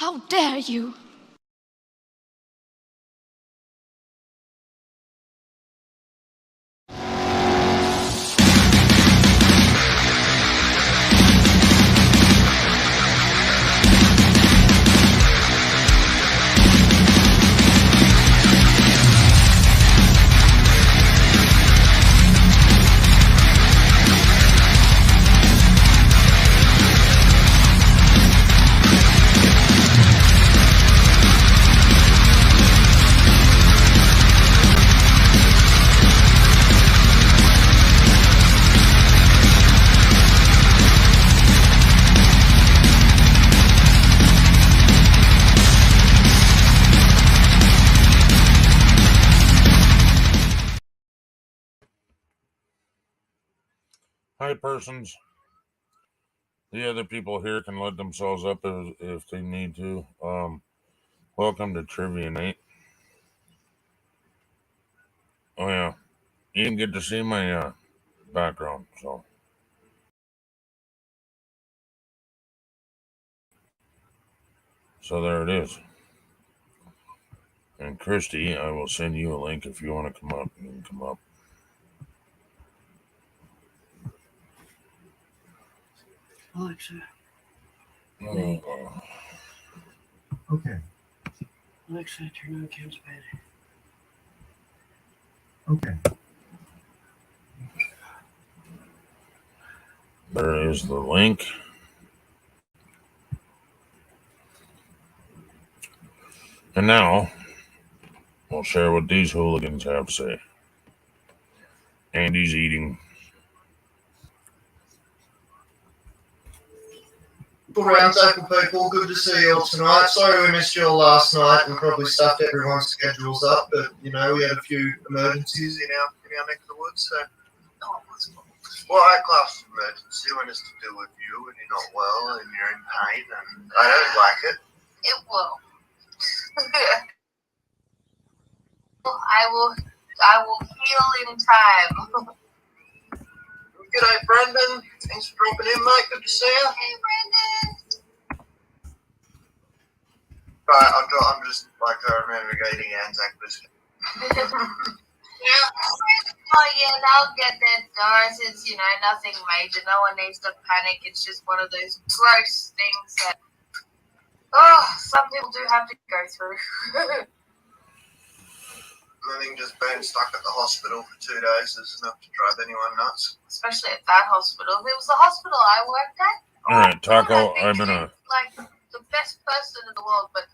How dare you? Hi, persons. The other people here can let themselves up if they need to. Welcome to Trivia Night. Oh yeah, you didn't get to see my background, so there it is. And Chrisdee, I will send you a link if you want to come up. You can come up. Alexa. Okay. Alexa, turn on Cam's bed. Okay. There is the link. And now, we'll share what these hooligans have to say. Andy's eating. Roundtable people, good to see you all tonight. Sorry we missed you all last night and probably stuffed everyone's schedules up, but we had a few emergencies in our neck of the woods. So, well, our class emergency when it's to do with you and you're not well and you're in pain, and I don't like it. It will. I will heal in time. G'day, Brendan. Thanks for dropping in, mate. Good to see you. Hey, Brendan. Right, I'm just remember eating Anzac biscuit. I'll get that, Doris. It's, nothing major. No one needs to panic. It's just one of those gross things that, some people do have to go through. I think just being stuck at the hospital for 2 days is enough to drive anyone nuts. Especially at that hospital. If it was the hospital I worked at, All right, Taco, I'm gonna. Like the best person in the world, but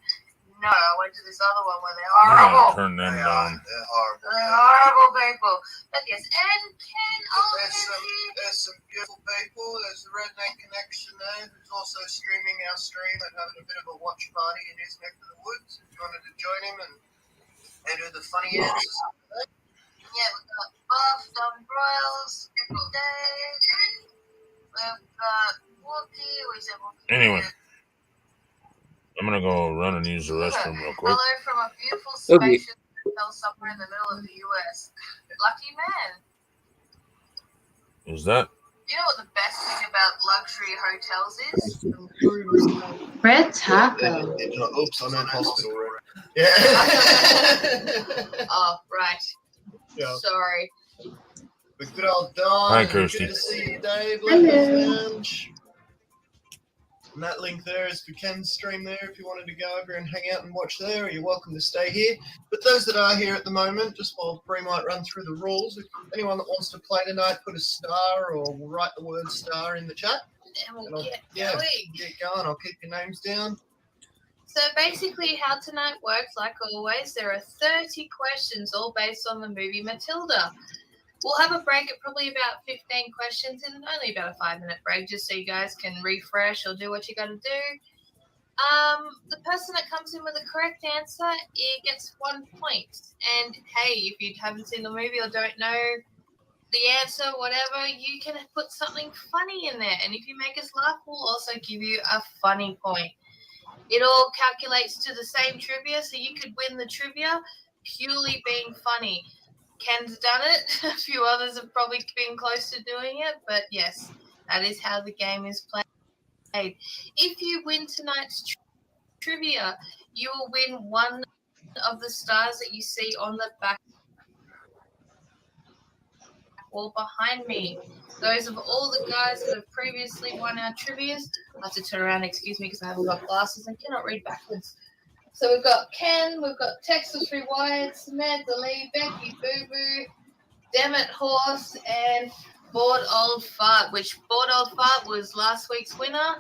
no, I went to this other one where they're horrible. Turn them down. They're horrible. They're horrible people. But yes, and Ken, there's some beautiful people. There's the Redneck Connection there, who's also streaming our stream and having a bit of a watch party in his neck of the woods. If you wanted to join him and do the funny answers. Yeah, we've got Buff, Don Broyles, Dave. We've got Wookie. Anyway, I'm gonna go run and use the restroom real quick. Hello from a beautiful spacious hotel somewhere in the middle of the US. Lucky man. Is that? You know what the best thing about luxury hotels is? Red taco. Oops, I meant hospital room. Yeah. Oh, right. Yeah. Sorry. But good old Don. Hi, Chrisdee. Good to see you, Dave. Hello. And that link there is for Ken's stream there. If you wanted to go over and hang out and watch there, you're welcome to stay here. But those that are here at the moment, just while Bree might run through the rules, if anyone that wants to play tonight, put a star or write the word star in the chat. And we'll get going. Get going. I'll keep your names down. So basically how tonight works, like always, there are 30 questions all based on the movie Matilda. We'll have a break at probably about 15 questions and only about a 5-minute break just so you guys can refresh or do what you got to do. The person that comes in with the correct answer, it gets 1 point. And hey, if you haven't seen the movie or don't know the answer, whatever, you can put something funny in there. And if you make us laugh, we'll also give you a funny point. It all calculates to the same trivia, so you could win the trivia purely being funny. Ken's done it. A few others have probably been close to doing it, but yes, that is how the game is played. If you win tonight's trivia. You will win one of the stars that you see on the back wall behind me. Those of all the guys that have previously won our trivias. I have to turn around, excuse me, because I haven't got glasses and cannot read backwards. So we've got Ken, we've got Texas Rewired, Samantha Lee, Becky Boo Boo, Dammit Horse, and Bored Old Fart, which Bored Old Fart was last week's winner.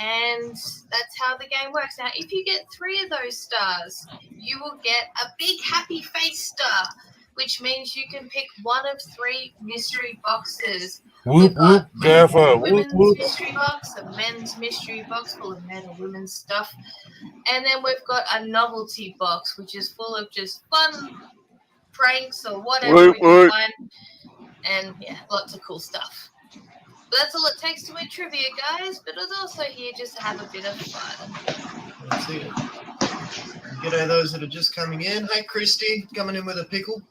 And that's how the game works. Now, if you get 3 of those stars, you will get a big happy face star, which means you can pick one of 3 mystery boxes. Whoop, whoop, Gaffer. Whoop, Women's whoop. mystery box, a men's mystery box full of men and women's stuff. And then we've got a novelty box, which is full of just fun pranks or whatever we can find. And yeah, lots of cool stuff. But that's all it takes to win trivia, guys. But it's also here just to have a bit of fun. Let's see. G'day those that are just coming in. Hey, Chrisdee, coming in with a pickle.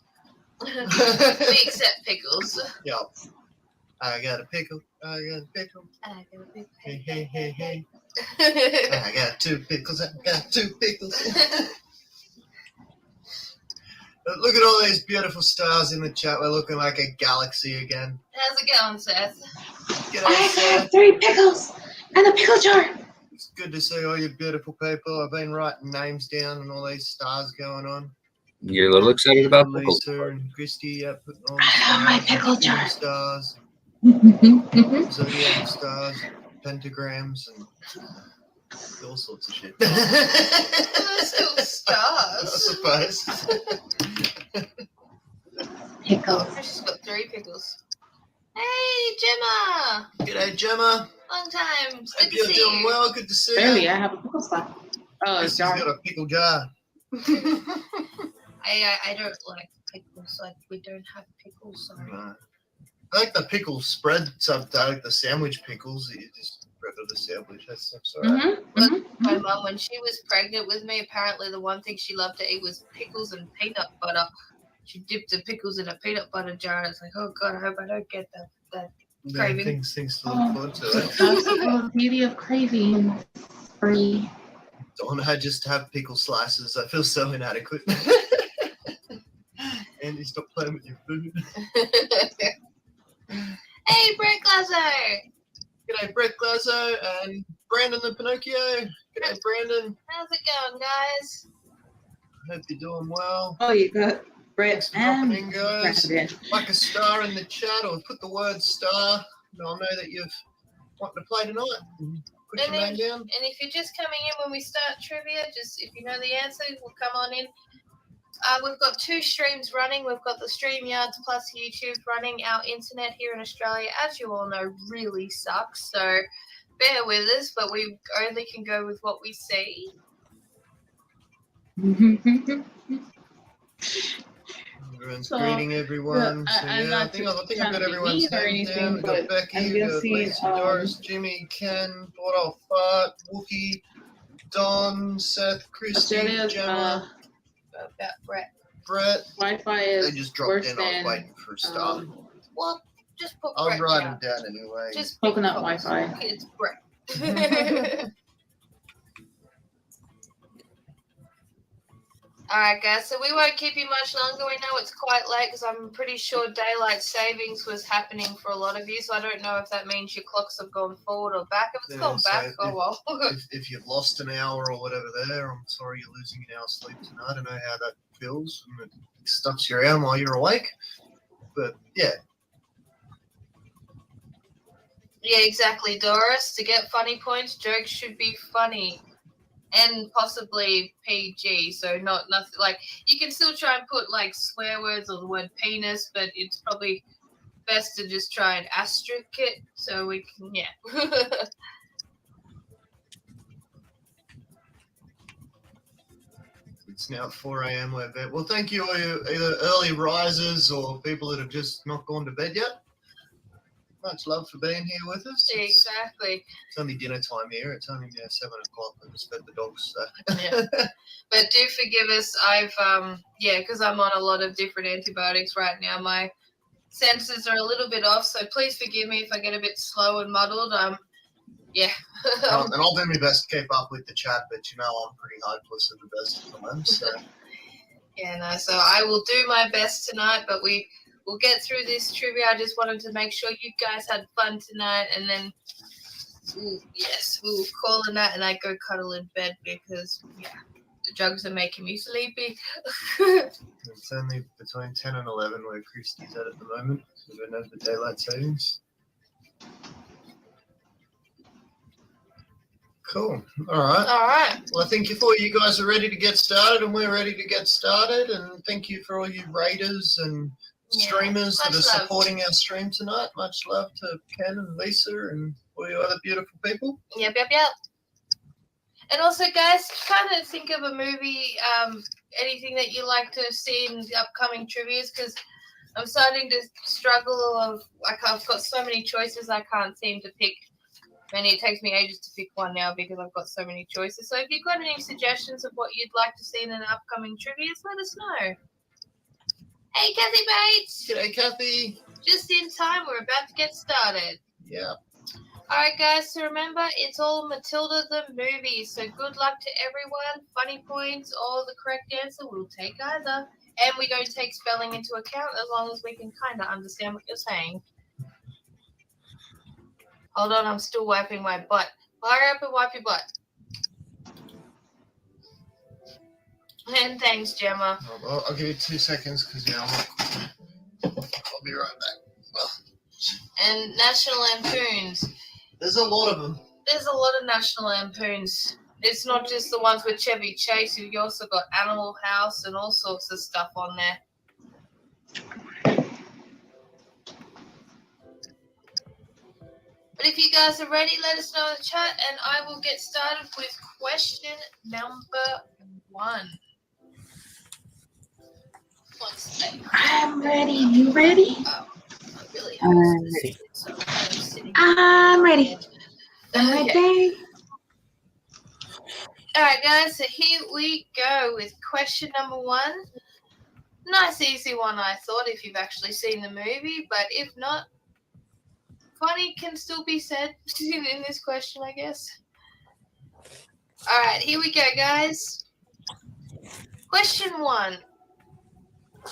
We accept pickles. Yeah. I got a pickle. I got a pickle. I got a pickle. Hey, hey, hey, hey. I got 2 pickles. I got 2 pickles. Look at all these beautiful stars in the chat. We're looking like a galaxy again. How's it going, Seth? G'day, I Seth. got 3 pickles and a pickle jar. It's good to see all you beautiful people. I've been writing names down and all these stars going on. You're a little excited about pickles. Lisa and Chrisdee putting all I got my the pickle stars, jar. stars, zodiac stars, pentagrams, and all sorts of shit. Those still I stars. suppose. Pickles. She's got 3 pickles. Hey, Gemma! G'day, Gemma. Long time. It's good Hope to you're see doing you. well. Good to see Barely, you. I have a pickle spot. Oh, it's She's jar. got a pickle jar. I don't like pickles. Like, we don't have pickles, sorry. Right. I like the pickle spread. So I like the sandwich pickles. That you just spread on the sandwich. That's all right. My mum, when she was pregnant with me, apparently the one thing she loved to eat was pickles and peanut butter. She dipped the pickles in a peanut butter jar. It's like, oh God, I hope I don't get that. Yeah, Craving. things to look forward to. Eh? That's the beauty of craving. Free. Don't I just have pickle slices? I feel so inadequate. Andy, stop playing with your food. Hey, Brett Glazo! G'day, Brett Glazo and Brandon the Pinocchio. G'day, Brandon. How's it going, guys? Hope you're doing well. Oh, you got Brett Thanks for dropping in, and guys. Brandon. Like a star in the chat or put the word star. And I'll know that you've wanted to play tonight. And put your name down. And if you're just coming in when we start trivia, just if you know the answer, we'll come on in. We've got 2 streams running. We've got the StreamYards plus YouTube running. Our internet here in Australia, as you all know, really sucks. So bear with us, but we only can go with what we see. Everyone's So, greeting everyone. So, I'm yeah, not I think I've trying got to be everyone's mean or names down. anything, We've got but Becky, I'm we've got guessing, Lisa, Doris, Jimmy, Ken, Bodo, Fart, Wookie, Don, Seth, Chrisdee, Australia's Gemma, About Brett. Brett. Wi-Fi They is just dropped worse in. I was than waiting for a star. Well, just put I'll Brett write down. them down anyway. Just coconut because Wi-Fi. It's Brett. Alright guys, so we won't keep you much longer. We know it's quite late because I'm pretty sure daylight savings was happening for a lot of you, so I don't know if that means your clocks have gone forward or back. If it's Yeah, gone so back, oh well. if you've lost an hour or whatever there, I'm sorry you're losing an hour's sleep tonight. I don't know how that feels. And it stuffs you around while you're awake. But yeah, Yeah, exactly, Doris. To get funny points, jokes should be funny. And possibly PG, so not nothing like you can still try and put like swear words or the word penis, but it's probably best to just try and asterisk it so we can it's now 4 a.m. We're bed. Well, thank you all you either early risers or people that have just not gone to bed yet. Much love for being here with us. Exactly. It's only dinner time here. It's only now 7 o'clock. I just fed the dogs. So. Yeah. But do forgive us. I've because I'm on a lot of different antibiotics right now. My senses are a little bit off, so please forgive me if I get a bit slow and muddled. Yeah. And I'll do my best to keep up with the chat, but you know I'm pretty hopeless at the best of times. So. Yeah, no, so I will do my best tonight, but we'll get through this trivia. I just wanted to make sure you guys had fun tonight, and then we'll call a night and I go cuddle in bed because the drugs are making me sleepy. It's only between 10 and 11 where Chrisdee's at the moment, because we know the daylight savings. Cool. All right. All right. Well, I think if all you guys are ready to get started, and we're ready to get started, and thank you for all you raiders and streamers that are supporting our stream tonight. Much love to Ken and Lisa and all you other beautiful people. Yep. And also, guys, kind of think of a movie, anything that you like to see in the upcoming trivias, because I'm starting to struggle I've got so many choices I can't seem to pick. And it takes me ages to pick one now because I've got so many choices. So if you've got any suggestions of what you'd like to see in an upcoming trivias, let us know. Hey, Kathy Bates. G'day, Kathy. Just in time. We're about to get started. Yeah. All right, guys. So remember, it's all Matilda the movie. So good luck to everyone. Funny points or the correct answer. We'll take either. And we don't take spelling into account as long as we can kind of understand what you're saying. Hold on, I'm still wiping my butt. Hurry up and wipe your butt. And thanks, Gemma. Well, I'll give you 2 seconds because I'll be right back. And National Lampoons. There's a lot of them. There's a lot of National Lampoons. It's not just the ones with Chevy Chase. You also got Animal House and all sorts of stuff on there. But if you guys are ready, let us know in the chat, and I will get started with question number 1. One second. I'm ready. You ready? Oh, I really have to sit, so I'm sitting. I'm ready. I'm Okay. ready. All right, guys, so here we go with question number 1. Nice, easy one, I thought, if you've actually seen the movie, but if not, funny can still be said in this question, I guess. All right, here we go, guys. Question 1.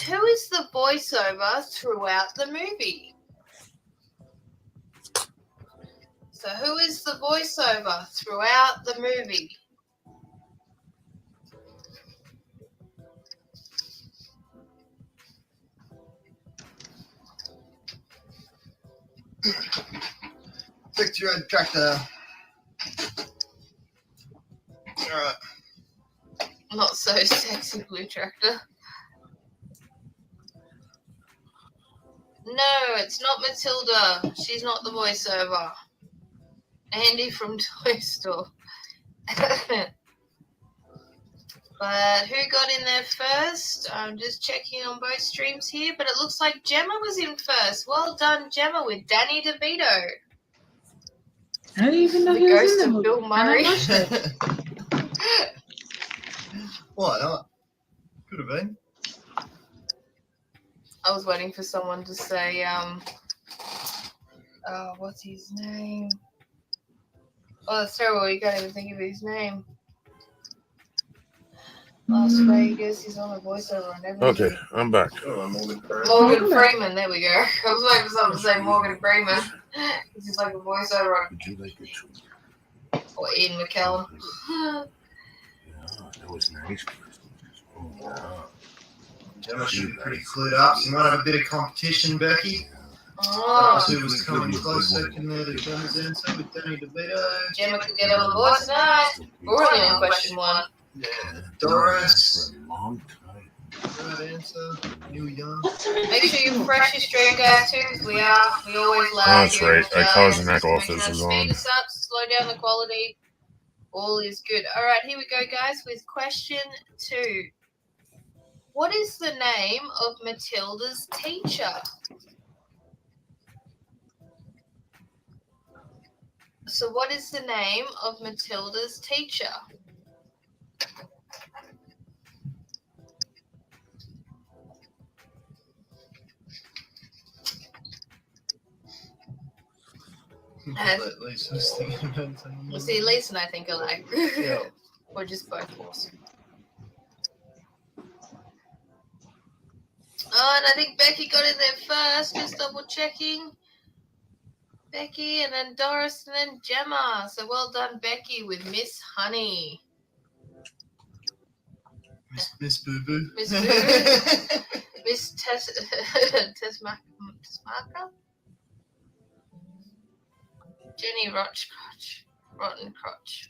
Who is the voiceover throughout the movie? So who is the voiceover throughout the movie? Fix your red tractor. All right. Not so sexy, Blue Tractor. No, it's not Matilda. She's not the voiceover. Andy from Toy Store. But who got in there first? I'm just checking on both streams here, but it looks like Gemma was in first. Well done, Gemma, with Danny DeVito. I didn't even know The he was ghost in of the Bill movie. And I Murray. watched it. Why not? Could have been. I was waiting for someone to say, what's his name? Oh, that's terrible. You can't even think of his name. Las Vegas. He's on the voiceover and everything. Okay, I'm back. Oh, Morgan Freeman. Morgan Freeman. There we go. I was waiting for someone to say Morgan Freeman. He's just like a voiceover on, Would you like a treat? or Ian McKellen. Yeah, that was nice. Oh, yeah. Gemma should be pretty clued up. So you might have a bit of competition, Becky. Oh, Who was coming close second there to Gemma's answer with Danny DeVito. Gemma could get on the board tonight. We're only on question 1. Yeah. Doris. For a long time. Right answer. Neil Young. Make sure you refresh your stream, guys, too, because we always lag. That's here right. in I caused an chat. echo if Make this sure is to on. Speed us up, slow down the quality. All is good. All right, here we go, guys, with question 2. What is the name of Matilda's teacher? So what is the name of Matilda's teacher? At least I was thinking about something. You see, Lisa and I think alike. Yeah. We're just both awesome. Oh, and I think Becky got in there first, just double checking. Becky, and then Doris, and then Gemma. So well done, Becky, with Miss Honey. Miss Boo Boo. Miss Boo Boo. Miss Tesmaka. Jenny Rotten Crotch.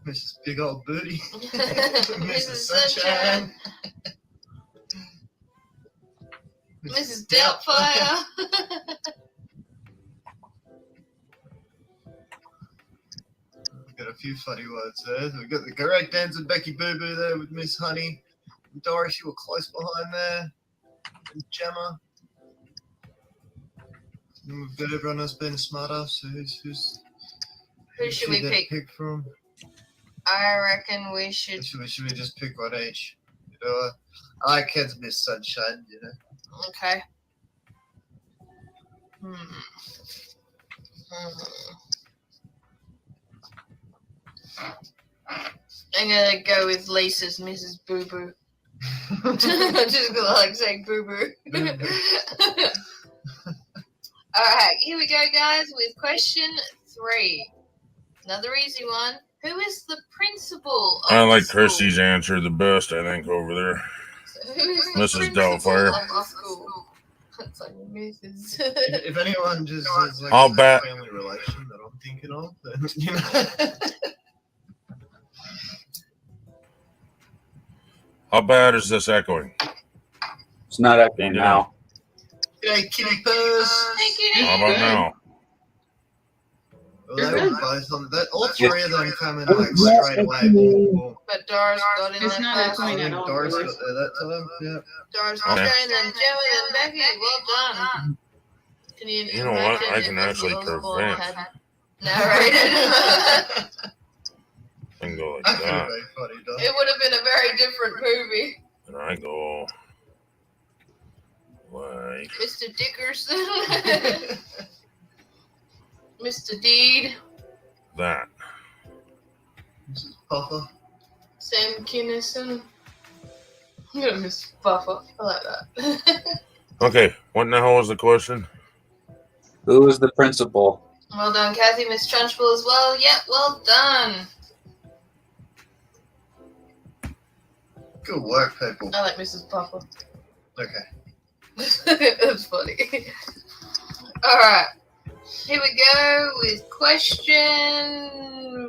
Mrs. Big Old Booty. Mrs. Sunshine. Mrs. Doubtfire. We've got a few funny words there. We've got the correct answer, Becky Boo Boo there with Miss Honey. And Doris, you were close behind there. And Gemma. And we've got everyone else being a smart ass. So who should we pick? From? I reckon we should. Should we just pick one each? You know, I like kids Miss Sunshine, you know. Okay. I'm gonna go with Lisa's Mrs. Boo Boo. Just gonna like saying Boo Boo. Alright, here we go, guys, with question 3. Another easy one. Who is the principal of I like the school? Chrisdee's answer the best, I think, over there. So who is the Mrs. principal Doubtfire. of the school? It's like Mrs. If anyone just has like I'll a bet. family relation that I'm thinking of, then you know. How bad is this echoing? It's not echoing now. G'day, Kitty Purse. Thank you. How about now? Well, they were both on that. All three of them come in like straight away. But Doris got in It's there not first. echoing at all. Doris got there that time. Yeah. Doris Okay. got in, then Gemma, then Becky. Well done. Can You know what? I can actually prevent. Narrated. And go like That could have that. been funny, dog. It would have been a very different movie. And I go like Mr. Dickerson. Mr. Deed. that. Mrs. Puffer. Sam Kinison. I'm gonna miss Buffer. I like that. Okay, what in the hell is the question? Who is the principal? Well done, Kathy. Miss Trunchbull as well. Yeah, well done. Good work, people. I like Mrs. Buffer. Okay. That's funny. Alright. Here we go with question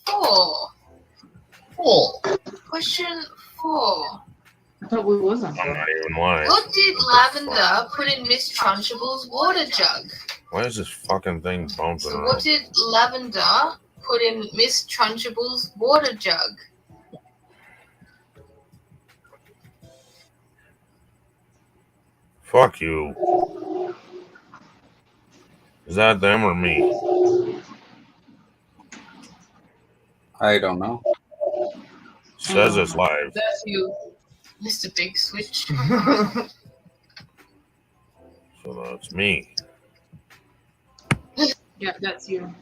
4. Question 4. I thought we was on. I'm not even lying. What did Lavender put in Miss Trunchable's water jug? Why is this fucking thing bouncing So around? what did Lavender put in Miss Trunchable's water jug? Fuck you. Is that them or me? I don't know. Says it's live. That's you, Mr. Big Switch. So that's me. Yeah, that's you.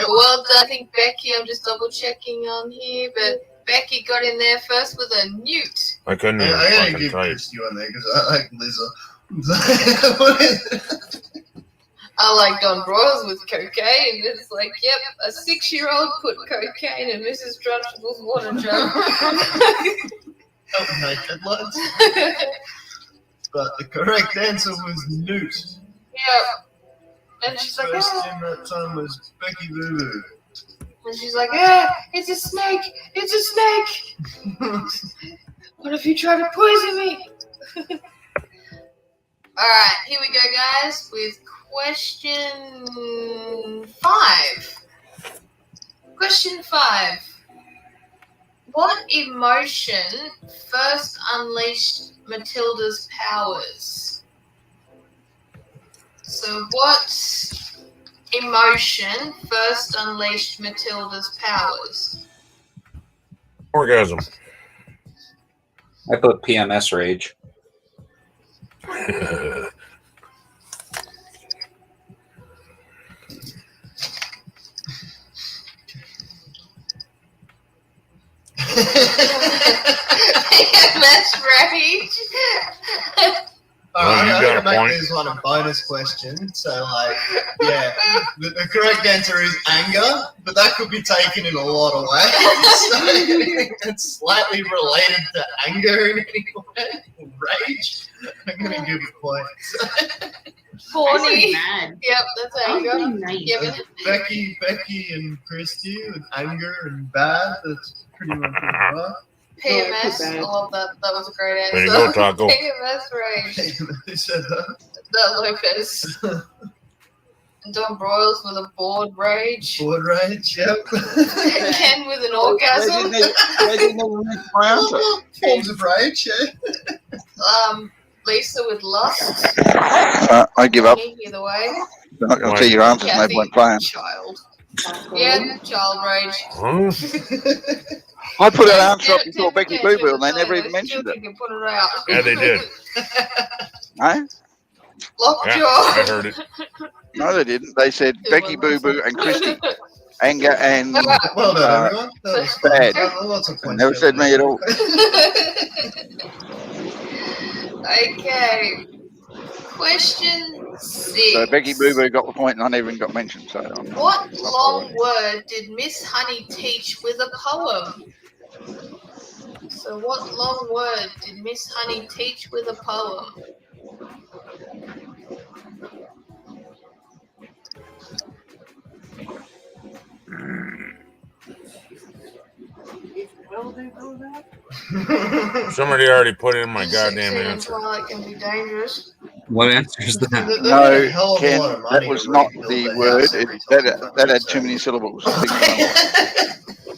Well done. I think Becky, I'm just double checking on here, but Becky got in there first with a newt. I couldn't even I gotta fucking give type. Christy one there because I like Lizzo. What is it? I like Don Broyles with cocaine. It's like, yep, a 6-year-old put cocaine in Mrs. Trunchable's water jug. Don't make headlines. But the correct answer was newt. Yep. And she's like, First ah. in that time was Becky Boo Boo. And she's like, ah, it's a snake. It's a snake. What if you try to poison me? All right, here we go, guys, with question 5. Question 5. What emotion first unleashed Matilda's powers? So what emotion first unleashed Matilda's powers? Orgasm. I put PMS rage. PMS rage. Well, you I'm got a gonna point. make this one a bonus question. So, like, yeah, the correct answer is anger, but that could be taken in a lot of ways. So, anything that's slightly related to anger in any way, or rage, I'm gonna give a point. Horny. Mad. Yep, that's That was anger. pretty nice. Yep. Becky, and Chrisdee with anger and bad. That's pretty much it, right? PMS. I love that. That was a great answer. There you go, Taco. PMS rage. Who said that? That Lopez. Don Broyles with a bored rage. Board rage. Yep. Ken with an orgasm. Forms of rage. Yeah. Lisa with lust. I give up. Either way. They're not going to see your answers, no Kathy, point playing. child. Yeah, child rage. Huh? I put an answer up Tim before Becky Boo Boo and they never even mentioned it. You can put it out. Yeah, they did. Eh? Yeah, Lockjaw. I heard it. No, they didn't. They said Becky Boo Boo and Christy. Anger and Well done, everyone. That was bad. Lots of points. never said me at all. Okay. Question 6. So Becky Boo Boo got the point and I never even got mentioned. So What long word did Miss Honey teach with a poem? So what long word did Miss Honey teach with a poem? Somebody already put in my goddamn 16 answer. Twilight can be dangerous. What answer is that? no, Ken, that was not the word. That had too many syllables.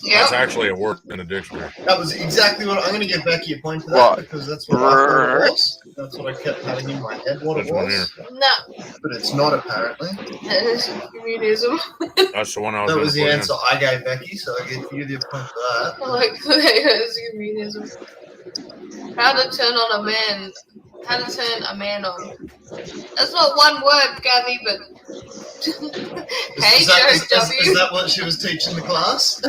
That's Yep. actually a word in a dictionary. That was exactly what I'm going to give Becky a point for that What? because that's what I thought it was. That's what I kept having in my head what it This one was, No, but it's not apparently. that is communism. That's the one I was That going was to the put answer I gave Becky, so I give you the point for that. I like that is communism. How to turn on a man. How to turn a man on. That's not one word, Gabby, but hey, Is that, Joe is W. that what she was teaching the class?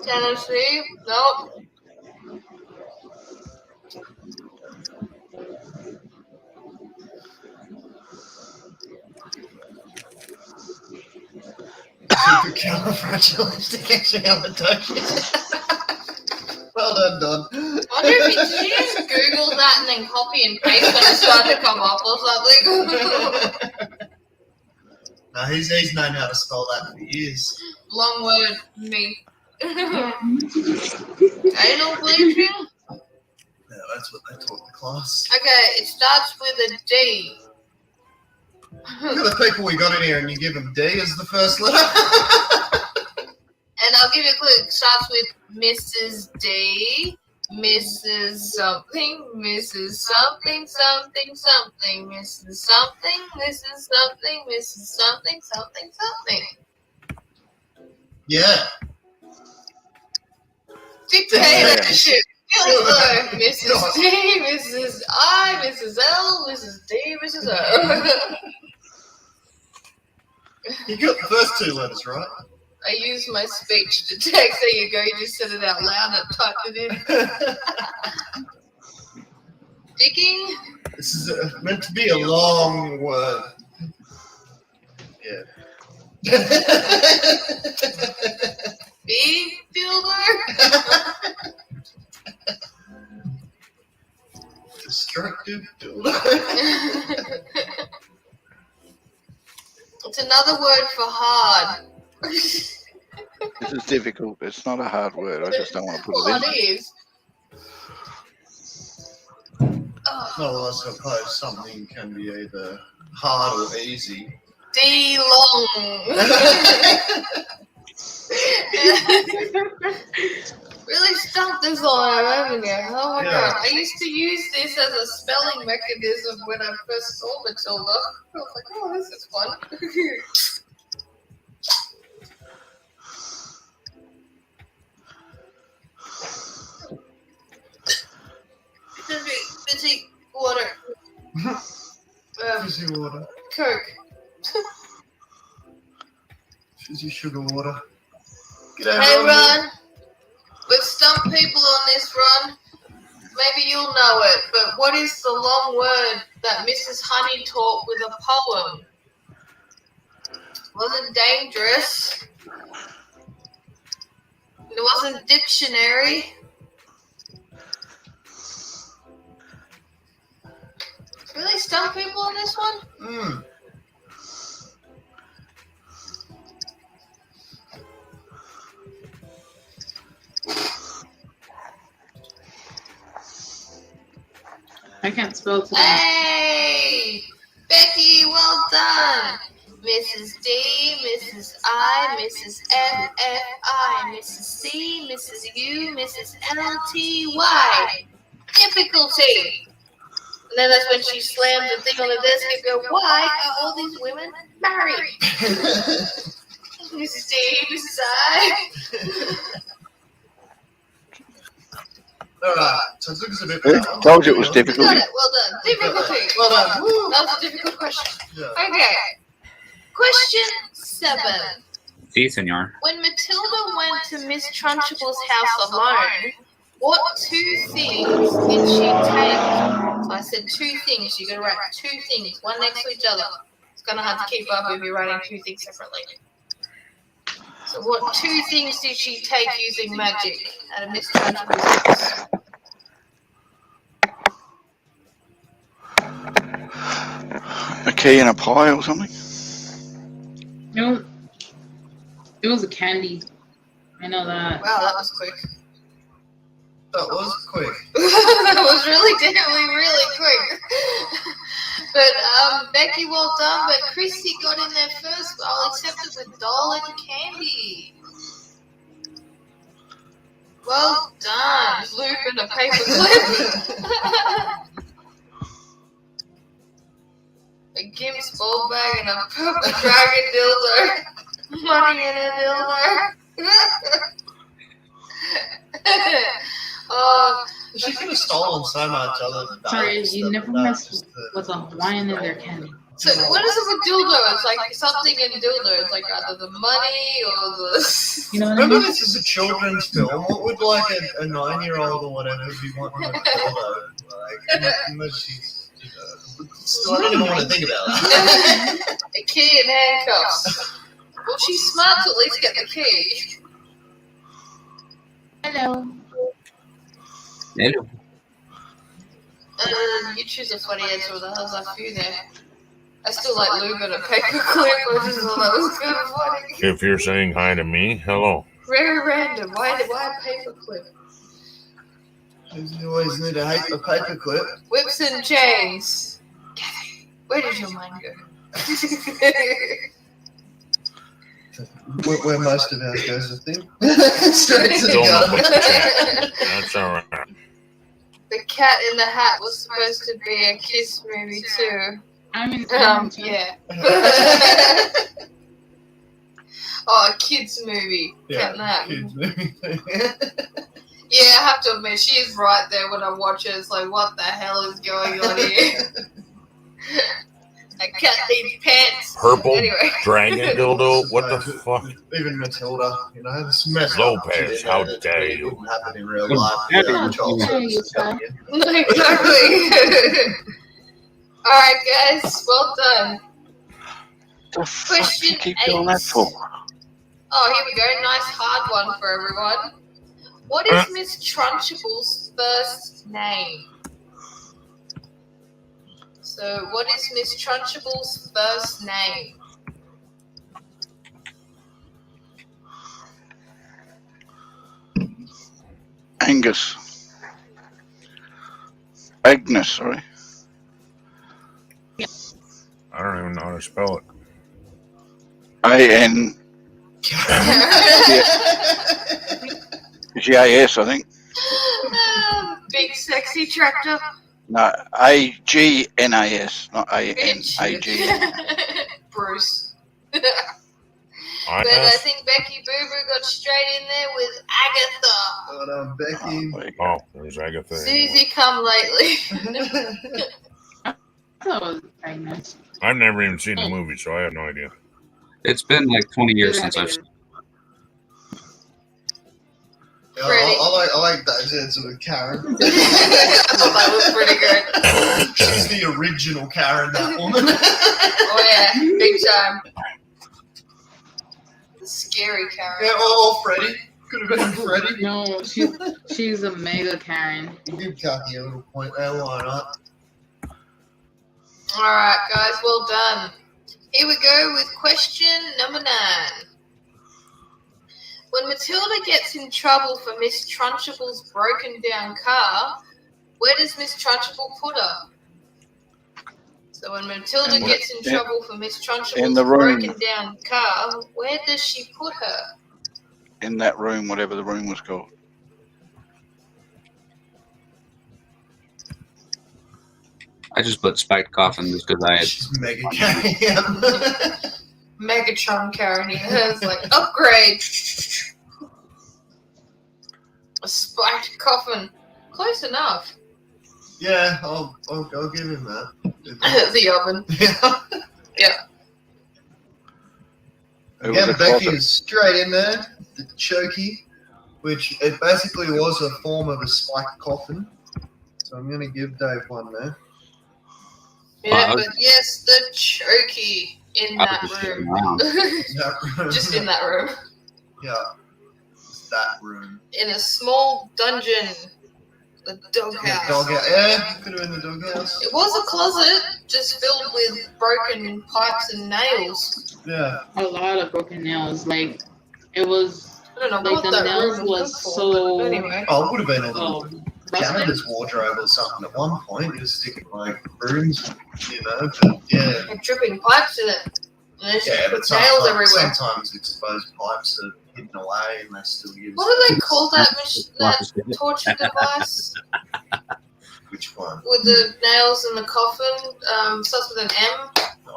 Tennessee. Nope. Supercalifragilisticexpialidocious. Well done, Don. I wonder if did you just Google that and then copy and paste when it started to come up or something? No, he's known how to spell that for years. Long word, me. Anal bleaching? Yeah, that's what they taught the class. Okay, it starts with a D. Look at the people we got in here and you give them D as the first letter. And I'll give you a clue. It starts with Mrs. D, Mrs. Something, Mrs. Something, something, something, Mrs. Something, Mrs. Something, Mrs. Something, something, something. Yeah. Dictatorship. Hitler, Mrs. D, Mrs. I, Mrs. L, Mrs. D, Mrs. O. You got the first two letters right. I used my speech to text. There you go. You just said it out loud and typed it in. Digging. This is meant to be a long word. Yeah. Big builder. Destructive builder. It's another word for hard. this is difficult. It's not a hard word. I just don't want to put Well, it in. it is. Oh, Well, I suppose something can be either hard or easy. D long. Really stumped this one, haven't you? Oh my god. I used to use this as a spelling mechanism when I first saw Matilda. I was like, oh, this is fun. Busy water. Fizzy water. Coke. Fizzy sugar water. Hey, Ron. Let's stump people on this run. Maybe you'll know it, but what is the long word that Mrs. Honey taught with a poem? Wasn't dangerous. It wasn't dictionary. Really stump people on this one? I can't spell today. Hey! Becky, well done! Mrs. D, Mrs. I, Mrs. F, F, I, Mrs. C, Mrs. U, Mrs. L, T, Y. Difficulty! And then that's when she slams the thing on the desk and go, why are all these women married? Mrs. D, Mrs. I. Alright, so it took us a bit. Told you it was difficult. Got it, well done. Difficulty. Well done. Woo. That was a difficult question. Yeah. Okay. Question 7. Si, senor. When Matilda went to Miss Trunchable's house alone, what 2 things did she take? So I said 2 things. You're going to write 2 things, one next to each other. It's going to have to keep up if you're writing 2 things separately. So what 2 things did she take using magic at a Miss Trunchable's house? A key and a pie or something? No, it was a candy. I know that. Wow, that was quick. That was quick. That was definitely really quick. But Becky, well done. But Chrisdee got in there first. I'll accept it with doll and candy. Well done. Loop and a paper clip. A Gimp's ball bag and a purple dragon dildo. Money in a dildo. She could have stolen so much other than Sorry, you never mess with a Hawaiian in their candy. So what is it with dildo? It's like something in dildo. It's like either the money or the... You know what I Remember, mean? this is a children's film. What would like a 9-year-old or whatever be wanting a dildo? Like, unless she's, still, I don't even want to think about that. A key and handcuffs. Well, she's smart to at least get the key. Hello. Hello. You choose a funny answer. That was a few there. I still like lube and a paper clip. I just thought that was kind of funny. If you're saying hi to me, hello. Very random. Why a paper clip? You always need a paper clip. Whips and chains. Kathy, where did your mind go? Where most of ours goes, I think. Straight to the Don't gutter. put the chat. That's all right. The Cat in the Hat was supposed to be a kiss movie too. I'm in Yeah. Oh, a kids movie. Cat in the Hat. Kids movie. Yeah, I have to admit, she is right there when I watch it. It's like, what the hell is going on here? A cat needs pants. Purple Anyway. dragon dildo? What the fuck? Even Matilda, you know, this mess. Lopez, how dare you. It wouldn't happen in real life. Yeah, Yeah, how dare you, sir. Exactly. Alright, guys, well done. The fuck Question you keep doing that 8. for? Oh, here we go. Nice hard one for everyone. What is Miss Trunchable's first name? So, what is Miss Trunchable's first name? Angus. Agnes, sorry. I don't even know how to spell it. A-N. G-A-S, I think. Big sexy tractor. No, A-G-N-A-S, not A-N-A-G. Bruce. I But I asked. think Becky Boober got straight in there with Agatha. But Becky. Oh, there you go. Oh, there's Agatha. Susie come lately. I thought it was Agnes. I've never even seen the movie, so I have no idea. It's been like 20 years since I've. Yeah, Freddie. I like those answers with Karen. I thought that was pretty good. She's the original Karen, that woman. Oh yeah, big time. The scary Karen. Yeah, or Freddie. Could have been Freddie. No, she's a mega Karen. You give Kaki a little point there, why not? Alright, guys, well done. Here we go with question number 9. When Matilda gets in trouble for Miss Trunchable's broken down car, where does Miss Trunchable put her? So when Matilda gets in trouble for Miss Trunchable's broken down car, where does she put her? In that room, whatever the room was called. I just put spiked coffin just because I had. She's mega Karen. Megatron Karen, it's like, upgrade! A spiked coffin. Close enough. Yeah, I'll give him that. The oven. Yeah. Again, Becky is straight in there. The chokey, which it basically was a form of a spiked coffin. So I'm going to give Dave one there. Yeah, but yes, the chokey in that room. Just in that room. Yeah. Just that room. In a small dungeon. The doghouse. Doghouse. Yeah, could have been the doghouse. It was a closet just filled with broken pipes and nails. Yeah. A lot of broken nails. Like, it was. I don't know like what the that nails room was good for, so. but anyway. Oh, it would have been a little busted. janitor's wardrobe or something at one point. Just sticking like brooms, you know. But yeah. And dripping pipes in it. And there's Yeah, but nails everywhere. sometimes exposed pipes are hidden away and they still use. What do they call that torture device? Which one? With the nails in the coffin, starts with an M.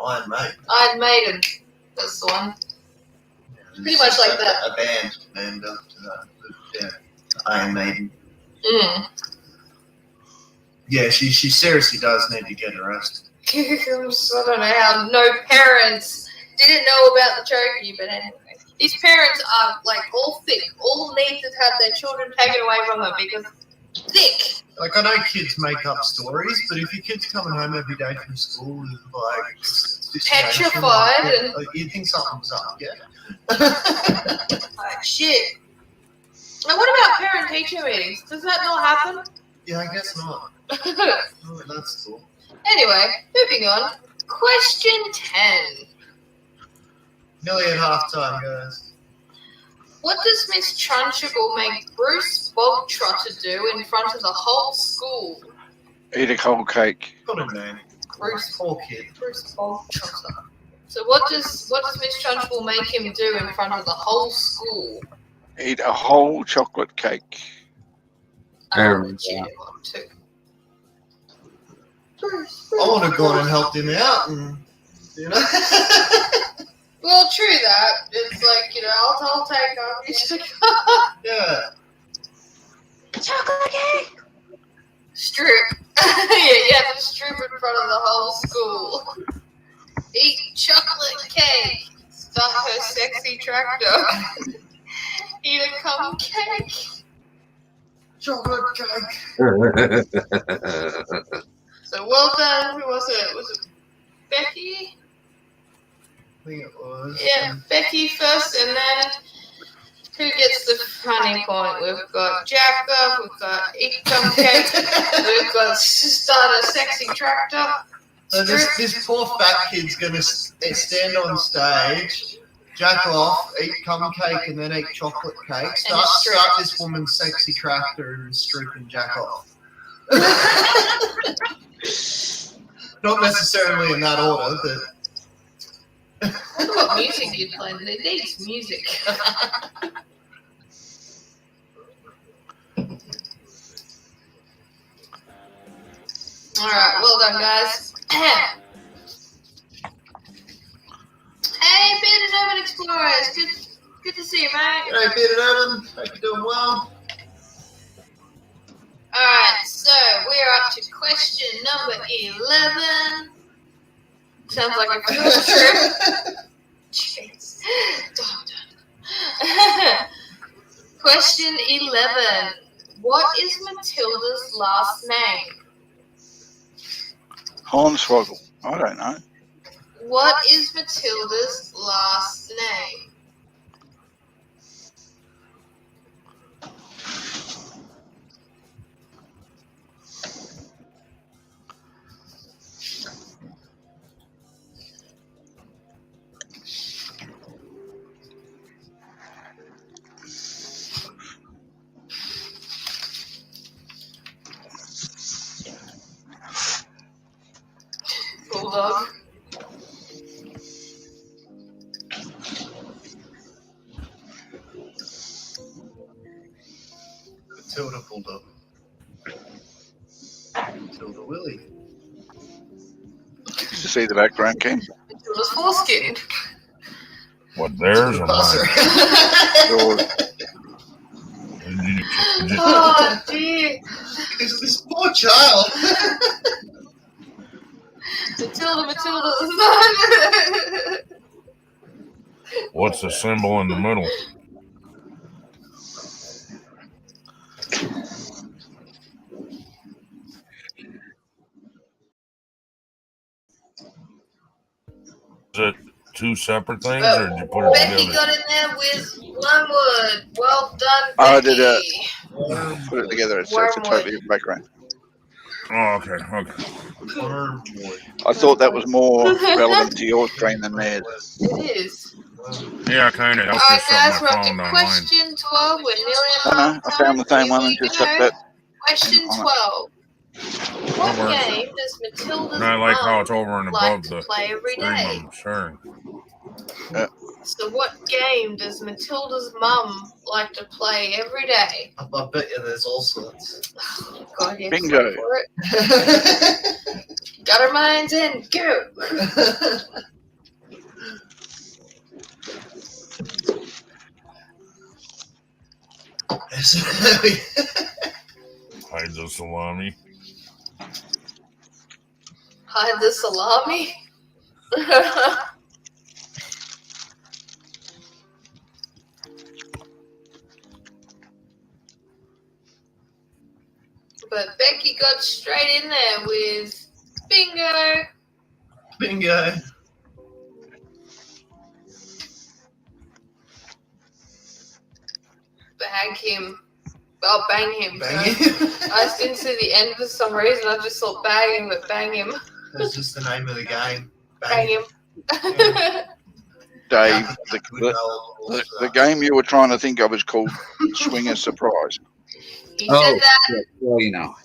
Iron Maiden. Iron Maiden. That's the one. Pretty much like that. A band named after that. But yeah, Iron Maiden. Mm. Yeah, she seriously does need to get arrested. I don't know how no parents didn't know about the chokey, but anyway. These parents are like all thick, all need to have their children taken away from them because thick. Like, I know kids make up stories, but if your kid's coming home every day from school with like Petrified and like, you'd think something's up, yeah. Like shit. Now what about parent-teacher meetings? Does that not happen? Yeah, I guess not. Oh, that's cool. Anyway, moving on. Question 10. Nearly at halftime, guys. What does Miss Trunchable make Bruce Bogtrotter do in front of the whole school? Eat a cold cake. Got a name. Bruce Poor kid. Bogtrotter. So what does Miss Trunchable make him do in front of the whole school? Eat a whole chocolate cake. I want to. I would have gone and helped him out, and you know. Well, true that. It's like, you know, I'll take off. You should Yeah. chocolate cake. Strip. You have to strip in front of the whole school. Eat chocolate cake. Start her sexy tractor. Eat a cupcake. Chocolate cake. So well done. Who was it? Was it Becky? I think it was. Yeah, Becky first, and then who gets the funny point? We've got Jacob, we've got Eat Cupcake, we've got Start a Sexy Tractor. So this poor fat kid's gonna stand on stage, jack off, eat cum cake, and then eat chocolate cake. Start this woman's sexy tractor and strip and jack off. Not necessarily in that order, but. I wonder what music you'd play. It needs music. Alright, well done, guys. Hey, Bearded Urban Explorers. Good to see you, mate. Hey, Bearded Urban. Hope you're doing well. Alright, so we're up to question number 11. Sounds like a field trip. Jeez. Question 11. What is Matilda's last name? Hornswoggle. I don't know. What is Matilda's last name? Bulldog. Matilda Bulldog. Matilda Willie. Did you see the background, Ken? Matilda's foreskin. What, theirs or mine? Yours. Oh, dear. Is this poor child? Matilda. What's the symbol in the middle? Is it two separate things, or did you put it Becky together? got in there with one word. Well done, Becky. I did put it together. It's a Wormwood. totally different background. Oh, okay. Wormwood. I thought that was more relevant to your screen than theirs. It is. Yeah, kind of. Alright, guys, we're up to question 12. We're nearly at I know. I found the same Here one we and just go. stuck that. Question on it. 12. What works. game does Matilda's And I like how mum it's over and like above to the play every stream day? I'm sharing. So what game does Matilda's mum like to play every day? I bet you there's all sorts. God, yeah, Bingo. go for it. Got our minds in. Go. Hide the salami. Hide the salami. But Becky got straight in there with bingo. Bingo. Bag him. Oh, bang him. Bang sorry. him. I just didn't see the end for some reason. I just thought bag him, but bang him. That's just the name of the game. Bang him. Dave, the game you were trying to think of is called Swingers Surprise. He Oh, said that. yeah, well, you know.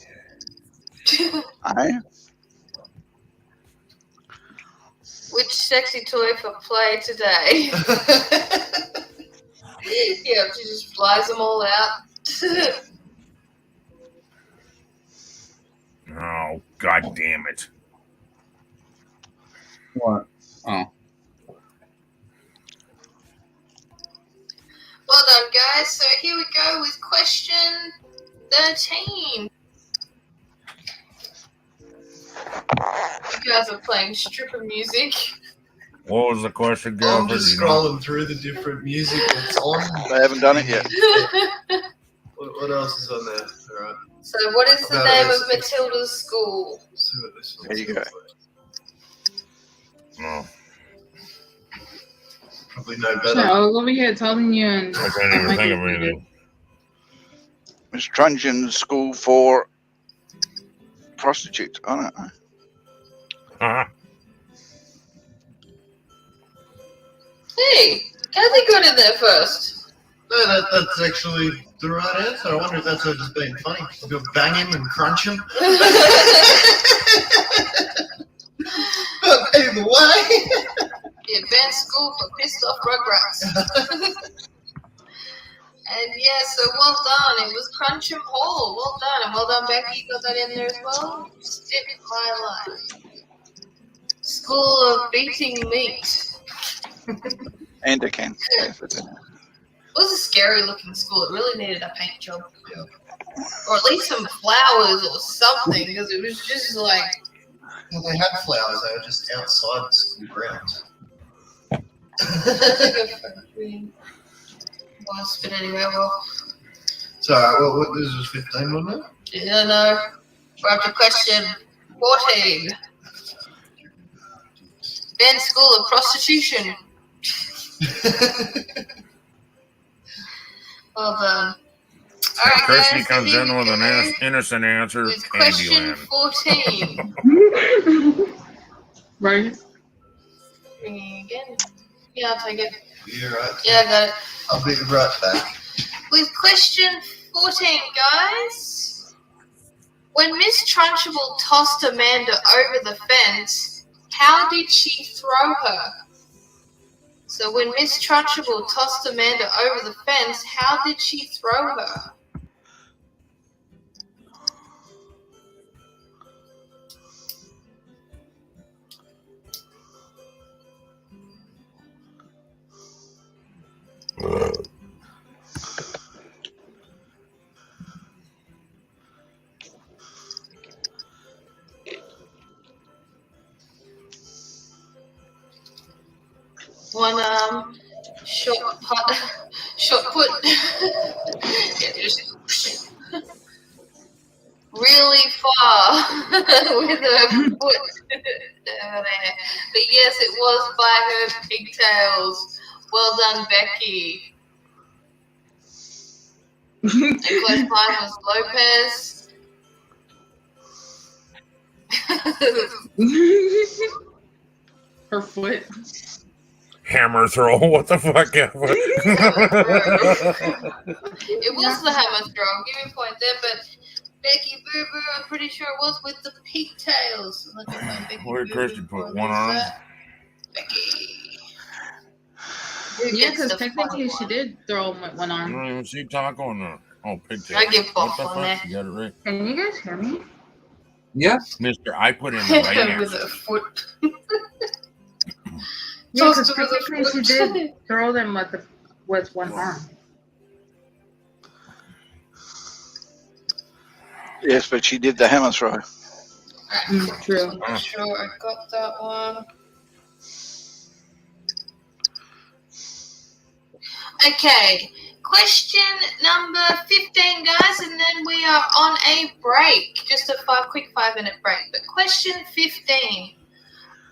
Eh? Which sexy toy for play today? Yeah, she just flies them all out. Oh, god damn it. What? Oh. Well done, guys. So here we go with question 13. You guys are playing stripper music. What was the question, I'm Gilbert? just scrolling through the different music that's on. They haven't done it yet. What else is on there? All right. So what is the No, name it's- of Matilda's school? See what this There you go. No, Probably no better. So I was over here telling you and I can't even think of anything. Miss Truncheon's school for prostitutes. I don't know. Uh-huh. Hey, Kathy got in there first. No, that's actually the right answer. I wonder if that's just being funny. You'll bang him and crunch him. But either way. The advanced school for pissed off rugrats. And yeah, so well done. It was Cruncham Hall. Well done. And well done, Becky. You got that in there as well. Step in my life. School of beating meat. And a can. It was a scary looking school. It really needed a paint job. Or at least some flowers or something, because it was just like. Well, they had flowers. They were just outside the school grounds. Was, but anyway, well, So, what this was 15, wasn't it? Yeah, no. We're up to question 14. Ben's School of Prostitution. Well done. All right, Chrisdee guys, comes here in we with an go innocent answer. with question Candyland. 14. Right. Ringing again. Yeah, I'll take it. You're right. Yeah, I got it. I'll be right back. With question 14, guys. When Miss Trunchbull tossed Amanda over the fence, how did she throw her? So when Miss Trunchbull tossed Amanda over the fence, how did she throw her? One short put. Yeah, just really far with her foot there. But yes, it was by her pigtails. Well done, Becky. And close behind was Lopez. Her foot. Hammer throw. What the fuck? It was the hammer throw. I'll give you a point there, but Becky Boo Boo, I'm pretty sure it was with the pigtails. Let me find Becky Where did Boo Chrisdee Boo. put one arm? Becky. Who Yeah, gets because the technically funny she one? did throw him with one I arm. don't even see taco in there. Oh, pigtail. I give What both the on fuck? there. You got it right. Can you guys hear me? Yeah. Mister, I put in the right With answer. a foot. Yeah, because Tossed with a technically she foot. did throw them with one arm. Yes, but she did the hammer throw. True. I'm sure I got that one. Okay, question number 15, guys, and then we are on a break. Just a quick 5-minute break. But question 15.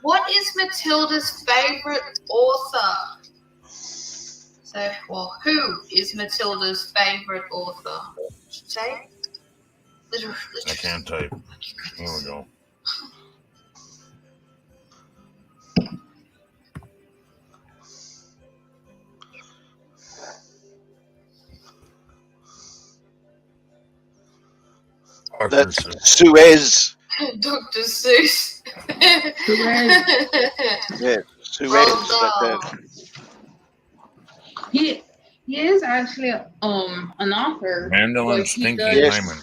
What is Matilda's favorite author? So, well, who is Matilda's favorite author? Say? I can't type. There we go. That's Suez. Dr. Seuss. Yeah, Suez. Well That's done. He is actually an author. Mandolin Like, he Stinky does- Yes. Hyman.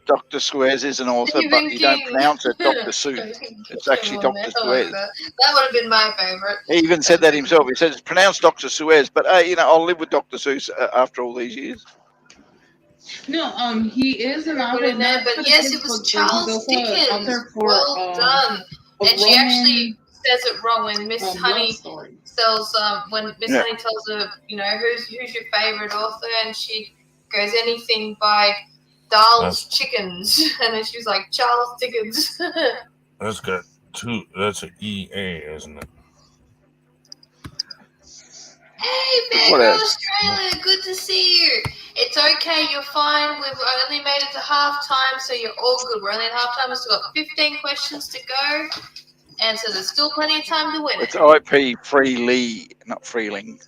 Dr. Suez is an author, but you don't pronounce it Dr. Seuss. It's actually Dr. Suez. That would have been my favorite. He even said that himself. He said it's pronounced Dr. Suez, but I'll live with Dr. Seuss after all these years. No, he is an author. In there, but yes, it was Charles Dickens. Well done. And she actually says it wrong when Miss Honey tells when Miss Honey tells her, who's your favorite author, and she goes anything by Dahl's Chickens, and then she was like Charles Dickens. That's got two. That's an EA, isn't it? Hey, back What from else? Australia. Good to see you. It's okay. You're fine. We've only made it to halftime, so you're all good. We're only at halftime. We've still got 15 questions to go, and so there's still plenty of time to win It's it. IP Freely, not Freeling.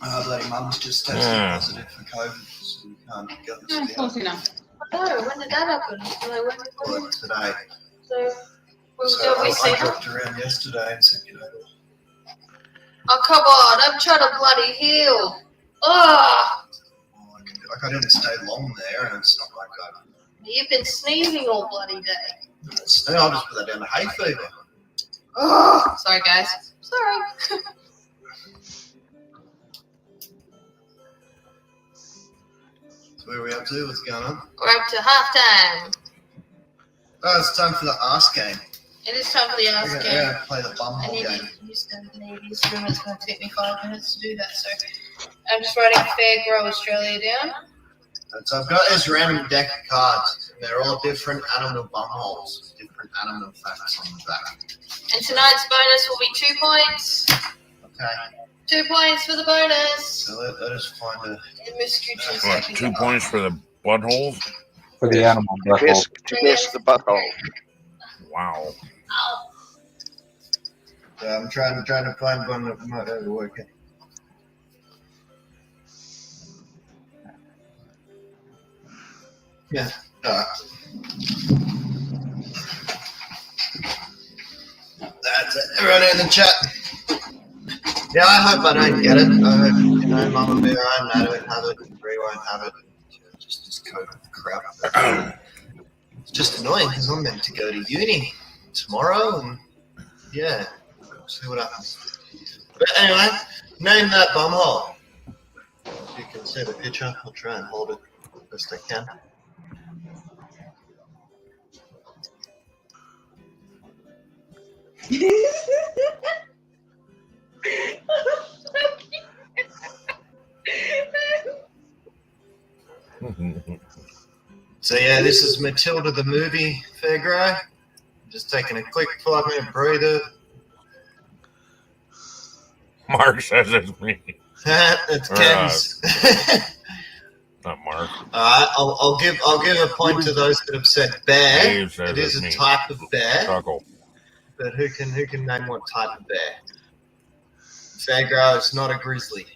Bloody mum's just tested positive for COVID, so we can't get this Yeah, close enough. Oh, when did that happen? out today. So, we'll So still be I seeing. dropped around yesterday and said, Oh, come on. I'm trying to bloody heal. Oh, I got in and stayed long there, and it's not like that. you've been sneezing all bloody day. I'll just put that down to hay fever. Oh, sorry, guys. Sorry. So where are we up to? What's going on? We're up to halftime. Oh, it's time for the ask game. It is time for the ask We're game. gonna play the I bumhole need game. to use the Navy's room. It's going to take me 5 minutes to do that. So I'm just writing Fair Grow Australia down. So I've got this random deck of cards. They're all different animal bumholes, different animal facts on the back. And tonight's bonus will be 2 points. Okay. 2 points for the bonus. So let us find a. Miss Scooch's What, second 2 card. points for the buttholes? For the animal butthole. To guess the butthole. Wow. So I'm trying to find one that might overwork it. Yeah. That's it. Everyone in the chat. Yeah, I hope I don't get it. I hope, Mama Bear and I don't have it, and Bree won't have it. Just this code of crap. It's just annoying because I'm meant to go to uni tomorrow, and yeah, we'll see what happens. But anyway, name that bumhole. If you can see the picture, I'll try and hold it best I can. So yeah, this is Matilda the movie, Fairgrow. Just taking a quick 5-minute breather. Mark says it's me. That's Ken's. Not Mark. I'll give a point to those that have said bear. Dave says It is it's a me. type of bear, Chuckle. but who can name what type of bear? Fairgrow is not a grizzly.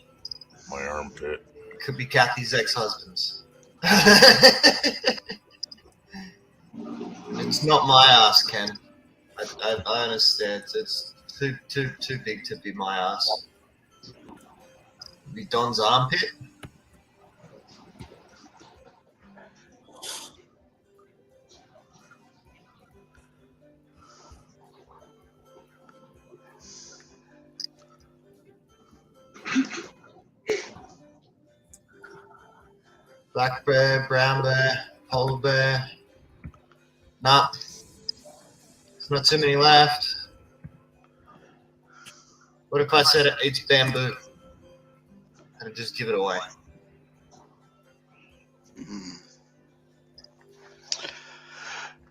My armpit. Could be Kathy's ex-husband's. It's not my ass, Ken. I understand. It's too big to be my ass. It'd be Don's armpit. Black bear, brown bear, polar bear. Nah. There's not too many left. What if I said it eats bamboo? And just give it away.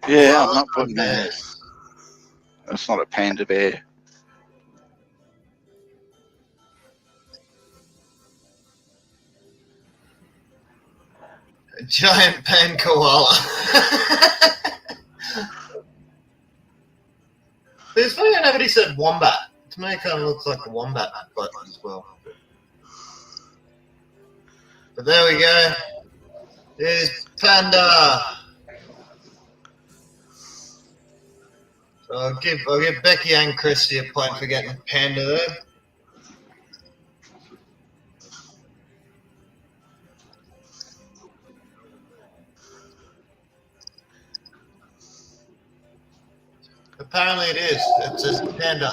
Yeah, I'm not putting that. That's not a panda bear. A giant pan koala. It's funny how nobody said wombat. To me, it kind of looks like a wombat butt as well. But there we go. There's panda. So I'll give Becky and Chrisdee a point for getting panda there. Apparently it is. It says panda.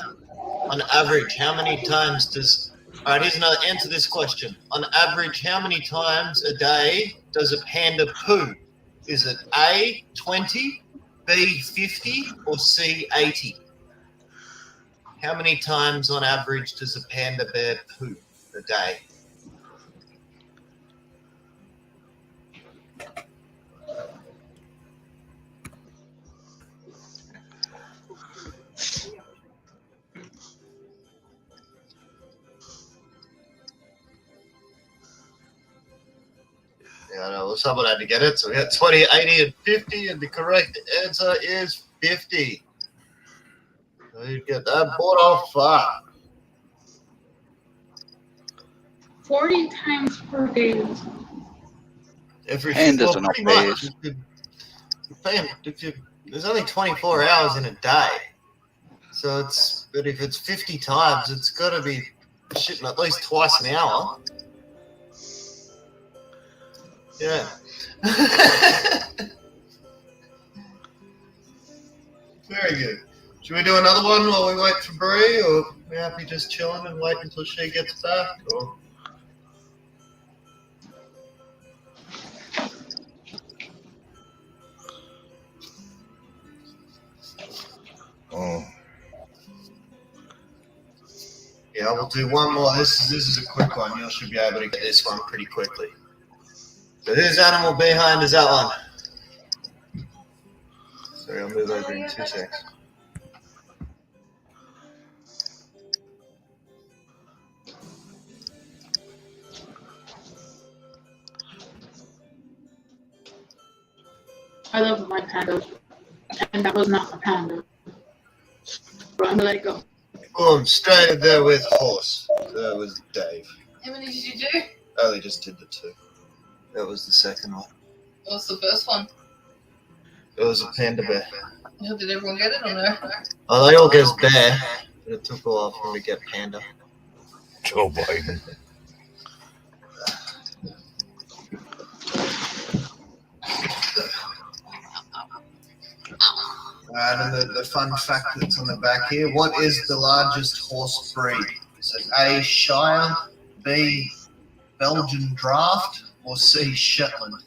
On average, how many times does... All right, here's another answer to this question. On average, how many times a day does a panda poo? Is it A, 20, B, 50, or C, 80? How many times on average does a panda bear poo a day? Yeah, I know. Well, someone had to get it. So we got 20, 80, and 50, and the correct answer is 50. So you get that board off far. 40 times per day. Pandas are not pretty much. bears. There's only 24 hours in a day. So but if it's 50 times, it's got to be shitting at least twice an hour. Yeah. Very good. Should we do another one while we wait for Bree, or are we happy just chilling and wait until she gets back? Or... Oh. Yeah, we'll do one more. This is a quick one. You should be able to get this one pretty quickly. So whose animal behind is that one? Sorry, I'll move over in 2 seconds. I love my panda. And that was not a panda. But I'm gonna let it go. Boom, straight there with horse. That was Dave. How many did you do? I only just did the 2. That was the second one. What's the first one? It was a panda bear. Did everyone get it or no? Oh, they all guessed bear, but it took a while for me to get panda. Joe Biden. And the fun fact that's on the back here, what is the largest horse breed? Is it A, Shire, B, Belgian Draft, or C, Shetland?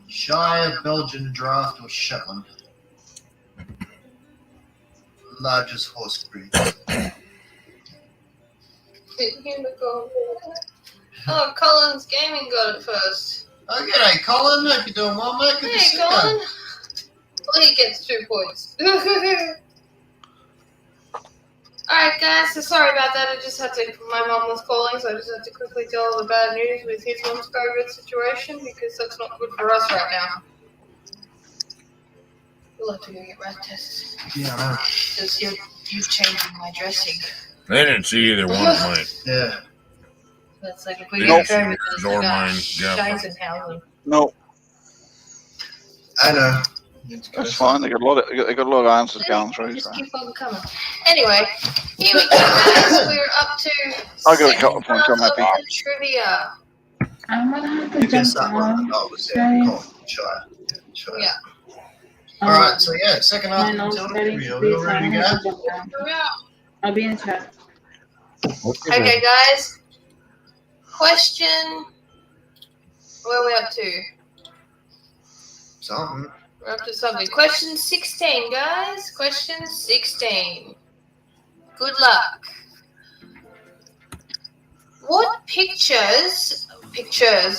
Shire, Belgian Draft, or Shetland? Largest horse breed. Oh, Colin's Gaming got it first. Oh, g'day, Colin. Hope you're doing well, mate. Good to Hey, see Colin. you. Well, he gets 2 points. Alright, guys, so sorry about that. My mom was calling, so I just had to quickly tell her the bad news with his mom's COVID situation because that's not good for us right now. We'll have to go get rat tests. Yeah, I know. Because you're changing my dressing. They didn't see either one of mine. Yeah. That's like if we Nope. get COVID, it's Nor like mine, yeah. Scheisenhausen. No, I know. that's fine. They got a lot of answers going through. Just So. keep on coming. Anyway, here we go, guys. We're up to I got a couple of points, I'm happy. the trivia. I'm gonna have to You jump guessed that one. down. Oh, it was there. Okay. Cool. Shire. Shire. Yeah. Alright, so yeah, second half My of nose the getting trivia. to We be all ready to so I'm go? gonna jump down. I'll be in chat. Okay, guys. Question. Where are we up to? Something. We're up to something. Question 16, guys. Question 16. Good luck. What pictures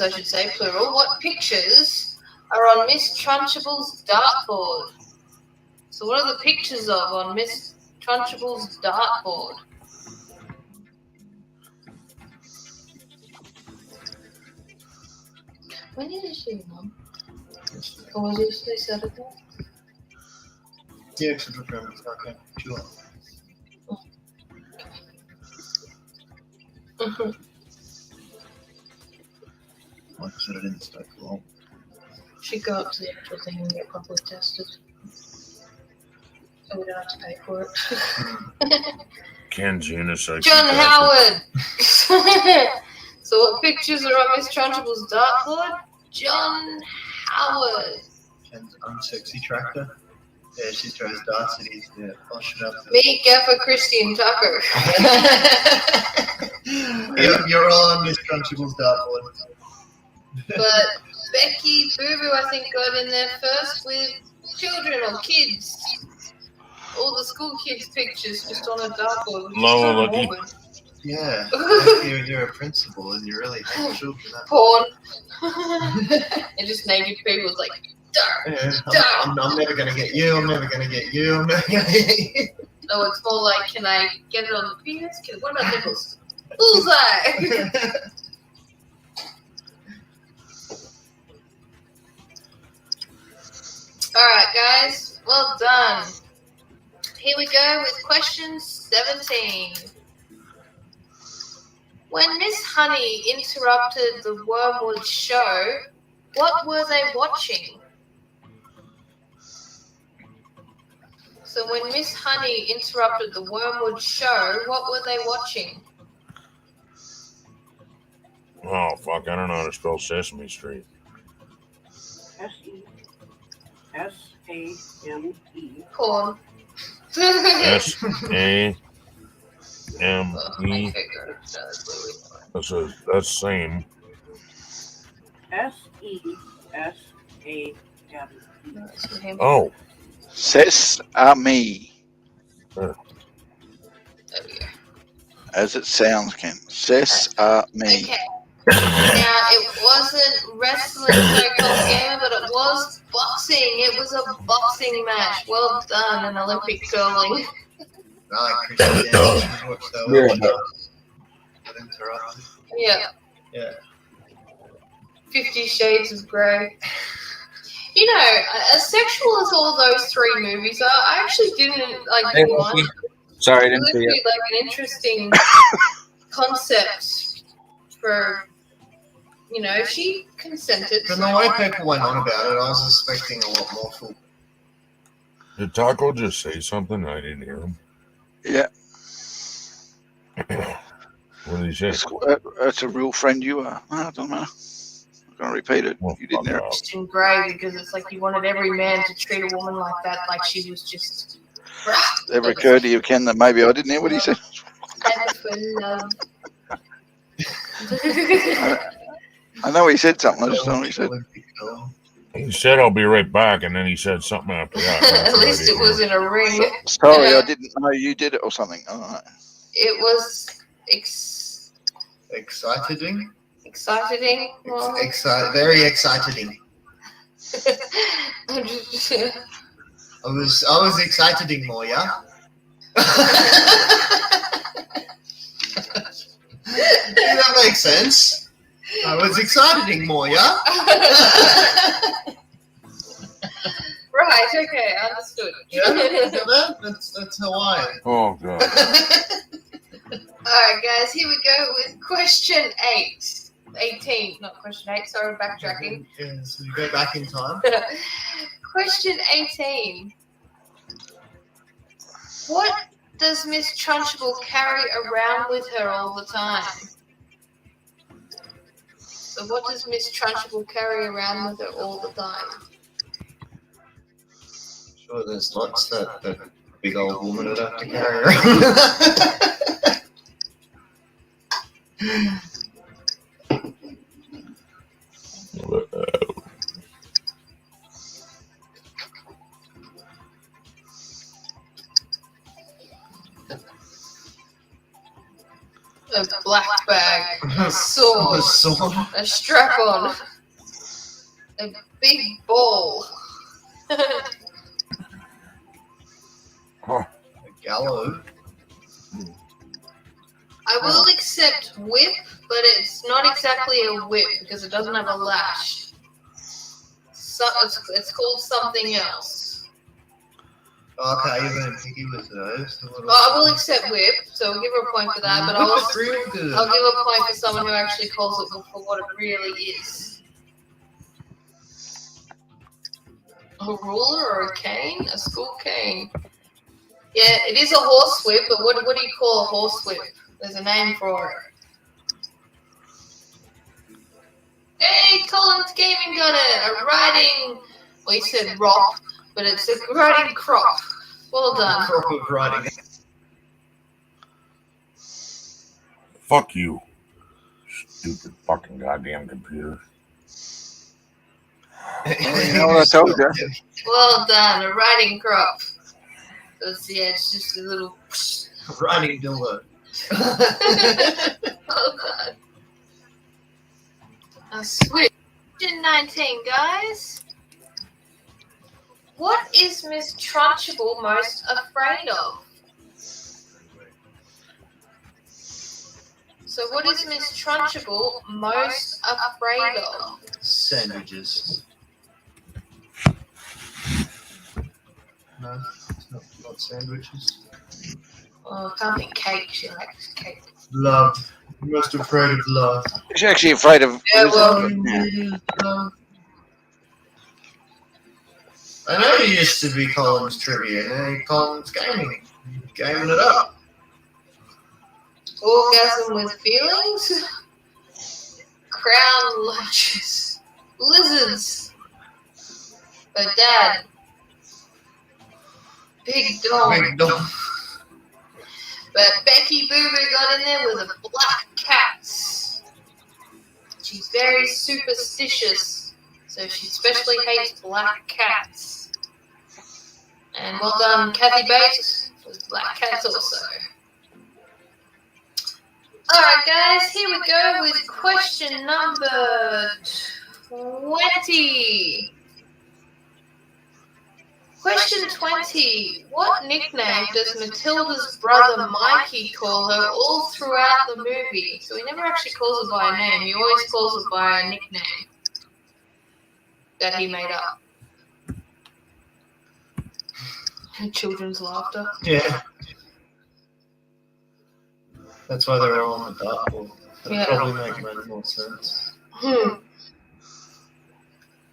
I should say, plural, what pictures are on Miss Trunchable's dartboard? So what are the pictures of on Miss Trunchable's dartboard? When did you see your mum? Or was it Saturday? Yeah, it's a good round. Okay, sure. Like I said, I didn't stay for long. Should go up to the actual thing and get properly tested. So we don't have to pay for it. Ken's unisex. John Howard! So what pictures are on Miss Trunchable's dartboard? John Howard. Ken's unsexy tractor. Yeah, she throws darts at his. Yeah, I'll shut up. Me, Gaffer, Chrisdee, and Tucker. You're all on Miss Crunchable's dartboard. But Becky Boo Boo, I think, got in there first with children or kids. All the school kids' pictures just on a dartboard. Which is Lower so lucky. morbid. Yeah, you're a principal and you really hate children. Porn. And just naked people. It's like, dark. Yeah, I'm never gonna get you. I'm never gonna get you. I'm never gonna get you. No, it's more like, can I get it on the penis? What about nipples? Bullseye! Alright, guys. Well done. Here we go with question 17. When Miss Honey interrupted the Wormwood show, what were they watching? So when Miss Honey interrupted the Wormwood show, what were they watching? Oh, fuck. I don't know how to spell Sesame Street. S-A-M-E. Porn. S-A-M-E. My finger. That's same. S-E-S-A-M-E. Oh. Sesame, There we go. as it sounds, Ken. Sesame. Okay. Now, it wasn't wrestling, so called gamer, but it was boxing. It was a boxing match. Well done, an Olympic curling. Chrisdee, yeah, watch that one. Got interrupted. Yeah. Yeah. 50 Shades of Grey. You know, as sexual as all those three movies are, I actually didn't like Hey, one. Loki. Sorry, I It didn't would see be it. like an interesting concept for, you know, she consented. From the way people went on about it, I was expecting a lot more full. Did Taco just say something? I didn't hear him. Yeah, What did he say? that's a real friend you are. No, it doesn't matter. I'm going to repeat it. Well, You didn't hear it. Just in Grey, because it's like you wanted every man to treat a woman like that, like she was just. Ever occurred to you, Ken, that maybe I didn't hear what he said? And for love. I know he said something. I just don't know what he said. He said, "I'll be right back," and then he said something after that. At least it was in a ring. Sorry, Yeah. I didn't know you did it or something. All right. It was Exciting. exciting. Well, Very exciting. I was exciting more, yeah. Does that make sense? I was exciting more, yeah. Right, okay, understood. Yeah, that's Hawaiian. Oh god! Alright, guys, here we go with question 18, not question 8, sorry, backtracking. Yeah, so you go back in time. Question 18. What does Miss Trunchbull carry around with her all the time? So what does Miss Trunchbull carry around with her all the time? Sure, there's lots that big old woman would have to carry around. A black bag, a sword, a strap-on, a big ball. A gallows. I will accept whip, but it's not exactly a whip because it doesn't have a lash. So it's called something else. Okay, you're being picky with those. Well, I will accept whip, so I'll give her a point for that, but I'll Whip is real good. give a point for someone who actually calls it for what it really is. A ruler or a cane? A school cane. Yeah, it is a horse whip, but what do you call a horse whip? There's a name for it. Hey, Colin's Gaming got it! A riding... Well, he said rop, but it's a riding crop. Well done. Crop of riding. Fuck you, stupid fucking goddamn computer. You know what I told you? Well done, a riding crop. It's just a little... Riding dildo. Oh, God. Now, switch. Question 19, guys. What is Miss Trunchbull most afraid of? So what is Miss Trunchbull most afraid of? Sandwiches. No, it's not sandwiches. Oh, it can't be cake. She likes cake. Love. I'm most afraid of love. She's actually afraid of. Yeah, well, Love. I know you used to be Colin's Trivia, now you're Colin's Gaming. You're gaming it up. orgasm with feelings? Crown lunches. Lizards. Her dad. Big dog. Big dog. But Becky Boo Boo got in there with a black cat. She's very superstitious, so she especially hates black cats. And well done, Kathy Bates, with black cats also. Alright, guys, here we go with question number 20. Question 20. What nickname does Matilda's brother Mikey call her all throughout the movie? So he never actually calls her by a name. He always calls her by a nickname that he made up. Children's laughter. Yeah. That's why they're all on the dartboard. That Yeah. probably make more sense.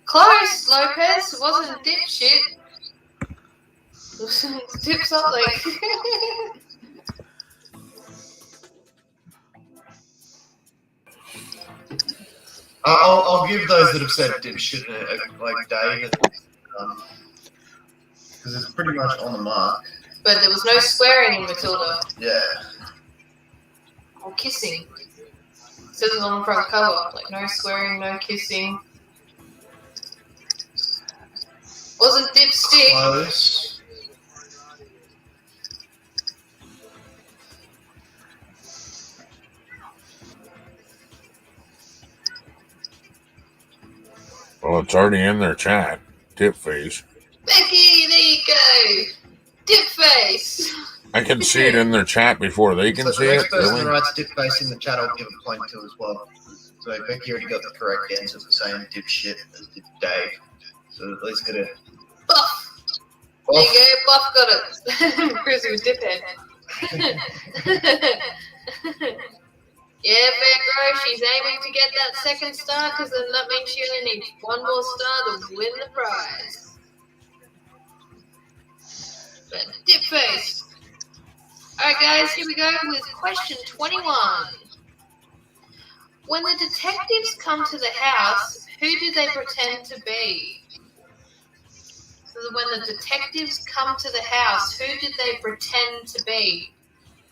Close, Lopez. Wasn't dipshit. Dip something. I'll give those that have said dipshit like Dave, because it's pretty much on the mark. But there was no swearing in Matilda. Yeah. Or kissing. It says it on the front cover. Like, no swearing, no kissing. Wasn't dipstick. Close. Well, it's already in their chat. Tip face. Becky, there you go. Dip face. I can see it in their chat before they can So see the it. next person Really? that writes dip face in the chat, I'll give a point to as well. So Becky already got the correct answer for saying dipshit as did Dave. So at least get a Buff. There you go. Buff got it. Chrissy was diphead. Yeah, fair grow. She's aiming to get that second star because then that means she only needs one more star to win the prize. But dip face. Alright guys, here we go with question 21. When the detectives come to the house, who do they pretend to be? So when the detectives come to the house, who did they pretend to be?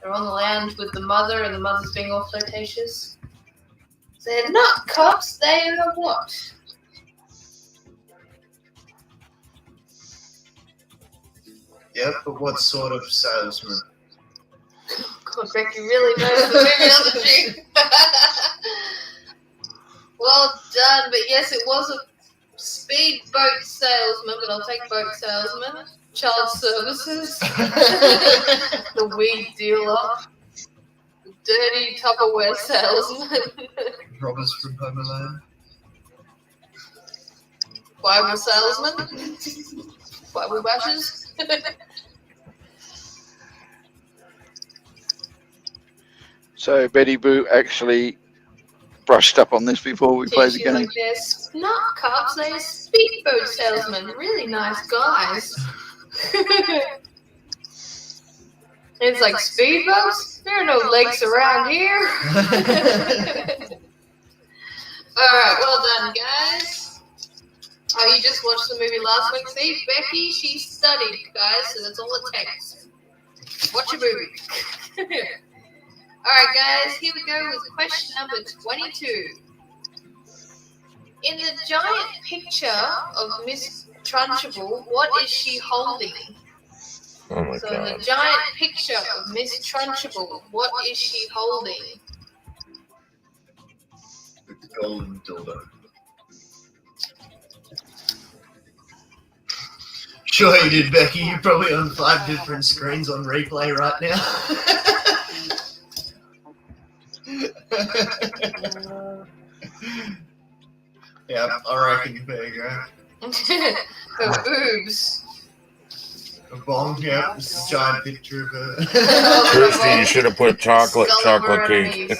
They're on the lounge with the mother, and the mother's being all flirtatious. They're not cops, they are what? Yep, but what sort of salesman? God, Becky really knows the movie, doesn't she? Well done, but yes, it was a speedboat salesman, but I'll take boat salesman. Child services. The weed dealer. The dirty Tupperware salesman. Robbers from Home Alone. Bible salesman. Bible bashers. So Betty Boo actually brushed up on this before we played the She's game. like, they're not cops, they're speedboat salesmen. Really nice guys. It's like, speedboats? There are no lakes around here. Alright, well done, guys. Oh, you just watched the movie last week. See, Becky, she studied, guys, so that's all it takes. Watch a movie. Alright, guys, here we go with question number 22. In the giant picture of Miss Trunchbull, what is she holding? Oh my So in god. the giant picture of Miss Trunchbull, what is she holding? The golden dildo. Sure you did, Becky. You're probably on 5 different screens on replay right now. Yeah, I reckon there you go. Her boobs. A bong, yeah. This is a giant picture of her. Chrisdee, you should have put chocolate cake.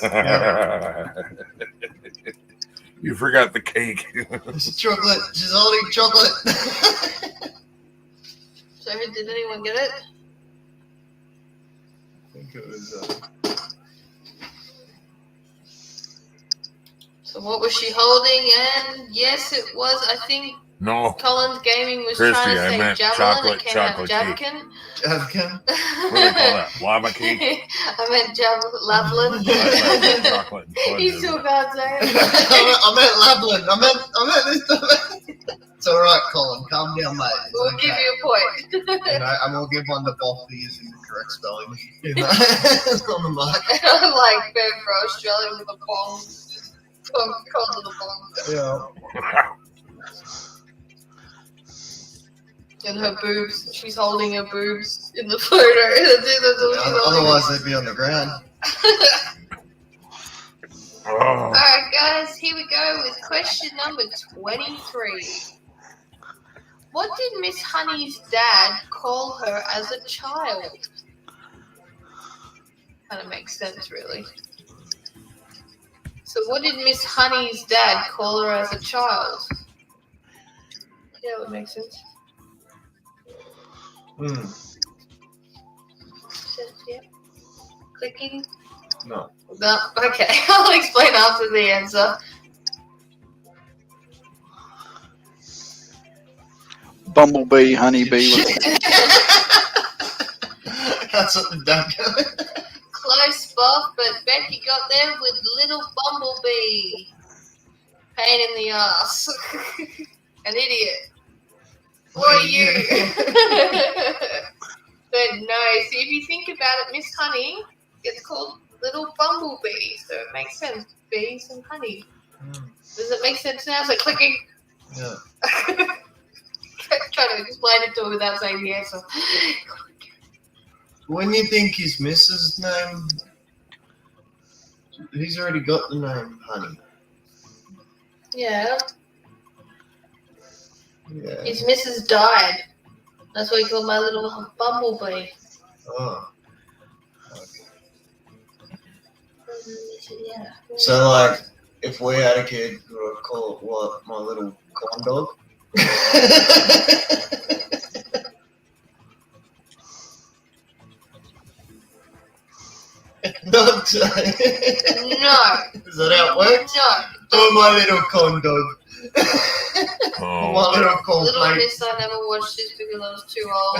You forgot the cake. This is chocolate. She's holding chocolate. So did anyone get it? I think it was. So what was she holding? And yes, it was, I think, No. Colin's Gaming was Chrisdee, trying to I say meant javelin. It chocolate came out cake. Javelin. Javkin. What do they call that? Lava cake? I meant Javelin. Chocolate and fudge. He still can't say it. I meant Lablin. I meant this. It's all right, Colin. Calm down, mate. It's We'll give okay. you a point. You know, and we'll give one to Bob for using the correct spelling. You know, on the mark. I like Ben for Australia with a bong. Called it a bong. Yeah. And her boobs. She's holding her boobs in the photo. That's all she's holding. Otherwise, they'd be on the ground. Oh. Alright, guys, here we go with question number 23. What did Miss Honey's dad call her as a child? Kind of makes sense, really. So, what did Miss Honey's dad call her as a child? Yeah, that would make sense. Yeah. Clicking. No. No. Okay, I'll explain after the answer. Bumblebee, honeybee. That's what the duck. Close, Bob, but Becky got there with little Bumblebee. Pain in the ass. An idiot. What are you? But no, see, if you think about it, Miss Honey gets called Little Bumblebee, so it makes sense. Bees and honey. Does it make sense now? So clicking. Yeah. Try to explain it to her without saying the answer. When you think his missus' name, he's already got the name Honey. Yeah. Yeah. His missus died. That's what he called my little Bumblebee. Oh. Yeah. So, like, if we had a kid, we would call it what? My little corn dog? Not so. No. Is that how it works? No. Oh, my little corn dog. Oh. My little corn Little plate. Miss, I never watched this because I was too old.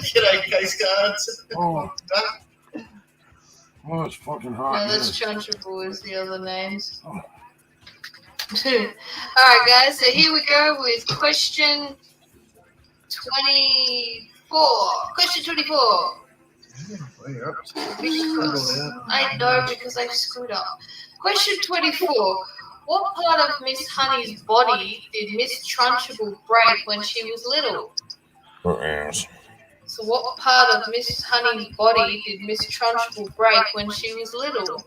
G'day, case cards. Oh. Oh, it's fucking hot. No, that's Trunchbull is the other names. Alright, guys, so here we go with question 24. Question 24. What are you up to? I know because I screwed up. Question 24. What part of Miss Honey's body did Miss Trunchbull break when she was little? Her ass. So what part of Miss Honey's body did Miss Trunchbull break when she was little?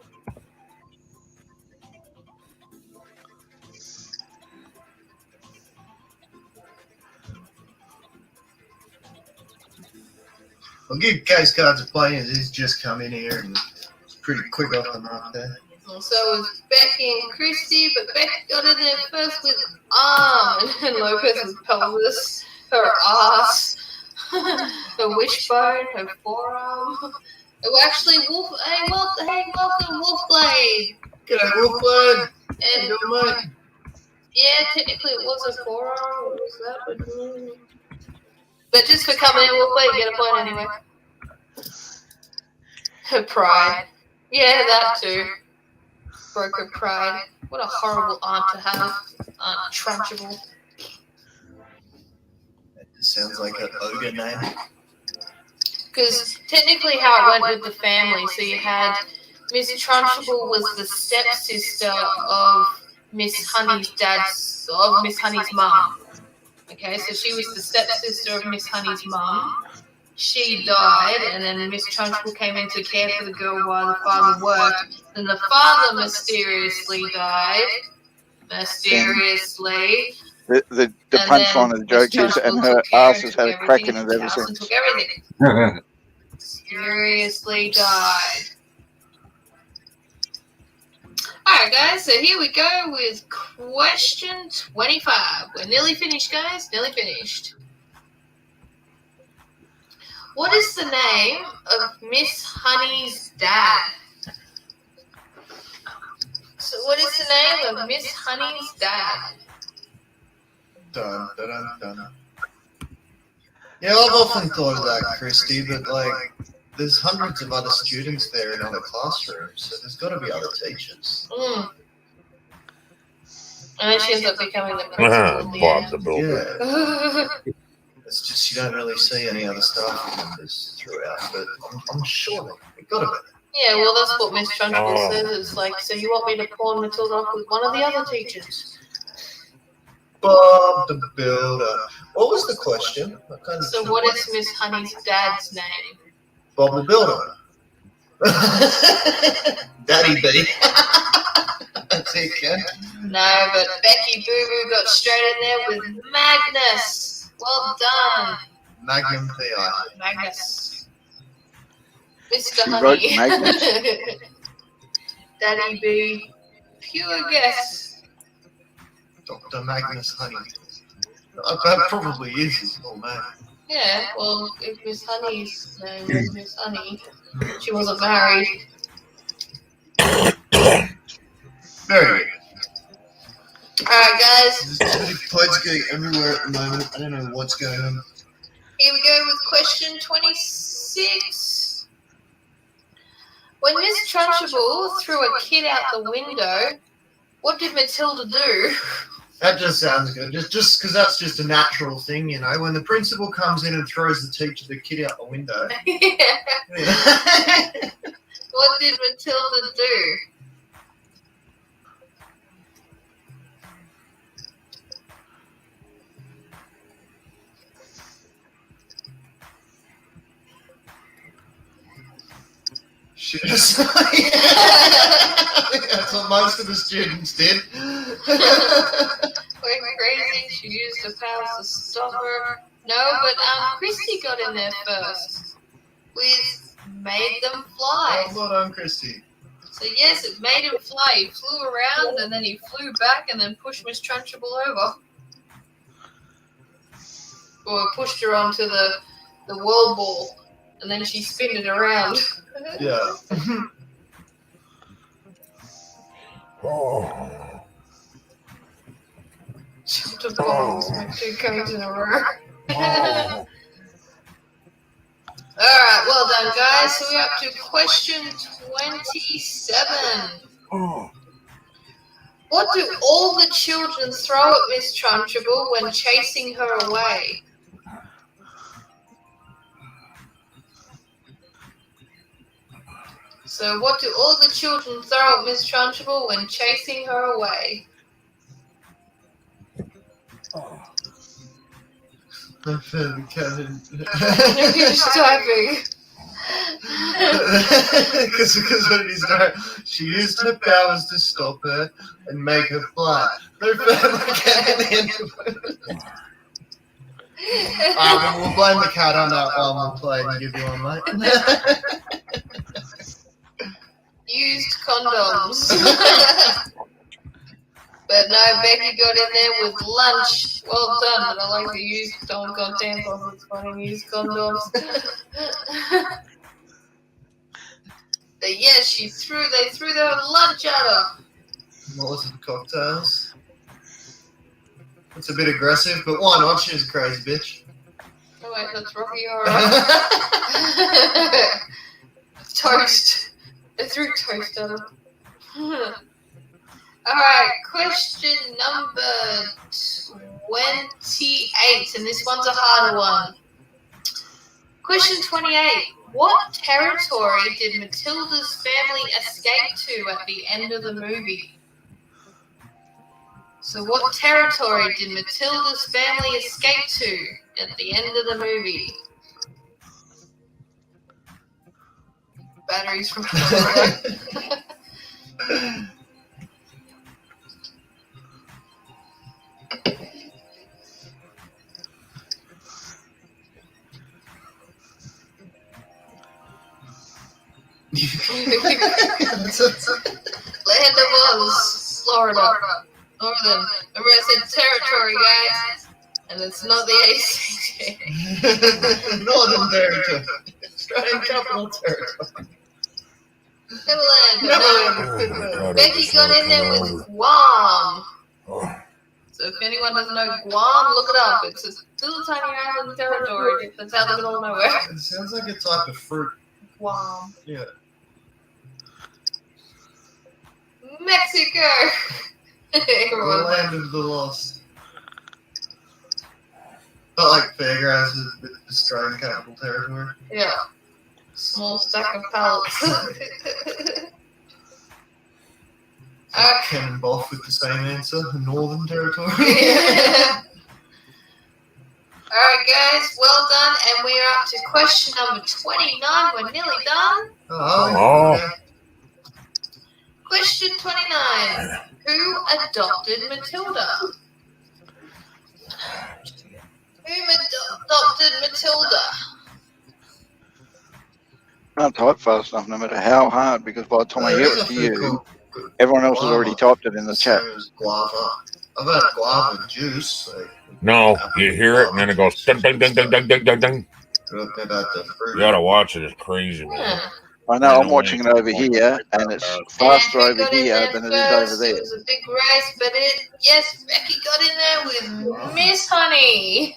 I'll give case cards a play as he's just come in here and it's pretty quick off the mark there. So it was Becky and Chrisdee, but Becky got in there first with arm, and Lopez with pelvis, her ass, her wishbone, her forearm. Oh, actually, Wolf. Hey, welcome, Wolfblade. G'day, Wolfblade. And How you doing, mate? yeah, technically it was a forearm. What was that? But just for coming in, Wolfblade, get a point anyway. Her pride. Yeah, that too. Broke her pride. What a horrible aunt to have. Aunt Trunchbull. That just sounds like an ogre name. Because technically how it went with the family, so you had Miss Trunchbull was the stepsister of Miss Honey's mum. Okay, so she was the stepsister of Miss Honey's mum. She died, and then Miss Trunchbull came in to care for the girl while the father worked. Then the father mysteriously died. Mysteriously. The punchline of the joke is, and her ass has had a crack in it ever since. Took everything. Mysteriously died. Alright, guys, so here we go with question 25. We're nearly finished, guys. Nearly finished. What is the name of Miss Honey's dad? So what is the name of Miss Honey's dad? Dun, dun, dun, dun. Yeah, I've often thought of that, Chrisdee, but like, there's hundreds of other students there in other classrooms, so there's got to be other teachers. Mm. And then she ends up becoming the principal in the Bob end. the Builder. Yeah, it's just you don't really see any other staff members throughout, but I'm sure they've got to be. Yeah, well, that's what Miss Trunchbull Oh. says. It's like, so you want me to pawn Matilda off with one of the other teachers? Bob the Builder. What was the question? So what is Miss Honey's dad's name? Bob the Builder. Daddy B. That's it, Ken. No, but Becky Boo Boo got straight in there with Magnus. Well done, Magnum PI. Magnus. Mr. She Honey. wrote Magnus. Daddy B. Pure guess. Dr. Magnus Huntington. That probably is his full name. Yeah, well, if Miss Honey's name was Miss Honey, she wasn't married. Very good. Alright, guys, There's plates going everywhere at the moment. I don't know what's going on. here we go with question 26. When Miss Trunchbull threw a kid out the window, what did Matilda do? That just sounds good. Just because that's just a natural thing, you know. When the principal comes in and throws the kid out the window. What did Matilda do? She just, that's what most of the students did. Went crazy. She used her powers to stop her. No, but Chrisdee got in there first with made them fly. Well done, Chrisdee. So yes, it made him fly. He flew around and then he flew back and then pushed Miss Trunchbull over. Or pushed her onto the world ball and then she spinned it around. Yeah. Oh. Jumped a balls, like 2 cones in a row. Oh. Alright, well done, guys. So we're up to question 27. Oh. What do all the children throw at Miss Trunchbull when chasing her away? So what do all the children throw at Miss Trunchbull when chasing her away? My favorite Kevin. You're just typing. Because what did he start? She used her powers to stop her and make her fly. No further cat at the end of it. We'll blame the cat on that one. We'll play and give you one, mate. Used condoms. But no, Becky got in there with lunch. Well done, but I like the used don't got tampons. It's funny, used condoms. But yes, they threw their lunch at her. Molotov cocktails. It's a bit aggressive, but why not? She's a crazy bitch. Oh wait, that's Rocky Horror. Toast. They threw toast at her. Alright, question number 28, and this one's a harder one. Question 28. What territory did Matilda's family escape to at the end of the movie? So what territory did Matilda's family escape to at the end of the movie? Batteries from Land of Oz, Florida. Northern. Remember I said territory, guys? And it's not the ACT. Northern Territory. Australian Capital Territory. Neverland. Oh, God, Becky I just got in there wanna with Guam. Oh. So If anyone doesn't know Guam, look it up. It's a little tiny island territory that's out in the middle of nowhere. It sounds like a type of fruit. Guam. Yeah. Mexico. The Everyone. land of the lost. Not like Fairgrounds is the Australian Capital Territory. Yeah. Small stack of pallets. Ken and Boff with the same answer, the Northern Territory. Yeah. Alright guys, well done, and we're up to question number 29. We're nearly done. Oh. Yeah. Question 29. Who adopted Matilda? Who adopted Matilda? Can't type fast enough, no matter how hard, because by the time I hear it to you, everyone else has already typed it in the chat. Guava. I've had guava juice. So No, you hear it and then it goes ding, ding, ding, ding, ding, ding, ding, ding. about the fruit. You gotta watch it. It's crazy, man. Yeah. I know, I'm watching it over here, and it's faster And who over got in here there than it is over first? there. It was a big race, but yes, Becky got in there with Miss Honey.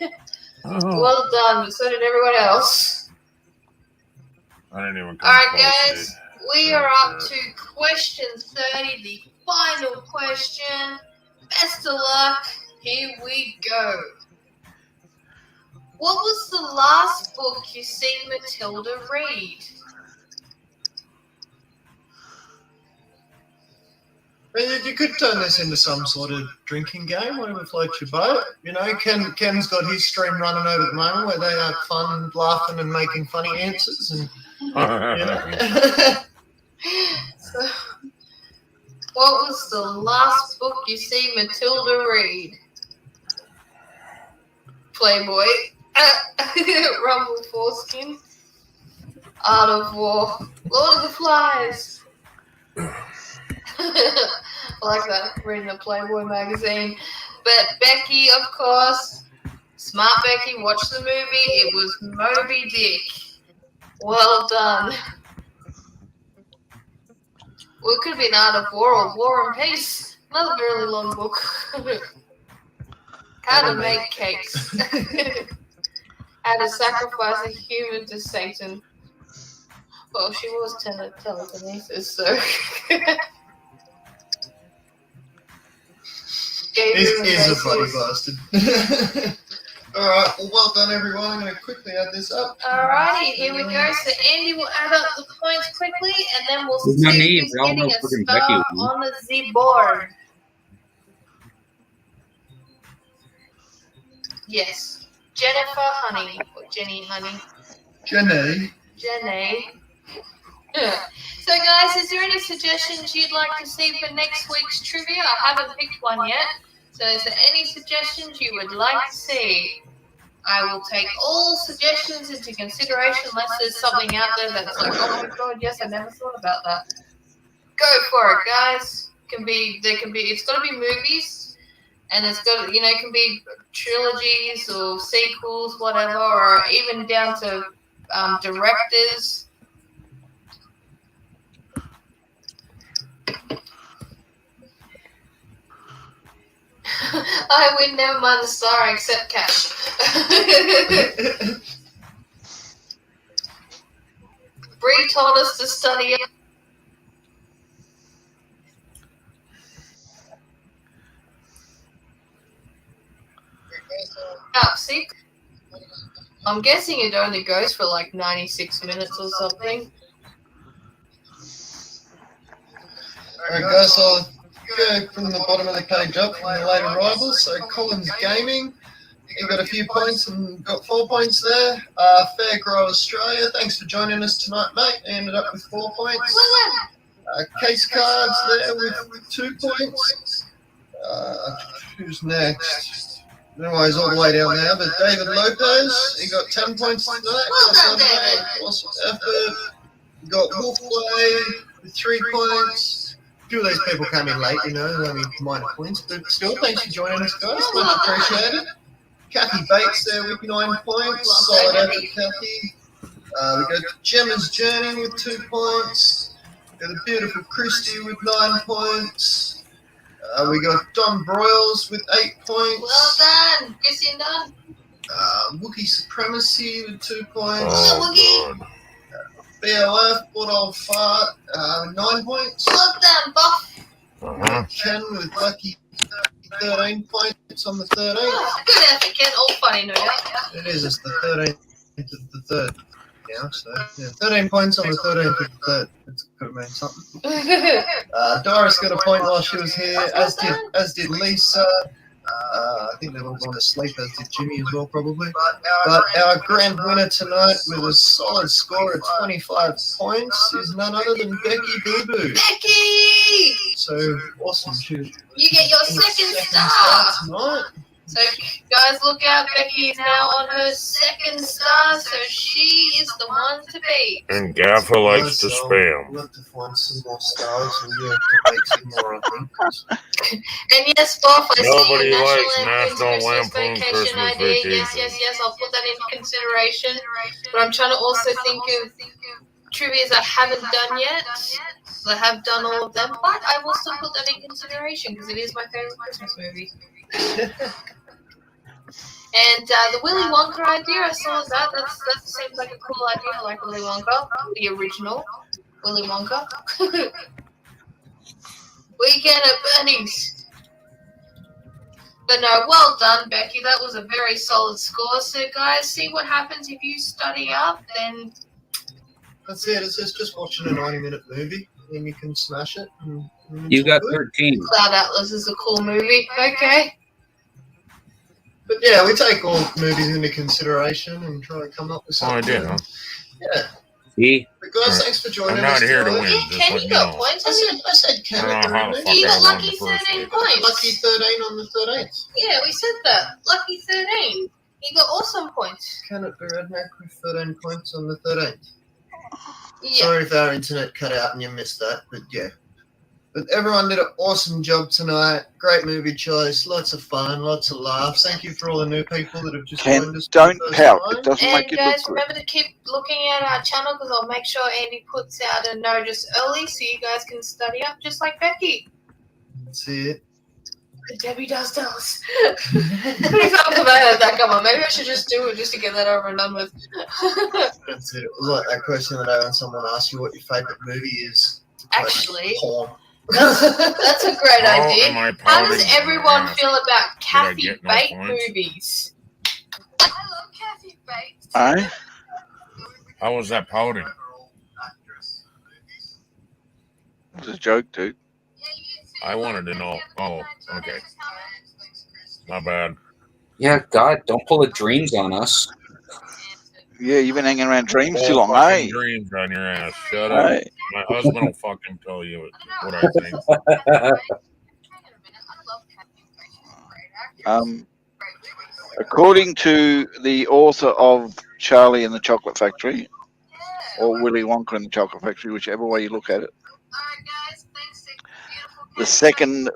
Well done, but so did everyone else. I didn't even come Alright, close, guys, dude. we are up to question 30, the final question. Best of luck. Here we go. What was the last book you seen Matilda read? You could turn this into some sort of drinking game, whatever floats your boat. You know, Ken's got his stream running over at the moment where they have fun, laughing and making funny answers. And you know. So, what was the last book you see Matilda read? Playboy. Rumble Foreskin. Art of War. Lord of the Flies. I like that, reading the Playboy magazine. But Becky, of course, smart Becky, watched the movie. It was Moby Dick. Well done. Well, it could have been Art of War or War and Peace. Another really long book. How to make cakes. How to sacrifice a human to Satan. Well, she was telekinesis, so... He's a funny bastard. Alright, well done everyone. I'm going to quickly add this up. Alrighty, here we go. So Andy will add up the points quickly, and then we'll There's no see need. who's We all getting know a freaking star Becky will. on the board. Yes. Jennifer Honey, or Jenny Honey. Jenny. Jenny. So guys, is there any suggestions you'd like to see for next week's trivia? I haven't picked one yet. So is there any suggestions you would like to see? I will take all suggestions into consideration unless there's something out there that's like, oh my god, yes, I never thought about that. Go for it, guys. It's got to be movies, and it's got, it can be trilogies or sequels, whatever, or even down to directors. I win, never mind the star, I accept cash. Bree told us to study it. See? I'm guessing it only goes for like 96 minutes or something. Alright guys, so I'll go from the bottom of the page up from the late arrivals. So Collins Gaming, he got a few points and got 4 points there. Fair Grow Australia, thanks for joining us tonight, mate. He ended up with 4 points. Case Cards there with 2 points. Who's next? Anyways, all the way down there, but David Lopez, he got 10 points tonight. Well done, David. Awesome effort. We got Wolfway with 3 points. A few of these people came in late, only minor points, but still, thanks for joining us, guys. Much appreciated. Kathy Bates there with 9 points. Solid effort, Kathy. We got Gemma's Journey with 2 points. We got the beautiful Chrisdee with 9 points. We got Don Broyles with 8 points. Well done. Chrisdee done. Wookiee Supremacy with 2 points. Oh, God. BLF, Good Old Fart, 9 points. Well done, Buff. Uh-huh. Ken with Lucky 13 points on the 13th. Good effort, Ken. All funny, no doubt. It is, it's the 13th of the 3rd now, so yeah, 13 points on the 13th of the 3rd. It's got to mean something. Doris got a point while she was here, as did Lisa. I think they've all gone to sleep, as did Jimmy as well, probably. But our grand winner tonight with a solid score of 25 points is none other than Becky Boo Boo. Becky! So awesome. She You get your second star. tonight. So, guys, look out. Becky is now on her second star, so she is the one to beat. And Gaffer likes to spam. We'll have to find some more stars and yeah, to make some more, I think. And yes, Boff, I Nobody see your likes National National Lampoon's Lampoon's Vacation Christmas idea. Vacation. Yes, I'll put that into consideration. But I'm trying to also think of trivias I haven't done yet. I have done all of them, but I will still put that in consideration because it is my favorite Christmas movie. And the Willy Wonka idea, I saw that. That seems like a cool idea. I like Willy Wonka, the original Willy Wonka. Weekend at Bernie's. But no, well done, Becky. That was a very solid score. So, guys, see what happens if you study up. Then That's it. It's just watching a 90-minute movie, and you can smash it. And You got good. 13. Cloud Atlas is a cool movie. Okay. But yeah, we take all movies into consideration and try to come up with Oh, I something. did, huh? Yeah. See? But guys, thanks for joining I'm not us. here to tonight. win. Yeah, Just Ken, let you me got know. points. I said Ken I at don't the know how the remix. fuck You I got won lucky the first 13 one. points. Lucky 13 on the 13th. Yeah, we said that. Lucky 13. You got awesome points. Ken at the Redneck with 13 points on the 13th. Yeah. Sorry if our internet cut out and you missed that, but yeah. But everyone did an awesome job tonight. Great movie choice. Lots of fun. Lots of laughs. Thank you for all the new people that have just joined Ken, us. for don't the first pout. time. It doesn't And make you guys, look good. remember to keep looking at our channel because I'll make sure Andy puts out a notice early so you guys can study up just like Becky. That's it. Debbie does tell us. Every time I heard that, come on, maybe I should just do it just to get that over and done with. That's it. It was like that question the day when someone asks you what your favourite movie is. Like, Actually, porn. that's a great How idea. am I How does pouting? everyone feel about I Kathy get no Bates points? movies? I love Kathy Bates. Eh? How was that pouting? It was a joke, dude. I wanted to know. Oh, okay. My bad. Yeah, God, don't pull the dreams on us. Yeah, you've been hanging around dreams too Full long, fucking eh? dreams on your ass. Shut up. Hey. My husband will fucking tell you what I think. According to the author of Charlie and the Chocolate Factory, or Willy Wonka and the Chocolate Factory, whichever way you look at it, the second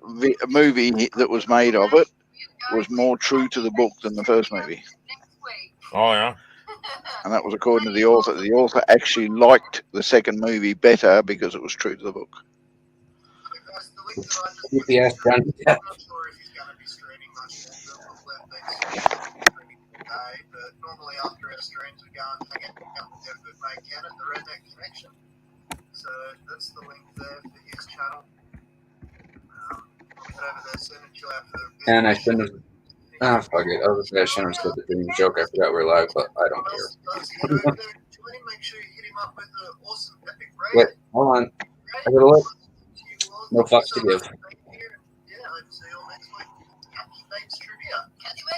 movie that was made of it was more true to the book than the first movie. Oh, yeah? And that was according to the author. The author actually liked the second movie better because it was true to the book. UPS done. Yeah. But normally after our streams we go and hang out with our good mate Ken at the Redneck Connection. So that's the link there for his channel. I'll head over there soon and chill out for the And I shouldn't have. Ah, fuck it. I was gonna say I shouldn't have said the dream joke. I forgot we're live, but I don't care. Make sure you hit him up with the awesome epic Wait, hold on. I gotta look. No fucks to give. Yeah, I'll see you all next week. Kathy Bates Trivia.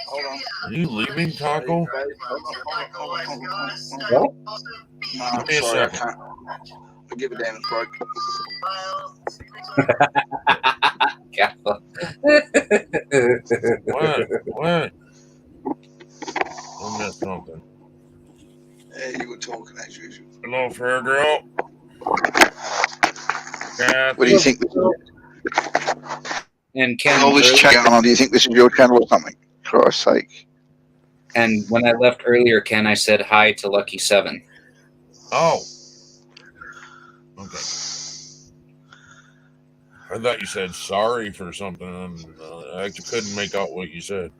Hold on. Are you leaving, Taco? Like always, guys, stay What? awesome. No, Give me a sorry, I second. can't. I'll give a damn it's broke. Smile. See you next week. Kappa. What? I missed something. Yeah, you were talking as usual. Hello, fair girl. Kathy. What do you think this is? And Ken, All this earlier- chat on, do you think this is your channel or something? For Christ's sake. and when I left earlier, Ken, I said hi to Lucky 7. Oh. Okay. I thought you said sorry for something. And, I couldn't make out what you said.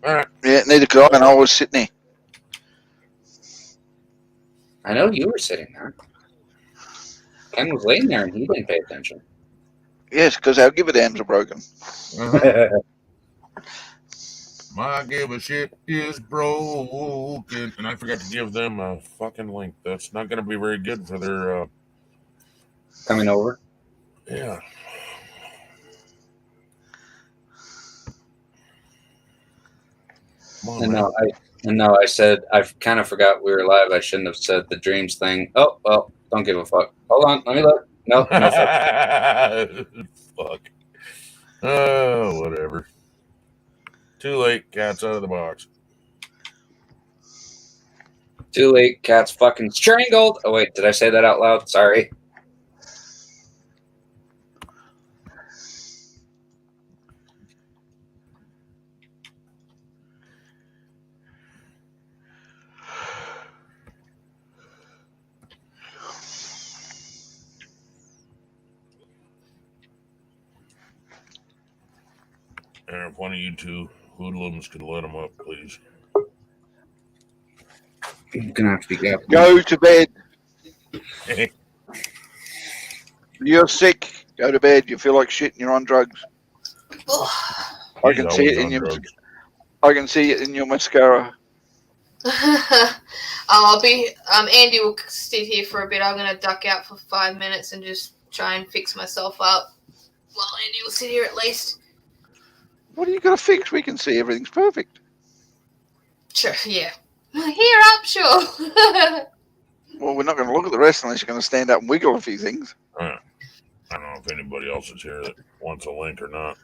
All right. Yeah, neither could I, and I was sitting there. I know you were sitting there. Ken was laying there and he didn't pay attention. Yes, because our give a dams are broken. My give a shit is broken. And I forgot to give them a fucking link. That's not going to be very good for their. Coming over. Yeah. Come on, And man. no, I said I kind of forgot we were live. I shouldn't have said the dreams thing. Oh well, don't give a fuck. Hold on, let me look. No, no fuck. Fuck. Oh, whatever. Too late. Cat's out of the box. Too late. Cat's fucking strangled. Oh wait, did I say that out loud? Sorry. And if one of you two hoodlums could let him up, please. You're gonna have to be careful. Go to bed. You're sick. Go to bed. You feel like shit and you're on drugs. I can see it in your. I can see it in your mascara. I'll be. Andy will sit here for a bit. I'm gonna duck out for 5 minutes and just try and fix myself up. Well, Andy will sit here at least. What are you going to fix? We can see everything's perfect. Sure. Yeah. Here up, sure. Well, we're not going to look at the rest unless you're going to stand up and wiggle a few things. I don't know if anybody else is here that wants a link or not.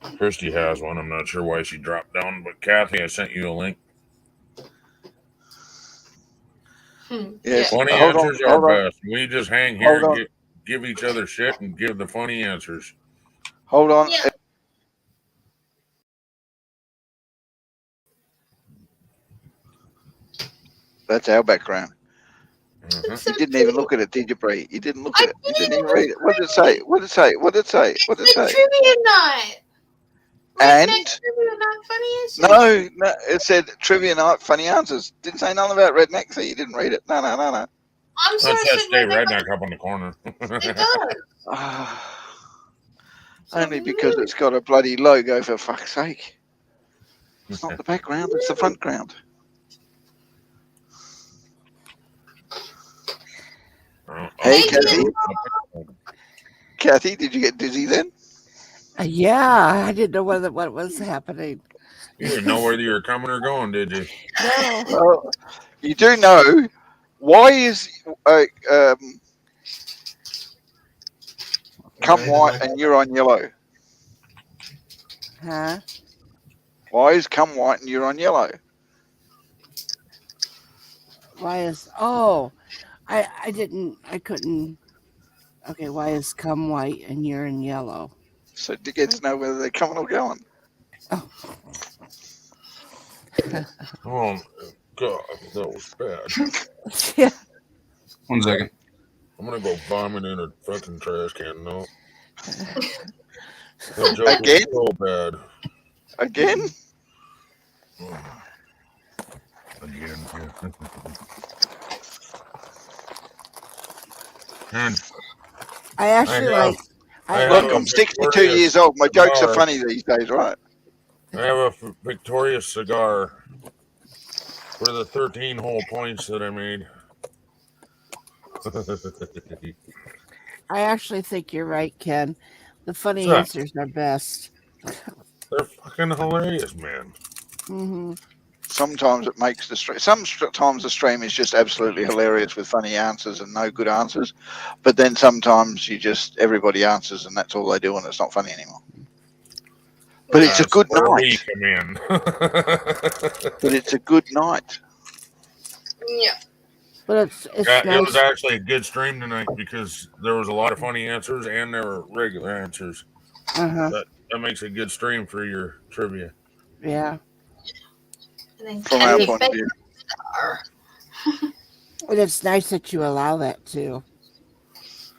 Chrisdee has one. I'm not sure why she dropped down, but Kathy, I sent you a link. Yes. Funny Hold on, answers hold are on. best. We just hang here Hold and give each other shit and give the funny answers. Hold on. Yeah. That's our background. Mm-hmm. You didn't even look at it, did you, Bree? You didn't look at it. You didn't even read it. What did it say? What did it say? What did it say? What did it It's a say? trivia night. And Trivia night, funny answers. no, it said trivia night, funny answers. Didn't say nothing about redneck, so you didn't read it. No. I'm sorry. That says stay redneck up on the corner. It does. Only because it's got a bloody logo, for fuck's sake. It's not the background, it's the front ground. Hey, Kathy. Kathy, did you get dizzy then? Yeah, I didn't know what was happening. You didn't know whether you were coming or going, did you? No. Well, you do know why is come white and you're on yellow? Huh? Why is come white and you're on yellow? Why is I couldn't. Okay, why is come white and you're in yellow? So to get to know whether they're coming or going. Oh. Oh, God, that was bad. Yeah. 1 second. I'm going to go vomit in a fucking trash can. No. That joke Again? was so bad. Again? Again, yeah. And I actually I have Look, a I'm 62 Victoria's years old. My jokes are cigar. funny these days, right? I have a Victoria's cigar for the 13 whole points that I made. I actually think you're right, Ken. The funny What's answers are best. They're fucking hilarious, man. Mm-hmm. Sometimes it makes the stream. Sometimes the stream is just absolutely hilarious with funny answers and no good answers. But then sometimes everybody answers and that's all they do and it's not funny anymore. But it's a good Where we night. come in. But it's a good night. Yeah. But it's Yeah, nice. it was actually a good stream tonight because there was a lot of funny answers and there were regular answers. Uh-huh. That makes a good stream for your trivia. Yeah. And then From our Kathy point of view. Baker. And it's nice that you allow that too.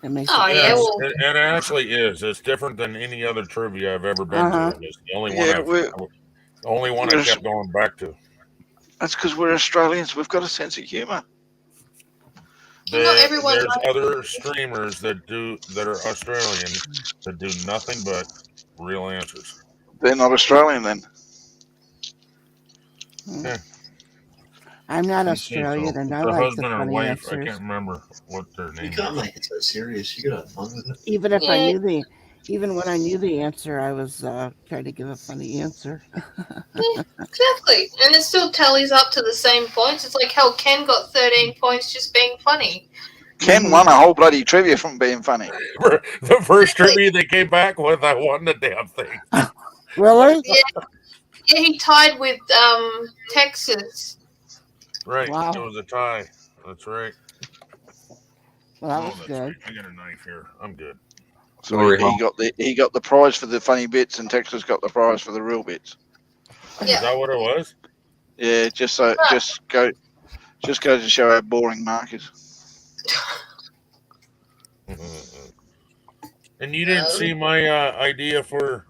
It makes Oh, it yeah, Yes, well, it actually is. It's different than any other trivia I've ever been Uh-huh. to. And it's the only one Yeah, I kept going back to. that's because we're Australians. We've got a sense of humour. not everyone There's likes other streamers that are Australian that do nothing but real answers. They're not Australian then. Yeah. I'm not You say Australian, so. and It's I a like the husband or funny wife. I answers. can't remember what their You name can't is. make it so serious. You gotta have fun with it. Even if I Yeah. knew even when I knew the answer, I was trying to give a funny answer. Exactly. And it still tallies up to the same points. It's like how Ken got 13 points just being funny. Ken won a whole bloody trivia from being funny. The first trivia they came back with, I won the damn thing. Really? Yeah, he tied with Texas. Right. Wow. It was a tie. That's right. Well, that Oh, was that's good. right. I got a knife here. I'm good. So Glory he hole. got the prize for the funny bits, and Texas got the prize for the real bits. Yeah. Is that what it was? Yeah, just go to show how boring Mark is. And you didn't see my idea for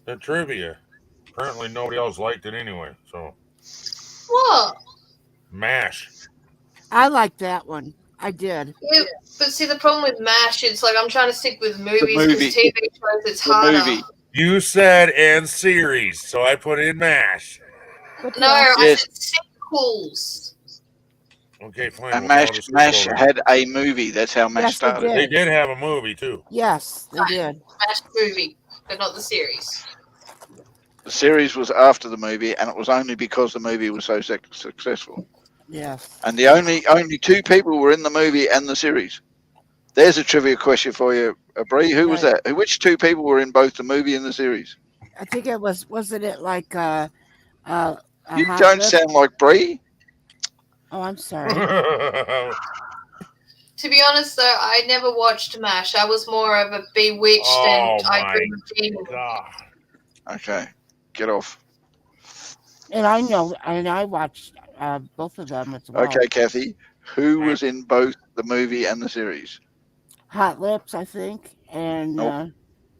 the trivia. Apparently, nobody else liked it anyway. So, What? MASH. I like that one. I did. Yeah, but see, the problem with MASH, it's like I'm trying to stick with movies movie. because TV shows, it's The harder. movie. You said and series, so I put in MASH. But No, yeah, I Yes. said sequels. Okay, fine. And we'll call it a MASH sequel then. had a movie. That's how MASH Yes, they started. did. They did have a movie too. yes, they did. MASH movie, but not the series. The series was after the movie, and it was only because the movie was so successful. Yes. And the only two people were in the movie and the series. There's a trivia question for you, Bree. Who was Right. that? Which two people were in both the movie and the series? I think it wasn't it like a You hot don't lip? sound like Bree. Oh, I'm sorry. To be honest, though, I never watched MASH. I was more of a Bewitched Oh, and I my Dream of Jeannie. God. Okay, get off. And I know, and I watched both of them as well. Okay, Kathy. Who was in both the movie and the series? Hot Lips, I think, and Nope.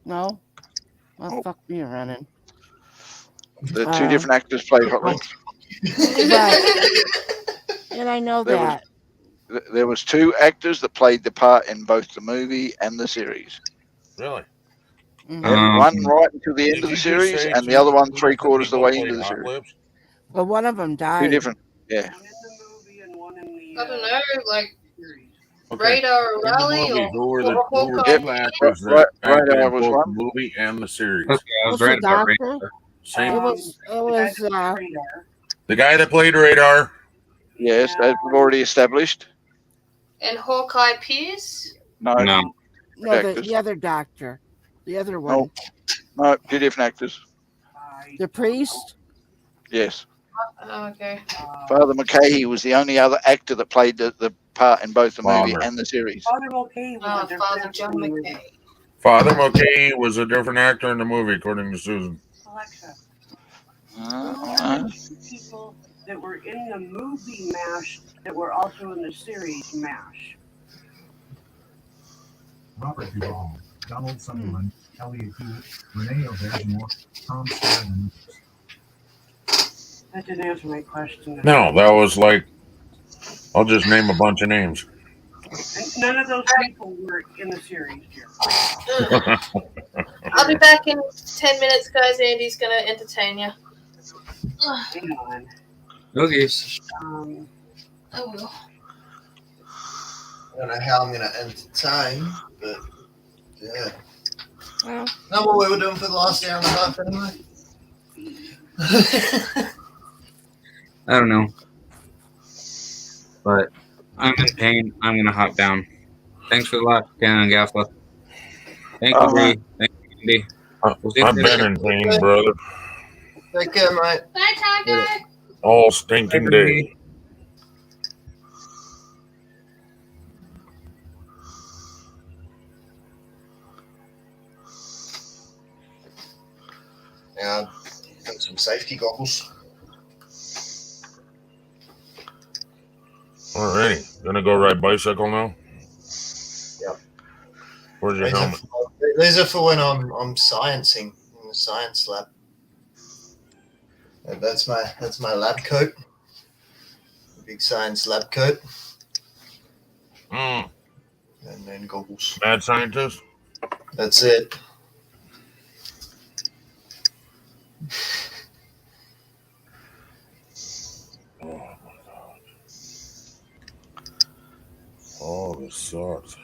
no, well, Nope. fuck me running. The two different actors played Hot Lips. Right. And I know There that. There was two actors that played the part in both the movie and the series. Really? Mhm. Yeah, one right until the end Did of the you just series, say and the two other one different 3/4 of the people way played into the Hot series. Lips? But one of them died. Two different, yeah. One in the movie and one in the I don't know, like series. Okay. Radar In the Rally movie, or who were the Hawkeye. two actors Right, that acted I in was both one. the movie and the series? Okay, I was What's right the about doctor? Radar. Same. It was Radar. The guy that played Radar. Yes, as we've already established. And Hawkeye Pierce. No, No. no, actors. the other doctor. The other one. No, two different actors. The priest? Yes. Oh, okay. Father McKay was the only other actor that played the part in both the movie Father. and the series. Father Mulcahy was a different Father actor John in the movie. McKay. Father Mulcahy was a different actor in the movie, according to Susan. Alexa, who Uh, are the two people that were in the movie MASH that were also in the series MASH? Robert Duvall, Donald Sutherland, Elliot Hewitt, Renee Aubergine, Tom Sheridan. That didn't answer my question. No, that was like, I'll just name a bunch of names. And none of those people were in the series, Jim. I'll be back in 10 minutes, guys. Andy's going to entertain you. Hang on. Okay. I will. I don't know how I'm going to entertain, but yeah. Well, Know what we were doing for the last hour and a half anyway? I don't know. But I'm in pain. I'm going to hop down. Thanks for the laugh, Ken and Gaffa. Thank you, Bree. Thank you, Andy. We'll see you I've next been in pain, brother. Take care, mate. Bye, Tiger. All stinking day. Now, got some safety goggles. Alrighty. Gonna go ride bicycle now? Where's your helmet? These are for when I'm sciencing in the science lab. And that's my lab coat. Big science lab coat. Mm. And then goggles. Mad scientist? That's it. Oh my god. Oh, this sucks.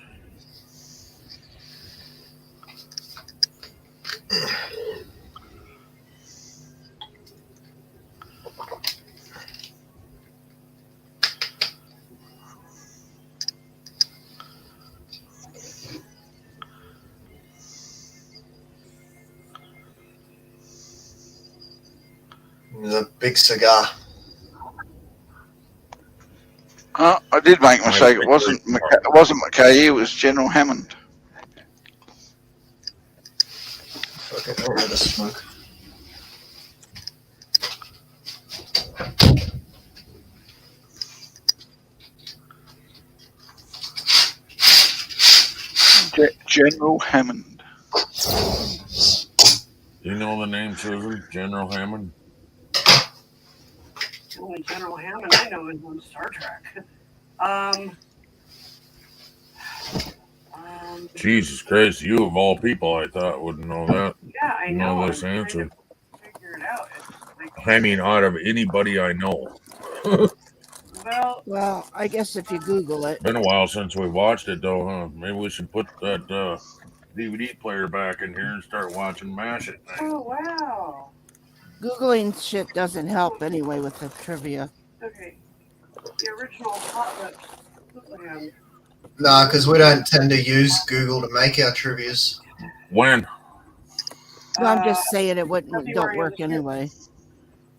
The big cigar. I did make a mistake. It wasn't McKay. It was General Hammond. Okay, I'll let us smoke. General Hammond. Do you know the name, Susan? General Hammond? The only General Hammond I know is on Star Trek. Jesus Christ, you of all people, I thought would know that. Yeah, I know. This answer. Figure it out. It's like, I mean, out of anybody I know. well, I guess if you Google it. Been a while since we watched it, though, huh? Maybe we should put that DVD player back in here and start watching MASH at night. Oh, wow. Googling shit doesn't help anyway with the trivia. Okay. The original Hot Lips. Nah, because we don't tend to use Google to make our trivias. When? No, I'm just saying it don't work anyway.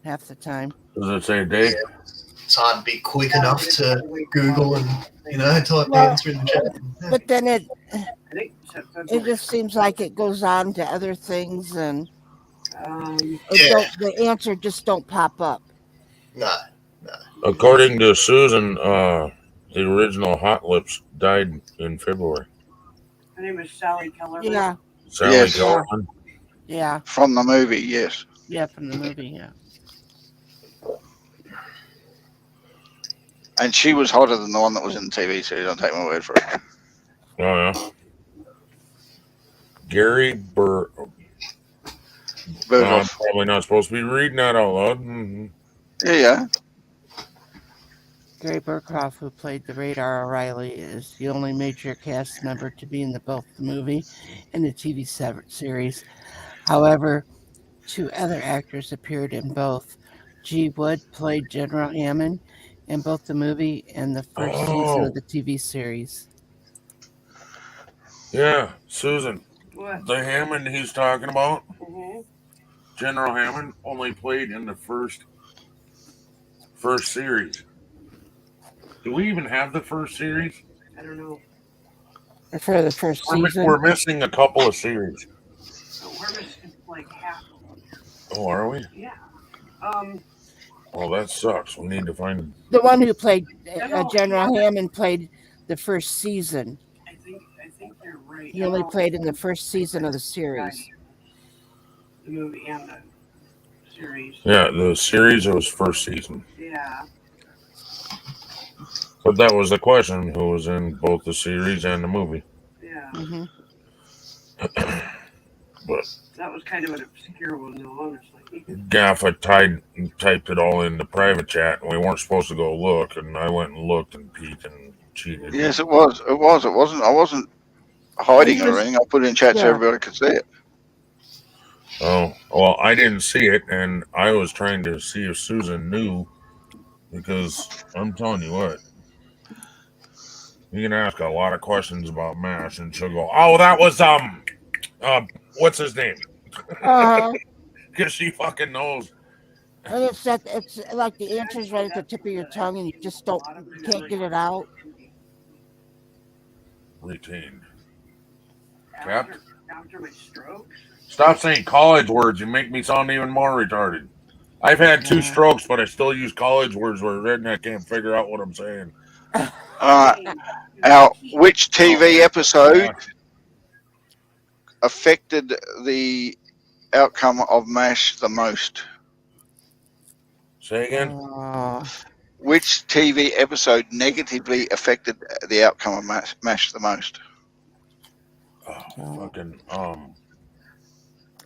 Half the time. Does it say a date? Yeah. It's hard to be quick enough to Google and, type the answer in the chat. But then it just seems like it goes on to other things and the answer just don't pop up. No. According to Susan, the original Hot Lips died in February. Her name is Sally Kellerman. Yeah. Sally Kellerman? Yeah. From the movie, yes. Yeah, from the movie, yeah. And she was hotter than the one that was in the TV series. Don't take my word for it. Oh, yeah. Gary Burghoff. I'm probably not supposed to be reading that out loud. Mm-hmm. Yeah. Gary Burghoff, who played the Radar O'Reilly, is the only major cast member to be in both the movie and the TV series. However, 2 other actors appeared in both. G. Wood played General Hammond in both the movie and the first season of the TV series. Yeah, Susan. What? The Hammond he's talking about, Mm-hmm. General Hammond, only played in the first series. Do we even have the first series? I don't know. For the first season? We're missing a couple of series. So we're missing like half of them. Oh, are we? Yeah. Well, that sucks. We need to find... The one who played General Hammond played the first season. I think you're right. He only played in the first season of the series. The movie and the series. Yeah, the series was first season. Yeah. But that was the question, who was in both the series and the movie. Yeah. Mm-hmm. But that was kind of an obscure one, though, honestly. Gaffa typed it all in the private chat, and we weren't supposed to go look, and I went and looked and peeked and cheated. Yes, it was. It wasn't. I wasn't hiding or anything. I put it in chat so everybody could see it. Oh, well, I didn't see it, and I was trying to see if Susan knew, because I'm telling you what, you can ask a lot of questions about MASH, and she'll go, "Oh, that was what's his name?" Because she fucking knows. And it's like the answer's right at the tip of your tongue, and you just can't get it out. Retained. Capped. After my stroke. Stop saying college words. You make me sound even more retarded. I've had 2 strokes, but I still use college words where a redneck can't figure out what I'm saying. Which TV episode affected the outcome of MASH the most? Say again. Which TV episode negatively affected the outcome of MASH the most? Fucking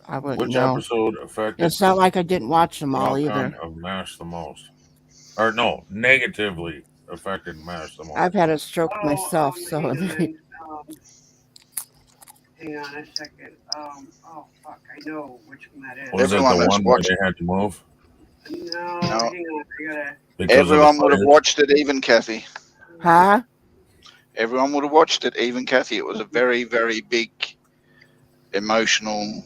I wouldn't which know. episode affected It's not like I didn't watch them the all outcome either. of MASH the most? Or no, negatively affected MASH the most. I've had a stroke Oh, myself, so hang maybe. on. Hang on a second. Oh fuck, I know which one that is. Was it the Everyone that's one where watched- they had to move? No, No. hang on. I gotta. Because of the Everyone would have fires? watched it, even Kathy. Huh? Everyone would have watched it, even Kathy. It was a very, very big emotional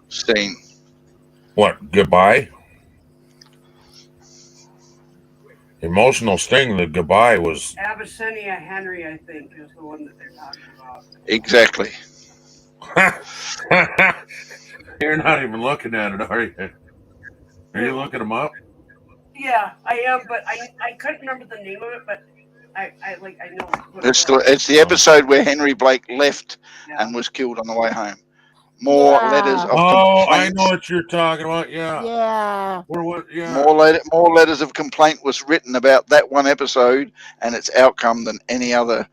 scene. What? Goodbye? Emotional sting. The goodbye was. Abyssinia Henry, I think, is the one that they're talking about. Exactly. You're not even looking at it, are you? Are you looking them up? Yeah, I am, but I couldn't remember the name of it, but I know. It's the episode where Henry Blake left and was killed on the way home. More letters of Oh, I complaint. know what you're talking about. Yeah. Yeah. More letters of complaint was written about that one episode and its outcome than any other,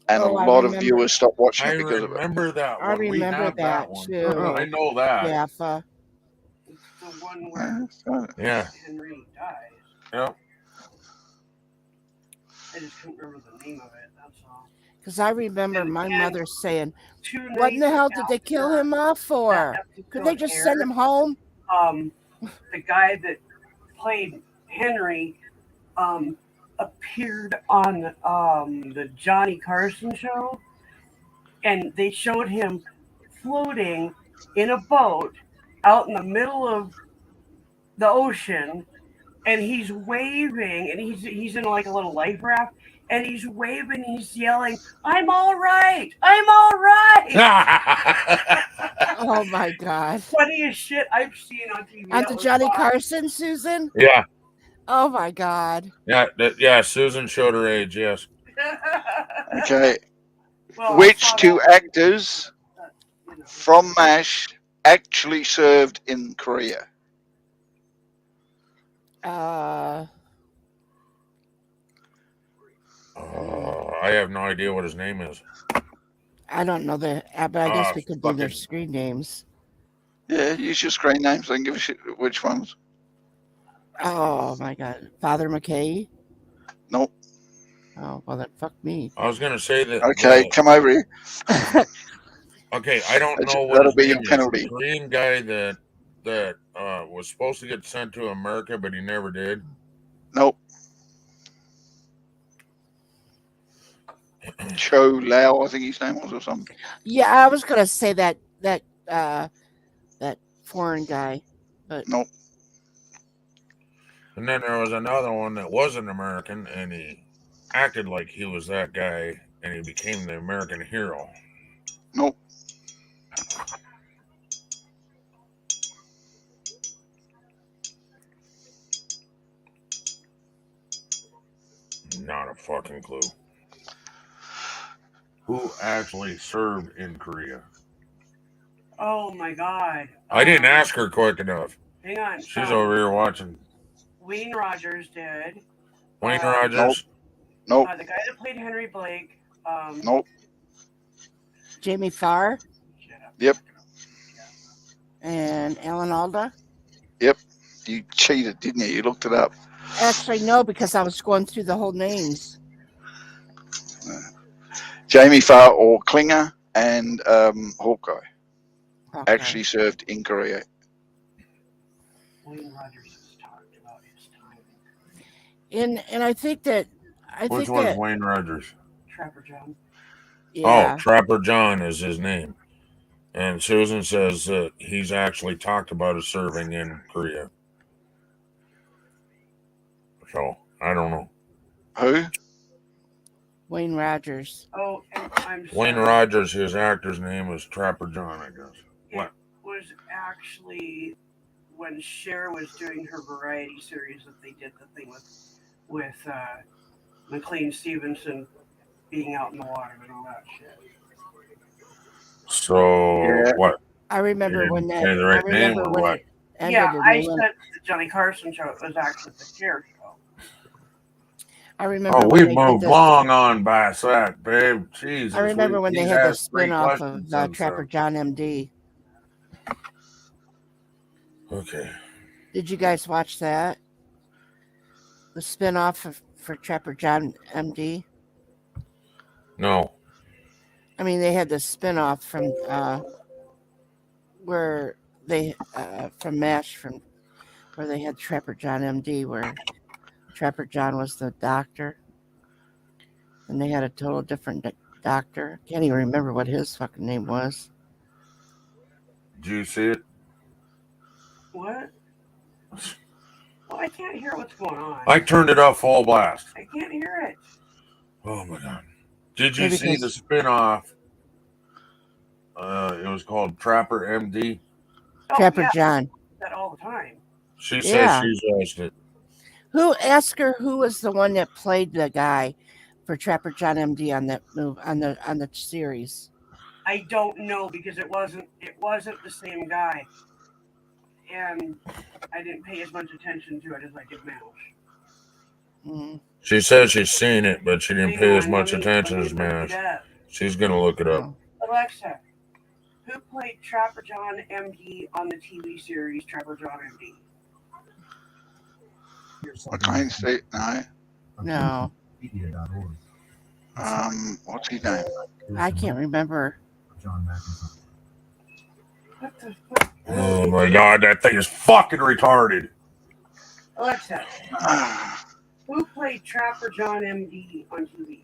and Oh, a I lot of remember. viewers stopped watching I it because of it. remember that I one. We remember have that one. too. I know that. Jaffa. It's the one where Yeah. Henry dies. Yep. I just couldn't remember the name of it. That's all. Because I remember my mother saying, Two "What in the nights hell did they kill him off for? Could they just send him home?" The guy that played Henry appeared on the Johnny Carson show, and they showed him floating in a boat out in the middle of the ocean, and he's waving, and he's in like a little life raft, and he's waving, he's yelling, "I'm all right, I'm all right." Oh my God. Funniest shit I've seen on TV. On That the was Johnny fun. Carson, Susan? Yeah. Oh my God. Yeah. Susan showed her age. Yes. Okay. Well, Which two actors from MASH actually served in Korea? I have no idea what his name is. I don't know that, but I guess we could do their fucking- screen names. Yeah, use your screen names. I can give a shit which ones. Oh my God. Father McKay? Nope. Oh, well, then fuck me. I was gonna say that. Okay, come over here. Okay, I don't know what That'll his be name your is. penalty. The Korean guy that was supposed to get sent to America, but he never did. Nope. Cho Lao, I think his name was, or something. Yeah, I was gonna say that foreign guy, but nope. And then there was another one that was an American, and he acted like he was that guy, and he became the American hero. Nope. Not a fucking clue. Who actually served in Korea? Oh my God. I didn't ask her quick enough. Hang on. She's over here watching. Wayne Rogers did. Wayne Rogers? Nope. The guy that played Henry Blake. Nope. Jamie Farr Yep. and Alan Alda. Yep. You cheated, didn't you? You looked it up. Actually, no, because I was going through the whole names. Jamie Farr or Klinger and Hawkeye actually served in Korea. Wayne Rogers has talked about his time. And I think that Which one's Wayne Rogers? Trapper John. Yeah. Oh, Trapper John is his name. And Susan says that he's actually talked about his serving in Korea. So, I don't know. Who? Wayne Rogers. Oh, and I'm sorry. Wayne Rogers, his actor's name was Trapper John, I guess. What? Was actually when Cher was doing her variety series that they did the thing with McLean Stevenson being out in the water and all that shit. So Yeah. what? I remember You when didn't that. say the I right name remember or when what? it ended. Yeah, and I they said went, the Johnny Carson show. It was actually the Care show. I remember Oh, when we've they did moved this. long on past that, babe. Jesus. I remember when they he's had the asked 3 spin-off questions of since Trapper then. John MD. Okay. Did you guys watch that? The spin-off for Trapper John MD? No. I mean, they had the spin-off from where they from MASH from where they had Trapper John MD, where Trapper John was the doctor, and they had a total different doctor. Can't even remember what his fucking name was. Did you see it? What? Well, I can't hear what's going on. I turned it off full blast. I can't hear it. Oh my god. Did you Yeah, see the because spin-off? It was called Trapper MD. Oh, Trapper yeah, John. that all the time. She says Yeah. she's watched it. Who asked her who was the one that played the guy for Trapper John MD on that move on the series? I don't know because it wasn't the same guy, and I didn't pay as much attention to it as I did MASH. Mm. She says she's seen it, but she didn't Hang pay as on, much let me attention as look it MASH. up. She's gonna look it up. Oh. Alexa, who played Trapper John MD on the TV series Trapper John MD? Here's I something can't see. No. No, Wikipedia.org. What's his name? I can't remember. John McIntyre. What the fuck? Oh my god, that thing is fucking retarded. Alexa, who played Trapper John MD on TV?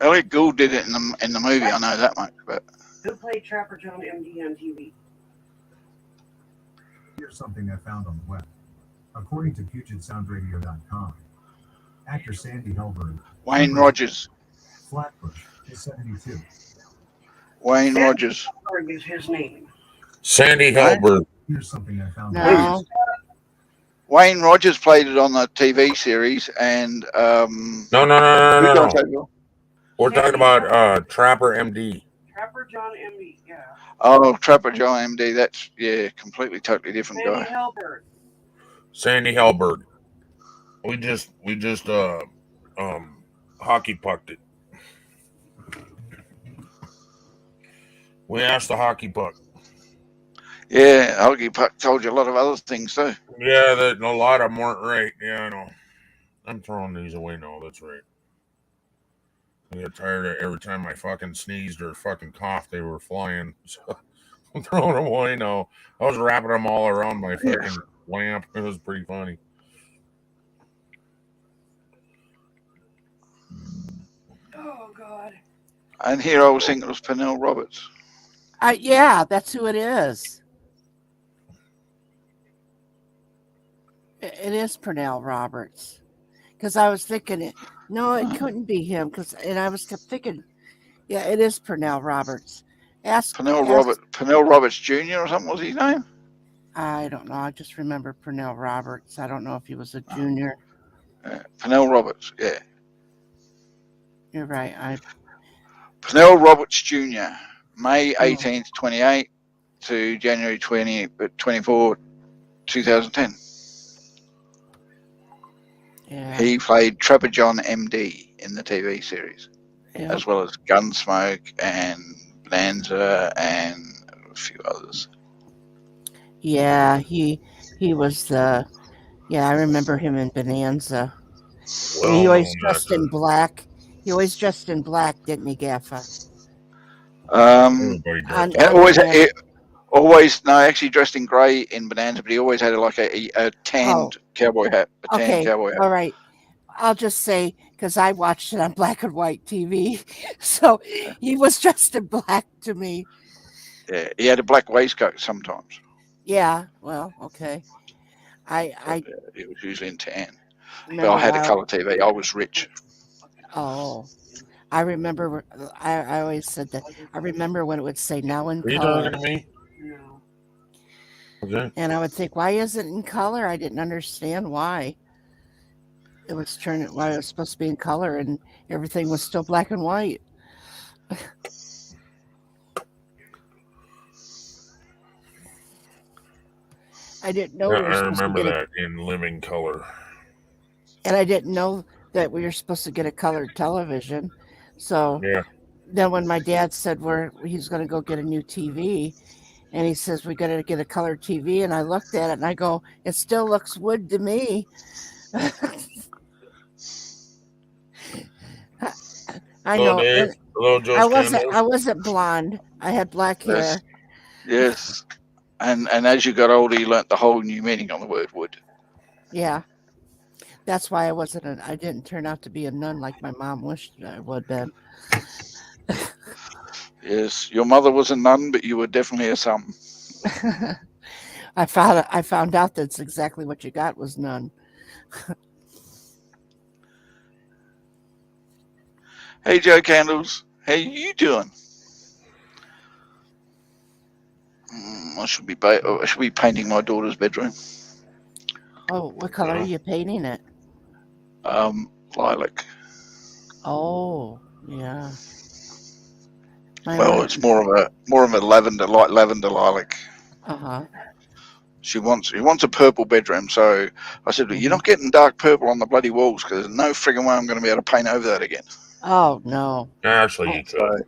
Elliot Gould did it in the movie. I know that much, but Who played Trapper John MD on TV? Here's something I found on the web. According to PugetSoundRadio.com, actor Sandy Helberg, Wayne Rogers. Flatbush, is 72. Wayne Sandy Rogers. Helberg is his name. Sandy Helberg. Here's something I found. No, Wayne Rogers played it on the TV series, and No. We're talking about Trapper MD. Trapper John MD, yeah. Oh, Trapper John MD. That's completely, totally different Sandy guy. Helberg. Sandy Helberg. We just hockey pucked it. We asked the hockey puck. Yeah, hockey puck told you a lot of other things too. Yeah, that a lot of them weren't right. Yeah, I know. I'm throwing these away now. That's right. I get tired of every time I fucking sneezed or fucking coughed, they were flying. So I'm throwing them away now. I was wrapping them all around my fucking lamp. It was pretty funny. Oh God. And here I was thinking it was Pernell Roberts. yeah, that's who it is. It is Pernell Roberts. Because I was thinking it. No, it couldn't be him. And I was kept thinking, yeah, it is Pernell Roberts. Pernell Roberts Jr. or something was his name? I don't know. I just remember Pernell Roberts. I don't know if he was a junior. Pernell Roberts, yeah. You're right. Pernell Roberts Jr. May 18th, 28 to January 24, 2010. Yeah. He played Trapper John MD in the TV series, Yeah. as well as Gunsmoke and Bonanza and a few others. Yeah, he was the. Yeah, I remember him in Bonanza. And he always dressed in black. He always dressed in black, didn't he, Gaffa? Actually dressed in grey in Bonanza, but he always had a tanned cowboy hat. Cowboy hat. All right. I'll just say, because I watched it on black and white TV, so he was dressed in black to me. Yeah, he had a black waistcoat sometimes. Yeah, well, okay. It was usually in tan. But I had a colour TV. I was rich. Oh, I remember. I always said that. I remember when it would say now in Are you color. talking to me? No. Okay. And I would think, why isn't it in color? I didn't understand why. It was why it was supposed to be in color and everything was still black and white. I didn't know Yeah, we were I supposed to remember get that in living color. and I didn't know that we were supposed to get a colored television. So Yeah. then when my dad said he's going to go get a new TV, and he says we got to get a color TV, and I looked at it and I go, it still looks wood to me. I Hello, know. Dave. And Hello, Joe's I Candles. wasn't blonde. I had black hair. Yes. And as you got older, you learnt the whole new meaning on the word wood. Yeah. That's why I didn't turn out to be a nun like my mom wished I would have been. Yes, your mother was a nun, but you were definitely a something. I found out that's exactly what you got was none. Hey, Joe Candles, how you doing? I should be painting my daughter's bedroom. Oh, what color are you painting it? Lilac. Oh, yeah. Well, it's more of a lavender, light lavender lilac. Uh-huh. She wants a purple bedroom, so I said, "You're not getting dark purple on the bloody walls because there's no frigging way I'm going to be able to paint over that again." Oh no. Actually, you could.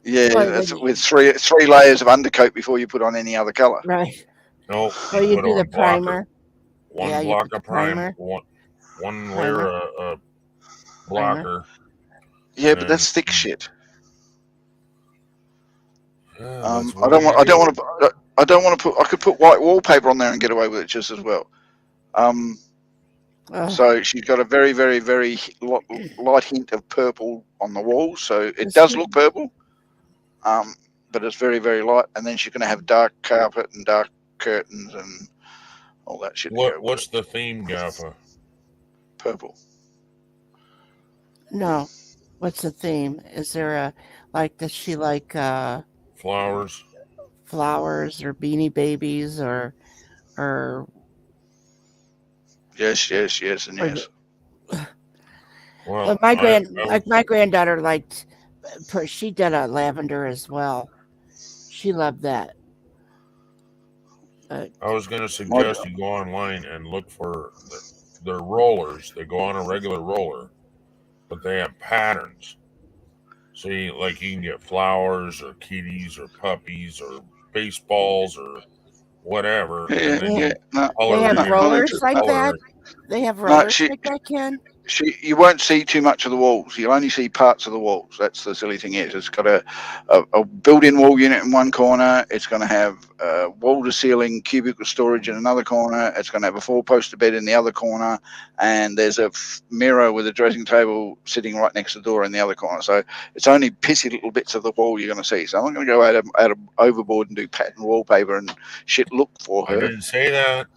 Yeah, Well, that's with three layers of undercoat before you put on any other color. Right. No, Well, you do the primer. One block of primer, one layer of blocker. Yeah, but that's thick shit. Yeah, I don't want to put. I could put white wallpaper on there and get away with it just as well. So she's got a very, very, very light hint of purple on the walls, so it does look purple. But it's very, very light, and then she's going to have dark carpet and dark curtains and all that shit. What's the theme, Gaffa? Purple. No. What's the theme? Is there does she like flowers? Flowers or Beanie Babies or Yes, and yes. Well, my granddaughter liked. She did a lavender as well. She loved that. I was going to suggest you go online and look for their rollers. They go on a regular roller, but they have patterns. So you can get flowers or kitties or puppies or baseballs or whatever. Yeah, and then they have rollers like that. They have rollers like that, Ken. You won't see too much of the walls. You'll only see parts of the walls. That's the silly thing is it's got a built-in wall unit in one corner. It's going to have wall-to-ceiling cubicle storage in another corner. It's going to have a four-poster bed in the other corner, and there's a mirror with a dressing table sitting right next to the door in the other corner. So it's only pissy little bits of the wall you're going to see. So I'm not going to go out of overboard and do pattern wallpaper and shit look for her. I didn't say that.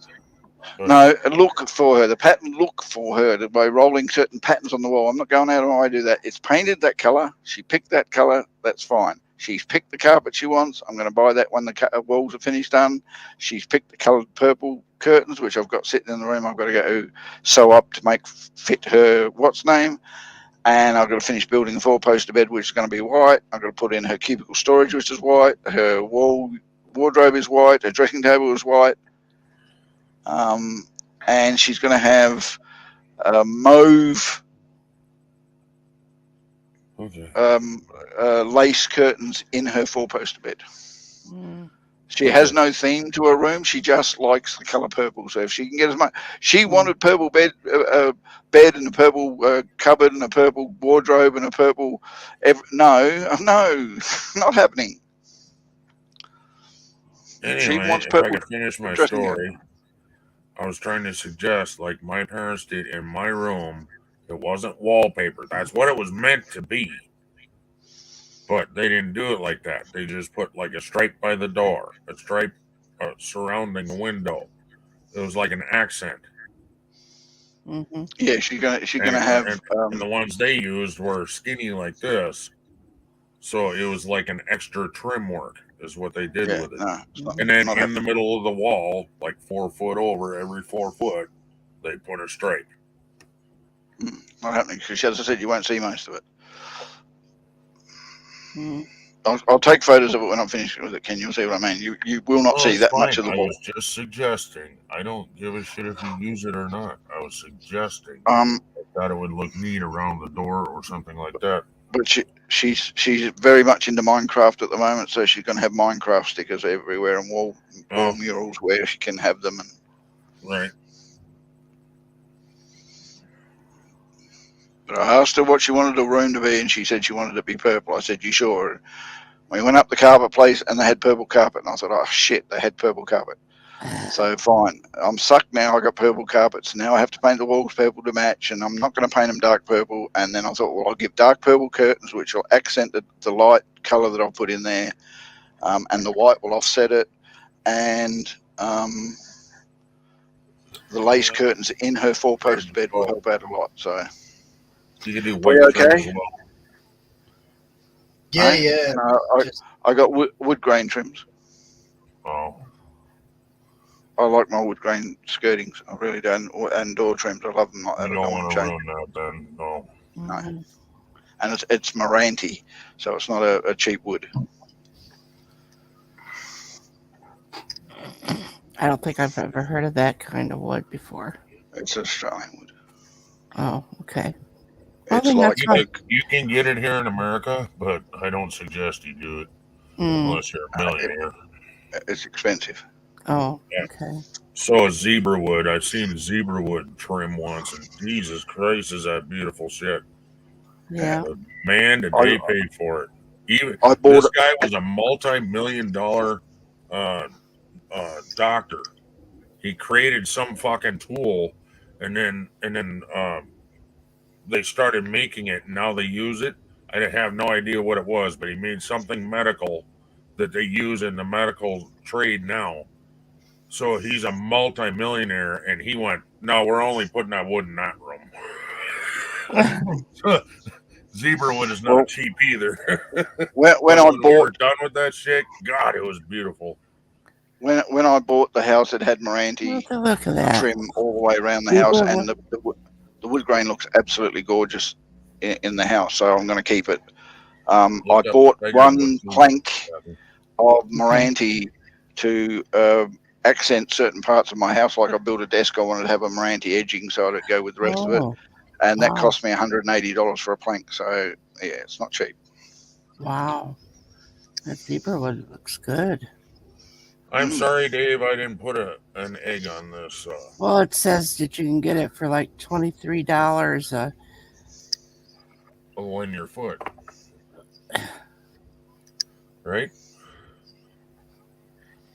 No, look for her. The pattern look for her by rolling certain patterns on the wall. I'm not going out of my way to do that. It's painted that color. She picked that color. That's fine. She's picked the carpet she wants. I'm going to buy that when the walls are finished done. She's picked the colored purple curtains, which I've got sitting in the room. I've got to go sew up to make fit her what's name. And I've got to finish building the four-poster bed, which is going to be white. I've got to put in her cubicle storage, which is white. Her wardrobe is white. Her dressing table is white. And she's going to have mauve lace curtains in her four-poster bed. She has no theme to her room. She just likes the color purple. So if she can get as much, she wanted purple bed and a purple cupboard and a purple wardrobe and a purple. No, not happening. Anyway, she wants if purple. I could finish my story. I was trying to suggest, like my parents did in my room, it wasn't wallpaper. That's what it was meant to be. But they didn't do it like that. They just put like a stripe by the door, a stripe surrounding the window. It was like an accent. Mm-hmm. Yeah, she's gonna have. And the ones they used were skinny like this, so it was like an extra trim work. Is what they did with it. And then in the middle of the wall, like 4 foot over every 4 foot, they put a stripe. Not happening because, as I said, you won't see most of it. I'll take photos of it when I'm finished with it, Ken. You'll see what I mean. You will not Oh, see it's that fine. much of the I wall. was just suggesting. I don't give a shit if you use it or not. I was suggesting. Um, I thought it would look neat around the door or something like that. but she's very much into Minecraft at the moment, so she's going to have Minecraft stickers everywhere and wall murals where she can have them. And Right. but I asked her what she wanted the room to be, and she said she wanted it to be purple. I said, "You sure?" We went up the carpet place, and they had purple carpet, and I said, "Oh shit, they had purple carpet." So fine, I'm sucked now. I got purple carpets. Now I have to paint the walls purple to match, and I'm not going to paint them dark purple. And then I thought, well, I'll give dark purple curtains, which will accent the light colour that I'll put in there, and the white will offset it, and the lace curtains in her four-post bed will help out a lot. So you can do we white trim okay? as well. Yeah, yeah. No, I got wood grain trims. Oh. I like my wood grain skirtings. I really do, and door trims. I love them like that. You I don't don't want want to to change. ruin that then. No. No. And it's Meranti, so it's not a cheap wood. I don't think I've ever heard of that kind of wood before. It's Australian wood. Oh, okay. It's then like that's fine. You can get it here in America, but I don't suggest you do it unless you're a millionaire. It's expensive. Oh, Yeah. okay. So is zebra wood. I've seen zebra wood trim once, and Jesus Christ, is that beautiful shit. Yeah. But man, did they pay for it. Even bought this guy was a multi-million-dollar doctor. He created some fucking tool, and then they started making it, and now they use it. I have no idea what it was, but he made something medical that they use in the medical trade now. So he's a multi-millionaire, and he went, "No, we're only putting that wood in that room." Zebra wood is not cheap either. When I we were bought done with that shit, God, it was beautiful. when I bought the house, it had Meranti Look at that. trim all the way around the house, and the wood grain looks absolutely gorgeous in the house. So I'm going to keep it. I bought one plank of Meranti to accent certain parts of my house. Like I built a desk, I wanted to have a Meranti edging so it'd go with the rest of it, and that cost me $180 for a plank. So yeah, it's not cheap. Wow, that zebra wood looks good. I'm sorry, Dave, I didn't put an egg on this. Well, it says that you can get it for like $23. In your foot, right?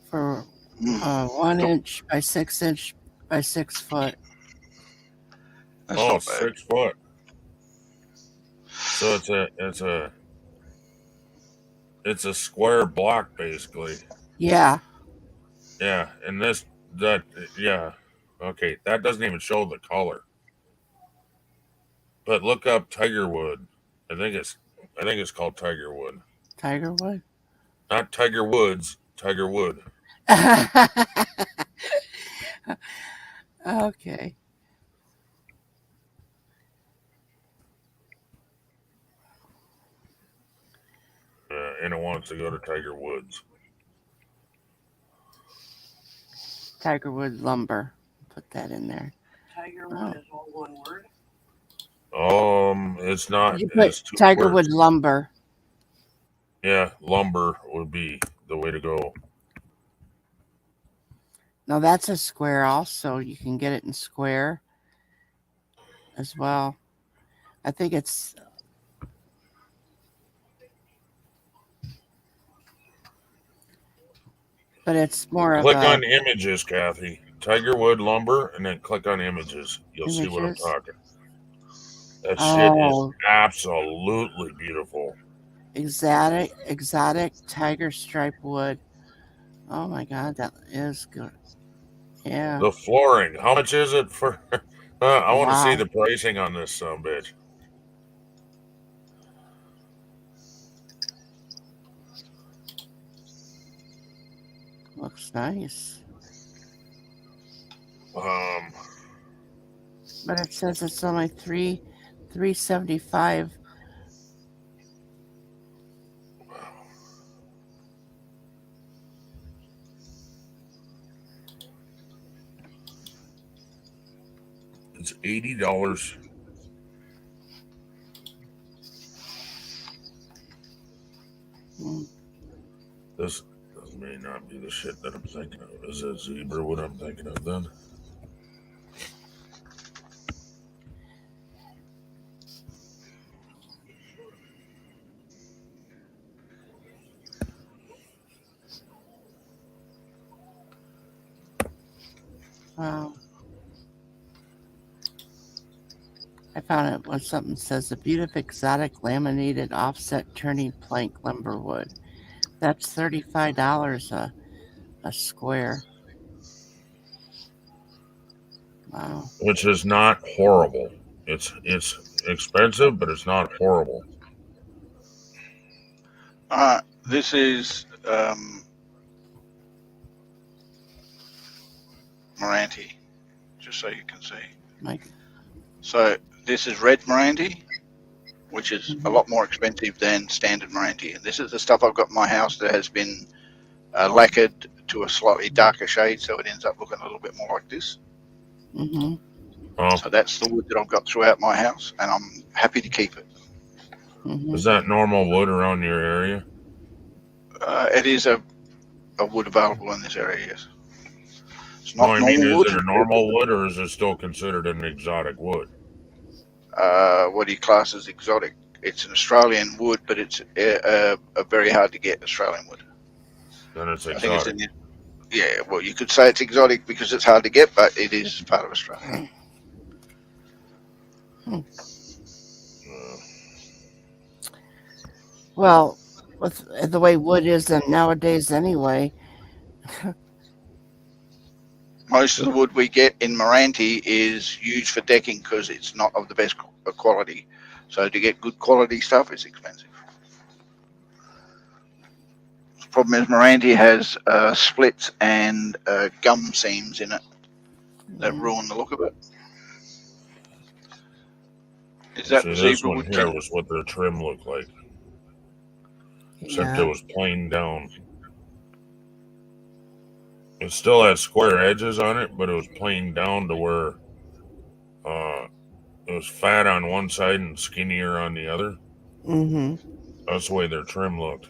For 1 inch by 6 inch by 6 foot. That's 6 foot. So it's a square block basically. Yeah. Yeah, and okay, that doesn't even show the color. But look up Tiger Wood. I think it's called Tiger Wood. Tiger Wood? Not Tiger Woods, Tiger Wood. Okay. And it wants to go to Tiger Woods. Tiger Wood lumber. Put that in there. Tiger Wood is all one word? It's not. You put Tiger Wood lumber. Yeah, lumber would be the way to go. Now that's a square also. You can get it in square as well. I think it's... But it's more click of a... on images, Kathy. Tiger Wood lumber, and then click on images. You'll see what I'm talking. That shit is absolutely beautiful. Exotic tiger stripe wood. Oh my God, that is good. Yeah. The flooring. How much is it for? I want to see Wow. the pricing on this bitch. Looks nice. But it says it's only $375. It's $80. This may not be the shit that I'm thinking of. Is it zebra what I'm thinking of then? Wow. I found it when something says a beautiful exotic laminated offset turning plank lumber wood. That's $35 a square. Wow. Which is not horrible. It's expensive, but it's not horrible. This is Moranti, just so you can see. Mike. So this is red Moranti, which is a lot more expensive than standard Moranti. And this is the stuff I've got in my house that has been lacquered to a slightly darker shade, so it ends up looking a little bit more like this. Mm-hmm. Oh. So that's the wood that I've got throughout my house, and I'm happy to keep it. Is that normal wood around your area? It is a wood available in this area, yes. It's No, not I mean, normal is wood. it a normal wood or is it still considered an exotic wood? What do you class as exotic? It's an Australian wood, but it's a very hard to get Australian wood. Then it's I think it's exotic. yeah, well, you could say it's exotic because it's hard to get, but it is part of Australia. Well, with the way wood is nowadays anyway. Most of the wood we get in Moranti is used for decking because it's not of the best quality. So to get good quality stuff, it's expensive. The problem is Moranti has splits and gum seams in it that ruin the look of it. Is that See, the this zebra one wood? here was what their trim looked like. Except Yeah. it was plain down. It still had square edges on it, but it was plain down to where it was fat on one side and skinnier on the other. Mm-hmm. That's the way their trim looked.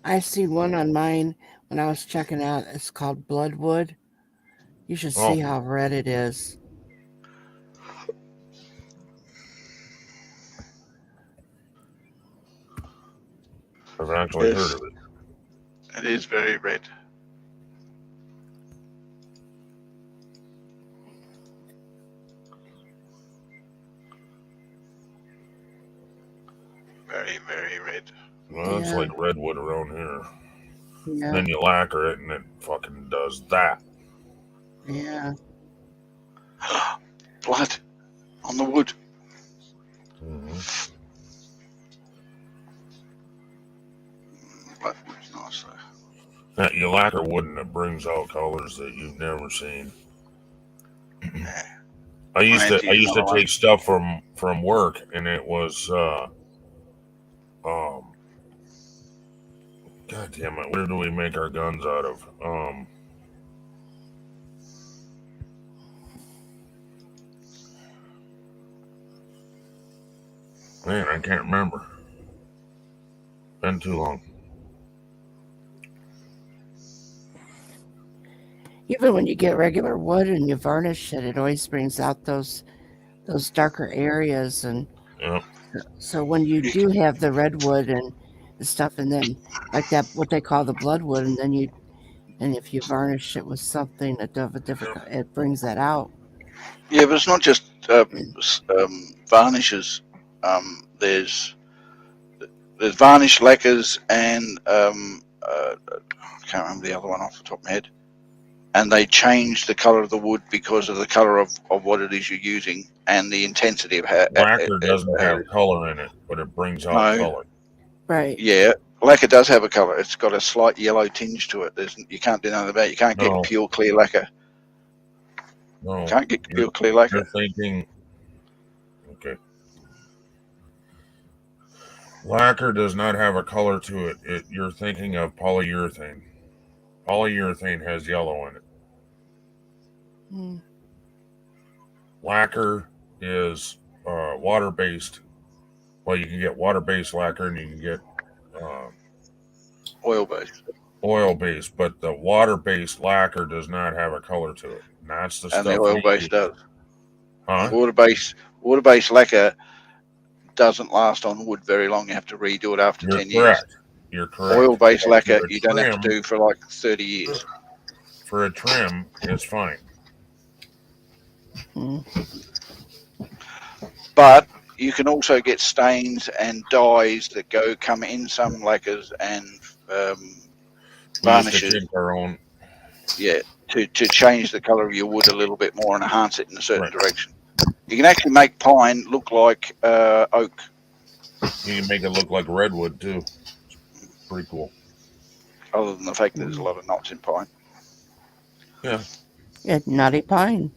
I see one on mine when I was checking out. It's called Bloodwood. You should see how red it is. I've actually heard of it. It is very red. Very, very red. Well, it's like redwood around here. Yeah. Then you lacquer it and it fucking does that. Yeah. Blood on the wood. Mm-hmm. Bloodwood's nice though. That you lacquer wood and it brings out colors that you've never seen. I used to take stuff from work and it was God damn it, where do we make our guns out of? Man, I can't remember. Been too long. Even when you get regular wood and you varnish it, it always brings out those darker areas. And so when you do have the redwood and stuff, and then like that, what they call the bloodwood, and if you varnish it with something of a different, it brings that out. Yeah, but it's not just varnishes. There's varnish lacquers and I can't remember the other one off the top of my head. And they change the color of the wood because of the color of what it is you're using and the intensity of how. Lacquer doesn't have color in it, but it brings out color. Right. Yeah, lacquer does have a color. It's got a slight yellow tinge to it. You can't do nothing about it. You can't get pure clear lacquer. No. You can't get pure clear lacquer. You're thinking, okay. Lacquer does not have a color to it. You're thinking of polyurethane. Polyurethane has yellow in it. lacquer is water-based. Well, you can get water-based lacquer and you can get Oil-based. oil-based, but the water-based lacquer does not have a color to it. And that's the And stuff the oil-based does. Huh? Water-based lacquer doesn't last on wood very long. You have to redo it after 10 years. You're correct. Oil-based But lacquer, for a you don't have to trim- do for like 30 years. For a trim, it's fine. But you can also get stains and dyes that come in some lacquers and varnishes. Our own. Yeah, to change the color of your wood a little bit more and enhance it in a certain direction. You can actually make pine look like oak. You can make it look like redwood too. It's pretty cool. Other than the fact that there's a lot of knots in pine. Yeah. Yeah, knotty pine.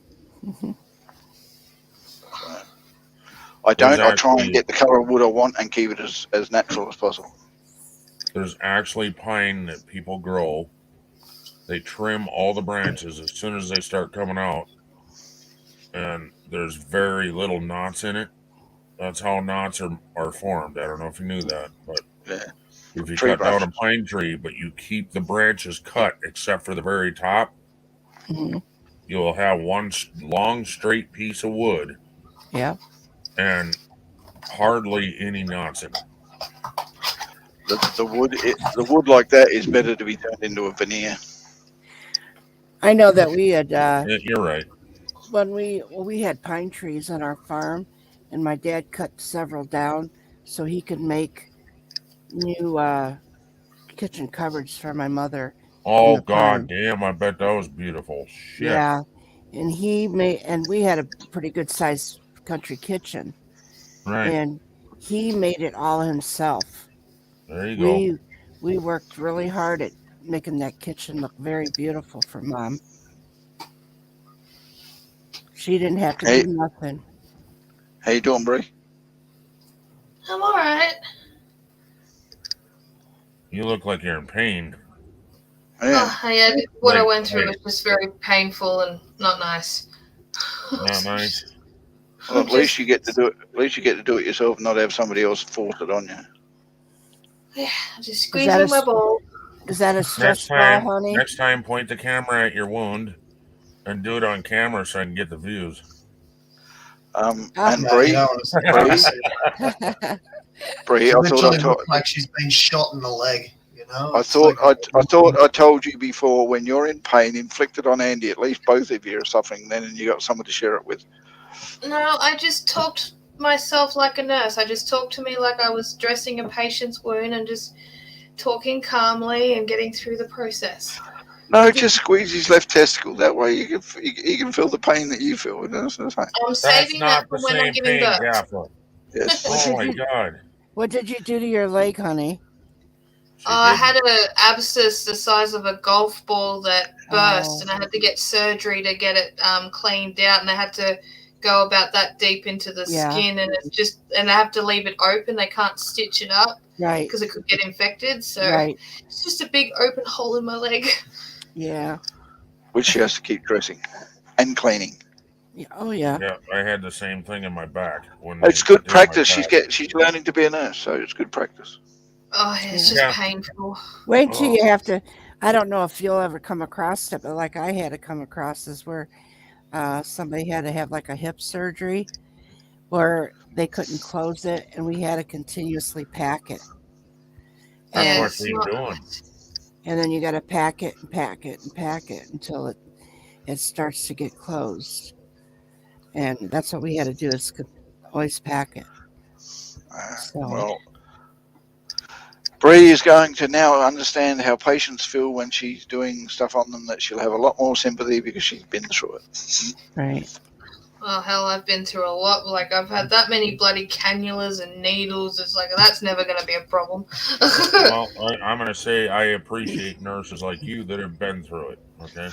I try and get the color of wood I want and keep it as natural as possible. There's actually pine that people grow. They trim all the branches as soon as they start coming out. And there's very little knots in it. That's how knots are formed. I don't know if you knew that, but if you cut down a pine tree, but you keep the branches cut except for the very top, you'll have one long straight piece of wood. Yeah. And hardly any knots in it. The wood like that is better to be turned into a veneer. I know that we had. You're right. When we had pine trees on our farm, and my dad cut several down so he could make new kitchen cupboards for my mother. Oh god damn! I bet that was beautiful. Shit. Yeah, and we had a pretty good sized country kitchen. Right. And he made it all himself. There you go. We worked really hard at making that kitchen look very beautiful for Mom. She didn't have to do nothing. How you doing, Bree? I'm all right. You look like you're in pain. Yeah. What I went through was just very painful and not nice. Not nice. Well, at least you get to do it. At least you get to do it yourself, not have somebody else force it on you. Yeah, just squeezing my ball. Is that a stress ball, honey? Next time, point the camera at your wound and do it on camera so I can get the views. And Bree, Bree, I thought like she's been shot in the leg. You know. I thought I told you before. When you're in pain inflicted on Andy, at least both of you are suffering then, and you got someone to share it with. No, I just talked myself like a nurse. I just talked to me like I was dressing a patient's wound and just talking calmly and getting through the process. No, just squeeze his left testicle. That way you can feel the pain that you feel. I'm saving that for when I'm giving birth. Yes. Oh my god. What did you do to your leg, honey? I had an abscess the size of a golf ball that burst, and I had to get surgery to get it cleaned out, and I had to go about that deep into the skin, and I have to leave it open. They can't stitch it up, right? Because it could get infected. So it's just a big open hole in my leg. Yeah. Which she has to keep dressing and cleaning. Yeah. Oh yeah. Yeah, I had the same thing in my back. It's good practice. She's learning to be a nurse, so it's good practice. Oh, it's just painful. Wait till you have to. I don't know if you'll ever come across it, but like I had to come across this where somebody had to have like a hip surgery where they couldn't close it, and we had to continuously pack it. And what are you doing? And then you got to pack it and pack it and pack it until it starts to get closed. And that's what we had to do, is always pack it. Well, Bree is going to now understand how patients feel when she's doing stuff on them, that she'll have a lot more sympathy because she's been through it. Right. Oh, hell, I've been through a lot. Like, I've had that many bloody cannulas and needles. It's like, that's never going to be a problem. Well, I'm going to say I appreciate nurses like you that have been through it, okay?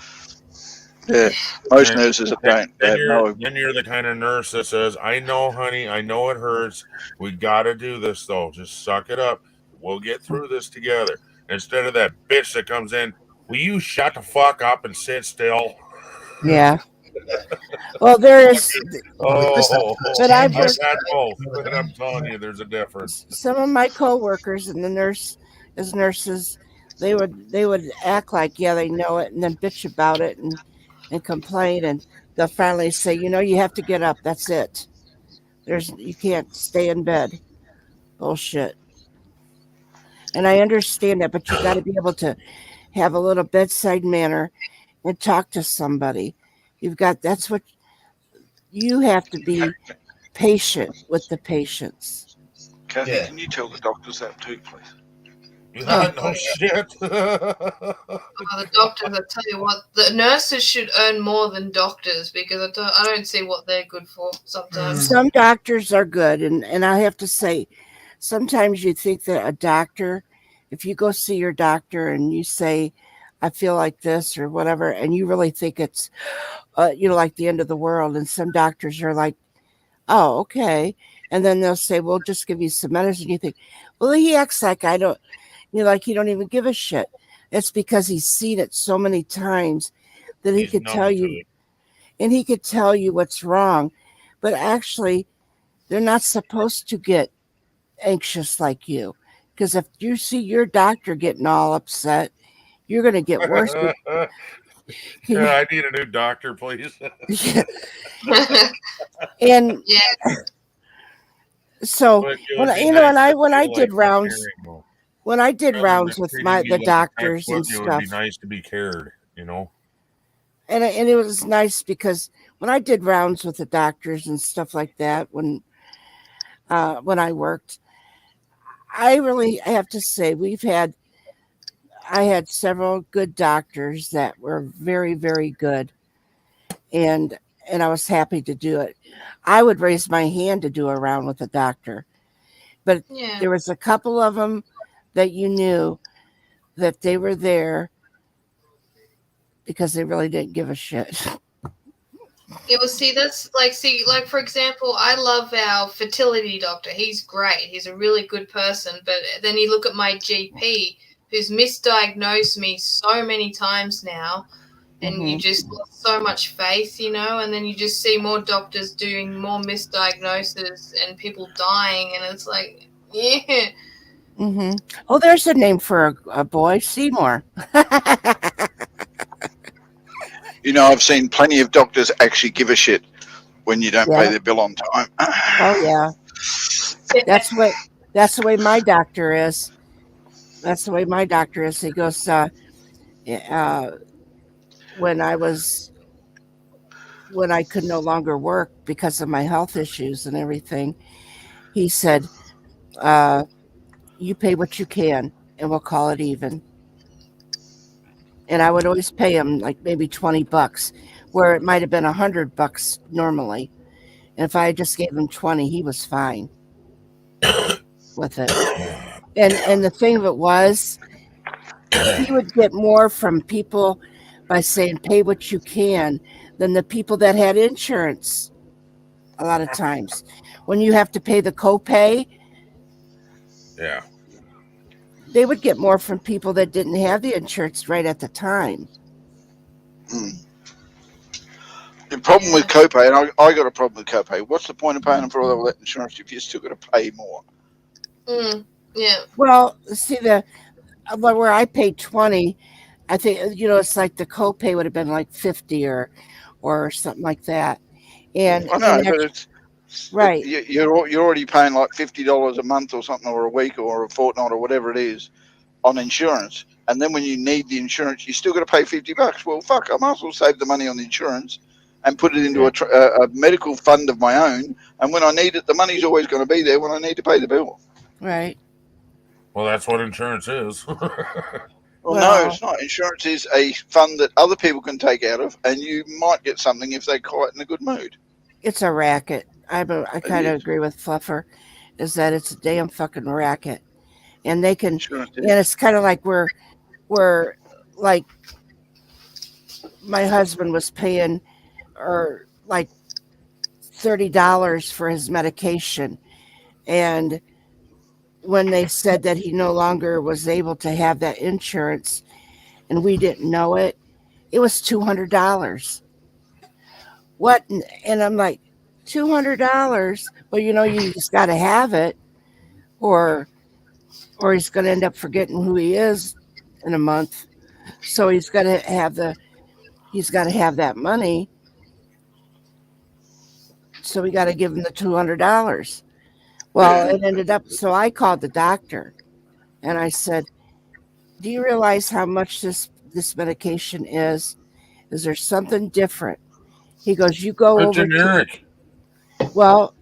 Yeah, most nurses don't. Then you're the kind of nurse that says, I know, honey, I know it hurts. We got to do this, though. Just suck it up. We'll get through this together. Instead of that bitch that comes in, will you shut the fuck up and sit still? Yeah. Well, there is, Oh, but I've I've worked had both, and I'm telling you, there's a difference. some of my coworkers and the nurses. They would act like yeah they know it and then bitch about it and complain, and they'll finally say, you have to get up. That's it. You can't stay in bed. Bullshit. And I understand that, but you got to be able to have a little bedside manner and talk to somebody. That's what you have to be patient with the patients. Kathy, Yeah. can you tell the doctors that too, please? Yeah, no shit. Oh, the doctors, I tell you what, the nurses should earn more than doctors because I don't see what they're good for sometimes. Some doctors are good, and I have to say, sometimes you think that a doctor, if you go see your doctor and you say, I feel like this or whatever, and you really think it's, like the end of the world, and some doctors are like, oh, okay. And then they'll say, we'll just give you some medicine. You think, well, he acts like I don't, like he don't even give a shit. It's because he's seen it so many times that he He's could numb tell to you, it. and he could tell you what's wrong. But actually, they're not supposed to get anxious like you. Because if you see your doctor getting all upset, you're going to get worse. Yeah, I need a new doctor, please. And Yeah, so But it when would I, be you know, nice when I to when I feel like did you're rounds, caring, though. when I did Rather rounds than with treating the you like a doctors and textbook, it would be stuff, nice to be cared, you know? and it was nice because when I did rounds with the doctors and stuff like that, when I worked, I have to say I had several good doctors that were very, very good, and I was happy to do it. I would raise my hand to do a round with a doctor, but yeah. there was a couple of them that you knew that they were there because they really didn't give a shit. Yeah, well, see, like for example, I love our fertility doctor. He's great. He's a really good person. But then you look at my GP, who's misdiagnosed me so many times now, and you just lost so much faith, and then you just see more doctors doing more misdiagnoses and people dying, and it's like, yeah. Oh, there's a name for a boy, Seymour. You know, I've seen plenty of doctors actually give a shit when you don't pay Yeah. their bill on time. Oh yeah. That's the way my doctor is. That's the way my doctor is. He goes, when I could no longer work because of my health issues and everything, he said, you pay what you can and we'll call it even. And I would always pay him like maybe $20, where it might have been $100 normally. And if I just gave him 20, he was fine with it. And the thing of it was, he would get more from people by saying pay what you can than the people that had insurance. A lot of times, when you have to pay the copay, Yeah. they would get more from people that didn't have the insurance right at the time. The problem with copay, and I got a problem with copay. What's the point of paying for all that insurance if you're still going to pay more? Yeah. Well, see, where I paid 20, I think it's like the copay would have been like 50 or something like that. And I know, but actually, right. You're already paying like $50 a month or something, or a week, or a fortnight, or whatever it is, on insurance. And then when you need the insurance, you still got to pay $50. Well, fuck, I might as well save the money on the insurance and put it into a medical fund of my own. And when I need it, the money's always going to be there when I need to pay the bill. Right. Well, that's what insurance is. Well, no, it's not. Insurance is a fund that other people can take out of, and you might get something if they're quite in a good mood. It's a racket. I kind of agree with Fluffer, is that it's a damn fucking racket. And they can, and it's kind of like we're like my husband was paying or like $30 for his medication. And when they said that he no longer was able to have that insurance and we didn't know it, it was $200. what? And I'm like, $200. Well, you just got to have it, or he's going to end up forgetting who he is in a month. So he's got to have that money. So we got to give him the $200. Well, Yeah. it ended up. So I called the doctor, and I said, "Do you realize how much this medication is? Is there something different?" He goes, "You go A over to." generic. Well,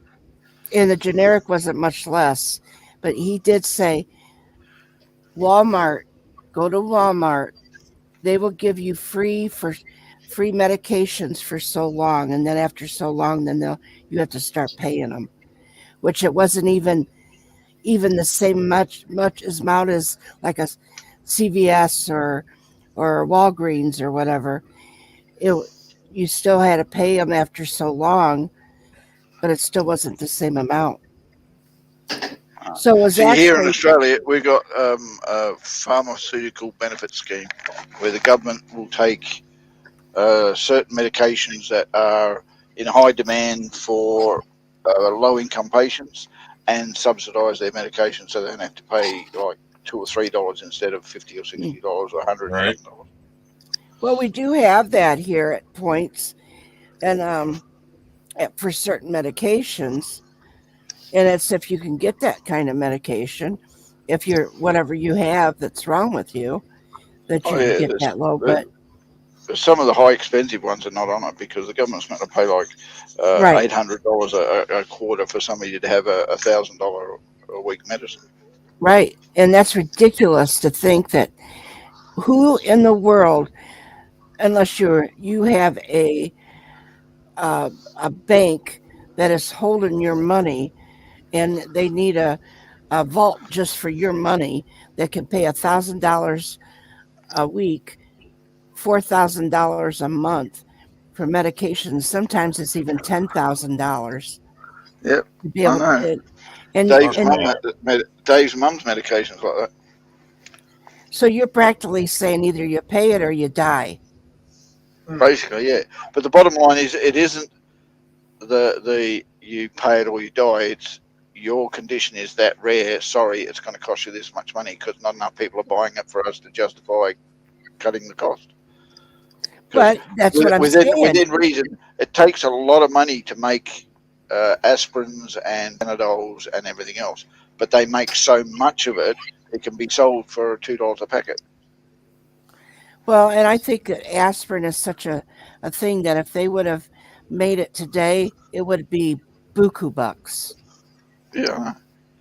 and the generic wasn't much less, but he did say, Walmart, go to Walmart. They will give you free medications for so long, and then after so long, then you have to start paying them. Which it wasn't even the same much amount as like a CVS or Walgreens or whatever. You still had to pay them after so long, but it still wasn't the same amount. So it was See, here in actually Australia, we've got a pharmaceutical benefit scheme where the government will take certain medications that are in high demand for low-income patients and subsidise their medication so they don't have to pay like $2 or $3 instead of $50 or $60 or $100 Right. or something. well, we do have that here at points, and for certain medications, and it's if you can get that kind of medication, if you're whatever you have that's wrong with you, that you Oh can yeah, get that low. there's But some of the high expensive ones are not on it because the government's going to pay like right, $800 a quarter for somebody to have a $1,000 a week medicine. right, and that's ridiculous to think that who in the world, unless you have a bank that is holding your money, and they need a vault just for your money that can pay $1,000 a week, $4,000 a month for medications. Sometimes it's even $10,000 Yep, to be I able know. to. And Dave's and mum's medications like that. so you're practically saying either you pay it or you die. Basically, yeah. But the bottom line is, it isn't the you pay it or you die. It's your condition is that rare. Sorry, it's going to cost you this much money because not enough people are buying it for us to justify cutting the cost. Because But that's what I'm saying. within reason, it takes a lot of money to make aspirins and Panadols and everything else. But they make so much of it, it can be sold for $2 a packet. Well, and I think that aspirin is such a thing that if they would have made it today, it would be buku bucks. Yeah.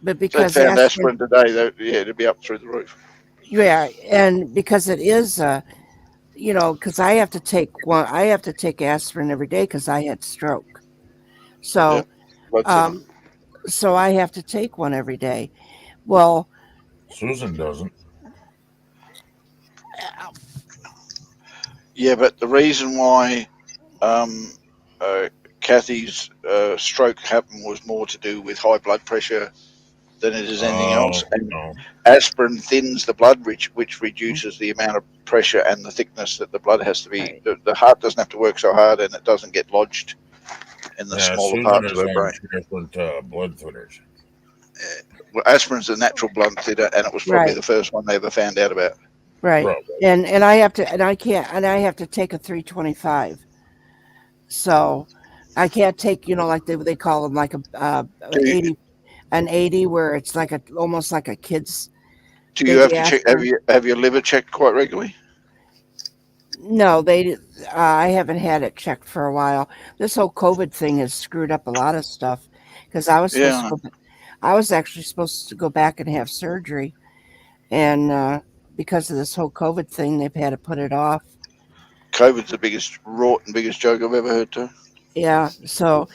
But If they because found aspirin, aspirin today, it'd be up through the roof. yeah, and because it is, because I have to take aspirin every day because I had stroke. So, Blood thinner. so I have to take one every day. Well, Susan doesn't. Yeah, but the reason why Kathy's stroke happened was more to do with high blood pressure than it is anything else. And No. aspirin thins the blood, which reduces the amount of pressure and the thickness that the blood has to be. Right. The heart doesn't have to work so hard, and it doesn't get lodged in the Yeah, smaller Susan parts of is her on brain. two different blood thinners. Well, aspirin's a natural blood thinner, and it was probably Right. the first one they ever found out about. Right. Probably. And I have to, and I can't, and I have to take a 325. So I can't take, like they call them like Do you, 80, an 80 where it's like almost like a kid's do you have baby to check? aspirin. Have your liver checked quite regularly? No, I haven't had it checked for a while. This whole COVID thing has screwed up a lot of stuff because Yeah. I was actually supposed to go back and have surgery, and because of this whole COVID thing, they've had to put it off. COVID's the biggest rot and biggest joke I've ever heard too. Yeah, so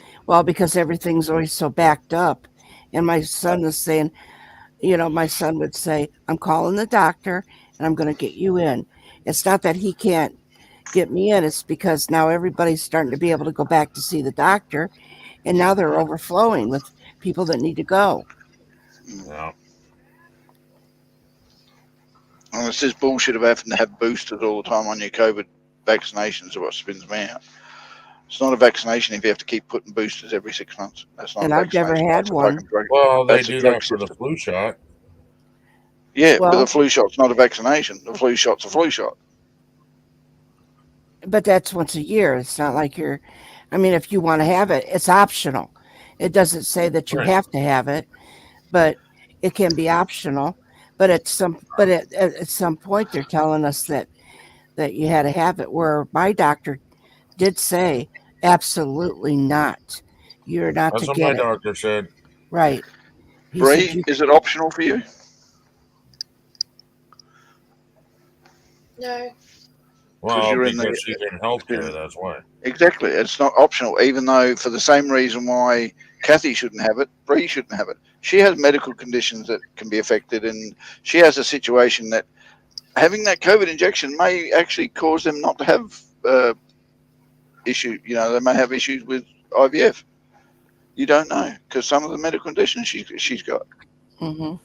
because everything's always so backed up, and my son was saying, my son would say, "I'm calling the doctor and I'm going to get you in." It's not that he can't get me in; it's because now everybody's starting to be able to go back to see the doctor, and now they're overflowing with people that need to go. Yeah. And it's this bullshit of having to have boosters all the time on your COVID vaccinations are what spins me out. It's not a vaccination if you have to keep putting boosters every 6 months. That's not And a I've never vaccination. had That's a one. fucking drug. Well, they That's a do drug that for the system. flu shot. Yeah, but Well- the flu shot's not a vaccination. The flu shot's a flu shot. But that's once a year. It's not like you're. I mean, if you want to have it, it's optional. It doesn't say that you Right. have to have it, but it can be optional. But at some point, they're telling us that you had to have it. Where my doctor did say, absolutely not. You're not That's to what my get it. doctor said. Right. He said Bree, you, is it optional for you? No. Well, you're in because the- she's in healthcare, that's why. Exactly. It's not optional, even though for the same reason why Kathy shouldn't have it, Bree shouldn't have it. She has medical conditions that can be affected, and she has a situation that having that COVID injection may actually cause them not to have issue. You know, they may have issues with IVF. You don't know because some of the medical conditions she's got. Mhm.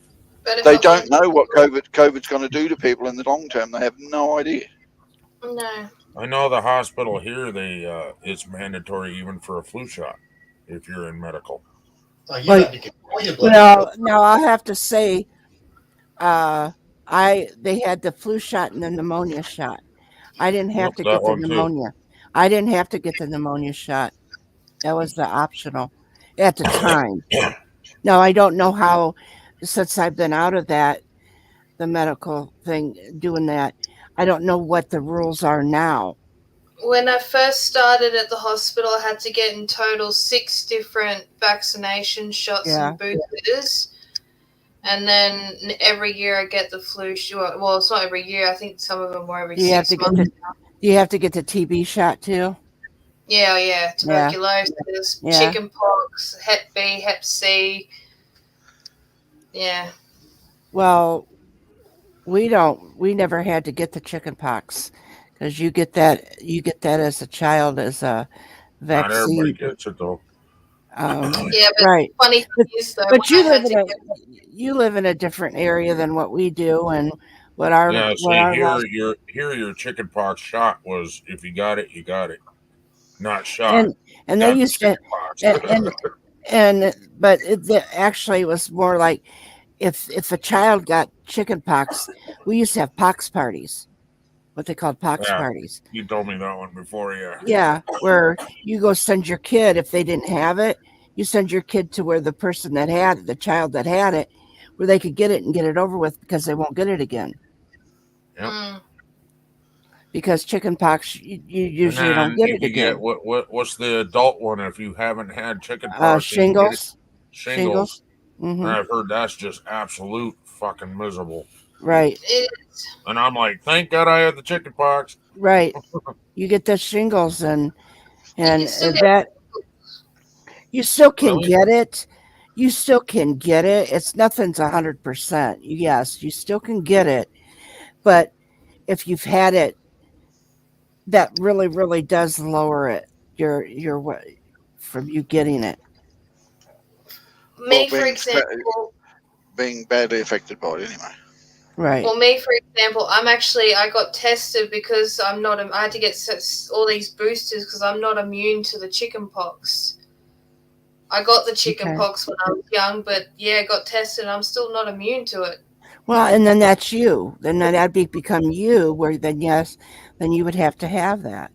But if They I'm don't know what COVID's going to do to people in the long term. They have no idea. No. I know the hospital here, it's mandatory even for a flu shot if you're in medical. Oh, you Well, had to get all your bloody Now I'll have to say, they had the flu shot and the pneumonia shot. I didn't have Yep, to that get the one too. pneumonia. I didn't have to get the pneumonia shot. That was the optional at the time. Now I don't know how, since I've been out of that, the medical thing, doing that. I don't know what the rules are now. When I first started at the hospital, I had to get in total 6 different vaccination shots Yeah. and boosters. And then every year I get the flu shot. Well, it's not every year. I think some of them were every Do you have 6 to months. get the TB shot too? Yeah. Tuberculosis, Yeah. chickenpox, Hep B, Hep C. Yeah. Well, we never had to get the chicken pox because you get that as a child as a Not everybody vaccine. gets it though. Yeah, but Right. funny thing is though, But when I had to get you live in a different area than what we do, and what our Yeah, what see, our here laws. your chickenpox shot was if you got it, you got it. Not shot. And they got used to chickenpox. but it actually was more like if a child got chicken pox, we used to have pox parties, what they called pox Yeah. parties. You told me that one before, yeah. Yeah, where you go send your kid, if they didn't have it, you send your kid to where the person that had it, the child that had it, where they could get it and get it over with because they won't get it again. Yep. Because chicken pox, you usually And don't then get you it could again. get what's the adult one if you haven't had chickenpox? Shingles. Shingles. Mhm. And I've heard that's just absolute fucking miserable. Right. it, And I'm like, thank God I had the chickenpox. Right. You get the shingles and you still get that you still can Really? get it. You still can get it. It's nothing's 100%. Yes, you still can get it, but if you've had it, that really, really does lower it. Your from you getting it. me, Well, for example. being badly affected by it anyway. Right. Well, me, for example, I got tested because I had to get all these boosters because I'm not immune to the chicken pox. I got the chicken pox when I was young, but yeah, got tested and I'm still not immune to it. Well, and then that's you. Then that'd become you, where then you would have to have that.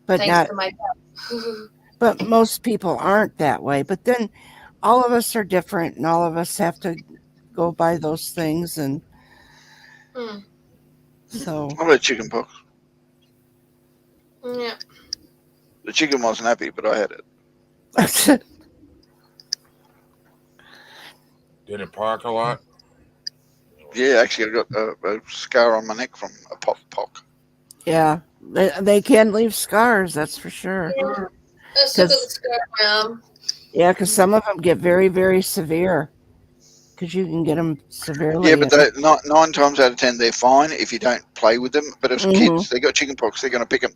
But Thanks to my dad. But most people aren't that way. But then all of us are different, and all of us have to go by those things. And so I've had chicken pox. Yeah. The chicken wasn't happy, but I had it. Did it pock a lot? Yeah, actually, I got a scar on my neck from a pock. Yeah, they can leave scars. That's for sure. Yeah. I still got the scar around. Yeah, because some of them get very, very severe. Because you can get them severely. Yeah, but 9 times out of 10, they're fine if you don't play with them. But if kids, they got chicken pox, they're going to pick them.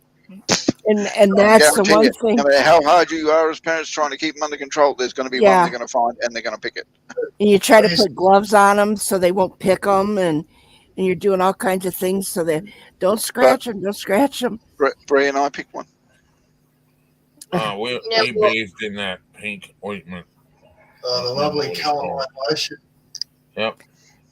And that's the one thing. No matter how hard you are as parents trying to keep them under control, there's going to be one they're going to find, and they're going to pick it. And you try to put gloves on them so they won't pick them, and you're doing all kinds of things so they don't scratch them. Don't scratch them. Bree and I picked one. We Yeah, we well- bathed in that pink ointment. The lovely calamine lotion. Yep.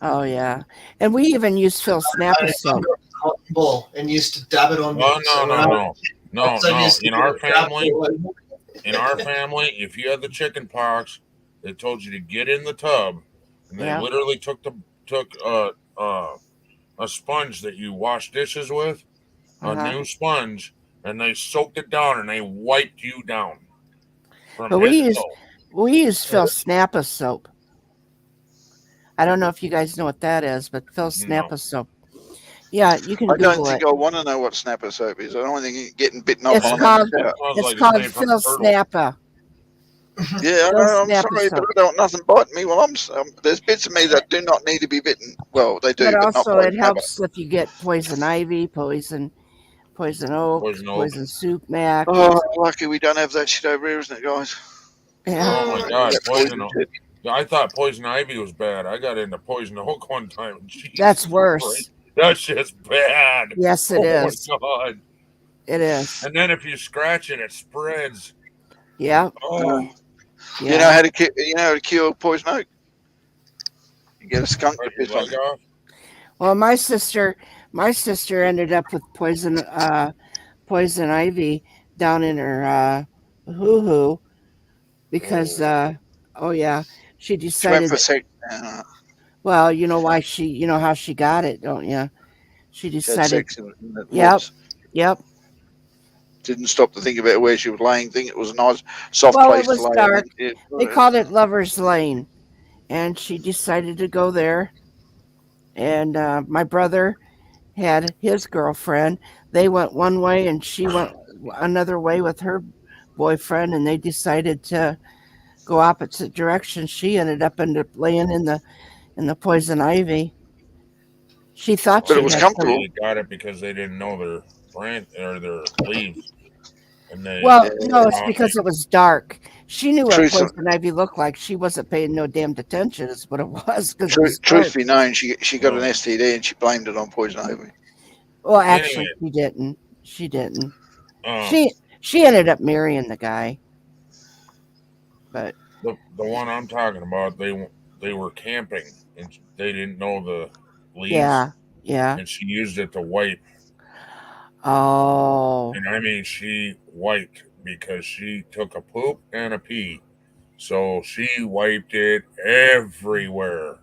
Oh yeah, and we even used Phil Snapper soap. got a cotton ball and used to dab it on me. Oh So when I was no. I used to In our dab it family, all over. if you had the chicken pox, they told you to get in the tub, and they Yeah. literally took a sponge that you wash dishes with, a Uh-huh. new sponge, and they soaked it down and they wiped you down from But head we to use toe. Phil Snapper soap. I don't know if you guys know what that is, but Phil Snapper soap. Yeah, you can I don't Google think it. I want to know what snapper soap is. I don't want to getting bitten off It's on called that. it's called Phil Snapper. Yeah, I Phil know, I'm Snapper sorry, but soap. I don't want nothing biting me. Well, there's bits of me that do not need to be bitten. Well, they do, But but not also by it snapper. helps if you get poison ivy, poison oak, Poison oak. poison soup Oh, lucky we don't have that shit over here, isn't it, guys? Yeah. Oh my God, That poison poison oak. shit. I thought poison ivy was bad. I got into poison oak one time. Jesus That's worse. Christ. That shit's bad. Yes, it is. Oh my God. It is. And then if you scratch it, it spreads. Yeah. Oh, Yeah. You know how to cure poison oak? You get a skunk to cut your piss on leg it. off. Well, my sister ended up with poison ivy down in her hoo-hoo because oh yeah, she She went decided for sex. well, you know why you know how she got it, don't you? She She had decided sex in the Yep. woods. Yep. Didn't stop to think about where she was laying. Think it was a nice, soft Well, place it was to lay. dark. And They called it Lover's Lane, and she decided to go there. And my brother had his girlfriend. They went one way, and she went another way with her boyfriend, and they decided to go opposite directions. She ended up laying in the poison ivy. She thought But she it was had comfortable. They got it because they didn't know their plant or their leaves. And they Well, no, it's because it was dark. She knew what Truth- poison ivy looked like. She wasn't paying no damn attention. Is what it was. 'Cause it was Truth dark. be known, she got an Oh. STD and she blamed it on poison ivy. Well, actually, Anyway. she didn't. She didn't. Oh. She ended up marrying the guy. But the one I'm talking about, they were camping and they didn't know the leaves. yeah. And she used it to wipe. Oh. And I mean, she wiped because she took a poop and a pee. So she wiped it everywhere.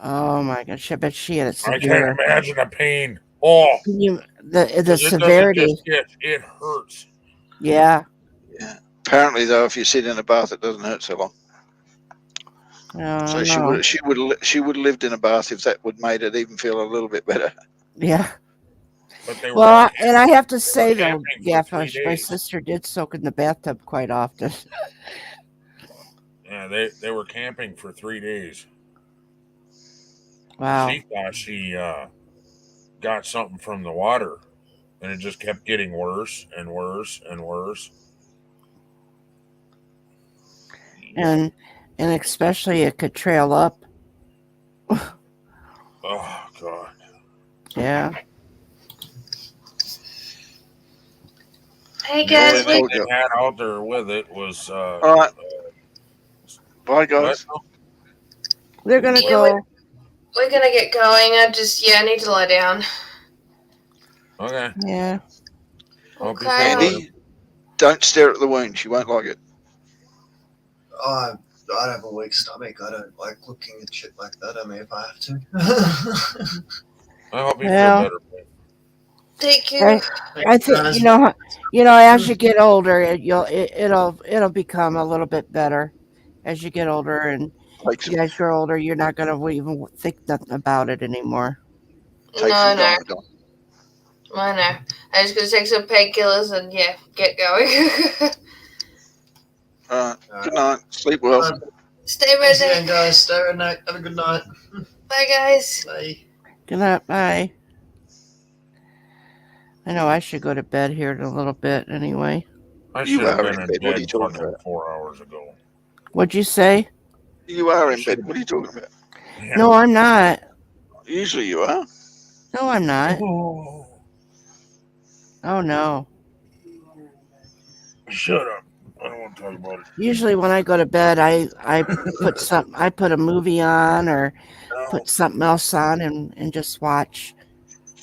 Oh my gosh! I bet she had it I severe. can't imagine the pain. Oh, The severity. It hurts. Yeah. Yeah. Apparently, though, if you sit in a bath, it doesn't hurt so long. So no. she would have lived in a bath if that would made it even feel a little bit better. Yeah. But they were Well, and I have to say though, camping for yeah, 3 my days. sister did soak in the bathtub quite often. Yeah, they were camping for 3 days. Wow. She thought she got something from the water, and it just kept getting worse and worse and worse. And especially it could trail up. Oh God. Yeah. Hey The guys, only thing we, they had out there with it was All right. Bye, guys. what? They're gonna Yeah, go. we're gonna get going. I need to lie down. Okay. Yeah. Hope you Okay. feel better. Andy, don't stare at the wound. She won't like it. I have a weak stomach. I don't like looking at shit like that. I mean, if I have to. I hope you Well, feel better. Thank you. I think you know as you get older, it'll become a little bit better as you get older, and Take some, as you're older, you're not gonna even think nothing about it anymore. take No, some no. Dimadol. I know. I'm just gonna take some painkillers and get going. All right. Good night. Sleep well. Stay Thanks ready. again, guys. Stay at night. Have a good night. Bye, guys. Bye. Good night. Bye. I know I should go to bed here in a little bit anyway. I You should have are been in in bed. What are you bed talking fucking about? 4 hours ago. What'd you say? You are in bed. What are you talking about? Yeah. No, I'm not. Usually you are. No, I'm not. Oh. Oh no. Shut up. I don't want to talk about it. Usually when I go to bed, I put a movie on or No. put something else on and just watch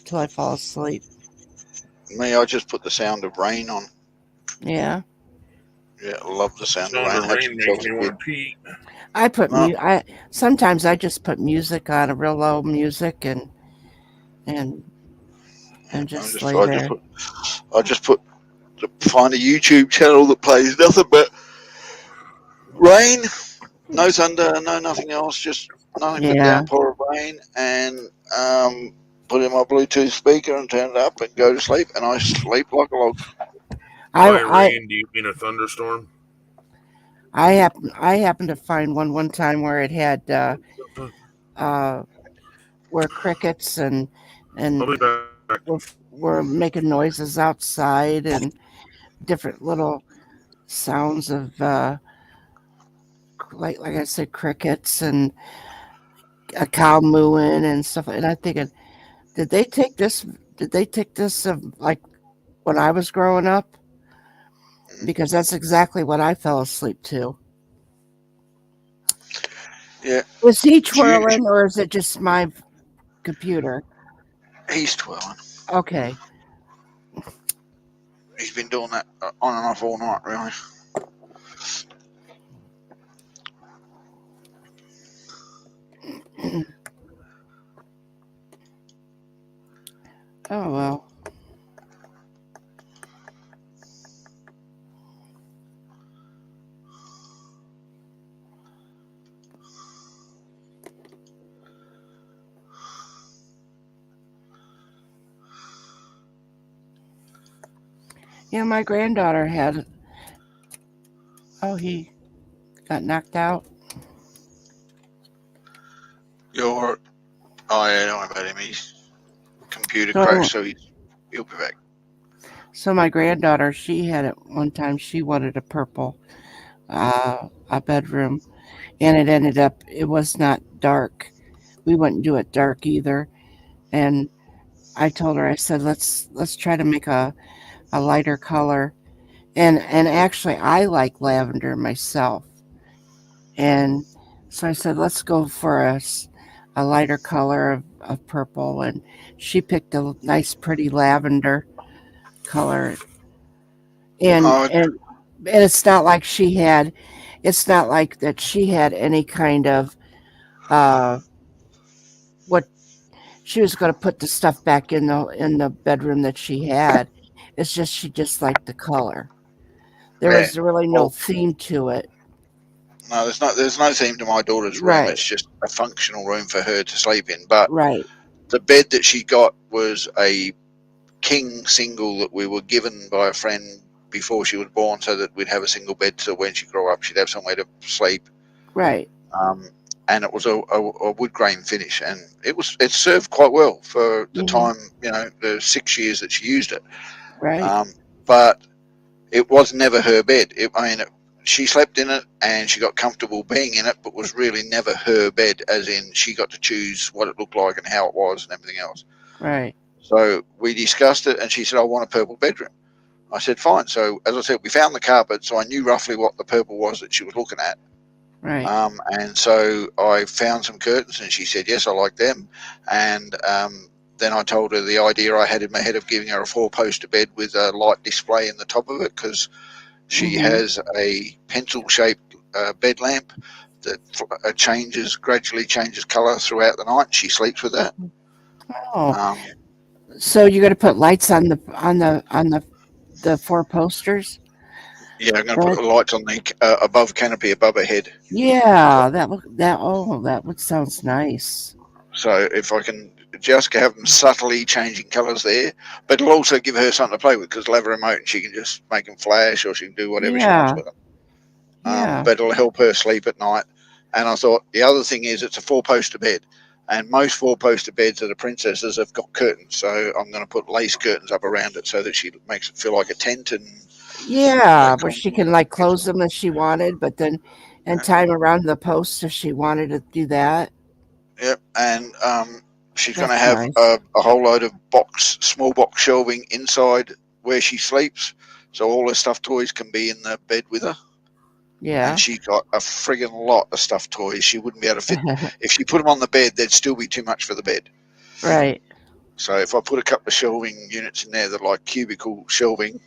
till I fall asleep. Me, I just put the sound of rain on. Yeah. Yeah, I love the sound of Sound rain. of Had rain some makes self me want to pee. I put No. sometimes I just put music on, a real low music, and just lay there. I just put find a YouTube channel that plays nothing but rain, no thunder, no nothing else, just nothing but Yeah. downpour of rain, and put in my Bluetooth speaker and turn it up and go to sleep, and I sleep like a log. By I rain, do you mean a thunderstorm? I happened to find one time where it had where crickets and I'll be back. were making noises outside and different little sounds of like I said, crickets and a cow mooing and stuff. And I'm thinking, did they take this? Did they take this of like when I was growing up? Because that's exactly what I fell asleep to. Yeah, Was he twirling, or is it just my computer? he's twirling. Okay. He's been doing that on and off all night, really. Oh well. Yeah, my granddaughter had. Oh, he got knocked out. Oh yeah, don't worry about him. He's computer So, crashed, so he'll be back. so my granddaughter, she had it one time. She wanted a purple, a bedroom, and it ended up. It was not dark. We wouldn't do it dark either. And I told her, I said, let's try to make a lighter color. And actually, I like lavender myself. And so I said, let's go for a lighter color of purple. And she picked a nice, pretty lavender color. And it's not like it's not like that she had any kind of, what she was going to put the stuff back in the bedroom that she had. It's just, she just liked the color. There was really no theme to it. No, there's no theme to my daughter's room. Right. It's just a functional room for her to sleep in. But Right. the bed that she got was a king single that we were given by a friend before she was born, so that we'd have a single bed, so when she grew up she'd have somewhere to sleep. Right. And it was a wood grain finish, and it served quite well for the time, the 6 years that she used it. Right. But it was never her bed. She slept in it and she got comfortable being in it, but was really never her bed, as in she got to choose what it looked like and how it was and everything else. Right. So we discussed it, and she said, I want a purple bedroom. I said, fine. So as I said, we found the carpet, so I knew roughly what the purple was that she was looking at. Right. And so I found some curtains, and she said, yes, I like them. And then I told her the idea I had in my head of giving her a 4-poster bed with a light display in the top of it, because she has a pencil-shaped bed lamp that gradually changes colour throughout the night. She sleeps with that. Oh, so you're going to put lights on the 4 posters? Yeah, I'm going to put the lights on the above canopy above her head. Yeah, that sounds nice. So if I can just have them subtly changing colours there, but it'll also give her something to play with, because they'll have a remote and she can just make them flash, or she can do whatever she wants with them. But it'll help her sleep at night. And I thought the other thing is, it's a 4-poster bed, and most 4-poster beds of the princesses have got curtains. So I'm going to put lace curtains up around it so that she makes it feel like a tent. And where she can like close them if she wanted, but then tie them around the posts if she wanted to do that. Yep, and she's going to have a whole load of small box shelving inside where she sleeps, so all her stuffed toys can be in the bed with her. Yeah. And she got a friggin' lot of stuffed toys. She wouldn't be able to fit. If she put them on the bed, they'd still be too much for the bed. Right. So if I put a couple of shelving units in there that are like cubicle shelving,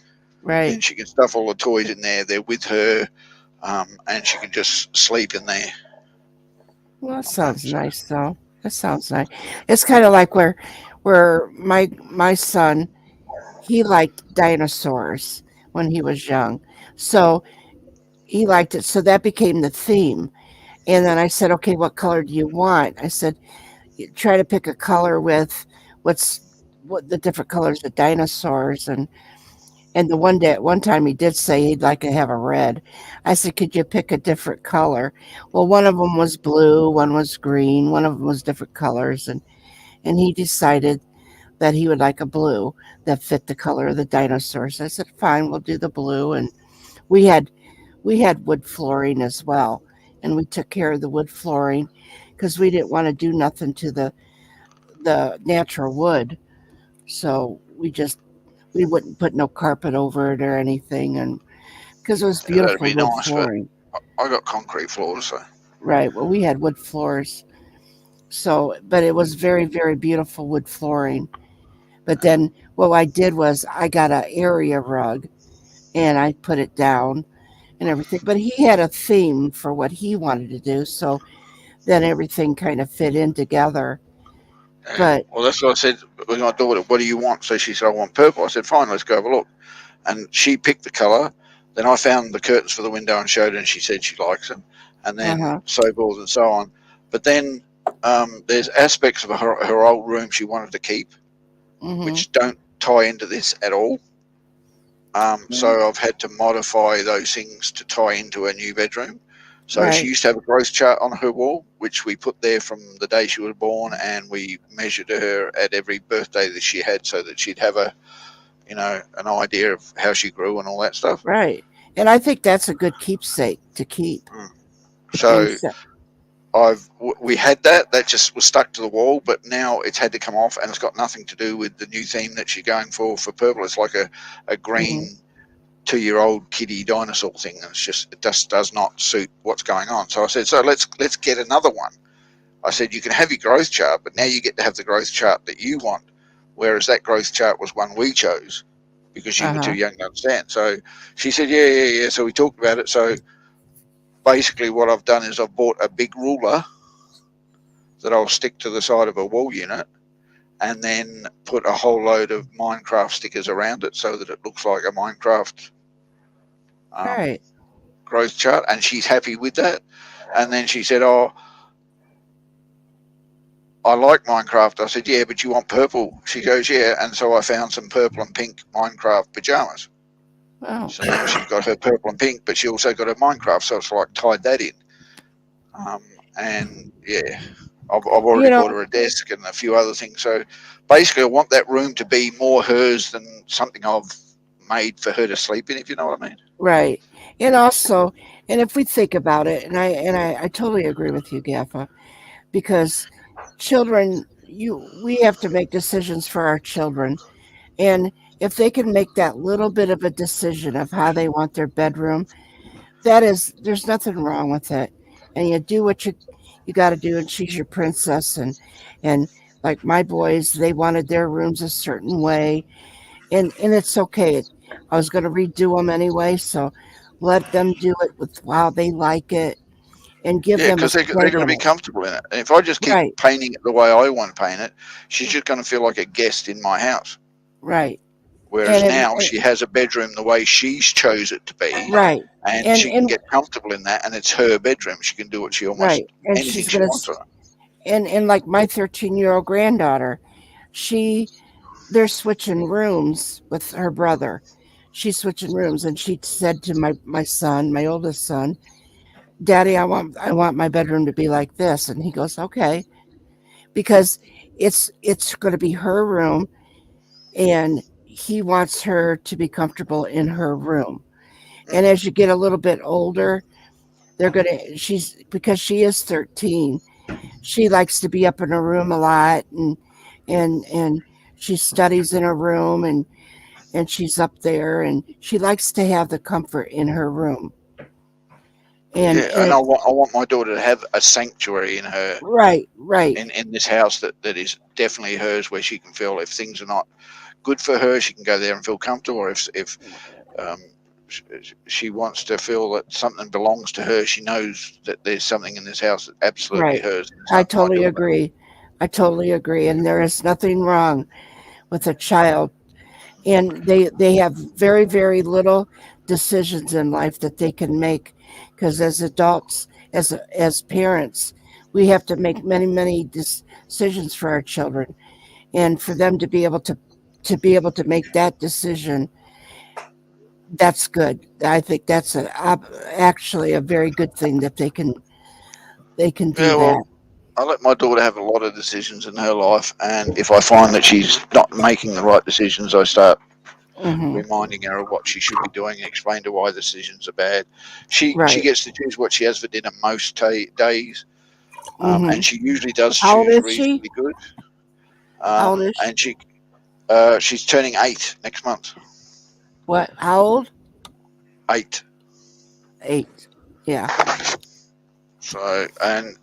Right. then she can stuff all the toys in there. They're with her, and she can just sleep in there. Well, that sounds nice, though. That sounds nice. It's kind of like where my son, he liked dinosaurs when he was young, so he liked it. So that became the theme. And then I said, okay, what color do you want? I said, try to pick a color with what the different colors of dinosaurs. And the one time he did say he'd like to have a red. I said, could you pick a different color? Well, one of them was blue, one was green, one of them was different colors, and he decided that he would like a blue that fit the color of the dinosaurs. I said, fine, we'll do the blue. And we had wood flooring as well, and we took care of the wood flooring because we didn't want to do nothing to the natural wood. So we wouldn't put no carpet over it or anything, and because it was That'd beautiful be wood nice, but flooring. I got concrete floors, so Right. Well, we had wood floors, so but it was very, very beautiful wood flooring. But then what I did was I got an area rug and I put it down and everything. But he had a theme for what he wanted to do, so then everything kind of fit in together. But well, that's what I said with my daughter. What do you want? So she said, I want purple. I said, fine, let's go have a look. And she picked the color. Then I found the curtains for the window and showed her, and she said she likes them. And then so forth and so on. But then there's aspects of her old room she wanted to keep, which don't tie into this at all. So I've had to modify those things to tie into a new bedroom. So she used to have a growth chart on her wall, which we put there from the day she was born, and we measured her at every birthday that she had, so that she'd have an idea of how she grew and all that stuff. Right, and I think that's a good keepsake to keep. So we had that just was stuck to the wall, but now it's had to come off, and it's got nothing to do with the new theme that she's going for purple. It's like a green 2-year-old kiddie dinosaur thing, and it just does not suit what's going on. So I said, so let's get another one. I said, you can have your growth chart, but now you get to have the growth chart that you want, whereas that growth chart was one we chose because you were too young to understand. So she said, yeah. So we talked about it. So basically what I've done is I've bought a big ruler that I'll stick to the side of a wall unit, and then put a whole load of Minecraft stickers around it so that it looks like a Minecraft growth chart, and she's happy with that. And then she said, oh, I like Minecraft. I said, yeah, but you want purple? She goes, yeah. And so I found some purple and pink Minecraft pajamas. Wow. So now she's got her purple and pink, but she also got her Minecraft, so it's like tied that in. And yeah, I've already bought her a desk and a few other things. So basically I want that room to be more hers than something I've made for her to sleep in, if you know what I mean. Right. And also, and if we think about it, and I totally agree with you, Gaffa, because children, we have to make decisions for our children. And if they can make that little bit of a decision of how they want their bedroom, there's nothing wrong with it. And you do what you got to do, and she's your princess. And like my boys, they wanted their rooms a certain way, and it's okay. I was going to redo them anyway, so let them do it with how they like it, and give them because they're going to be comfortable in it. And if I just keep painting it the way I want to paint it, she's just going to feel like a guest in my house. Right. Whereas now she has a bedroom the way she's chose it to be. Right. And she can get comfortable in that, and it's her bedroom. She can do what she almost and anything she's she wants. And like my 13-year-old granddaughter, they're switching rooms with her brother. She's switching rooms, and she said to my son, my oldest son, Daddy, I want my bedroom to be like this. And he goes, okay, because it's going to be her room, and he wants her to be comfortable in her room. And as you get a little bit older, because she is 13, she likes to be up in her room a lot, and she studies in her room, and and she's up there, and she likes to have the comfort in her room. And, Yeah, and I want my daughter to have a sanctuary in her right. in this house that is definitely hers, where she can feel if things are not good for her, she can go there and feel comfortable. Or if she wants to feel that something belongs to her, she knows that there's something in this house that absolutely Right. hers. I totally agree. And there is nothing wrong with a child. And they have very, very little decisions in life that they can make, because as adults, as parents, we have to make many, many decisions for our children. And for them to be able to make that decision, that's good. I think that's actually a very good thing that they can do Yeah, that. well, I let my daughter have a lot of decisions in her life, and if I find that she's not making the right decisions, I start reminding her of what she should be doing and explain to her why the decisions are bad. She gets to choose what she has for dinner most days, and she usually does How old choose is she? reasonably good. How old is she? And she's turning 8 next month. What? How old? 8. 8. Yeah. So, and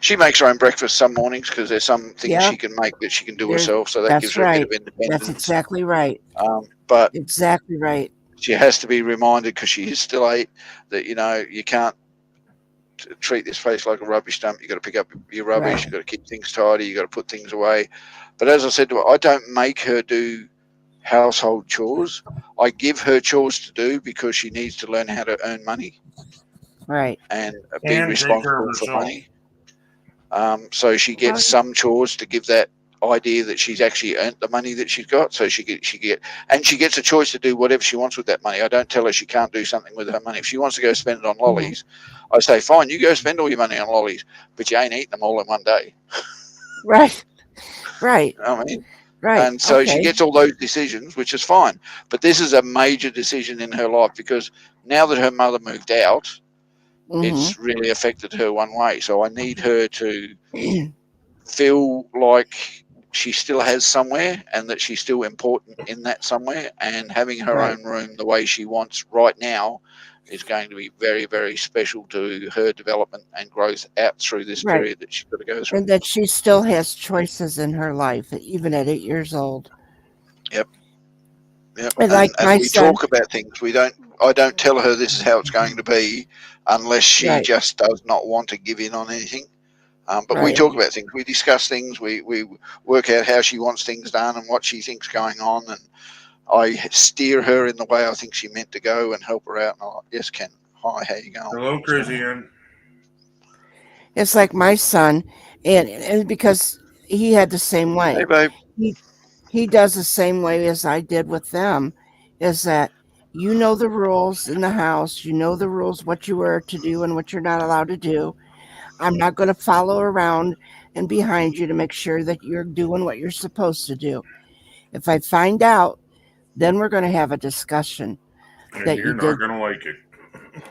she makes her own breakfast some mornings because there's some things she can make that she can do herself. So that gives her a bit of independence. That's exactly right. But exactly right. She has to be reminded, because she is still 8, that you can't treat this place like a rubbish dump. You got to pick up your rubbish. Right. You got to keep things tidy. You got to put things away. But as I said to her, I don't make her do household chores. I give her chores to do because she needs to learn how to earn money. Right. And be responsible for money. So she gets Okay. some chores to give that idea that she's actually earned the money that she's got. So she gets a choice to do whatever she wants with that money. I don't tell her she can't do something with her money. If she wants to go spend it on lollies, I say, fine, you go spend all your money on lollies, but you ain't eating them all in one day. Right. You know what I mean? Right. And so she gets all those decisions, which is fine. But this is a major decision in her life, because now that her mother moved out, it's really affected her one way. So I need her to feel like she still has somewhere, and that she's still important in that somewhere. And having her own room the way she wants right now is going to be very, very special to her development and growth out through this period that she's got to go through. And that she still has choices in her life, even at 8 years old. Yep. And we talk about things. I don't tell her this is how it's going to be unless she just does not want to give in on anything. But we talk about things. We discuss things. We work out how she wants things done and what she thinks going on. And I steer her in the way I think she meant to go and help her out. And I'm like, yes, Ken. Hi, how you going? Hello, Chrisdee. It's like my son, and because he had the same way. Hey, babe. He does the same way as I did with them, is that you know the rules in the house, you know the rules, what you are to do and what you're not allowed to do. I'm not going to follow around and behind you to make sure that you're doing what you're supposed to do. If I find out, then we're going to have a discussion. And you're not going to like it.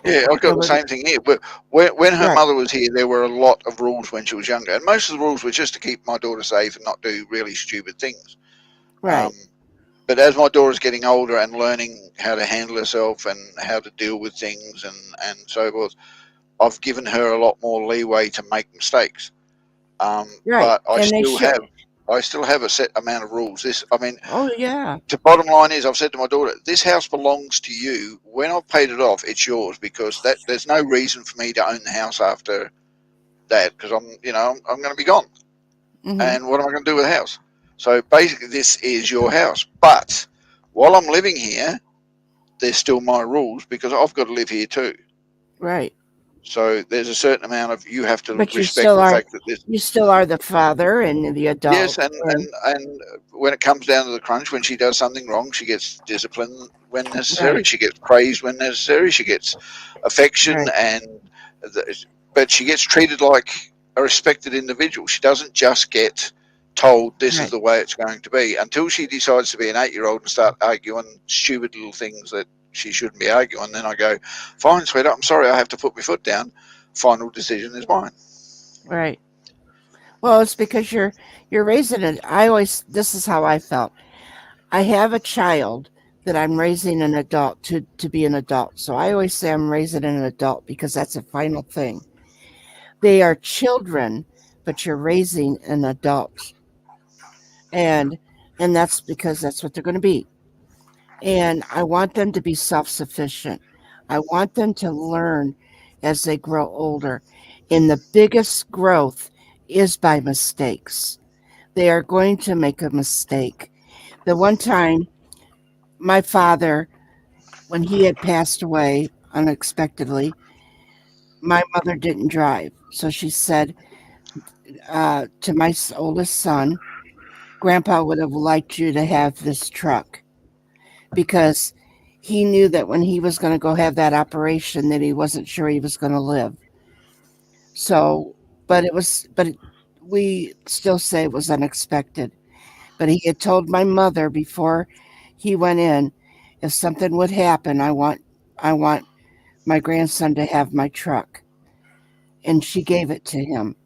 Yeah, I've got the same thing here. But when her mother was here, there were a lot of rules when she was younger. And most of the rules were just to keep my daughter safe and not do really stupid things. Right. But as my daughter's getting older and learning how to handle herself and how to deal with things and so forth, I've given her a lot more leeway to make mistakes. But I still have a set amount of rules. The bottom line is, I've said to my daughter, this house belongs to you. When I've paid it off, it's yours, because there's no reason for me to own the house after that, because I'm going to be gone. And what am I going to do with the house? So basically, this is your house. But while I'm living here, there's still my rules, because I've got to live here too. Right. So there's a certain amount of you have to respect fact that this. You still are the father and the adult. Yes, and when it comes down to the crunch, when she does something wrong, she gets disciplined when necessary. Right. She gets praised when necessary. She gets affection, but she gets treated like a respected individual. She doesn't just get told this is the way it's going to be, until she decides to be an 8-year-old and start arguing stupid little things that she shouldn't be arguing. Then I go, fine, sweetheart, I'm sorry, I have to put my foot down. Final decision is mine. Right. Well, it's because you're raising it. This is how I felt. I have a child that I'm raising an adult to be an adult. So I always say I'm raising an adult because that's a final thing. They are children, but you're raising an adult. And that's because that's what they're going to be. And I want them to be self-sufficient. I want them to learn as they grow older. And the biggest growth is by mistakes. They are going to make a mistake. The one time my father, when he had passed away unexpectedly, my mother didn't drive. So she said to my oldest son, Grandpa would have liked you to have this truck, because he knew that when he was going to go have that operation that he wasn't sure he was going to live. So, but we still say it was unexpected. But he had told my mother before he went in, if something would happen, I want my grandson to have my truck. And she gave it to him.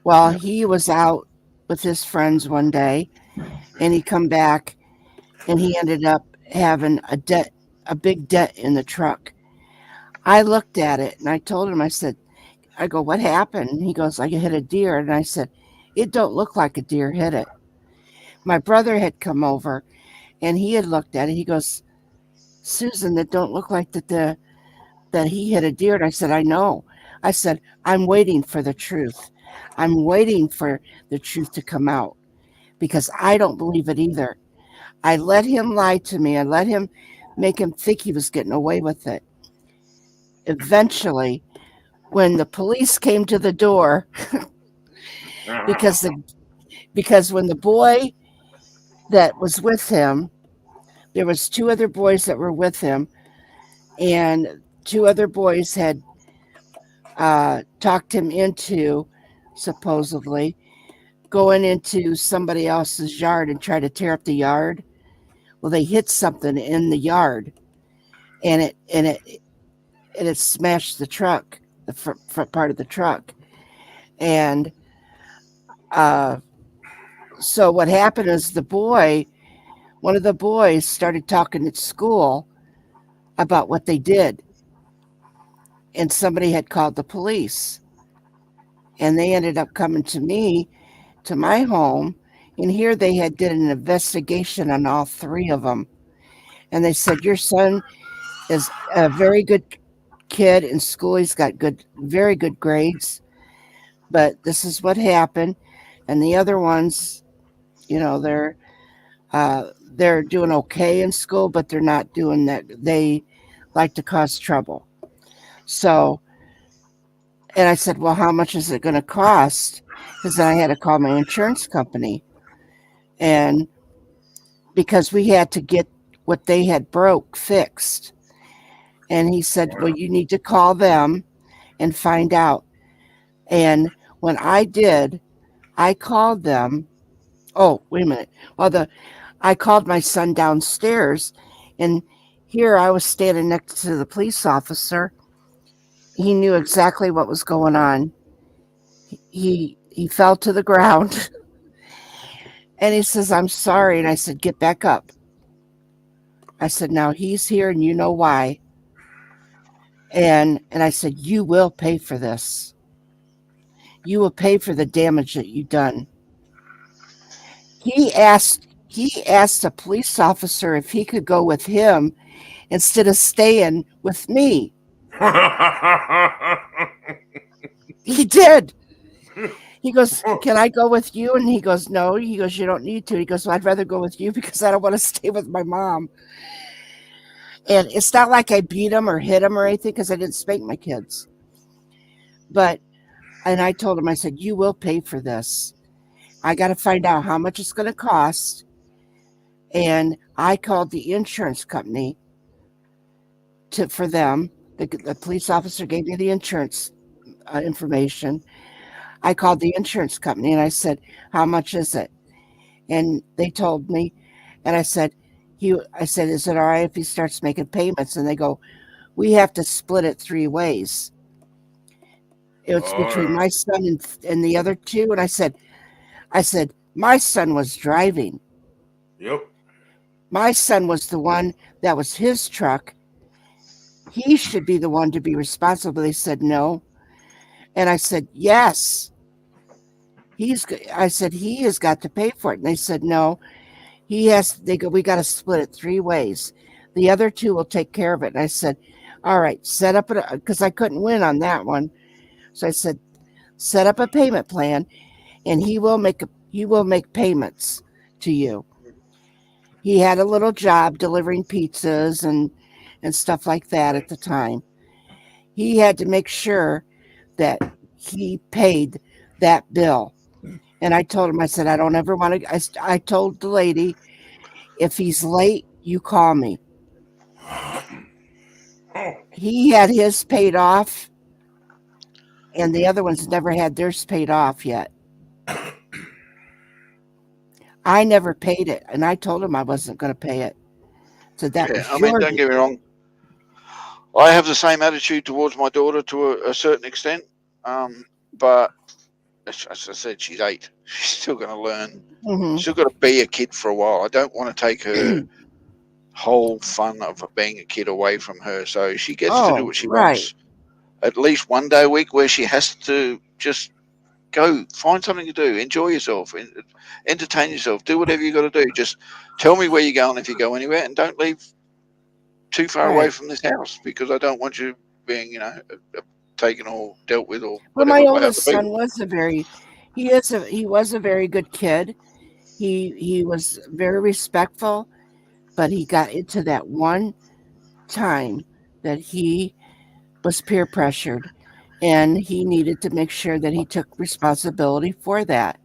Well, he was out with his friends one day, and he come back, and he ended up having a big dent in the truck. I looked at it, and I told him, I go, what happened? And he goes, I hit a deer. And I said, it don't look like a deer hit it. My brother had come over, and he had looked at it. He goes, Susan, that don't look like that he hit a deer. And I said, I know. I said, I'm waiting for the truth. I'm waiting for the truth to come out, because I don't believe it either. I let him lie to me. I let him make him think he was getting away with it. Eventually, when the police came to the door, because when the boy that was with him, there was two other boys that were with him, and two other boys had talked him into supposedly going into somebody else's yard and try to tear up the yard. Well, they hit something in the yard, and it smashed the truck, the front part of the truck. And so what happened is one of the boys started talking at school about what they did, and somebody had called the police, and they ended up coming to me, to my home, and here they had did an investigation on all three of them. And they said, your son is a very good kid in school. He's got very good grades, but this is what happened. And the other ones, they're doing okay in school, but they're not doing that. They like to cause trouble. So, and I said, well, how much is it going to cost? Because then I had to call my insurance company, and because we had to get what they had broke fixed. And he said, well, you need to call them and find out. And when I did, I called them. Oh, wait a minute. Well, I called my son downstairs, and here I was standing next to the police officer. He knew exactly what was going on. He fell to the ground, and he says, I'm sorry. And I said, get back up. I said, now he's here, and you know why. And I said, you will pay for this. You will pay for the damage that you've done. He asked a police officer if he could go with him instead of staying with me. He did. He goes, can I go with you? And he goes, no. He goes, you don't need to. He goes, well, I'd rather go with you because I don't want to stay with my mom. And it's not like I beat him or hit him or anything, because I didn't spank my kids. And I told him, I said, you will pay for this. I got to find out how much it's going to cost. And I called the insurance company for them. The police officer gave me the insurance information. I called the insurance company and I said, how much is it? And they told me, and I said, is it all right if he starts making payments? And they go, we have to split it 3 ways. It's between my son and the other two. And I said, my son was driving. Yep. My son was the one that was his truck. He should be the one to be responsible. They said no. And I said, yes. I said, he has got to pay for it. And they said, no, he has, they go, we got to split it 3 ways. The other 2 will take care of it. And I said, all right, set up it, because I couldn't win on that one. So I said, set up a payment plan and he will make payments to you. He had a little job delivering pizzas and stuff like that at the time. He had to make sure that he paid that bill. And I told him, I said, I don't ever want to, I told the lady, if he's late, you call me. He had his paid off, and the other ones never had theirs paid off yet. I never paid it, and I told him I wasn't going to pay it. So that was I mean, don't get me wrong. I have the same attitude towards my daughter to a certain extent, but as I said, she's 8. She's still going to learn. Mhm. She's still got to be a kid for a while. I don't want to take her whole fun of being a kid away from her. So she gets to do what she wants. At least one day a week where she has to just go find something to do, enjoy yourself, entertain yourself, do whatever you got to do. Just tell me where you're going if you go anywhere, and don't leave too far away from this house, because I don't want you being, taken or dealt with or Well, whatever. my oldest son was he was a very good kid. He was very respectful, but he got into that one time that he was peer pressured, and he needed to make sure that he took responsibility for that.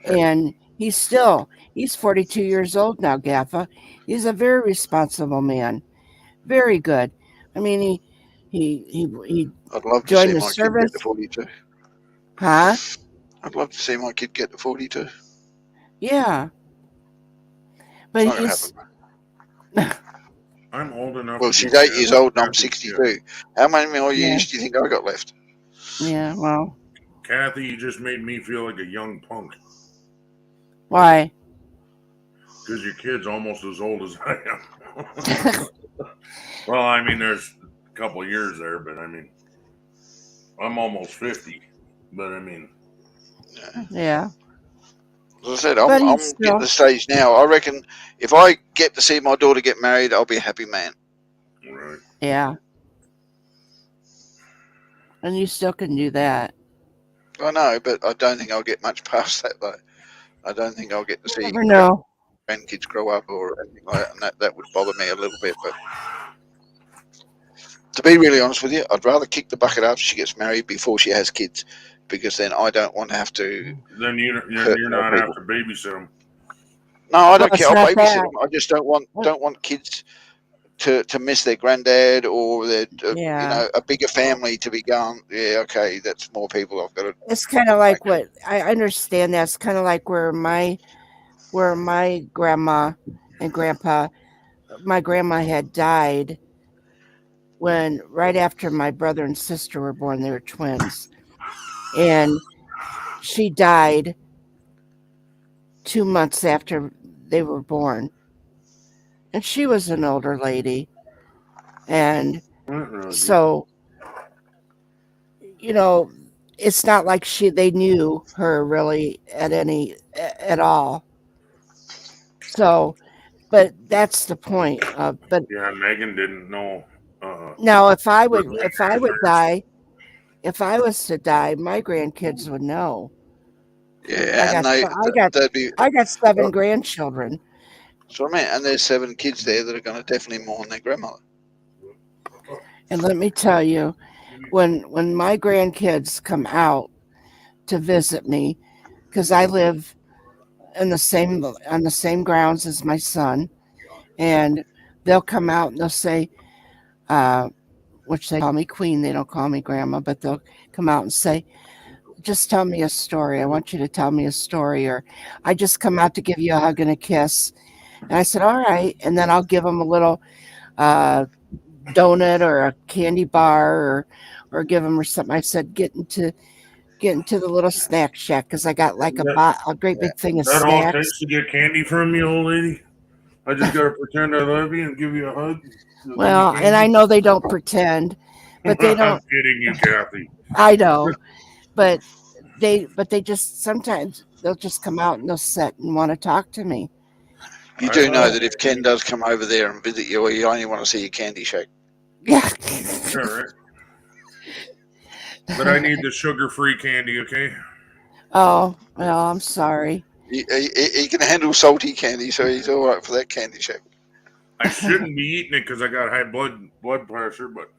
And he's 42 years old now, Gaffa. He's a very responsible man. Very good. I mean, he I'd love to see joined the my kid service. get to 42. Huh? I'd love to see my kid get to 42. Yeah. But Not gonna he's I'm old enough. Well, to she's be 8 years old and I'm Kathy, 62. How many more Yeah. years do you think I got left? Yeah, well, Kathy, you just made me feel like a young punk why? because your kid's almost as old as I am. Well, I mean, there's a couple years there, but I mean, I'm almost 50. But I mean, Yeah. As I said, But I'm he's getting still to the stage now. I reckon if I get to see my daughter get married, I'll be a happy man. right. Yeah. And you still can do that. I know, but I don't think I'll get much past that, though. I don't think I'll get to see Never know. grandkids grow up or anything like that, and that would bother me a little bit. But to be really honest with you, I'd rather kick the bucket after she gets married before she has kids, because then I don't want to have to. Then you're not have to babysit them. No, I don't Well, care. it's I'll not babysit that. them. I just don't want kids to miss their granddad or their Yeah. a bigger family to be going. Yeah, okay, that's more people I've got to. It's kind of like what I understand. That's kind of like where my grandma and grandpa, my grandma had died right after my brother and sister were born. They were twins, and she died 2 months after they were born, and she was an older lady, and so it's not like they knew her really at all. So, but that's the point. But Yeah, Megan didn't know. now, if I was to die, my grandkids would know. Yeah, and I got 7 grandchildren. So I mean, and there's 7 kids there that are going to definitely mourn their grandmother. And let me tell you, when my grandkids come out to visit me, because I live on the same grounds as my son, and they'll come out and they'll say, which they call me Queen, they don't call me Grandma, but they'll come out and say, just tell me a story. I want you to tell me a story, or I just come out to give you a hug and a kiss. And I said, all right. And then I'll give them a little donut or a candy bar or give them or something. I said, get into the little snack shack, because I got like a great big thing of That all snacks. takes to get candy from you, old lady? I just gotta pretend I love you and give you a hug. Well, and I know they don't pretend, but they I'm don't. kidding you, Kathy. I know, but they just sometimes they'll just come out and they'll sit and want to talk to me. You do know that if Ken does come over there and visit you, you only want to see your candy shake. Yeah. All right. But I need the sugar-free candy, okay? Oh, well, I'm sorry. He can handle salty candy, so he's all right for that candy shake. I shouldn't be eating it because I got high blood pressure, but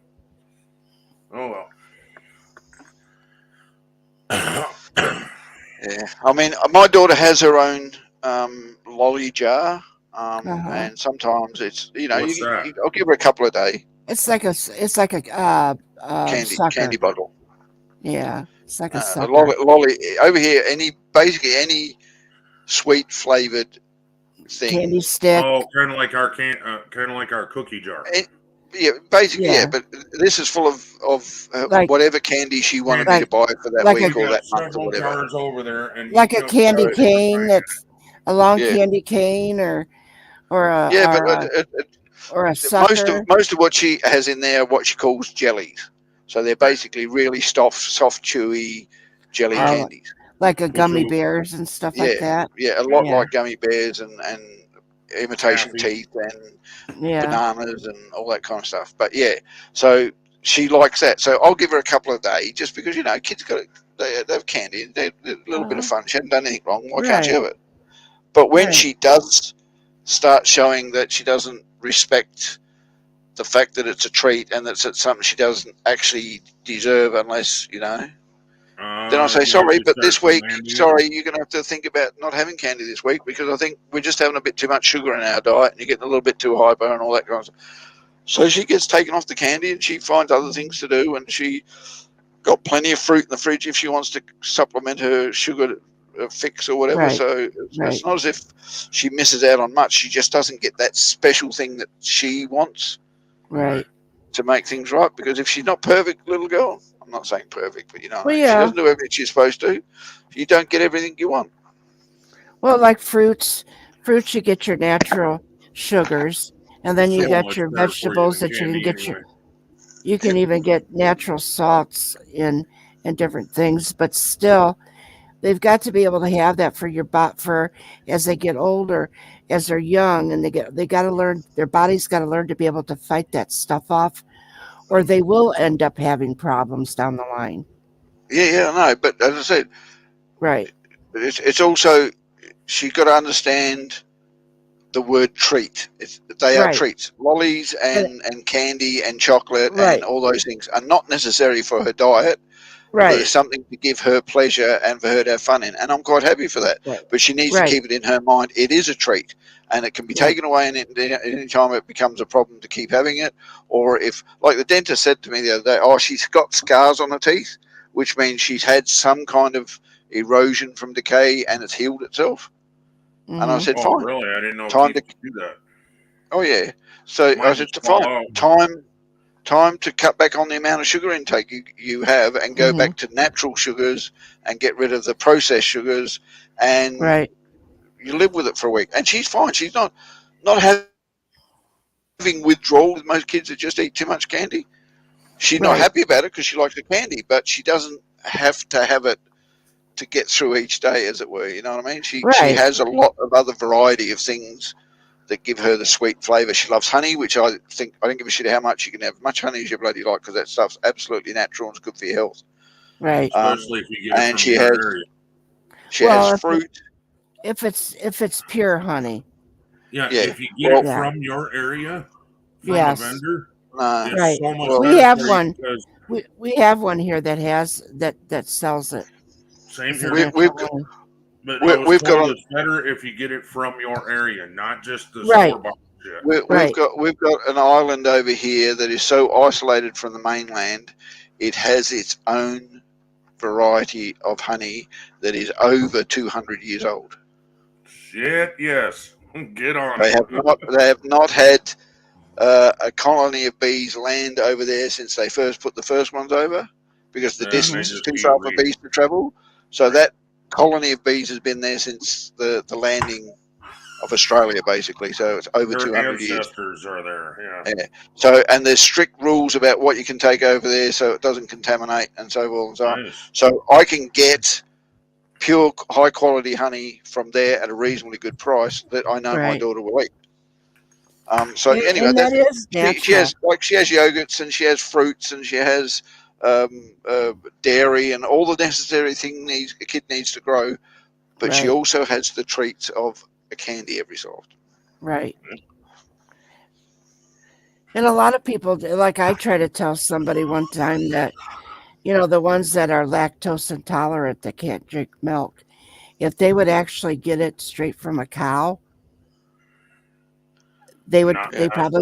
oh well. Yeah, I mean, my daughter has her own lolly jar, and sometimes it's What's that? I'll give her a couple a day. It's like a sucker. Candy bottle. Yeah, it's like a sucker. Lolly over here. Basically any sweet flavored thing. Candy stick. Oh, kind of like our cookie jar. Yeah, basically, yeah. But this is full of Like- whatever candy she wanted me to buy for that like week We or got that month or several whatever. jars over there, and like a candy cane. That's a long Yeah. candy cane, or a Yeah, or a most sucker. of what she has in there, what she calls jellies. So they're basically really soft, chewy jelly Oh, candies. like a gummy bears and stuff like that. Yeah, a lot Yeah. like gummy bears and imitation Taffy. teeth and Yeah. bananas and all that kind of stuff. But yeah, so she likes that. So I'll give her a couple a day just because, kids they have candy. They're a little bit of fun. She hasn't done anything wrong. Why can't she Right. have it? But when Right. she does start showing that she doesn't respect the fact that it's a treat and that it's something she doesn't actually deserve unless, then I say, sorry, but this week, sorry, you're going to have to think about not having candy this week because I think we're just having a bit too much sugar in our diet and you're getting a little bit too hyper and all that kind of stuff. So she gets taken off the candy and she finds other things to do, and she got plenty of fruit in the fridge if she wants to supplement her sugar fix or whatever. Right. So it's not as if she misses out on much. She just doesn't get that special thing that she wants Right. to make things right, because if she's not perfect, little girl, I'm not saying perfect, but Well, she yeah. doesn't do everything she's supposed to, you don't get everything you want. Well, like fruits, you get your natural sugars, and then you So get much your better for you vegetables than that you can candy get anyway. you can even get natural salts in different things, but still they've got to be able to have that for your for as they get older, as they're young, and they got to learn, their body's got to learn to be able to fight that stuff off, or they will end up having problems down the line. Yeah, I know, but as I said, Right. it's also, she's got to understand the word treat. They are Right. treats. Lollies and candy and chocolate Right. and all those things are not necessary for her diet. Right. There's something to give her pleasure and for her to have fun in, and I'm quite happy for that. Right. But she needs Right. to keep it in her mind. It is a treat, and it can be Right. taken away any time it becomes a problem to keep having it. Or if, like the dentist said to me the other day, she's got scars on her teeth, which means she's had some kind of erosion from decay and it's healed itself. And I said, Oh, fine. really? I didn't know Time teeth to could do that. Oh yeah. So I Mine said, just fall fine. out. Time to cut back on the amount of sugar intake you have and go Mhm. back to natural sugars and get rid of the processed sugars, and Right. you live with it for a week. And she's fine. She's not having withdrawal with most kids that just eat too much candy. She's not Right. happy about it because she likes the candy, but she doesn't have to have it to get through each day, as it were. You know what I mean? She Right. has a lot of other variety of things that give her the sweet flavour. She loves honey, which I think, I don't give a shit how much you can have. Much honey as you bloody like, because that stuff's absolutely natural and it's good for your health. Right. Especially if you get it and from she your has area. she Well, has fruit. If it's pure honey. Yeah, Yeah. if you get Well, it from your area, from Yes. a vendor, Nah. it's Right. so much Well, We better have for you one. because We have one here that has that sells it. same It's a here. we've natural honey. But I was we've got told on it's better if you get it from your area, not just the Right. store bought shit. we've Right. got an island over here that is so isolated from the mainland, it has its own variety of honey that is over 200 years old. Shit, yes. Get on They it. have not had a colony of bees land over there since they first put the first ones over, because the Yeah, they distance is just too keep far for breeding. bees to travel. So that colony of bees has been there since the landing of Australia, basically. So it's over Their 200 years. ancestors are there. Yeah. Yeah. So, and there's strict rules about what you can take over there, so it doesn't contaminate, and so forth and so on. Nice. So I can get pure, high quality honey from there at a reasonably good price that I know my Right. daughter will eat. So And, anyway, and that is she natural. has yogurts and she has fruits and she has dairy and all the necessary things a kid needs to grow, but she Right. also has the treats of a candy every so often. Right. And a lot of people, like I try to tell somebody one time that, the ones that are lactose intolerant that can't drink milk, if they would actually get it straight from a cow, they would Not they probably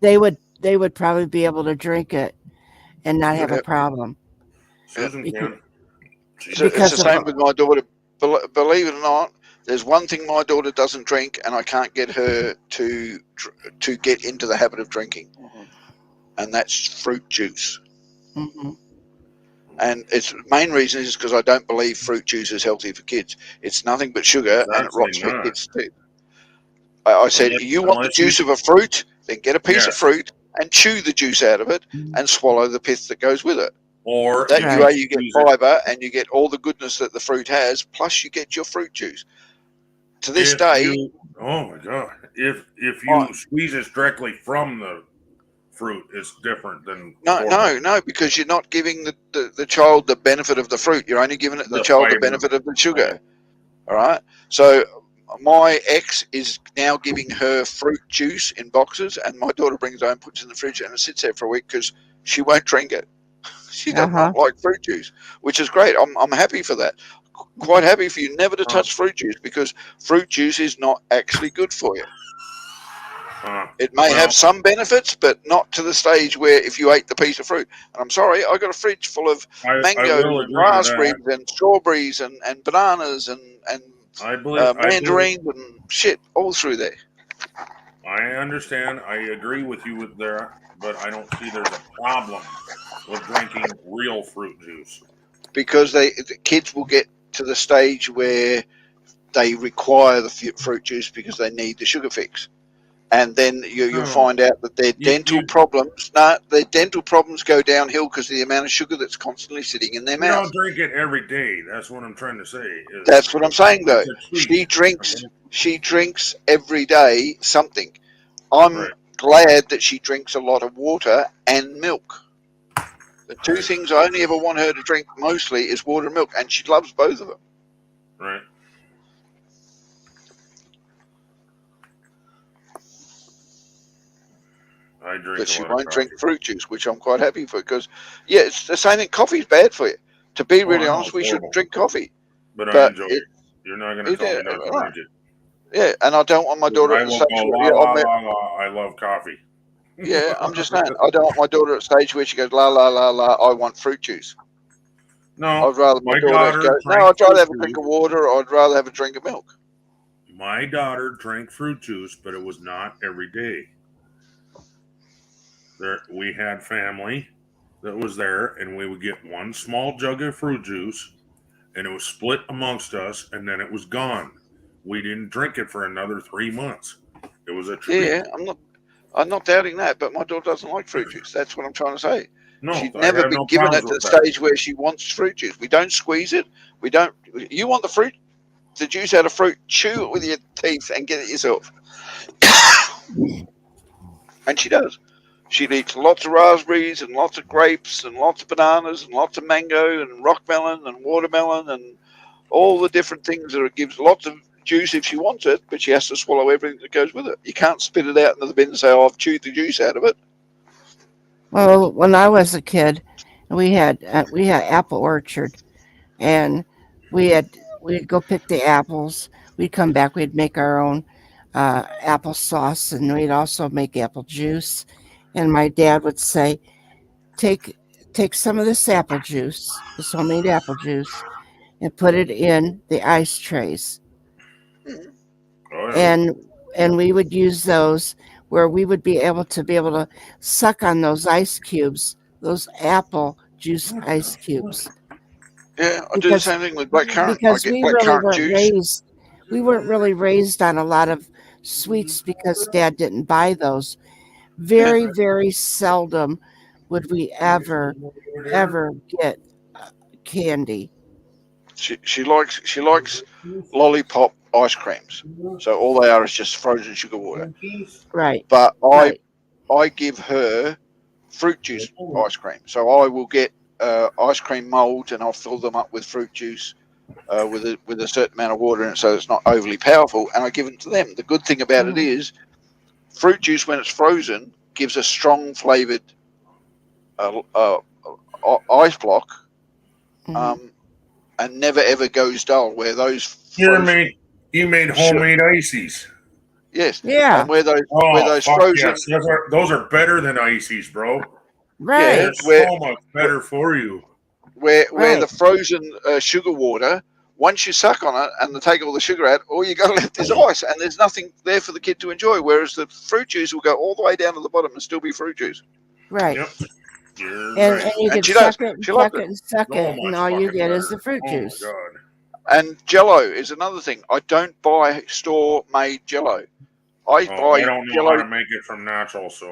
pasteurized. they would probably be able to drink it and not have a Yep. problem. Susan Because- can. So it's Because the of- same with my daughter. Believe it or not, there's one thing my daughter doesn't drink, and I can't get her to get into the habit of drinking, and that's fruit juice. Mhm. And its main reason is because I don't believe fruit juice is healthy for kids. It's nothing but sugar, It's and it actually rots not. kids' teeth. I said, you want the unless you- juice of a fruit, then get a piece of Yes. fruit and chew the juice out of it and swallow the pith that goes with it. Or That Right. way you get squeeze it. fiber and you get all the goodness that the fruit has, plus you get your fruit juice. To this If day, oh my god! If you Oh. squeeze it directly from the fruit, it's different than no, because you're not giving the child the benefit of the fruit. You're only giving the The child the fiber. benefit of the sugar. All right. So my ex is now giving her fruit juice in boxes, and my daughter brings it home, puts it in the fridge, and it sits there for a week because she won't drink it. She does not like fruit juice, which is great. I'm happy for that. Quite happy for you never to touch fruit juice, because fruit juice is not actually good for you. It may have some benefits, but not to the stage where if you ate the piece of fruit. And I'm sorry, I got a fridge full of mangoes and raspberries and strawberries and bananas and mandarins and shit all through there. I understand. I agree with you with there, but I don't see there's a problem with drinking real fruit juice. Because the kids will get to the stage where they require the fruit juice because they need the sugar fix. And then you'll find out that their dental problems go downhill because of the amount of sugar that's constantly sitting in their You mouth. don't drink it every day. That's what I'm trying to say. That's what I'm saying, though. It's She drinks every day something. I'm glad that she drinks a lot of water and milk. The two things I only ever want her to drink mostly is water and milk, and she loves both of them. Right. But she won't drink fruit juice, which I'm quite happy for, because, yeah, it's the same thing. Coffee's bad for you. To be really honest, we shouldn't drink coffee. But I enjoy it. You're not going to tell me not to drink it. Yeah, and I don't want my daughter at the stage where I love coffee. Yeah, I'm just saying, I don't want my daughter at a stage where she goes, la, la, la, la, I want fruit juice. No, I'd rather my daughter go, no, I'd rather have a drink of water, or I'd rather have a drink of milk. My daughter drank fruit juice, but it was not every day. We had family that was there, and we would get one small jug of fruit juice, and it was split amongst us, and then it was gone. We didn't drink it for another 3 months. It was a treat. Yeah, I'm not doubting that, but my daughter doesn't like fruit juice. That's what I'm trying to say. No, she's never been given it to the stage where she wants fruit juice. We don't squeeze it. We don't. You want the juice out of fruit? Chew it with your teeth and get it yourself. And she does. She eats lots of raspberries and lots of grapes and lots of bananas and lots of mango and rock melon and watermelon and all the different things that it gives lots of juice if she wants it, but she has to swallow everything that goes with it. You can't spit it out into the bin and say, "Oh, I've chewed the juice out of it." Well, when I was a kid, we had apple orchard, and we'd go pick the apples. We'd come back. We'd make our own apple sauce, and we'd also make apple juice. And my dad would say, "Take some of this apple juice, this homemade apple juice, and put it in the ice trays." Oh, yeah. And we would use those where we would be able to suck on those ice cubes, those apple juice ice cubes. Yeah, I do the same thing with blackcurrant. Because we really weren't raised we weren't really raised on a lot of sweets because Dad didn't buy those. Very, very seldom would we ever get candy. She likes lollipop ice creams. So all they are is just frozen sugar water. Right. But Right. I give her fruit juice ice cream. So I will get ice cream molds and I'll fill them up with fruit juice with a certain amount of water in it, so it's not overly powerful. And I give them to them. The good thing about it is, fruit juice when it's frozen gives a strong flavored ice block, and never ever goes dull. Where those you made homemade ices. Yes. Yeah. And where those fuck frozen yes. Those are better than ices, bro. Right. They're so much better for you. Where the frozen sugar water, once you suck on it and they take all the sugar out, all you got left is ice, and there's nothing there for the kid to enjoy. Whereas the fruit juice will go all the way down to the bottom and still be fruit juice. Right. Yep. And you can she suck does. it and She suck loves it and suck it, and all you get is the fruit Oh juice. my god. And Jello is another thing. I don't buy store-made Jello. I buy I don't know Jello. how to make it from natural, so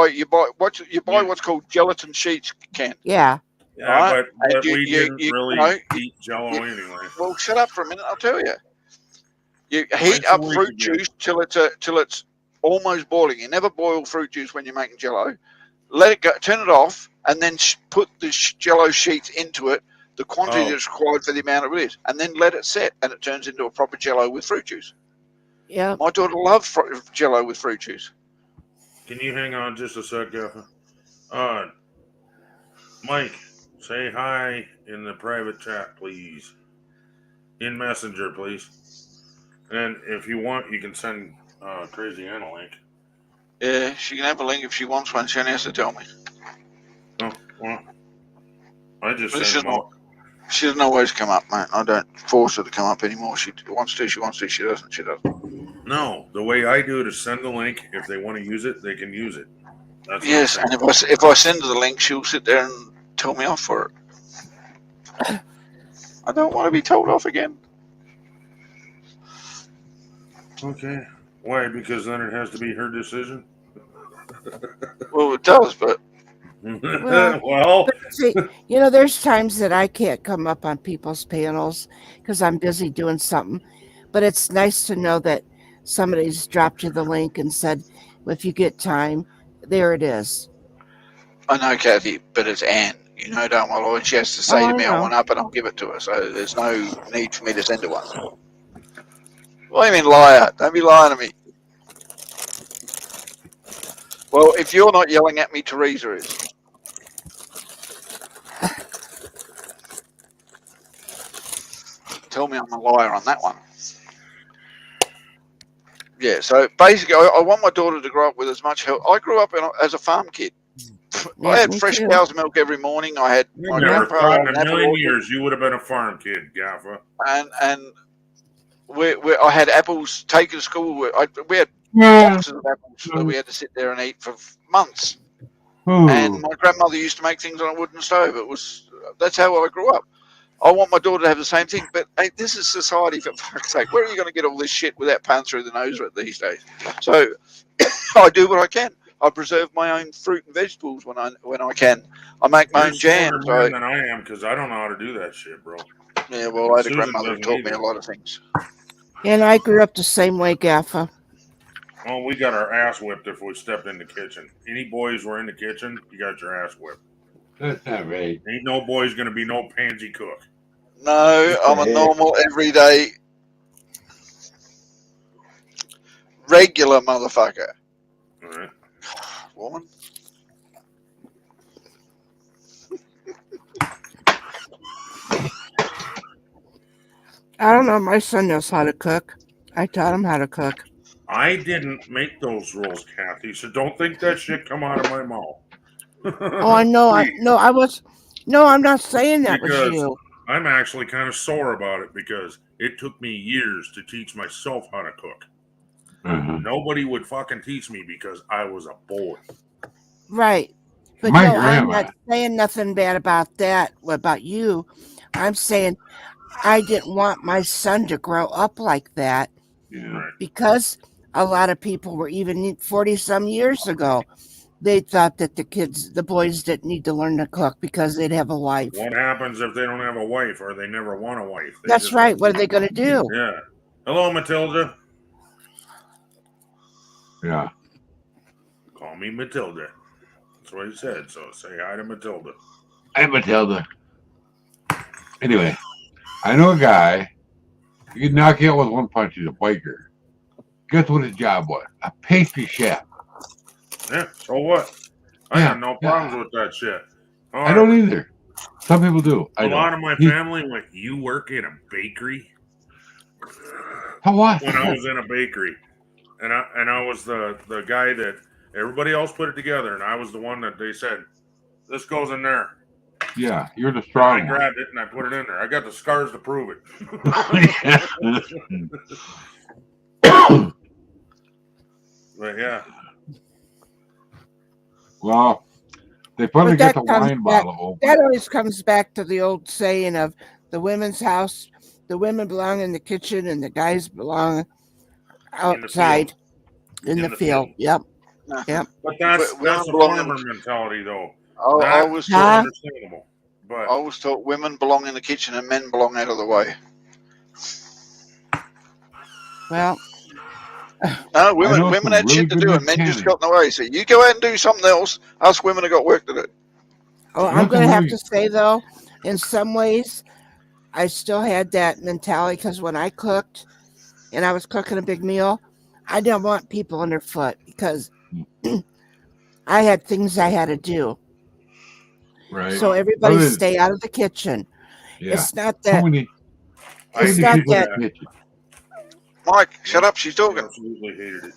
You buy what's called gelatin sheets, Ken. Yeah. yeah, Right? but And we didn't really eat Jello you- anyway. Well, shut up for a minute. I'll tell you. You heat Once a up week fruit again. juice till it's almost boiling. You never boil fruit juice when you're making Jello. Let it go. Turn it off, and then put the Jello sheets into it. The quantity that's required for the amount of it is, and then let it set, and it turns into a proper Jello with fruit juice. Yeah. My daughter loves Jello with fruit juice. Can you hang on just a sec, Gaffa? Mike, say hi in the private chat, please. In Messenger, please. And if you want, you can send Crazy Ann a link. Yeah, she can have a link if she wants one. She only has to tell me. Oh, well, I just But sent them out. she doesn't always come up, mate. I don't force her to come up anymore. She wants to, she wants to. She doesn't, she doesn't. No, the way I do it is send the link. If they want to use it, they can use it. That's Yes, and if I send her the link, she'll sit there and tell me off for it. I don't want to be told off again. Okay. Why? Because then it has to be her decision? Well, it does, but... Well, but see, there's times that I can't come up on people's panels because I'm busy doing something. But it's nice to know that somebody's dropped you the link and said, well, if you get time, there it is. I know, Kathy, but it's Anne. You know damn well when she has to say to me, I want up, and I'll give it to her. So there's no need for me to send her one. What do you mean, liar? Don't be lying to me. Well, if you're not yelling at me, Teresa is. Tell me I'm a liar on that one. Yeah, so basically, I want my daughter to grow up with as much health. I grew up as a farm kid. Yeah, I had fresh cow's milk every morning. I had my never grandpa thought had in an a apple million orchard, years you would have been a farm kid, Gaffa. and I had apples taken to school. We had boxes of apples that we had to sit there and eat for months. And my grandmother used to make things on a wooden stove. That's how I grew up. I want my daughter to have the same thing, but hey, this is society, for fuck's sake. Where are you going to get all this shit without paying through the nose these days? So I do what I can. I preserve my own fruit and vegetables when I can. I make my own jams. You're smarter man than I am because I don't know how to do that shit, bro. Yeah, well, I had a Susan grandmother who doesn't taught me either. a lot of things. And I grew up the same way, Gaffa. Oh, we got our ass whipped if we stepped in the kitchen. Any boys were in the kitchen, you got your ass whipped. That's not right. Ain't no boys gonna be no pansy cook. No, I'm a normal, everyday, regular motherfucker. All right. Woman. I don't know. My son knows how to cook. I taught him how to cook. I didn't make those rules, Kathy, so don't think that shit come out of my mouth. Oh, I know. I'm not saying that was Because you. I'm actually kind of sore about it because it took me years to teach myself how to cook. Nobody would fucking teach me because I was a boy. Right. But My no, I'm grandma. not saying nothing bad about that, about you. I'm saying I didn't want my son to grow up like that Yeah. because a lot of people were even 40 some years ago. They thought that the boys didn't need to learn to cook because they'd have a wife. What happens if they don't have a wife or they never want a wife? They That's just right. don't- What are they going to do? Yeah. Hello, Matilda. Yeah. Call me Matilda. That's what he said. So say hi to Matilda. Hey, Matilda. Anyway, I know a guy. You can knock out with one punch. He's a biker. Guess what his job was? A pastry chef. Yeah. So what? I Yeah, got no yeah. problems with that shit. I don't either. Some people do. A lot of my family went, "You work in a bakery?" How what? When I was in a bakery, and I was the guy that everybody else put it together, and I was the one that they said, "This goes in there." Yeah, you're the I strong one. grabbed it and I put it in there. I got the scars to prove it. But yeah. Well, they finally But get that the comes wine back- bottle open. That always comes back to the old saying of the women's house, the women belong in the kitchen and the guys belong outside in the field. Yep. Yep. But that's Women the belong in farmer the- mentality, though. I was That's taught, understandable. But I was taught women belong in the kitchen and men belong out of the way. Well, No, women know women some had really shit to good do and men just mechanics. got in the way. So you go out and do something else. Us women have got work to do. oh, I'm That's going to have amazing. to say, though, in some ways, I still had that mentality because when I cooked and I was cooking a big meal, I didn't want people underfoot because I had things I had to do. Right. So everybody Other- stay out of the kitchen. Yeah. It's not So that. many, I It's many not people in that. the kitchen. Mike, shut up. She's I talking. absolutely hated it.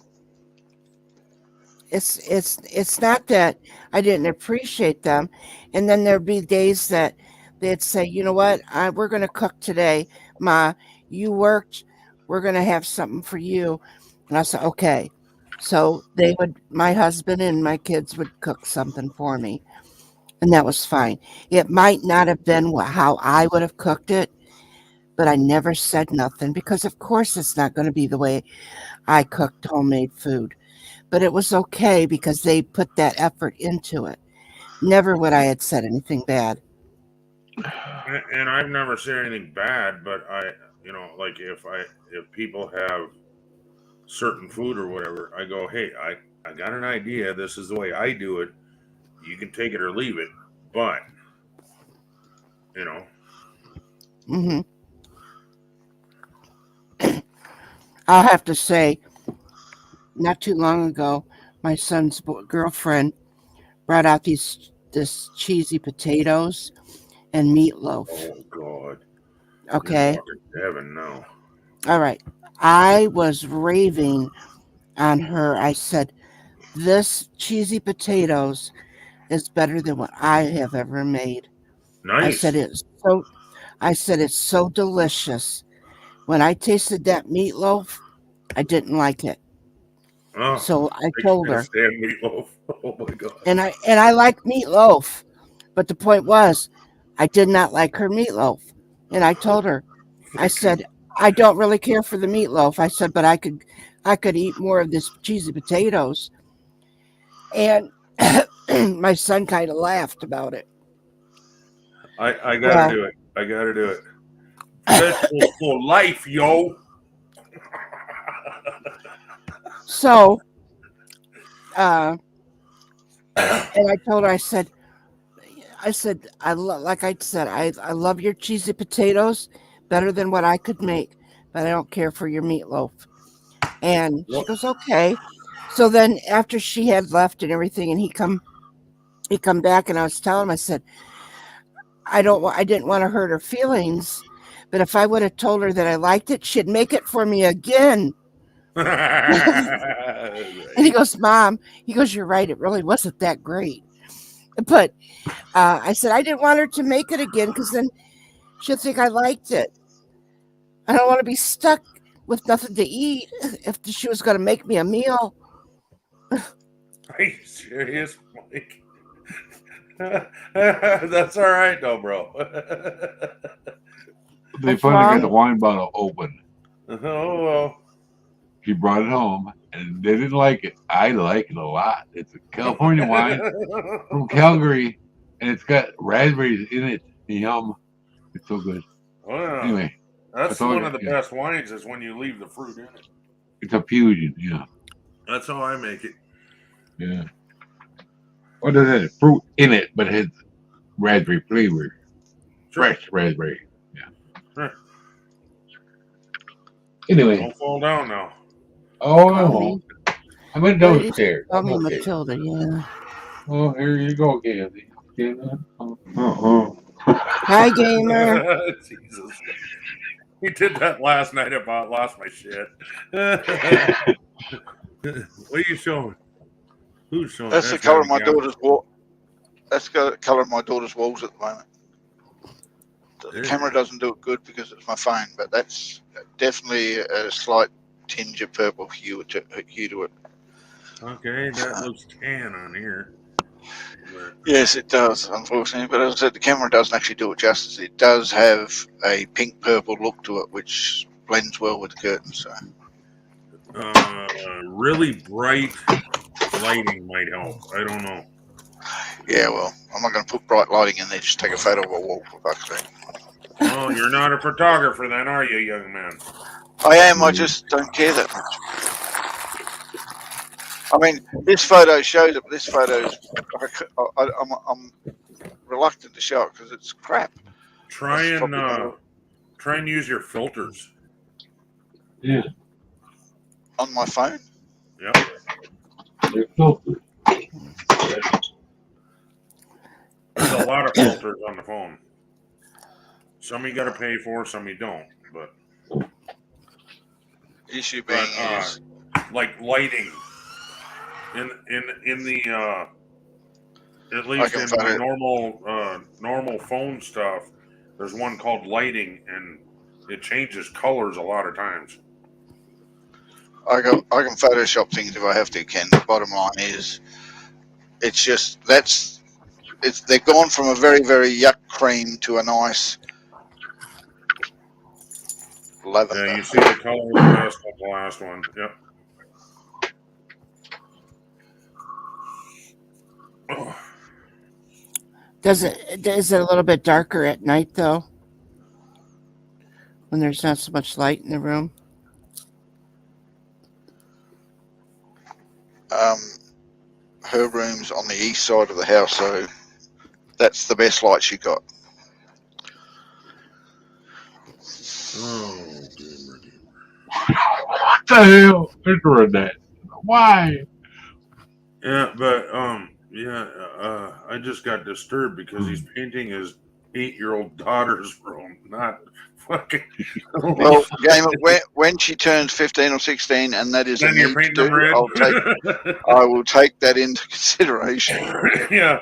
It's not that I didn't appreciate them, and then there'd be days that they'd say, you know what, we're going to cook today, Ma. You worked. We're going to have something for you, and I said, okay. So my husband and my kids would cook something for me, and that was fine. It might not have been how I would have cooked it, but I never said nothing because, of course, it's not going to be the way I cooked homemade food. But it was okay because they put that effort into it. Never would I had said anything bad. And I've never said anything bad, but like if people have certain food or whatever, I go, hey, I got an idea. This is the way I do it. You can take it or leave it, but Hmm. I'll have to say, not too long ago, my son's girlfriend brought out this cheesy potatoes and meatloaf. Oh God. Okay. You're walking to heaven now. All right. I was raving on her. I said, this cheesy potatoes is better than what I have ever made. Nice. I said it's so delicious. When I tasted that meatloaf, I didn't like it. Oh, So I told her. Stand meatloaf. Oh my God. And I like meatloaf. But the point was, I did not like her meatloaf. And I told her, I said, I don't really care for the meatloaf. I said, but I could eat more of this cheesy potatoes. And my son kind of laughed about it. I gotta do it. I gotta do it. Vegetables for life, yo. So, and I told her, I said, I love your cheesy potatoes better than what I could make, but I don't care for your meatloaf. And she goes, okay. So then after she had left and everything, and he come back, and I was telling him, I said, I didn't want to hurt her feelings, but if I would have told her that I liked it, she'd make it for me again. And he goes, Mom, you're right. It really wasn't that great. But I said, I didn't want her to make it again because then she'll think I liked it. I don't want to be stuck with nothing to eat if she was going to make me a meal. Are you serious, Mike? That's all right, though, bro. They What's finally got wrong? the wine bottle open. Oh, well. She brought it home, and they didn't like it. I like it a lot. It's a California wine from Calgary, and it's got raspberries in it. Yum! It's so good. Oh, yeah. Anyway, That's all I one got, of the yeah. best wines is when you leave the fruit in it. It's a fusion. Yeah. That's how I make it. Yeah. What is it? Fruit in it, but it has raspberry flavor. Sure. Fresh raspberry. Yeah. Huh. Anyway. Don't fall down now. Oh, I Call won't. me. I went Well, you downstairs. call I'm me okay. Matilda, yeah. Oh, here you go, Candy. Hi, gamer. Jesus. He did that last night about lost my shit. What are you showing? Who's showing? That's the colour of my Gavin. daughter's wall. That's the colour of my daughter's walls at the moment. The camera doesn't do it good because it's my phone, but that's definitely a slight tinge of purple hue to it. Okay, that looks tan on here. But Yes, it does, unfortunately. But as I said, the camera doesn't actually do it justice. It does have a pink-purple look to it, which blends well with the curtains. So. really bright lighting might help. I don't know. Yeah, well, I'm not going to put bright lighting in there. Just take a photo of a wall, for fuck's sake. Oh, you're not a photographer then, are you, young man? I am. I just don't care that much. I mean, this photo shows it, but this photo is. I'm reluctant to show it because it's crap. Try and use your filters. Yeah. On my phone? Yep. They're filtered. There's a lot of filters on the phone. Some you got to pay for, some you don't. But issue being is like lighting in the at least in my normal phone stuff. There's one called lighting, and it changes colors a lot of times. I can Photoshop things if I have to, Ken. The bottom line is, it's just they've gone from a very, very yuck cream to a nice lavender. Yeah, you see the color of the last one. Yep. Oh. Is it a little bit darker at night though? When there's not so much light in the room? Her room's on the east side of the house, so that's the best light she got. Oh, what the hell? Picture that. Why? Yeah, but I just got disturbed because he's painting his 8-year-old daughter's room, not fucking. Well, Gamer, when she turns 15 or 16, and that is a Then you're need to painting them do, red. I will take that into consideration. Yeah,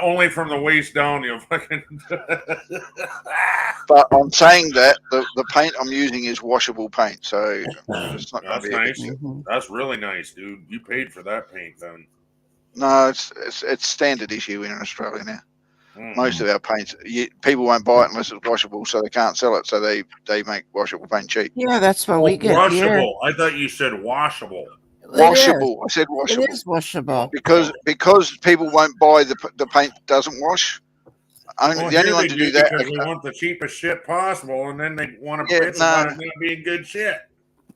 only from the waist down, you fucking. But I'm saying that the paint I'm using is washable paint, so it's not going to That's be a big nice. deal. That's really nice, dude. You paid for that paint, then. No, it's standard issue in Australia now. Mm. Most of our paints, people won't buy it unless it's washable, so they can't sell it. So they make washable paint cheap. Yeah, that's what we get washable. here. I thought you said washable. Washable. I said washable. It is washable. Because people won't buy the paint that doesn't wash. The only one to do that because they want the cheapest shit possible, and then they want to bitch about it not being good shit.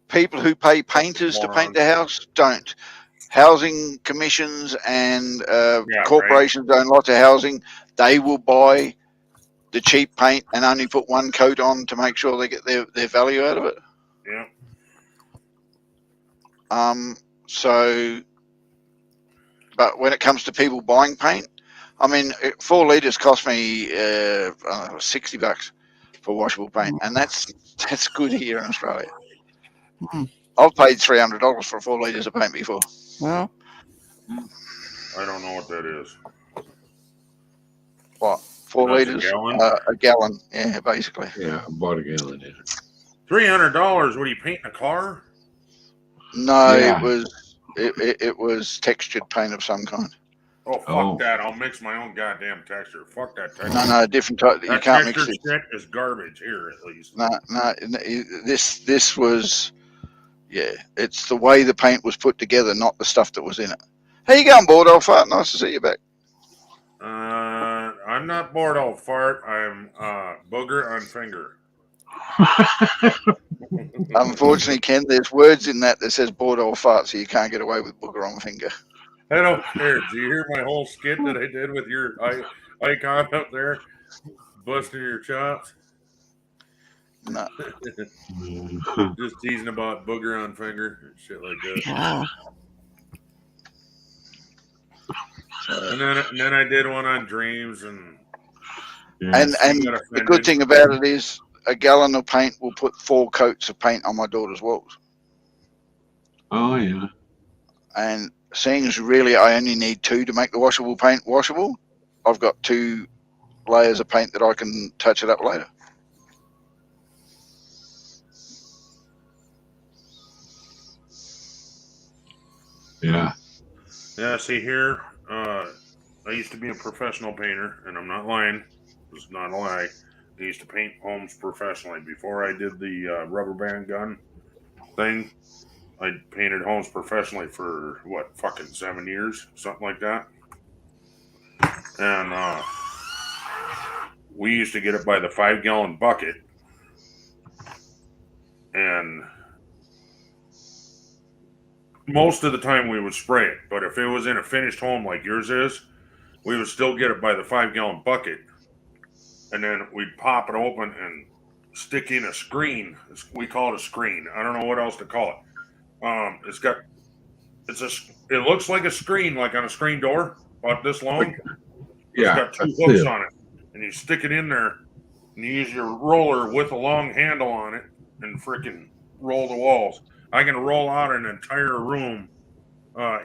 People who pay painters to paint their house don't. Housing commissions and corporations own lots of housing. They will buy the cheap paint and only put one coat on to make sure they get their value out of it. Yeah. So, but when it comes to people buying paint, I mean, 4 litres cost me $60 for washable paint, and that's good here in Australia. I've paid $300 for 4 litres of paint before. Well, I don't know what that is. What? 4 litres? A gallon, yeah, basically. Yeah, I bought a gallon. $300. What are you painting a car? No, it was textured paint of some kind. Oh, fuck that. I'll mix my own goddamn texture. Fuck that texture. No, different type. You That can't mix texture it. shit is garbage here, at least. No, this was, yeah, it's the way the paint was put together, not the stuff that was in it. How you going, bored old fart? Nice to see you back. I'm not bored old fart. I'm booger on finger. Unfortunately, Ken, there's words in that says bored old fart, so you can't get away with booger on finger. I don't care. Do you hear my whole skit that I did with your icon up there? Busting your chops? No. Just teasing about booger on finger and shit like that. Wow. And then I did one on dreams and the good thing about it is a gallon of paint will put 4 coats of paint on my daughter's walls. Oh yeah. And seeing as really I only need 2 to make the washable paint washable, I've got 2 layers of paint that I can touch it up later. Yeah. Yeah, see here, I used to be a professional painter, and I'm not lying. It's not a lie. I used to paint homes professionally. Before I did the rubber band gun thing, I painted homes professionally for, fucking 7 years? Something like that. And we used to get it by the 5-gallon bucket. And most of the time we would spray it. But if it was in a finished home like yours is, we would still get it by the 5-gallon bucket. And then we'd pop it open and stick in a screen. We call it a screen. I don't know what else to call it. It looks like a screen, like on a screen door, about this long. Yeah. It's got 2 hooks on it. And you stick it in there and you use your roller with a long handle on it and freaking roll the walls. I can roll out an entire room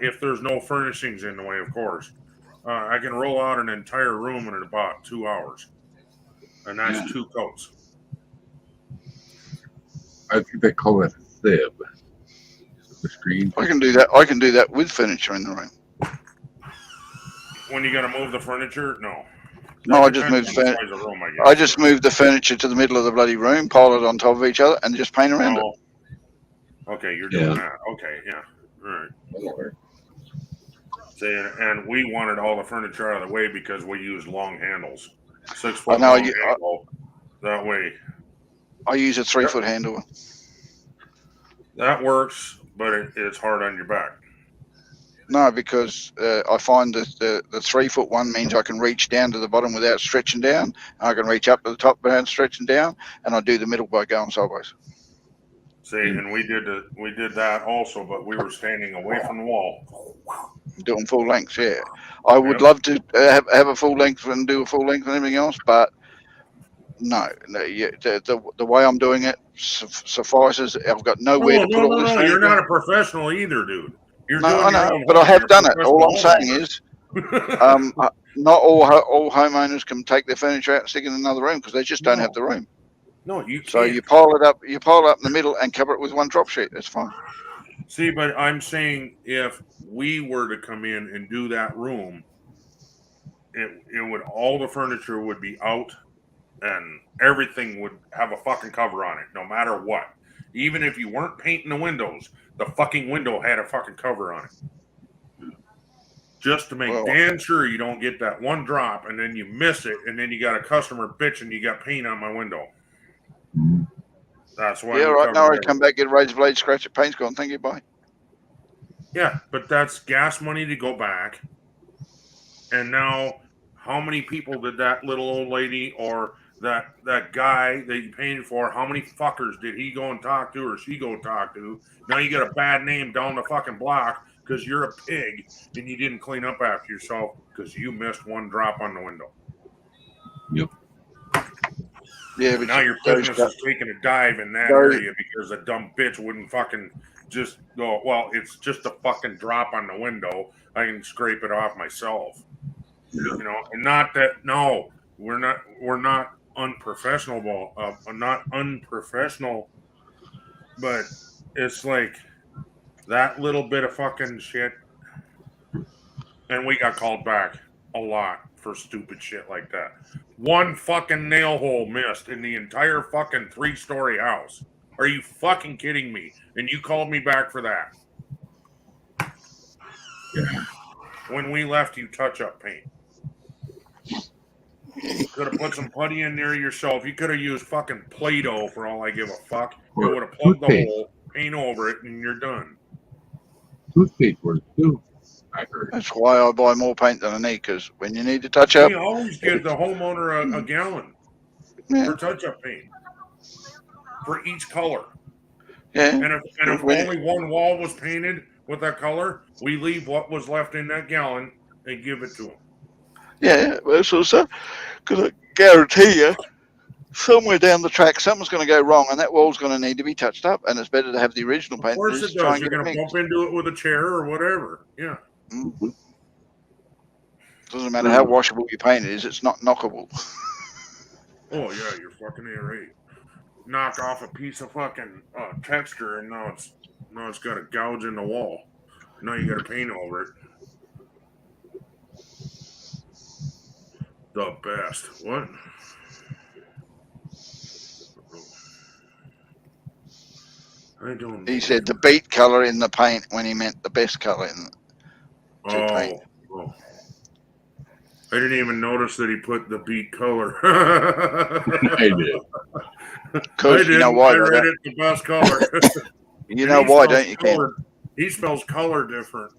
if there's no furnishings in the way, of course. I can roll out an entire room in about 2 hours. And that's 2 coats. I think they call it a sieve. The screen. I can do that. I can do that with furniture in the room. When you got to move the furniture? No. No, I just moved I just moved the furniture to the middle of the bloody room, pile it on top of each other, and just paint around it. Okay, you're doing that. Okay, yeah. All right. See, and we wanted all the furniture out of the way because we used long handles. 6-foot long handle. That way. I use a 3-foot handle. That works, but it's hard on your back. No, because I find that the 3-foot one means I can reach down to the bottom without stretching down. I can reach up to the top without stretching down, and I do the middle by going sideways. See, and we did that also, but we were standing away from the wall. Doing full length, yeah. I would love to have a full length and do a full length and everything else, but no, the way I'm doing it suffices. I've got nowhere to put all this. No, you're not a professional either, dude. I know, but I have done it. All I'm saying is, not all homeowners can take their furniture out and stick it in another room because they just don't have the room. No, you can't. So you pile it up in the middle and cover it with one drop sheet. That's fine. See, but I'm saying if we were to come in and do that room, it would, all the furniture would be out and everything would have a fucking cover on it, no matter what. Even if you weren't painting the windows, the fucking window had a fucking cover on it. Just to make damn sure you don't get that one drop and then you miss it and then you got a customer bitching you got paint on my window. That's why. Yeah, right. Now I come back, get a razor blade, scratch it, paint's gone. Thank you, bye. Yeah, but that's gas money to go back. And now, how many people did that little old lady or that guy that you painted for, how many fuckers did he go and talk to or she go talk to? Now you got a bad name down the fucking block because you're a pig and you didn't clean up after yourself because you missed one drop on the window. Yep. Yeah, but now your business is taking a dive in that area because a dumb bitch wouldn't fucking just go, well, it's just a fucking drop on the window. I can scrape it off myself. Yeah. You know, and not that, no, we're not unprofessional, not unprofessional, but it's like that little bit of fucking shit. And we got called back a lot for stupid shit like that. One fucking nail hole missed in the entire fucking 3-story house. Are you fucking kidding me? And you called me back for that. Yeah. When we left, you touch-up paint. Could have put some putty in there yourself. You could have used fucking Play-Doh for all I give a fuck. You Or would have plugged the toothpaste. hole, paint over it, and you're done. Toothpaste works too. I heard. That's why I buy more paint than I need, because when you need to touch up, We always give the homeowner a gallon yeah, for touch-up paint for each color. yeah. And if When- only one wall was painted with that color, we leave what was left in that gallon and give it to them. Yeah, well, so because I guarantee you, somewhere down the track, something's going to go wrong, and that wall's going to need to be touched up, and it's better to have the original Of paint. course than it just try does. and You're get going it to mixed. bump into it with a chair or whatever. Yeah. Mhm. Doesn't matter how washable your paint is; it's not knockable. Oh, yeah, you're fucking right. Knock off a piece of fucking texture, and now it's got a gouge in the wall. Now you got to paint over it. The best. What? I don't know. He said the beat color in the paint when he meant the best color in to paint. Oh. I didn't even notice that he put the beat color. I did. Because you know why? I though, read that- it the best color. You And know he why, spells don't you, Ken? color- He spells color different.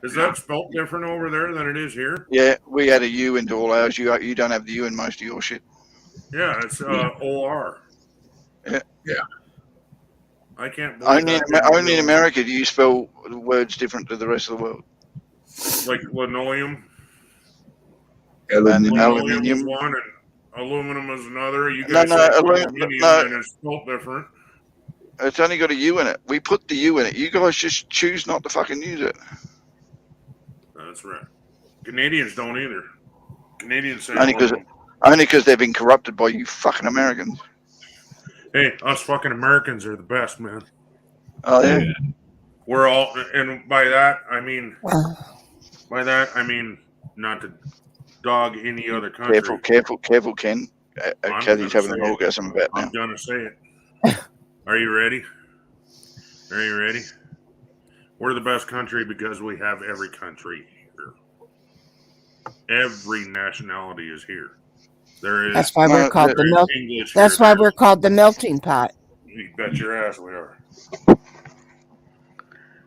Is that spelled different over there than it is here? Yeah, we had a U into all ours. You don't have the U in most of your shit. Yeah, it's OR. Yeah. Yeah. I can't believe Only in, that. only in America do you spell words different to the rest of the world. Like linoleum. Aluminium. Linoleum is Aluminium. one and aluminum is another. You No, guys no, say aluminum- aluminium no. and it's spelled different. It's only got a U in it. We put the U in it. You guys just choose not to fucking use it. That's right. Canadians don't either. Canadians say Only 'cause- aluminum. Only because they've been corrupted by you fucking Americans. Hey, us fucking Americans are the best, man. Oh yeah. We're all, and by that I mean not to dog any other country. Careful, Ken. I'm Kathy's gonna having an say it. orgasm about now. I'm gonna say it. Are you ready? Are you ready? We're the best country because we have every country here. Every nationality is here. There is. That's why we're called the melt. English That's here, why there we're is- called the melting pot. You bet your ass we are.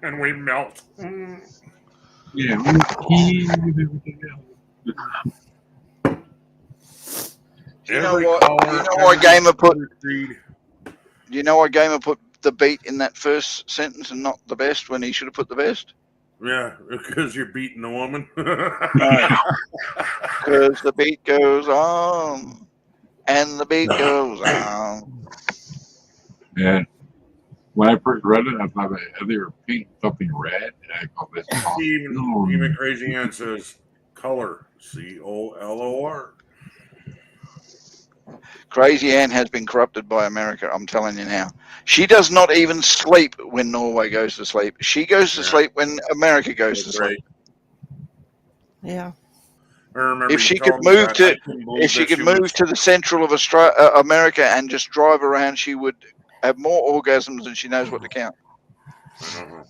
And we melt. Yeah. We keep everything else. You know Every what? color, You know why every Gamer put? creed. You know why Gamer put the beat in that first sentence and not the best when he should have put the best? Yeah, because you're beating the woman. Because the beat goes on, and the beat goes on. And when I first read it, I thought they were painting something red, and I thought this. Even Crazy Ann says color, COLOR. Crazy Ann has been corrupted by America, I'm telling you now. She does not even sleep when Norway goes to sleep. She goes to Yeah. sleep when America goes to sleep. Yeah. I remember If you she telling could me move that. to- I couldn't believe If she that could was- move to the central of America and just drive around, she would have more orgasms than she knows what to count. I don't know.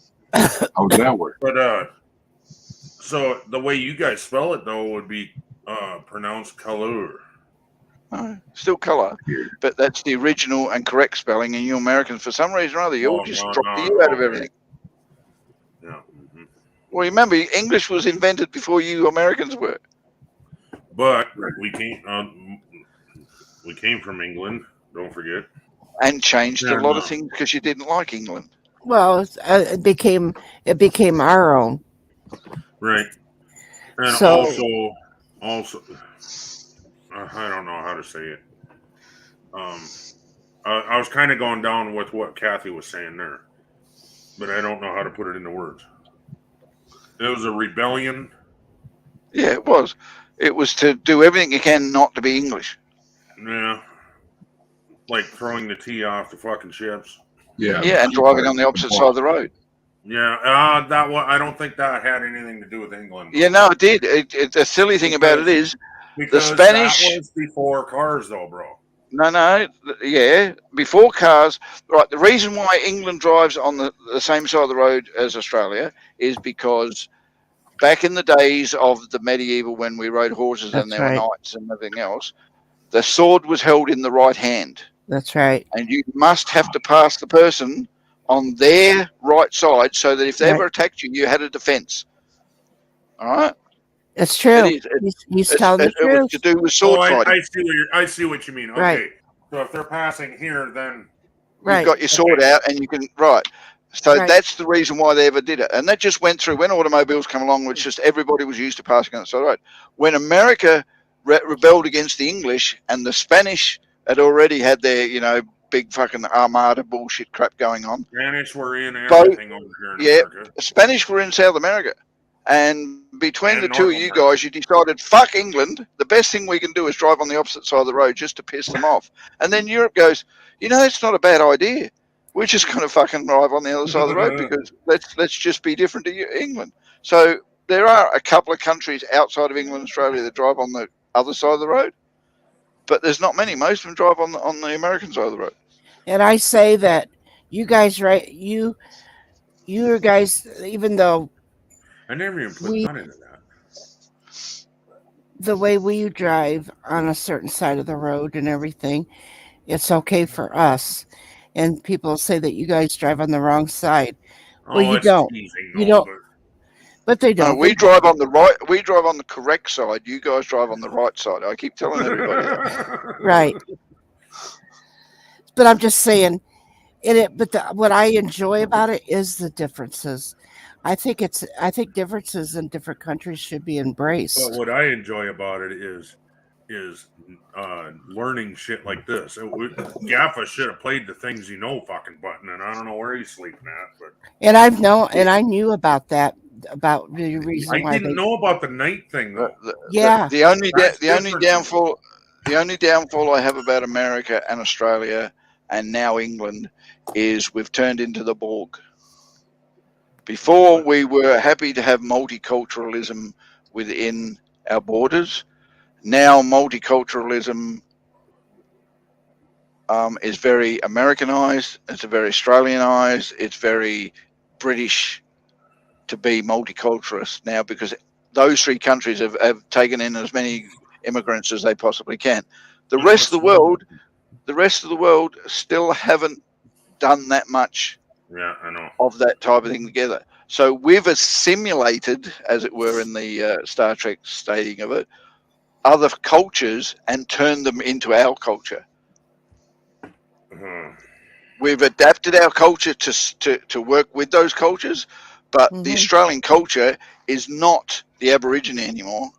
How does that work? But so the way you guys spell it though would be pronounced color. Still color, but that's the original and correct spelling. And you Americans, for some reason or other, you all just drop the U out of everything. Yeah. Well, remember, English was invented before you Americans were. But we came from England. Don't forget. And changed Yeah, a lot no. of things because you didn't like England. Well, it became our own. Right. And So- also, I don't know how to say it. I was kind of going down with what Kathy was saying there, but I don't know how to put it into words. It was a rebellion. Yeah, it was. It was to do everything you can not to be English. Yeah. Like throwing the tea off the fucking ships. Yeah. Yeah, and driving on the opposite side of the road. Yeah, that one. I don't think that had anything to do with England. Yeah, no, it did. The silly thing about it is because the Spanish. That was before cars, though, bro. No, yeah, before cars. Right, the reason why England drives on the same side of the road as Australia is because back in the days of the medieval, when we rode horses and That's there were right. knights and everything else, the sword was held in the right hand, That's right. and you must have to pass the person on their right side so that if they ever Right. attacked you, you had a defense. All right. It's true. It is. He's telling the It was truth. to do with sword fighting. I see what you mean. Okay. Right. So if they're passing here, then You've got your sword out and you can So Right. that's the reason why they ever did it. And that just went through when automobiles come along, which just everybody was used to passing on the side of the road. When America rebelled against the English and the Spanish had already had their, big fucking armada bullshit crap going on. Spanish were in everything over here in America. Spanish were in South America. And between And the two North of you America. guys, you decided, fuck England. The best thing we can do is drive on the opposite side of the road just to piss them off. And then Europe goes, it's not a bad idea. We're just going to fucking drive on the other side of the road because let's just be different to England. So there are a couple of countries outside of England and Australia that drive on the other side of the road, but there's not many. Most of them drive on the American side of the road. And I say that you guys, right? You guys, even though I never even put fun into that. The way we drive on a certain side of the road and everything, it's okay for us. And people say that you guys drive on the wrong side. Well, you don't. You don't. But they don't. No, we drive on the right. We drive on the correct side. You guys drive on the right side. I keep telling everybody that. Right. But I'm just saying, what I enjoy about it is the differences. I think differences in different countries should be embraced. But what I enjoy about it is learning shit like this. Gaffa should have played the things fucking button, and I don't know where he's sleeping at. But and I knew about that, about the reason why I didn't know about the night thing though. The only downfall I have about America and Australia and now England is we've turned into the Borg. Before we were happy to have multiculturalism within our borders. Now multiculturalism is very Americanized. It's very Australianized. It's very British to be multiculturalist now because those three countries have taken in as many immigrants as they possibly can. The rest of the world still haven't done that much. Yeah, I know. Of that type of thing together. So we've assimilated, as it were, in the Star Trek stating of it, other cultures and turned them into our culture. Mm-hmm. We've adapted our culture to work with those cultures, but the Australian culture is not the Aborigine anymore.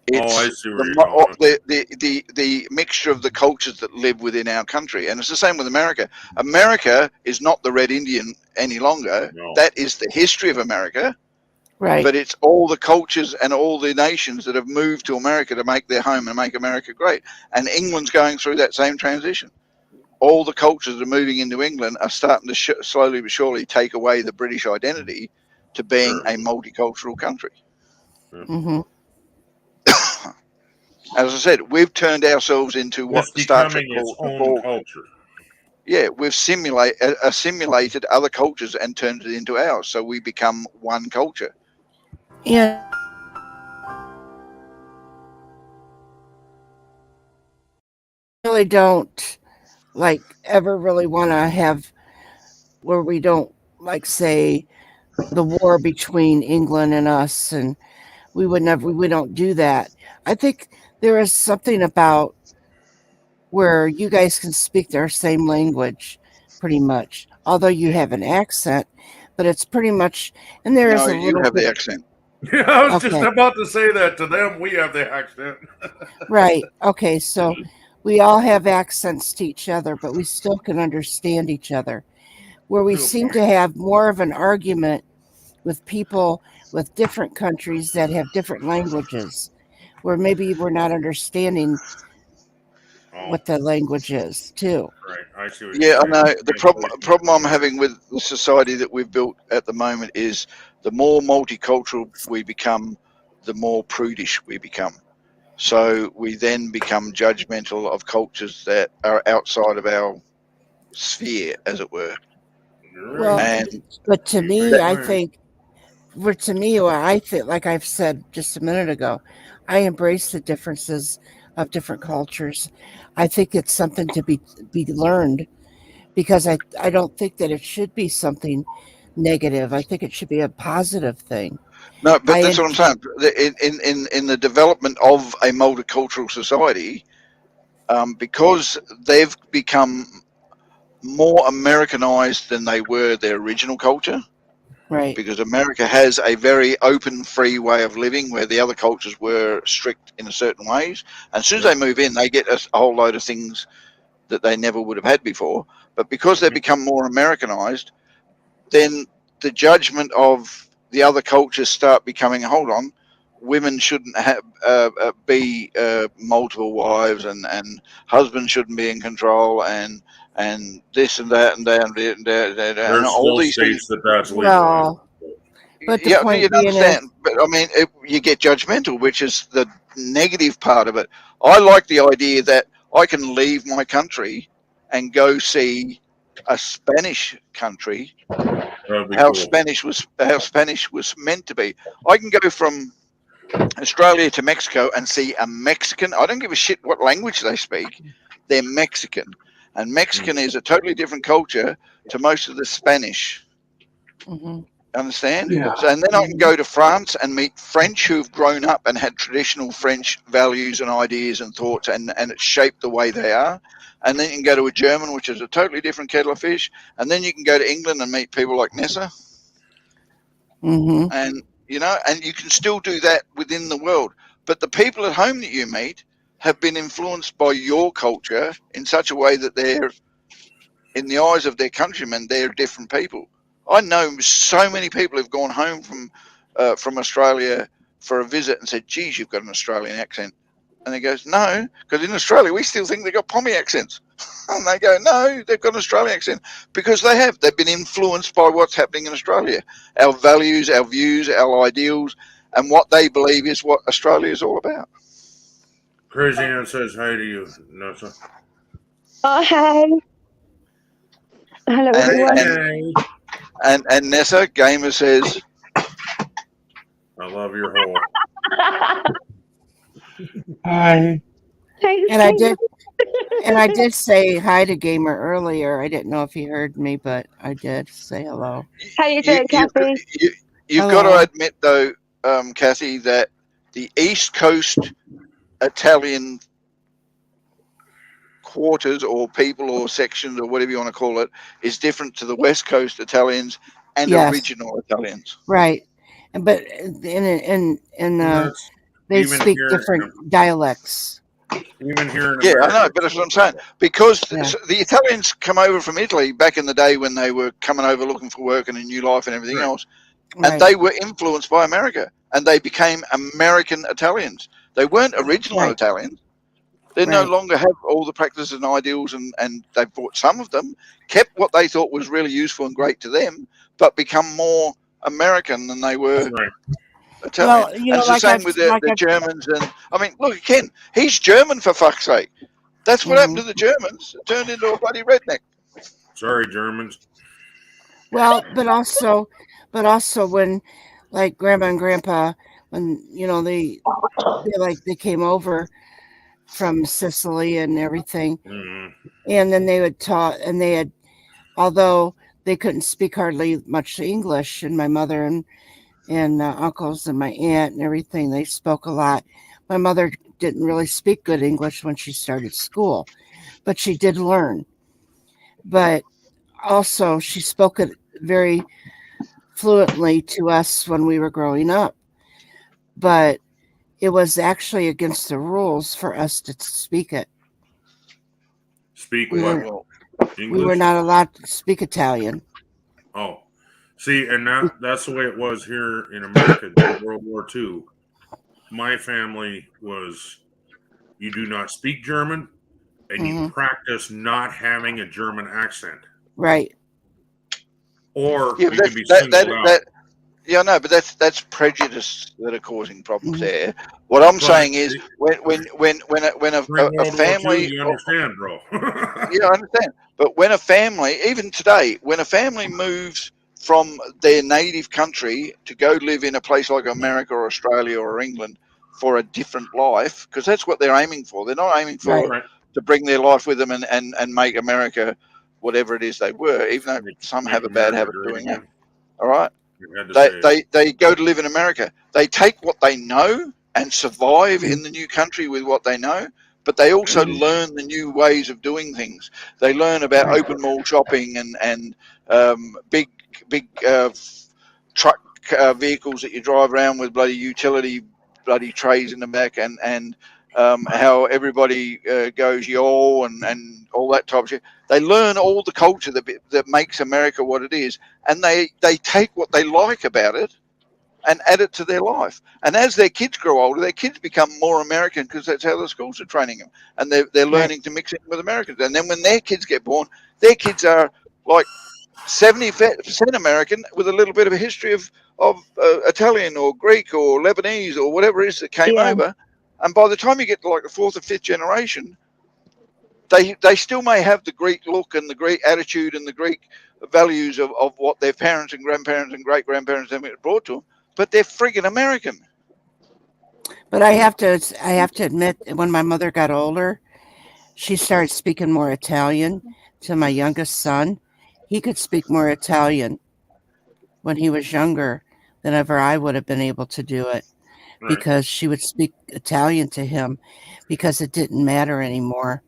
It's I see where you're going. the mixture of the cultures that live within our country. And it's the same with America. America is not the Red Indian any longer. No. That is the history of America. Right. But it's all the cultures and all the nations that have moved to America to make their home and make America great. And England's going through that same transition. All the cultures that are moving into England are starting to slowly but surely take away the British identity to being a multicultural country. Mm-hmm. As I said, we've turned ourselves into what Star Trek calls calls its own culture. Yeah, we've assimilated other cultures and turned it into ours, so we become one culture. Yeah. Really don't ever really want to have where we don't say the war between England and us, and we don't do that. I think there is something about where you guys can speak their same language pretty much, although you have an accent, but it's pretty much, and there is a little you have bit, the accent. Yeah, I was just about to say that to them. We have the accent. Right. Okay, so we all have accents to each other, but we still can understand each other. Where we seem to have more of an argument with people with different countries that have different languages, where maybe we're not understanding what the language is too. Right, I see what Yeah, I you're saying. know. The problem I'm having with the society that we've built at the moment is the more multicultural we become, the more prudish we become. So we then become judgmental of cultures that are outside of our sphere, as it were. Well, And but to me, I think, what I think, like I've said just a minute ago, I embrace the differences of different cultures. I think it's something to be learned, because I don't think that it should be something negative. I think it should be a positive thing. no, but that's what I'm saying. In the development of a multicultural society, because they've become more Americanized than they were their original culture. Right. Because America has a very open, free way of living where the other cultures were strict in a certain ways. And as soon as they move in, they get a whole load of things that they never would have had before. But because they become more Americanized, then the judgment of the other cultures start becoming, hold on, women shouldn't have be multiple wives, and husbands shouldn't be in control, and this and that and that and that and that, and all these things. That's well, but the Yeah, point you being understand. But I mean, you get judgmental, which is the negative part of it. I like the idea that I can leave my country and go see a Spanish country. How Spanish was meant to be. I can go from Australia to Mexico and see a Mexican. I don't give a shit what language they speak. They're Mexican, and Mexican is a totally different culture to most of the Spanish. Mhm. Understand? Yeah. So, and then I can go to France and meet French who've grown up and had traditional French values and ideas and thoughts, and it's shaped the way they are. And then you can go to a German, which is a totally different kettle of fish. And then you can go to England and meet people like Nessa. Mm-hmm. And, you know, and you can still do that within the world. But the people at home that you meet have been influenced by your culture in such a way that they're, in the eyes of their countrymen, they're different people. I know so many people who've gone home from Australia for a visit and said, geez, you've got an Australian accent. And he goes, no, because in Australia, we still think they've got Pommy accents. And they go, no, they've got an Australian accent. Because they have. They've been influenced by what's happening in Australia. Our values, our views, our ideals, and what they believe is what Australia is all about. Crazy Ann says hi to you, Nessa. Oh, hi. Hello, everyone. And Nessa, Gamer says, I love your hole. Hi. Thanks, And I did say hi to Gamer earlier. I didn't know if he heard me, but I did say hello. How you doing, Kathy? You've got to admit, though, Kathy, that the East Coast Italian quarters or people or sections or whatever you want to call it is different to the West Coast Italians and original Italians. Right. But they speak different dialects. Even here in Yeah, America. I know, but that's what I'm saying. Because the Italians come over from Italy back in the day when they were coming over looking for work and a new life and everything else, and they were influenced by America, and they became American Italians. They weren't original Italians. They no longer have all the practices and ideals, and they brought some of them, kept what they thought was really useful and great to them, but become more American than they were Italian. Well, you and know, it's the same with the Germans. And I mean, look, Ken, he's German for fuck's sake. That's what happened to the Germans. It turned into a bloody redneck. Sorry, Germans. Well, but also when, like, Grandma and Grandpa, when, you know, they came over from Sicily and everything, and then they would talk, and they had, although they couldn't speak hardly much English, and my mother and uncles and my aunt and everything, they spoke a lot. My mother didn't really speak good English when she started school, but she did learn. But also, she spoke it very fluently to us when we were growing up. But it was actually against the rules for us to speak it. Speak We what? English? We were not allowed to speak Italian. Oh, see, and that's the way it was here in America during World War II. My family was, you do not speak German, and you practice not having a German accent. Right. Or Yeah, you but can be singled out. yeah, no, but that's prejudice that are causing problems there. What I'm saying is when During a World War II, family, you understand, bro. yeah, I understand. But when a family, even today, when a family moves from their native country to go live in a place like America or Australia or England for a different life, because that's what they're aiming for. They're not aiming for Right. to bring their life with them and make America whatever it is they were, even though some have a bad habit of doing that. All right. They go to live in America. They take what they know and survive in the new country with what they know, but they also learn the new ways of doing things. They learn about open mall shopping and big truck vehicles that you drive around with bloody utility bloody trays in the back and how everybody goes yo and all that type of shit. They learn all the culture that makes America what it is, and they take what they like about it and add it to their life. And as their kids grow older, their kids become more American because that's how the schools are training them, and they're learning to mix in with Americans. And then when their kids get born, their kids are like 70% American with a little bit of a history of Italian or Greek or Lebanese or whatever it is that came over. And by the time you get to like the fourth or fifth generation, they still may have the Greek look and the Greek attitude and the Greek values of what their parents and grandparents and great grandparents have brought to them, but they're friggin' American. But I have to admit, when my mother got older, she started speaking more Italian to my youngest son. He could speak more Italian when he was younger than ever I would have been able to do it, because she would speak Italian to him because it didn't matter anymore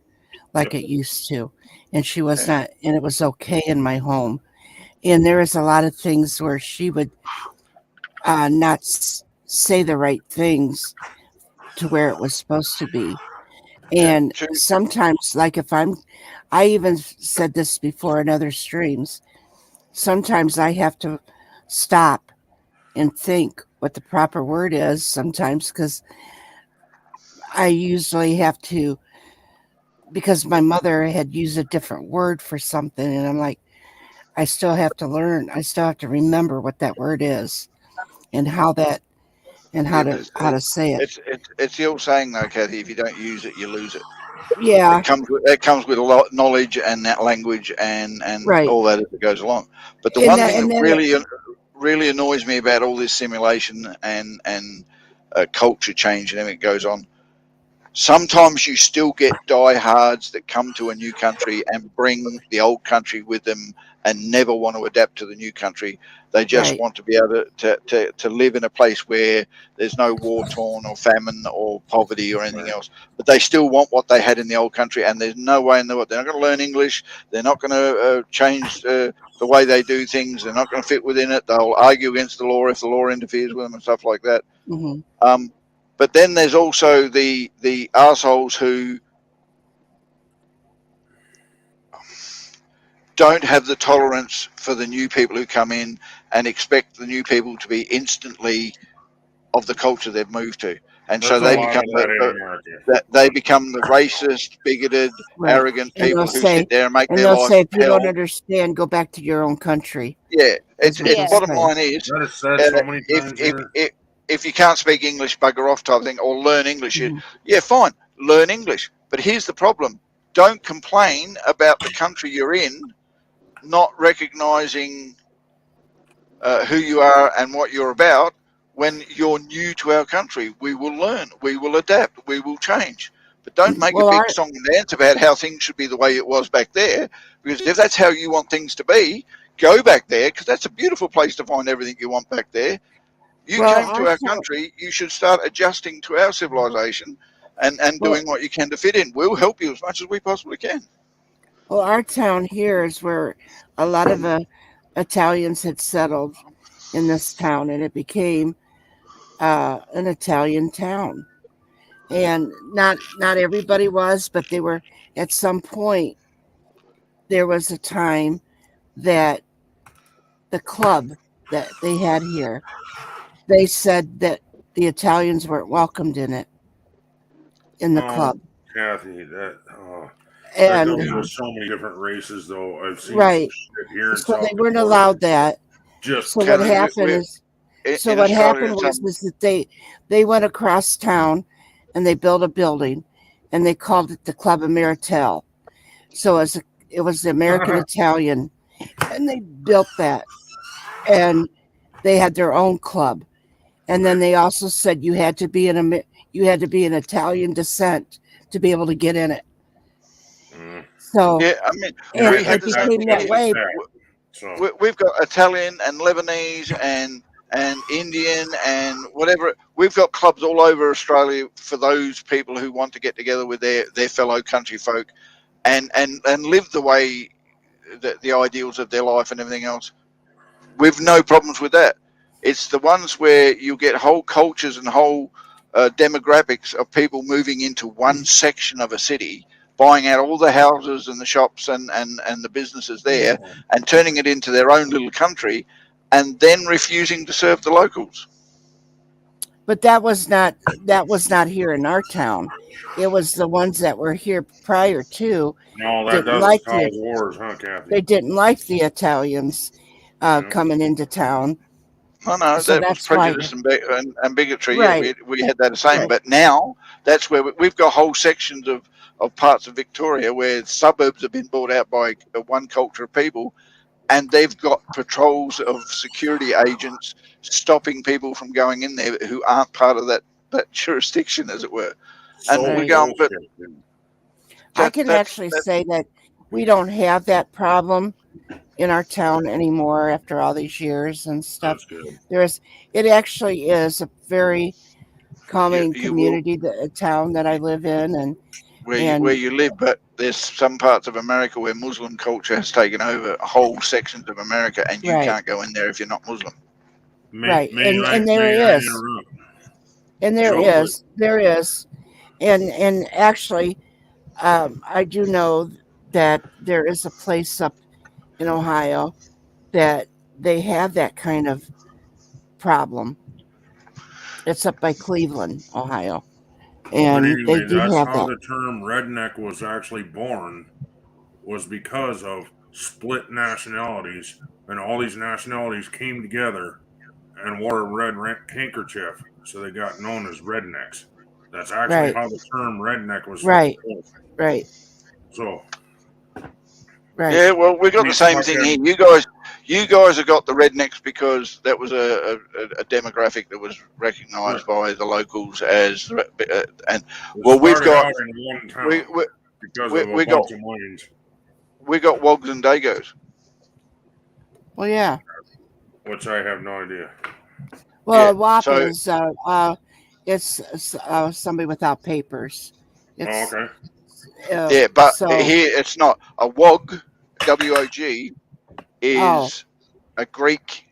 like it used to. And she was not, and it was okay in my home. And there is a lot of things where she would not say the right things to where it was supposed to be. And sometimes, like I even said this before in other streams, sometimes I have to stop and think what the proper word is sometimes, because I usually have to, because my mother had used a different word for something, and I'm like, I still have to learn. I still have to remember what that word is and how to say it. It's the old saying though, Kathy, if you don't use it, you lose it. Yeah. It comes with a lot of knowledge and that language and all that as it goes along. But the one thing that really annoys me about all this simulation and culture change and everything that goes on, sometimes you still get diehards that come to a new country and bring the old country with them and never want to adapt to the new country. They just want to be able to live in a place where there's no war torn or famine or poverty or anything else. But they still want what they had in the old country, and there's no way in the world. They're not going to learn English. They're not going to change the way they do things. They're not going to fit within it. They'll argue against the law if the law interferes with them and stuff like that. Mm-hmm. But then there's also the assholes who don't have the tolerance for the new people who come in and expect the new people to be instantly of the culture they've moved to. And so they become the racist, bigoted, arrogant people who sit there and make their life say, if you hell. don't understand, go back to your own country. Yeah, it's bottom line is, if you can't speak English, bugger off type thing, or learn English, yeah, fine, learn English. But here's the problem. Don't complain about the country you're in not recognizing who you are and what you're about. When you're new to our country, we will learn, we will adapt, we will change. But don't make a big song and dance about how things should be the way it was back there, because if that's how you want things to be, go back there, because that's a beautiful place to find everything you want back there. You came to our country, you should start adjusting to our civilization and doing what you can to fit in. We'll help you as much as we possibly can. Well, our town here is where a lot of Italians had settled in this town, and it became an Italian town. And not everybody was, but they were, at some point, there was a time that the club that they had here, they said that the Italians weren't welcomed in the club. Kathy, That and goes with so many different races, though. I've seen right. some shit here in So South they weren't Dakota. allowed that. Just So what Kelly, happened we is, so in what Australia happened and was some is that they went across town and they built a building, and they called it the Club Ameritel. So it was the American Italian, and they built that, and they had their own club, and then they also said you had to be an Italian descent to be able to get in it. So yeah, I mean, and we had it the same became thing that here. way. So We've got Italian and Lebanese and Indian and whatever. We've got clubs all over Australia for those people who want to get together with their fellow country folk and live the way the ideals of their life and everything else. We've no problems with that. It's the ones where you get whole cultures and whole demographics of people moving into one section of a city, buying out all the houses and the shops and the businesses there, and turning it into their own little country, and then refusing to serve the locals. But that was not here in our town. It was the ones that were here prior to no, that didn't doesn't like cause wars, huh, Kathy? they didn't like the Italians coming into town. No, So that was that's why, prejudice and bigotry. Yeah, right, we had that the same. right, But now that's where we've got whole sections of parts of Victoria where suburbs have been bought out by one culture of people, and they've got patrols of security agents stopping people from going in there who aren't part of that jurisdiction, as it were. And So we right. go, but bullshit. I can actually say that we don't have that problem in our town anymore after all these years and stuff. That's good. It actually is a very calming you will community, the town that I live in, and where you live, but there's some parts of America where Muslim culture has taken over whole sections of America, and you right, can't go in there if you're not Muslim. right, and May there I is, interrupt? and there is, and actually, I do know that there is a place up in Ohio that they have that kind of problem. It's up by Cleveland, Ohio, But and they anyway, do that's have how that. the term redneck was actually born, was because of split nationalities, and all these nationalities came together and wore a red handkerchief, so they got known as rednecks. That's actually Right, how the term redneck was right, born. right, So, right. Yeah, well, we got the these same thing here. fucking You guys have got the rednecks because that was a demographic that was recognised by the locals as, and well, we've started got out in one we town we, because we, of a we got bunch of mines, we got wogs and dagos. Well, yeah. which I have no idea. Well, Yeah, a WAP so is it's somebody without papers. Oh, It's okay. yeah, but so here it's not a wog. WOG oh is a Greek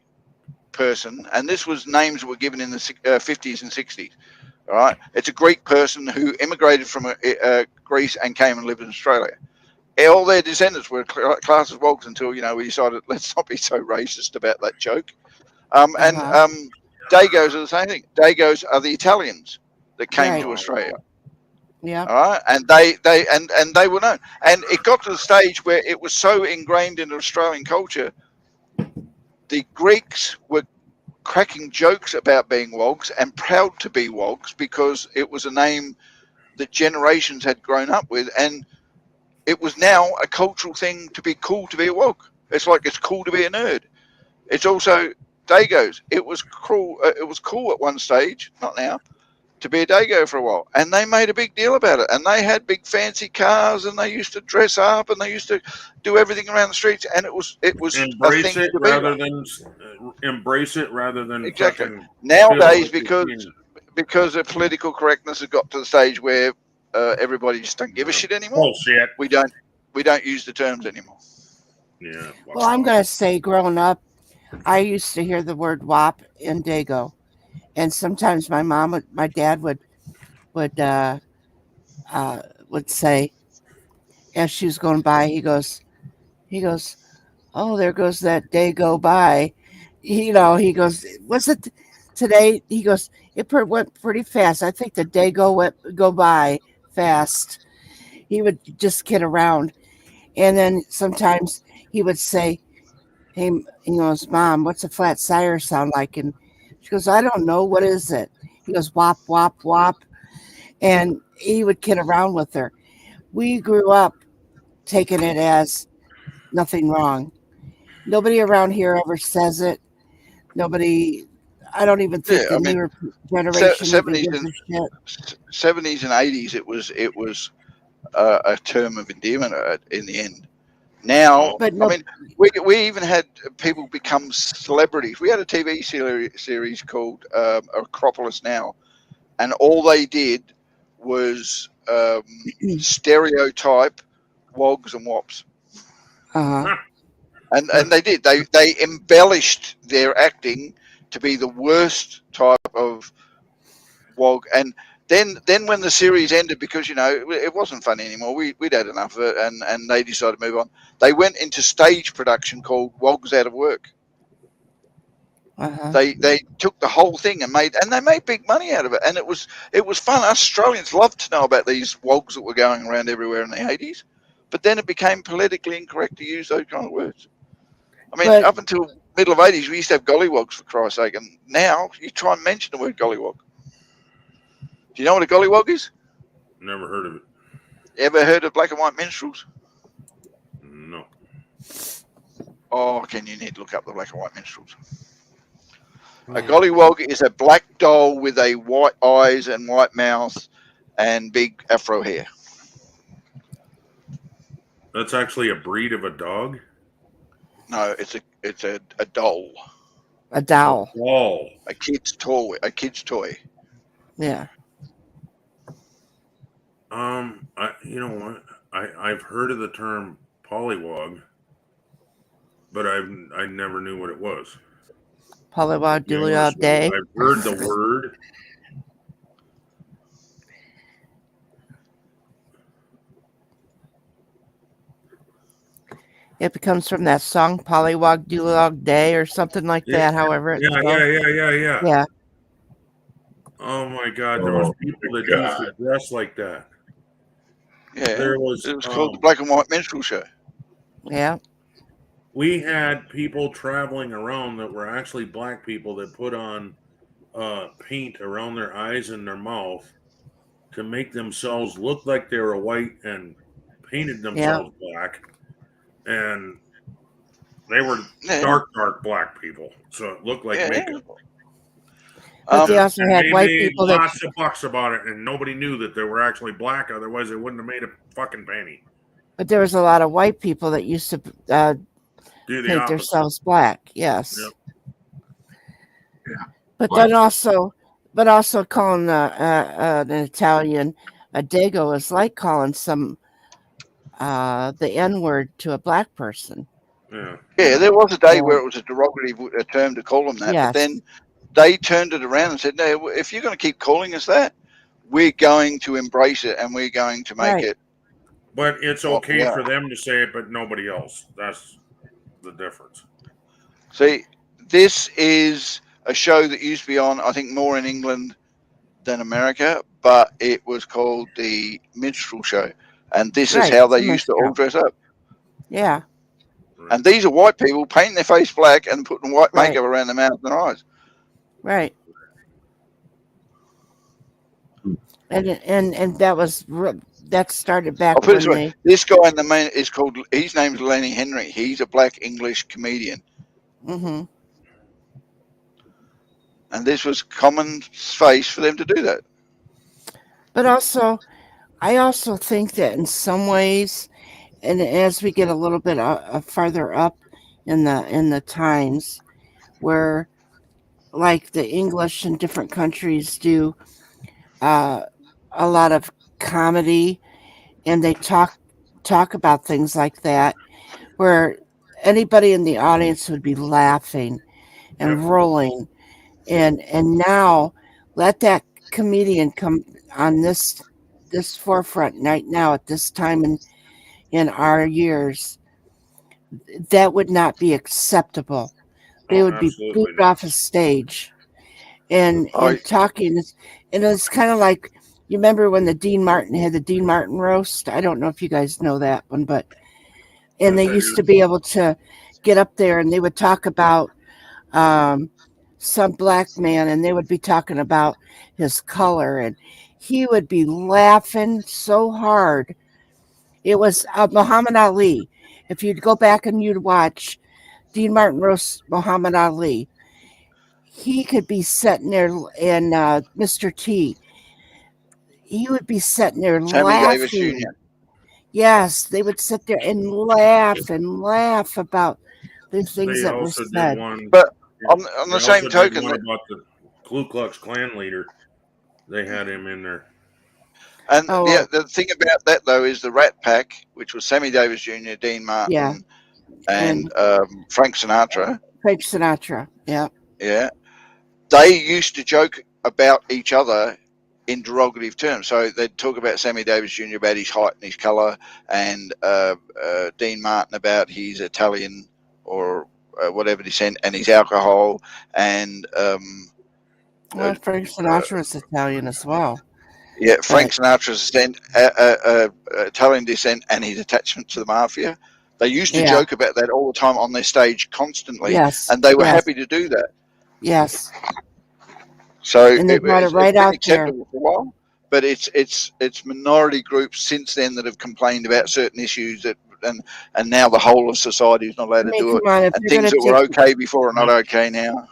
person, and this was names that were given in the 50s and 60s. All right, it's a Greek person who immigrated from Greece and came and lived in Australia. All their descendants were classed as wogs until we decided let's not be so racist about that joke. And Dagos are the same thing. Dagos are the Italians that came right, to Australia. yeah, All right, and they were known, and it got to the stage where it was so ingrained in Australian culture. The Greeks were cracking jokes about being wogs and proud to be wogs because it was a name that generations had grown up with, and it was now a cultural thing to be cool to be a wog. It's like it's cool to be a nerd. It's also Dagos. It was cool. It was cool at one stage, not now, to be a Dago for a while, and they made a big deal about it. And they had big fancy cars, and they used to dress up, and they used to do everything around the streets. And it was a thing to be Embrace it rather than exactly. fucking Nowadays, feel like because of political correctness has got to the stage where everybody just don't give a shit anymore. Bullshit. We don't use the terms anymore. Yeah. Well, I'm gonna say, growing up, I used to hear the word WAP and Dago, and sometimes my dad would say, as she was going by, he goes, oh, there goes that day go by. He goes, was it today? He goes, it went pretty fast. I think the day go by fast. he would just kid around. And then sometimes he would say, hey, his mom, what's a flat tire sound like? And she goes, I don't know. What is it? He goes, wop, wop, wop. And he would kid around with her. We grew up taking it as nothing wrong. Nobody around here ever says it. Nobody, I don't even think the newer generation even gives a shit. 70s and 80s, it was a term of endearment in the end. Now, But no, I mean, we even had people become celebrities. We had a TV series called Acropolis Now, and all they did was stereotype wogs and wops. uh-huh. And they did. They embellished their acting to be the worst type of wog. And then when the series ended, because it wasn't funny anymore, we'd had enough of it, and they decided to move on. They went into stage production called Wogs Out of Work. Uh-huh. They took the whole thing and they made big money out of it, and it was fun. Us Australians loved to know about these wogs that were going around everywhere in the 80s, but then it became politically incorrect to use those kind of words. I mean, up until middle of 80s, we used to have gollywogs, for Christ's sake, and now you try and mention the word gollywog. Do you know what a gollywog is? Never heard of it. Ever heard of black and white minstrels? No. Oh, you need to look up the black and white minstrels. A gollywog is a black doll with a white eyes and white mouth and big afro hair. That's actually a breed of a dog? No, it's a doll. A doll. Oh. A kid's toy. Yeah. You know what? I've heard of the term pollywog, but I never knew what it was. Pollywog dilly all day. I've heard the word. It becomes from that song Pollywog Doolog Day or something like that, however it's spelled. Yeah. Yeah. Oh my God, there was people that used to dress like that. Yeah, it was called the Black and White Minstrel Show. Yeah. We had people traveling around that were actually black people that put on paint around their eyes and their mouth to make themselves look like they were white and painted themselves black. And they were dark black people. So it looked like makeup. But they also had white people that lots of bucks about it, and nobody knew that they were actually black. Otherwise, they wouldn't have made a fucking penny. But there was a lot of white people that used to paint themselves black. Yes. Yep. Yeah. But then also calling an Italian a dago is like calling the N-word to a black person. Yeah. Yeah, there was a day where it was a derogatory term to call them that, yes. But then they turned it around and said, no, if you're going to keep calling us that, we're going to embrace it and we're going to make it. But it's okay for them to say it, but nobody else. That's the difference. See, this is a show that used to be on, I think, more in England than America, but it was called the Minstrel Show. And this is how they used to all dress up. Yeah. And these are white people painting their face black and putting white makeup around their mouth and their eyes. Right. And that started back I'll put it this when way. This guy in the main is called, his name's Lenny Henry. He's a black English comedian. Mm-hmm. And this was common space for them to do that. But I also think that in some ways, and as we get a little bit farther up in the times, where like the English in different countries do a lot of comedy, and they talk about things like that, where anybody in the audience would be laughing and rolling, and now let that comedian come on this forefront right now at this time in our years, that would not be acceptable. They would be booted off a stage and talking. And it's kind of like You remember when the Dean Martin had the Dean Martin roast? I don't know if you guys know that one, but and they used to be able to get up there and they would talk about some black man, and they would be talking about his color, and he would be laughing so hard. It was Muhammad Ali. If you'd go back and you'd watch Dean Martin roast Muhammad Ali, he could be sitting there, and Mr. T, he would be sitting there Sammy Davis laughing. Jr. Yes, they would sit there and laugh about the things They that were also said. did one. But on They the same also did token, one that, about the Ku Klux Klan leader. They had him in there. and Oh, the thing about that though is the Rat Pack, which was Sammy Davis Jr., Dean Martin, yeah, and Frank Sinatra. Frank Sinatra. Yeah, Yeah, they used to joke about each other in derogative terms. So they'd talk about Sammy Davis Jr. about his height and his colour, and Dean Martin about his Italian or whatever descent and his alcohol, and well, Frank Sinatra is Italian as well. yeah, Frank Sinatra's Italian descent and his attachment to the mafia. They used to joke about that all the time on their stage constantly, and they were happy to do that. Yes. So And they brought it right it's been out there. acceptable for a while, but it's minority groups since then that have complained about certain issues that and now the whole of society is not allowed to do it, come on, if and you're things gonna that were take- okay before are not okay now.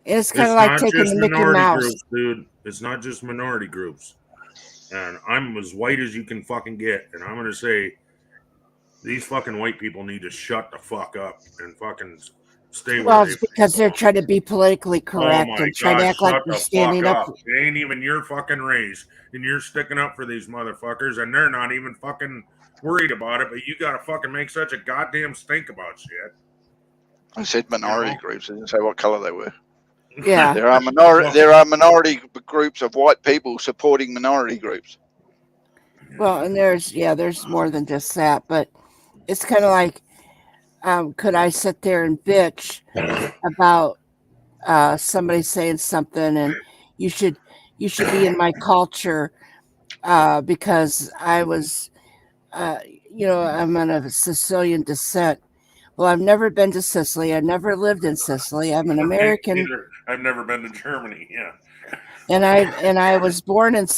It's kind of It's like not taking just the Mickey minority Mouse. groups, dude. It's not just minority groups. And I'm as white as you can fucking get. And I'm going to say these fucking white people need to shut the fuck up and fucking stay where Well, they it's because they're trying to be politically Oh correct my and trying to God, act like shut they're the standing fuck up. up. It ain't even your fucking race. And you're sticking up for these motherfuckers and they're not even fucking worried about it, but you gotta fucking make such a goddamn stink about shit. I said minority groups. I didn't say what color they were. Yeah. There are minority groups of white people supporting minority groups. Well, and there's more than just that, but it's kind of like, could I sit there and bitch about somebody saying something, and you should be in my culture because I was, I'm of Sicilian descent. Well, I've never been to Sicily. I've never lived in Sicily. I'm an American. I've never been to Germany. Yeah. And I was born in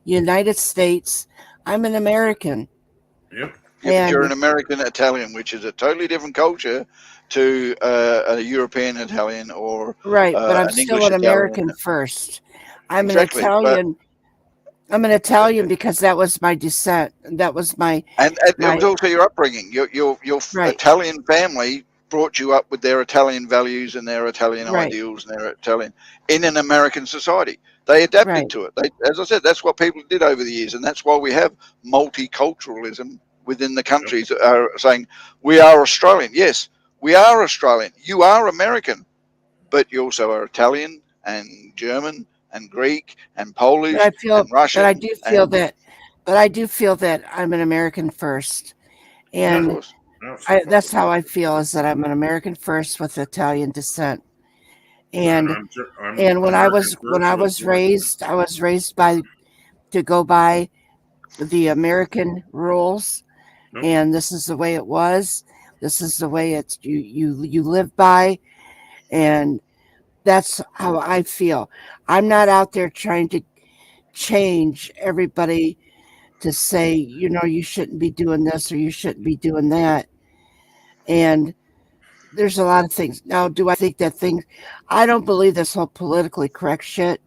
United States. I'm an American. Yep. Yeah, but you're an American Italian, which is a totally different culture to a European Italian or right. But I'm an still English an American Italian. first. I'm Exactly, an Italian. I'm an Italian because that was my descent. That was my and it was also your upbringing. Your Italian family brought you up with their Italian values and their Italian ideals and their Italian in an American society. They adapted to it. As I said, that's what people did over the years, and that's why we have multiculturalism within the countries that are saying we are Australian. Yes, we are Australian. You are American, but you also are Italian and German and Greek and Polish and Russian. But I do feel that I'm an American first, and that's how I feel, is that I'm an American first with Italian descent. And when I was raised to go by the American rules, and this is the way it was. This is the way you live by, and that's how I feel. I'm not out there trying to change everybody to say, you shouldn't be doing this or you shouldn't be doing that. And there's a lot of things. Now, do I think that things? I don't believe this whole politically correct shit.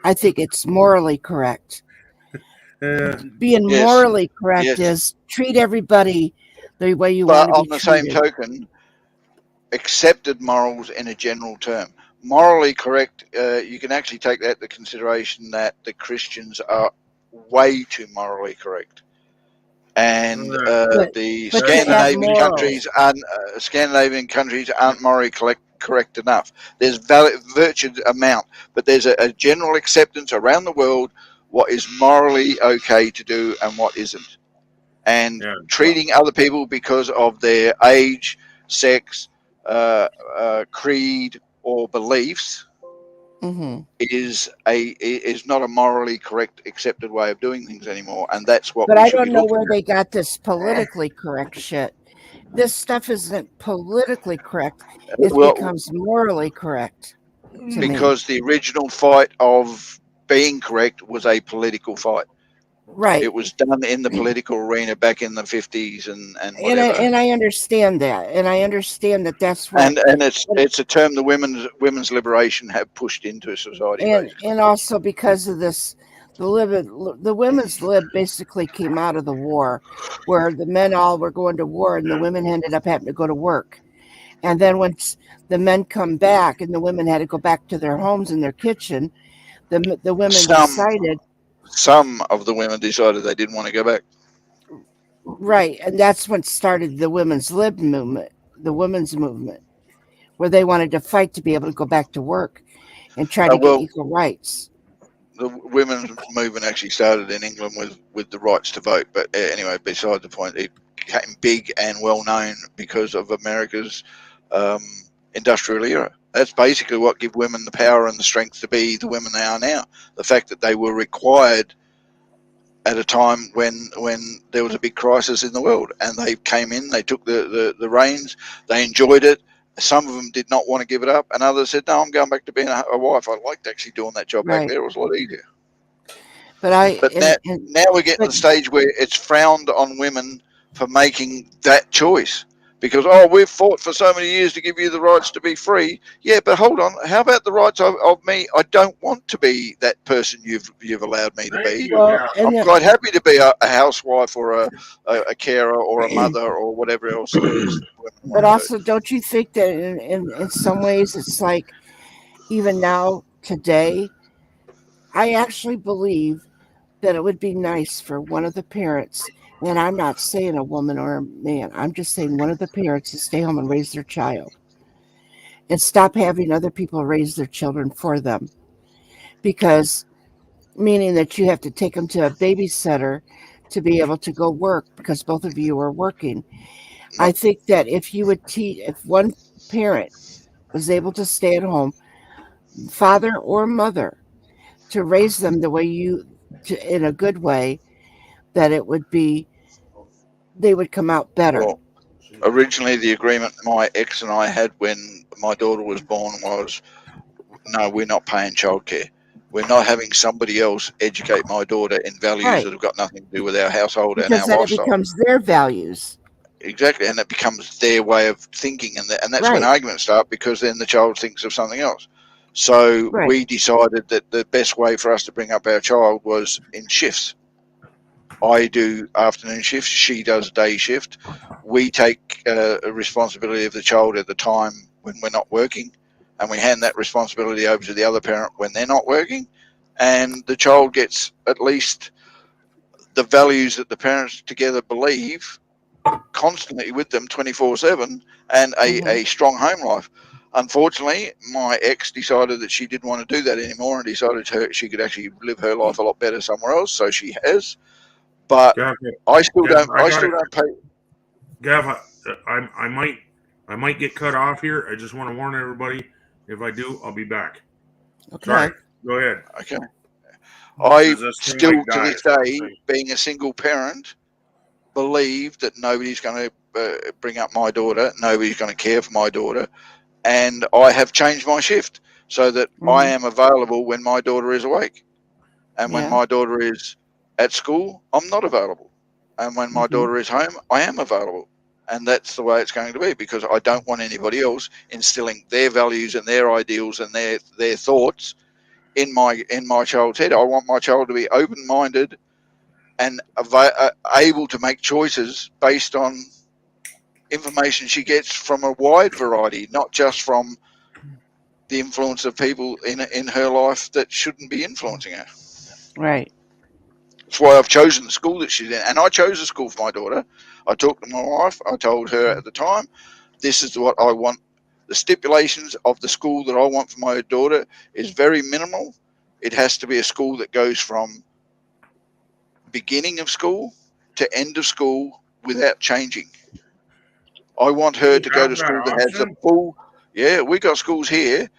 I think it's morally correct. Being morally correct is treat everybody the way you want to be treated. But on the same token, accepted morals in a general term. Morally correct, you can actually take that into consideration that the Christians are way too morally correct. And the Scandinavian countries aren't morally correct enough. There's virtual amount, but there's a general acceptance around the world what is morally okay to do and what isn't. And treating other people because of their age, sex, creed, or beliefs Mm-hmm. is not a morally correct, accepted way of doing things anymore, and that's what But we I should be don't know looking where at. they got this politically correct shit. This stuff isn't politically correct. It Well, becomes morally correct to me. because the original fight of being correct was a political fight. Right. It was done in the political arena back in the 50s and whatever. And I understand that, and I understand that that's what, And it's a term the women's liberation have pushed into society. and also because of this, the women's lib basically came out of the war, where the men all were going to war and the women ended up having to go to work, and then once the men come back and the women had to go back to their homes and their kitchen, the women decided. Some of the women decided they didn't want to go back. Right, and that's what started the women's lib movement, the women's movement, where they wanted to fight to be able to go back to work and try to get equal rights. The women's movement actually started in England with the rights to vote, but anyway, beside the point, it became big and well known because of America's industrial era. That's basically what gave women the power and the strength to be the women they are now. The fact that they were required at a time when there was a big crisis in the world, and they came in, they took the reins, they enjoyed it. Some of them did not want to give it up, and others said, no, I'm going back to being a wife. I liked actually doing that job back there. It was a lot easier. But now we're getting to the stage where it's frowned on women for making that choice. Because, we've fought for so many years to give you the rights to be free. Yeah, but hold on. How about the rights of me? I don't want to be that person you've allowed me to be. I'm quite happy to be a housewife or a carer or a mother or whatever else it is. But also, don't you think that in some ways it's like, even now, today, I actually believe that it would be nice for one of the parents, and I'm not saying a woman or a man, I'm just saying one of the parents to stay home and raise their child and stop having other people raise their children for them. Because, meaning that you have to take them to a babysitter to be able to go work because both of you are working. I think that if you would if one parent was able to stay at home, father or mother, to raise them the way in a good way, that it would be, they would come out better. Well, originally, the agreement my ex and I had when my daughter was born was, no, we're not paying childcare. We're not having somebody else educate my daughter in values that have got nothing to do with our household and our then lifestyle. It becomes their values. Exactly, and it becomes their way of thinking, and that's when arguments start, because then the child thinks of something else. So we decided that the best way for us to bring up our child was in shifts. I do afternoon shifts, she does day shift. We take a responsibility of the child at the time when we're not working, and we hand that responsibility over to the other parent when they're not working, and the child gets at least the values that the parents together believe constantly with them 24/7, and a strong home life. Unfortunately, my ex decided that she didn't want to do that anymore and decided she could actually live her life a lot better somewhere else, so she has. But I still don't pay. Gav, I might get cut off here. I just want to warn everybody. If I do, I'll be back. Okay. Sorry. Go ahead. Okay. I still, to this day, being a single parent, believe that nobody's going to bring up my daughter. Nobody's going to care for my daughter. And I have changed my shift so that I am available when my daughter is awake. And when my daughter is at school, I'm not available. And when my daughter is home, I am available. And that's the way it's going to be, because I don't want anybody else instilling their values and their ideals and their thoughts in my child's head. I want my child to be open-minded and able to make choices based on information she gets from a wide variety, not just from the influence of people in her life that shouldn't be influencing her. Right. That's why I've chosen the school that she's in. And I chose a school for my daughter. I talked to my wife. I told her at the time, this is what I want. The stipulations of the school that I want for my daughter is very minimal. It has to be a school that goes from beginning of school to end of school without changing. I want her to go to school that has a full, we got schools here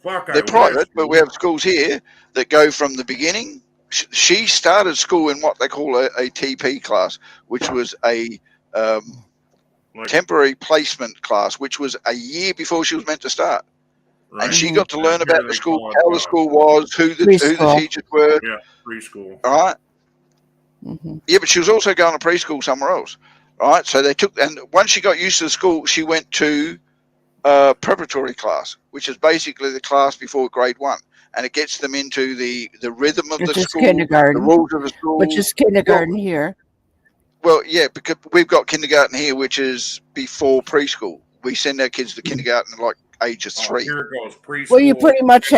Fuck, I They're private, wish. but we have schools here that go from the beginning. She started school in what they call a TP class, which was a Like, temporary placement class, which was a year before she was meant to start. right. And she Mhm. got to learn And here about the they school, call it, how the school was, who the Preschool. teachers were. Yeah, preschool. All right. Hmm. Yeah, but she was also going to preschool somewhere else. All right. So they took, and once she got used to the school, she went to preparatory class, which is basically the class before grade 1. And it gets them into the rhythm of Which the is school, the kindergarten. rules of the school. Which is kindergarten here. Well, yeah, because we've got kindergarten here, which is before preschool. We send our kids to kindergarten like age of 3. Here it goes. Preschool. Well, you pretty much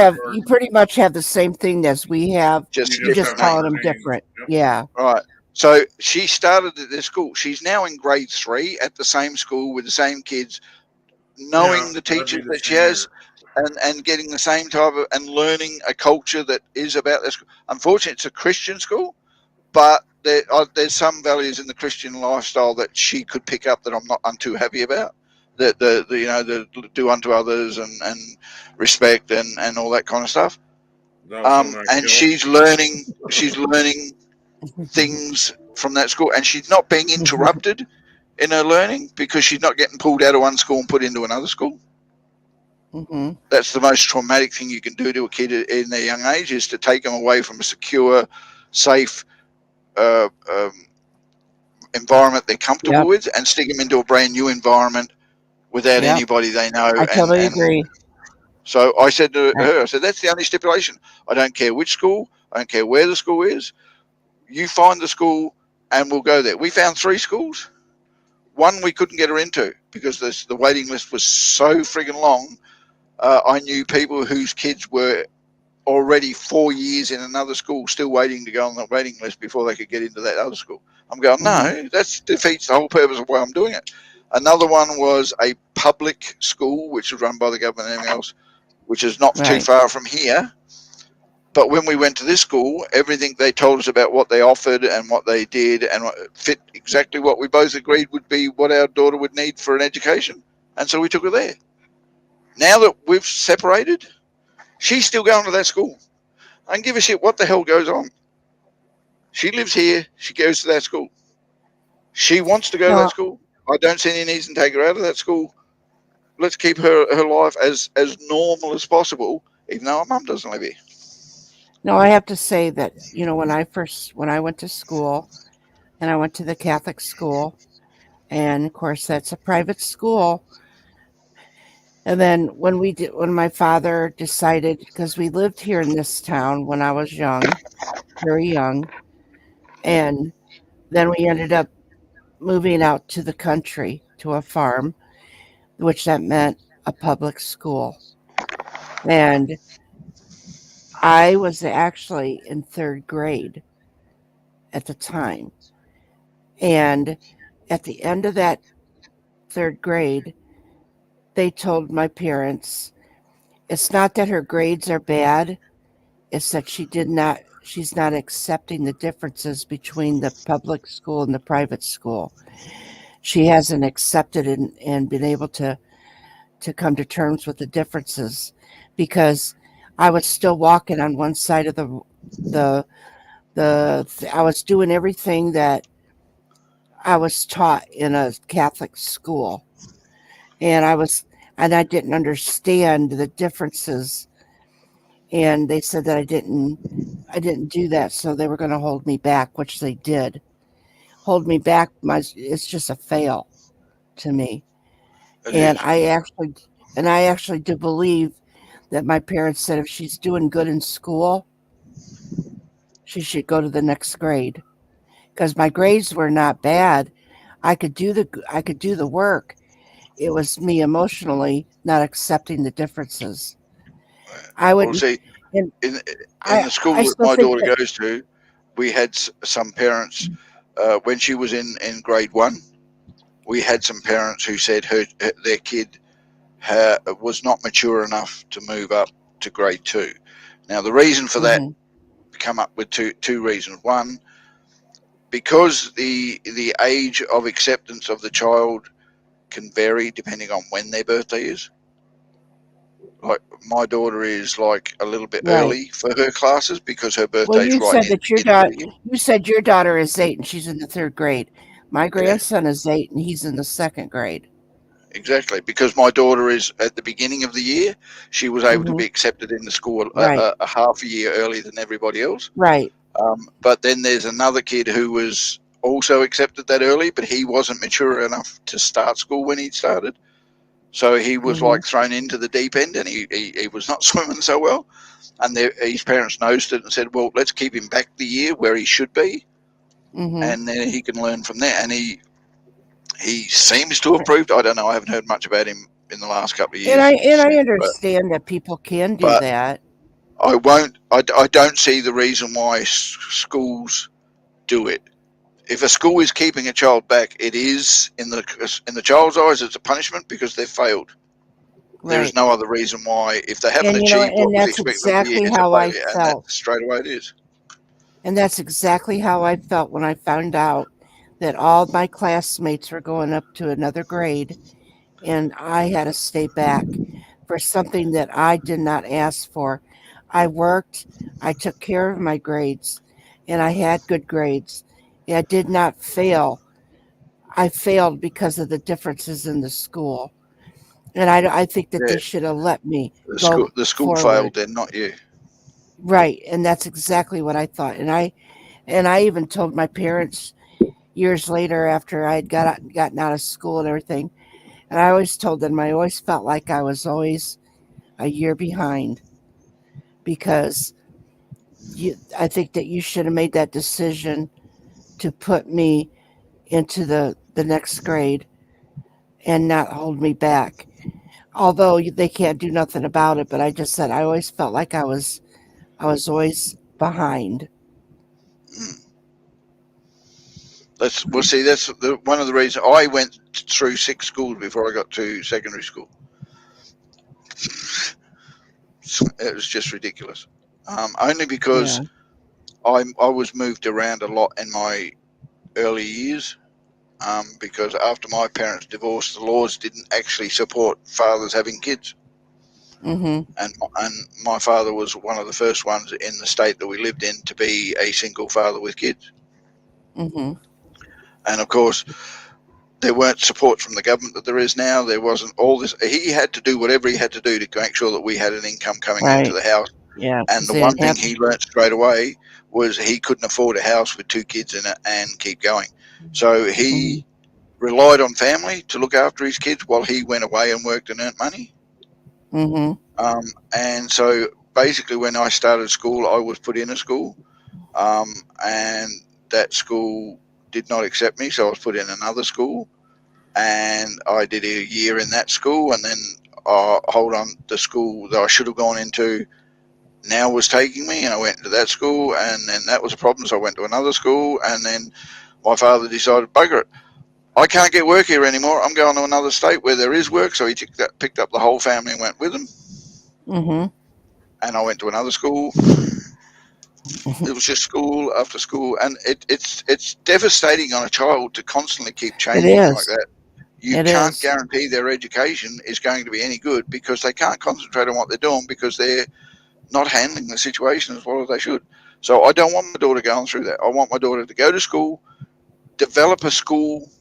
have the same thing as we have. Just You just different calling names. them different. Yeah. Right. So she started at this school. She's now in grade 3 at the same school with the same kids, knowing the teachers that she has, and getting the same type of, and learning a culture that is about this. Unfortunately, it's a Christian school, but there's some values in the Christian lifestyle that she could pick up that I'm too happy about. That the do unto others and respect and all that kind of stuff. And she's learning things from that school, and she's not being interrupted in her learning because she's not getting pulled out of one school and put into another school. Mm-hmm. That's the most traumatic thing you can do to a kid in their young age, is to take them away from a secure, safe environment they're comfortable with and stick them into a brand new environment without anybody they know. I totally agree. So I said to her, I said, that's the only stipulation. I don't care which school. I don't care where the school is. You find the school and we'll go there. We found 3 schools. One we couldn't get her into because the waiting list was so friggin' long. I knew people whose kids were already 4 years in another school still waiting to go on the waiting list before they could get into that other school. I'm going, no, that defeats the whole purpose of why I'm doing it. Another one was a public school, which was run by the government and everything else, which is not too far from here. But when we went to this school, everything they told us about what they offered and what they did and fit exactly what we both agreed would be what our daughter would need for an education. And so we took her there. Now that we've separated, she's still going to that school. I don't give a shit what the hell goes on. She lives here. She goes to that school. She wants to go to that school. I don't see any reason to take her out of that school. Let's keep her life as normal as possible, even though her mum doesn't live here. No, I have to say that, when I went to school, and I went to the Catholic school, and of course that's a private school. And then when my father decided, because we lived here in this town when I was young, very young, and then we ended up moving out to the country to a farm, which that meant a public school. And I was actually in 3rd grade at the time. And at the end of that 3rd grade, they told my parents, it's not that her grades are bad, it's that she's not accepting the differences between the public school and the private school. She hasn't accepted and been able to come to terms with the differences, because I was still walking on one side of I was doing everything that I was taught in a Catholic school, and I didn't understand the differences, and they said that I didn't do that, so they were going to hold me back, which they did. Hold me back. It's just a fail to me. And I actually do believe that my parents said if she's doing good in school, she should go to the next grade, because my grades were not bad. I could do the work. It was me emotionally not accepting the differences. I would see in the school that my daughter goes to, we had some parents when she was in grade 1. We had some parents who said their kid was not mature enough to move up to grade 2. Now the reason for that, come up with two reasons. One, because the age of acceptance of the child can vary depending on when their birthday is. like my daughter is like a little bit Right. early for her classes because her Well, birthday's you right said near the that your beginning of daughter. the year. You said your daughter is 8 and she's in the 3rd grade. My Yeah, grandson is 8 and he's in the 2nd grade. exactly. Because my daughter is at the beginning of the year, she was able to be Mhm. accepted in the school Right. a half a year earlier than everybody else. Right. But then there's another kid who was also accepted that early, but he wasn't mature enough to start school when he started. So he was Mhm. like thrown into the deep end, and he was not swimming so well. And his parents noticed it and said, "Well, let's keep him back the year where he should be, Mhm. and then he can learn from there." And he seems to have proved. I don't know. I haven't heard much about him in the last couple of And years. I understand that people can do But that. I won't. I don't see the reason why schools do it. If a school is keeping a child back, it is in the child's eyes, it's a punishment because they've failed. There is Right. no other reason why. If they haven't And achieved what and was that's expected of the year, exactly it's a how I failure, and felt. that's straight away it is. And that's exactly how I felt when I found out that all my classmates were going up to another grade and I had to stay back for something that I did not ask for. I worked, I took care of my grades, and I had good grades. I did not fail. I failed because of the differences in the school. And I think that they Yeah, should have let me the go school failed, forward. then not you. Right. And that's exactly what I thought. And I even told my parents years later after I had gotten out of school and everything. And I always told them I always felt like I was always a year behind because I think that you should have made that decision to put me into the next grade and not hold me back. Although they can't do nothing about it, but I just said I always felt like I was always behind. Well, see, that's one of the reasons I went through 6 schools before I got to secondary school. It was just ridiculous. Only because Yeah. I was moved around a lot in my early years. Because after my parents divorced, the laws didn't actually support fathers having kids. Mhm. And my father was one of the first ones in the state that we lived in to be a single father with kids. Mhm. And of course, there weren't support from the government that there is now. There wasn't all this. He had to do whatever he had to do to make sure that we had an income coming into Right. the house. Yeah, And because the they one didn't thing have. he learned straight away was he couldn't afford a house with 2 kids in it and keep going. So he Mhm. relied on family to look after his kids while he went away and worked and earned money. Mhm. And so basically, when I started school, I was put in a school, and that school did not accept me, so I was put in another school, and I did a year in that school, and then hold on, the school that I should have gone into now was taking me, and I went to that school, and then that was a problem, so I went to another school, and then my father decided, bugger it, I can't get work here anymore. I'm going to another state where there is work, so he picked up the whole family and went with him, Mhm. and I went to another school. It was just school after school, and it's devastating on a child to constantly keep It changing like is. that. You It can't is. guarantee their education is going to be any good because they can't concentrate on what they're doing because they're not handling the situation as well as they should. So I don't want my daughter going through that. I want my daughter to go to school, develop a school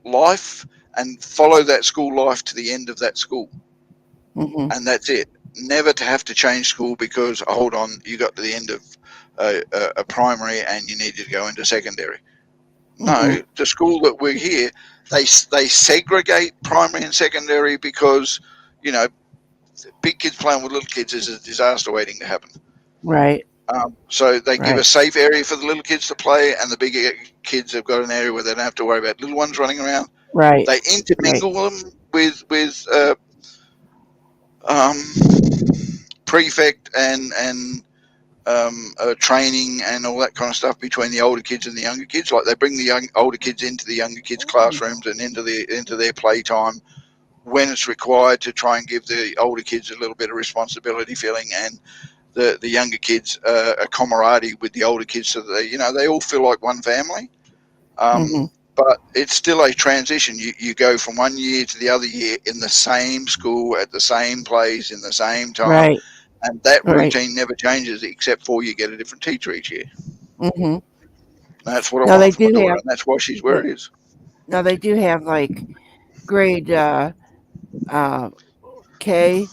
life, and follow that school life to the end of that school. Mhm. And that's it. Never to have to change school because, hold on, you got to the end of a primary and you needed to go into secondary. No, Mhm. the school that we're here, they segregate primary and secondary because, you know, big kids playing with little kids is a disaster waiting to happen. Right. So they give a Right. safe area for the little kids to play, and the bigger kids have got an area where they don't have to worry about little ones running around. Right. They Right. intermingle them with um, prefect and training and all that kind of stuff between the older kids and the younger kids. Like they bring the older kids into the younger kids' classrooms and into their playtime when it's required to try and give the older kids a little bit of responsibility feeling and the younger kids a camaraderie with the older kids so that they all feel like one family. Mhm. but it's still a transition. You go from one year to the other year in the same school, at the same place, in the same time. Right. And that Right. routine never changes except for you get a different teacher each year. Mm-hmm. That's what I Now they want for my do daughter, have. and that's why she's where it is. Now they do have like grade K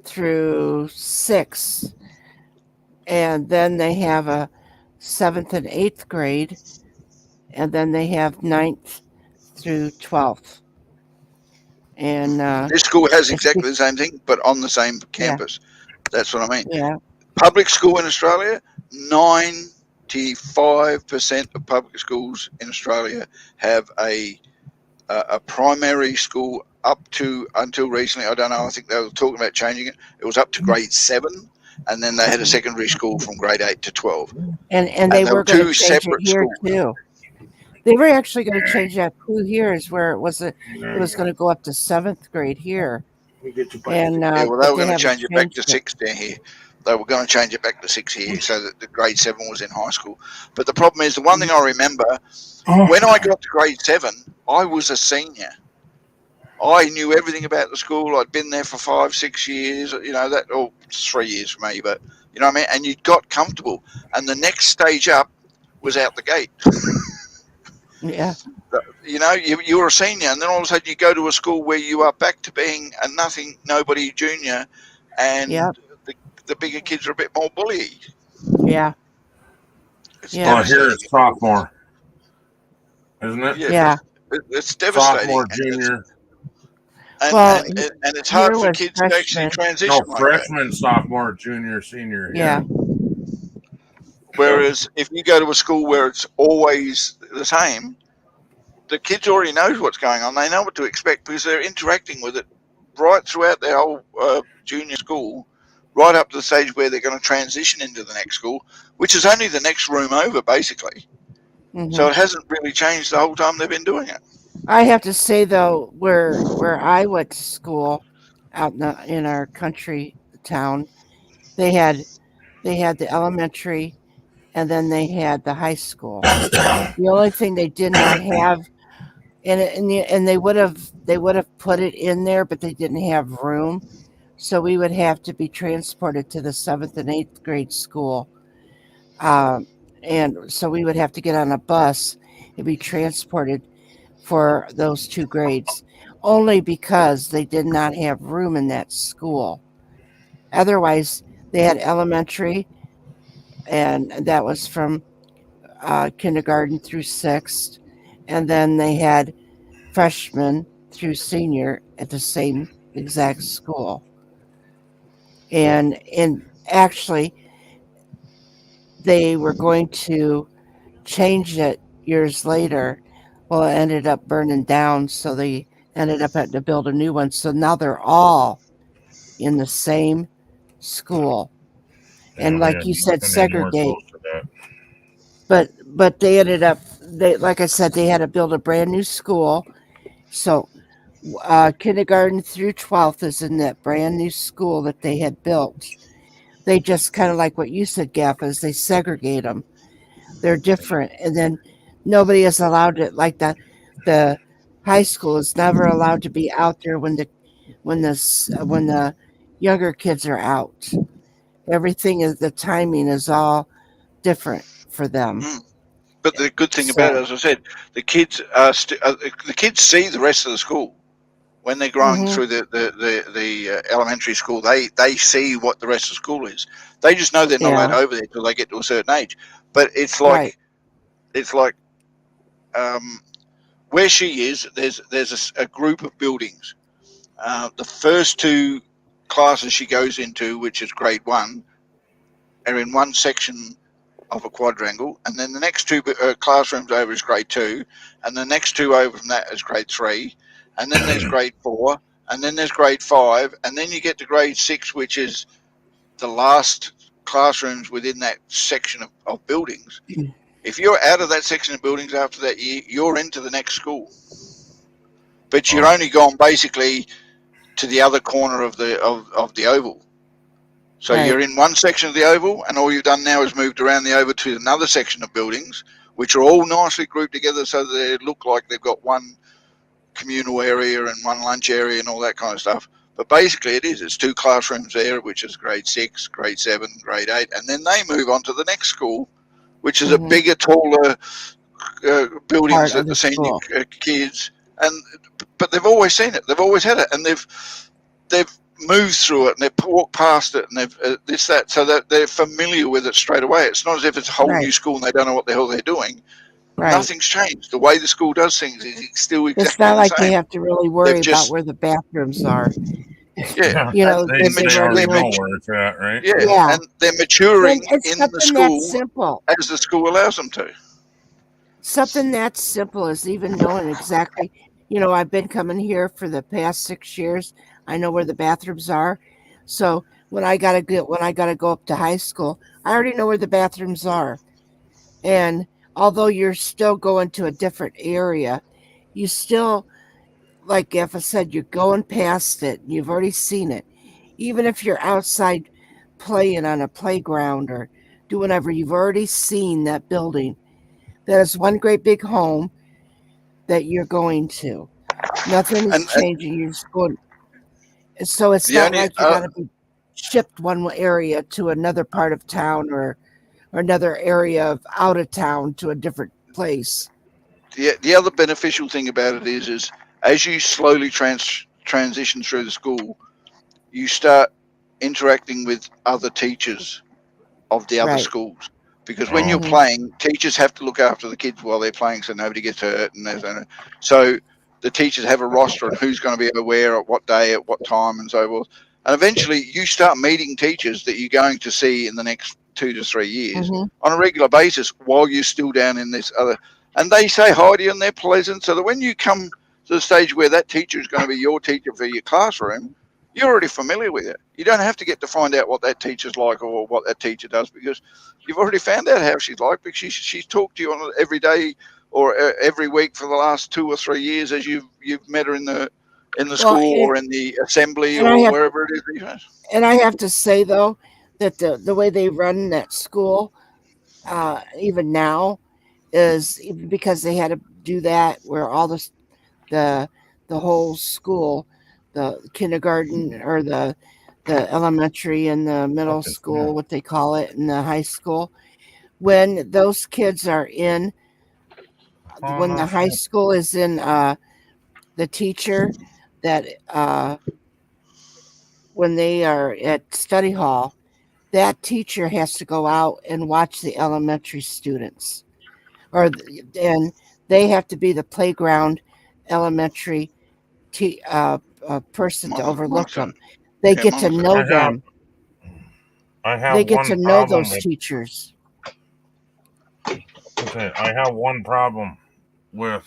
through 6, and then they have a 7th and 8th grade, and then they have 9th through 12th. And This school has it's exactly the same thing, but on the same yeah, campus. That's what I mean. yeah, Public school in Australia, 95% of public schools in Australia have a primary school up to, until recently, I don't know, I think they were talking about changing it. It was up to grade 7, and then they had a secondary school from grade 8 to 12. and they They were were going to two change it separate here schools. too. They were actually going to change that too here, is where it was going to go up to 7th grade here, and Yeah, well, but they were they going to haven't change it back to changed it. 6 down here. They were going to change it back to 6 here so that the grade 7 was in high school. But the problem is, the one thing I remember, when I got to grade 7, I was a senior. I knew everything about the school. I'd been there for 5-6 years, you know, that, or 3 years for me, but you know what I mean? And you got comfortable. And the next stage up was out the gate. Yeah, You know, you were a senior, and then all of a sudden you go to a school where you are back to being a nothing, nobody junior, and Yep. the bigger kids are a bit more bully. yeah, It's yeah, Well, here devastating. it's sophomore, isn't it? yeah. It's devastating. Sophomore, junior. Well, And it's hard here for was kids to actually freshman. transition No, like that. freshman, sophomore, junior, senior. Yeah, Whereas if you go to a school where it's always the same, the kids already knows what's going on. They know what to expect because they're interacting with it right throughout their whole junior school, right up to the stage where they're going to transition into the next school, which is only the next room over, basically. mhm. So it hasn't really changed the whole time they've been doing it. I have to say though, where I went to school, out in our country town, they had the elementary, and then they had the high school. The only thing they did not have, and they would have put it in there, but they didn't have room, so we would have to be transported to the 7th and 8th grade school, and so we would have to get on a bus and be transported for those 2 grades, only because they did not have room in that school. Otherwise, they had elementary, and that was from kindergarten through 6th, and then they had freshman through senior at the same exact school. And actually, they were going to change it years later. Well, it ended up burning down, so they ended up having to build a new one. So now they're all in the same school, and Yeah, like you said, nothing anywhere segregate. close to that. But they ended up, like I said, they had to build a brand new school. So kindergarten through 12th is in that brand new school that they had built. They just kind of like what you said, Gaff, is they segregate them. They're different, and then nobody is allowed to, like the high school is never allowed to be out there when the younger kids are out. Everything is, the timing is all different for them. But the good thing about it, as I said, the kids are the kids see the rest of the school when they're growing Mhm. through the elementary school. They see what the rest of the school is. They just know they're not allowed Yeah. over there till they get to a certain age. But it's Right. like where she is. There's a group of buildings. The first 2 classes she goes into, which is grade 1, are in one section of a quadrangle, and then the next 2 classrooms over is grade 2, and the next 2 over from that is grade 3, and then there's grade 4, and then there's grade 5, and then you get to grade 6, which is the last classrooms within that section of buildings. If you're out of that section of buildings after that year, you're into the next school, but you're only gone basically to the other corner of the oval. So Right. you're in one section of the oval, and all you've done now is moved around the oval to another section of buildings, which are all nicely grouped together so that they look like they've got one communal area and one lunch area and all that kind of stuff. But basically it's 2 classrooms there, which is grade 6, grade 7, grade 8, and then they move on to the next school, which is a bigger, taller buildings Part that of the the senior school. kids, but they've always seen it, they've always had it, and they've moved through it, and they've walked past it, and they've this, that, so that they're familiar with it straight away. It's not as if it's a whole new school and they don't know what the hell they're doing. Right. Nothing's changed. The way the school does things is still It's exactly not the like they same. have to really worry They've about just, where the bathrooms are. yeah, You know, They, they've they already already know went. where it's at, right? yeah, Yeah. and they're maturing And it's in the something that's school simple. as the school allows them to. Something that simple is even knowing exactly, I've been coming here for the past 6 years. I know where the bathrooms are. So when I gotta go up to high school, I already know where the bathrooms are. And although you're still going to a different area, you still, like if I said, you're going past it, you've already seen it. Even if you're outside playing on a playground or doing whatever, you've already seen that building. That is one great big home that you're going to. Nothing is And changing. You're just going. So it's the not only like you got to be shipped one area to another part of town or another area of out of town to a different place. the other beneficial thing about it is as you slowly transition through the school, you start interacting with other teachers of the other Right. schools. Because when you're Mhm. playing, teachers have to look after the kids while they're playing so nobody gets hurt. So the teachers have a roster on who's going to be where at what day, at what time, and so forth. And eventually you start meeting teachers that you're going to see in the next 2 to 3 years Mhm. on a regular basis while you're still down in this other. And they say hi to you and they're pleasant. So that when you come to the stage where that teacher is going to be your teacher for your classroom, you're already familiar with it. You don't have to get to find out what that teacher's like or what that teacher does, because you've already found out how she's like, because she's talked to you on it every day or every week for the last 2 or 3 years as you've met her in the school or in the assembly or wherever it is. And I have to say though that the way they run that school, even now, is because they had to do that where all the whole school, the kindergarten or the elementary and the middle school, what they call it, and the high school, when those kids are in, when the high school is in, the teacher that when they are at study hall, that teacher has to go out and watch the elementary students, and they have to be the playground elementary person to overlook them. They get to know them. I have They get one to know problem those with, teachers. okay, I have one problem with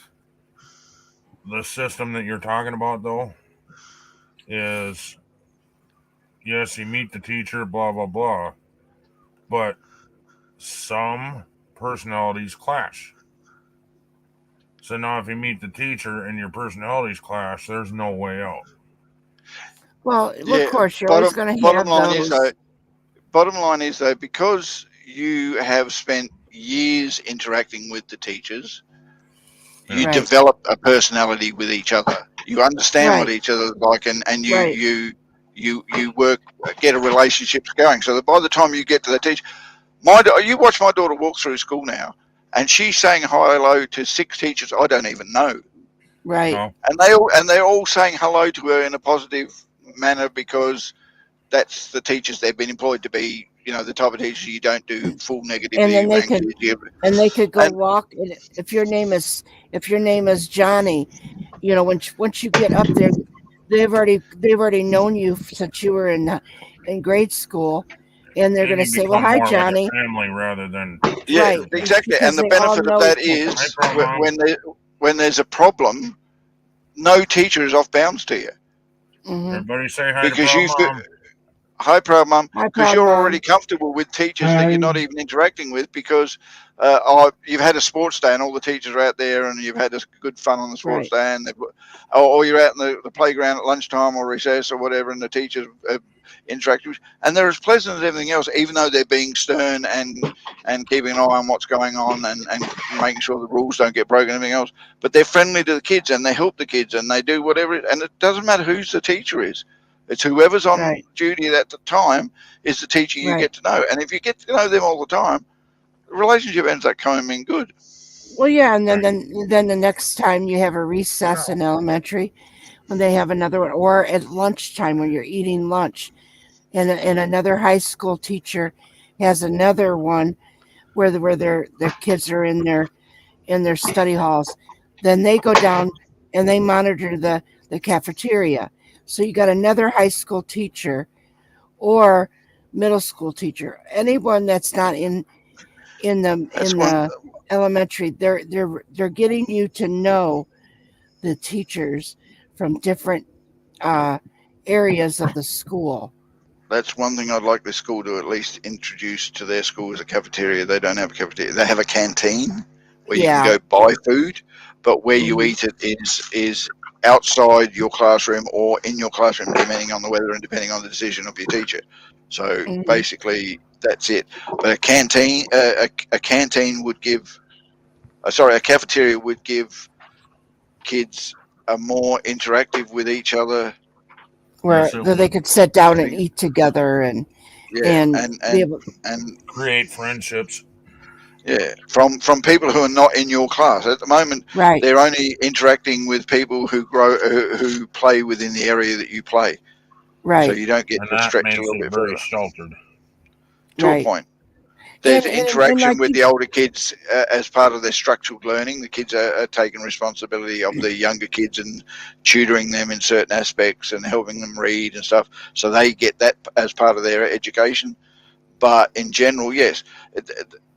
the system that you're talking about, though, is yes, you meet the teacher, blah, blah, blah, but some personalities clash. So now if you meet the teacher and your personalities clash, there's no way out. Well, Yeah, of course, you're always going to have those. Bottom line is though, because you have spent years interacting with the teachers, you develop a personality with each other. You understand what each other's like, and you work, get a relationship going. So that by the time you get to the teacher, you watch my daughter walk through school now, and she's saying hi, hello to 6 teachers I don't even know. Right. And they're all saying hello to her in a positive manner because that's the teachers they've been employed to be. You know, the type of teachers you don't do full negativity. And then they could go walk. And if your name is Johnny, once you get up there, they've already known you since you were in grade school, and they're going to say, "Well, hi, Johnny." Like a family rather than exactly. And the benefit of that is when there's a problem, no teacher is off bounds to you. Mm-hmm. Everybody say hi to Mom. Hi, Proud Mum. Hi, Because Proud you're Mum. already comfortable with teachers that you're not even interacting with because you've had a sports day and all the teachers are out there and you've had a good fun on the sports day, and or you're out in the playground at lunchtime or recess or whatever, and the teachers have interacted with, and they're as pleasant as everything else, even though they're being stern and keeping an eye on what's going on and making sure the rules don't get broken and everything else. But they're friendly to the kids and they help the kids and they do whatever, and it doesn't matter who's the teacher is. It's whoever's on duty at the time is the teacher you get to know. And if you get to know them all the time, the relationship ends up coming in good. Well, yeah, and then the next time you have a recess in elementary, when they have another one, or at lunchtime when you're eating lunch, and another high school teacher has another one where their kids are in their study halls, then they go down and they monitor the cafeteria. So you got another high school teacher or middle school teacher, anyone that's not in the elementary, they're getting you to know the teachers from different areas of the school. That's one thing I'd like the school to at least introduce to their school as a cafeteria. They don't have a cafeteria. They have a canteen where you can go buy food, but where you eat it is outside your classroom or in your classroom, depending on the weather and depending on the decision of your teacher. So basically, that's it. But a canteen, a cafeteria would give kids a more interactive with each other, where they could sit down and eat together and be able and create friendships. Yeah, from people who are not in your class at the moment. Right. They're only interacting with people who who play within the area that you play. Right. So you don't get to stretch a little bit further. Sheltered. To a point. There's interaction like with the older kids as part of their structured learning. The kids are taking responsibility of the younger kids and tutoring them in certain aspects and helping them read and stuff. So they get that as part of their education. But in general, yes,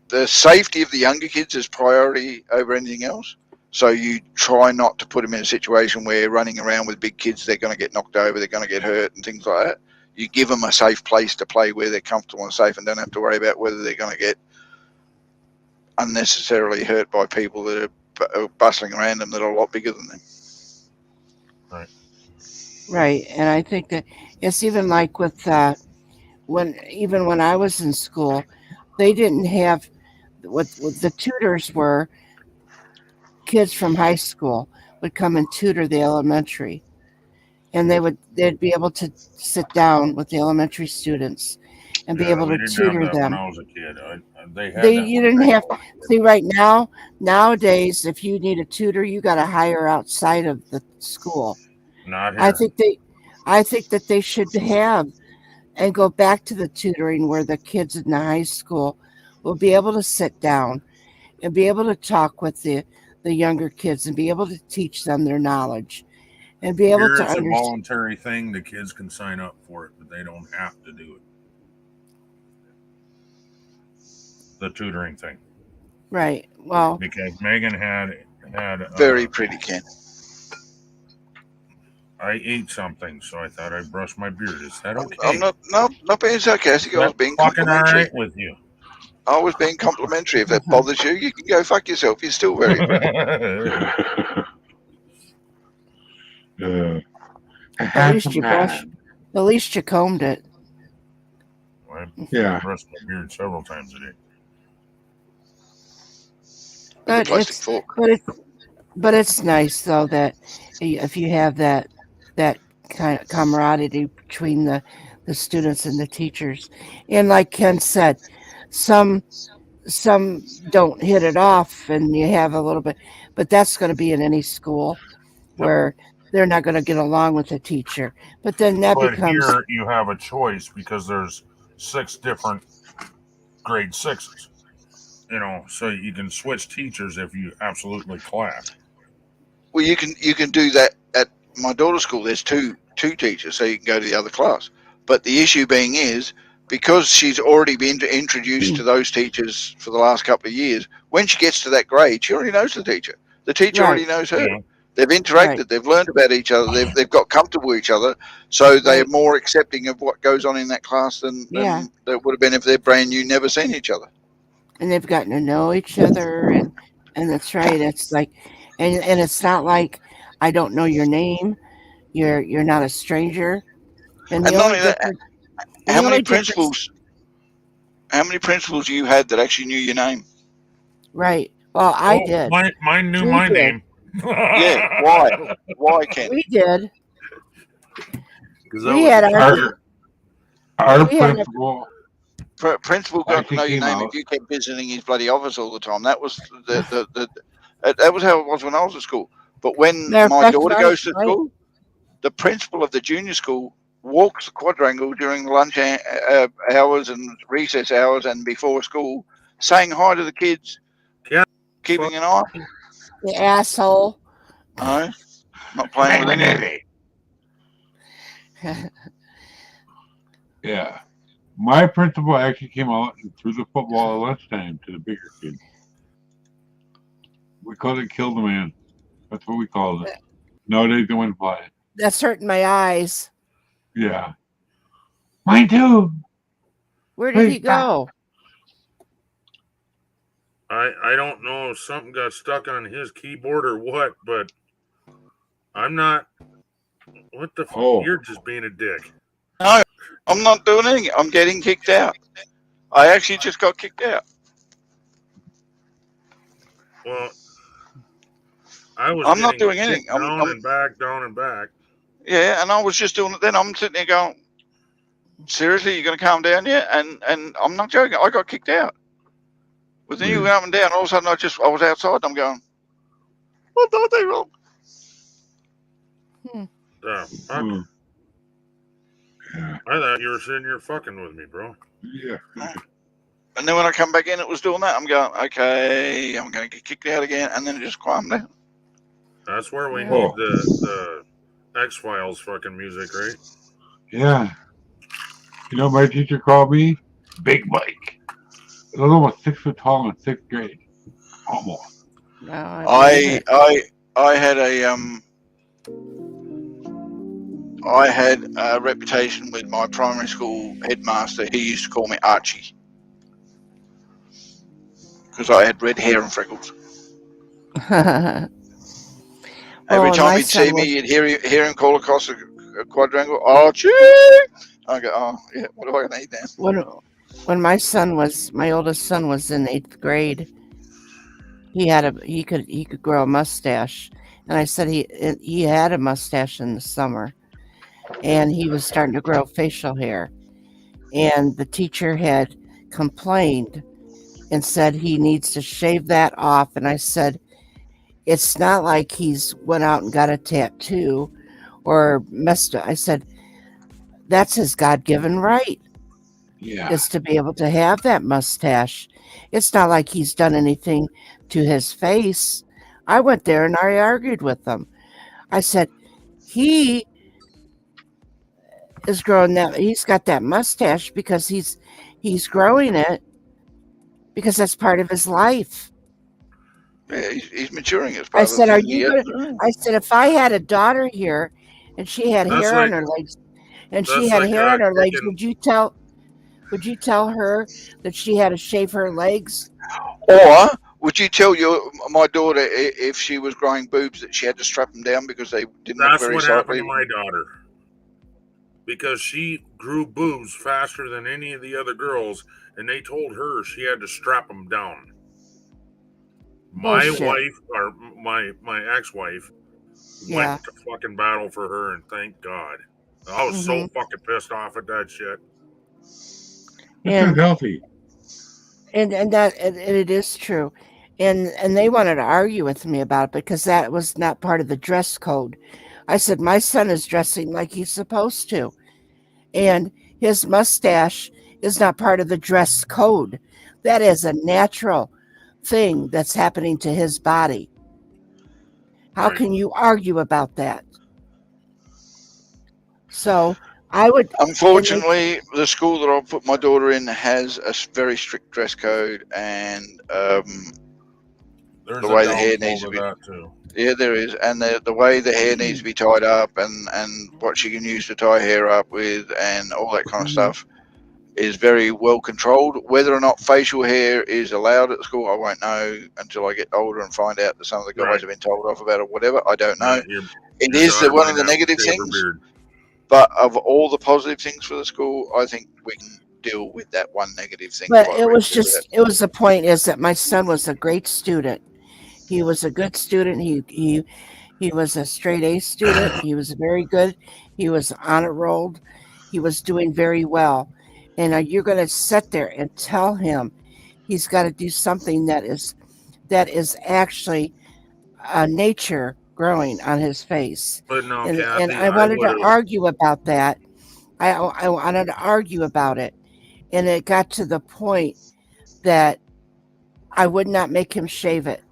the safety of the younger kids is priority over anything else. So you try not to put them in a situation where running around with big kids, they're going to get knocked over, they're going to get hurt and things like that. You give them a safe place to play where they're comfortable and safe and don't have to worry about whether they're going to get unnecessarily hurt by people that are bustling around them that are a lot bigger than them. Right. And I think that it's even like with when I was in school, they didn't have what the tutors were. Kids from high school would come and tutor the elementary, and they'd be able to sit down with the elementary students and be able to tutor them. When I was a kid, You didn't have see right now. Nowadays, if you need a tutor, you got to hire outside of the school. Not here. I think that they should have and go back to the tutoring where the kids in the high school will be able to sit down and be able to talk with the younger kids and be able to teach them their knowledge and be able to understand. It's a voluntary thing. The kids can sign up for it, but they don't have to do it. The tutoring thing. Right. Well, because Megan had very pretty Ken. I ate something, so I thought I'd brush my beard. Is that okay? I'm not being sarcastic. I was being complimentary. Right with you. I was being complimentary. If that bothers you, you can go fuck yourself. You're still very pretty. At least you combed it. I brushed my beard several times a day. But it's nice though that if you have that kind of camaraderie between the students and the teachers, and like Ken said, some don't hit it off, and you have a little bit, but that's going to be in any school where they're not going to get along with the teacher. But then becomes here you have a choice because there's 6 different grade 6s. So you can switch teachers if you absolutely clash. Well, you can do that at my daughter's school. There's two teachers, so you can go to the other class. But the issue being is because she's already been introduced to those teachers for the last couple of years. When she gets to that grade, she already knows the teacher. The teacher already knows her. Yeah. They've interacted. Right. They've learned about each other. They've got comfortable with each other, so they're Right. more accepting of what goes on in that class than Yeah. they would have been if they're brand new, never seen each other. And they've gotten to know each other, and that's right. It's like, and it's not like I don't know your name. You're not a stranger. And the And not only only that, difference, how many principals you had that actually knew your name? Right. Well, I did. Mine knew We my did. name. Yeah. Why? Why, Ken? We did. Because We had Our we had principal Principal got to actually know your came name out. if you kept visiting his bloody office all the time. That was that was how it was when I was at school. But when matter of my fact, daughter right, goes to right. school, the principal of the junior school walks the quadrangle during lunch hours and recess hours and before school, saying hi to the kids, Yeah. keeping an eye. The asshole. No, not playing with anything. Yeah. My principal actually came out and threw the football at lunchtime to the bigger kids. We called it kill the man. That's what we called it. Nowadays they wouldn't play it. That's hurting my eyes. Yeah. Mine too. Where did he Please stop. go? I don't know if something got stuck on his keyboard or what, but I'm not. What the? Oh. You're just being a dick. No, I'm not doing anything. I'm getting kicked out. I actually just got kicked out. Well, I'm not doing anything. Down and back, down and back. Yeah, and I was just doing it. Then I'm sitting there going, "Seriously, you're going to calm down yet?" And I'm not joking. I got kicked out. But then you went up and down. All of a sudden, I was outside. And I'm going, "What did I do wrong?" Fuck. Yeah. I thought you were sitting here fucking with me, bro. Yeah. And then when I come back in, it was doing that. I'm going, "Okay, I'm going to get kicked out again." And then it just calmed down. That's where we Oh. need the X-Files fucking music, right? Yeah. You know, my teacher called me Big Mike. I was almost 6 foot tall in 6th grade. Almost. No, I had a reputation with my primary school headmaster. He used to call me Archie because I had red hair and freckles. Every time he'd see me, you'd hear him call across a quadrangle, Archie. I go, oh yeah, what do I need then? When my oldest son was in 8th grade, he could grow a mustache, and I said he had a mustache in the summer, and he was starting to grow facial hair, and the teacher had complained and said he needs to shave that off, and I said, it's not like he's went out and got a tattoo or messed up. I said, that's his God-given right. Yeah. Is to be able to have that mustache. It's not like he's done anything to his face. I went there and I argued with him. I said, he is growing he's got that mustache because he's growing it because that's part of his life. Yeah, he's maturing as I part said, of are the you gonna, I said, if I had a daughter here and she had That's hair on like- her legs and that's she had like, hair on her legs, kicking- would you tell her that she had to shave her legs? Or would you tell my daughter if she was growing boobs that she had to strap them down because they didn't look That's very what sightly? happened to my daughter. Because she grew boobs faster than any of the other girls, and they told her she had to strap them down. My Bullshit. wife, or my ex-wife, Yeah. went to fucking battle for her, and thank God. I was so fucking pissed off at that shit. It's unhealthy. And it is true. And they wanted to argue with me about it because that was not part of the dress code. I said, my son is dressing like he's supposed to. And his mustache is not part of the dress code. That is a natural thing that's happening to his body. How Right. can you argue about that? So I would. Unfortunately, the school that I'll put my daughter in has a very strict dress code, and There's the a way the hair downfall needs to to be. that too. Yeah, there is, and the way the hair needs to be tied up, and what she can use to tie hair up with, and all that kind of stuff, is very well controlled. Whether or not facial hair is allowed at school, I won't know until I get older and find out that some of the guys have been told off about it. Whatever, I don't know. It Your is daughter one might of the have to negative shave her things, beard. but of all the positive things for the school, I think we can deal with that one negative thing But quite it was readily. just, it was the point is that my son was a great student. He was a good student. He was a straight A student. He was very good. He was honor rolled. He was doing very well. And you're going to sit there and tell him he's got to do something that is actually nature growing on his face. But no, And Kathy, I wanted to argue about that. I wanted to argue about it. And it got to the point that I would not make him shave it.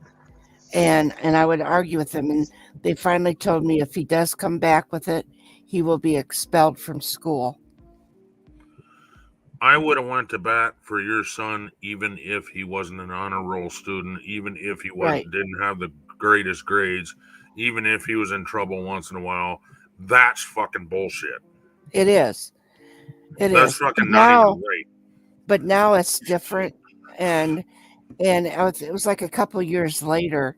And I would argue with him. And they finally told me if he does come back with it, he will be expelled from school. I would have went to bat for your son, even if he wasn't an honor roll student, even if he didn't have the greatest grades, even if he was in trouble once in a while. That's fucking bullshit. It is. That's fucking not even right. But now it's different, and it was like a couple years later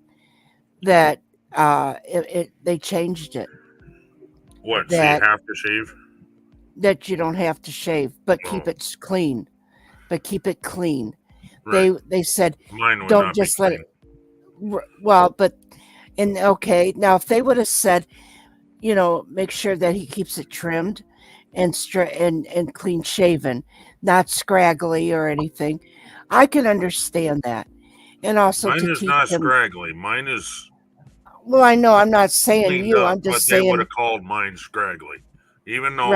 that they changed it. What? So you have to shave? That you don't have to shave, but keep it clean. But keep it clean. Right. They said mine would don't not just be let clean. it. Well, but okay, now if they would have said, make sure that he keeps it trimmed and clean shaven, not scraggly or anything, I can understand that. And also mine to is teach not him. Scraggly. Mine is. Well, I know I'm not saying you. Up, I'm just but they would saying. have called mine scraggly, even though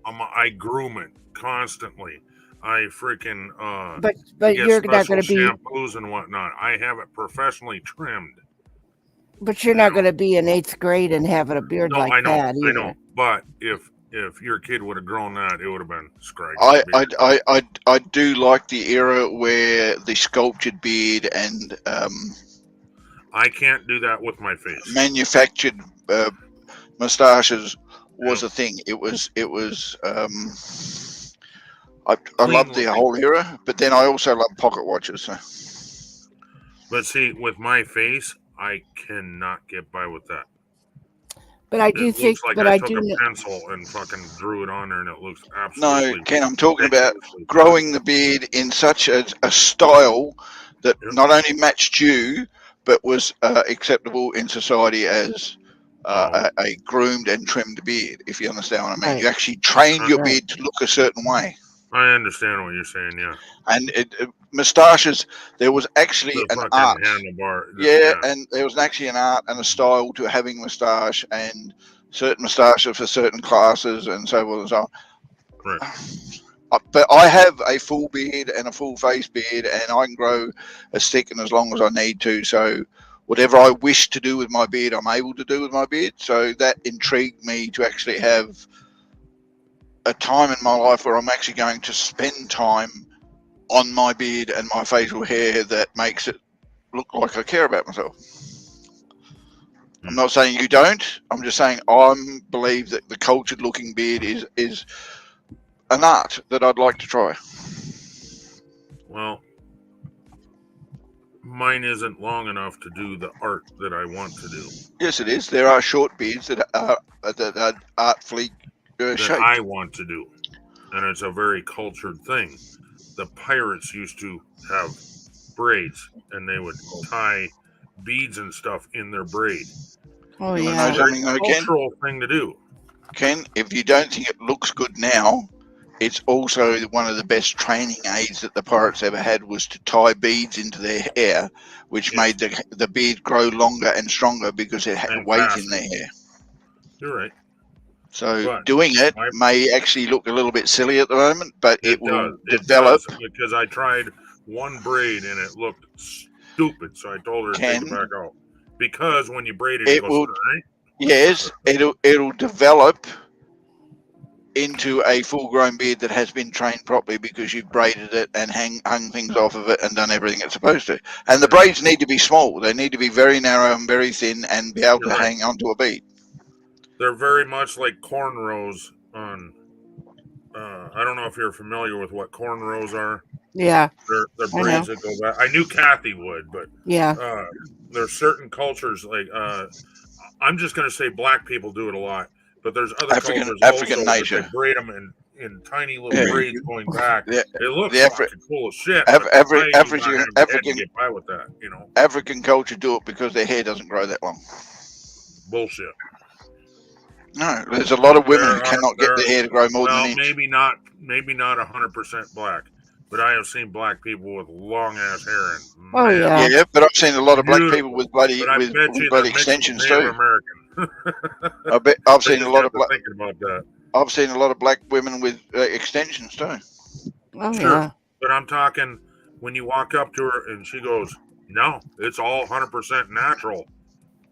I groom it constantly. I freaking But get you're not going to be shampoos and whatnot. I have it professionally trimmed. But you're not going to be in 8th grade and having a beard that either. I know. But if your kid would have grown that, it would have been scraggly. I do like the era where the sculptured beard and I can't do that with my face. Manufactured mustaches was a thing. It was. I love the whole era, but then I also love pocket watches. So. But see, with my face, I cannot get by with that. But I do think. Like but I I took do. a pencil and fucking drew it on there, and it looks absolutely. No, Ken, I'm talking about growing the beard in such a style that not only matched you, but was acceptable in society as a groomed and trimmed beard, if you understand what I mean. Right. You actually trained your beard to look a certain way. I understand what you're saying, yeah. And moustaches, there was actually an art. Yeah, and there was actually an art and a style to having moustache, and certain moustaches for certain classes and so forth and so on. Right. But I have a full beard and a full face beard, and I can grow as thick and as long as I need to. So whatever I wish to do with my beard, I'm able to do with my beard. So that intrigued me to actually have a time in my life where I'm actually going to spend time on my beard and my facial hair that makes it look like I care about myself. I'm not saying you don't. I'm just saying I believe that the cultured looking beard is an art that I'd like to try. Well, mine isn't long enough to do the art that I want to do. Yes, it is. There are short beards that are artfully shaped. I want to do, and it's a very cultured thing. The pirates used to have braids, and they would tie beads and stuff in their braid. Oh, yeah. It's a very cultural thing to do. Ken, if you don't think it looks good now, it's also one of the best training aids that the pirates ever had was to tie beads into their hair, which made the beard grow longer and stronger because it had weight in their hair. You're right. So doing it may actually look a little bit silly at the moment, but it will develop. Because I tried one braid and it looked stupid, so I told her to take it back out. Because when you braid it, it goes right. Yes, it'll develop into a full-grown beard that has been trained properly because you've braided it and hung things off of it and done everything it's supposed to. And the braids need to be small. They need to be very narrow and very thin and be able to hang onto a bead. They're very much like cornrows on. I don't know if you're familiar with what cornrows are. Yeah. They're braids that go back. I knew Kathy would, but yeah. There's certain cultures like I'm just going to say black people do it a lot, but there's other cultures African also nature. that braid them in tiny little braids going back. Yeah. It looks fucking cool as shit. African get by with that, you know. African culture do it because their hair doesn't grow that long. Bullshit. No, there's a lot of women who cannot get their hair to grow more than an inch. Maybe not 100% black, but I have seen black people with long ass hair. And yeah, but I've seen a lot of black people with bloody extensions too. I've seen a lot of black. Thinking about that. I've seen a lot of black women with extensions too. Oh sure. yeah. But I'm talking when you walk up to her and she goes, "No, it's all 100% natural,"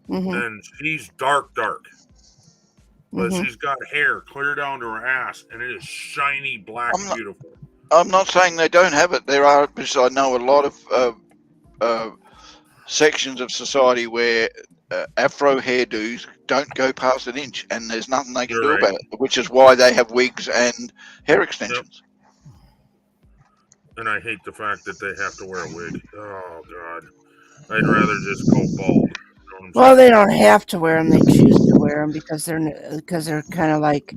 and she's dark. But she's got hair clear down to her ass, and it is shiny black, beautiful. I'm not saying they don't have it. There are, because I know a lot of sections of society where Afro hairdos don't go past an inch, and there's nothing they can do about it. Which is why they have wigs and hair extensions. Yep. And I hate the fact that they have to wear a wig. Oh God, I'd rather just go bald. Well, they don't have to wear them; they choose to wear them because they're kind of like.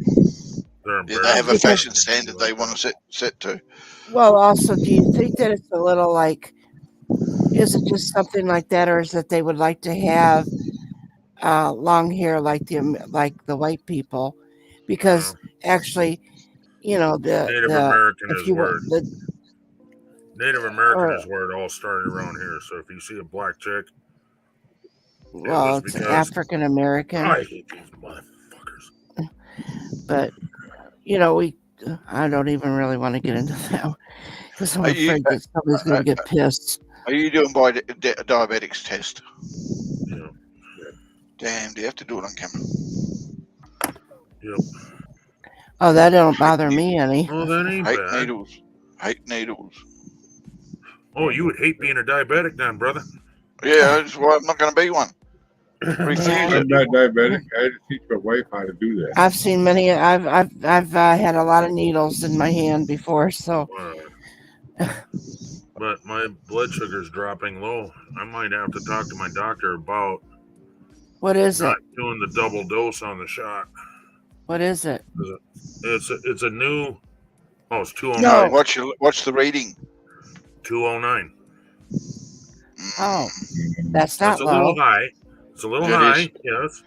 They have a fashion standard they want to set to. Well, also, do you think that it's a little like? Is it just something like that, or is it they would like to have long hair like the white people? Because actually, you know, Native American is where it all started around here. So if you see a black chick. Well, it's African American. I hate these motherfuckers. But, you know, I don't even really want to get into that because I'm afraid that somebody's going to get pissed. Are you doing by a diabetics test? Yeah. Damn, do you have to do it on camera? Yep. Oh, that don't bother me any. Oh, that ain't bad. Hate needles. Oh, you would hate being a diabetic then, brother. Yeah, that's why I'm not going to be one. I'm not diabetic. I had to teach my wife how to do that. I've seen many. I've had a lot of needles in my hand before, so. But my blood sugar's dropping low. I might have to talk to my doctor about. What is not doing the double dose on the shot. What is it? It's a new. Oh, it's 209. No, what's the reading? 209. Oh, that's not low. A little high. It's a little high, yes.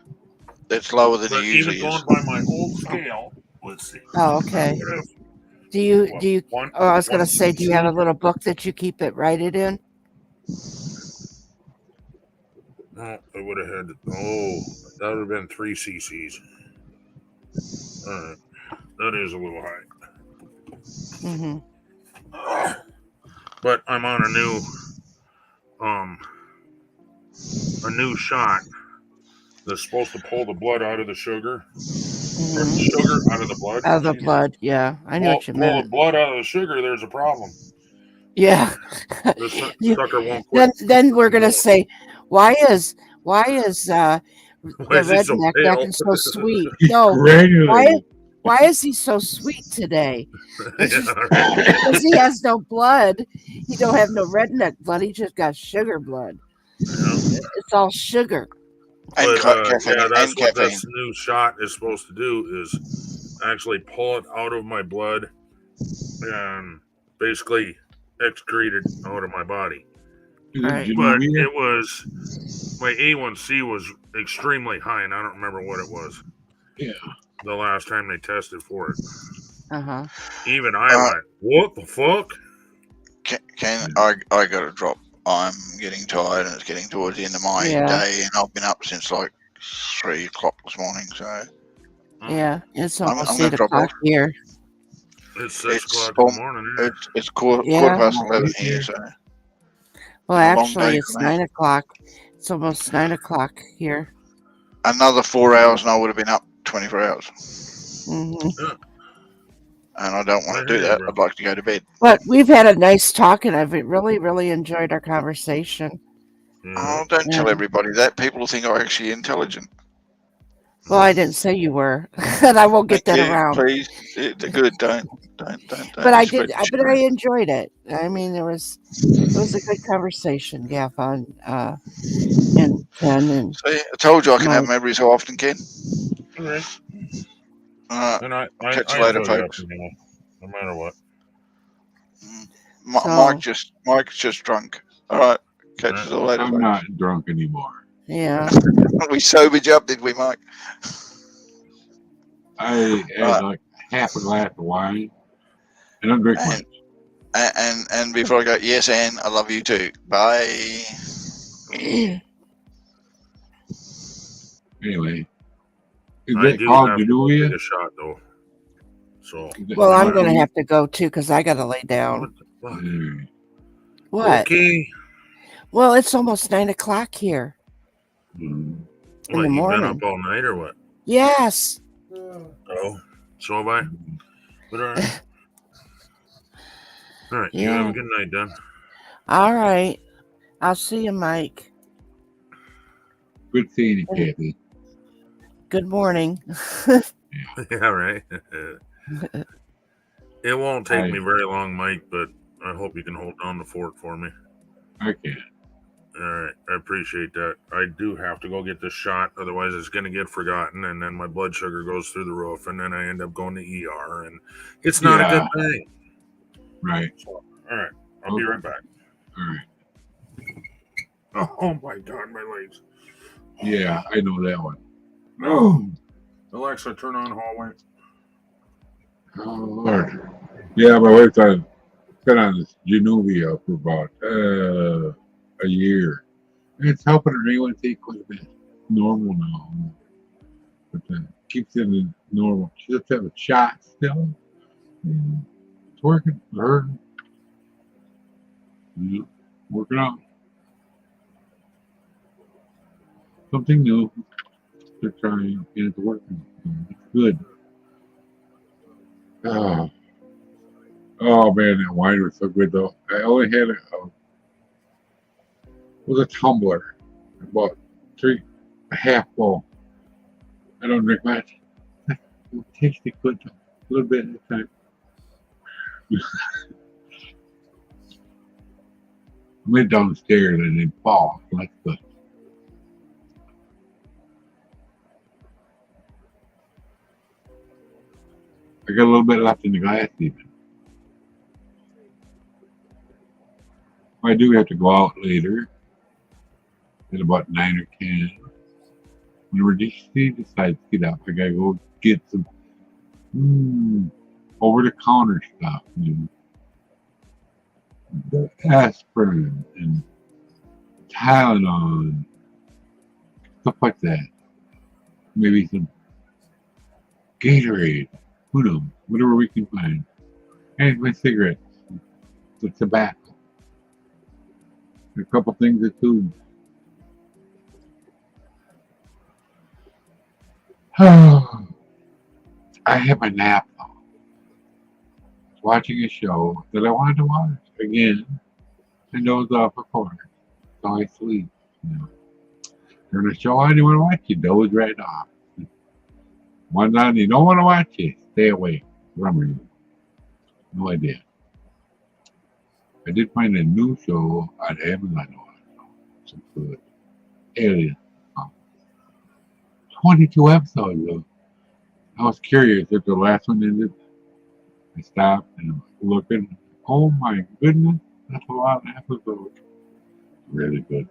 That's lower than it usually is. Even going by my old scale, let's see. Oh, okay. Do you? I was going to say, do you have a little book that you keep it write-it in? No, I would have had. That would have been 3 cc's. All right, that is a little high. But I'm on a new shot that's supposed to pull the blood out of the sugar. Or the sugar out of the blood. Out of the blood, yeah. I know what you meant. Pull the blood out of the sugar, there's a problem. Yeah. The sucker won't quit. Then we're gonna say, why is the redneck acting so sweet? No, why is he so sweet today? Because he has no blood. He don't have no redneck blood. He just got sugar blood. Yeah. It's all sugar. But, that's what this new shot is supposed to do is actually pull it out of my blood and basically excrete it out of my body. Right. But it was my A1C was extremely high, and I don't remember what it was. Yeah. The last time they tested for it. Even I went, what the fuck? I got to drop. I'm getting tired, and it's getting towards the end of my day, and I've been up since like 3 o'clock this morning. So yeah, it's almost 8 o'clock here. It's 6 o'clock in the morning. It's quarter past 11 here. So well, actually, it's 9 o'clock. It's almost 9 o'clock here. Another 4 hours, and I would have been up 24 hours. Yeah. and I don't want to do that. I'd like to go to bed. But we've had a nice talk, and I've really enjoyed our conversation. Oh, don't tell everybody that. People will think I'm actually intelligent. Well, I didn't say you were, and I won't get Thank that you, around. please. Good. Don't. But I did. But I enjoyed it. I mean, it was a good conversation, Gaffon, and Ken, and See, I told you I can Mike. have memories so often, Ken. All right. And I catch you later, enjoy you folks. anyway, no matter what. Mike's just drunk. All right, catch you later. I'm folks. not drunk anymore. Yeah. We sobered you up, did we, Mike? I had like half a glass of wine. I don't drink much. And before I go, yes, Anne, I love you too. Bye. Anyway, is I that do called have to go Genovia? take a shot though. So. Well, I'm going to have to go too because I got to lay down. What? Okay. Well, it's almost 9:00 here Mm. in the morning. You been up all night or what? Yes. Oh, so have I. But all right. All right. You Yeah. have a good night, then. All right. I'll see you, Mike. Good seeing you, Kathy. Good morning. Yeah, right. It won't take me very long, Mike, but I hope you can hold down the fort for me. I can. All right. I appreciate that. I do have to go get this shot. Otherwise, it's going to get forgotten, and then my blood sugar goes through the roof, and then I end up going to ER, and it's not a good thing. Right. So, all right. I'll be right back. All right. Oh, my God, my legs. Yeah, I know that one. Oh, Alexa, turn on hallway. oh Lord. Yeah, my wife's been on this Genovia for about a year. And it's helping her anyway take quite a bit normal now. But keeps it in normal. She just have a shot still. And it's working for her. Yeah, working out. Something new. They're trying and it's working. It's good. Oh man, that wine was so good though. I only had a tumbler, about a half full. I don't drink much. It tasted good, a little bit at a time. I went downstairs and then fall. So that's good. I got a little bit left in the glass even. I do have to go out later at about 9 or 10. Whenever DC decides to get up, I gotta go get some over-the-counter stuff. The aspirin and Tylenol and stuff like that. Maybe some Gatorade. Who knows? Whatever we can find. And my cigarettes. The tobacco. A couple things of food. I had my nap though. Watching a show that I wanted to watch again. I dozed off a corner. So I sleep. During a show I didn't want to watch, you doze right off. One night you don't want to watch it, stay away. Remember, no idea. I did find a new show on Amazon. So good. Alien. 22 episodes though. I was curious if the last one ended. I stopped and I'm looking. Oh my goodness, that's a lot of episodes. Really good.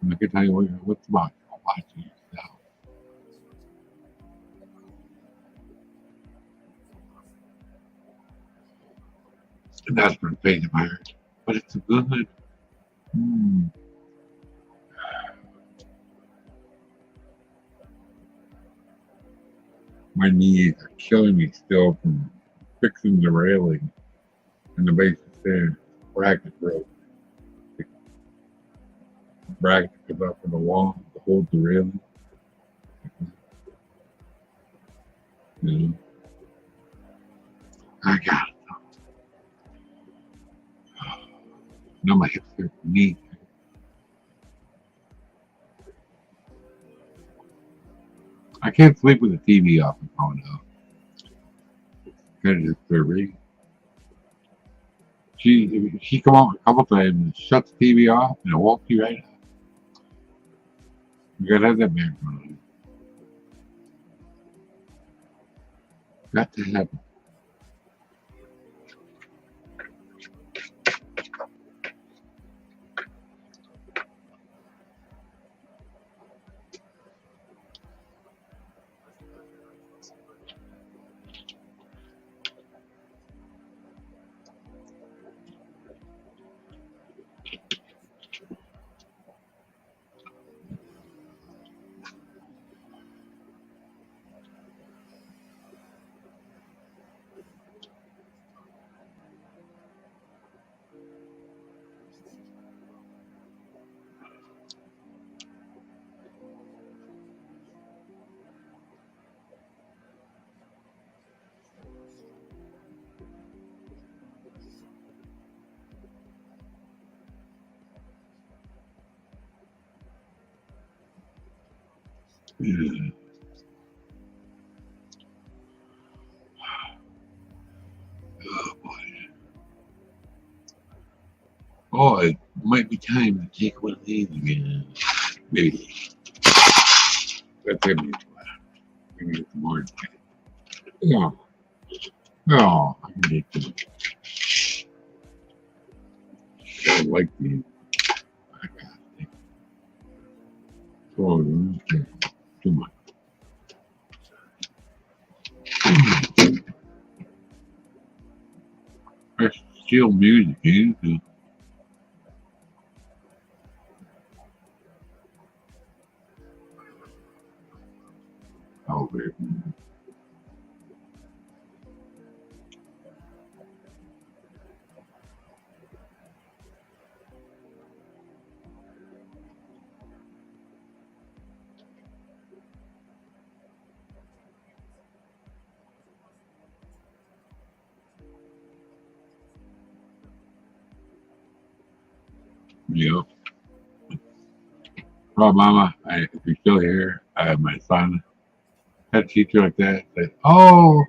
And I can tell you what's about. I'll watch it yourself. And that's been pain in my heart. But it's good. My knees are killing me still from fixing the railing and the base is there. Bracket broke. The bracket comes up on the wall to hold the railing. I got it. No, my hips hurt. Knee. I can't sleep with the TV off and on now. Kind of disturbing. She come out a couple times and shut the TV off and it woke you right up. You gotta have that background on. Got to happen. Yeah. Oh boy. Oh, it might be time to take one of these again. Maybe. That's gonna be maybe get some more. Yeah. Oh, I can get them. I like these. I got it. Oh, okay. Too much. That's still music, ain't it? Oh, baby. Yep. Oh, Mama, if you're still here, my son had a teacher like that. Said, "Oh,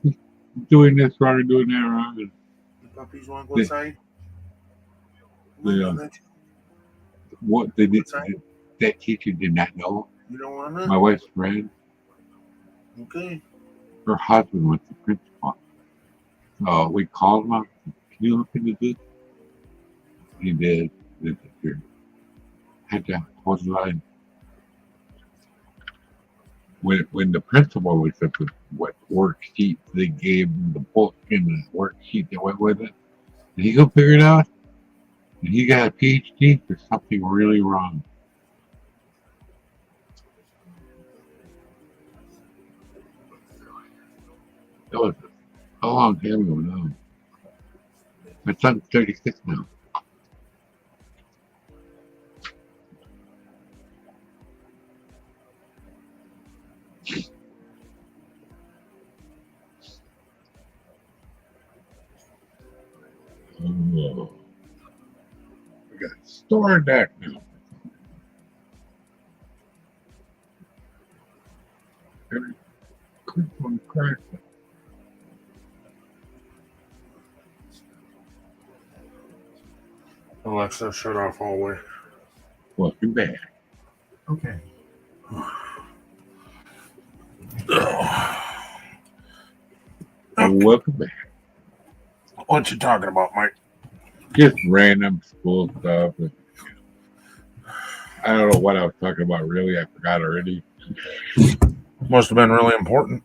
he's doing this wrong and doing that wrong." And The puppies want to go outside? What they did, that teacher did not know. You don't want to? My wife's friend, Okay. her husband was the principal. So we called him up. Can you look into this? He did. Disappeared. Had to hold the line. When the principal was up with what worksheet they gave him, the book and the worksheet that went with it, and he go figure it out. And he got a PhD for something really wrong. That was a long time ago now. My son's 36 now. Oh. We got stored that now. Every quick one cracked. Alexa, shut off hallway. Welcome back. Okay. Welcome back. What you talking about, Mike? Just random school stuff. I don't know what I was talking about really. I forgot already. Must have been really important.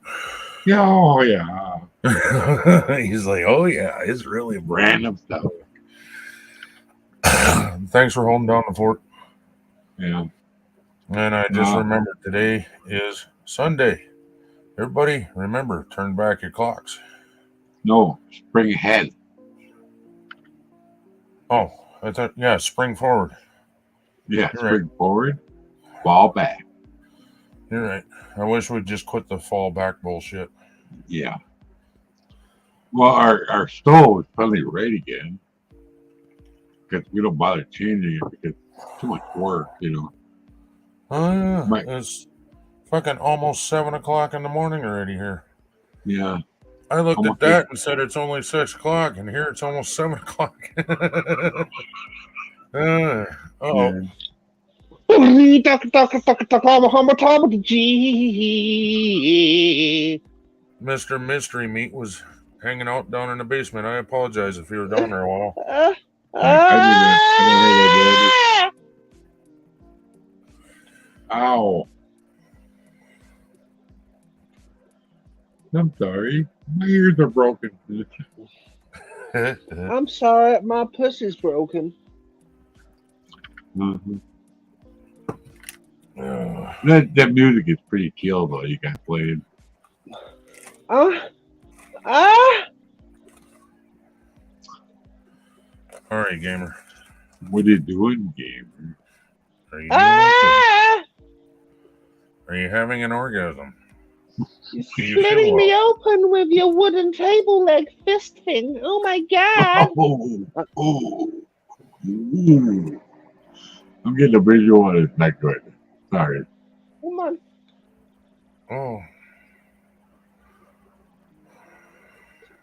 Yeah, oh yeah. He's like, oh yeah, it's really Random stuff. Thanks for holding down the fort. Yeah. And I just remembered today is Sunday. Everybody, remember, turn back your clocks. No, spring ahead. Oh, I thought, yeah, spring forward. Yeah, You're spring right. forward, fall back. You're right. I wish we'd just quit the fall back bullshit. Yeah. Well, our stove is finally right again because we don't bother changing it because it's too much work, you know. Oh yeah, My- it's fucking almost 7 o'clock in the morning already here. Yeah. I looked Almost at that and said it's only 6 o'clock, and here it's almost 7 o'clock. Oh, Yeah. Mr. Mystery Meat was hanging out down in the basement. I apologize if you were down there a while. I Ow. I'm sorry. My ears are broken. I'm sorry, my pussy's broken. Mhm. That music is pretty chill though. You guys played. All right, gamer. What are you doing, gamer? Are you, are you having an orgasm? You're slitting me open with your wooden table leg fist thing. Oh my god! Ooh. I'm getting a visual on his neck right now. Sorry. Come on. Oh.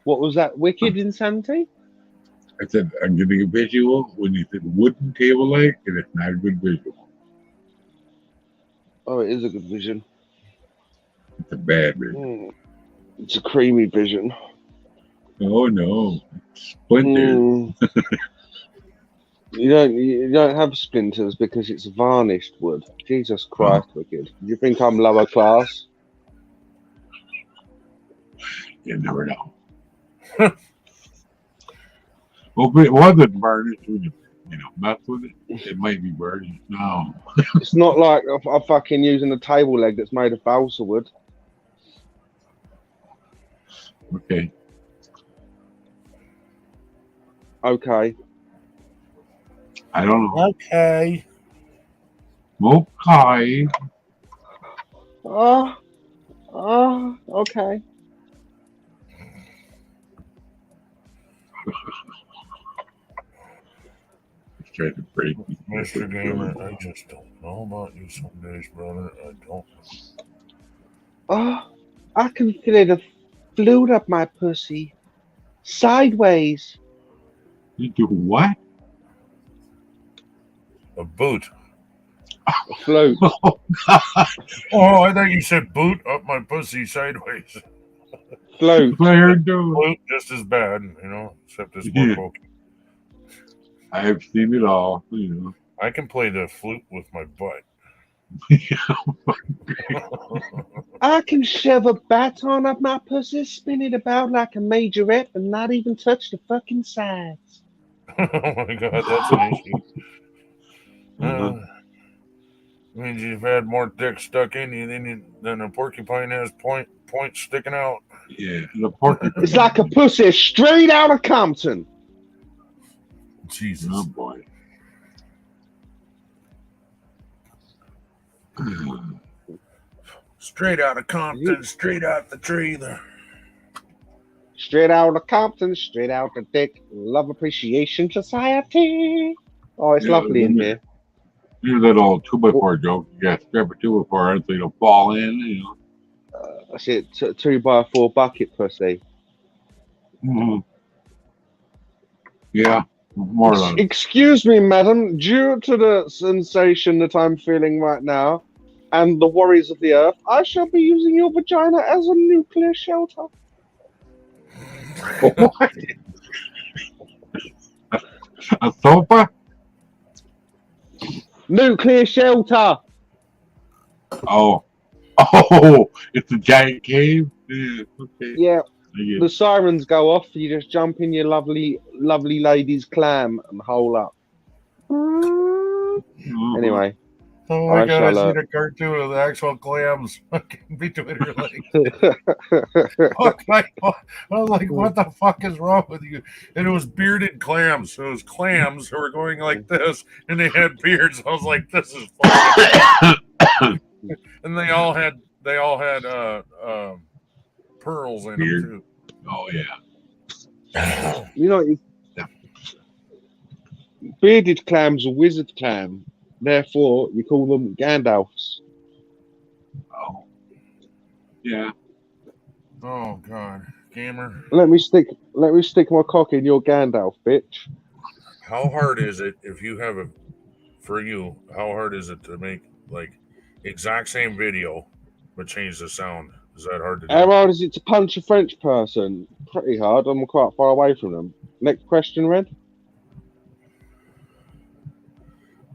What was that? Wicked insanity? I said I'm getting a visual when you said wooden table leg, and it's not a good visual. Oh, it is a good vision. It's a bad vision. It's a creamy vision. Oh no, splinters. You don't have splinters because it's varnished wood. Jesus Christ, Wicked. Do you think I'm lower class? You never know. Well, if it wasn't varnished, when you mess with it, it might be varnished. No. It's not like I'm fucking using a table leg that's made of balsa wood. Okay. Okay. I don't know. Okay. Okay. Okay. Trying to break me. Mr. Gamer, I just don't know about you some days, brother. I don't. Oh, I can feel the fluid up my pussy. Sideways. You do what? A boot. A float. Oh, God. Oh, I thought you said boot up my pussy sideways. Float. Float just as bad, you know, except it's more bulky. I have seen it all, you know. I can play the flute with my butt. I can shove a baton up my pussy, spin it about like a majorette, and not even touch the fucking sides. Oh my god, that's an issue. Means you've had more dick stuck in you than a porcupine has points sticking out. Yeah, the porcupine. It's like a pussy straight out of Compton. Jesus. Oh boy. Straight out of Compton, straight out the tree there. Straight out of Compton, straight out the Dick Love Appreciation Society. Oh, it's lovely in here. Here's that old 2x4 joke. You got to strap a 2x4 in so you don't fall in, you know. That's it. 2x4 bucket pussy. Mm-hmm. Yeah, more or less. Excuse me, madam. Due to the sensation that I'm feeling right now and the worries of the earth, I shall be using your vagina as a nuclear shelter. What? A sofa? Nuclear shelter. Oh, it's a giant cave. Yeah, okay. Yeah. The sirens go off. You just jump in your lovely lady's clam and hole up. Anyway. Oh my god, I seen a cartoon of the actual clams between her legs. I was like, what the fuck is wrong with you? And it was bearded clams. So it was clams who were going like this, and they had beards. I was like, this is fucking. And they all had pearls in them too. Oh yeah. You know, bearded clam's a wizard clam. Therefore, you call them Gandalfs. Oh. Yeah. Oh God, gamer. Let me stick my cock in your Gandalf, bitch. How hard is it if you have a for you? How hard is it to make like exact same video but change the sound? Is that hard to do? How hard is it to punch a French person? Pretty hard. I'm quite far away from them. Next question, Red.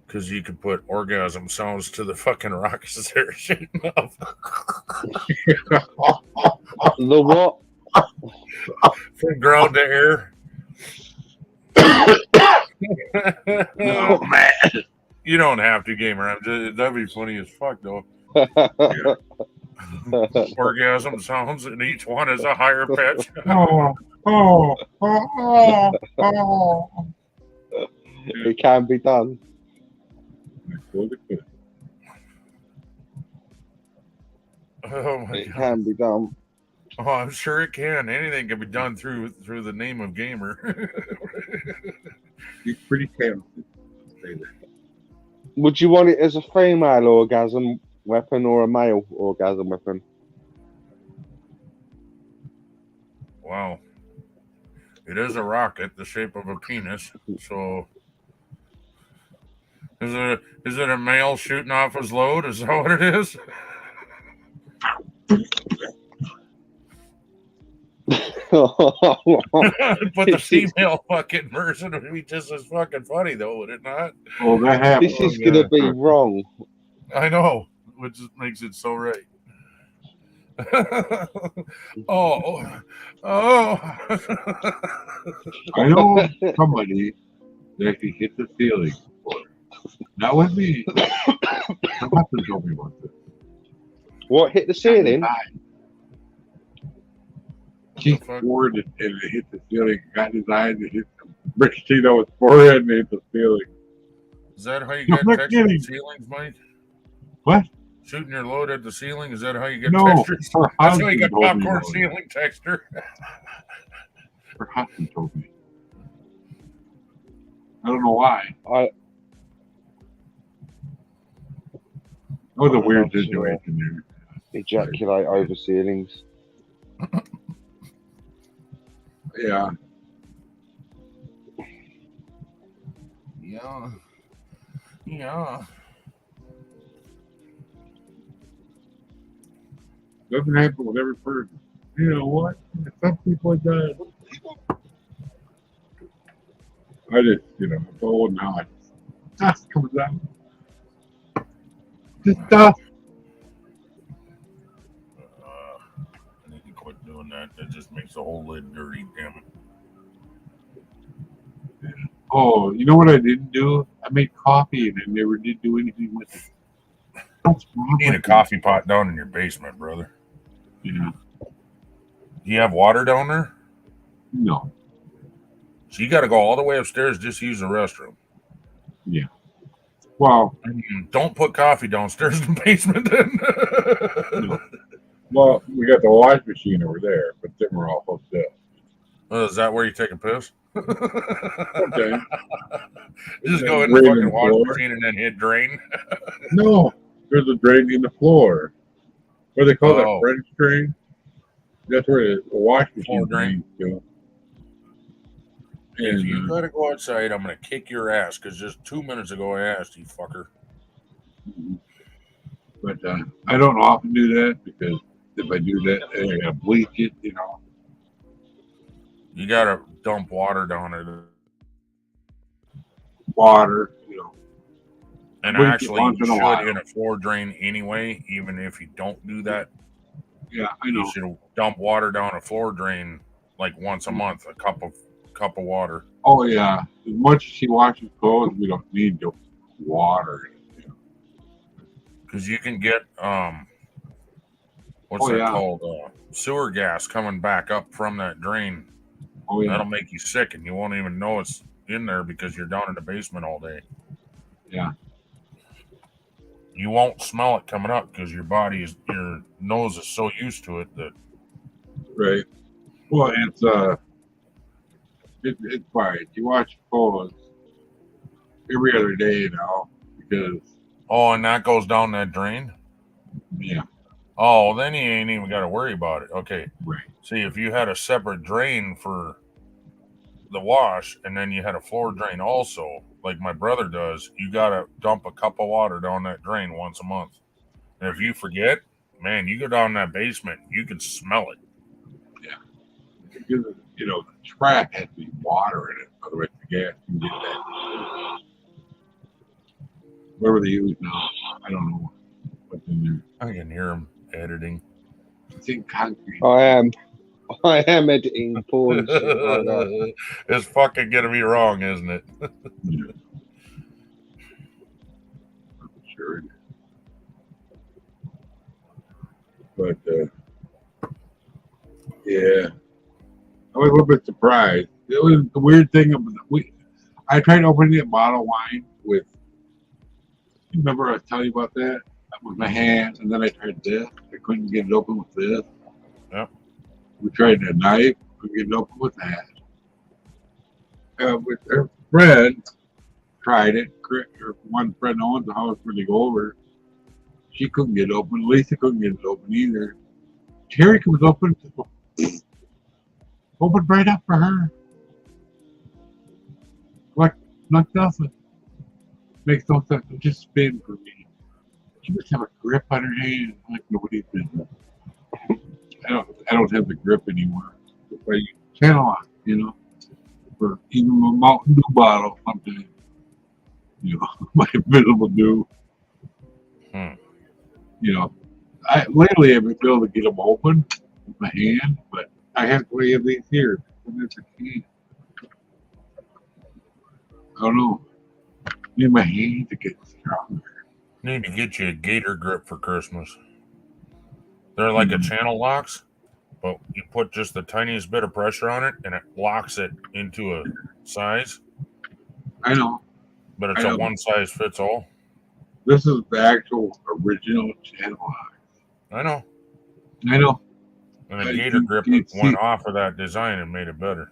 Because you could put orgasm sounds to the fucking rockets they're shooting up. The what? From ground to air. Oh man. You don't have to, gamer. That'd be funny as fuck, though. Orgasm sounds, and each one is a higher pitch. It can be done. Oh my It God. can be done. Oh, I'm sure it can. Anything can be done through the name of gamer. He's pretty talented. Would you want it as a female orgasm weapon or a male orgasm weapon? Wow. It is a rocket the shape of a penis. So is it a male shooting off his load? Is that what it is? But the female fucking version would be just as fucking funny, though, would it not? Well, that happens. This is gonna be wrong. I know, which makes it so right. Oh. I know somebody that can hit the ceiling before. Not with me. My husband told me about this. What hit the ceiling? She scored and it hit the ceiling, got his eyes and hit Chrisdee on his forehead and hit the ceiling. Is that how you get not textured kidding. ceilings, Mike? What? Shooting your load at the ceiling? Is that how you get No, textured? her That's how you get husband told me popcorn about it. ceiling texture. Her husband told me. I don't know why. I That was a I'm weird not sure. situation there. Ejaculate over ceilings. Yeah. Yeah. Doesn't happen with every person. You know what? Some people it does. I just, it's old now. Dust comes out. Just dust. I need to quit doing that. That just makes the whole lid dirty, damn it. Oh, you know what I didn't do? I made coffee and I never did do anything with it. What's wrong You need a with coffee pot down in your basement, brother. me? Yeah. Do you have water down there? No. So you got to go all the way upstairs just to use the restroom. Yeah. Well, Don't put coffee downstairs in the basement then. no. Well, we got the wash machine over there, but then we're all hooked up. Oh, is that where you take a piss? Okay. Just go in the Drain in fucking the wash floor. machine and then hit drain. No, there's a drain in the floor. What do they call Oh. that? French drain? That's where the wash Floor machine drain. drains to. If you And, gotta go outside, I'm gonna kick your ass because just 2 minutes ago I asked you, fucker. but I don't often do that because if I do that, I gotta bleach it, You gotta dump water down it. water, And Bleach it actually, once you in a should while. in a floor drain anyway, even if you don't do that. Yeah, I You know. should dump water down a floor drain like once a month, a cup of water. Oh yeah, as much as she washes clothes, we don't need to water it. Because you can get what's Oh, that yeah. called? Sewer gas coming back up from that drain. Oh yeah, That'll make you sick, and you won't even know it's in there because you're down in the basement all day. yeah. You won't smell it coming up because your nose is so used to it that Right. Well, it's It's fine. You watch phones every other day now because Oh, and that goes down that drain? yeah. Oh, then you ain't even got to worry about it. Okay. Right. See, if you had a separate drain for the wash and then you had a floor drain also, like my brother does, you got to dump a cup of water down that drain once a month. And if you forget, man, you go down that basement, you can smell it. Because, you know, the track has to be water in it, otherwise the gas can get that. Whatever they use now, I don't know what's in there. I can hear him editing. It's in concrete. I am editing porn shit right now. It's fucking gonna be wrong, isn't it? Yeah. Sure it is. But yeah, I was a little bit surprised. It was the weird thing. I tried opening a bottle of wine with. Remember I was telling you about that? With my hand, and then I tried this. I couldn't get it open with this. Yep. We tried a knife. Couldn't get it open with that. With her friend, tried it. Her one friend owns the house where they go over. She couldn't get it open. Lisa couldn't get it open either. Terry was open. Opened right up for her. Like nothing. Makes no sense. It just spin for me. She must have a grip on her hand like nobody's business. I don't have the grip anymore. If I channel on, you know, for even a Mountain Dew bottle sometimes. You know, my invisible Dew. You know, lately I've been able to get them open with my hand, but I have to have these here. And it's a key. I don't know. I need my hand to get stronger. Need to get you a gator grip for Christmas. They're like a channel locks, but you put just the tiniest bit of pressure on it and it locks it into a size. I know. But it's a one size fits all. This is the actual original channel lock. I know. And the gator grip went off of that design and made it better.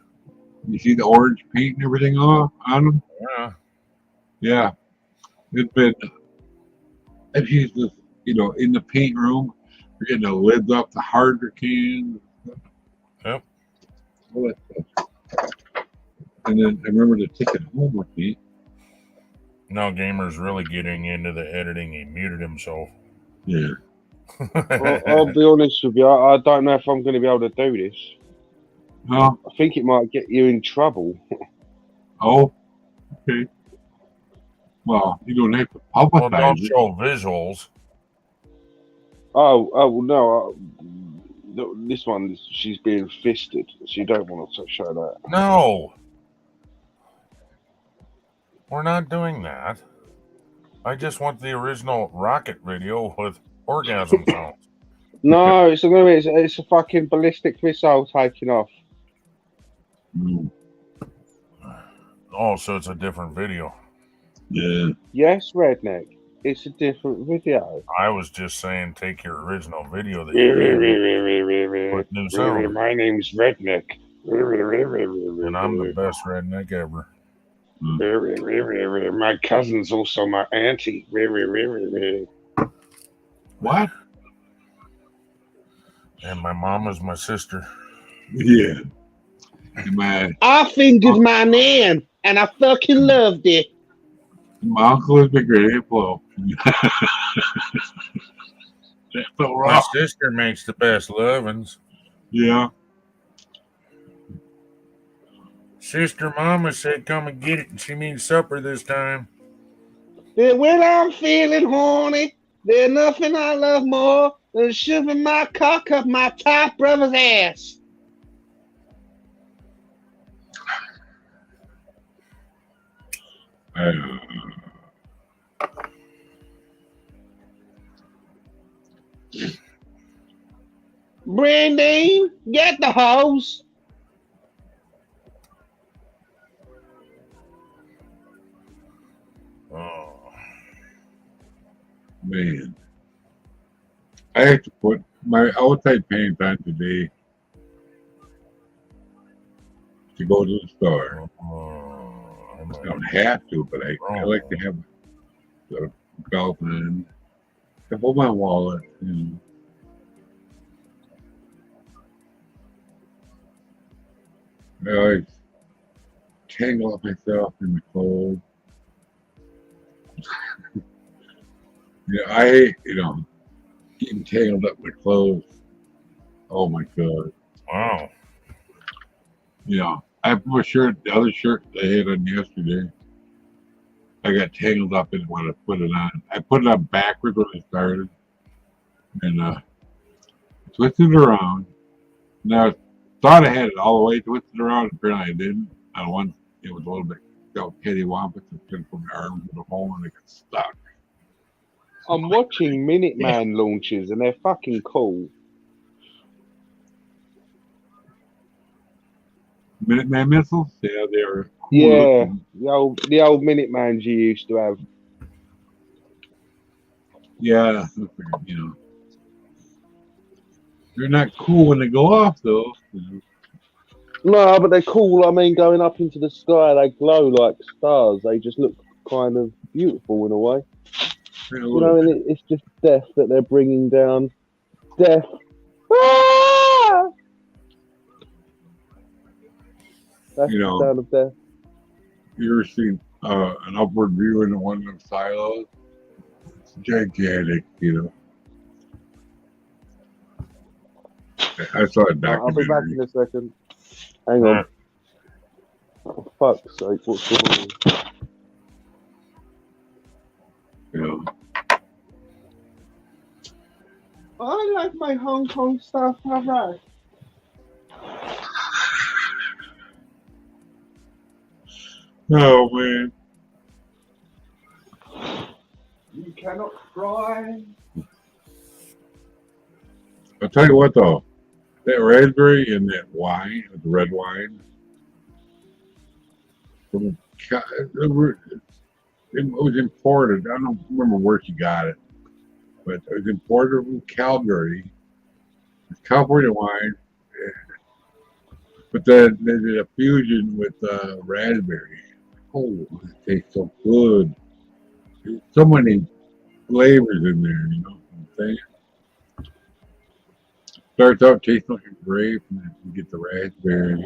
You see the orange paint and everything off on them? Yeah. Yeah. It's been, and he's just, you know, in the paint room, we're getting the lids off the harder cans. Yep. All that stuff. And then I remember to take it home with me. Now Gamer's really getting into the editing. He muted himself. Yeah. Well, I'll be honest with you. I don't know if I'm going to be able to do this. No. I think it might get you in trouble. Oh. Okay. Well, you don't have to publicize Well, don't show visuals. Oh no. This one, she's being fisted. So you don't want to show that. No. We're not doing that. I just want the original rocket video with orgasm sounds. No, it's a fucking ballistic missile taking off. Oh, so it's a different video. Yeah. Yes, Redneck. It's a different video. I was just saying, take your original video that you made with new sound. My name's Redneck. And I'm the best redneck ever. My cousin's also my auntie. What? And my mom is my sister. Yeah. I fingered my nan, and I fucking loved it. My uncle is the great flow. That's so wrong. My sister makes the best lovin's. Yeah. Sister Mama said come and get it, and she means supper this time. When I'm feeling horny, there's nothing I love more than shoving my cock up my top brother's ass. Brandine, get the hose. Oh. Man. I have to put my outside pants on today. to go to the store. I don't have to, but I like to have the belt and to hold my wallet. You know. I always tangle up myself in my clothes. Yeah, I hate, getting tangled up in my clothes. Oh my God. Wow. I put my shirt, the other shirt I had on yesterday. I got tangled up in it when I put it on. I put it on backwards when I started. And twisted it around. Now I thought I had it all the way twisted around. Apparently I didn't. On one, it was a little bit cattywampus. I couldn't put my arms in the hole and it got stuck. I'm watching Minuteman launches and they're fucking cool. Minuteman missiles? Yeah, they're cool. Yeah, the old Minutemans you used to have. Yeah, they're not cool when they go off though. No, but they're cool. I mean, going up into the sky, they glow like stars. They just look kind of beautiful in a way. And it's just death that they're bringing down. Death. Ah! That's the sound of death. You ever seen an upward view into one of them silos? It's gigantic, I saw a documentary. I'll be back in a second. Hang on. Oh, fuck's sake, what's going on? I like my Hong Kong stuff, alright. Oh, man. You cannot cry. I'll tell you what, though. That raspberry and that wine, the red wine, it was imported. I don't remember where she got it, but it was imported from Calgary. It's California wine, but then they did a fusion with raspberry. Oh, it tastes so good. There's so many flavors in there, you know what I'm saying? Starts out tasting like a grape, and then you get the raspberry.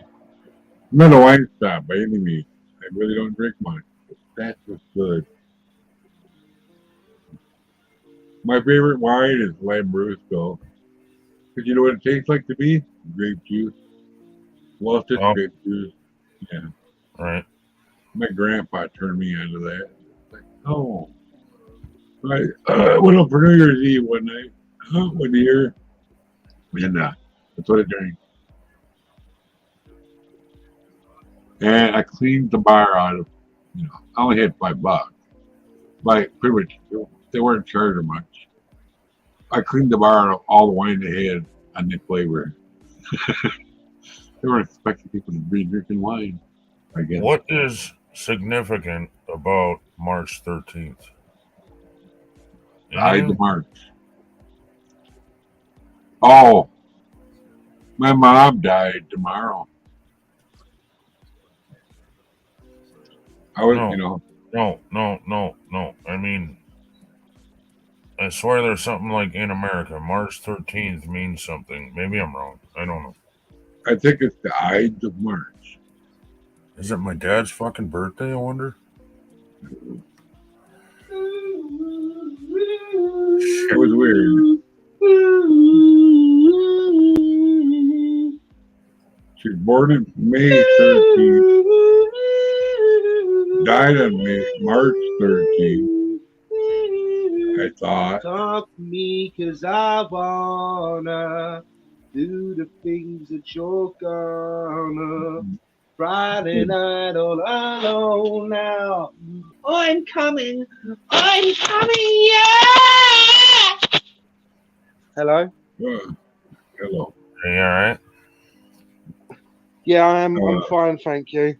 I'm not a wine snob by any means. I really don't drink much, but that's what's good. My favorite wine is Lambrusco. Because you know what it tastes like to me? Grape juice. Luscious grape juice. Yeah. Right. My grandpa turned me onto that. Like, oh. I went up for New Year's Eve one night. One year. And that's what I drank. And I cleaned the bar out of, I only had $5. Like, pretty much, they weren't charging much. I cleaned the bar out of all the wine they had on the flavor. They weren't expecting people to be drinking wine, I guess. What is significant about March 13th? Ides of March. Oh, my mom died tomorrow. I was, No. I mean, I swear there's something like in America, March 13th means something. Maybe I'm wrong. I don't know. I think it's the Ides of March. Is it my dad's fucking birthday, I wonder? It was weird. She was born on May 13th. Died on March 13th. I thought. Talk to me, 'cause I wanna do the things that you're gonna. Friday night all alone now. I'm coming, yeah! Hello? Hello. Are you alright? Yeah, I'm fine, thank you.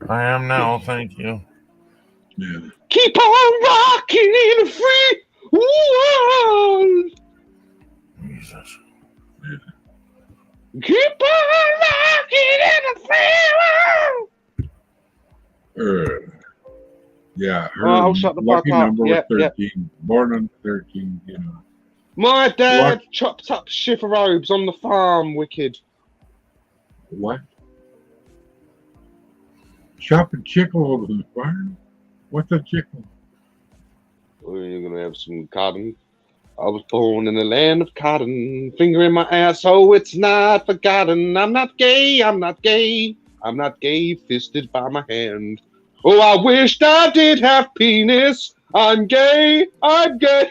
I am now, thank you. Yeah. Keep on rocking in the free world. Jesus. Yeah. Keep on rocking in the free world. Yeah, her I'll shut the lucky fuck up. number was Yep, yep. 13. Born on 13, you know. My dad Luck- chopped up shiver robes on the farm, wicked. What? Chopping chickles in the farm? What's a chickle? We're gonna have some cotton. I was born in the land of cotton, finger in my ass, oh, it's not forgotten. I'm not gay, I'm not gay, I'm not gay, fisted by my hand. Oh, I wished I did have penis. I'm gay, I'm gay.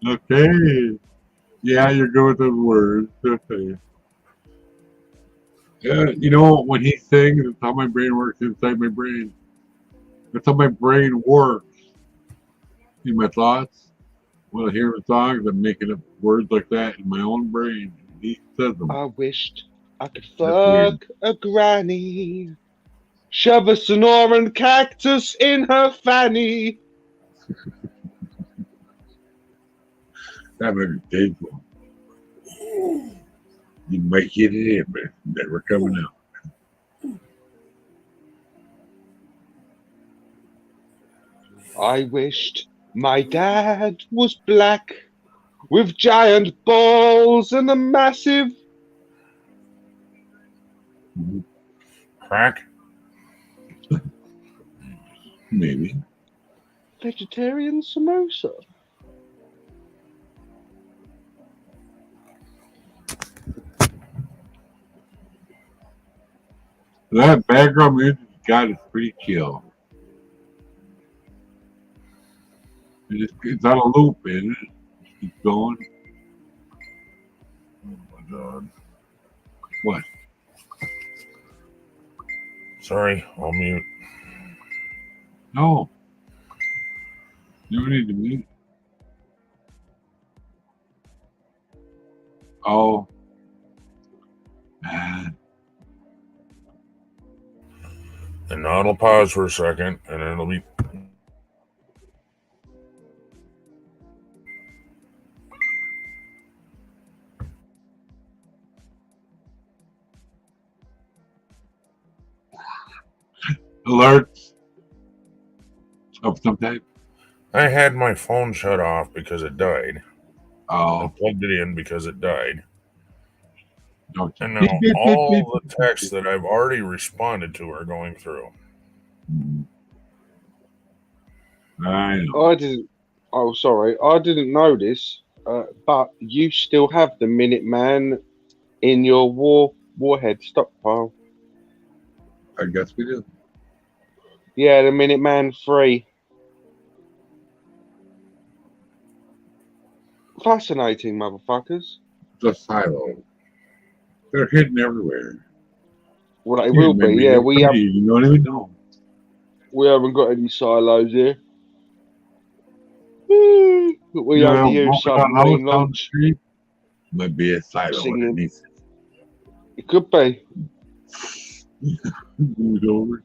Okay. Yeah, you're good with those words. Okay. You know, when he sings, it's how my brain works inside my brain. That's how my brain works. In my thoughts, when I hear the songs, I'm making up words like that in my own brain. He says them. I wished I could That's weird. fuck a granny, shove a Sonoran cactus in her fanny. That might be painful. You might get it in, but it's never coming out. I wished my dad was black, with giant balls and a massive Crack? Maybe. vegetarian samosa. That background music, God, is pretty chill. It's on a loop, isn't it? Just keep going. Oh my god. What? Sorry, I'll mute. No. You don't need to mute. Oh. Man. And now it'll pause for a second, and then it'll be. Alerts of some type. I had my phone shut off because it died. Oh. I plugged it in because it died. No. And now all the texts that I've already responded to are going through. I know. I didn't. Oh, sorry, I didn't know this. But you still have the Minuteman in your warhead stockpile. I guess we do. Yeah, the Minuteman 3. Fascinating, motherfuckers. The silo. They're hidden everywhere. Well, they will be. Yeah, You don't even know. we haven't got any silos here. But we only hear submarine down the launch. street. Might be a silo Singing. underneath. It could be. Move it over.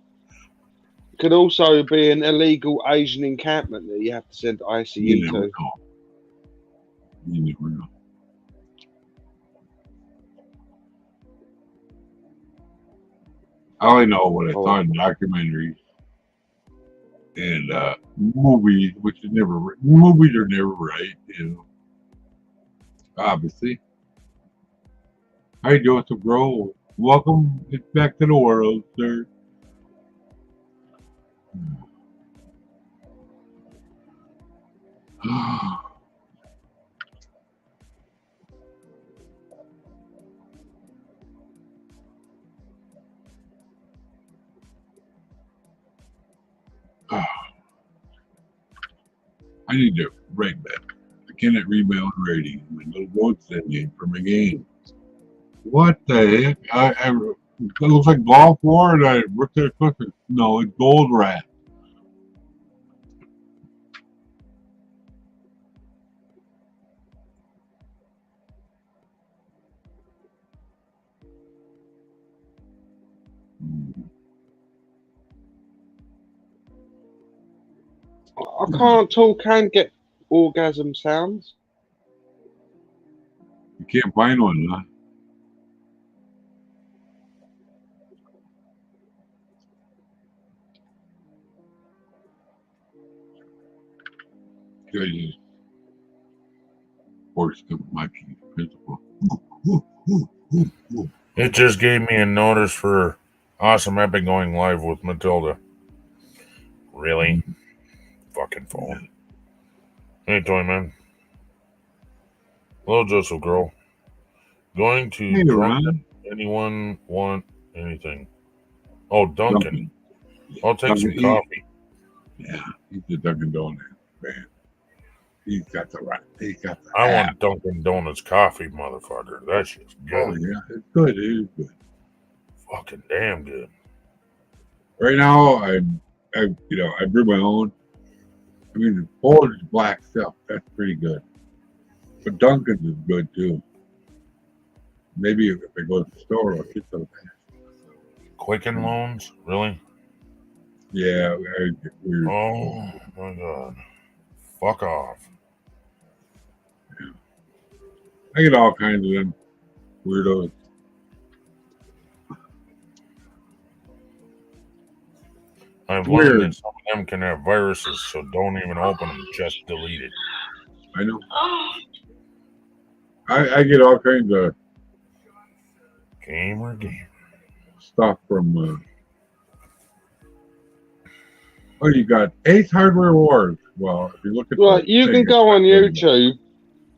Could also be an illegal Asian encampment that you have to send IC You never into. know. You never know. I only know what I saw in documentaries and movies, which is never movies are never right, you know. Obviously. How you doing, so bro? Welcome back to the world, sir. I need to write that. I cannot read my own writing. My little notes in me for my game. What the heck? It looks like Golf War and I worked at a cooker. No, it's Gold Rat. I can't talk and get orgasm sounds. You can't find one, huh? just forced my principal. It just gave me a notice for Awesome Epic going live with Matilda. Really? Fucking phone. Hey, Toy Man. Hello, Joseph Girl. Going to Hey, drunk Ron. anyone want anything? Oh, Duncan. I'll take Duncan, some coffee. Yeah, he's the Dunkin' Donuts man. He's got the right. He's got the. I app. want Dunkin' Donuts coffee, motherfucker. That shit's good. Oh yeah, it's good. It is good. Fucking damn good. Right now, I brew my own. I mean, the Polish black stuff, that's pretty good. But Dunkin's is good too. Maybe if I go to the store, I'll get some. Quicken Loans? Really? Yeah. Oh my god. Fuck off. I get all kinds of them weirdos. I've Weird. learned that some of them can have viruses, so don't even open them, just delete it. I know. I get all kinds of Gamer game. stuff from. You got Ace Hardware Wars. Well, if you look at Right, you thing, can go on it's- YouTube.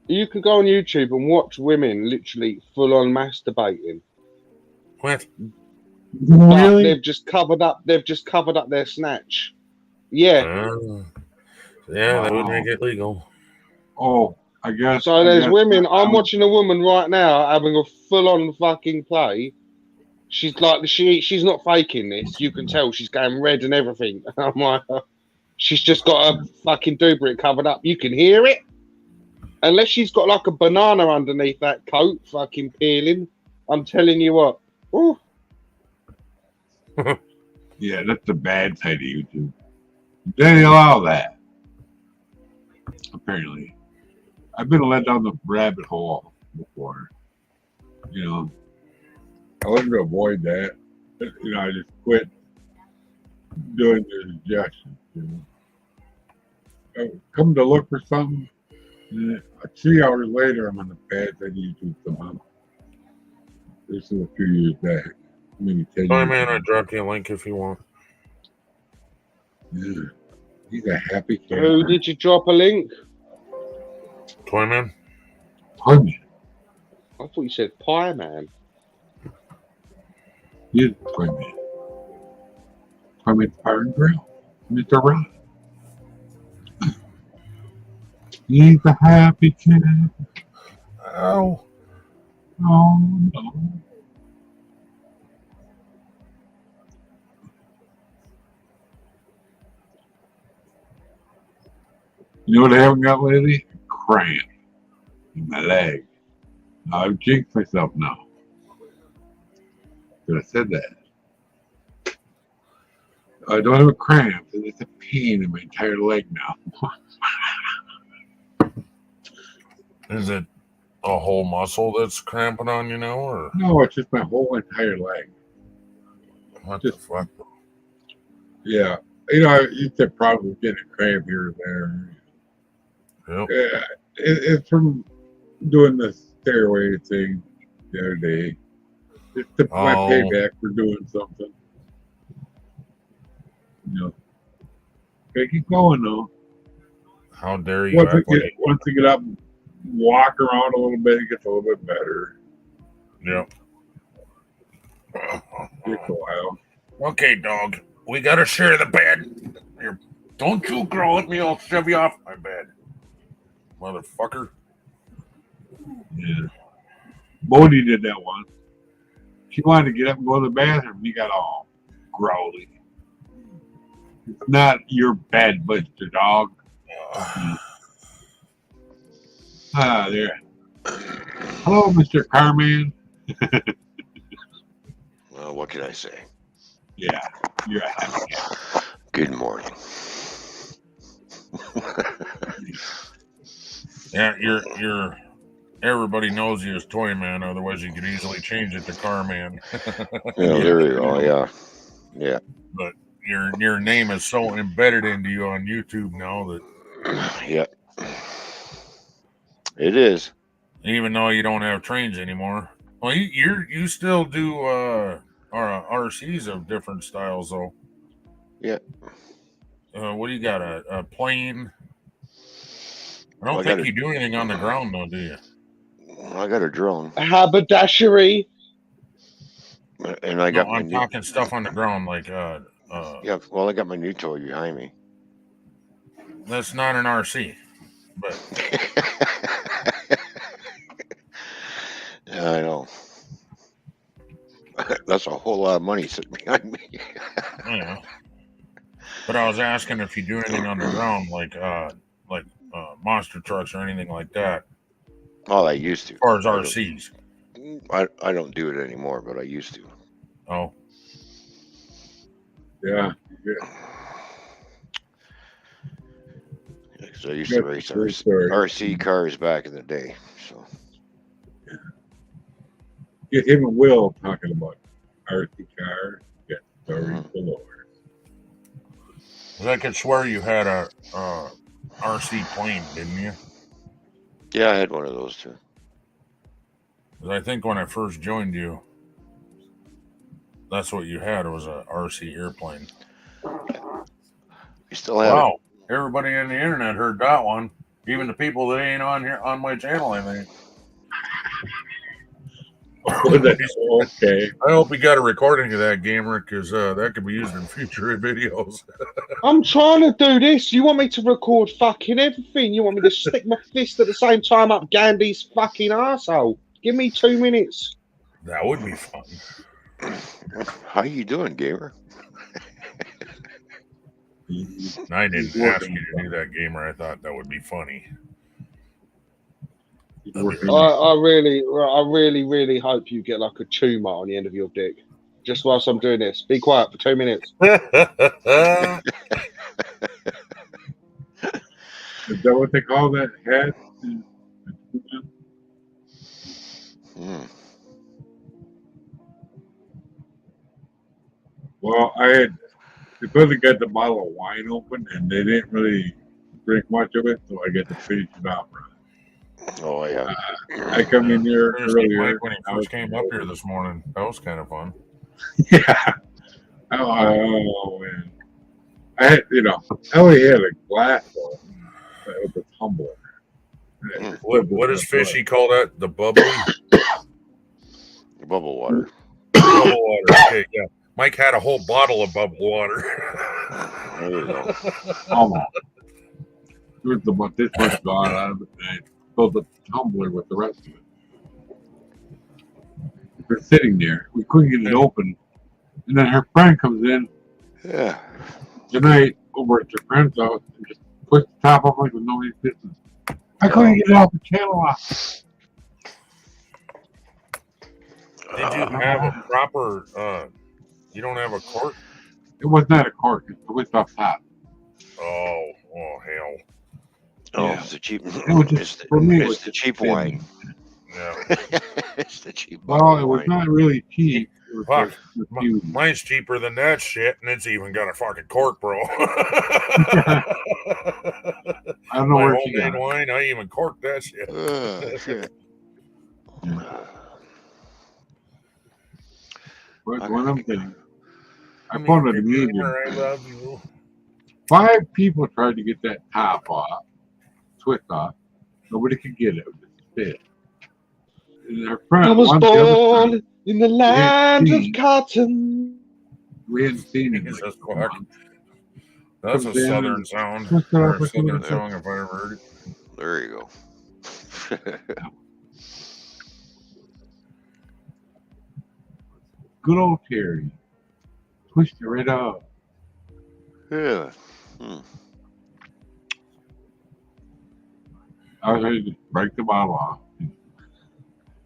You can go on YouTube and watch women literally full on masturbating. What? But Really? they've just covered up. They've just covered up their snatch. Yeah. Yeah, that would Wow. make it legal. Oh, I guess. So there's women. I'm watching a woman right now having a full on fucking play. She's like she's not faking this. You can tell she's going red and everything. I'm like, she's just got a fucking doobrick covered up. You can hear it. Unless she's got like a banana underneath that coat, fucking peeling. I'm telling you what. Ooh. Yeah, that's the bad side of YouTube. They allow that. Apparently, I've been led down the rabbit hole before. You know, I wanted to avoid that. You know, I just quit doing the suggestions. You know, I come to look for something. 3 hours later, I'm on the bad side of YouTube somehow. This is a few years back. Maybe 10 Sorry, years man, I ago. dropped you a link if you want. Yeah. He's a happy Who camper. did you drop a link? Toy Man? Pardon me. I thought you said Pie Man. He's a toy man. Toy Man's Fire and Grill. Mr. Ron. He's a happy camper. Oh. Oh, no. You know what I haven't got lately? A cramp in my leg. Now, I've jinxed myself now. But I said that. I don't have a cramp. It's a pain in my entire leg now. Is it a whole muscle that's cramping on you now, or No, it's just my whole entire leg. what the fuck? Yeah. You know, I used to probably get a cramp here and there. Yep. Yeah, it's from doing the stairway thing the other day. It's my Oh. payback for doing something. You know, okay, keep going though. How dare you Once act like I get up and walk around a little bit, it gets a little bit better. Yep. Takes a while. Okay, dog. We gotta share the bed. Here, don't you grow at me, I'll shove you off my bed. Motherfucker. Yeah. Bodie did that once. She wanted to get up and go to the bathroom. He got all growly. It's not your bed, Mr. Dog. Ah, there. Hello, Mr. Carman. Well, what can I say? Yeah, you're a happy cat. Good morning. Yeah, you're everybody knows you as Toy Man, otherwise you could easily change it to Car Man. Yeah, there you go. Yeah. Yeah. But your name is so embedded into you on YouTube now that Yeah. It is. Even though you don't have trains anymore. Well, you still do RCs of different styles, though. Yeah. What do you got? A plane? I don't Well, I think got you do anything on the ground, though, do you? I got a drone. A haberdashery. And I got I'm talking stuff on the ground, like yeah. Well, I got my new toy behind me. That's not an RC, but I know. That's a whole lot of money sitting behind me. yeah. But I was asking if you do anything on the ground, like monster trucks or anything like that. Oh, I used to. As far as RCs. I don't do it anymore, but I used to. Oh. Yeah. Because I used to race RC cars back in the day. So. Get him and Will talking about RC cars. Get stories galore. I could swear you had a RC plane, didn't you? Yeah, I had one of those too. I think when I first joined you, that's what you had, was a RC airplane. You still have wow. Everybody on the internet heard that one. Even the people that ain't on here on my channel, I think. Okay. I hope we got a recording of that, gamer, because that could be used in future videos. I'm trying to do this. You want me to record fucking everything? You want me to stick my fist at the same time up Gandhi's fucking arsehole? Give me 2 minutes. That would be fun. How you doing, gamer? I didn't ask you to do that, gamer. I thought that would be funny. I really hope you get like a tumor on the end of your dick. Just whilst I'm doing this. Be quiet for 2 minutes. Is that what they call that head? Well, because I got the bottle of wine open and they didn't really drink much of it, so I get to finish it off. Oh yeah. I come in here earlier Mike when he first came up here this morning. That was kind of fun. Yeah. Oh man. I only had a glass of a tumbler. What does Fishy call that? The bubbly? Bubble water. Bubble water. Okay, yeah. Mike had a whole bottle of bubble water. There you go. Almost. There's about this much gone out of it. And I filled the tumbler with the rest of it. We're sitting there. We couldn't get it open. And then her friend comes in. Yeah. Tonight over at your friend's house and just pushed the top off like with nobody's business. I couldn't get it off the channel off. Did you have a proper? You don't have a cork? It was not a cork. It's twist off top. Oh hell! Oh, Yeah. it's the cheap. It's the cheap wine. Yeah. It's the cheap. Well, it was not really cheap. It was Fuck. huge. Mine's cheaper than that shit, and it's even got a fucking cork, bro. I don't know my where she homemade got it. wine, I even corked that shit. Shit. What I'm saying. I mean, found it amusing. I love you. 5 people tried to get that top off, twist off. Nobody could get it. It was just fit. And our friend, I was on the other born side, in the land of cotton. we hadn't seen it. Jesus fuck. That's a Comes in southern and sound. twists it Or off a with southern the- song if I ever heard it. There you go. Good old Terry. Pushed it right off. Yeah. I was ready to break the bottle off.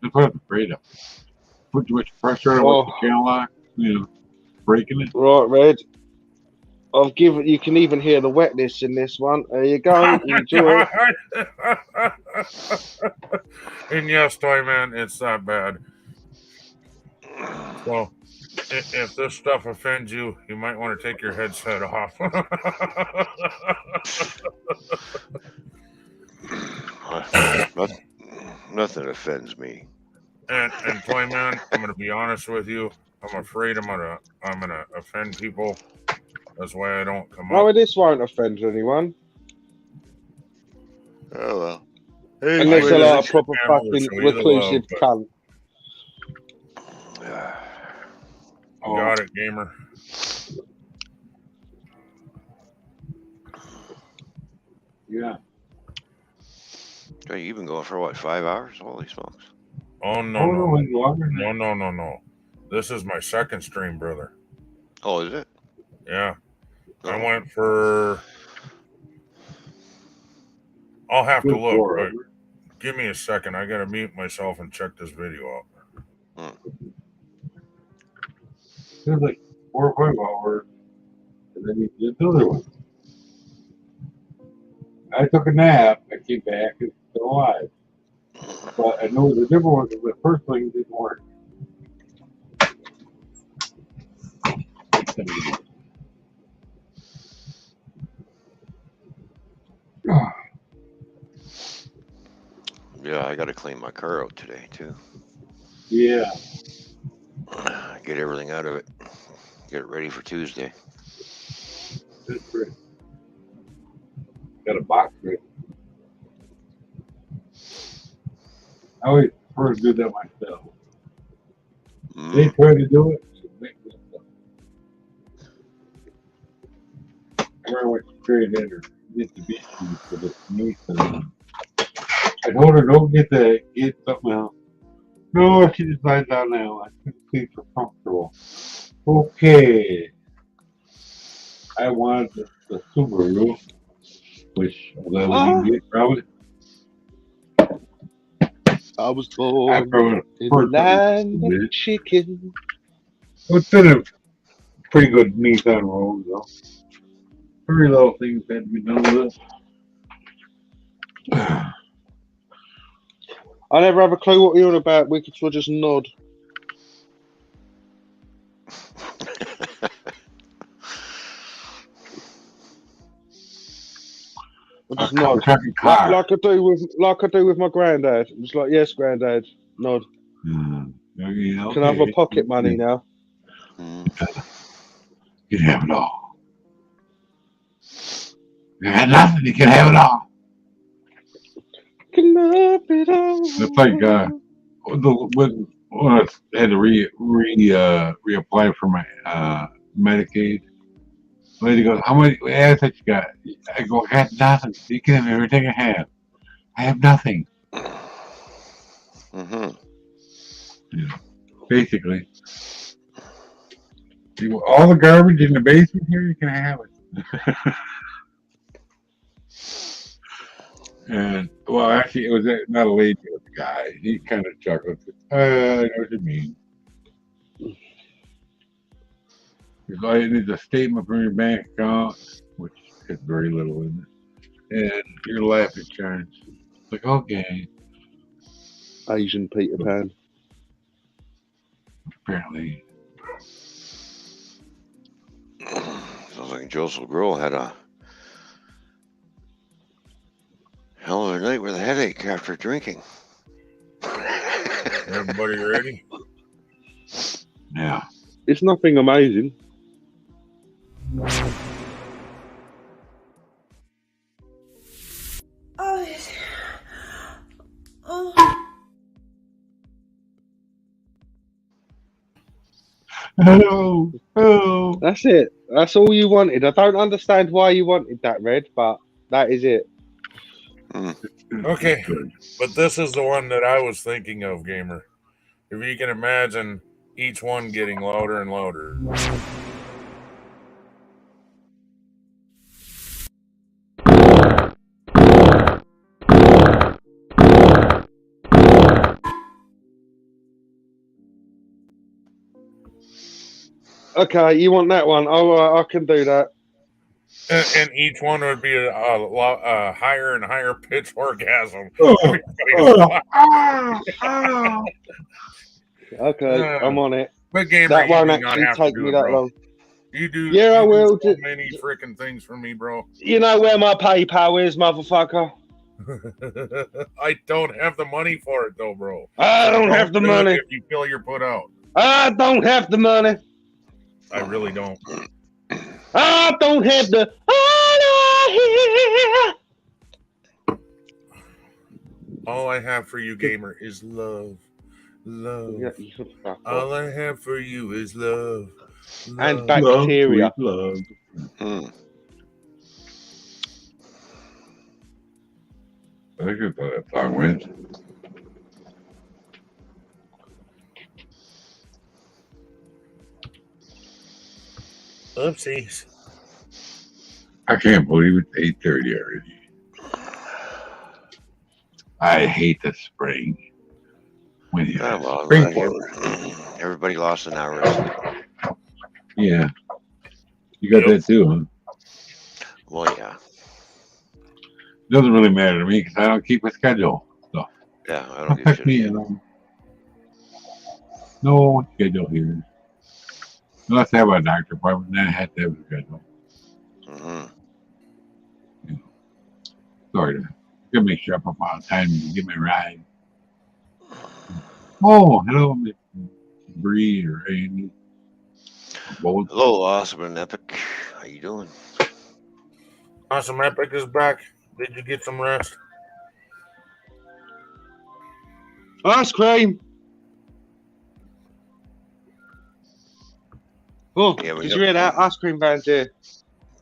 That's what I was afraid of. Put too much pressure on it with the channel lock, breaking it. Right, Red. You can even hear the wetness in this one. There you go. Enjoy. And yes, Toyman, it's that bad. Well, if this stuff offends you, you might want to take your headset off. Nothing offends me. And Toyman, I'm gonna be honest with you. I'm afraid I'm gonna offend people. That's why I don't come No, up. this won't offend anyone. Oh well. Hey, Unless I they're like a just proper channel will fucking show you the reclusive love, cunt. You got it, gamer. Yeah. So you've been going for what, 5 hours? Holy smokes! Oh no. This is my second stream, brother. Oh, is it? Yeah. I Oh. went for. I'll have to Good look, for but give me a second. I gotta mute myself and check this video out. It was like 4 or 5 hours, and then you did the other one. I took a nap. I came back. It's still alive. But I know the different one because the first thing didn't work. Yeah, I got to clean my car out today too. Yeah. Get everything out of it. Get it ready for Tuesday. That's great. Got a box ready. I always prefer to do that myself. They try to do it. I remember when she traded in her Mitsubishi for the Nissan. I told her don't get something else. No, she decides on now. I think things are comfortable. Okay. I wanted the Subaru, which although we didn't get probably. I was born in the first land of chicken. It's been a pretty good Nissan road, though. Very little things had to be done with it. I never have a clue what you're on about. We could just nod. I just nod. Like I do with my granddad. I'm just like, yes, granddad. Nod. Okay. Can I have a pocket money now? You can have it all. You had nothing, you can have it all. Can have it all. It's like when I had to reapply for my Medicaid. The lady goes, how many assets you got? I go, I got nothing. You can have everything I have. I have nothing. Mm-hmm. Yeah, basically. You want all the garbage in the basement here, you can have it. And, well, actually, it was not a lady, it was a guy. He kind of chuckled. I know what you mean. Because all you need is a statement from your bank account, which has very little in it, and your life insurance. It's like, okay. Asian Peter Pan. Apparently. Sounds like Joseph Grohl had a hell of a night with a headache after drinking. Everybody ready? Yeah. It's nothing amazing. Hello. That's it. That's all you wanted. I don't understand why you wanted that, Red, but that is it. Okay, but this is the one that I was thinking of, gamer. If you can imagine each one getting louder and louder. Okay, you want that one? Oh, I can do that. And each one would be a higher and higher pitch orgasm. Okay, I'm on it. But gamer, that won't you do not actually have take to do me it, that bro. long. You do. Yeah, I will. So many freaking things for me, bro. You know where my PayPal is, motherfucker. I don't have the money for it, though, bro. I don't have the do it money. If you feel you're put out, I don't have the money. I really don't. I don't have the money. All I have for you, gamer, is love. Love. All I have for you is love. And bacteria. Love. I think that's how that song went. Oopsies. I can't believe it's 8:30 already. I hate the spring. When you have spring forward. Everybody lost an hour of sleep. Yeah. You got that too, huh? Well, yeah. Doesn't really matter to me because I don't keep a schedule. So Yeah, I don't give a affect me at all. No schedule here. Unless I have a doctor appointment, then I have to have a schedule. Sorry, gotta make sure I'm up on time to get my ride. Oh, hello, Miss Bree or Amy. Both. Hello, Awesome and Epic. How you doing? Awesome Epic is back. Did you get some rest? Ice cream. Oh, Yeah, we did got- you hear that? Ice cream van's here.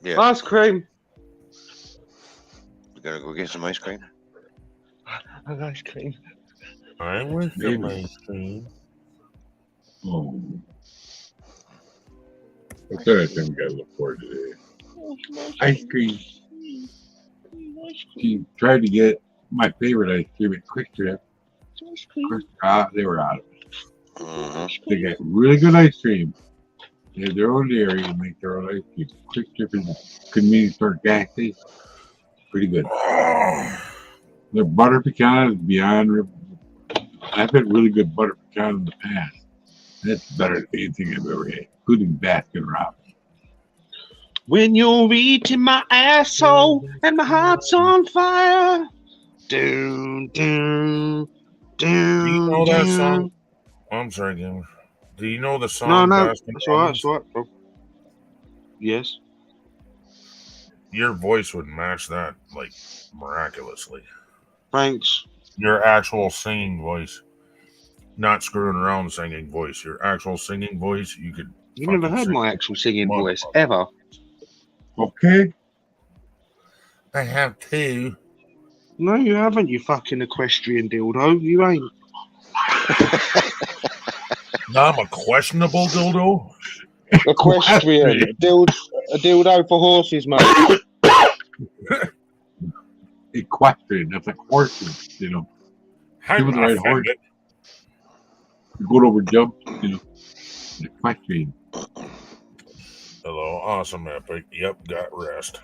Yeah. Ice cream. You gonna go get some ice cream? Ice cream. I want some ice cream. Oh. What's the other thing we gotta look for today? Ice cream. She tried to get my favorite ice cream at Quick Trip. They were out of it. They got really good ice cream. They have their own dairy and make their own ice cream. Quick Trip is a convenience store gas station. Pretty good. Their butter pecan is beyond. I've had really good butter pecan in the past. That's better than anything I've ever had, including Baskin Robbins. When you're eating my asshole and my heart's on fire. Doom, doom, doom. Do you know that song? I'm sorry, gamer. Do you know the song? No, Baskin that's all right. Robbins? That's all right, bro. Yes. Your voice would match that like miraculously. Thanks. Your actual singing voice, not screwing around singing voice. Your actual singing voice, you could. You never heard my actual singing voice ever. Okay. I have two. No, you haven't, you fucking equestrian dildo. You ain't. No, I'm a questionable dildo. Equestrian. a dildo for horses, mate. Equestrian, that's like horses, you know. I'm Give it the right horse. offended. You go over jump, you know. Equestrian. Hello, Awesome Epic. Yep, got rest.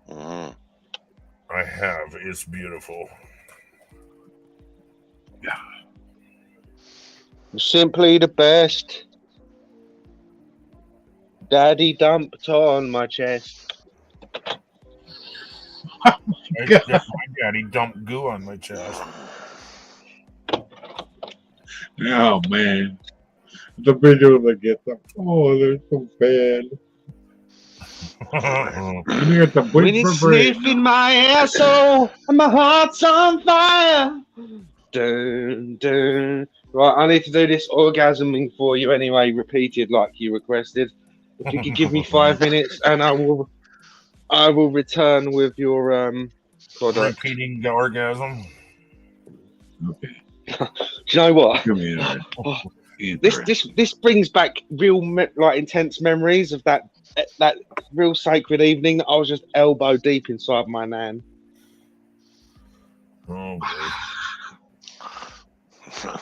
I have. It's beautiful. Yeah. Simply the best. Daddy dumped on my chest. My daddy dumped goo on my chest. Oh man. The videos I get them. Oh, they're so bad. You got the When it's sniffing my asshole and my heart's on fire. Dun, dun. Right, I need to do this orgasming for you anyway, repeated like you requested. If you could give me 5 minutes, and I will return with your product. Repeating the orgasm. Okay. Do you know what? Come here. Oh, this brings back real like intense memories of that real sacred evening that I was just elbow deep inside my nan. Oh boy.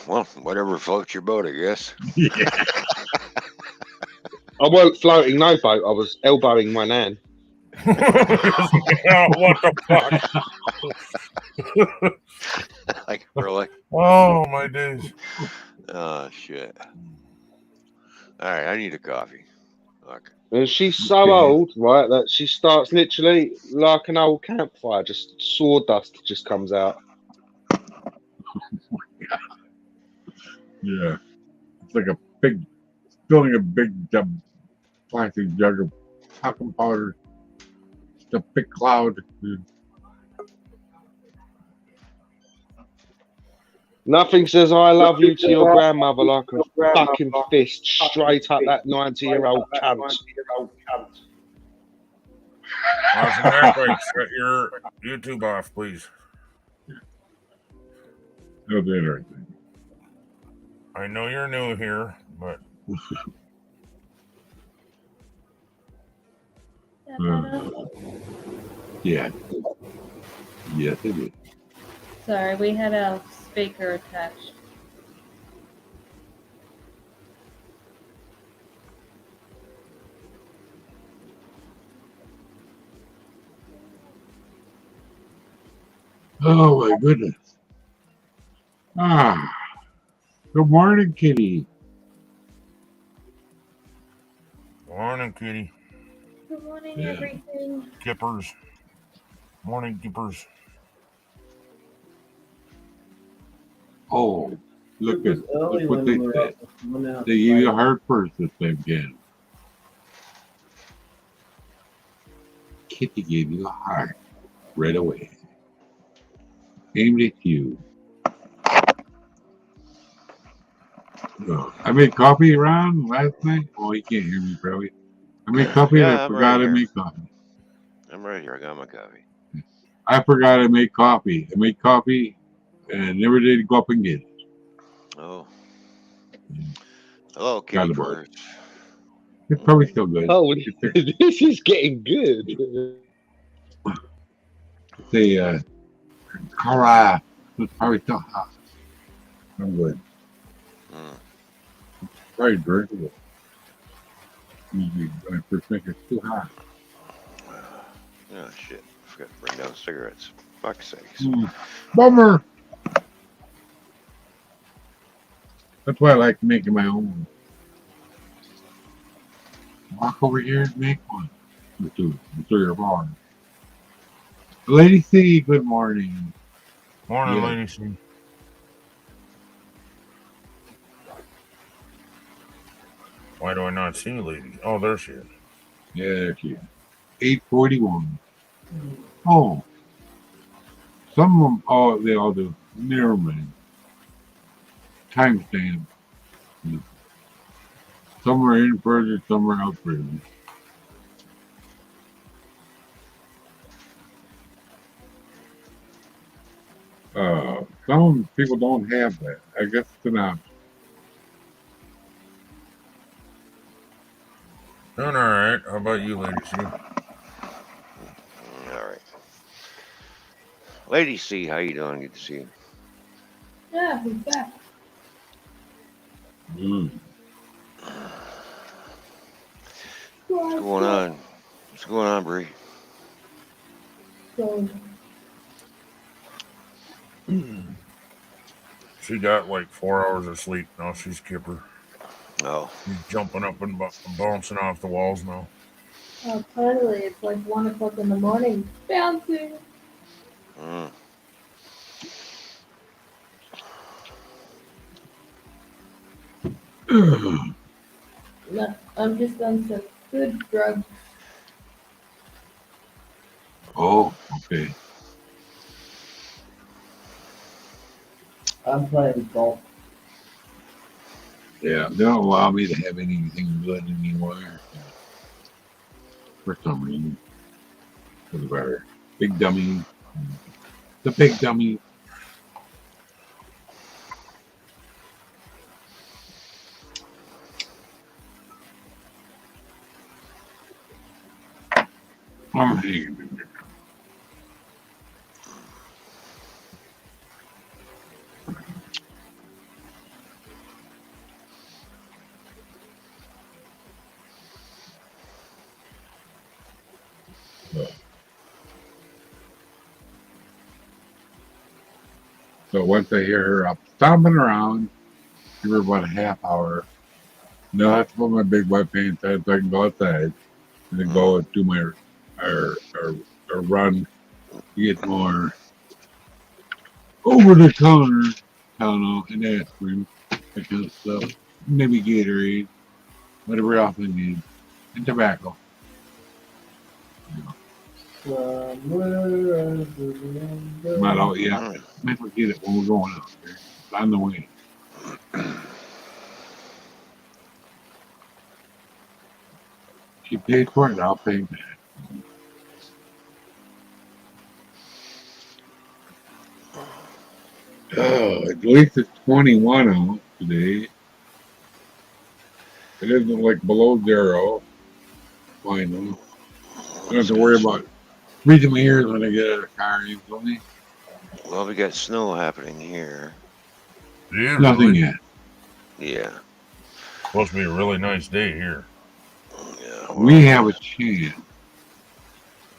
Well, whatever floats your boat, I guess. Yeah. I wasn't floating no boat. I was elbowing my nan. Yeah, what the fuck? Like, really? Oh my days. Oh shit. All right, I need a coffee. Fuck. And she's so old, right, that she starts literally like an old campfire, just sawdust just comes out. Yeah. It's like a big, filling a big plastic jug of talcum powder. It's a big cloud. Nothing says I love you to your grandmother like a fucking fist straight up that 90-year-old cunt. AwesomeEpic, shut your YouTube off, please. No dinner. I know you're new here, but Yeah. Yes, it is. Sorry, we had a speaker attached. Oh my goodness. Ah. Good morning, Kitty. morning, Kitty. Good morning, Yeah. everything. Kippers. Morning, Kippers. Oh, look It was early what when they we were said. up. Went out They give you a late. heart first this time again. Kitty gave you a heart right away. Aimed at you. I made coffee around last night. Oh, you can't hear me, probably. I made coffee and I I'm forgot right to here. make coffee. I'm right here. I got my coffee. I forgot to make coffee. I made coffee and never did go up and get it. Oh. Hello, Got kitty the boy. purrs. It's probably still good. Oh, this is getting good. Say, Cara, it's probably still hot. I'm good. Probably drinkable. Usually when I first make it, it's too hot. Oh, shit. I forgot to bring down cigarettes. Fuck's sakes. Bummer. That's why I like making my own. Walk over here and make one. Or two or four. Lady C, good morning. Morning, Yeah. Lady C. Why do I not see Lady? Oh, there she is. Yeah, there she is. 8:41. Oh. Some of them, oh, they all do. Never mind. Timestamp. Some are in further, some are out further. Some people don't have that. I guess it's an option. Doing all right. How about you, Lady C? All right. Lady C, how you doing? Good to see you. Yeah, he's back. What's going on? What's going on, Bree? So, She got like 4 hours of sleep. Now she's Kipper. Oh. She's jumping up and bouncing off the walls now. oh, totally. It's like 1 o'clock in the morning. Bouncing. No, I'm just on some good drugs. Oh, okay. I'm playing golf. Yeah, they don't allow me to have anything good anymore. For some reason. Because of our big dummy. The big dummy. I'm hanging in there. So once I hear her up stomping around, give her about a half hour, Now I have to put my big wet pants on so I can go outside and then go do my or run to get more over the counter Tylenol and aspirin, that kind of stuff. Maybe Gatorade, whatever else I need, and tobacco. Might all yeah, might forget it when we're going out there. It's on the way. She paid for it, I'll pay back. Oh, at least it's 21 out today. It isn't like below zero. Finally. I don't have to worry about reaching my ears when I get out of the car easily. Well, we got snow happening here. Yeah, Nothing really? yet. Yeah. Supposed to be a really nice day here. Yeah. Well, we have a chance.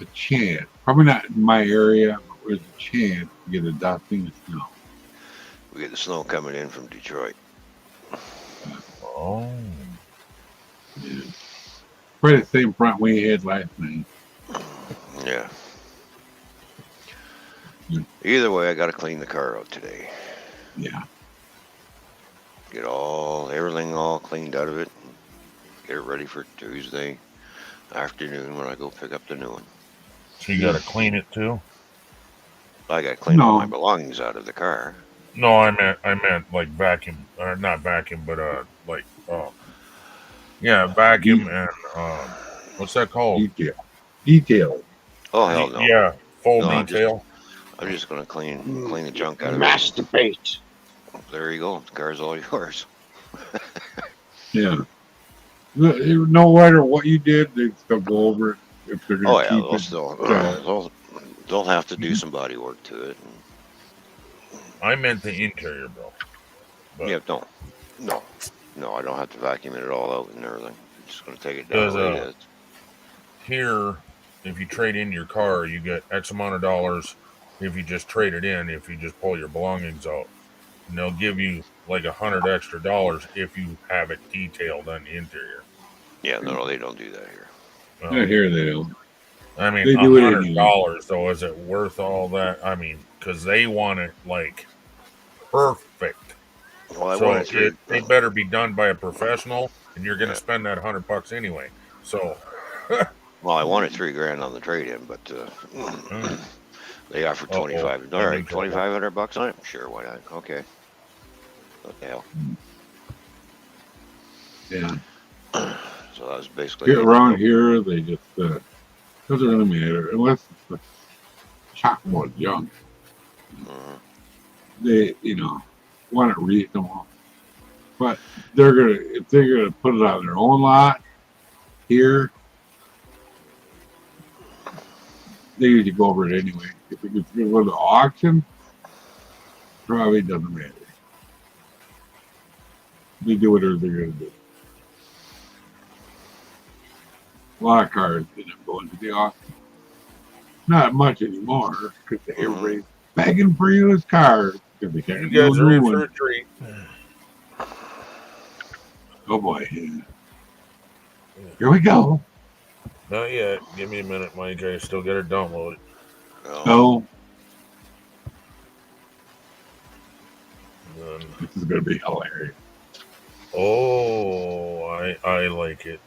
A chance. Probably not in my area, but there's a chance to get a dusting of snow. We get the snow coming in from Detroit. Oh. Yeah. Probably the same front we had last night. Yeah. Either way, I got to clean the car out today. Yeah. Get everything all cleaned out of it. And get it ready for Tuesday afternoon when I go pick up the new one. So you got to clean it too? I got to clean all my belongings out of the car. No, I meant like vacuum, or not vacuum, but vacuum and what's that called? Detail. Oh hell no. Yeah, full No, detail. I'm just gonna clean the junk out of Masturbate. it. There you go. The car's all yours. Yeah. No matter what you did, they still go over it if they're going to keep it. They'll have to do some body work to it. I meant the interior, bro. But yeah, no, I don't have to vacuum it all out and everything. I'm just gonna take it down the way it is. Here, if you trade in your car, you get X amount of dollars. If you just trade it in, if you just pull your belongings out, and they'll give you like $100 extra if you have it detailed on the interior. Yeah, no, they don't do that here. Not here, they don't. I mean, they do $100 though, is it worth all that? I mean, because they want it like perfect. Well, so they better be done by a professional, and you're going to spend that $100 anyway. So, well, I wanted $3,000 on the trade-in, but they offered 25. All right, $2,500 on it. Sure, why not? Okay. What the hell? Yeah. So that was basically around here. They just doesn't really matter unless it's chockboard junk. They want it reasonable, but if they're gonna put it on their own lot here, they usually go over it anyway. If it's gonna go to auction, probably doesn't matter. They do whatever they're gonna do. A lot of cars end up going to the auction. Not much anymore because everybody's begging for used cars because they can't. You guys are in for a treat. Oh boy! Here we go. Not yet. Give me a minute, Mike. I still got to download it. Oh. This is gonna be hilarious. Oh, I like it.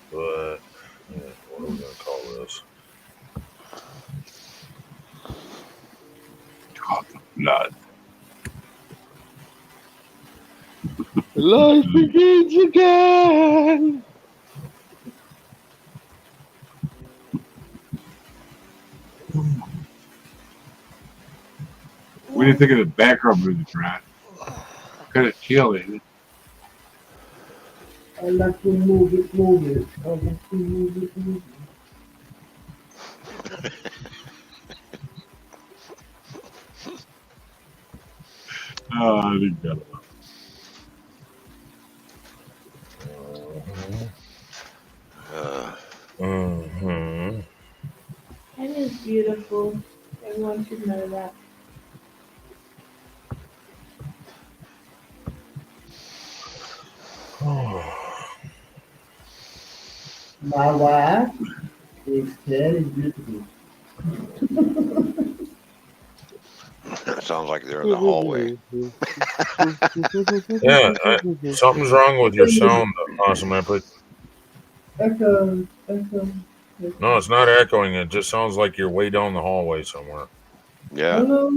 But what are we gonna call this? Talk of blood. Life begins again. What do you think of the background music, Ron? Kind of chill, ain't it? I like to move it. I like to move it. Oh, I think that. That is beautiful. Everyone should know that. My wife is very beautiful. Sounds like they're in the hallway. Yeah, something's wrong with your sound, Awesome Epic. Echo. No, it's not echoing. It just sounds like you're way down the hallway somewhere. Yeah. We're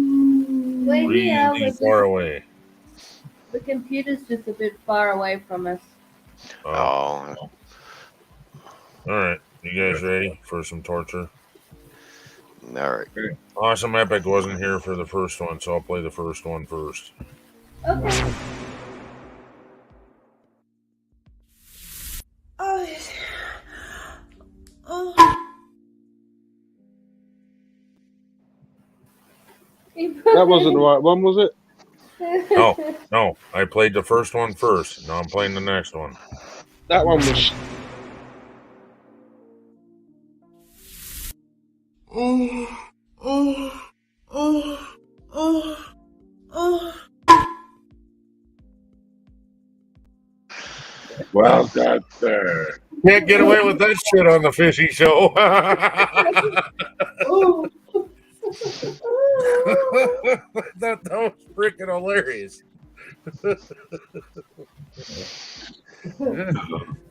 Really far away. The computer's just a bit far away from us. Oh. All right. You guys ready for some torture? All right. Awesome Epic wasn't here for the first one, so I'll play the first one first. Okay. That wasn't the right one, was it? No. I played the first one first. Now I'm playing the next one. That one was. Well done, sir. Can't get away with that shit on the Fishy Show. that was freaking hilarious.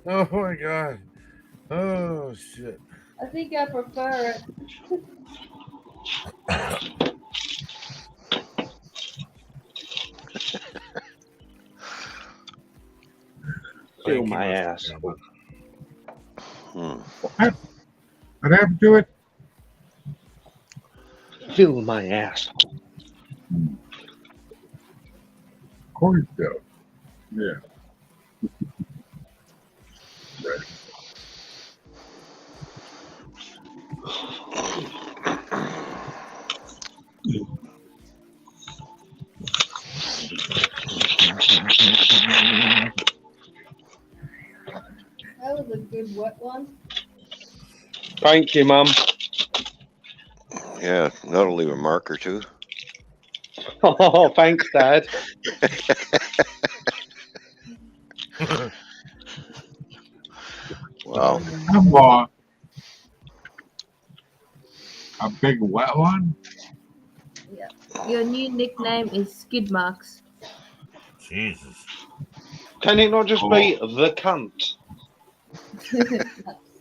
Oh my god. Oh shit. I think I prefer it. Feel my ass. What happened to it? Feel my ass. Corn stuff. Yeah. Right. That was a good wet one. Thank you, Mum. Yeah, that'll leave a mark or two. Oh, thanks, Dad. Wow. Come on. A big wet one? Yeah. Your new nickname is Skid Marks. Jesus. Can it not just be the cunt?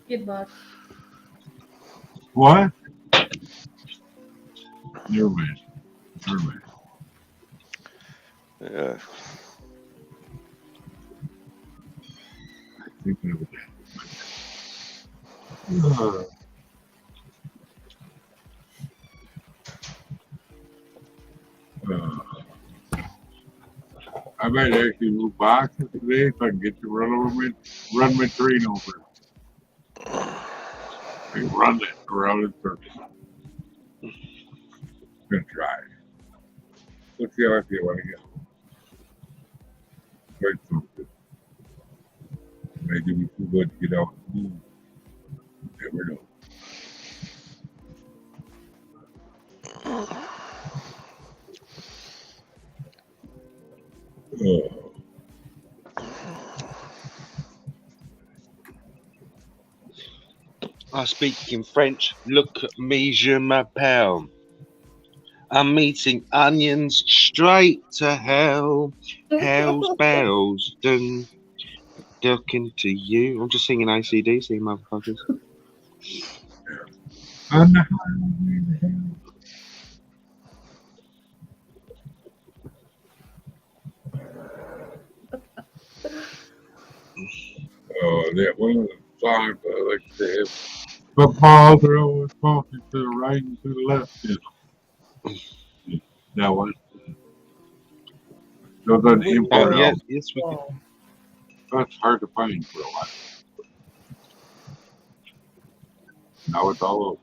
Skid Marks. What? Never mind. Yeah. Thinking of it. I might actually move boxes today so I can get to run my train over. And run it around in circles. Gonna try. Let's see how I feel when I get home. Quite something. Maybe be too good to get out and move. Never know. I speak in French. Look at me, je m'appelle. I'm eating onions straight to hell. Hell's bells. Dun, ducking to you. I'm just singing AC/DC, motherfuckers. On the highway to hell. Oh, that one of the songs I like to have. Footballs are always pointing to the right and to the left. You know. That one. Those are the import. Yeah, yes, we can. That's hard to find for a while. Now it's all over.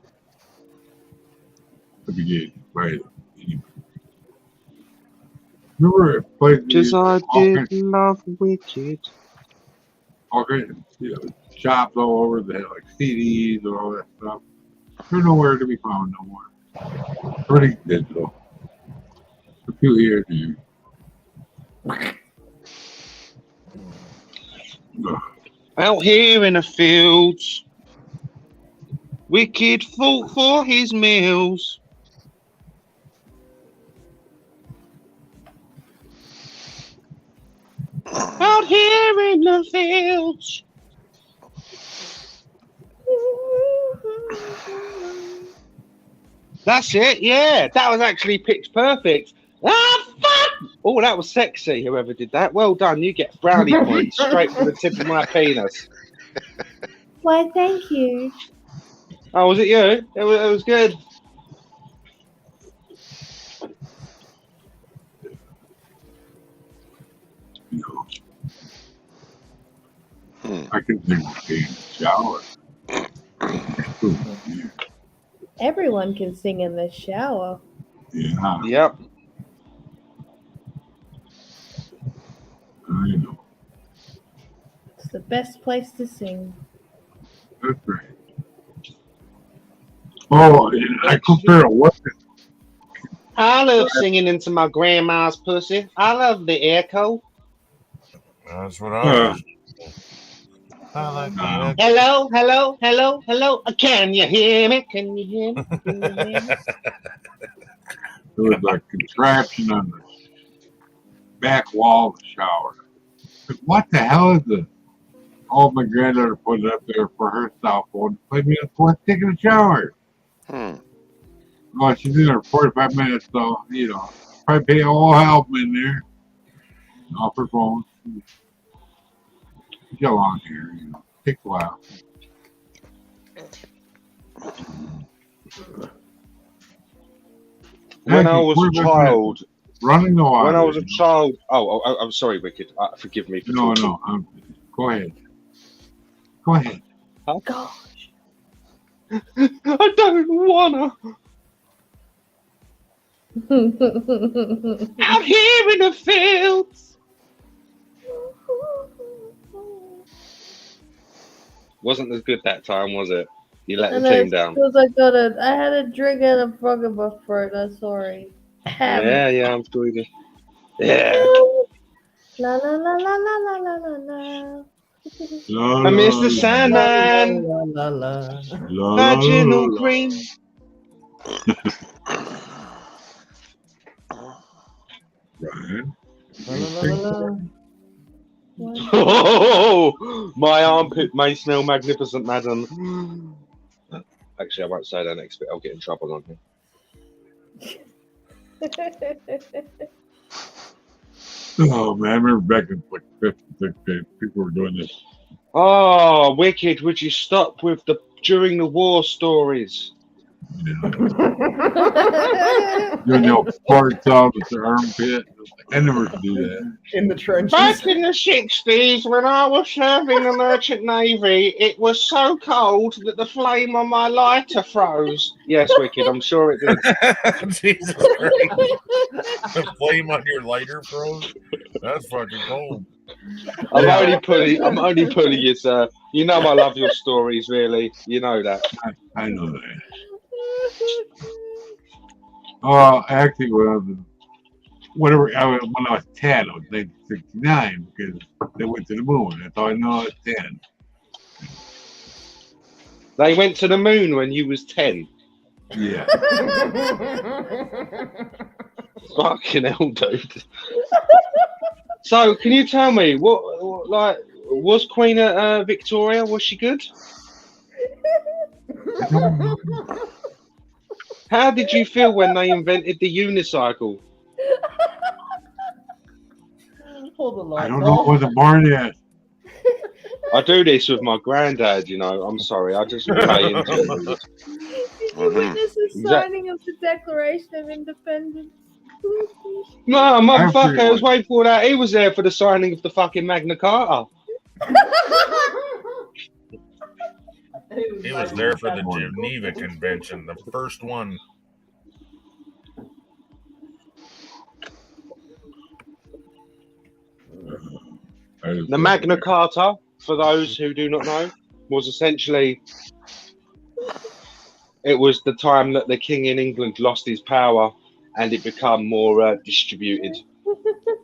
The beginning, right? Anyway. Remember a place Cause I did love Wicked. All kinds of shops all over that, like CDs and all that stuff. They're nowhere to be found no more. Everything's digital. A few here and there. Out here in the fields, Wicked fought for his meals. Out here in the fields. That's it, yeah. That was actually pitch perfect. Ah, fuck! Oh, that was sexy, whoever did that. Well done. You get brownie points straight from the tip of my penis. Why, thank you. Oh, was it you? It was good. I can think of being in the shower. Everyone can sing in the shower. Yeah. Yep. I know. It's the best place to sing. That's right. Oh, and I compare what I love singing into my grandma's pussy. I love the echo. That's what I was. I like the Hello, hello, hello, hello. Can you hear me? Can you hear me? Can you hear me? there was a contraption on the back wall of the shower. But what the hell is this? Oh, my granddaughter put it up there for her cell phone. Played me for taking a shower. Well, she's in there 45 minutes, so, you know, probably pay all help in there. Off her phone. Get along here, you know. Takes a while. When I was a child. Running the water. When I was a child. Oh, I'm sorry, Wicked. Forgive me for talking. No. Go ahead. Go ahead. Oh, gosh. I don't wanna. Out here in the fields. Wasn't as good that time, was it? You let the team down. Because I had a drink and a frog in my throat. I'm sorry. Yeah, I'm sure you did. Yeah. La la la la la la la la la. I miss the Sandman. La la la. Vaginal cream. Ryan? Oh, my armpit may smell magnificent, madam. Actually, I won't say that next bit. I'll get in trouble on here. Oh, man, I remember back in like 5th and 6th grade, people were doing this. Oh, Wicked, would you stop with the during the war stories? Doing your farts out with their armpit. I never could do that. In the trenches. Back in the 60s, when I was serving the Merchant Navy, it was so cold that the flame on my lighter froze. Yes, Wicked, I'm sure it did. Jesus Christ. The flame on your lighter froze? That's fucking cold. I'm only pulling you, sir. You know I love your stories, really. You know that. I know that. Oh, actually, when I was 10, I was 1969 because they went to the moon. That's all I know. I was 10. They went to the moon when you was 10. Yeah. Fucking hell, dude. So, can you tell me what was Queen Victoria? Was she good? How did you feel when they invented the unicycle? Hold the line. I don't know what the barn is. I do this with my granddad, you know. I'm sorry, I just relay into it. Did you witness the signing of the Declaration of Independence? No, motherfucker, I was waiting for that. He was there for the signing of the fucking Magna Carta. He was there for the Geneva Convention, the first one. The Magna Carta, for those who do not know, was essentially it was the time that the king in England lost his power and it became more distributed.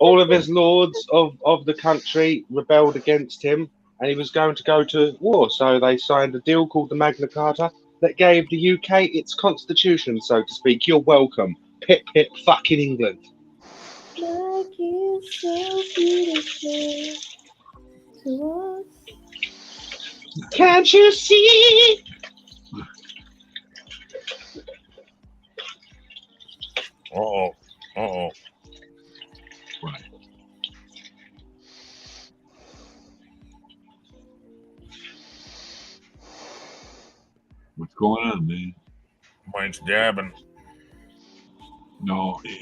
All of his lords of the country rebelled against him, and he was going to go to war. So they signed a deal called the Magna Carta that gave the UK its constitution, so to speak. You're welcome. Pip, pip, fucking England. Like you so beautiful to us. Can't you see? Uh-oh. Uh-oh. Right. What's going on, man? Mike's dabbing. No, yeah.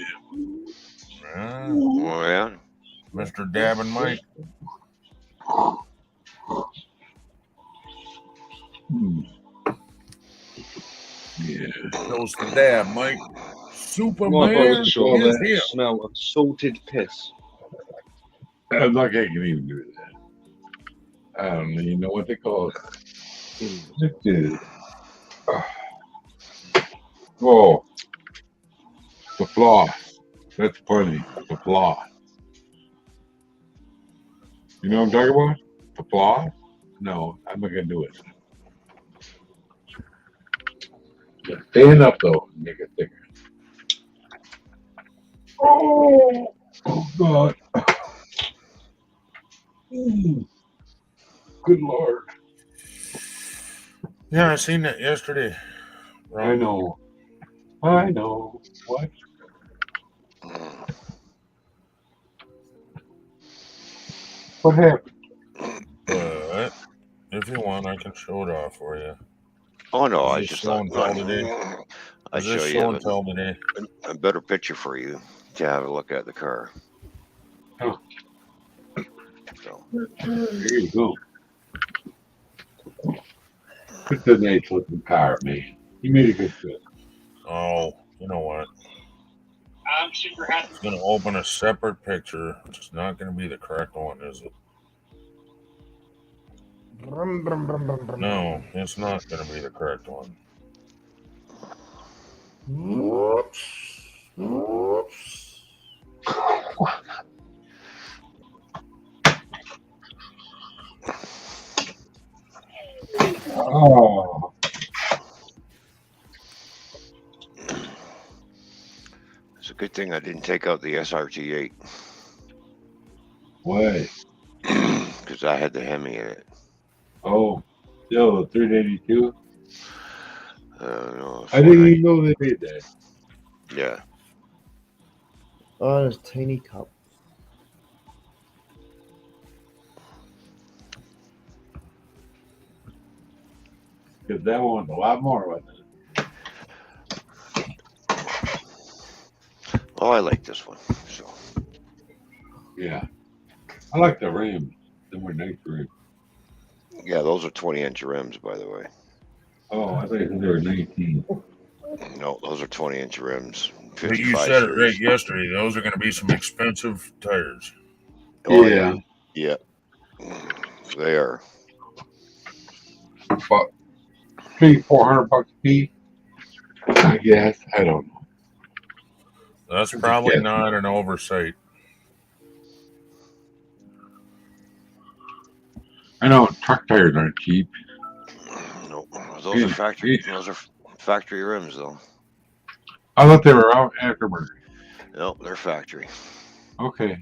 Oh, yeah. Mr. Dabbing Mike. Yeah. Toast the dab, Mike. My Superman brother's sure is the here. smell of salted piss. I'm not going to even do that. I don't even know what they call it. Oh, the flaw. That's funny. The flaw. You know what I'm talking about? The flaw? No, I'm not going to do it. Yeah, stand up, though, and make it thicker. Oh, God. Good Lord. Yeah, I seen that yesterday. I know. I know. What? What happened? But if you want, I can show it off for you. Oh no, I Is this just show thought and tell today? I'd Is show this you show and tell today? a better picture for you to have a look at the car. Oh. So. There you go. It's a nice looking car, man. You made a good fit. Oh, you know what? I'm super happy. It's going to open a separate picture. It's not going to be the correct one, is it? No, it's not going to be the correct one. Whoops. Whoops. Oh. It's a good thing I didn't take out the SRT8. Why? Because I had the Hemi in it. Oh, still a 382? No, I didn't even know they made that. Yeah. Oh, it's teeny cup. Because that one's a lot more, wasn't it? Oh, I like this one. So. Yeah. I like the rims. They were nice rims. Yeah, those are 20-inch rims, by the way. Oh, I thought you said they were 19. No, those are 20-inch rims. But you 55 said it series. right yesterday. Those are going to be some expensive tires. Oh, Yeah. Yeah. They are. But $300-400 a piece? I guess. I don't know. That's probably not an oversight. I know truck tires aren't cheap. No, those are factory. Those are factory rims, though. I thought they were out aftermarket. No, they're factory. Okay.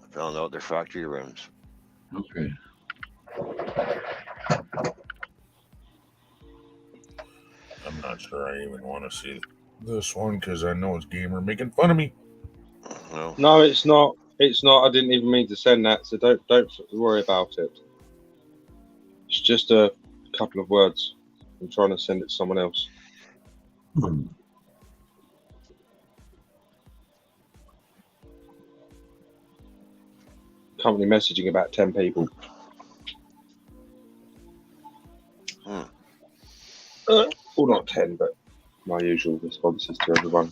I found out they're factory rims. Okay. I'm not sure I even want to see this one because I know it's Gamer making fun of me. No, it's not. It's not. I didn't even mean to send that, so don't worry about it. It's just a couple of words. I'm trying to send it to someone else. Currently messaging about 10 people. Well, not 10, but my usual responses to everyone.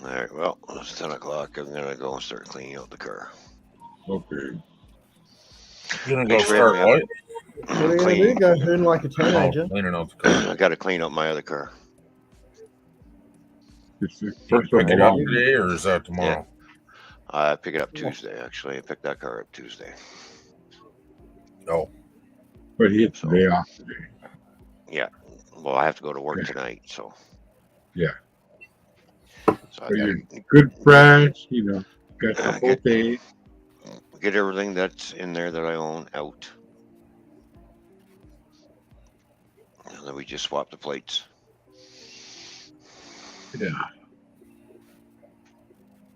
All right, well, it's 10 o'clock. I'm going to go and start cleaning out the car. Okay. You're going to go start what? What are you going to do? Go hoon like a teenager? Cleaning out the car. I got to clean up my other car. Did you pick it up today or is that tomorrow? I pick it up Tuesday, actually. I picked that car up Tuesday. Oh. But it's the day off today. Yeah. Well, I have to go to work tonight, so. Yeah. So I But got you're good fresh, you know, got the whole get, day. get everything that's in there that I own out. And then we just swap the plates. Yeah.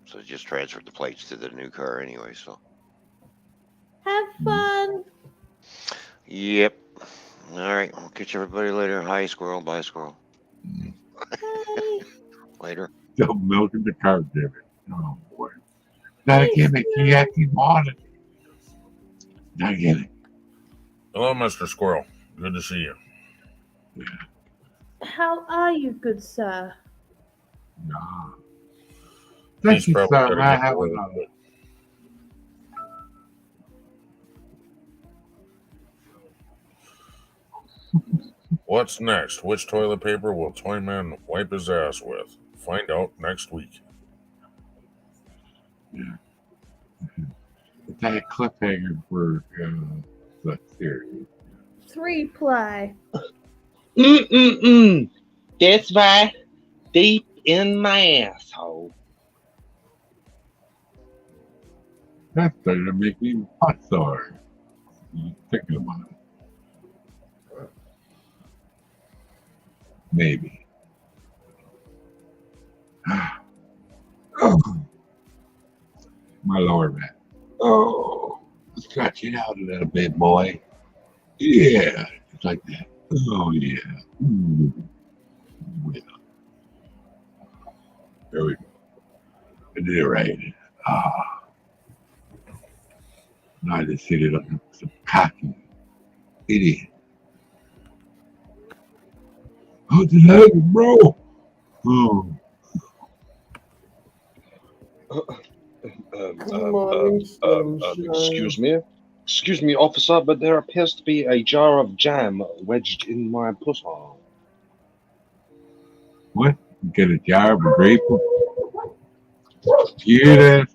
So I just transferred the plates to the new car anyway, so. Have fun. Yep. All right. I'll catch everybody later. Hi, squirrel. Bye, squirrel. Bye. Later. Still milking the car, David. Oh, boy. Not again, you actually bought it. Not again. Hello, Mr. Squirrel. Good to see you. How are you, good sir? Nah. Thank you, probably sir. gotta I get have to work, another. What's next? Which toilet paper will Toyman wipe his ass with? Find out next week. Yeah. It's that cliffhanger for the series. 3-ply. That's right. Deep in my asshole. That's starting to make me hot sore. I'm thinking about it. Maybe. My lower back. Oh, stretch it out a little bit, boy. Yeah, it's like that. Oh, yeah. Yeah. There we go. I did it right. Now I just hit it up with some cocky idiot. Oh, the heck, bro? Oh. Excuse me, officer, but there appears to be a jar of jam wedged in my pusshole. What? You get a jar of grape? Hear that?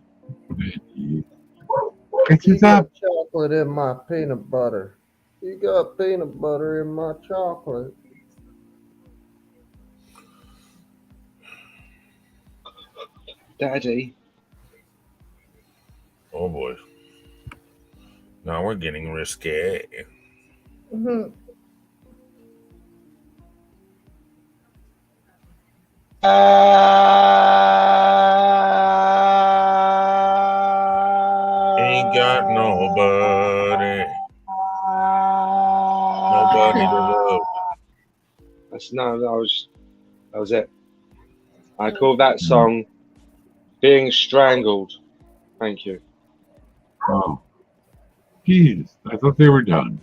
It's You just up. got chocolate in my peanut butter. You got peanut butter in my chocolate. Daddy. Oh boy. Now we're getting risque. Mhm. Ain't got nobody. Nobody to love. That was it. I call that song Being Strangled. Thank you. Oh. Jesus, I thought they were done.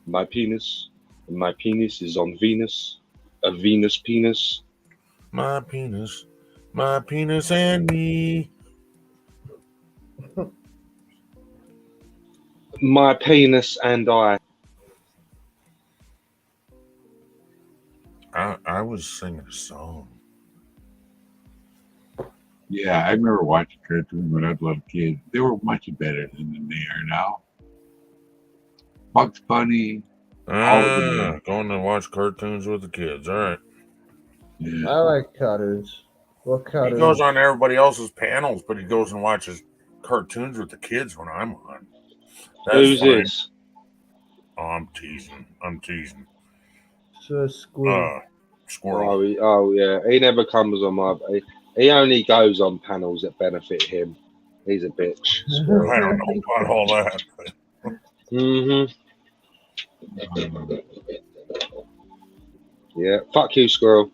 My penis is on Venus. A Venus penis. My penis and me. My penis and I. I was singing a song. Yeah, I remember watching cartoons when I was a little kid. They were much better than they are now. Bugs Bunny. All of them. Going to watch cartoons with the kids. All right. Yeah. I like cartoons. What He cartoons? goes on everybody else's panels, but he goes and watches cartoons with the kids when I'm on. That's Who's fine. this? Oh, I'm teasing. Sir Squirrel. Squirrel. Oh yeah. He never comes on my. He only goes on panels that benefit him. He's a bitch. Squirrel. I don't know about all that. Yeah. Fuck you, squirrel.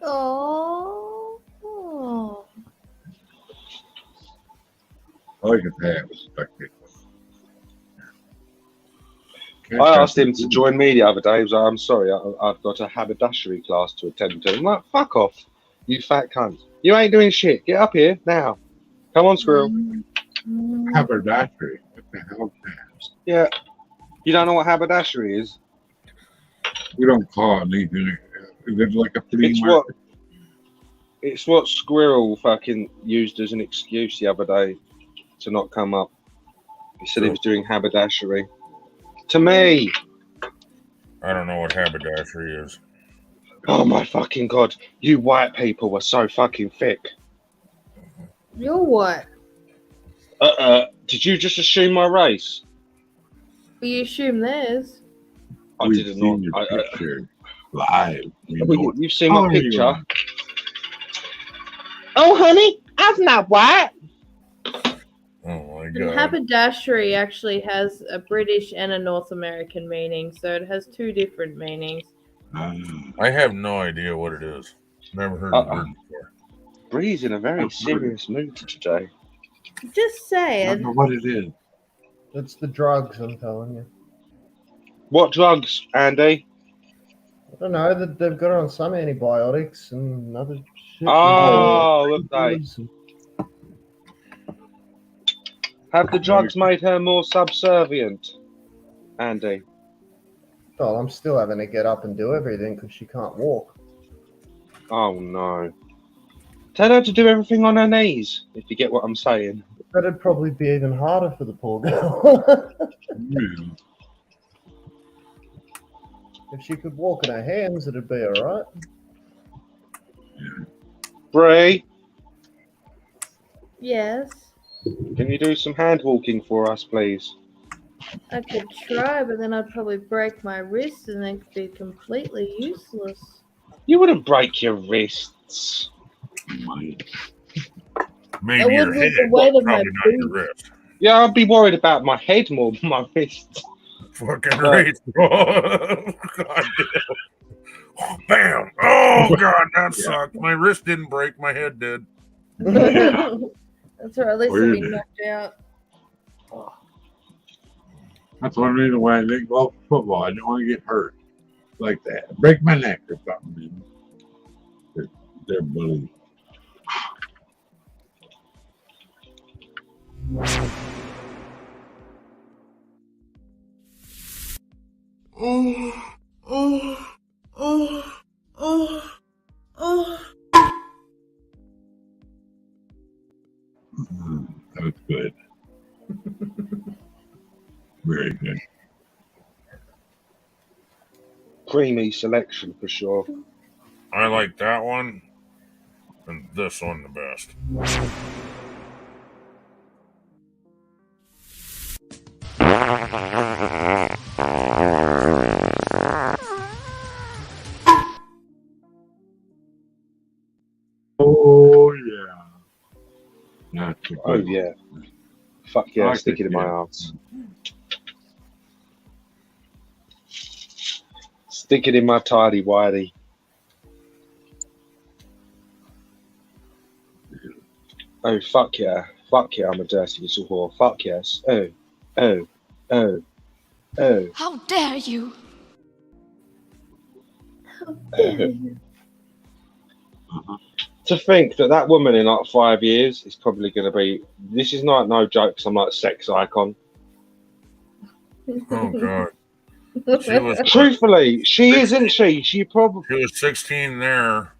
Oh. I like his hat. Respected. I asked him to join me the other day. He was like, I'm sorry, I've got a haberdashery class to attend to. I'm like, fuck off, you fat cunt. You ain't doing shit. Get up here now. Come on, squirrel. Haberdashery. What the hell is that? Yeah. You don't know what haberdashery is? We don't call it anything. Is it like a flea market? It's what Squirrel fucking used as an excuse the other day. to not come up. He said he was doing haberdashery. To me. I don't know what haberdashery is. Oh my fucking god. You white people were so fucking thick. You're what? Did you just assume my race? You assume theirs. I did not. Live. You've seen my picture. Oh, honey, I'm not white. Oh my And god. haberdashery actually has a British and a North American meaning, so it has two different meanings. I have no idea what it is. Never heard of the word before. Bree's in a very serious mood today. Just I don't saying. know what it is. It's the drugs, I'm telling you. What drugs, Andy? I don't know. They've got on some antibiotics and other shit. Oh, look, they. Have the drugs made her more subservient, Andy? Well, I'm still having to get up and do everything because she can't walk. Oh, no. Tell her to do everything on her knees, if you get what I'm saying. That'd probably be even harder for the poor girl. If she could walk in her hands, it'd be all right. Bree, Yes, can you do some hand walking for us, please? I could try, but then I'd probably break my wrist and then be completely useless. You wouldn't break your wrists. Maybe I your would head, with the weight but of my probably not your boot. wrist. Yeah, I'd be worried about my head more than my wrists. Fucking right. God damn. Bam. Oh god, that sucked. My wrist didn't break, my head did. That's right, at least I'll be Weird. knocked out. That's one reason why I didn't go for football. I didn't want to get hurt like that. Break my neck or something. They're bullies. That was good. Very good. Creamy selection for sure. I like that one and this one the best. Oh yeah. That's a good Oh yeah. Fuck yeah, I like stick it in my yeah. arse. Stick it in my tidy whitey. Oh fuck yeah. Fuck yeah, I'm a dirty little whore. Fuck yes. Oh. Oh. Oh. Oh. How dare you? To think that that woman in like 5 years is probably going to be. This is not no joke. 'Cause I'm like a sex icon. Oh god. She was Truthfully, she isn't she? She probably. She was 16 there.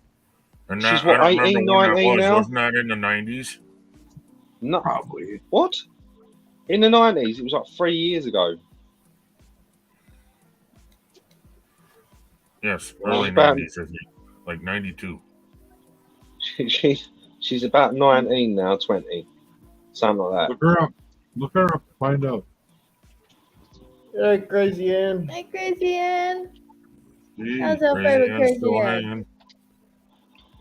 And She's that, what, I don't 18, remember when that 19 was. now? Wasn't that in the 90s? No. Probably. What? In the 90s, it was like 3 years ago. Yes, Well, early about- 90s, I think. Like 92. She's about 19 now, 20. Something like that. Look her up. Look her up. Find out. Hey, Crazy Ann. Hey, Crazy Ann. Jeez, How's our Crazy favorite Ann's Crazy still Ann? hanging.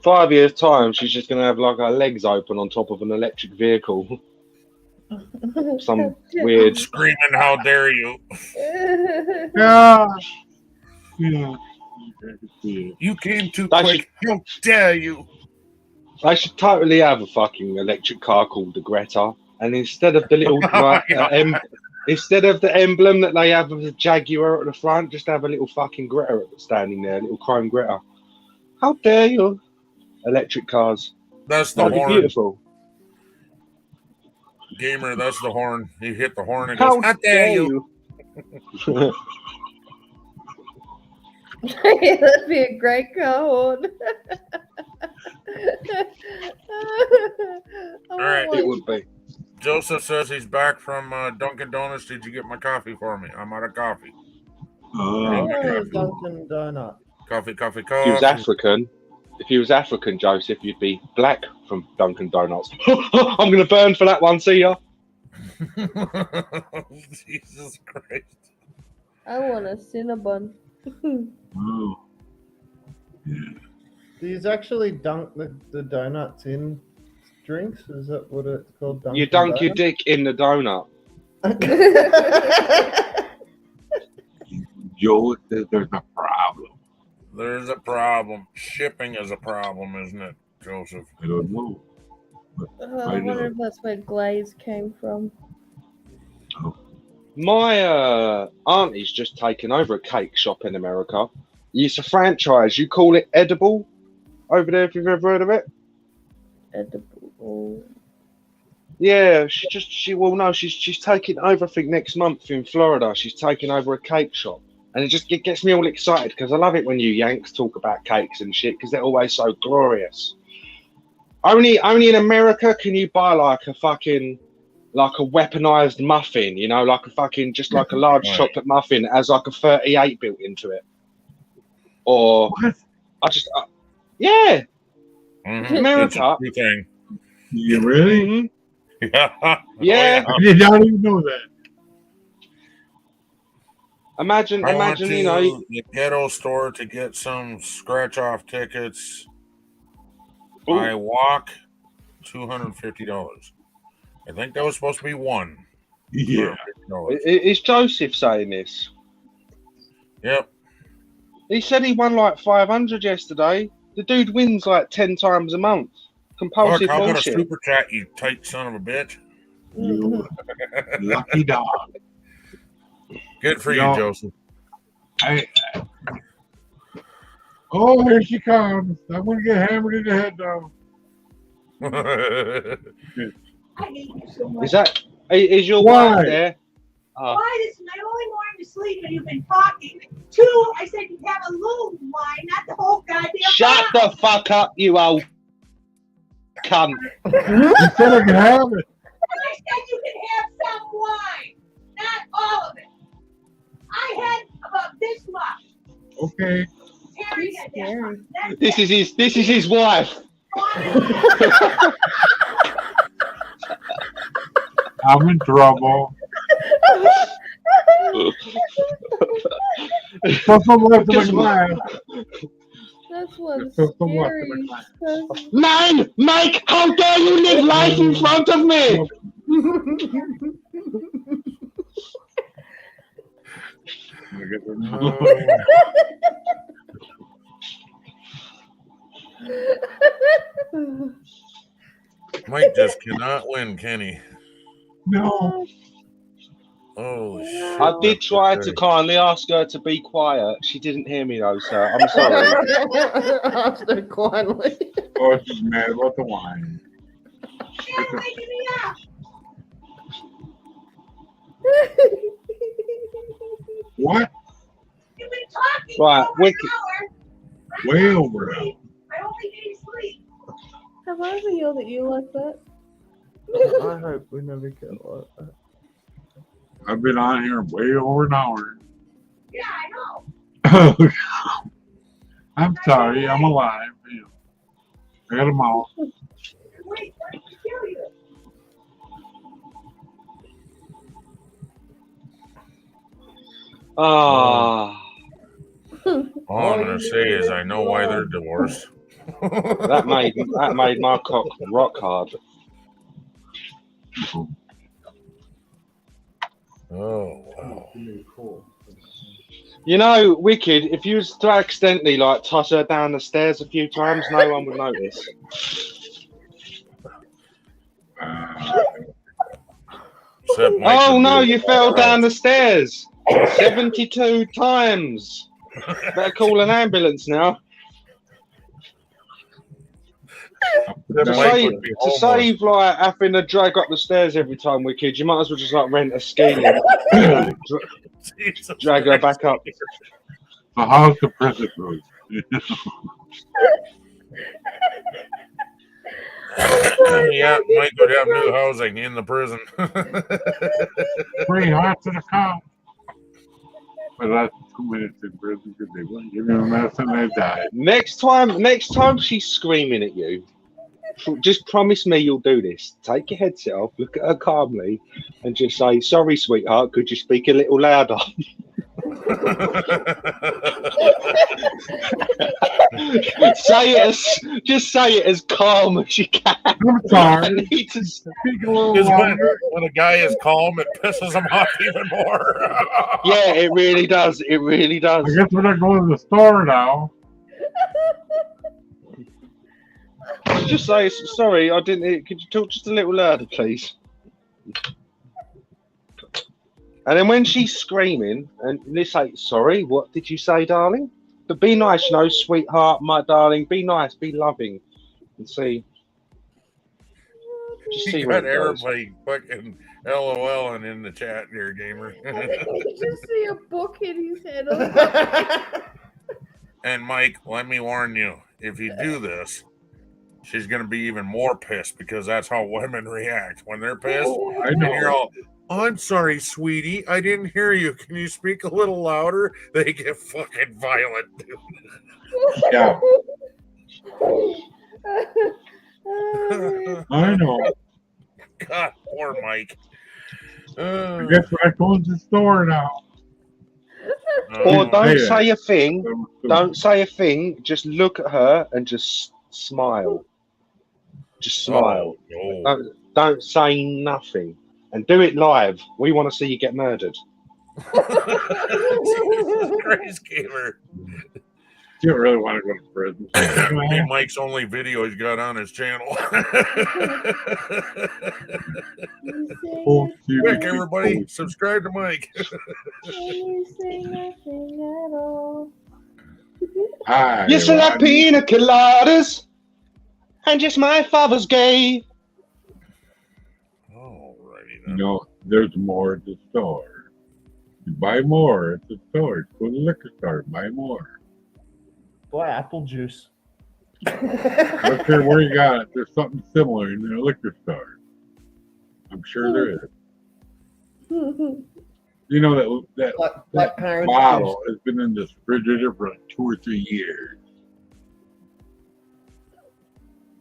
5 years' time, she's just going to have like her legs open on top of an electric vehicle. Some weird. Screaming, how dare you? Yeah. Yeah. You came too They quick. How dare you? They should totally have a fucking electric car called the Greta, and instead of the little instead of the emblem that they have of the Jaguar at the front, just have a little fucking Greta standing there, a little chrome Greta. How dare you? Electric cars. That's the That'd be horn. beautiful. Gamer, that's the horn. He hit the horn and How goes, how dare you? That'd be a great code. All right. It would be. Joseph says he's back from Dunkin' Donuts. Did you get my coffee for me? I'm out of coffee. Oh, Dunkin' Donut. Coffee. If he was African, Joseph, you'd be black from Dunkin' Donuts. I'm going to burn for that one. See ya. Jesus Christ. I want a Cinnabon. Oh. These actually dunk the donuts in drinks? Is that what it's called? You dunk your dick in the donut. Joe says there's a problem. There's a problem. Shipping is a problem, isn't it, Joseph? I don't know. I wonder if that's where glaze came from. My auntie's just taken over a cake shop in America. It's a franchise. You call it Edible over there, if you've ever heard of it. Edible. Yeah, she's taking over, I think, next month in Florida. She's taking over a cake shop. And it gets me all excited because I love it when you Yanks talk about cakes and shit because they're always so glorious. Only in America can you buy like a weaponized muffin, you know, like a fucking, just like a large chocolate muffin that has like a 38 built into it. Or, yeah. Mm-hmm. America. It's a thing. You really? Yeah. Yeah. I did not even know that. Imagine, I went you to know. the ghetto store to get some scratch-off tickets. Ooh. I walk $250. I think that was supposed to be one. Yeah. Is Joseph saying this? Yep. He said he won like 500 yesterday. The dude wins like 10 times a month. Compulsive Fuck, how about a bullshit. super chat, you tight son of a bitch? You lucky dog. Good for you, No. Joseph. Oh, here she comes. I'm going to get hammered in the head, though. Is your Why? wife there? Why? This is my only morning to sleep, and you've been talking. 2, I said you have a little wine, not the whole goddamn Shut bottle. the fuck up, you old cunt. You said I could have it. I said you can have some wine, not all of it. I had about this much. Okay. Terry had that much. That's This is his wife. I'm in trouble. Put some left in the glass. That's what's Put some left scary. in the glass. Man, Mike, how dare you live life in front of me? Mike just cannot win, can he? No. Oh, shit. I did try to kindly ask her to be quiet. She didn't hear me though, sir. I'm sorry. Asked her quietly. Oh, she's mad about the wine. You're waking me up. What? You've been talking Right, for wicked. an hour. Way over it. I only need sleep. Have I ever yelled at you like that? I hope we never get like that. I've been on here way over an hour. Yeah, I know. I'm sorry. I'm alive. I got a mouth. Wait, I can kill you. Ah, All I'm going to say is I know why they're divorced. that made my cock rock hard. Oh, wow. You know, Wicked, if you was to accidentally like toss her down the stairs a few times, no one would notice. Oh no, you fell down the stairs 72 times. Better call an ambulance now. To save like having to drag up the stairs every time, Wicked, you might as well just like rent a ski lift. Drag her back up. The house of prison room. Yeah, Mike would have new housing in the prison. Free hot to the cop. But that's 2 minutes in prison because they wouldn't give him medicine. They died. Next time she's screaming at you, just promise me you'll do this. Take your headset off, look at her calmly, and just say, "Sorry, sweetheart, could you speak a little louder?" Just say it as calm as you can. I'm sorry. I need to speak a little Because louder. when a guy is calm, it pisses him off even more. Yeah, it really does. It really does. I guess we're not going to the store now. Just say, "Sorry, I didn't. Could you talk just a little louder, please?" And then when she's screaming, and they say, "Sorry, what did you say, darling?" But be nice, you know, sweetheart, my darling. Be nice, be loving, and see. Just see You where got it goes. everybody fucking LOL and in the chat here, gamer. I can just see a book in his head. And Mike, let me warn you, if you do this, she's going to be even more pissed because that's how women react. When they're pissed, I know. and you're all, "I'm sorry, sweetie, I didn't hear you. Can you speak a little louder?" They get fucking violent, dude. Yeah. I know. God, poor Mike. I guess we're not going to the store now. Or don't say a thing. Don't say a thing. Just look at her and just smile. Just smile. Oh, no. Don't say nothing. And do it live. We want to see you get murdered. Jesus Christ, gamer. You don't really want to go to prison. Me and Mike's only video he's got on his channel. Quick, everybody, subscribe to Mike. You say nothing at all. You still have pina coladas, and just my father's gay. You know, there's more at the store. You buy more at the store. Go to the liquor store, buy more. Boy, apple juice. I don't care where you got it. There's something similar in a liquor store. I'm sure there is. You know that bottle has been in this refrigerator for like 2 or 3 years.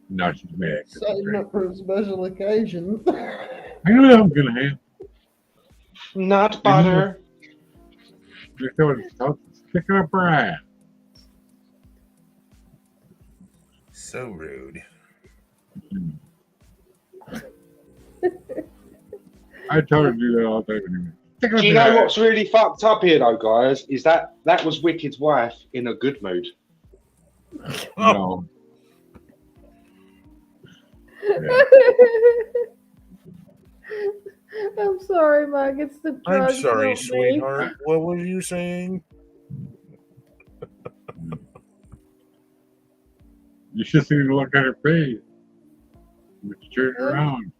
Now she's mad. Setting up for a special occasion. I knew that was gonna happen. Not butter. Just stick it up her ass. So rude. I tell her to do that all the time. Do you know what's really fucked up here, though, guys? Is that was Wicked's wife in a good mood. No. I'm sorry, Mike. It's the drugs. I'm sorry, not me. sweetheart. What were you saying? You should see the look at her face. When she turned around.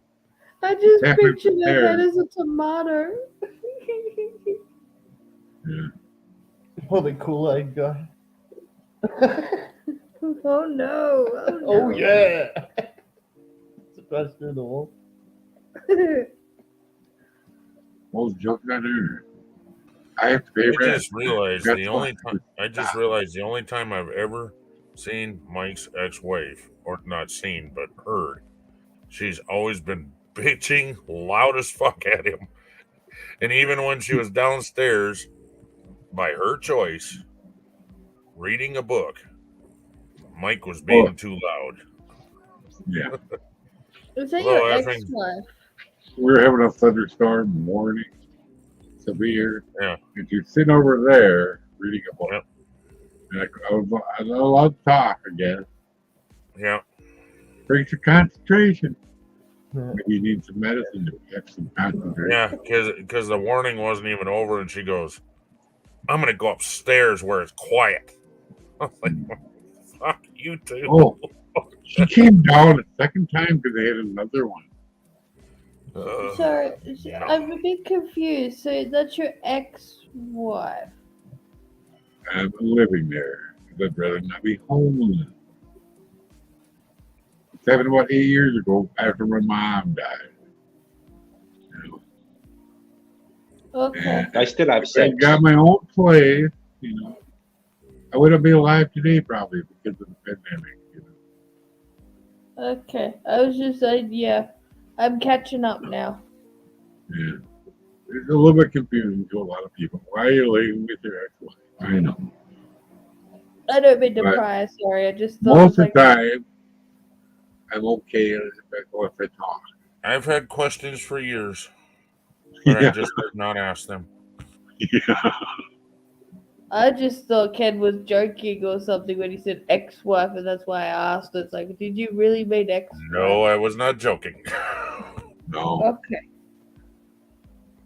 I just Yeah, pictured her there. head as a tomato. Oh, the Kool-Aid guy. Oh no! Oh yeah. It's the best in the world. Well, joke on her. I have I favorite. just realized the only time I've ever seen Mike's ex-wife, or not seen but heard, she's always been bitching loud as fuck at him. And even when she was downstairs, by her choice, reading a book, Mike was being too loud. Yeah. Is that Hello, your effing- ex-wife? We were having a thunderstorm morning, severe. Yeah. And she's sitting over there reading a book. Yep. And I was allowed to talk again. Yeah. Breaks your concentration. Maybe you need some medicine to get some concentration. Yeah, because the warning wasn't even over, and she goes, "I'm gonna go upstairs where it's quiet." I was like, "Fuck you too." Oh, she came down a second time because they had another one. So I'm a bit confused. So that's your ex-wife? I'm living there. I'd rather not be homeless. happened about 8 years ago after my mom died. Okay. I still have I sex. got my own place, I wouldn't be alive today probably because of the pandemic. Okay. I was just saying, yeah. I'm catching up now. Yeah. It's a little bit confusing to a lot of people. Why are you living with your ex-wife? I know. I don't mean to But pry, sorry. I just thought most it of the time, I'm okay if I talk. I've had questions for years, but I just did not ask them. Yeah. I just thought Ken was joking or something when he said ex-wife, and that's why I asked. It's like, did you really mean ex-wife? No, I was not joking. No. Okay.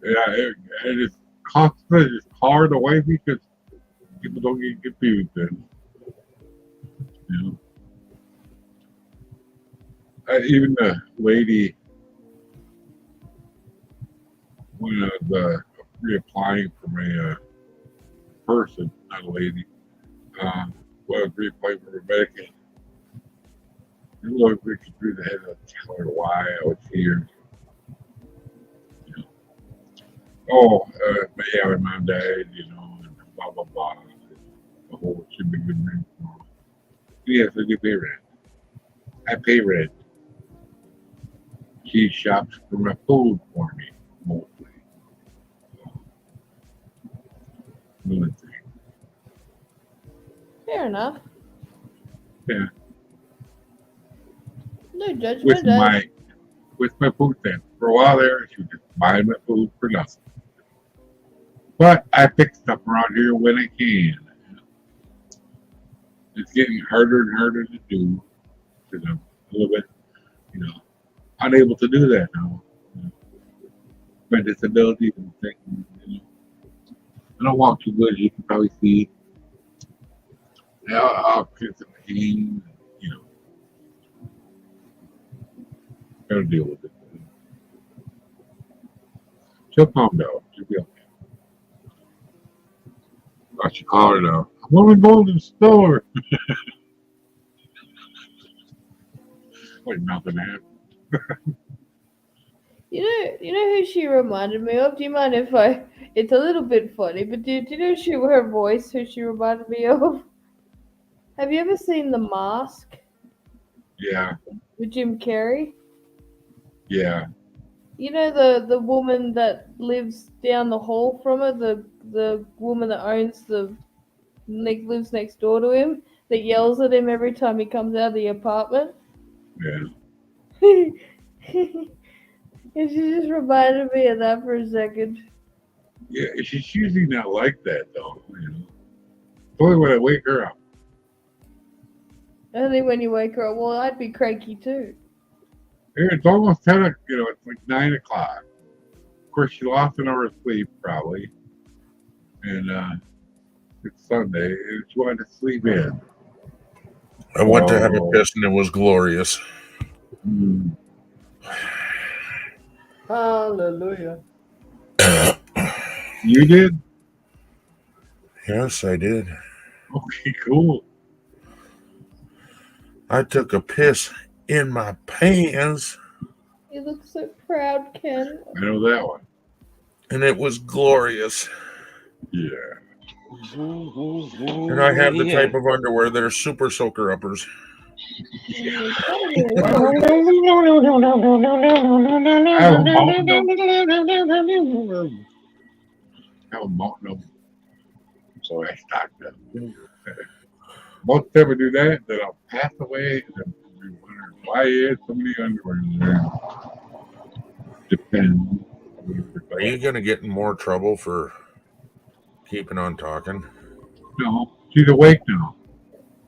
Yeah, it's constant. It's hard away because people don't get confused then. Even the lady when I was reapplying for my person, not a lady, when I was reapplying for a Medicaid, it looked like through the head of tell her why I was here. Yeah, my mom died, and blah, blah, blah. The whole should be good rent. Yes, I do pay rent. I pay rent. She shops for my food for me, mostly. Another thing. Fair enough. Yeah. No judgment. With my food stamps. For a while there, she would just buy my food for nothing. But I pick stuff around here when I can. It's getting harder and harder to do because I'm a little bit, unable to do that now. My disability and things, I don't walk too good, as you can probably see. I'll feel some pain, Gotta deal with it. She'll calm down. She'll be okay. I should call her now. I'm only going to the store. Like nothing happened. You know who she reminded me of? Do you mind if I? It's a little bit funny, but do you know her voice? Who she reminded me of? Have you ever seen The Mask Yeah, with Jim Carrey? yeah. You know the woman that lives down the hall from her, the woman that owns lives next door to him, that yells at him every time he comes out of the apartment. Yeah. And she just reminded me of that for a second. Yeah, she's usually not like that, though. Only when I wake her up. Only when you wake her up. Well, I'd be cranky too. Here, it's almost 10 o'clock, it's like 9 o'clock. Of course, she lost an hour of sleep, probably. And it's Sunday, and she wanted to sleep in. I went to have a piss, and it was glorious. Hallelujah. You did? Yes, I did. Okay, cool. I took a piss in my pants. You look so proud, Ken. I know that one. And it was glorious. Yeah. And I have the type of underwear that are super soaker uppers. So I stocked up. Most ever do that, then I'll pass away and be wondering why is so many underwear there. Depends. Are you going to get in more trouble for keeping on talking? No, she's awake now.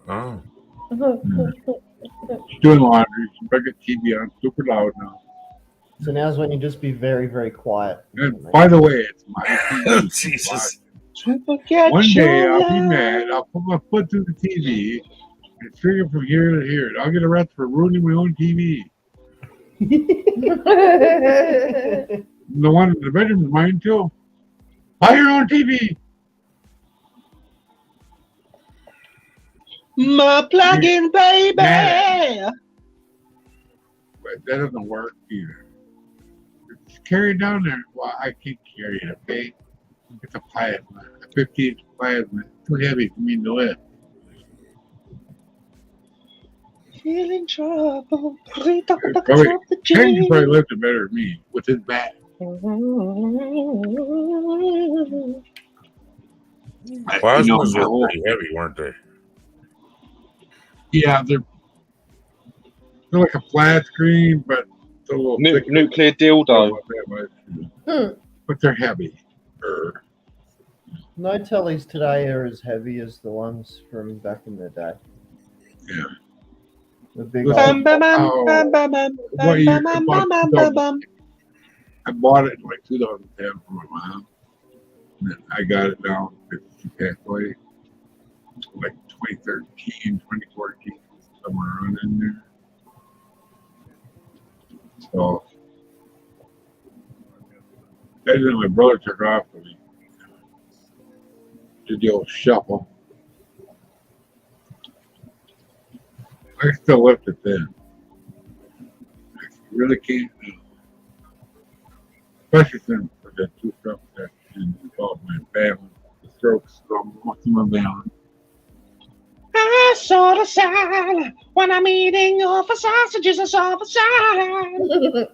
Oh. She's doing laundry. She's got the TV on super loud now. So now's when you just be very, very quiet. And by the way, it's my TV. Jesus. One day I'll be mad. I'll put my foot through the TV and trigger from here to here. I'll get arrested for ruining my own TV. The one in the bedroom is mine too. Buy your own TV. My plug-in baby. that doesn't work either. It's carried down there. Well, I can't carry it, okay? It's a plasma, a 50-inch plasma. It's too heavy for me to lift. Feeling trouble. Tank can probably lift it better than me with his back. Plasmas were pretty heavy, weren't they? Yeah, they're like a flat screen, but it's a little thicker. Nuclear dildo. But they're heavy. No tellies today are as heavy as the ones from back in the day. Yeah. The big Listen, old... what year? I bought it in like 2010 from my mom. And then I got it down she passed away. Like 2013, 2014, somewhere around in there. So and then my brother took off with me. Did the old shuffle. I still lift it then. I really can't, especially since I got 2 strokes that involved my family. The strokes from most of my balance. I saw the sign when I'm eating off of sausages. I saw the sign.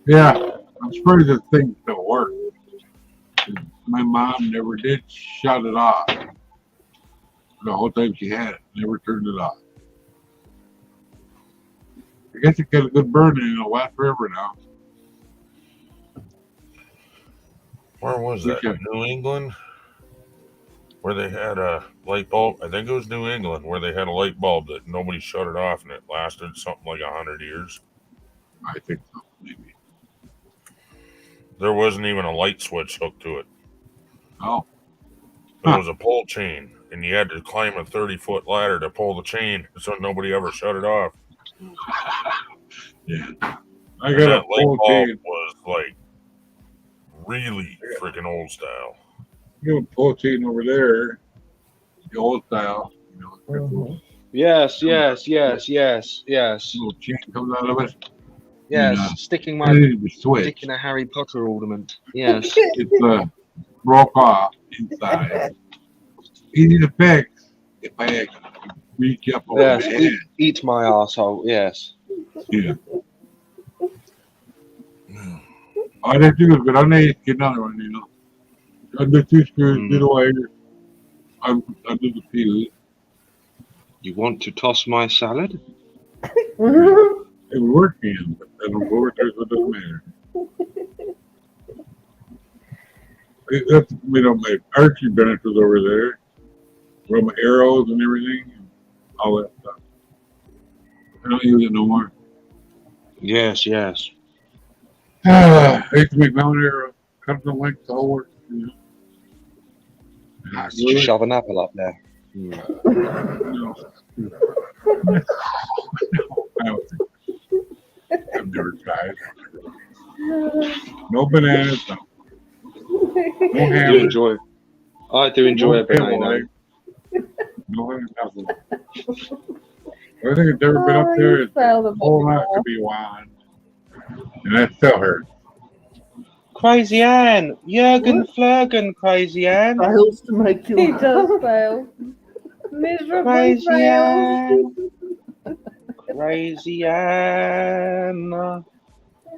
Yeah, I'm surprised this thing still works. My mom never did shut it off. The whole time she had it, never turned it off. I guess it got a good burn and it'll last forever now. Where was that? New England? Where they had a light bulb? I think it was New England where they had a light bulb that nobody shut it off and it lasted something like 100 years. I think so, maybe. There wasn't even a light switch hooked to it. Oh. It was a pull chain, and you had to climb a 30-foot ladder to pull the chain so nobody ever shut it off. Yeah. I got that light bulb was like really freaking old style. You know, pull chain over there, the old style. You know, Yes. Little chain comes out of it. Yes, And, sticking a Harry Potter ornament. Yes. It's broke off inside. Easy to fix if I reach up over Yes, the head. eat my asshole. Yes. Yeah. All I have to do is go down there and get another one, you know. Under 2 screws, get away. Under the fuse. You want to toss my salad? It would work in, but I don't go over there, so it doesn't matter. That's, you know, my archery bench was over there. Where my arrows and everything, and all that stuff. I don't use it no more. Yes. I used to make my own arrow, cut the length, the whole work. You know. Did you shove an apple up there? No. I've never tried. No bananas, no. No I ham. do enjoy it. I do enjoy a banana. No, nothing. Everything that's ever been up there is a whole lot could be wine. And that still hurts. Crazy Ann, Jurgen Flurgen, Crazy Ann. Fails to make you He does fail. Miserably Crazy fails. Ann, Crazy Ann.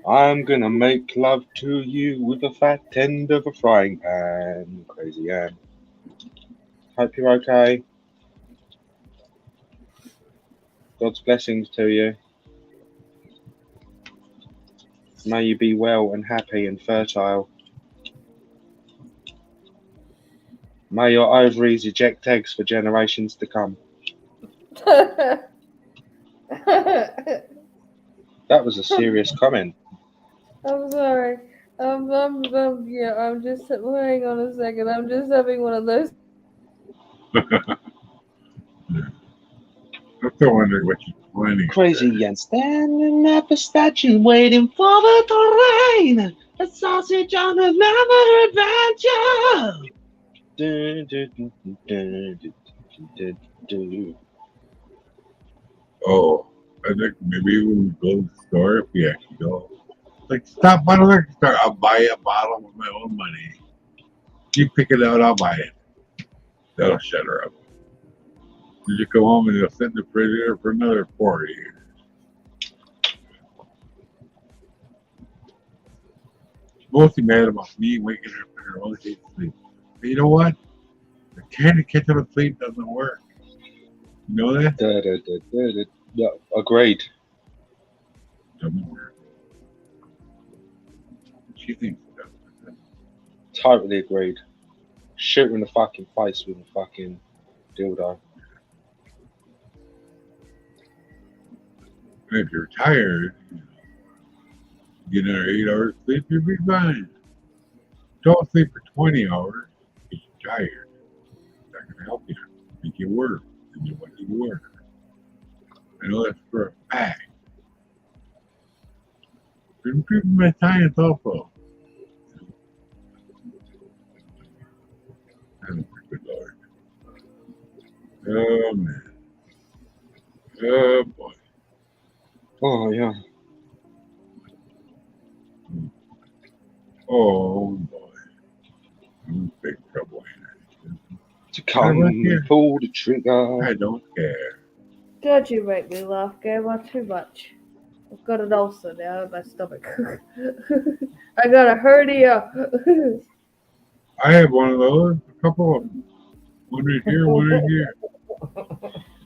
I'm gonna make love to you with a fat end of a frying pan, Crazy Ann. Hope you're okay. God's blessings to you. May you be well and happy and fertile. May your ovaries eject eggs for generations to come. That was a serious comment. I'm sorry. I'm just hang on a second. I'm just having one of those. I'm still wondering what you're planning. Crazy Ann standing at the statue waiting for the train. A sausage on another adventure. Oh, I think maybe when we go to the store, if we actually go, like stop by the liquor store, I'll buy a bottle with my own money. You pick it out, I'll buy it. That'll shut her up. You just go home and it'll sit in the refrigerator for another 4 years. Mostly mad about me waking up in her own day to sleep. But you know what? The candy catch up to sleep doesn't work. You know that? Yeah, agreed. Doesn't work. She thinks it does. Totally agreed. Shoot her in the fucking face with a fucking dildo. And if you're tired, get another 8 hours sleep, you'll be fine. Don't sleep for 20 hours because you're tired. It's not going to help you. Make you work. And you want you to work. I know that's for a fact. But improving my science also. Oh, good Lord. Oh, man. Oh, boy. Oh, yeah. Oh, boy. I'm in big trouble here. To come pull the trigger. I don't care. God, you make me laugh, Gamer, too much. I've got an ulcer now in my stomach. I got a hernia. I have one of those. A couple of them. One right here, one right here.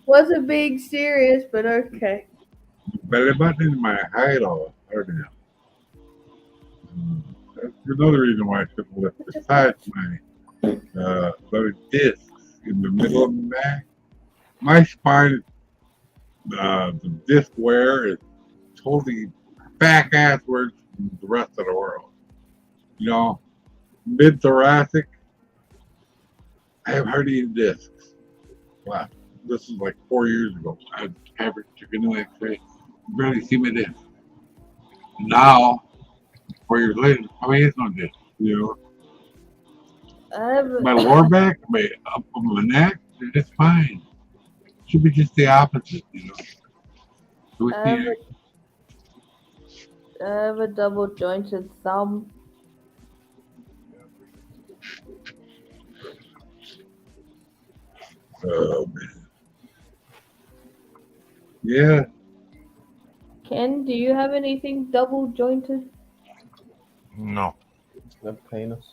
Wasn't being serious, but okay. Belly button is my hideout. Hernia. That's another reason why I took a lift. Besides my little discs in the middle of the back, my spine, the disc wear is totally back asswards from the rest of the world. You know, mid thoracic, I have herniated discs. Wow, this is like 4 years ago. I haven't took a new X-ray. You barely see my disc. Now, 4 years later, I mean, it's no disc. You know, my lower back, my up of my neck, they're just fine. Should be just the opposite, you know. So I have a double jointed thumb. Oh, man. Yeah. Ken, do you have anything double jointed? No. No penis.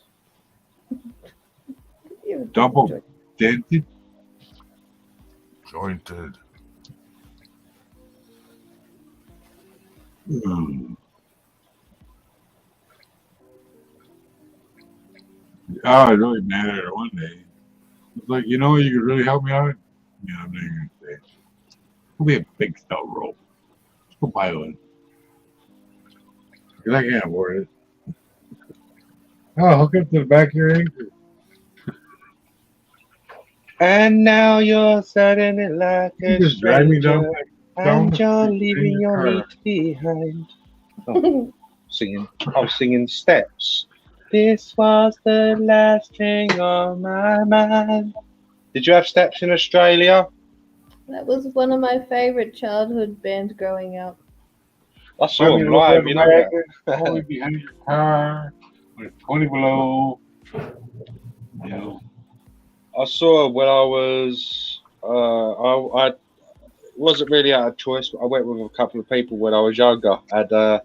Double dented? Jointed. Oh, I really mad at her one day. It's like, you know, you could really help me out? Yeah, I'm not even going to say. It'll be a big stout rope. Let's go buy one. Because I can't afford it. Oh, hook up to the back of your ankle. And now you're setting it like a just drag me down stranger, down and the you're street leaving in your car. meat behind. Oh, singing. I'm singing steps. This was the last thing on my mind. Did you have steps in Australia? That was one of my favorite childhood bands growing up. I saw them live, you know that. Only behind your car when it's 20 below. You know. I saw when I was, I wasn't really out of choice, but I went with a couple of people when I was younger. And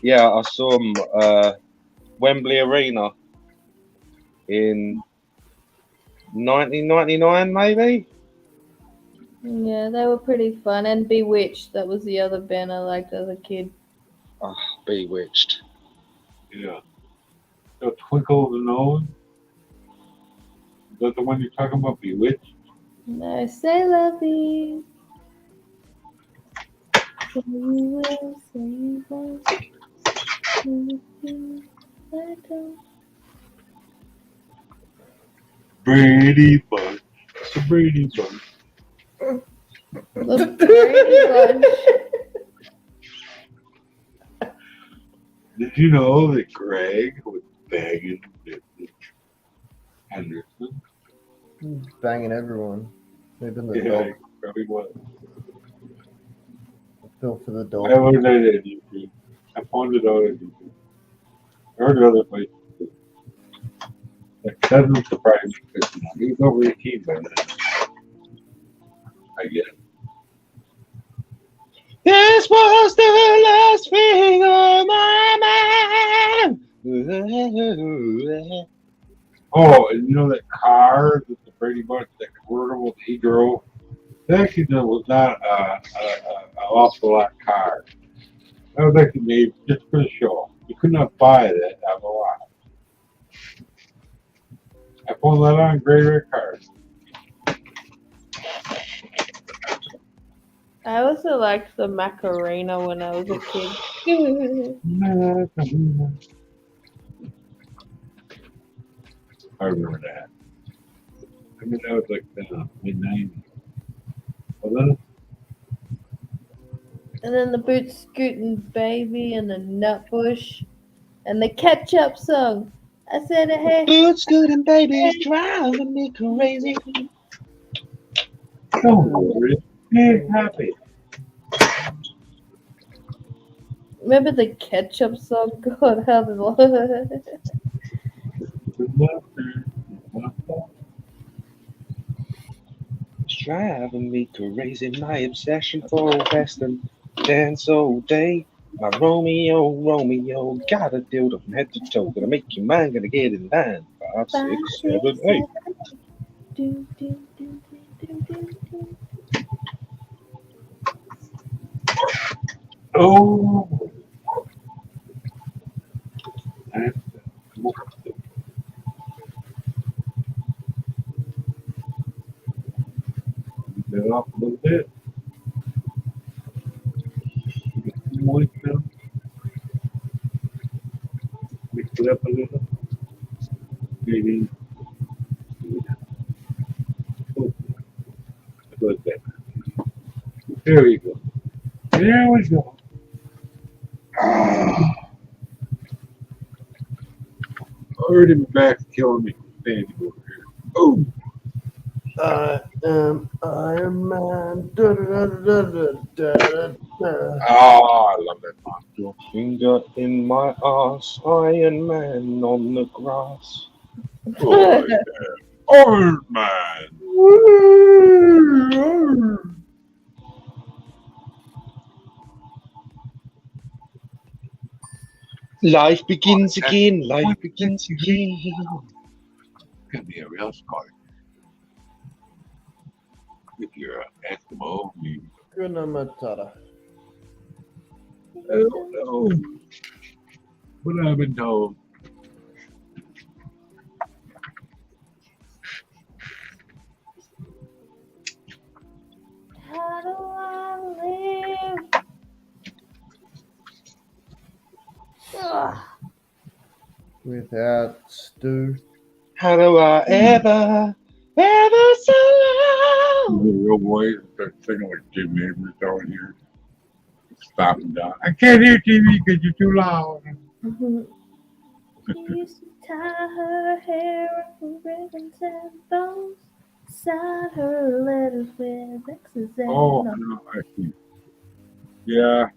yeah, I saw them Wembley Arena in 1999, maybe. Yeah, they were pretty fun. And Bewitched, that was the other band I liked as a kid. Oh, Bewitched. Yeah. So Twinkle the Nose? Is that the one you're talking about, Bewitched? No, say la vie. Say you will, say you won't. I don't. Brady Bunch. It's a Brady Bunch. The Brady Bunch. Did you know that Greg was banging Henderson? Banging everyone. Even the Yeah, dog. he probably was. Bill for the I dough. learned that at YouTube. I found it out at YouTube. I heard it other places too. That doesn't surprise me because he's over 18 by then. I guess. This was the last thing on my mind. Oh, and you know that car that the Brady Bunch, that convertible that he drove? That actually was not an awful lot car. That was actually made just for the show. You could not buy that out of the lot. I found that on Gray Red Cars. I also liked the Macarena when I was a kid. I remember that. I mean, that was like the mid-90s. Wasn't it? And then the Boot Scootin' Baby and the Nutbush and the Ketchup song. I said, hey. Boot Scootin' Baby's driving me crazy. Don't worry. Be happy. Remember the Ketchup song? God, how the It's driving me crazy. My obsession for Western dance all day. My Romeo, Romeo, got a dildo from head to toe. Gonna make you mine, gonna get in line. 5, 6, 7, 8. do, do, do, do, do, do. Oh. That off a little bit. Moist now. Mix it up a little. Maybe. Like that. There we go. There we go. Already my back's killing me. Standing over here. Oh. I am Iron Man. Da, da, da, da, da, da, da. Oh, I love that song. Your finger in my ass, Iron Man on the grass. Oh, yeah. Iron Man. Life begins again, life begins again. Could be a real scholar. If you're an Eskimo, you Kuna Matata. I don't know. But I've been told. How do I live? Ugh. Without Stu. How do I ever so long? The real boys start singing like Jim Neighbors down here. Stop and down. I can't hear TV because you're too loud. She used to tie her hair up with ribbons and bows. Sign her letters with X's and Oh, O's. no, I see. Yeah.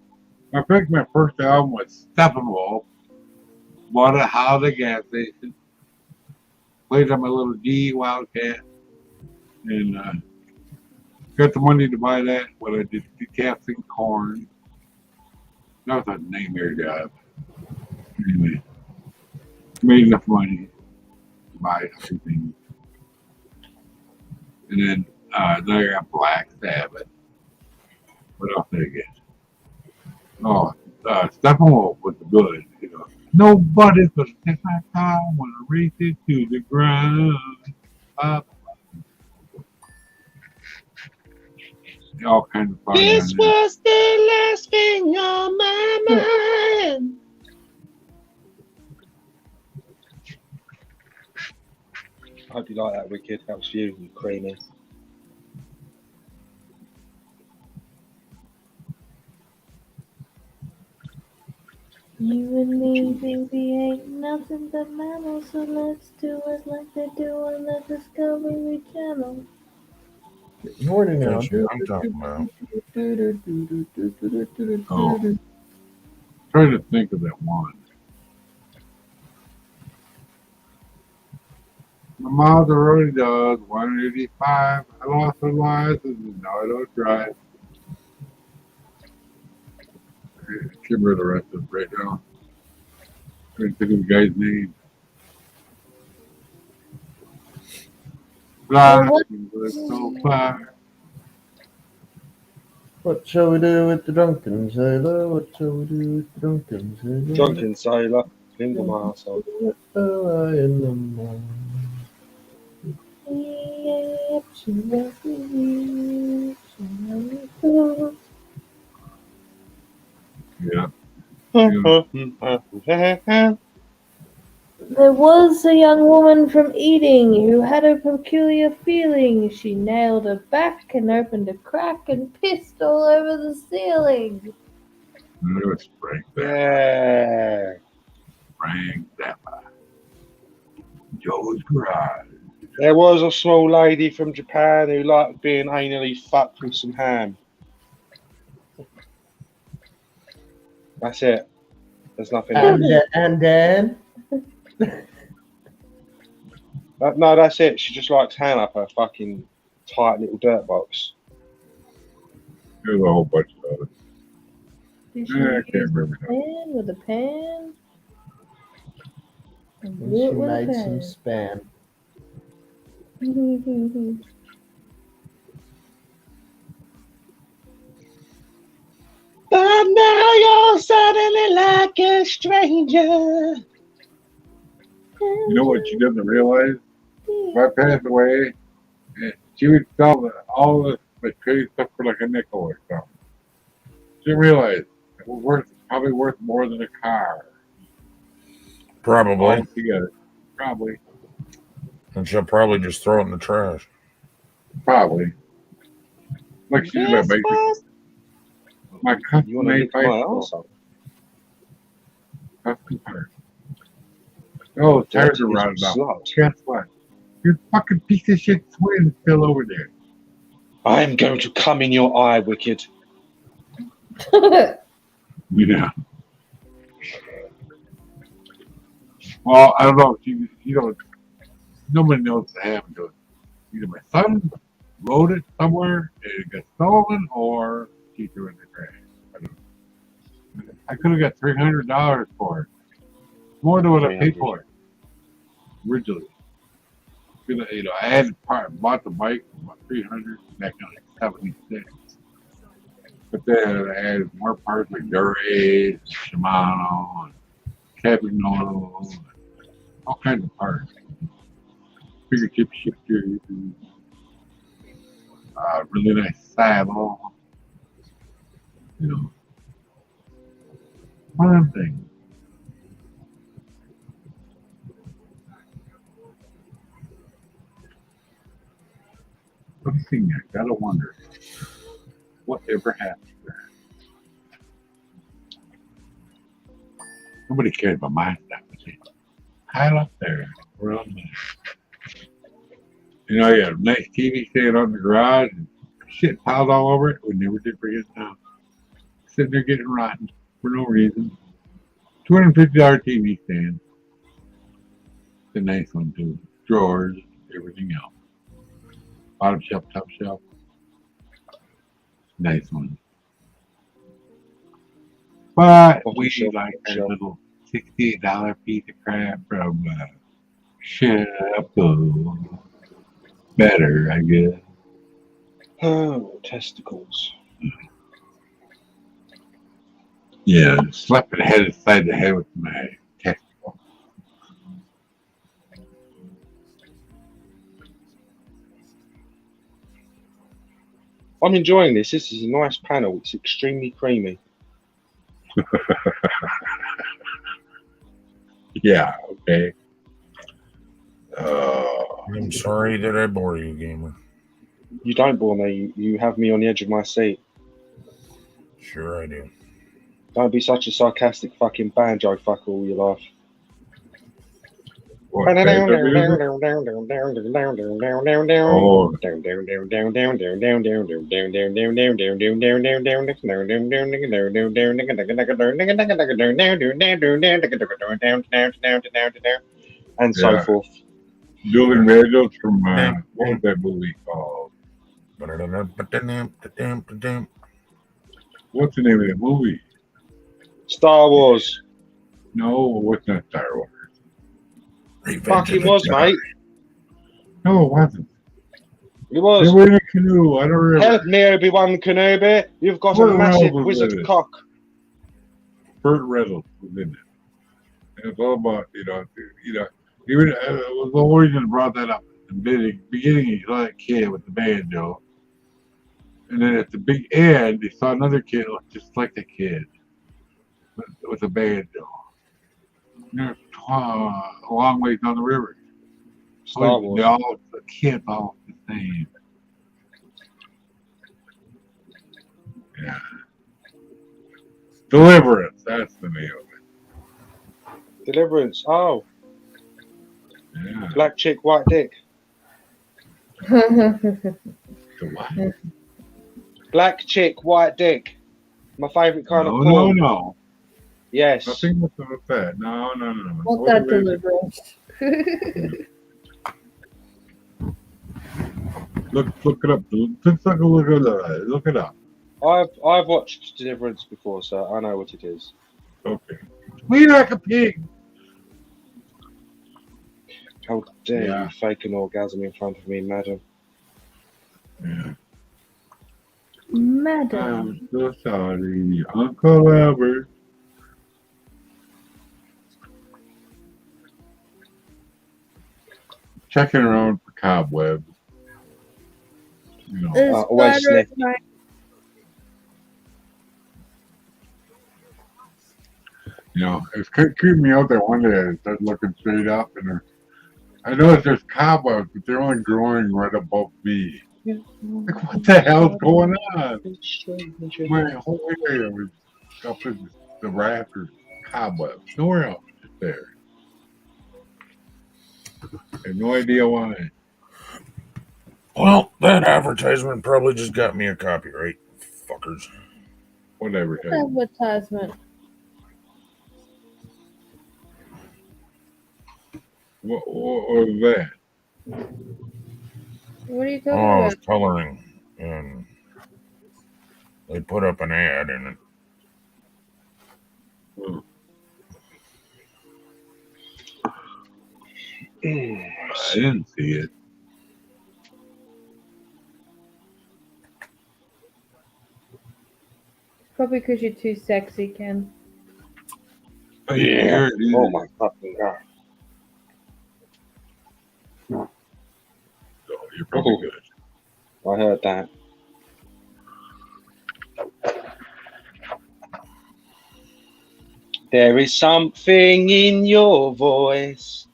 I picked my first album was Steppenwolf. Bought it out of the gas station. Played on my little D Wildcat. And got the money to buy that when I did decafing corn. That was a nightmare job. Anyway, made enough money to buy everything. And then I got Black Sabbath. What else did I get? Oh, Steppenwolf was good. You know, nobody's gonna take my car when I race it to the ground. All kinds of fun. This was the last thing on my mind. I hope you like that, Wicked. That was you, you creamy. You and me, baby, ain't nothing but mammals, so let's do it like they do on the Discovery Channel. Morning now. That's what I'm talking about. Oh. Trying to think of that one. My miles already does 185. I lost my license and now I don't drive. I can't remember the rest of it right now. I can't think of the guy's name. Fly, so far. What shall we do with the drunken sailor? What shall we do with the drunken sailor? Drunken sailor, into my arsehole. In the morning. Yeah. There was a young woman from Eating who had a peculiar feeling. She nailed her back and opened a crack and pissed all over the ceiling. Let's Frank Zappa. Yeah. Frank Zappa. Joe's Garage. There was a small lady from Japan who liked being anally fucked with some ham. That's it. There's nothing else. And then? No, that's it. She just likes ham up her fucking tight little dirt box. There's a whole bunch of others. Did she I use can't remember the now. pan with a pan? And And do she it with a made some pan. spam. But now you're suddenly like a stranger. You know what she doesn't realize? If I pass away, she would sell all this crazy stuff for like a nickel or something. She didn't realize it was probably worth more than a car. Probably. Altogether. Probably. And she'll probably just throw it in the trash. Probably. Like she's my basic. My custom made bicycle. Custom tires. Oh, tires are rotted out. Guess what? Your fucking piece of shit twin is still over there. I'm going to come in your eye, wicked. Yeah. Well, I don't know. You don't. Nobody knows what happened to it. Either my son rode it somewhere and it got stolen, or he threw it in the trash. I don't know. I could have got $300 for it. More than what I paid for it originally. You know, I had bought the bike for about $300 back in like '76. But then I added more parts like Durace, Shimano, and Capignolo, and all kinds of parts. Fingertip shifters, really nice saddle, you know, fun things. Something I gotta wonder, whatever happened there? Nobody cares about my stuff. High up there, around there. You know, you had a nice TV stand on the garage and shit piled all over it. We never did bring it down. Sitting there getting rotten for no reason. $250 TV stand. It's a nice one too. Drawers, everything else. Bottom shelf, top shelf. Nice one. But we like a little $68 piece of crap from Shampoo. Better, I guess. Oh, testicles. Yeah, slapped the head inside the head with my testicle. I'm enjoying this. This is a nice panel. It's extremely creamy. Yeah, okay. I'm sorry that I bore you, gamer. You don't bore me. You have me on the edge of my seat. Sure I do. Don't be such a sarcastic fucking banjo fucker all your life. And so Yeah. forth. Julian Randall's from what was that movie called? What's the name of that movie? Star Wars. No, what's not Star Wars? Fucking was, mate. No, it wasn't. It was. They were in a canoe. I don't remember. Help me, Obi-Wan Kenobi. You've got a Burt massive Reynolds was wizard in it. cock. Burt Reynolds was in it. And it's all about, even the whole reason I brought that up in the beginning, you saw that kid with the banjo. And then at the big end, they saw another kid look just like the kid with a banjo. And they're a long ways down the river. Star Wars. The kids all the same. Yeah. Deliverance, that's the name of it. Deliverance. Oh. Yeah. Black chick, white dick. The what? Black chick, white dick. My favourite kind of No, porn. no. Yes. Nothing with that. No. What's that deliverance? Look it up. Look it up. I've watched Deliverance before, so I know what it is. Okay. We like a pig. How dare Yeah. you fake an orgasm in front of me, madam? Yeah. Madam. I'm so sorry, Uncle Albert. Checking around for cobwebs. Always sniff. It's creeping me out that one day I started looking straight up and I noticed there's cobwebs, but they're only growing right above me. Like, what the hell's going on? My whole area was up in the rafters, cobwebs. Nowhere else, just there. I have no idea why. Well, that advertisement probably just got me a copyright. Fuckers. Whatever. Advertisement. What was that? What are you talking I was about? coloring, and they put up an ad in it. I didn't see it. Probably because you're too sexy, Ken. Yeah. Oh my fucking god. You're probably good. I heard that. There is something in your voice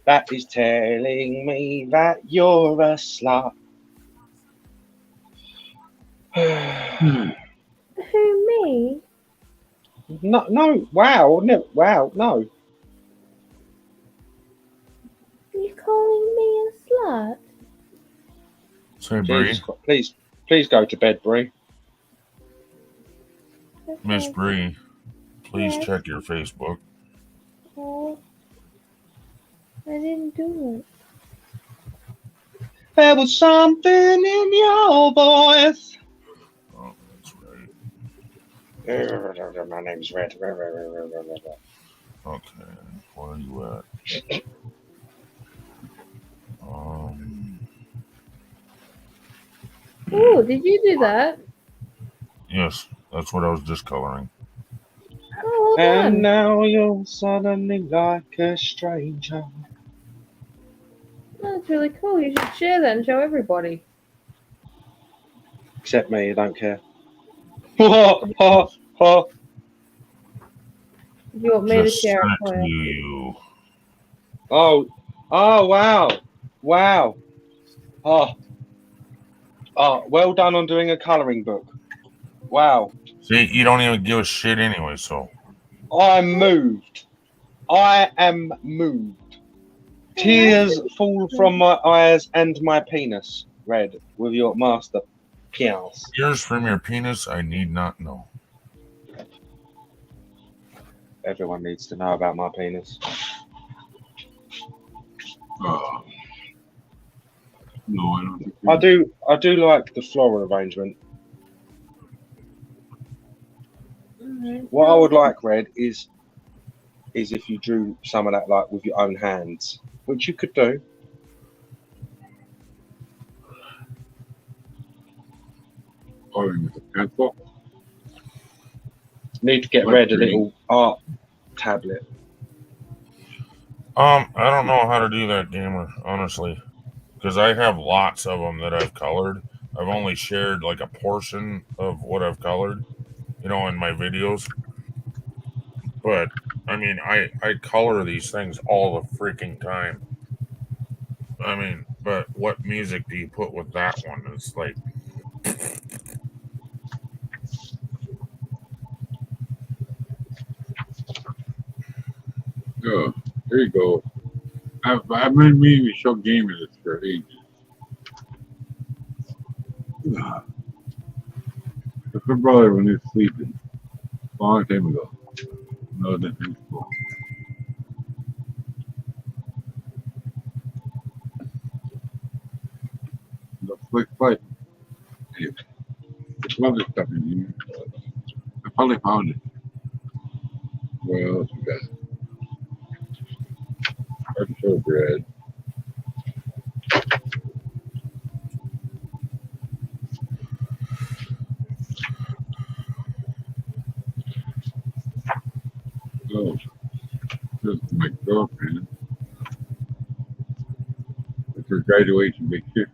that is telling me that you're a slut. Who, me? No, wow, no. You calling me a slut? Say, Bree. Jesus Christ, please go to bed, Bree. Miss Bree, please Yes. check your Facebook. Oh, I didn't do it. There was something in your voice. Oh, that's right. My name's Red. Okay, where are you at? Oh, did you do that? Yes, that's what I was just coloring. Oh, well And done. now you're suddenly like a stranger. That's really cool. You should share that and show everybody. Except me, I don't care. Ha. You want me to Just share it sent for to you? you. Oh, wow. Oh, well done on doing a colouring book. Wow. See, you don't even give a shit anyway, so. I'm moved. I am moved. Tears fall from my eyes and my penis. Red, with your master pials. Tears from your penis, I need not know. Everyone needs to know about my penis. Oh. No, I don't think I do like the floral arrangement. What I would like, Red, is if you drew some of that like with your own hands, which you could do. or with a pencil. Need to get Like Red a green. little art tablet. I don't know how to do that, Gamer, honestly, because I have lots of them that I've colored. I've only shared like a portion of what I've colored, in my videos. But I mean, I color these things all the freaking time. I mean, but what music do you put with that one? It's like, Oh, there you go. I've been meaning to show Gamer this for ages. It's my brother when he was sleeping a long time ago. No, that is cool. The flick. Anyway, some other stuff in here. I finally found it. What else we got? Hard to show bread. Oh, this is my girlfriend. It's her graduation picture.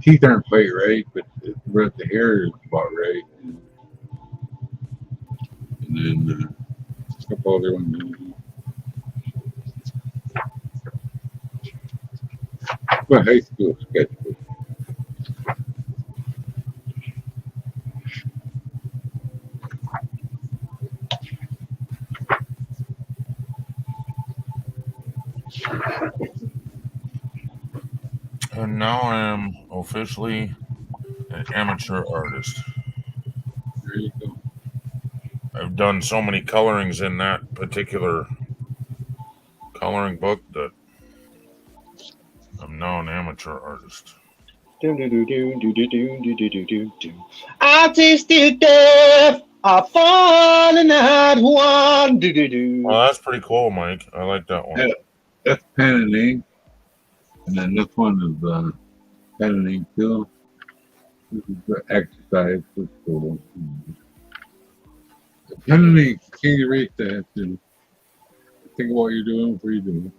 Teeth aren't quite right, but the hair is about right. And then a couple other ones. But high school sketchbook. and now I am officially an amateur artist. There you go. I've done so many colorings in that particular coloring book that I'm now an amateur artist. Artistic death, I fallen at one. Well, that's pretty cool, Mike. I like that one. That's pen and ink. And then this one is pen and ink too. This is the exercise for school. Pen and ink, can't erase that. And think of what you're doing before you do it.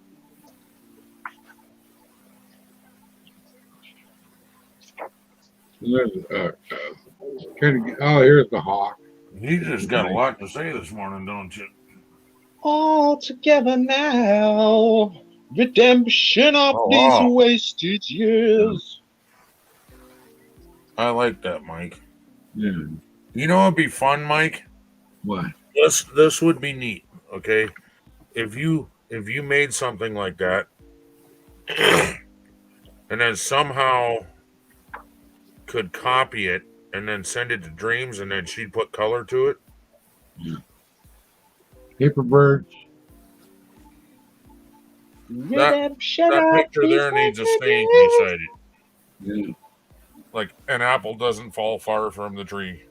And there's, trying to get, oh, here's the hawk. You just got a lot to say this morning, don't you? All together now. Redemption of these wasted years. I like that, Mike. Yeah. You know what'd be fun, Mike? What? This would be neat, okay? If you made something like that and then somehow could copy it and then send it to Dreams and then she'd put color to it. Yeah. Paper birds. That picture there needs a stake beside it. Yeah. Like an apple doesn't fall far from the tree.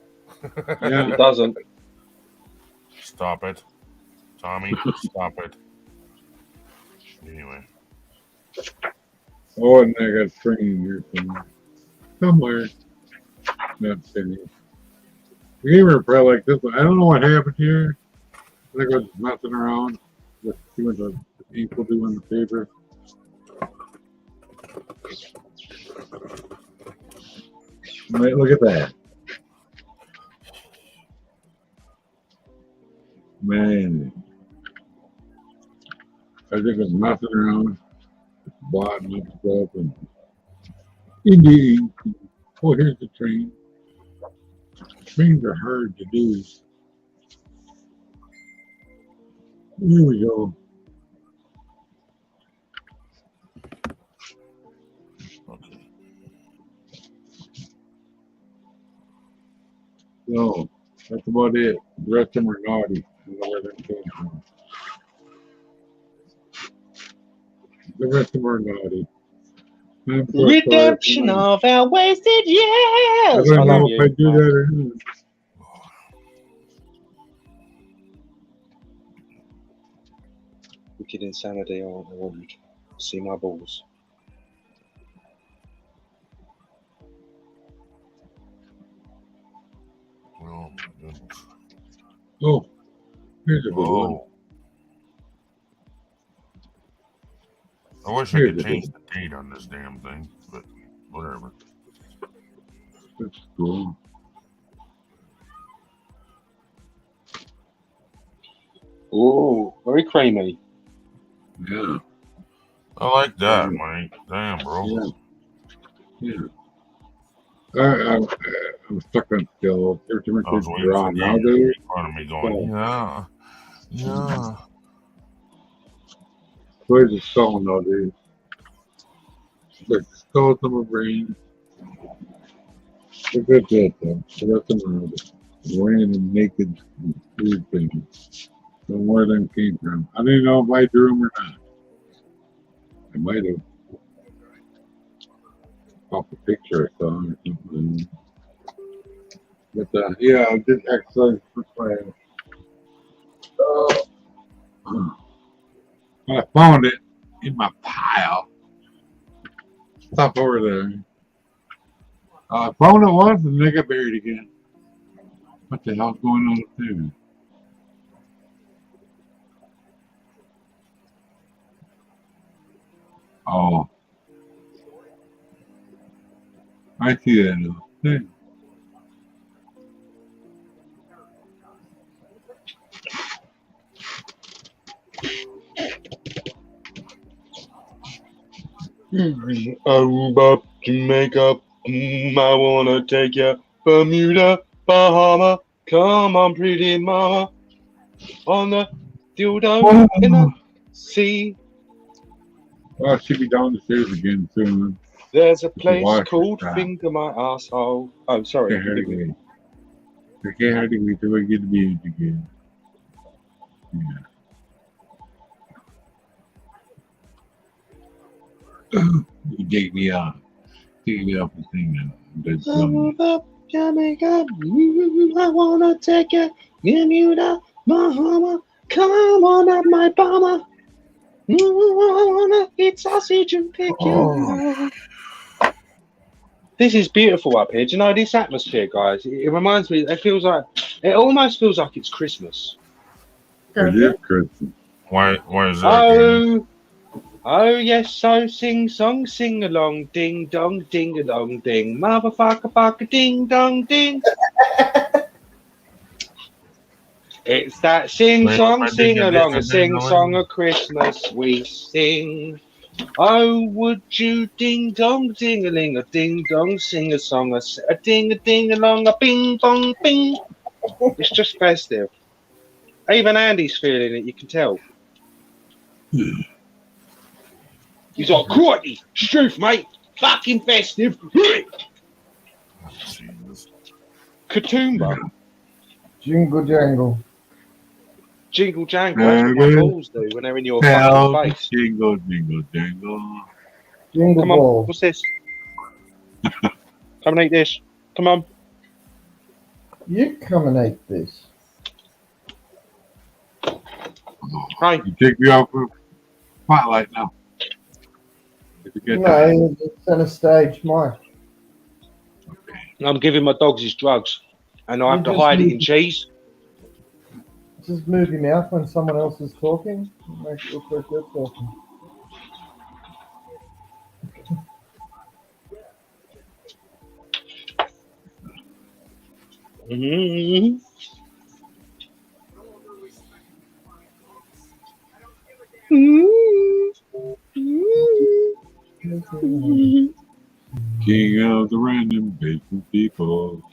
Yeah, it doesn't. Stop it. Tommy, stop it. Anyway. Oh, and I got a string here somewhere. Not finished. The gamer probably like this one. I don't know what happened here. I think I was messing around. Just see what the people do on the paper. Right, look at that. Man. I think I was messing around, blotting up stuff, and indeed. Oh, here's the train. Trains are hard to do. Here we go. So that's about it. The rest of them are naughty. I don't know where they came from. The rest of them are naughty. I'm so sorry for Redemption mine. of our wasted I years. I don't love know if I you. do that or not. Wicked insanity. I want you to see my balls. Oh, my goodness. Oh, here's a good one. Oh. I wish I Here's could a change good the date on this damn thing, but whatever. That's cool. Oh, very creamy. Yeah. I like that, Mike. Damn, bro. Yeah. I'm stuck on still. Every time I was I waiting draw for you to nowadays. make fun of me going, yeah. Yeah. Where's the skull nowadays? Like the skulls on my brain. They're good that though. The rest of them are random naked weird things. Don't know where them came from. I didn't know if I drew them or not. I might have. Off a picture I saw or something. But yeah, I did exercise for class. I found it in my pile. Stuff over there. I found it once and then I got buried again. What the hell's going on there? Oh. I see that now. Hey. I'm about to make up. I wanna take ya Bermuda, Bahama. Come on, pretty mama. On the dildo in the sea. Well, I should be down the stairs again soon. There's a It's a place washer called shop. Finger My Asshole. Oh, sorry. Can't hardly wait. I can't hardly wait till I get to the age again. Yeah. You take me off. Take me off the thing now. That's Up, Jamaica. I wanna take ya Bermuda, Bahama. Come on up, my bomber. I wanna eat sausage and pick you. This is beautiful up here. Do you know this atmosphere, guys? It reminds me. It almost feels like it's Christmas. It is Christmas. Why is that? Oh yes, so sing song, sing along, ding dong, ding along, ding, motherfucker, fucker, ding dong, ding. It's that sing song, sing along, a sing song of Christmas we sing. Oh, would you ding dong, ding a ling, a ding dong, sing a song, a ding along, a bing bong bing. It's just festive. Even Andy's feeling it, you can tell. He's like, crikey, Struth, mate, fucking festive. Katoomba. Jingle jangle. Jingle jangle, that's what my balls do when they're in your fucking face. Jingle, jingle, jingle. Jingle Come on, ball. what's this? Come and eat this. Come on. You come and eat this. Hey. You take me off the spotlight now. If you get that. No, it's on a stage, Mike. I'm giving my dogs his drugs, and I have to just hide it need- in cheese. Just move your mouth when someone else is talking. Make it look like you're talking. Mm-hmm. King of the random basement people.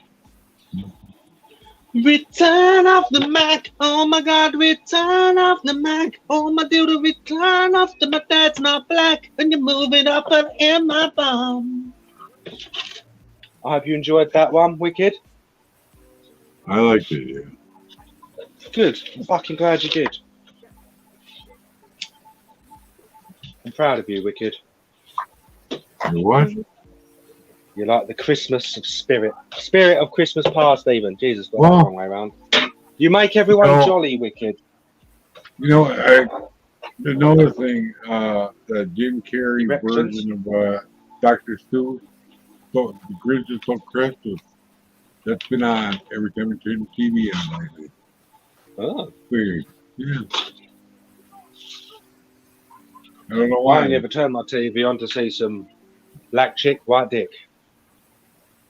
Return of the Mac, oh my god, return of the Mac, oh my dude, return of the Mac, that's not black, and you move it up and in my bum. I hope you enjoyed that one, Wicked. I liked it. Yeah. Good. I'm fucking glad you did. I'm proud of you, Wicked. You what? You're like the Christmas of spirit. Spirit of Christmas past, even. Jesus, got that Well, the wrong way around. You make everyone you know- jolly, Wicked. You know, another thing, the Jim Carrey version of Dr. Seuss, so the Grinch is so Christmas. That's been on every time we turn the TV on lately. Oh. Weird. Yeah. I don't know I why. only ever turn my TV on to see some black chick, white dick.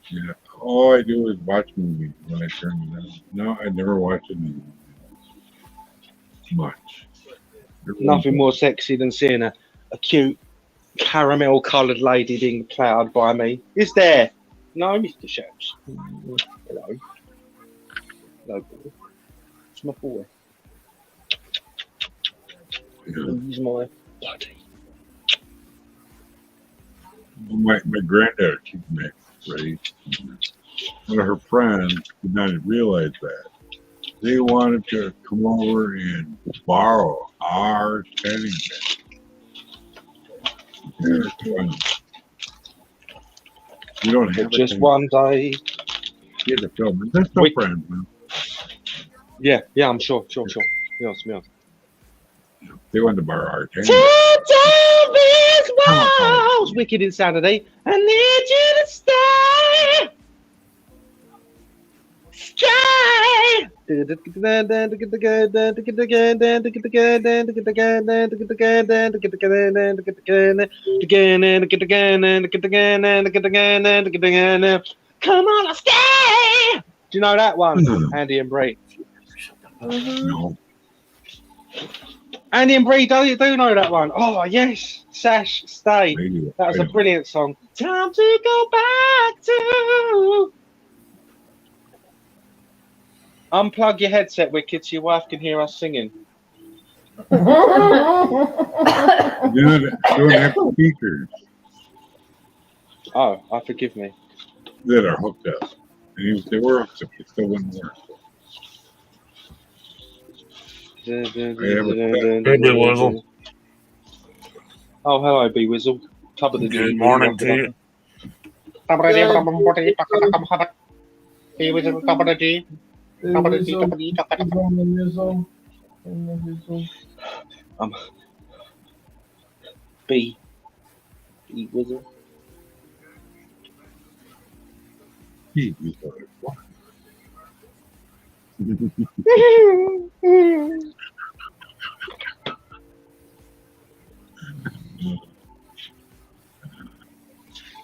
Yeah. All I do is watch movies when I turn it on. No, I never watch a movie. Much. Nothing more sexy than seeing a cute caramel coloured lady being ploughed by me. Is there? No, Mr. Shapes. Hello. Hello, boy. It's my boy. He's my buddy. My granddaughter, she's mixed, right? One of her friends did not realize that. They wanted to come over and borrow our tanning bed. We don't have just one day. Yeah, the film. That's no friends, man. Yeah, I'm sure. Yes. They wanted to borrow our tanning Tear bed. down these walls, Wicked Insanity. I need you to stay. Come on, stay. Do you know that one, Andy and Bree? No. Andy and Bree, do know that one? Oh yes, Sash, stay. That was a brilliant song. Time to go back to. Unplug your headset, Wicked, so your wife can hear us singing. They don't have speakers Oh, forgive me. that are hooked up. And if they were hooked up, it still wouldn't work. Wizzle. Oh, hello, B Wizzle. Top of the Good morning to you. B Wizzle, top of the G. Top of the G, top of the G, top of the G. B Wizzle.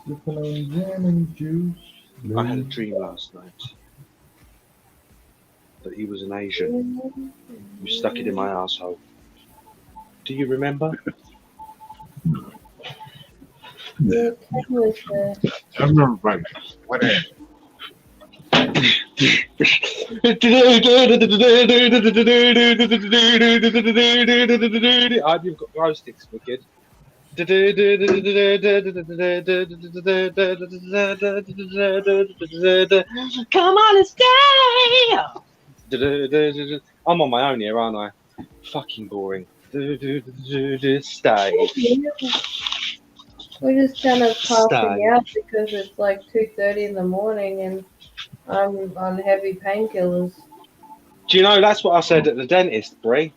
Sipping on jam and juice. I had a dream last night that he was an Asian who stuck it in my asshole. Do you remember? Yeah, was I remember right. What happened? You've got glow sticks, Wicked. Come on and stay. I'm on my own here, aren't I? Fucking boring. Stay. We're just kind of passing Stay. out because it's like 2:30 in the morning and I'm on heavy painkillers. Do you know that's what I said at the dentist, Bree?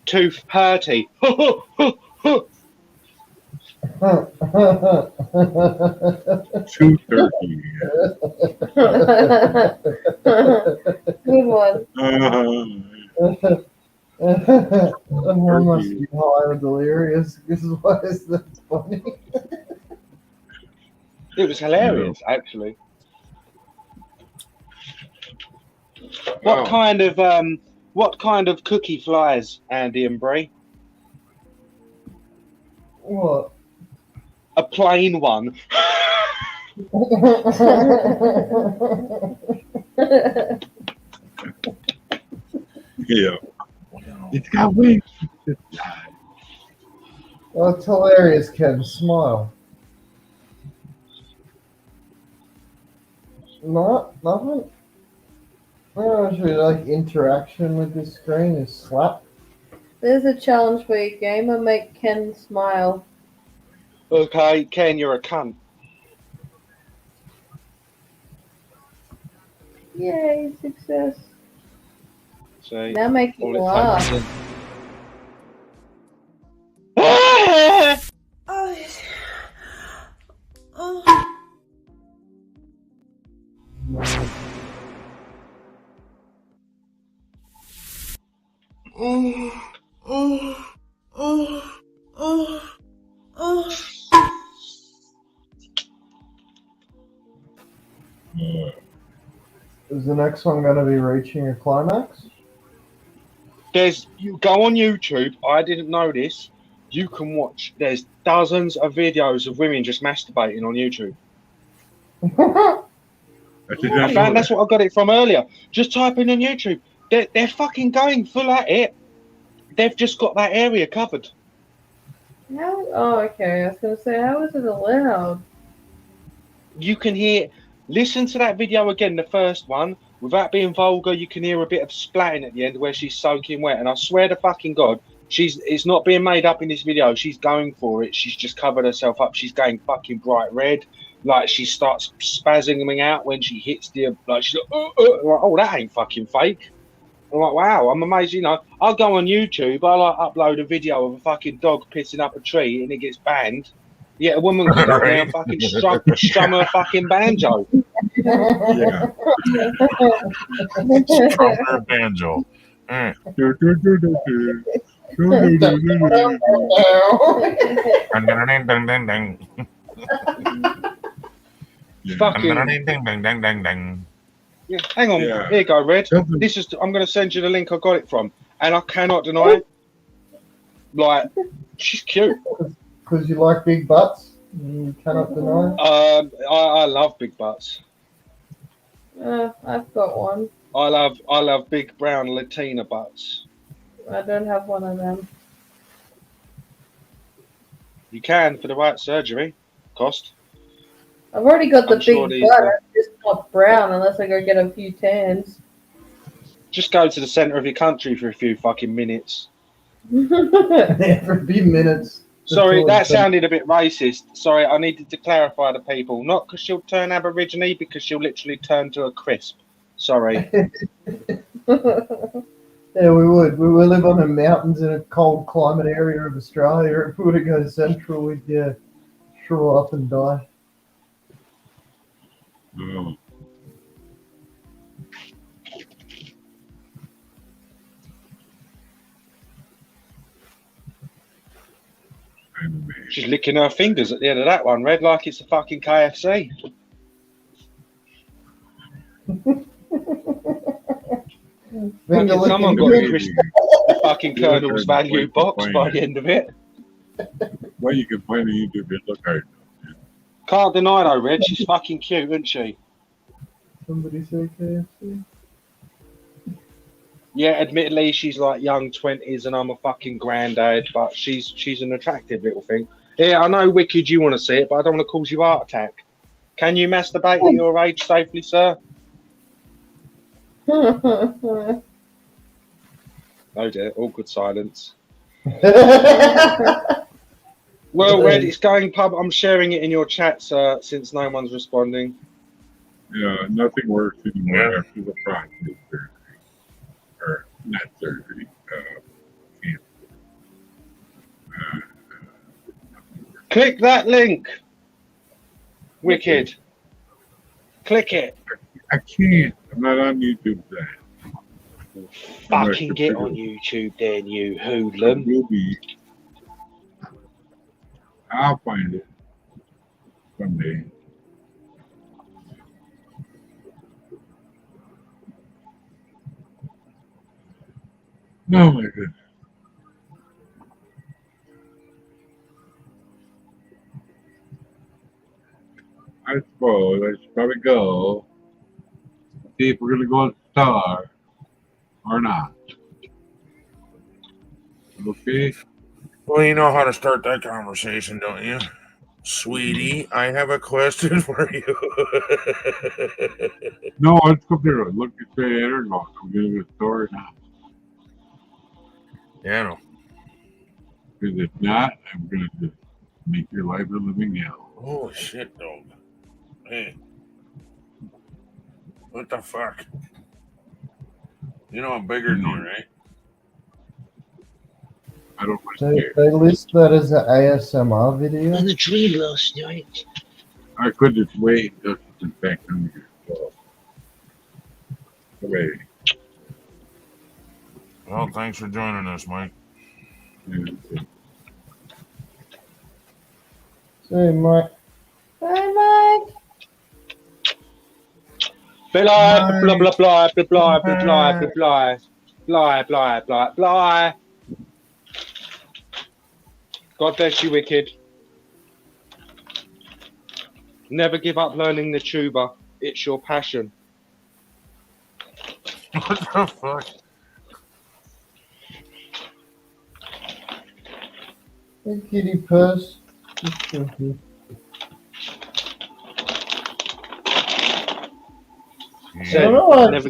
Tooth hurty. 2:30. Good one. Everyone must be high or delirious. This is why it's that funny. It was hilarious, actually. What kind of cookie flies, Andy and Bree? What? A plain one. Yeah. It's got wings. Oh, it's hilarious, Ken. Smile. No, nothing. Oh, actually, like interaction with this screen is slap. There's a challenge for you, gamer. Make Ken smile. Okay, Ken, you're a cunt. Yay, success. See, Now make him laugh. Is the next one going to be reaching a climax? You go on YouTube. I didn't know this. You can watch. There's dozens of videos of women just masturbating on YouTube. That's what I got it from earlier. Just type in on YouTube. They're fucking going full at it. They've just got that area covered. How? Oh, okay. I was going to say, how is it allowed? You can hear. Listen to that video again, the first one. Without being vulgar, you can hear a bit of splatting at the end where she's soaking wet. And I swear to fucking God, it's not being made up in this video. She's going for it. She's just covered herself up. She's going fucking bright red. Like, she starts spazzing out when she hits the, like, she's like, oh, that ain't fucking fake. I'm like, wow, I'm amazed. You know, I'll go on YouTube, I like upload a video of a fucking dog pissing up a tree and it gets banned. Yeah, a woman can go there and fucking strum her fucking banjo. Yeah. Strum her banjo. Fucking. Yeah, hang on. Yeah. Here you go, Red. This is. I'm going to send you the link I got it from, and I cannot deny it. Like, she's cute. Because you like big butts? You cannot deny. I love big butts. I've got one. I love big brown Latina butts. I don't have one of them. You can for the right surgery. Cost. I've already got the I'm sure big these butt. are- It's just not brown unless I go get a few tans. Just go to the centre of your country for a few fucking minutes. Every few minutes. Sorry, that sounded a bit racist. Sorry, I needed to clarify to people. Not because she'll turn Aborigine, because she'll literally turn to a crisp. Sorry. Yeah, we would. We would live on the mountains in a cold climate area of Australia. If we were to go central, we'd shrivel up and die. She's licking her fingers at the end of that one, Red, like it's a fucking KFC. Fucking someone got the fucking Colonel's value box by the end of it. Well, you can find on YouTube. It look hard. Can't deny though, Red. She's fucking cute, isn't she? Somebody say KFC. Yeah, admittedly, she's like young 20s and I'm a fucking granddad, but she's an attractive little thing. Yeah, I know, Wicked, you want to see it, but I don't want to cause you a heart attack. Can you masturbate at your age safely, sir? Oh dear, awkward silence. Well, Red, it's going pub. I'm sharing it in your chat, sir, since no one's responding. Yeah, nothing works anymore after the prostate surgery. Or not surgery. Cancer. Click that link. Wicked. Click it. I can't. I'm not on YouTube then. Fucking get on YouTube then, you hoodlum. I'll find it someday. Oh my goodness. I suppose I should probably go see if we're gonna go on Star or not. Okay. Well, you know how to start that conversation, don't you? Sweetie, I have a question for you. No, let's come here. Look at the internet. I'm giving a story now. Yeah, I know. Because if not, I'm going to make your life a living hell. Oh shit, dog. Hey. What the fuck? You know I'm bigger than you, right? I don't want They list that as an ASMR video. On the tree last night. I could just wait until it's back on here. So, okay. Well, thanks for joining us, Mike. Say, Mike. Bye, Mike. Blah blah blah blah blah blah blah blah blah blah blah blah blah. God bless you, wicked. Never give up learning the tuba. It's your passion. What the fuck? Hey, kitty puss. Never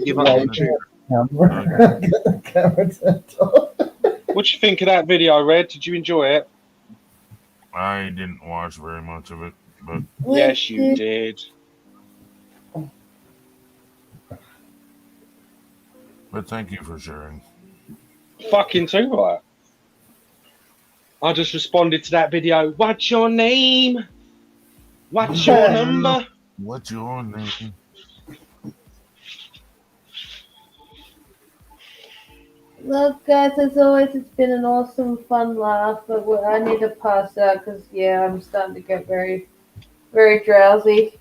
give up on the tuba. What you think of that video, Red? Did you enjoy it? I didn't watch very much of it, but yes, you did. But thank you for sharing. Fucking too right. I just responded to that video. What's your name? What's your number? What's your name? Look, guys, as always, it's been an awesome, fun laugh, but I need to pass out because, yeah, I'm starting to get very, very drowsy.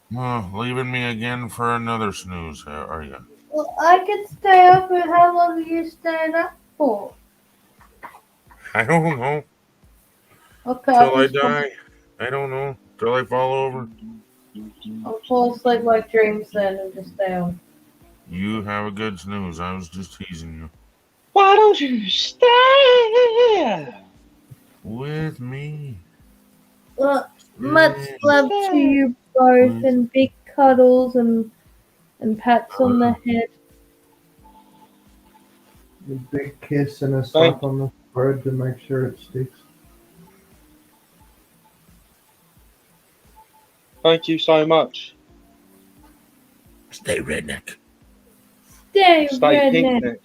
Leaving me again for another snooze, are you? Well, I can stay up, but how long are you staying up for? I don't know. Okay, Till I die. I don't know. Till I fall over. I'll fall asleep like dreams then and just stay on. You have a good snooze. I was just teasing you. Why don't you stay with me? Well, much love to you both, and big cuddles and pats on the head. A big kiss and a slap on the forehead to make sure it sticks. Thank you so much. Stay redneck. Stay redneck.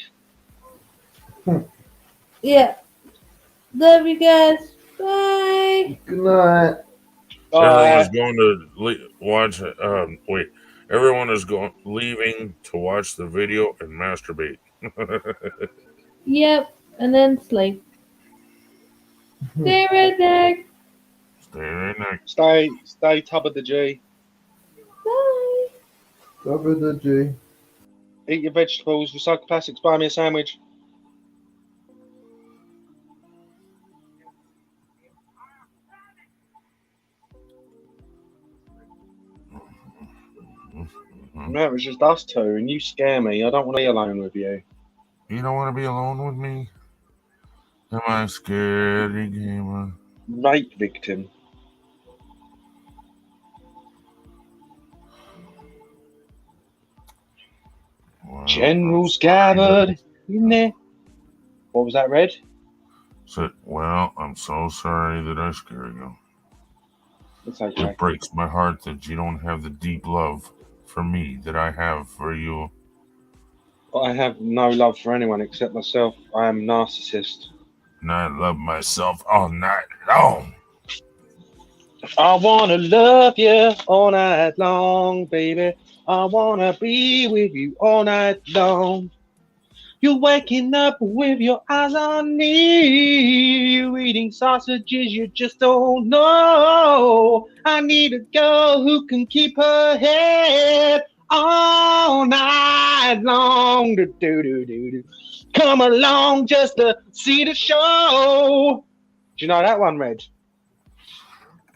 Yeah. Love you guys. Bye. Good night. Everyone is going to watch. Everyone is leaving to watch the video and masturbate. Yep, and then sleep. Stay redneck. Stay redneck. Stay tub of the G. Bye. Tub of the G. Eat your vegetables. Recycle plastics. Buy me a sandwich. No, it was just us two, and you scare me. I don't want to be alone with you. You don't want to be alone with me? Am I scaredy gamer? Rape victim. Wow. Generals gathered in there. What was that, Red? Well, I'm so sorry that I scared you. It's okay. It breaks my heart that you don't have the deep love for me that I have for you. I have no love for anyone except myself. I am a narcissist. And I love myself all night long. I wanna love you all night long, baby. I wanna be with you all night long. You're waking up with your eyes on me. You're eating sausages you just don't know. I need a girl who can keep her head all night long. Do, do, do, do, do. Come along just to see the show. Do you know that one, Reg?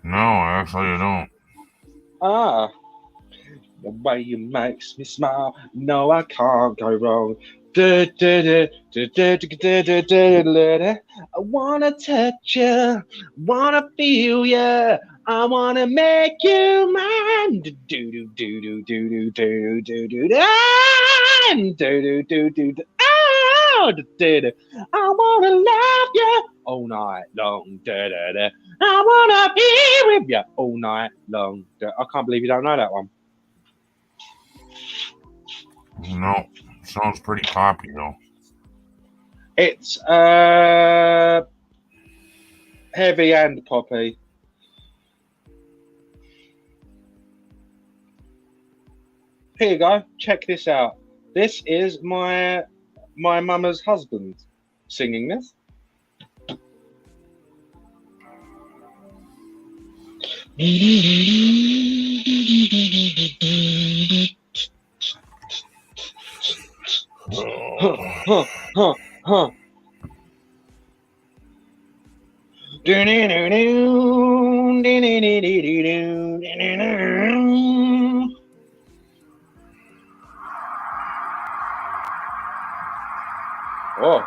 No, actually I don't. Ah. The way you makes me smile, no, I can't go wrong. I wanna touch you, wanna feel you, I wanna make you mine. Do do do do do do do do do do do do do do. I wanna love you all night long. I wanna be with you all night long. I can't believe you don't know that one. No, sounds pretty poppy though. It's heavy and poppy. Here you go. Check this out. This is my mama's husband singing this. Huh. Oh.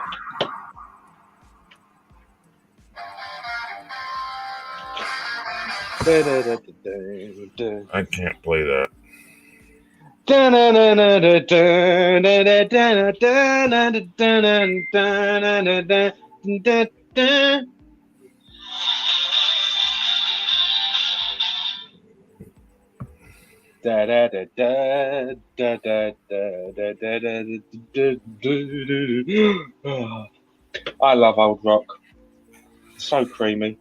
I can't play that. I love old rock. So creamy.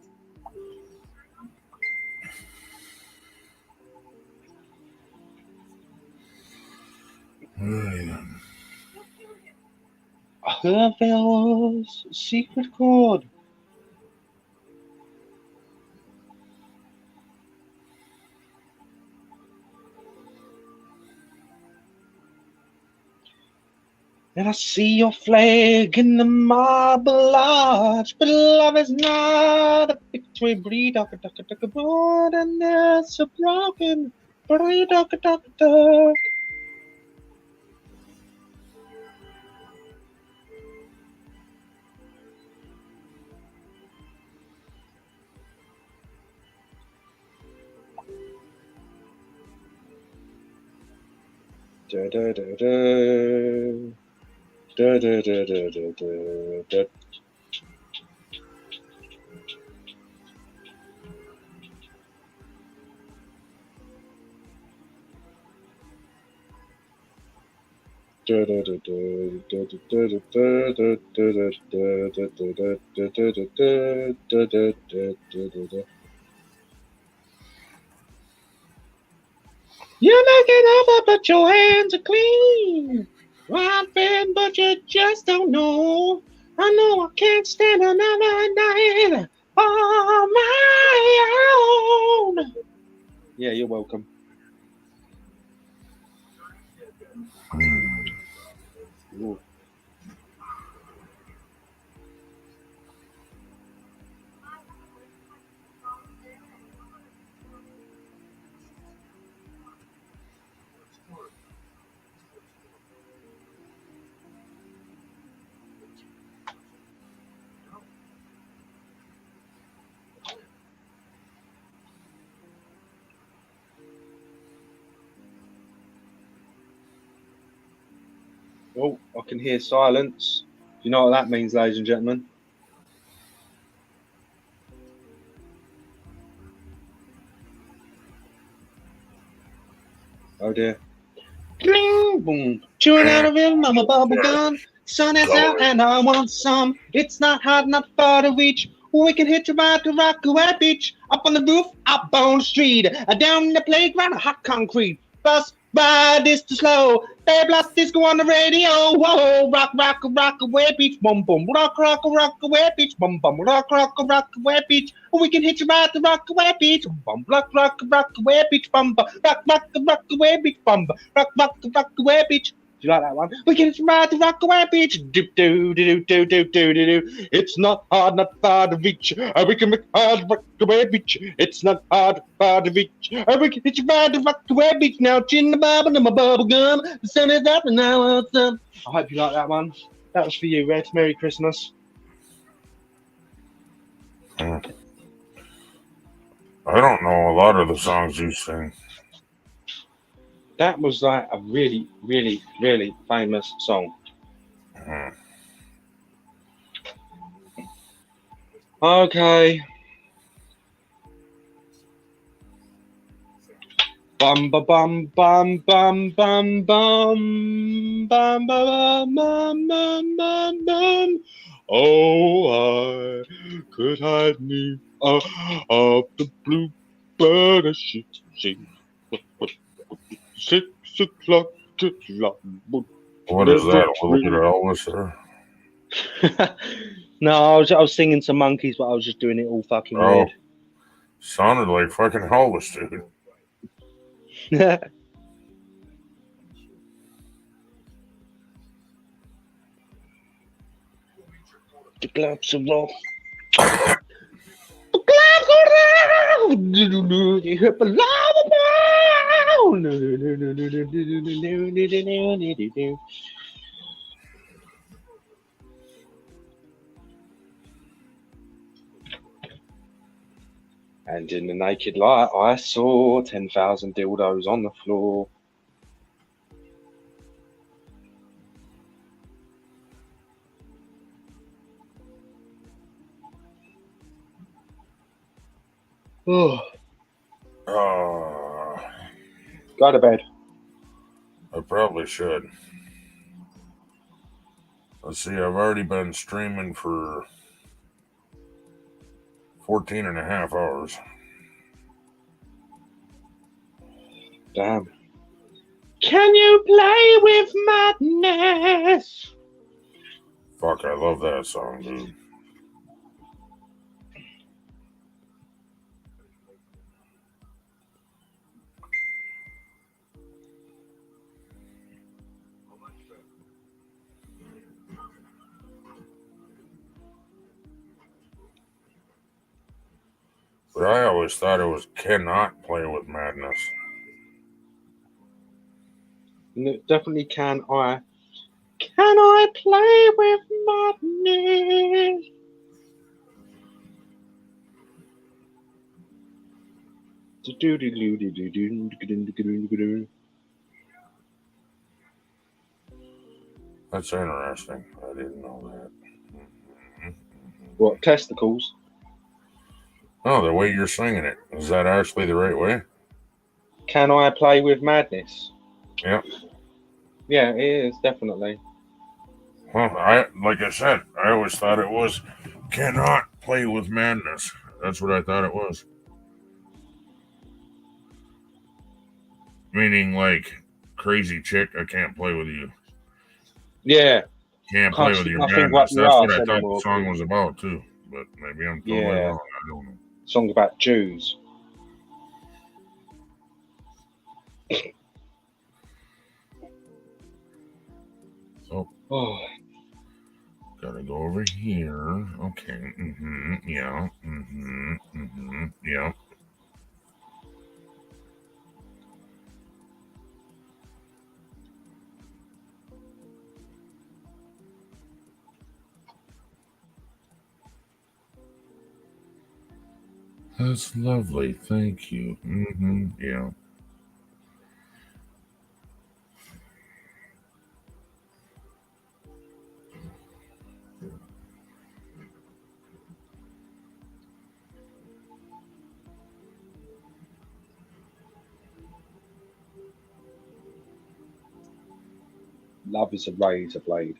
I heard there was a secret chord. And I see your flag in the marble arch, but love is not a victory breed, and there's a broken breed, You're looking over, but your hands are clean. One friend, but you just don't know. I know I can't stand another night on my own. Yeah, you're welcome. Ooh. Oh, I can hear silence. Do you know what that means, ladies and gentlemen? Oh dear. Bling, boom. Chewing out of him, I'm a bubble gum. Sun is out and I want some. It's not hard, not far to reach. We can hit your ride to Rockaway Beach. Up on the roof, up on the street. Down in the playground, hot concrete. Bus ride this too slow. Babe, blast disco on the radio. Whoa, rock, rock, Rockaway Beach. Boom, boom. Rock, rock, Rockaway Beach. Boom, boom. Rock, rock, Rockaway Beach. We can hit your ride to Rockaway Beach. Boom, rock, rock, Rockaway Beach. Boom, rock, rock, Rockaway Beach. Boom, rock, rock, Rockaway Beach. you like that one? We can ride the rock away, bitch. Do do do do do do do do. It's not hard, not far to reach. We can make hard rock away, bitch. It's not hard, far to reach. We can ride the rock away, bitch. Now chin the bubble and my bubble gum. The sun is up and now it's up. I hope you like that one. That was for you, Red. Merry Christmas. I don't know a lot of the songs you sing. That was like a really, really, really famous song. Okay. Bum ba bum bum bum bum bum bum bum bum bum bum bum. Oh, I could hide me of the bluebird as she sings. 6 o'clock to What is that? A little bit of Elvis there? No, I was singing some Monkeys, but I was just doing it all fucking weird. Sounded like fucking Elvis, dude. The gloves are off. The gloves are off. You hit the lava ball. And in the naked light, I saw 10,000 dildos on the floor. Oh. Go to bed. I probably should. Let's see, I've already been streaming for 14 and a half hours. Damn. Can you play with madness? Fuck, I love that song, dude. But I always thought it was cannot play with madness. Definitely can I. Can I play with madness? That's interesting. I didn't know that. What, testicles? Oh, the way you're singing it. Is that actually the right way? Can I play with madness? Yeah. Yeah, it is, definitely. Well, like I said, I always thought it was cannot play with madness. That's what I thought it was. Meaning like crazy chick, I can't play with you. Yeah. Can't play with your madness. That's what I thought the song was about too. But maybe I'm totally wrong. I don't know. Song about Jews. So, gotta go over here. Okay. Yeah. Yeah. That's lovely. Thank you. Yeah. Love is a razor blade.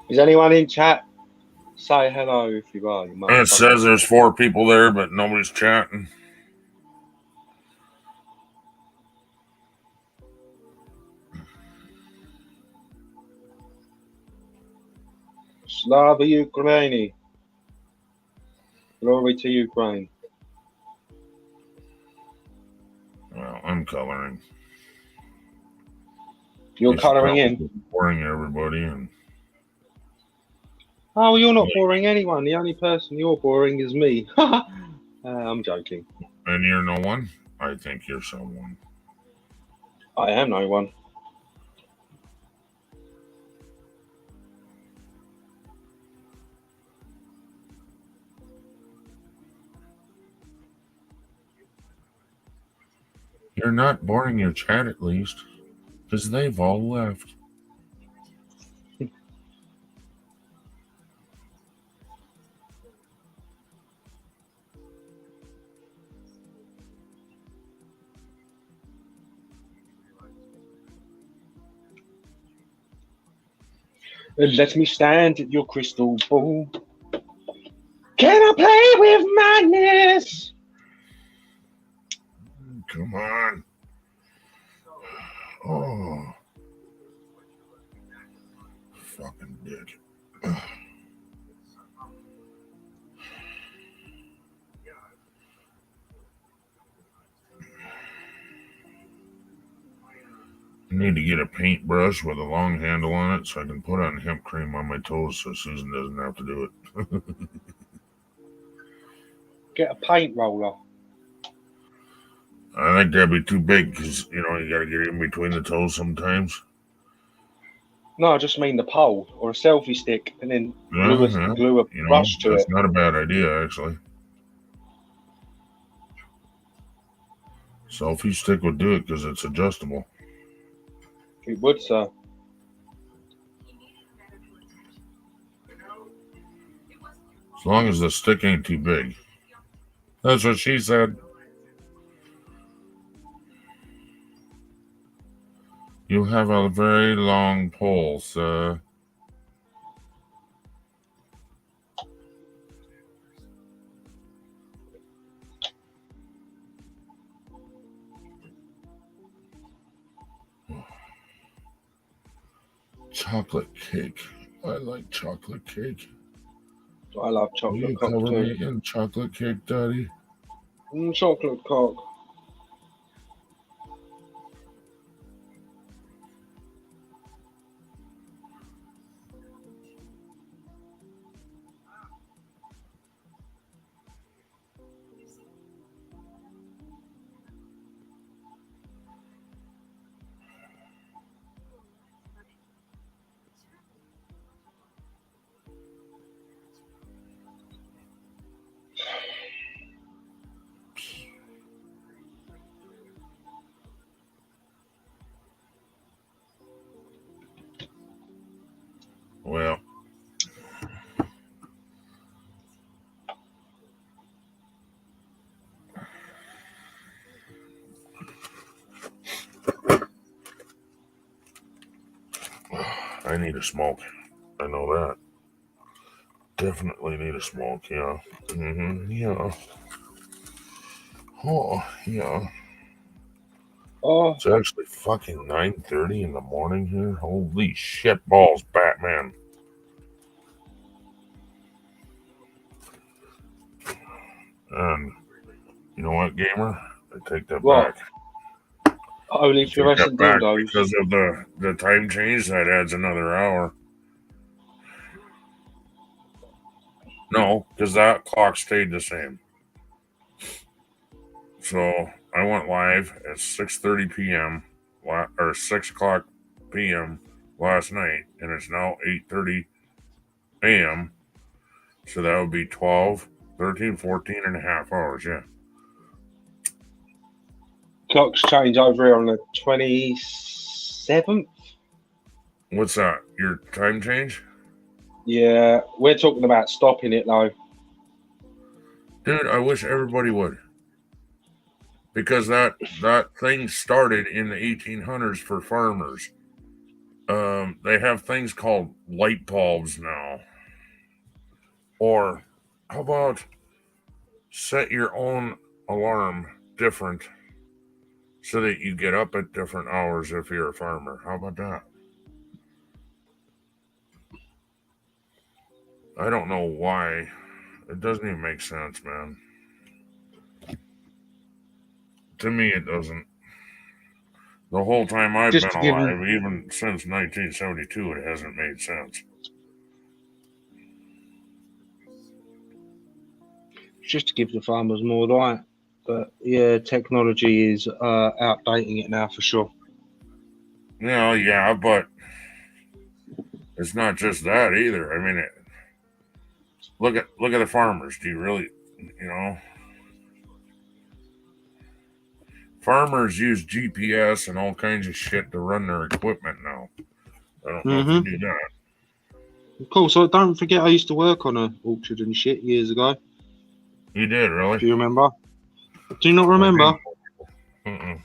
Is anyone in chat? Say hello if you are. It says there's 4 people there, but nobody's chatting. Slava Ukraini. Glory to Ukraine. I'm coloring. You're You should colouring probably in. be boring everybody, and Oh, you're not boring anyone. The only person you're boring is me. I'm joking. and you're no one. I think you're someone. I am no one. You're not boring your chat at least, because they've all left. Let me stand at your crystal ball. Can I play with madness? Come on. Oh. Fucking dick. I need to get a paintbrush with a long handle on it so I can put on hemp cream on my toes so Susan doesn't have to do it. Get a paint roller. I think that'd be too big because, you gotta get in between the toes sometimes. No, I just mean the pole or a selfie stick and then glue a brush to that's it. not a bad idea, actually. Selfie stick would do it because it's adjustable. It would, sir. As long as the stick ain't too big. That's what she said. You have a very long pole, sir. Chocolate cake. I like chocolate cake. I love Will chocolate you cock cover too. me in chocolate cake, Daddy? Chocolate cock. Well, I need a smoke. I know that. Definitely need a smoke, yeah. Yeah. Oh, yeah. Oh. It's actually fucking 9:30 in the morning here. Holy shit balls, Batman. And you know what, gamer? I take that What? back. Only fluorescent dildos. Because of the time change, that adds another hour. No, because that clock stayed the same. So I went live at 6:30 p.m. or 6 o'clock p.m. last night, and it's now 8:30 a.m. So that would be 12, 13, 14 and a half hours, yeah. Clocks change over here on the 27th. What's that? Your time change? Yeah, we're talking about stopping it though. Dude, I wish everybody would. Because that thing started in the 1800s for farmers. They have things called light bulbs now. Or how about set your own alarm different so that you get up at different hours if you're a farmer. How about that? I don't know why. It doesn't even make sense, man. To me, it doesn't. The whole time I've Just been to give alive, them, even since 1972, it hasn't made sense. just to give the farmers more light. But yeah, technology is outdating it now for sure. Yeah, but it's not just that either. I mean, look at the farmers. Do you really, you know? Farmers use GPS and all kinds of shit to run their equipment now. I don't know if you knew that. Cool. So don't forget, I used to work on an orchard and shit years ago. You did, really? Do you remember? Do you not remember? I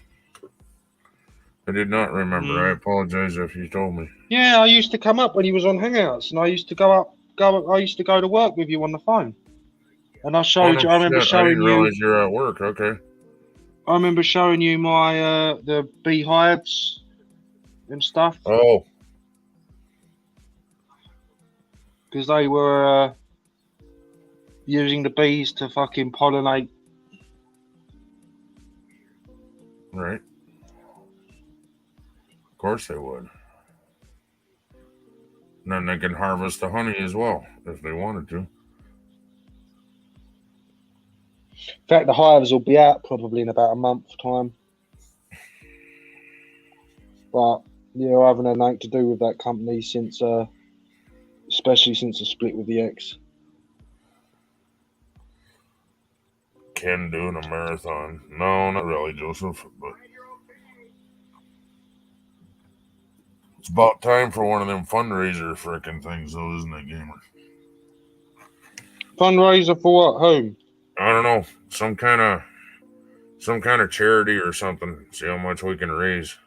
did not remember. I apologize if you told me. Yeah, I used to come up when he was on Hangouts, and I used to I used to go to work with you on the phone, and I showed you. I remember I showing didn't you. realize you're at work. Okay. I remember showing you my the beehives and stuff. Oh. Because they were using the bees to fucking pollinate. Right. Of course they would. And then they can harvest the honey as well if they wanted to. In fact, the hives will be out probably in about a month's time. But yeah, I haven't had anything to do with that company since, especially since the split with the ex. Ken doing a marathon. No, not really, Joseph. But it's about time for one of them fundraiser frickin' things, though, isn't it, Gamer? Fundraiser for what? Whom? I don't know. Some kind of charity or something. See how much we can raise.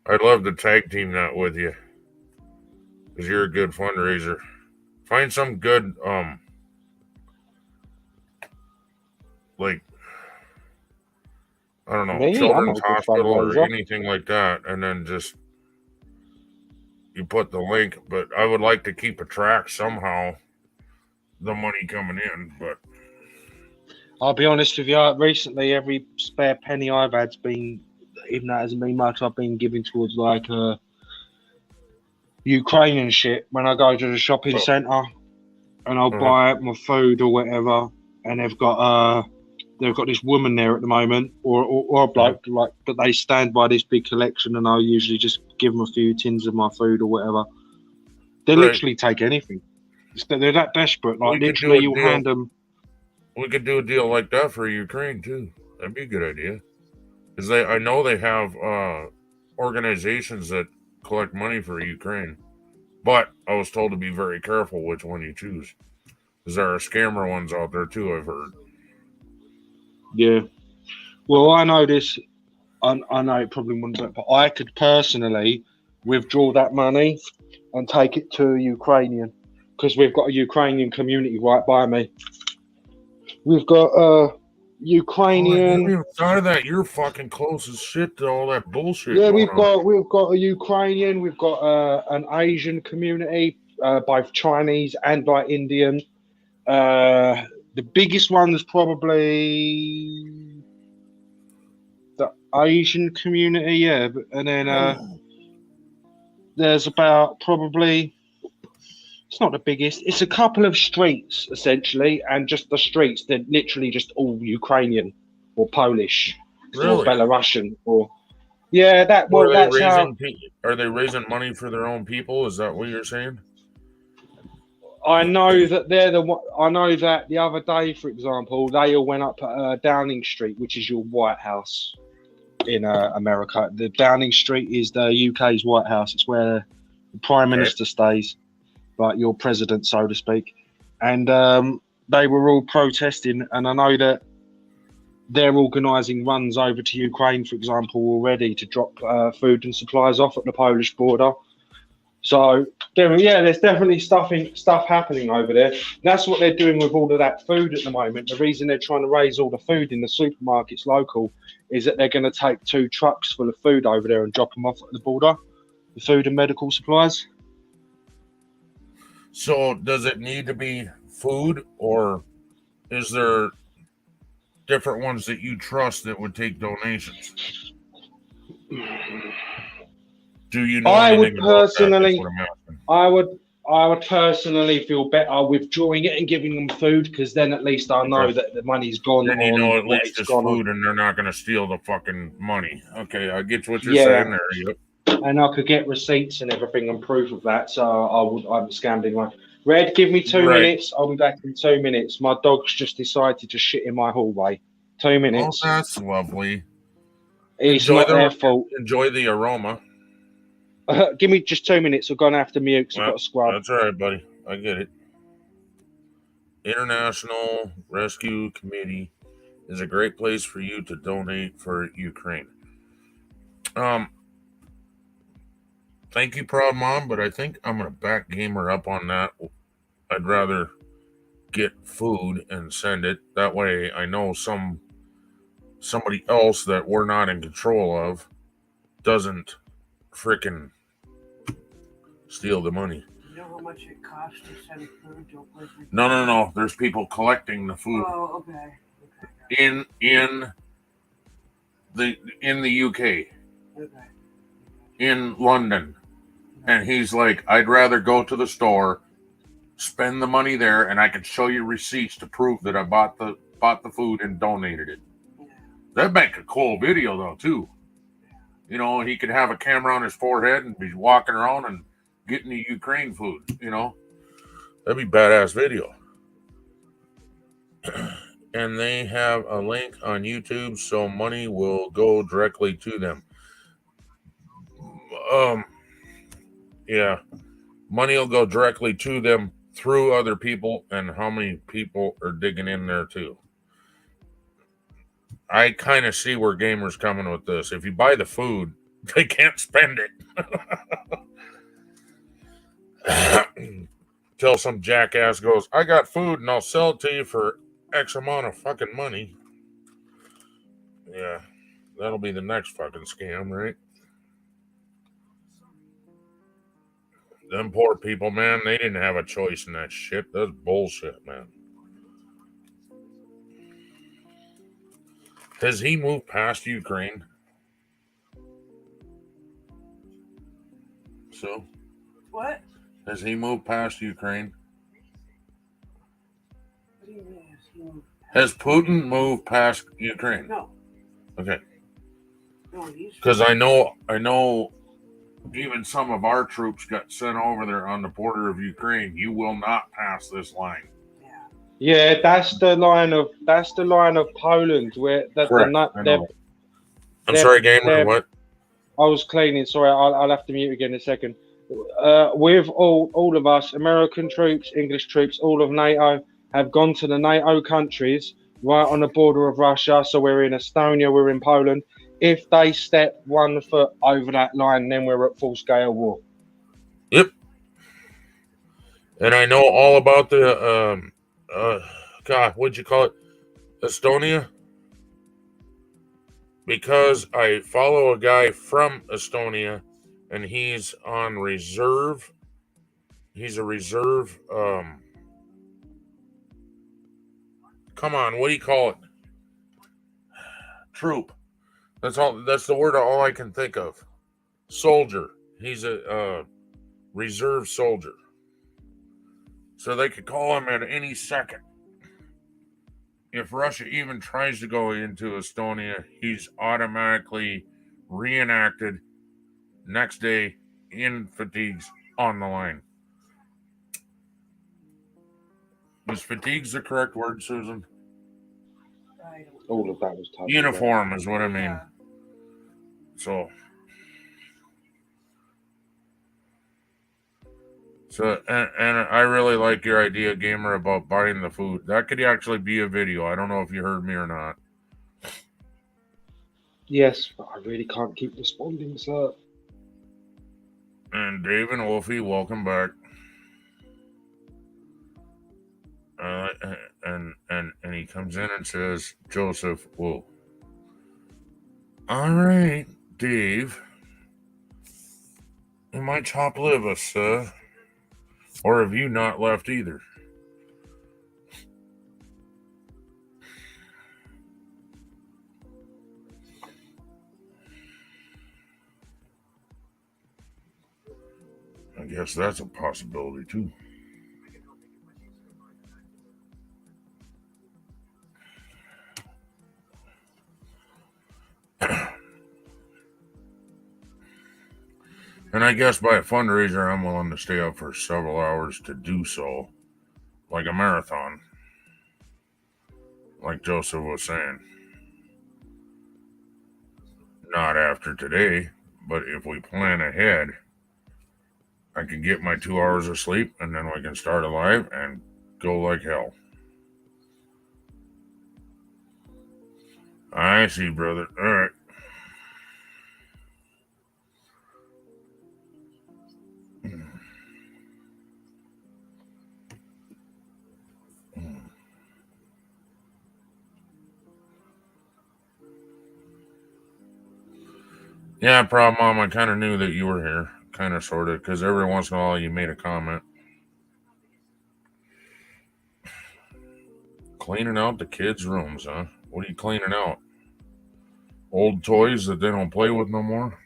I'd love to tag team that with you, because you're a good fundraiser. Find some good, like, I don't know, Me? children's I'm a good hospital or fundraiser. anything like that, and then just you put the link. But I would like to keep a track somehow, the money coming in. But I'll be honest with you, recently every spare penny I've had's been, even that hasn't been much, I've been giving towards like Ukrainian shit. When I go to the shopping centre and I'll buy my food or whatever, and they've got this woman there at the moment, or a bloke, like, but they stand by this big collection, and I'll usually just give them a few tins of my food or whatever. They literally take anything. They're that desperate. Like, literally, you'll hand them. We could do a deal like that for Ukraine too. That'd be a good idea. Because I know they have organizations that collect money for Ukraine, but I was told to be very careful which one you choose, because there are scammer ones out there too, I've heard. Yeah. Well, I know this. I know it probably wouldn't do it, but I could personally withdraw that money and take it to a Ukrainian, because we've got a Ukrainian community right by me. We've got Ukrainian. Outside of that, you're fucking close as shit to all that bullshit. Yeah, we've got a Ukrainian. We've got an Asian community, both Chinese and like Indian. The biggest one is probably the Asian community, yeah. And then there's about probably, it's not the biggest, it's a couple of streets essentially, and just the streets, they're literally just all Ukrainian or Polish or Belarusian or that. Well, that's how. Are they raising money for their own people? Is that what you're saying? I know that they're the one. I know that the other day, for example, they all went up Downing Street, which is your White House in America. The Downing Street is the UK's White House. It's where the Prime Minister stays, like your president, so to speak. And they were all protesting, and I know that they're organising runs over to Ukraine, for example, already to drop food and supplies off at the Polish border. So there's definitely stuff happening over there. That's what they're doing with all of that food at the moment. The reason they're trying to raise all the food in the supermarkets local is that they're going to take 2 trucks full of food over there and drop them off at the border, the food and medical supplies. So does it need to be food, or is there different ones that you trust that would take donations? Do you know I would anything about that? That's personally, what I'm asking. I would Do you know anything about that? That's personally, what I'm asking. I would personally feel better withdrawing it and giving them food, because then at least I know Okay. that the money's gone Then you on know at what least it's it's gone on. food and they're not going to steal the fucking money. Okay, I get what you're Yeah, saying there. Yep. and I could get receipts and everything and proof of that, so I haven't scammed anyone. Red, give me 2 Right. minutes. I'll be back in 2 minutes. My dog's just decided to shit in my hallway. 2 Oh, minutes. that's lovely. It's Enjoy not their fault. Enjoy the aroma. Give me just 2 minutes. I'm going to have to mute because I've Well, got to scrub. that's all right, buddy. I get it. International Rescue Committee is a great place for you to donate for Ukraine. Thank you, Proud Mom, but I think I'm gonna back Gamer up on that. I'd rather get food and send it. That way I know somebody else that we're not in control of doesn't frickin' steal the money. You know how much it costs to send food to a place? No. There's people collecting the food. Oh, okay. In the UK. Okay. In London. And he's like, I'd rather go to the store, spend the money there, and I can show you receipts to prove that I bought the food and donated it. That'd make a cool video though too. You know, he could have a camera on his forehead and be walking around and getting the Ukraine food, you know. That'd be badass video. And they have a link on YouTube so money will go directly to them. Yeah. Money will go directly to them through other people, and how many people are digging in there too. I kind of see where Gamer's coming with this. If you buy the food, they can't spend it. Till some jackass goes, I got food and I'll sell it to you for X amount of fucking money. Yeah, that'll be the next fucking scam, right? Them poor people, man, they didn't have a choice in that shit. That's bullshit, man. Has he moved past Ukraine? So? What? Has he moved past Ukraine? What do you mean? Has Putin moved past Ukraine? No. Okay. No, he's. Because I know even some of our troops got sent over there on the border of Ukraine. You will not pass this line. Yeah, that's the line of Poland where Correct. I know. I'm sorry, Gamer. What? I was cleaning. Sorry, I'll have to mute again in a second. With all of us, American troops, English troops, all of NATO have gone to the NATO countries right on the border of Russia. So we're in Estonia, we're in Poland. If they step 1 foot over that line, then we're at full scale war. Yep. And I know all about the God, what'd you call it? Estonia? Because I follow a guy from Estonia and he's on reserve. He's a reserve come on, what do you call it? Troop. That's the word all I can think of. Soldier. He's a reserve soldier. So they could call him at any second. If Russia even tries to go into Estonia, he's automatically reenacted next day in fatigues on the line. Is fatigues the correct word, Susan? All of that was tough. Uniform is what I mean. So and I really like your idea, Gamer, about buying the food. That could actually be a video. I don't know if you heard me or not. Yes, but I really can't keep responding, sir. And Dave and Wolfie, welcome back. And he comes in and says, Joseph, whoa. All right, Dave. You might chop liver, sir. Or have you not left either? guess that's a possibility too. And I guess by a fundraiser, I'm willing to stay up for several hours to do so, like a marathon, like Joseph was saying. Not after today, but if we plan ahead, I can get my 2 hours of sleep, and then we can start alive and go like hell. I see, brother. All right. Yeah, problem, Mom. I kind of knew that you were here, kind of, sort of, because every once in a while you made a comment. Cleaning out the kids' rooms, huh? What are you cleaning out? Old toys that they don't play with no more?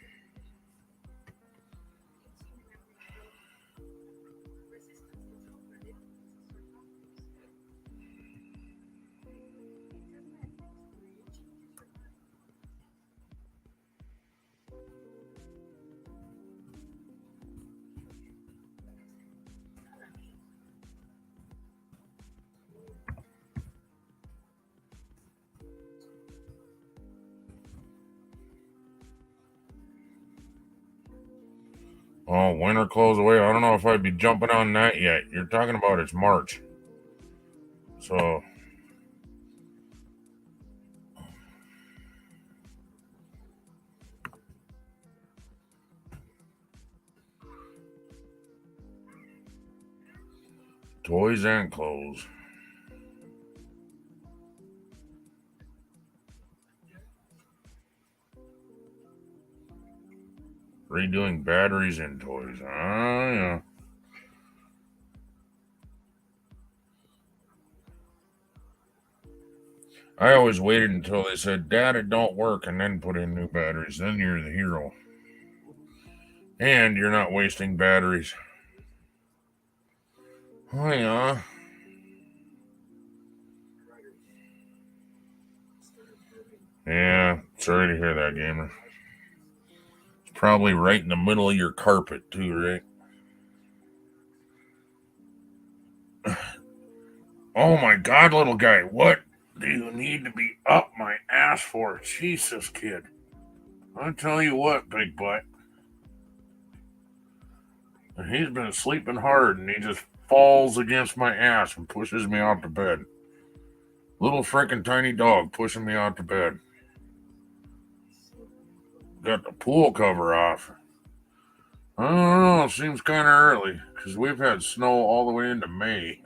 Oh, winter clothes away. I don't know if I'd be jumping on that yet. You're talking about it's March. So, toys and clothes. Redoing batteries and toys. Ah, yeah. I always waited until they said, Dad, it don't work, and then put in new batteries. Then you're the hero. And you're not wasting batteries. Oh, yeah. Yeah, sorry to hear that, gamer. It's probably right in the middle of your carpet, too, right? Oh, my God, little guy. What do you need to be up my ass for? Jesus, kid. I'll tell you what, big butt. He's been sleeping hard, and he just falls against my ass and pushes me out to bed. Little frickin' tiny dog pushing me out to bed. Got the pool cover off. I don't know, seems kind of early, because we've had snow all the way into May.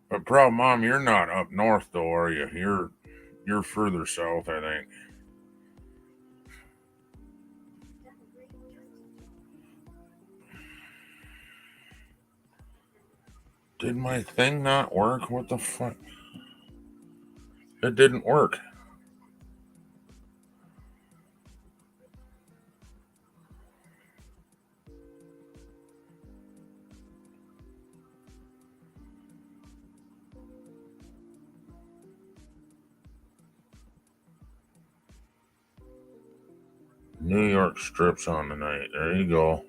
But problem, Mom, you're not up north, though, are you? You're further south, I think. Did my thing not work? What the fuck? It didn't work. New York strips on tonight. There you go.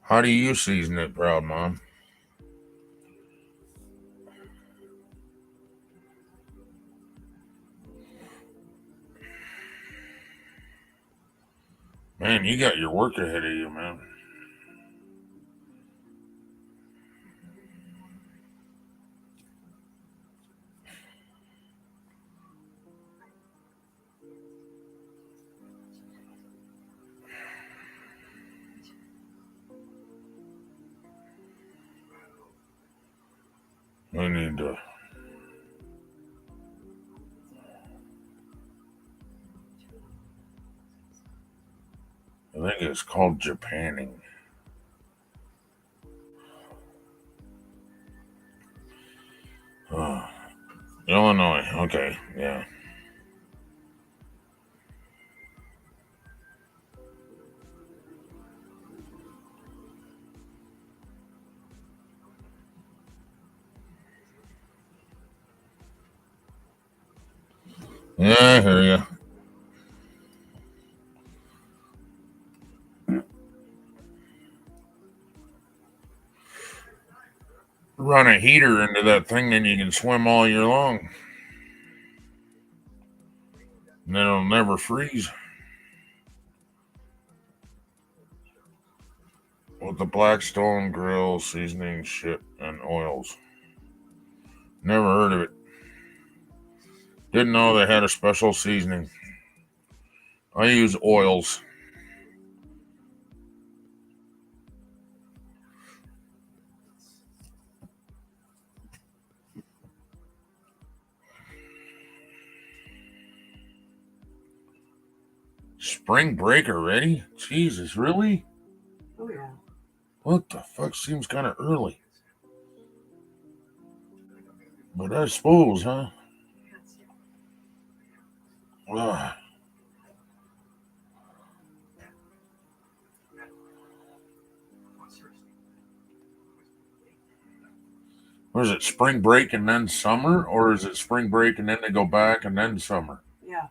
How do you season it, proud Mom? Man, you got your work ahead of you, man. I need to. I think it's called Japanning. Illinois. Okay, yeah. Yeah, I hear you. Run a heater into that thing, and you can swim all year long. And then it'll never freeze. With the Blackstone grill seasoning shit and oils. Never heard of it. Didn't know they had a special seasoning. I use oils. Spring break already? Jesus, really? Oh, yeah. What the fuck? Seems kind of early. But I suppose, huh? Ugh. Or is it spring break and then summer? Or is it spring break and then they go back and then summer? Yeah.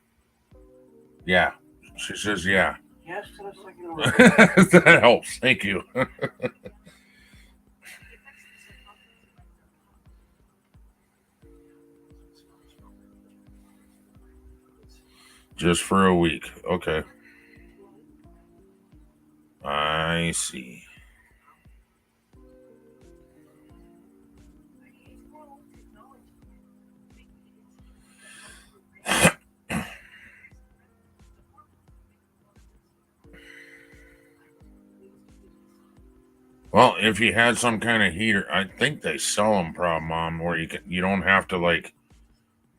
Yeah. She says, yeah. Yes, to the second one. That helps. Thank you. Just for a week. Okay. I see. Well, if you had some kind of heater, I think they sell them, Mom, where you don't have to like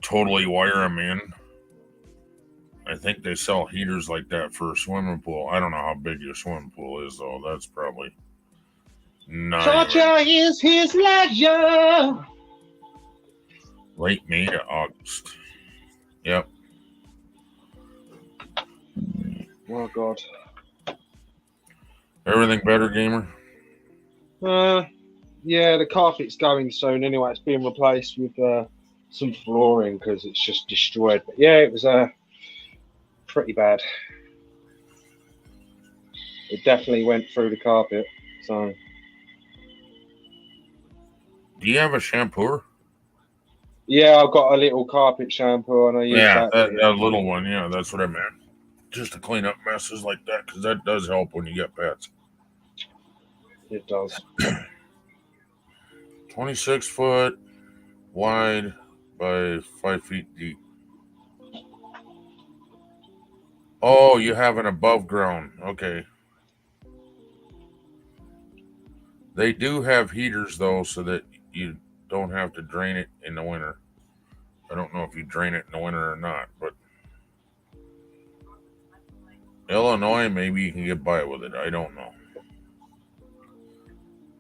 totally wire them in. I think they sell heaters like that for a swimming pool. I don't know how big your swimming pool is, though. That's probably not Torture is his leisure. late May to August. Yep. Oh God. Everything better, gamer? Yeah, the carpet's going soon anyway. It's being replaced with some flooring because it's just destroyed. But yeah, it was pretty bad. It definitely went through the carpet. So. Do you have a shampooer? Yeah, I've got a little carpet shampoo and I use that. A little one. Yeah, that's what I meant. Just to clean up messes like that, because that does help when you get pets. It does. 26 foot wide by 5 feet deep. Oh, you have an above ground. Okay. They do have heaters, though, so that you don't have to drain it in the winter. I don't know if you drain it in the winter or not, but Illinois, maybe you can get by with it. I don't know.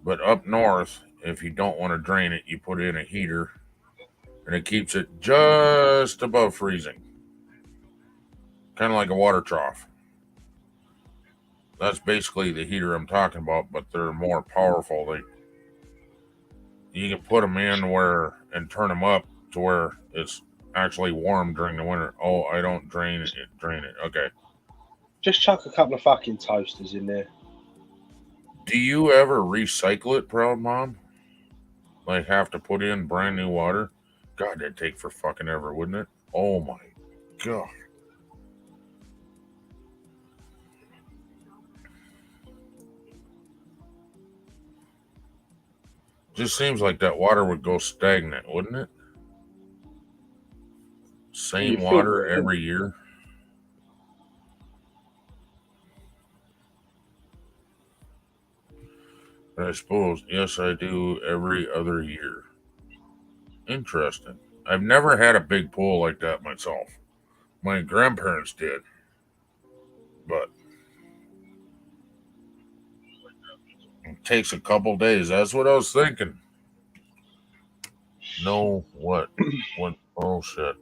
But up north, if you don't want to drain it, you put in a heater, and it keeps it just above freezing. Kind of like a water trough. That's basically the heater I'm talking about, but they're more powerful. You can put them in and turn them up to where it's actually warm during the winter. Oh, I don't drain it. Okay. Just chuck a couple of fucking toasters in there. Do you ever recycle it, Proud Mom? Like have to put in brand new water? God, that'd take for fucking ever, wouldn't it? Oh my God. Just seems like that water would go stagnant, wouldn't it? Same water every year. I suppose, yes, I do every other year. Interesting. I've never had a big pool like that myself. My grandparents did. But it takes a couple days. That's what I was thinking. No, what? What? Oh shit.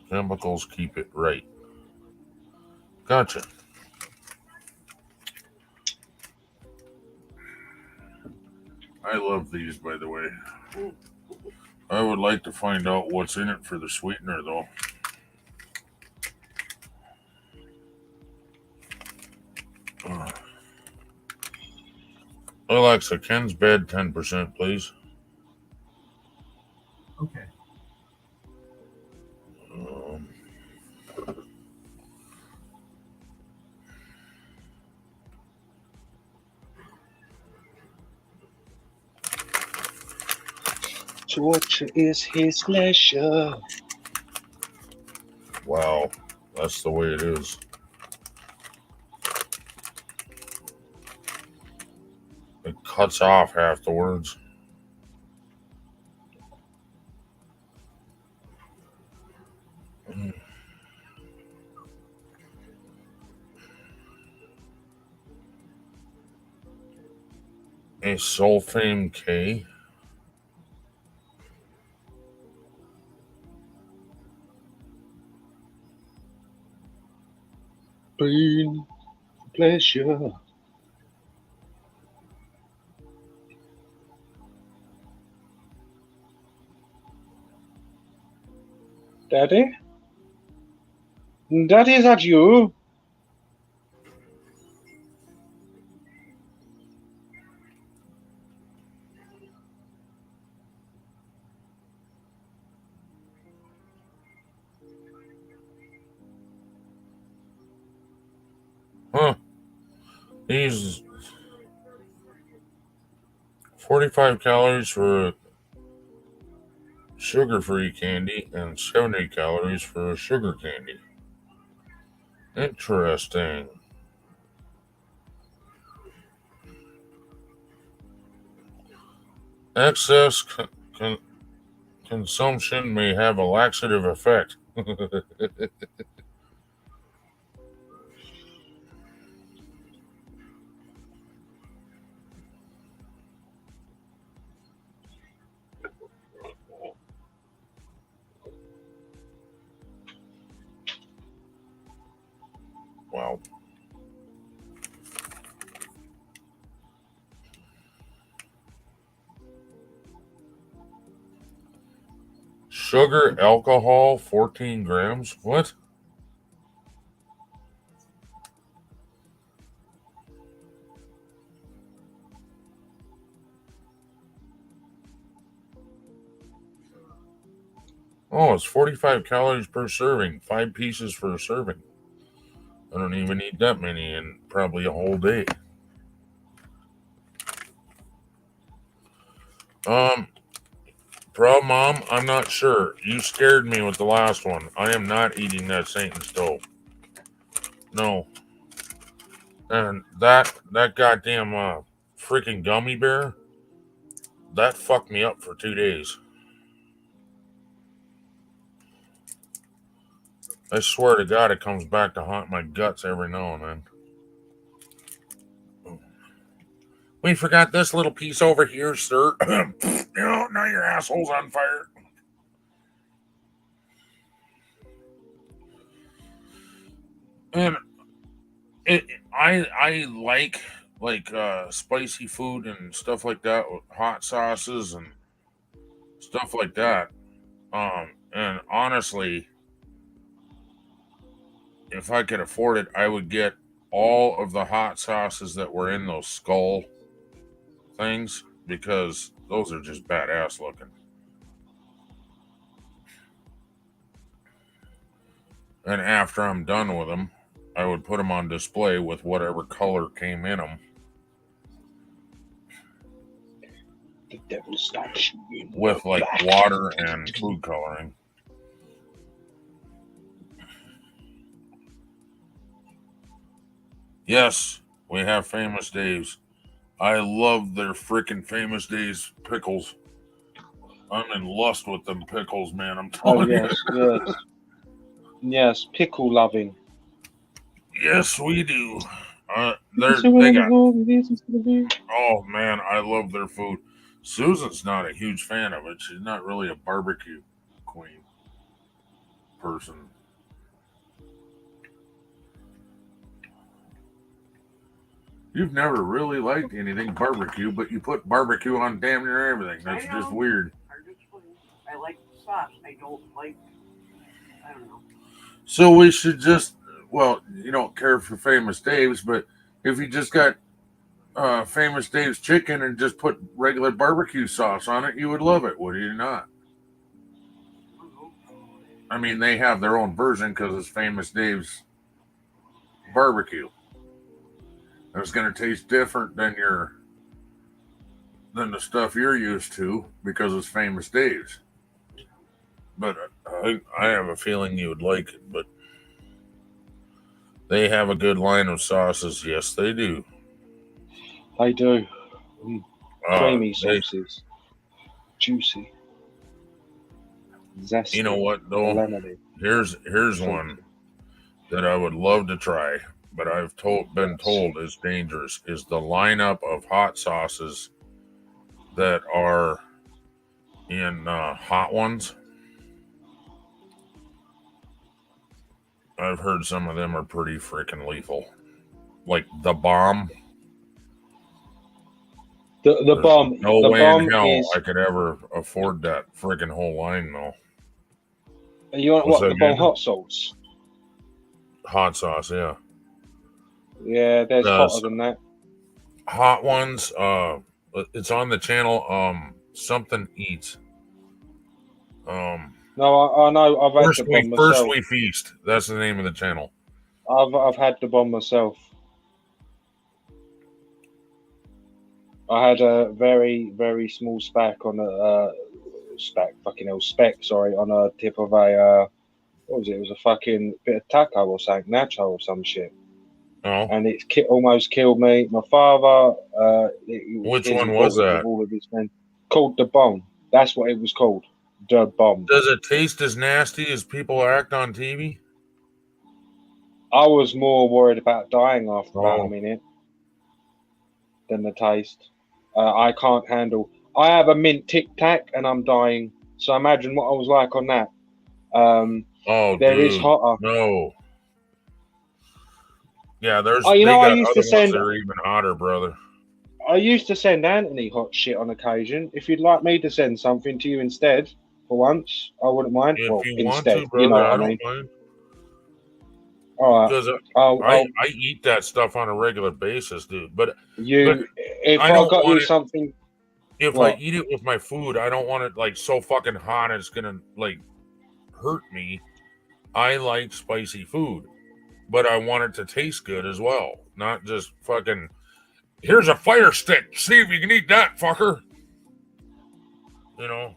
Chemicals keep it right. Gotcha. I love these, by the way. I would like to find out what's in it for the sweetener, though. Alexa, Ken's bed 10%, please. Okay. Torture is his pleasure. Wow, that's the way it is. It cuts off half the words. A sulfame K. Pain, pleasure. Daddy? Daddy, is that you? Huh. These 45 calories for a sugar-free candy and 70 calories for a sugar candy. Interesting. Excess consumption may have a laxative effect. Wow. Sugar, alcohol, 14 grams. What? Oh, it's 45 calories per serving. 5 pieces for a serving. I don't even eat that many in probably a whole day. Problem, Mom, I'm not sure. You scared me with the last one. I am not eating that Satan stove. No. And that goddamn freaking gummy bear, that fucked me up for 2 days. I swear to God, it comes back to haunt my guts every now and then. We forgot this little piece over here, sir. Now your asshole's on fire. And I like spicy food and stuff like that, with hot sauces and stuff like that. And honestly, if I could afford it, I would get all of the hot sauces that were in those skull things, because those are just badass looking. And after I'm done with them, I would put them on display with whatever color came in them. The devil stops you. With like water and food coloring. Yes, we have Famous Dave's. I love their freaking Famous Dave's pickles. I'm in lust with them pickles, man. I'm telling yes, you. Yes, pickle loving. Yes, we do. They got. Oh man, I love their food. Susan's not a huge fan of it. She's not really a barbecue queen person. You've never really liked anything barbecue, but you put barbecue on damn near everything. That's just weird. I like the sauce. I don't like. I don't know. So we should just, well, you don't care for Famous Dave's, but if you just got Famous Dave's chicken and just put regular barbecue sauce on it, you would love it, would you not? I mean, they have their own version because it's Famous Dave's barbecue. It's going to taste different than the stuff you're used to because it's Famous Dave's. But I have a feeling you would like it. But they have a good line of sauces. Yes, they do. They do. Creamy sauces. Juicy. Zesty. You know what, though? Lemony. Here's one that I would love to try, but I've been told is dangerous, is the lineup of hot sauces that are in Hot Ones. I've heard some of them are pretty freaking lethal. Like the bomb. The bomb. No the way bomb in hell is. I could ever afford that freaking whole line, though. You want What's what? that The bomb again? hot sauce? Hot sauce, yeah. Yeah, there's hotter than that. Hot Ones, it's on the channel, Something Eats. No, I know. I've had the bomb myself. First We Feast. That's the name of the channel. I've had the bomb myself. I had a very, very small speck on a speck on a tip of a what was it? It was a fucking bit of taco or something, nacho or some shit. Oh. And it almost killed me. My father. Which one was that? All of his men. Called the bomb. That's what it was called. The bomb. Does it taste as nasty as people act on TV? I was more worried about dying after about a minute than the taste. I can't handle. I have a mint Tic Tac and I'm dying. So imagine what I was like on that. There is hotter. No. Yeah, there's. Oh, you they know, got I used other to send. ones that are even hotter, brother. I used to send Anthony hot shit on occasion. If you'd like me to send something to you instead, for once, I wouldn't mind. If well, you instead, want to, brother, you know what I I don't mean. mind. All right. Because I eat that stuff on a regular basis, dude. But if I don't got want you it, something, if what? I eat it with my food, I don't want it like so fucking hot it's gonna like hurt me. I like spicy food, but I want it to taste good as well, not just fucking. Here's a fire stick. See if you can eat that, fucker. You know.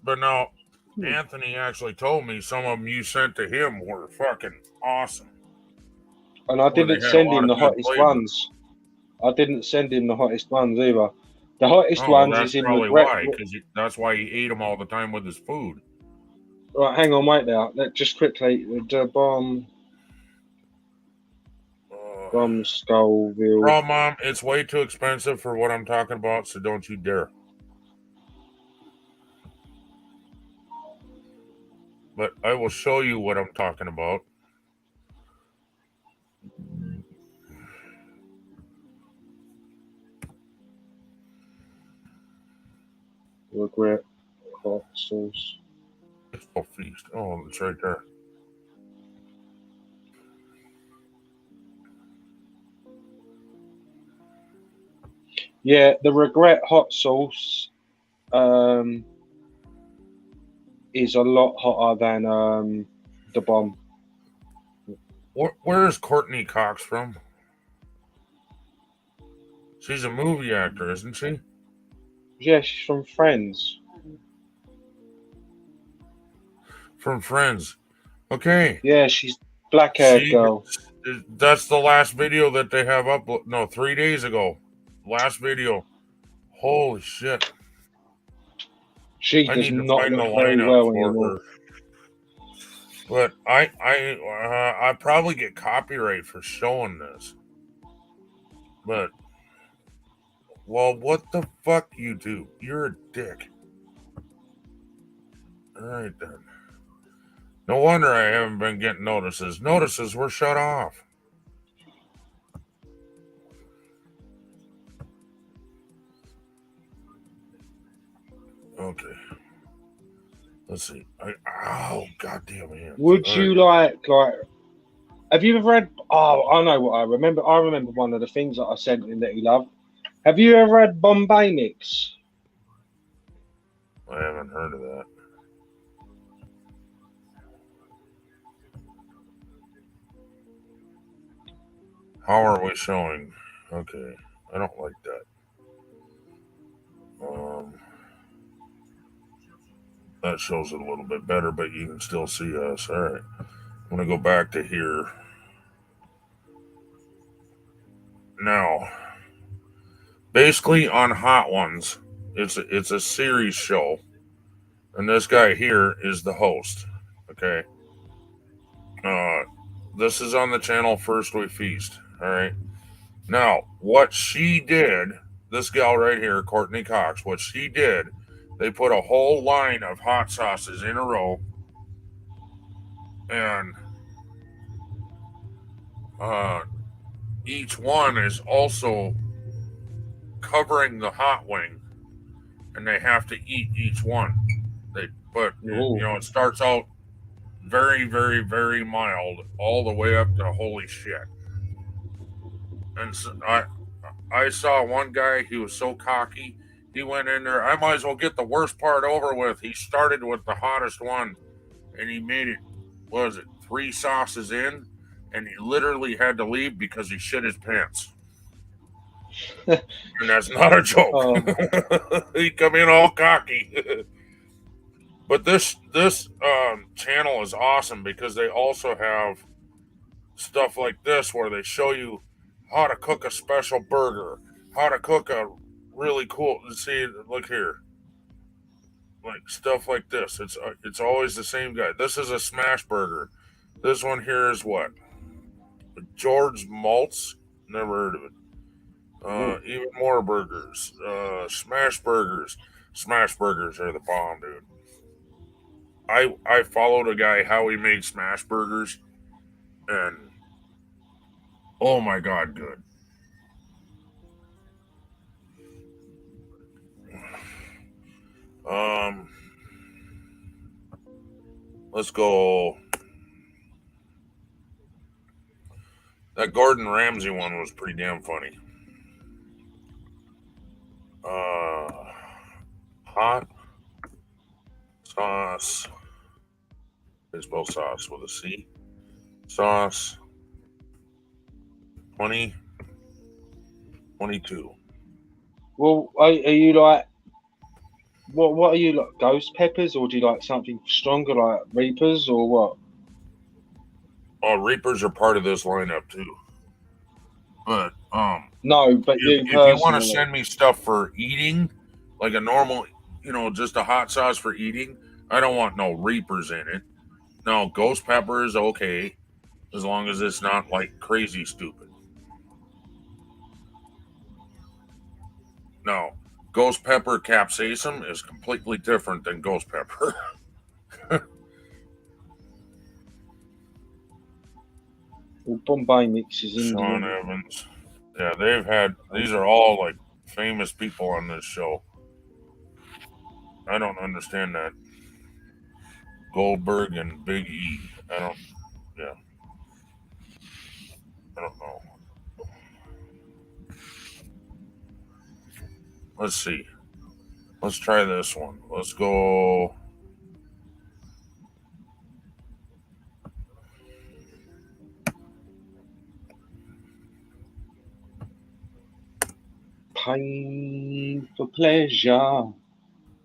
But no, Anthony actually told me some of them you sent to him were fucking awesome. And I Or they didn't had a send lot him of the good hottest flavor. ones. I didn't send him the hottest ones either. The hottest Oh, well, ones that's is in probably regret. why, because that's why he ate them all the time with his food. Right, hang on, wait now. Just quickly, the bomb Scoville. Bro, Mom, it's way too expensive for what I'm talking about, so don't you dare. But I will show you what I'm talking about. Regret hot sauce. Oh, feast. Oh, it's right there. Yeah, the regret hot sauce is a lot hotter than the bomb. Where is Courtney Cox from? She's a movie actor, isn't she? Yeah, she's from Friends. From Friends. Okay. Yeah, she's black-haired girl. That's the last video that they have up. No, 3 days ago. Last video. Holy shit. She I does need to not find the look very lineup well for anymore. her. But I probably get copyright for showing this. But well, what the fuck you do? You're a dick. All right then. No wonder I haven't been getting notices. Notices were shut off. Okay. Let's see. Oh, goddamn hands. Would All you right. like? Have you ever read? Oh, I know what I remember. I remember one of the things that I sent in that he loved. Have you ever read Bombay Mix? I haven't heard of that. How are we showing? Okay. I don't like that. That shows it a little bit better, but you can still see us. All right. I'm going to go back to here. Now, basically on Hot Ones, it's a series show, and this guy here is the host. Okay. This is on the channel First We Feast. All right. Now, what she did, this gal right here, Courtney Cox, what she did, they put a whole line of hot sauces in a row, and each one is also covering the hot wing, and they have to eat each one. It starts out very, very, very mild, all the way up to holy shit. And so I saw one guy, he was so cocky, he went in there, I might as well get the worst part over with. He started with the hottest one, and he made it, what was it, 3 sauces in, and he literally had to leave because he shit his pants. And that's not a joke. He come in all cocky. But this channel is awesome because they also have stuff like this where they show you how to cook a special burger, how to cook a really cool. See, look here, like stuff like this. It's always the same guy. This is a smash burger. This one here is what? George Maltz. Never heard of it. Even more burgers. Smash burgers. Smash burgers are the bomb, dude. I followed a guy how he made smash burgers, and oh my god, good. Let's go. That Gordon Ramsay one was pretty damn funny. Hot sauce. They spell sauce with a C. Sauce 2022. Well, are you like? What are you like? Ghost peppers, or do you like something stronger, like Reapers, or what? Oh, Reapers are part of this lineup too. But no, but if you want to send me stuff for eating, like a normal, just a hot sauce for eating, I don't want no Reapers in it. No, ghost pepper is okay, as long as it's not like crazy stupid. No, ghost pepper capsaicin is completely different than ghost pepper. Well, Bombay Mix is Indian. Sean Evans. Yeah, these are all like famous people on this show. I don't understand that. Goldberg and Big E. I don't know. Let's see. Let's try this one. Let's go. Pain for pleasure.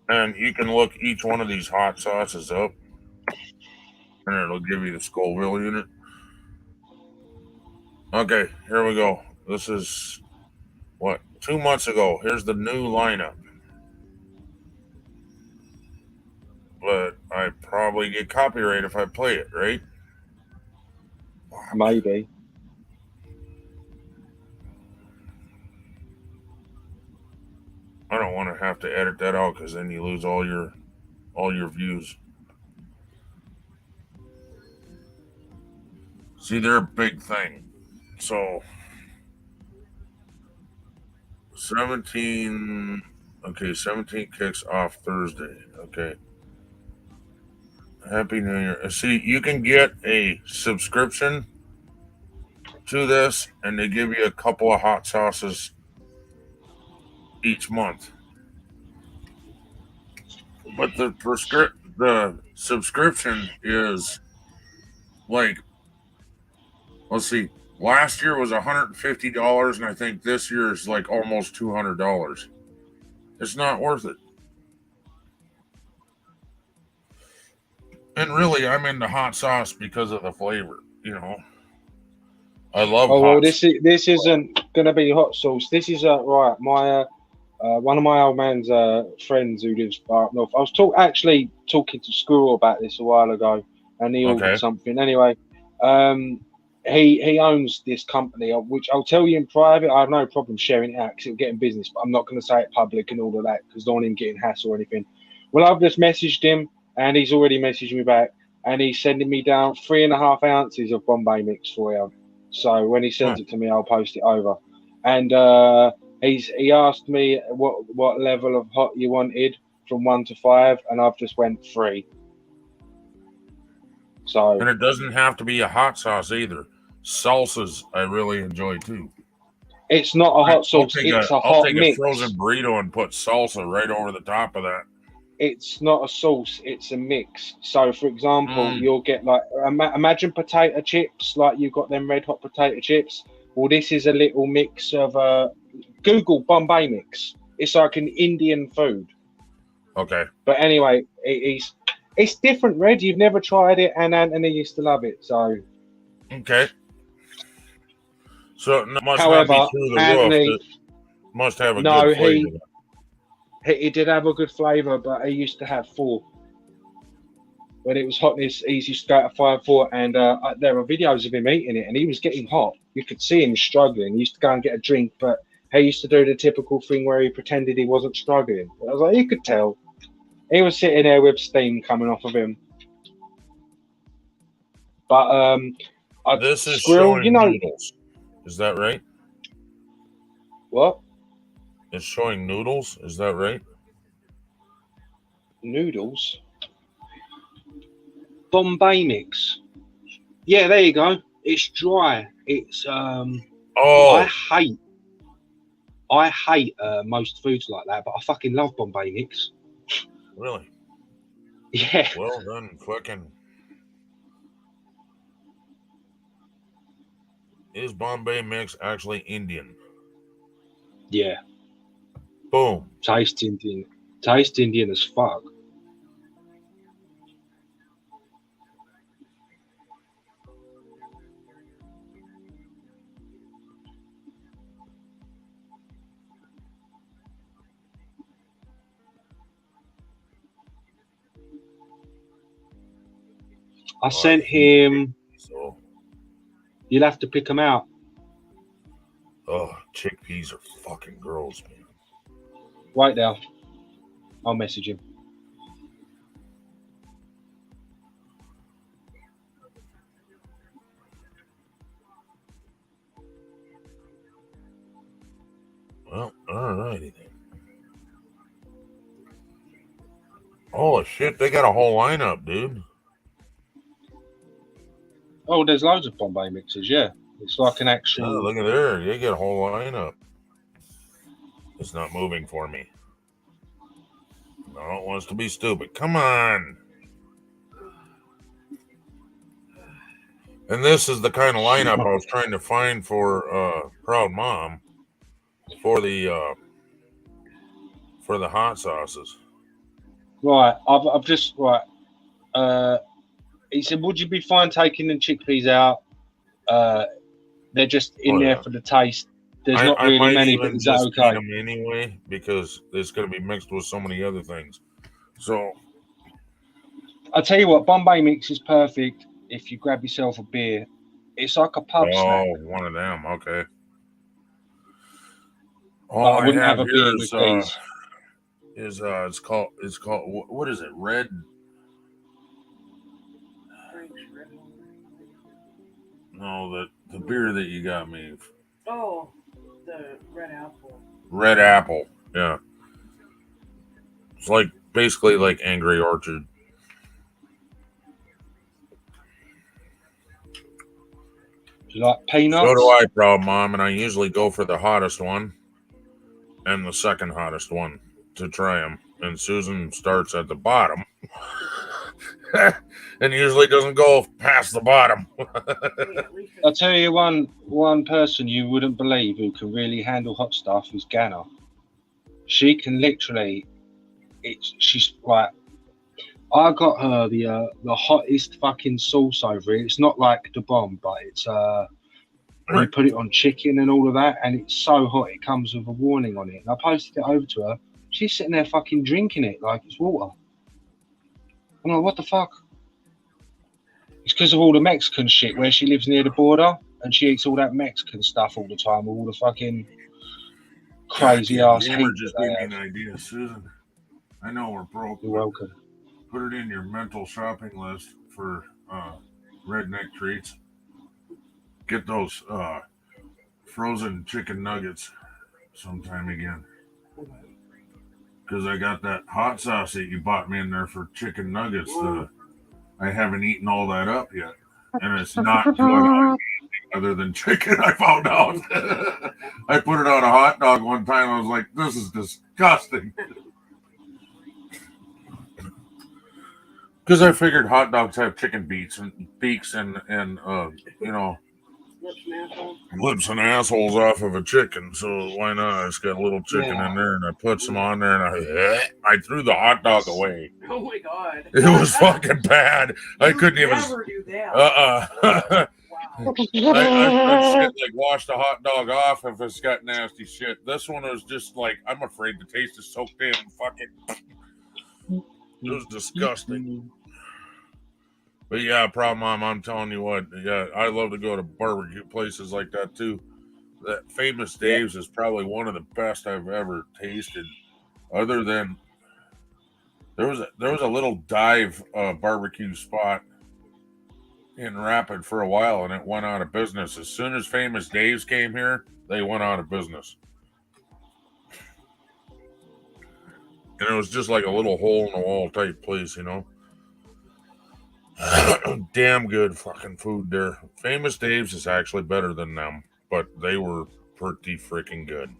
And you can look each one of these hot sauces up, and it'll give you the Scoville unit. Okay, here we go. This is, 2 months ago. Here's the new lineup. But I probably get copyright if I play it, right? Maybe. I don't want to have to edit that out because then you lose all your views. See, they're a big thing. So 17 kicks off Thursday. Okay. Happy New Year. See, you can get a subscription to this and they give you a couple of hot sauces each month. But the subscription is like, let's see, last year was $150 and I think this year is like almost $200. It's not worth it. And really, I'm into hot sauce because of the flavor, you know. I love Oh hot well, this isn't gonna be hot sauce. This is right. My one of my old man's friends who lives far up north. I was talking to Squirrel about this a while ago, and he ordered something. Anyway, he owns this company, which I'll tell you in private. I have no problem sharing it out because it'll get in business, but I'm not going to say it public and all of that because I don't want him getting hassle or anything. Well, I've just messaged him, and he's already messaged me back, and he's sending me down 3.5 ounces of Bombay mix for you. So when he sends it to me, I'll post it over. And he asked me what level of hot you wanted from 1 to 5, and I've just went 3. So and it doesn't have to be a hot sauce either. Salsas I really enjoy too. It's not a hot sauce. I'll take a frozen burrito and put salsa right over the top of that. It's not a sauce, it's a mix. So, for example, you'll get like, imagine potato chips, like you've got them red hot potato chips. Well, this is a little mix of, Google Bombay mix. It's like an Indian food. Okay. But anyway, it's different, Red. You've never tried it, and Anthony used to love it, so. Okay. So it must However, not be through the Anthony, roof. It must have a good flavor. He did have a good flavour, but he used to have 4. When it was hotness, he used to go to 5-4, and there are videos of him eating it, and he was getting hot. You could see him struggling. He used to go and get a drink, but he used to do the typical thing where he pretended he wasn't struggling. I was like, you could tell. He was sitting there with steam coming off of him. But this is showing noodles. Is that right? What? It's showing noodles. Is that right? Noodles? Bombay mix. Yeah, there you go. It's dry. It's I hate most foods like that, but I fucking love Bombay mix. Really? Yeah. Well done, fucking. Is Bombay mix actually Indian? Yeah. Boom. Taste Indian. Taste Indian as fuck. I sent him. You'll have to pick them out. Oh, chickpeas are fucking gross, man. Right now. I'll message him. Well, alrighty then. Oh shit, they got a whole lineup, dude. Oh, there's loads of Bombay mixes, yeah. It's like an actual. Oh, look at there. They get a whole lineup. It's not moving for me. No, it wants to be stupid. Come on. And this is the kind of lineup I was trying to find for Proud Mom for the hot sauces. Right, I've just he said, would you be fine taking the chickpeas out? They're just in there for the taste. There's not really many, but is that okay? Eat them anyway, because it's going to be mixed with so many other things. So I tell you what, Bombay Mix is perfect if you grab yourself a beer. It's like a pub snack. Oh, one of them. Okay. But All I I wouldn't have have a here beer with these. it's called what is it? Red? No, the beer that you got me. Oh, the red apple. Red Apple. Yeah. It's like basically like Angry Orchard. You like peanuts? So do I, proud mom, and I usually go for the hottest one and the second hottest one to try them. And Susan starts at the bottom and usually doesn't go past the bottom. I'll tell you one person you wouldn't believe who can really handle hot stuff is Ganna. She can literally, she's like, I got her the hottest fucking sauce over it. It's not like the bomb, but it's you put it on chicken and all of that, and it's so hot it comes with a warning on it. And I posted it over to her. She's sitting there fucking drinking it like it's water. I'm like, what the fuck? It's because of all the Mexican shit where she lives near the border and she eats all that Mexican stuff all the time with all the fucking crazy ass heat. Gamer just gave me an idea, Susan. I know we're broke. You're welcome. Put it in your mental shopping list for redneck treats. Get those frozen chicken nuggets sometime again. Because I got that hot sauce that you bought me in there for chicken nuggets. I haven't eaten all that up yet. And it's not good on anything other than chicken, I found out. I put it on a hot dog one time. I was like, this is disgusting. Because I figured hot dogs have chicken beaks and you know, lips and assholes off of a chicken. So why not? It's got a little chicken in there, and I put some on there, and I threw the hot dog away. Oh my god! It was fucking bad. I couldn't even. Never do that. I shit like wash the hot dog off if it's got nasty shit. This one was just like, I'm afraid the taste is so damn fucking. It was disgusting. But yeah, problem, Mom, I'm telling you what, yeah, I love to go to barbecue places like that too. That Famous Dave's is probably one of the best I've ever tasted. Other than there was a little dive barbecue spot in Rapid for a while, and it went out of business. As soon as Famous Dave's came here, they went out of business. And it was just like a little hole in the wall type place, you know. Damn good fucking food there. Famous Dave's is actually better than them, but they were pretty freaking good.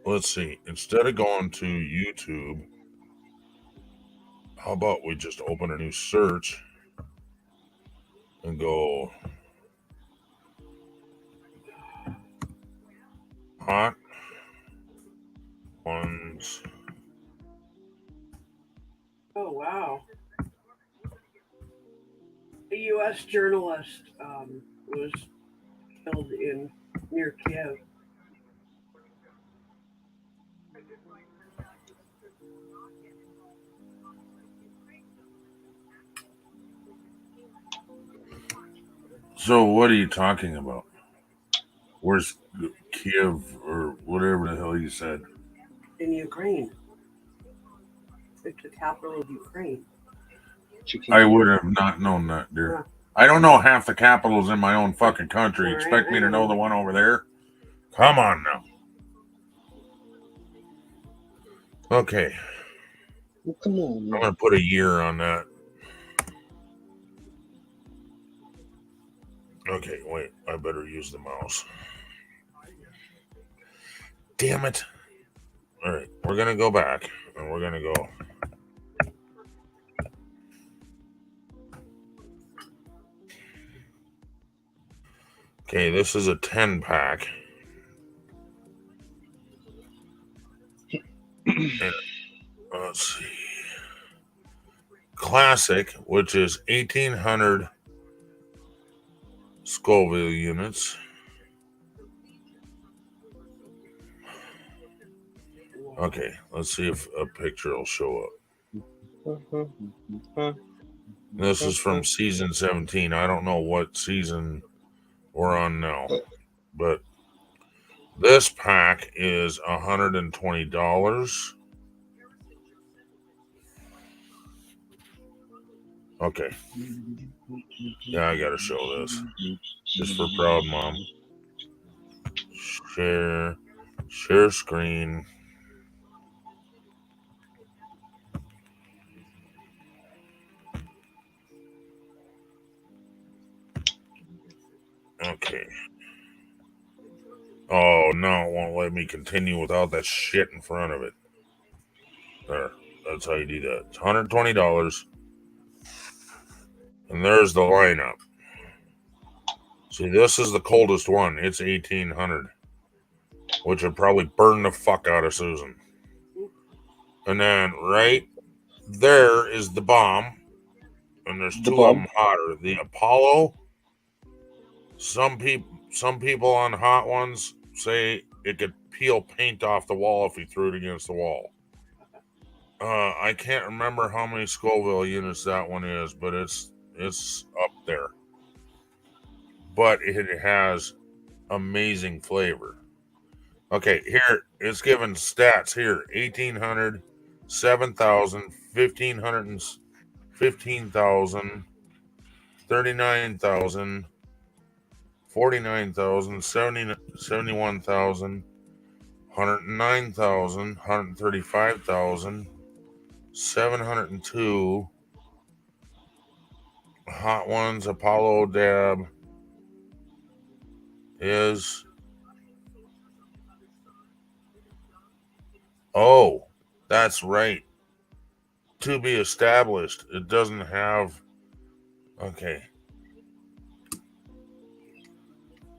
Let's see. Instead of going to YouTube, how about we just open a new search and go hot ones. Oh wow! A U.S. journalist was killed near Kiev. So what are you talking about? Where's Kiev or whatever the hell you said? In Ukraine. It's the capital of Ukraine. I would have not known that, dear. Yeah. I don't know half the capitals in my own fucking country. Right, expect me to know the one over there? Come on now. Okay. Well, come on. I'm going to put a year on that. Okay, wait. I better use the mouse. Damn it. All right, we're going to go back, and we're going to go. Okay, this is a 10-pack. Let's see. Classic, which is 1,800 Scoville units. Okay, let's see if a picture will show up. This is from season 17. I don't know what season we're on now, but this pack is $120. Okay. Yeah, I gotta show this. Just for proud mom. Share screen. Okay. Oh, no, it won't let me continue without that shit in front of it. There. That's how you do that. It's $120. And there's the lineup. See, this is the coldest one. It's 1800, which would probably burn the fuck out of Susan. And then right there is the bomb. And there's two of them hotter. The Apollo. Some people on hot ones say it could peel paint off the wall if you threw it against the wall. I can't remember how many Scoville units that one is, but it's up there. But it has amazing flavor. Okay, here it's given stats here: 1800, 7,000, 1,500, 15,000, 39,000, 49,000, 71,000, 109,000, 135,000, 702. Hot ones, Apollo Dab is. Oh, that's right. To be established. It doesn't have. Okay.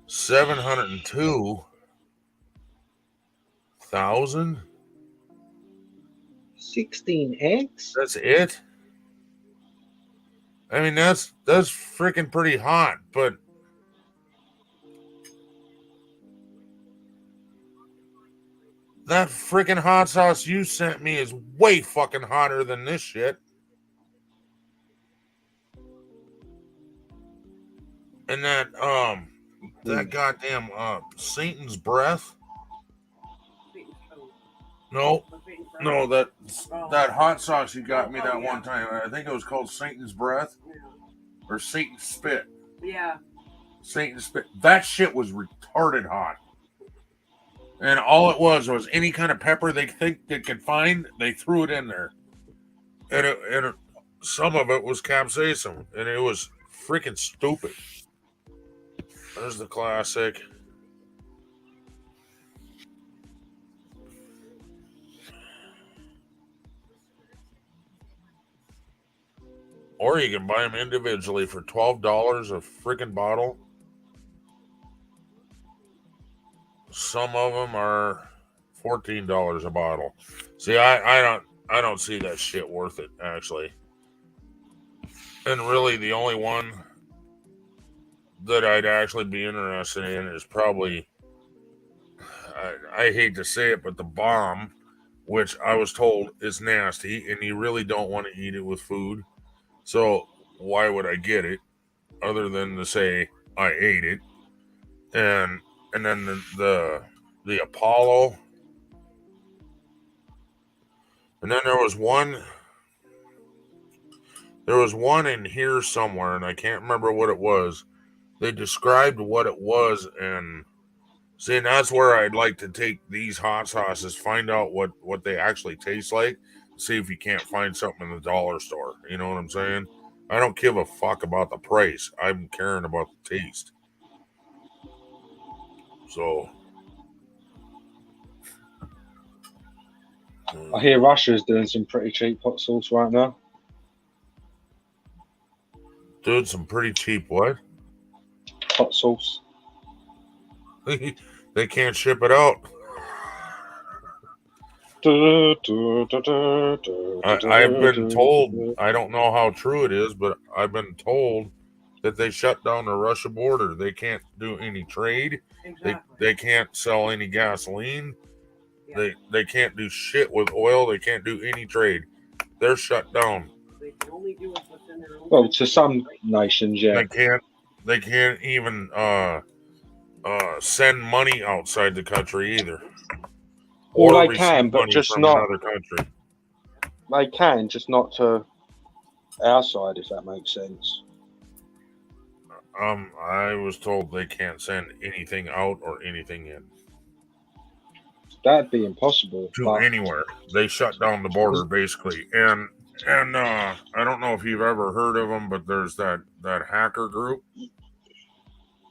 702,000? 16 eggs? That's it? I mean, that's freaking pretty hot, but that freaking hot sauce you sent me is way fucking hotter than this shit. And that goddamn Satan's breath. No, that hot sauce you got me that one time. I think it was called Satan's breath or Satan's spit. Yeah. Satan's spit. That shit was retarded hot. And all it was any kind of pepper they think they could find, they threw it in there. And some of it was capsaicin, and it was freaking stupid. There's the classic. Or you can buy them individually for $12 a freaking bottle. Some of them are $14 a bottle. See, I don't see that shit worth it, actually. And really, the only one that I'd actually be interested in is probably, I hate to say it, but the bomb, which I was told is nasty, and you really don't want to eat it with food. So why would I get it other than to say I ate it? And then the Apollo. And then there was one in here somewhere, and I can't remember what it was. They described what it was, and see, and that's where I'd like to take these hot sauces, find out what they actually taste like, see if you can't find something in the dollar store. You know what I'm saying? I don't give a fuck about the price. I'm caring about the taste. So I hear Russia's doing some pretty cheap hot sauce right now. Dude, some pretty cheap what? Hot sauce. They can't ship it out. I've been told, I don't know how true it is, but I've been told that they shut down the Russia border. They can't do any trade. Exactly. They can't sell any gasoline. They can't do shit with oil. They can't do any trade. They're shut down. They can only do it within their own. Well, to some nations, yeah. They can't even send money outside the country either. Or Or they receive can, but money just from not. another country. They can, just not to our side, if that makes sense. I was told they can't send anything out or anything in That'd be impossible. to But anywhere. They shut down the border basically, and I don't know if you've ever heard of them, but there's that hacker group.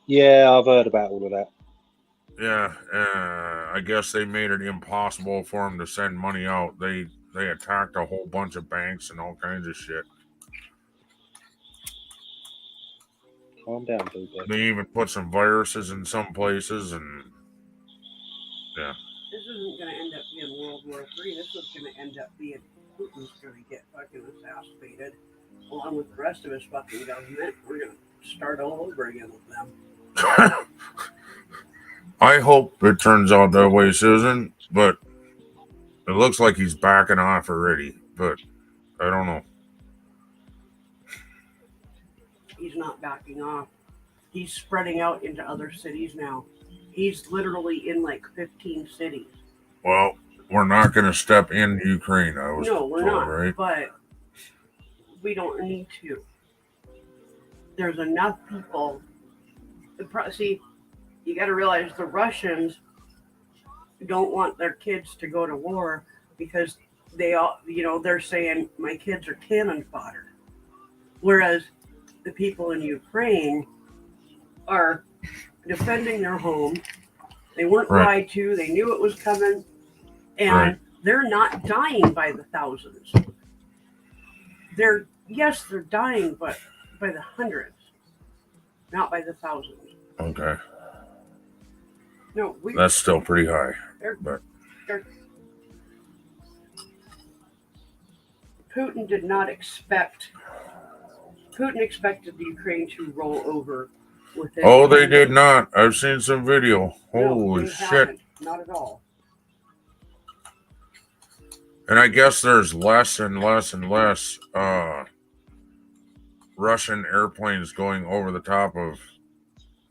yeah, I've heard about all of that. Yeah, I guess they made it impossible for them to send money out. They attacked a whole bunch of banks and all kinds of shit. Calm down, Boo. They even put some viruses in some places, and yeah. This isn't going to end up being World War III. This is going to end up being Putin's going to get fucking assassinated, along with the rest of his fucking government. We're going to start all over again with them. I hope it turns out that way, Susan, but it looks like he's backing off already, but I don't know. He's not backing off. He's spreading out into other cities now. He's literally in like 15 cities. Well, we're not going to step in Ukraine, No, we're told, not, right? but we don't need to. There's enough people. See, you got to realize the Russians don't want their kids to go to war because they all, they're saying my kids are cannon fodder. Whereas the people in Ukraine are defending their home. They weren't lied to. They knew it was coming. And they're not dying by the thousands. They're dying, but by the hundreds, not by the thousands. Okay. No, that's still pretty high. But Putin did not expect. Putin expected the Ukraine to roll over within. Oh, they did not. I've seen some video. Holy shit! Not at all. And I guess there's less and less and less Russian airplanes going over the top of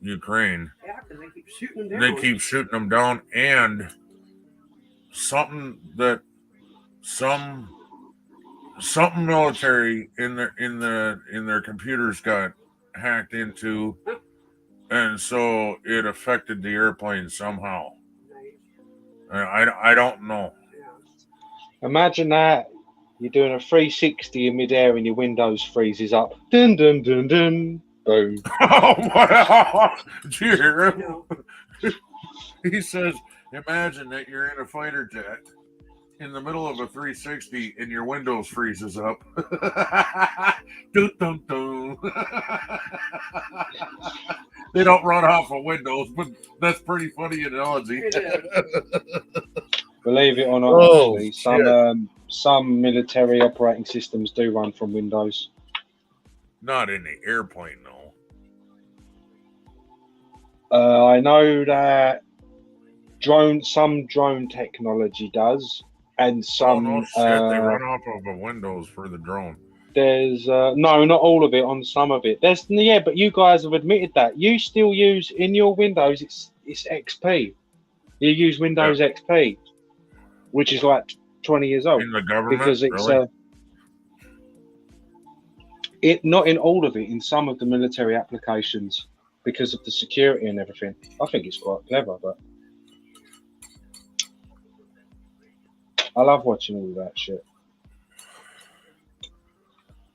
Ukraine. Yeah, because they keep shooting them down. They keep shooting them down, and something that some military in their computers got hacked into, and so it affected the airplane somehow. I don't know. Imagine that. You're doing a 360 in midair and your Windows freezes up. Dun dun dun dun. Boom. Oh, wow. Did you hear him? He says, imagine that you're in a fighter jet in the middle of a 360 and your Windows freezes up. Dun, dun, dun. They don't run off of Windows, but that's pretty funny analogy. Believe it or not, actually, some military operating systems do run from Windows. Not in the airplane, though. I know that some drone technology does, and some. Oh, no shit, they run off of a Windows for the drone. There's no, not all of it. On some of it, but you guys have admitted that you still use in your Windows. It's XP. You use Windows XP, which is like 20 years old. In the government, because it's really? Not in all of it. In some of the military applications, because of the security and everything. I think it's quite clever, but I love watching all that shit.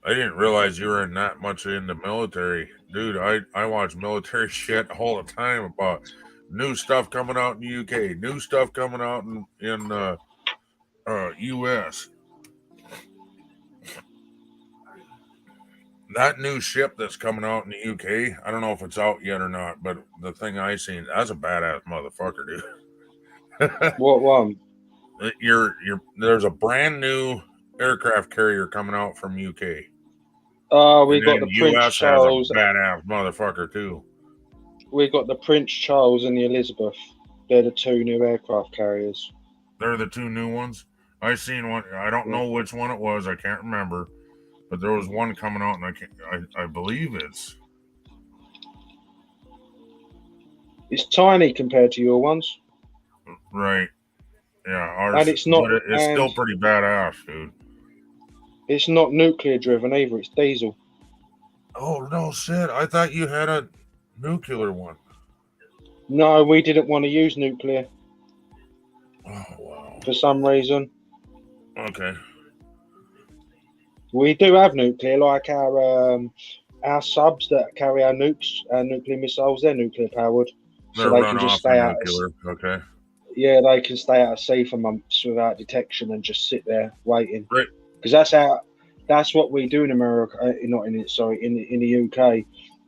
I didn't realize you were in that much in the military. Dude, I watch military shit all the time about new stuff coming out in the UK, new stuff coming out in US. That new ship that's coming out in the UK, I don't know if it's out yet or not, but the thing I seen, that's a badass motherfucker, dude. What one? There's a brand new aircraft carrier coming out from UK. Oh, we got the Prince US Charles. has a badass motherfucker too. We got the Prince Charles and the Elizabeth. They're the two new aircraft carriers. They're the two new ones. I seen one. I don't know which one it was. I can't remember. But there was one coming out, and I believe it's tiny compared to your ones. Right. Yeah, ours. And it's not. But it's still pretty badass, dude. It's not nuclear driven either. It's diesel. Oh no, shit! I thought you had a nuclear one. No, we didn't want to use nuclear. Oh wow. For some reason. Okay. We do have nuclear, like our subs that carry our nukes, our nuclear missiles. They're nuclear powered, They're they run can just off stay of out. nuclear. Okay. Yeah, they can stay out of sea for months without detection and just sit there waiting. Right. Because that's what we do in America. Not in it. Sorry, in the UK,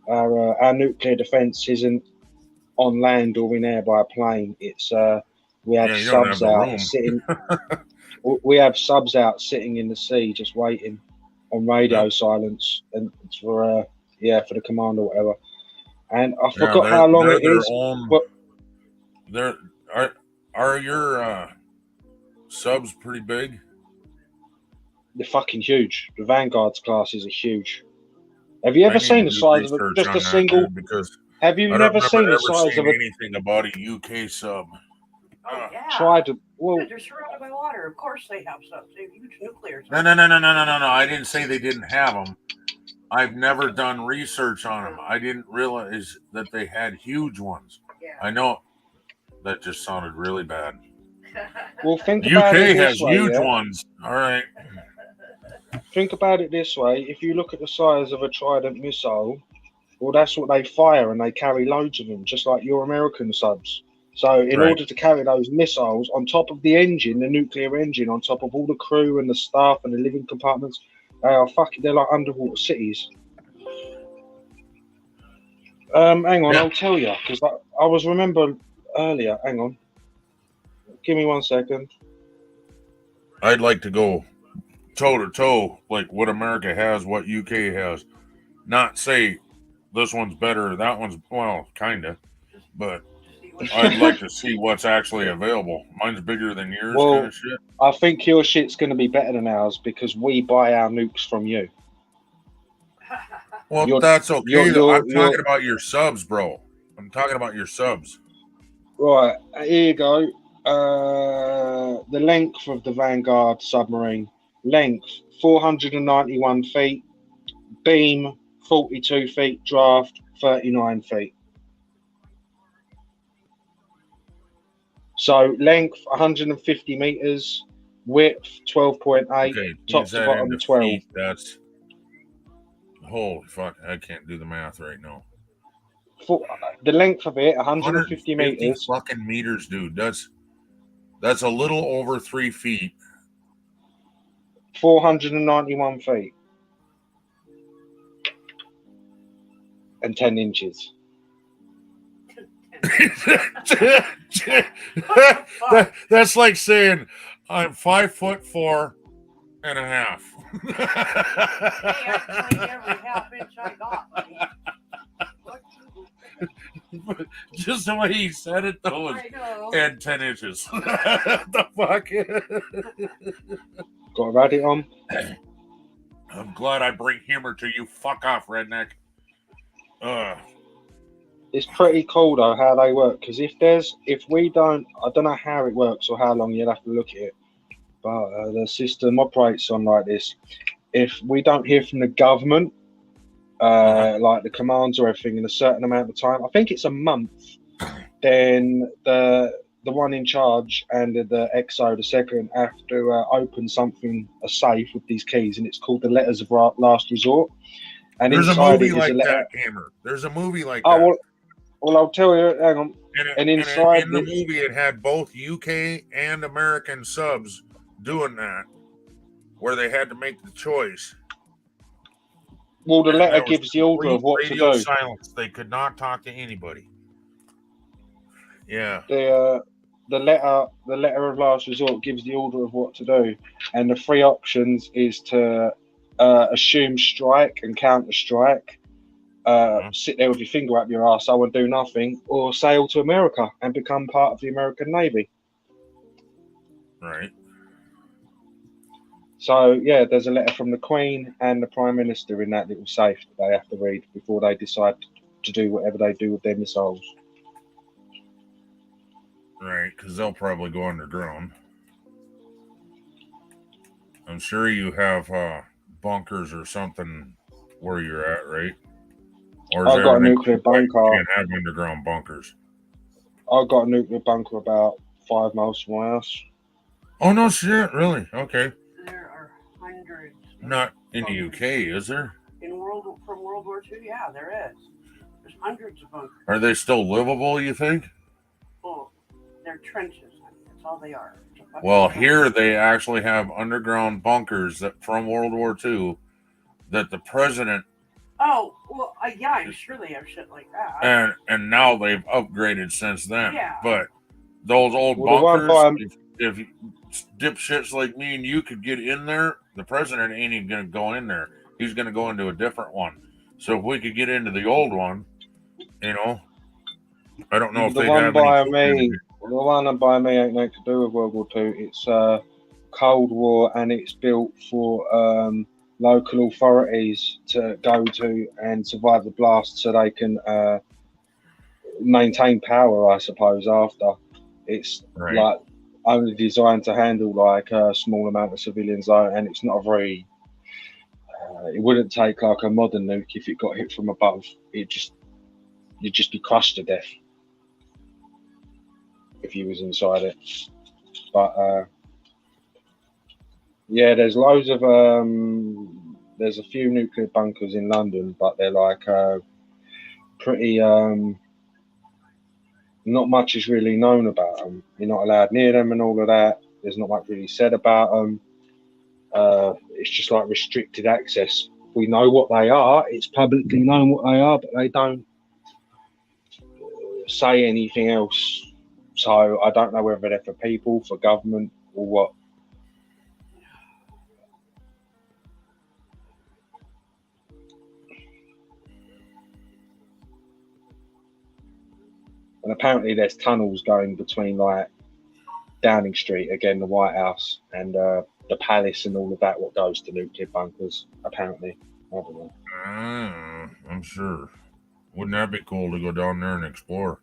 our nuclear defense isn't on land or in air by a plane. It's we have subs out sitting. We have subs out sitting in the sea, just waiting on radio silence and for the command or whatever. And I forgot how long it is. But are your subs pretty big? They're fucking huge. The Vanguard's classes are huge. Have you ever seen the size of just a single? Because have you never seen the size of anything about a UK sub? Oh, yeah. Tried to. Well, they're surrounded by water. Of course they have subs. They have huge nuclear. No. I didn't say they didn't have them. I've never done research on them. I didn't realize that they had huge ones. Yeah. I know that just sounded really bad. Well, think about it UK this has way, huge yeah? ones. All right. Think about it this way: if you look at the size of a Trident missile, well, that's what they fire, and they carry loads of them, just like your American subs. So, in order to carry those missiles on top of the engine, the nuclear engine, on top of all the crew and the staff and the living compartments, they're like underwater cities. Hang on, I'll tell you, because I was remember earlier. Hang on, give me 1 second. I'd like to go toe to toe, like what America has, what UK has. Not say this one's better, that one's kinda, but I'd like to see what's actually available. Mine's bigger than yours, kind of shit. I think your shit's going to be better than ours because we buy our nukes from you. Well, that's okay. I'm talking about your subs, bro. I'm talking about your subs. Right, here you go. The length of the Vanguard submarine. Length, 491 feet. Beam, 42 feet. Draft, 39 feet. So length 150 meters, width 12.8, top to bottom 12. Feet, that's holy fuck! I can't do the math right now. The length of it 150 meters. Fucking meters, dude. That's a little over 3 feet. 491 feet and 10 inches. That's like saying I'm 5'4.5". Just the way he said it, though, and 10 inches. The fuck? Got a rabbit on. I'm glad I bring humor to you. Fuck off, redneck. It's pretty cool though how they work, because if we don't, I don't know how it works or how long, you'll have to look at it, but the system operates on like this. If we don't hear from the government, like the commands or everything, in a certain amount of time, I think it's a month, then the one in charge and the XO, the second, have to open a safe with these keys, and it's called the letters of last resort. And there's a inside movie it is like a letter. that, Hammer. There's a movie like that. Well, I'll tell you. Hang on. And inside in the movie, it had both UK and American subs doing that, where they had to make the choice. Well, the letter gives the order of what to do. Silence. They could not talk to anybody. Yeah. The letter of last resort gives the order of what to do, and the three options is to assume strike and counter strike, sit there with your finger up your arsehole and do nothing, or sail to America and become part of the American Navy. Right. So yeah, there's a letter from the Queen and the Prime Minister in that little safe that they have to read before they decide to do whatever they do with their missiles. Right, because they'll probably go underground. I'm sure you have bunkers or something where you're at, right? Or is I've got a everything nuclear like bunker. you can't have underground bunkers? I've got a nuclear bunker about 5 miles from my house. Oh no shit, really? Okay. There are hundreds. Not in the UK, is there? From World War II, yeah, there is. There's hundreds of bunkers. Are they still livable, you think? Oh, they're trenches. I mean, that's all they are. Well, here they actually have underground bunkers that from World War II that the president Oh, well, yeah, I'm sure they have shit like that. and now they've upgraded since then. Yeah. But those old Well, the one bunkers, if dipshits like me and you could get in there, the president ain't even going to go in there. He's going to go into a different one. So if we could get into the old one, you know, I don't know if The they one have by any. me, the one by me ain't nothing to do with World War II. It's Cold War, and it's built for local authorities to go to and survive the blast, so they can maintain power, I suppose. After it's Right. like only designed to handle like a small amount of civilians, though, and it's not a very. It wouldn't take like a modern nuke if it got hit from above. You'd just be crushed to death if you was inside it. But yeah, there's loads of there's a few nuclear bunkers in London, but they're like pretty not much is really known about them. You're not allowed near them and all of that. There's not much really said about them. It's just like restricted access. We know what they are. It's publicly known what they are, but they don't say anything else. So I don't know whether they're for people, for government, or what. And apparently there's tunnels going between like Downing Street, again, the White House, and the Palace and all of that, what goes to nuclear bunkers, apparently. I don't know. I'm sure. Wouldn't that be cool to go down there and explore?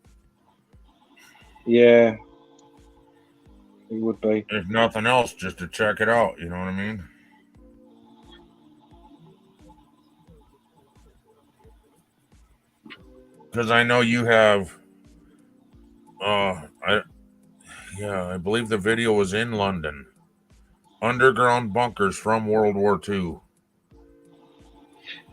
Yeah, it would be. If nothing else, just to check it out, you know what I mean? Because I know you have, I believe the video was in London. Underground bunkers from World War II.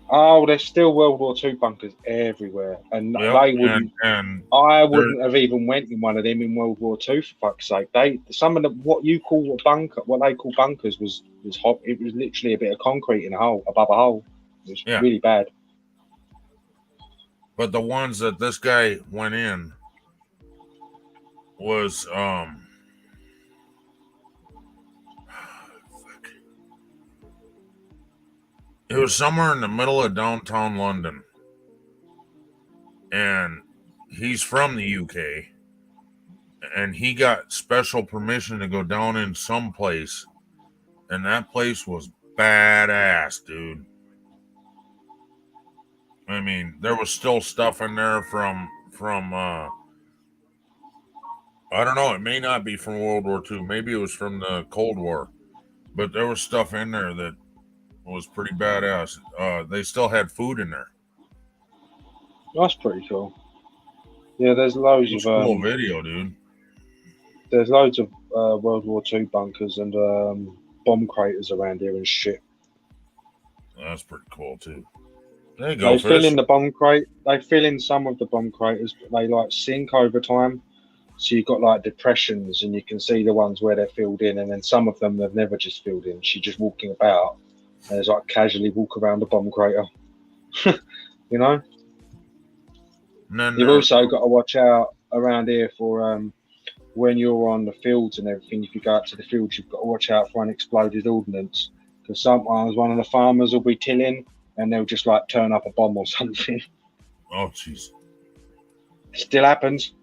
Oh, there's still World War II bunkers everywhere, and Yep, they wouldn't. and I wouldn't have even went in one of them in World War II, for fuck's sake. Some of the what you call a bunker, what they call bunkers, was hot. It was literally a bit of concrete in a hole above a hole. It was really bad. But the ones that this guy went in was it was somewhere in the middle of downtown London. And he's from the UK. And he got special permission to go down in some place. And that place was badass, dude. I mean, there was still stuff in there from I don't know, it may not be from World War II. Maybe it was from the Cold War. But there was stuff in there that was pretty badass. They still had food in there. That's pretty cool. Yeah, there's loads of cool video, dude. There's loads of World War II bunkers and bomb craters around here and shit. That's pretty cool too. There you go. They fill in the bomb crate. They fill in some of the bomb craters, but they like sink over time. So you've got like depressions, and you can see the ones where they're filled in, and then some of them they've never just filled in. She's just walking about, and there's like casually walk around the bomb crater. You know. You've also got to watch out around here for when you're on the fields and everything. If you go out to the fields, you've got to watch out for unexploded ordnance, because sometimes one of the farmers will be tilling and they'll just like turn up a bomb or something. Oh, jeez. Still happens.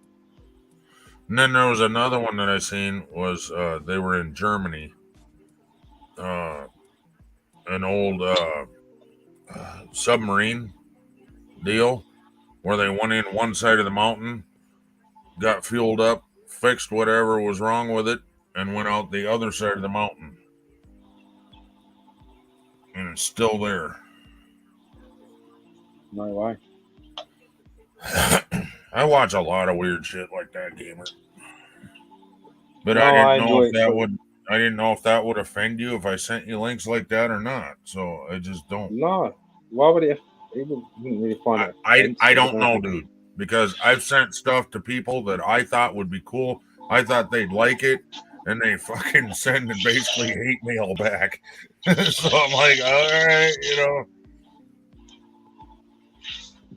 And then there was another one that I seen was they were in Germany. An old submarine deal where they went in one side of the mountain, got fueled up, fixed whatever was wrong with it, and went out the other side of the mountain. And it's still there. No way. I watch a lot of weird shit like that, gamer. But No, I I didn't know enjoy if it that too. would. I didn't know if that would offend you if I sent you links like that or not. So I just don't. No. Why would it? It wouldn't really find it I offensive. don't know, dude. Because I've sent stuff to people that I thought would be cool. I thought they'd like it, and they fucking send basically hate mail back. So I'm like, all right, you know.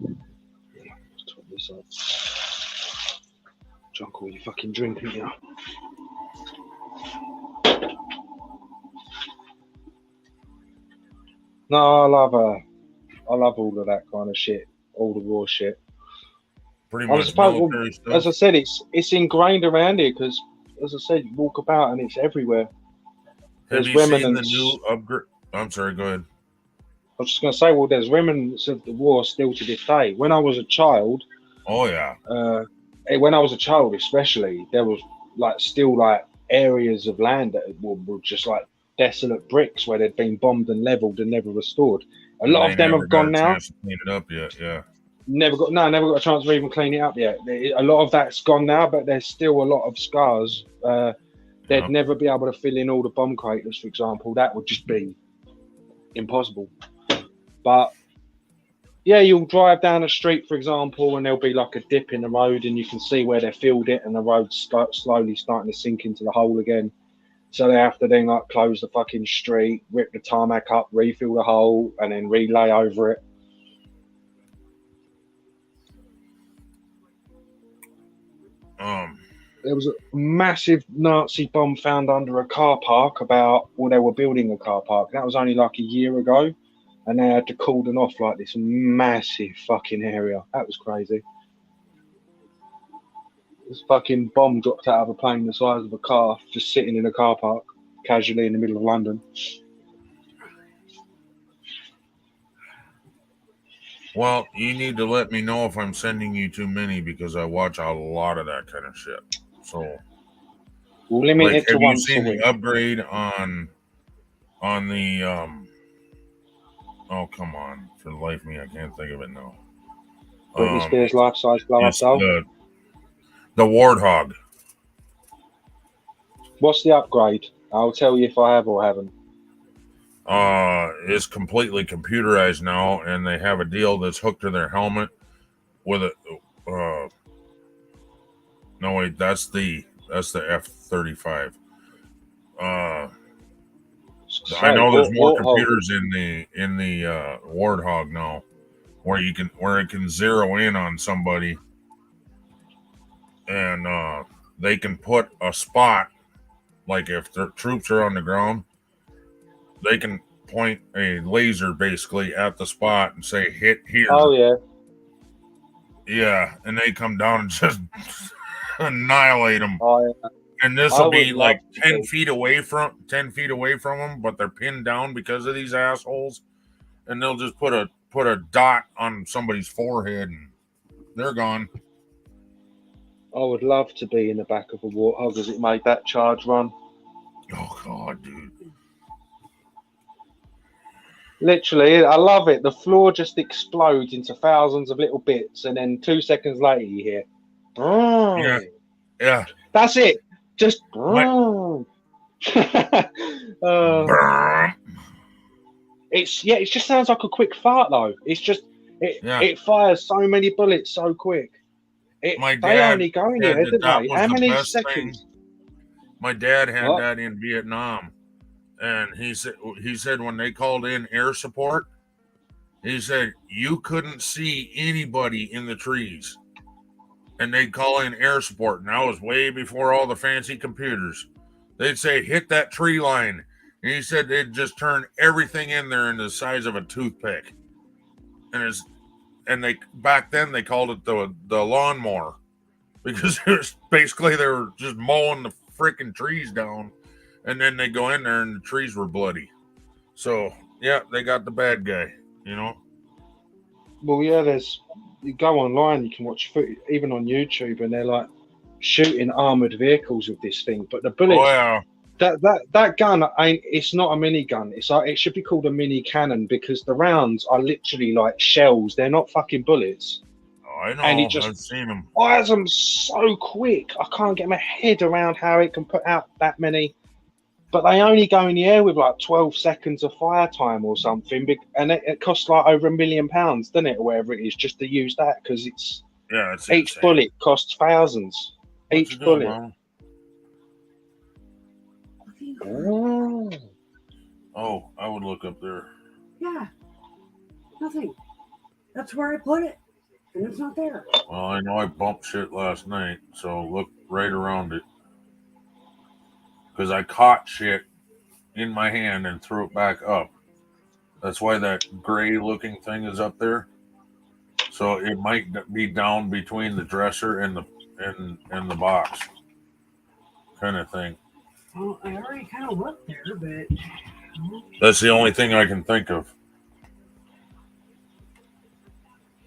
Let's put this up. Drunk all you fucking drinking, you know. No, I love all of that kind of shit, all the raw shit. Pretty I much suppose, military stuff. as I said, it's ingrained around here because, as I said, you walk about and it's everywhere. Have There's you seen the remnants. new upgrade? I'm sorry, go ahead. I was just going to say, well, there's remnants of the war still to this day. When I was a child, Oh yeah, when I was a child especially, there was still areas of land that were just like desolate bricks where they'd been bombed and leveled and never restored. A lot They of them never have got gone a now. chance to clean it up yet. Yeah. Never got a chance to even clean it up yet. A lot of that's gone now, but there's still a lot of scars. They'd never be able to fill in all the bomb craters, for example. That would just be impossible. But yeah, you'll drive down a street, for example, and there'll be like a dip in the road, and you can see where they filled it, and the road's slowly starting to sink into the hole again. So they have to then close the fucking street, rip the tarmac up, refill the hole, and then relay over it. There was a massive Nazi bomb found under a car park they were building a car park. That was only like a year ago, and they had to cordon off like this massive fucking area. That was crazy. This fucking bomb dropped out of a plane the size of a car, just sitting in a car park, casually in the middle of London. Well, you need to let me know if I'm sending you too many because I watch a lot of that kind of shit. So, we'll limit it to have you once seen a week. the upgrade on the oh come on, for the life of me, I can't think of it now. Britney Spears life-size blow-up doll. The Warthog. What's the upgrade? I'll tell you if I have or haven't. Is completely computerized now, and they have a deal that's hooked to their helmet with a. No wait, that's the F-35. I know there's more computers in the Warthog now, where it can zero in on somebody, and they can put a spot, like if their troops are on the ground, they can point a laser basically at the spot and say hit here. Oh yeah. Yeah, and they come down and just annihilate them. Oh, yeah. And this will be like 10 feet away from them, but they're pinned down because of these assholes. And they'll just put a dot on somebody's forehead and they're gone. I would love to be in the back of a Warthog as it made that charge run. Oh god, dude. Literally, I love it. The floor just explodes into thousands of little bits, and then 2 seconds later you hear, yeah, yeah. That's it. Just it just sounds like a quick fart though. It's just it fires so many bullets so quick. They only go in here, didn't they? How many seconds? My dad had that in Vietnam. And he said when they called in air support, he said you couldn't see anybody in the trees, and they'd call in air support. And that was way before all the fancy computers. They'd say hit that tree line, and he said they'd just turn everything in there into the size of a toothpick. And they back then they called it the lawnmower because basically they were just mowing the freaking trees down, and then they go in there and the trees were bloody. So yeah, they got the bad guy. You know. Well, yeah, you go online, you can watch footage, even on YouTube, and they're like shooting armored vehicles with this thing. But the bullets, Oh yeah. that gun ain't. It's not a mini gun. It's like it should be called a mini cannon because the rounds are literally like shells. They're not fucking bullets. Oh, I know. And it just I've seen them. fires them so quick. I can't get my head around how it can put out that many. But they only go in the air with like 12 seconds of fire time or something, and it costs like over £1 million, doesn't it, or whatever it is, just to use that because it's each insane. bullet costs thousands. What you doing, Mom? Oh, I would look up there. Yeah. Nothing. That's where I put it. And it's not there. Well, I know I bumped shit last night, so look right around it. Because I caught shit in my hand and threw it back up. That's why that gray looking thing is up there. So it might be down between the dresser and the box. Kind of thing. Well, I already kind of looked there, but... That's the only thing I can think of.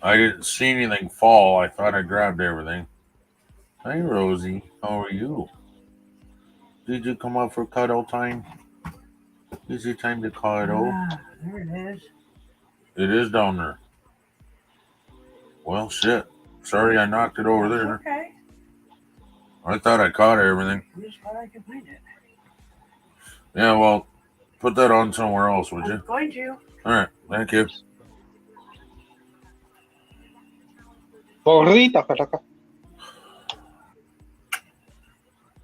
I didn't see anything fall. I thought I grabbed everything. Hi, Rosie. How are you? Did you come up for cuddle time? Is it time to cuddle? Ah, there it is. It is down there. Well, shit. Sorry I knocked it over there. Okay. I thought I caught everything. I just thought I could find it. Yeah, well, put that on somewhere else, would you? I'm going to. All right. Thank you.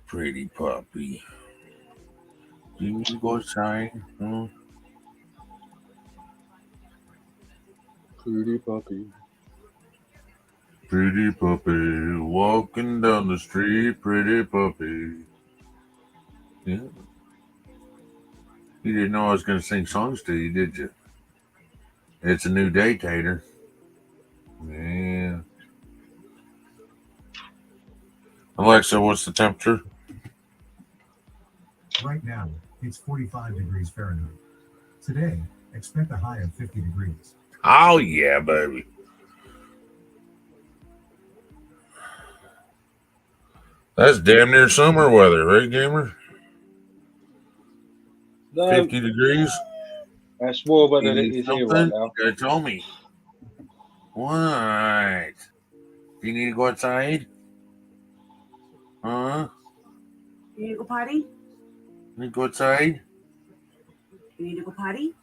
Pretty puppy. Do you need to go outside? Huh? Pretty puppy. Pretty puppy, walking down the street, pretty puppy. Yeah. You didn't know I was going to sing songs to you, did you? It's a new day, Tater. Yeah. Alexa, what's the temperature? Right now, it's 45 degrees Fahrenheit. Today, expect a high of 50 degrees. Oh, yeah, baby. That's damn near summer weather, right, Gamer? No, 50 degrees? that's warmer You than it need is here something? right now. You gotta tell me. What? Do you need to go outside? Huh? You need to go potty? Need to go outside? You need to go potty?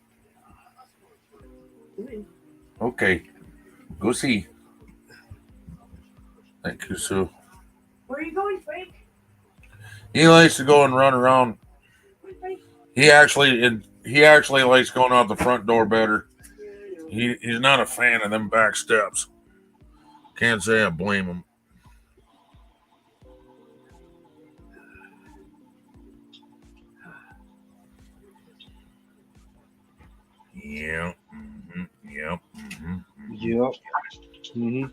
Okay. Okay. Go see. Thank you, Sue. Where are you going, Frank? He likes to go and run around. He actually likes going out the front door better. He's not a fan of them back steps. Can't say I blame him. Yeah. Mm-hmm. Yep. Mm-hmm. Yep. Mm-hmm.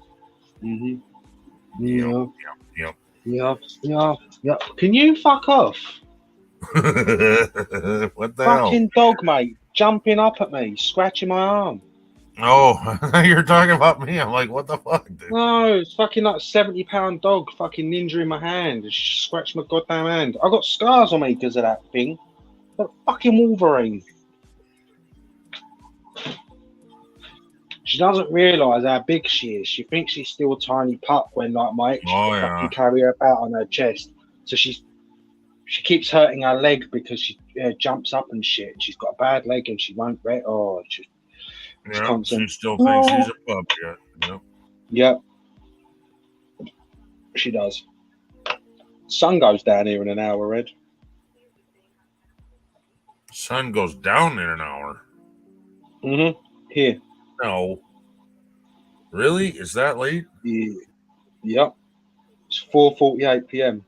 Mm-hmm. Yep. Yep. Yep. Yep. Yep. Can you fuck off? What the hell? Fucking dog, mate. Jumping up at me, scratching my arm. Oh, you're talking about me. I'm like, what the fuck, dude? No, it's fucking like 70-pound dog fucking ninja in my hand. It scratched my goddamn hand. I got scars on me because of that thing. Like fucking Wolverine. She doesn't realise how big she is. She thinks she's still a tiny pup when like my ex fucking carry her about on her chest. So she keeps hurting her leg because she jumps up and shit. She's got a bad leg and she won't rest. Oh, it's Yeah, constant. she still thinks she's a pup yet. Yep. Yep. She does. Sun goes down here in an hour, Red. Sun goes down in an hour. Mm-hmm. Here. No. Really? Is that late? Yeah. Yep. It's 4:48 p.m.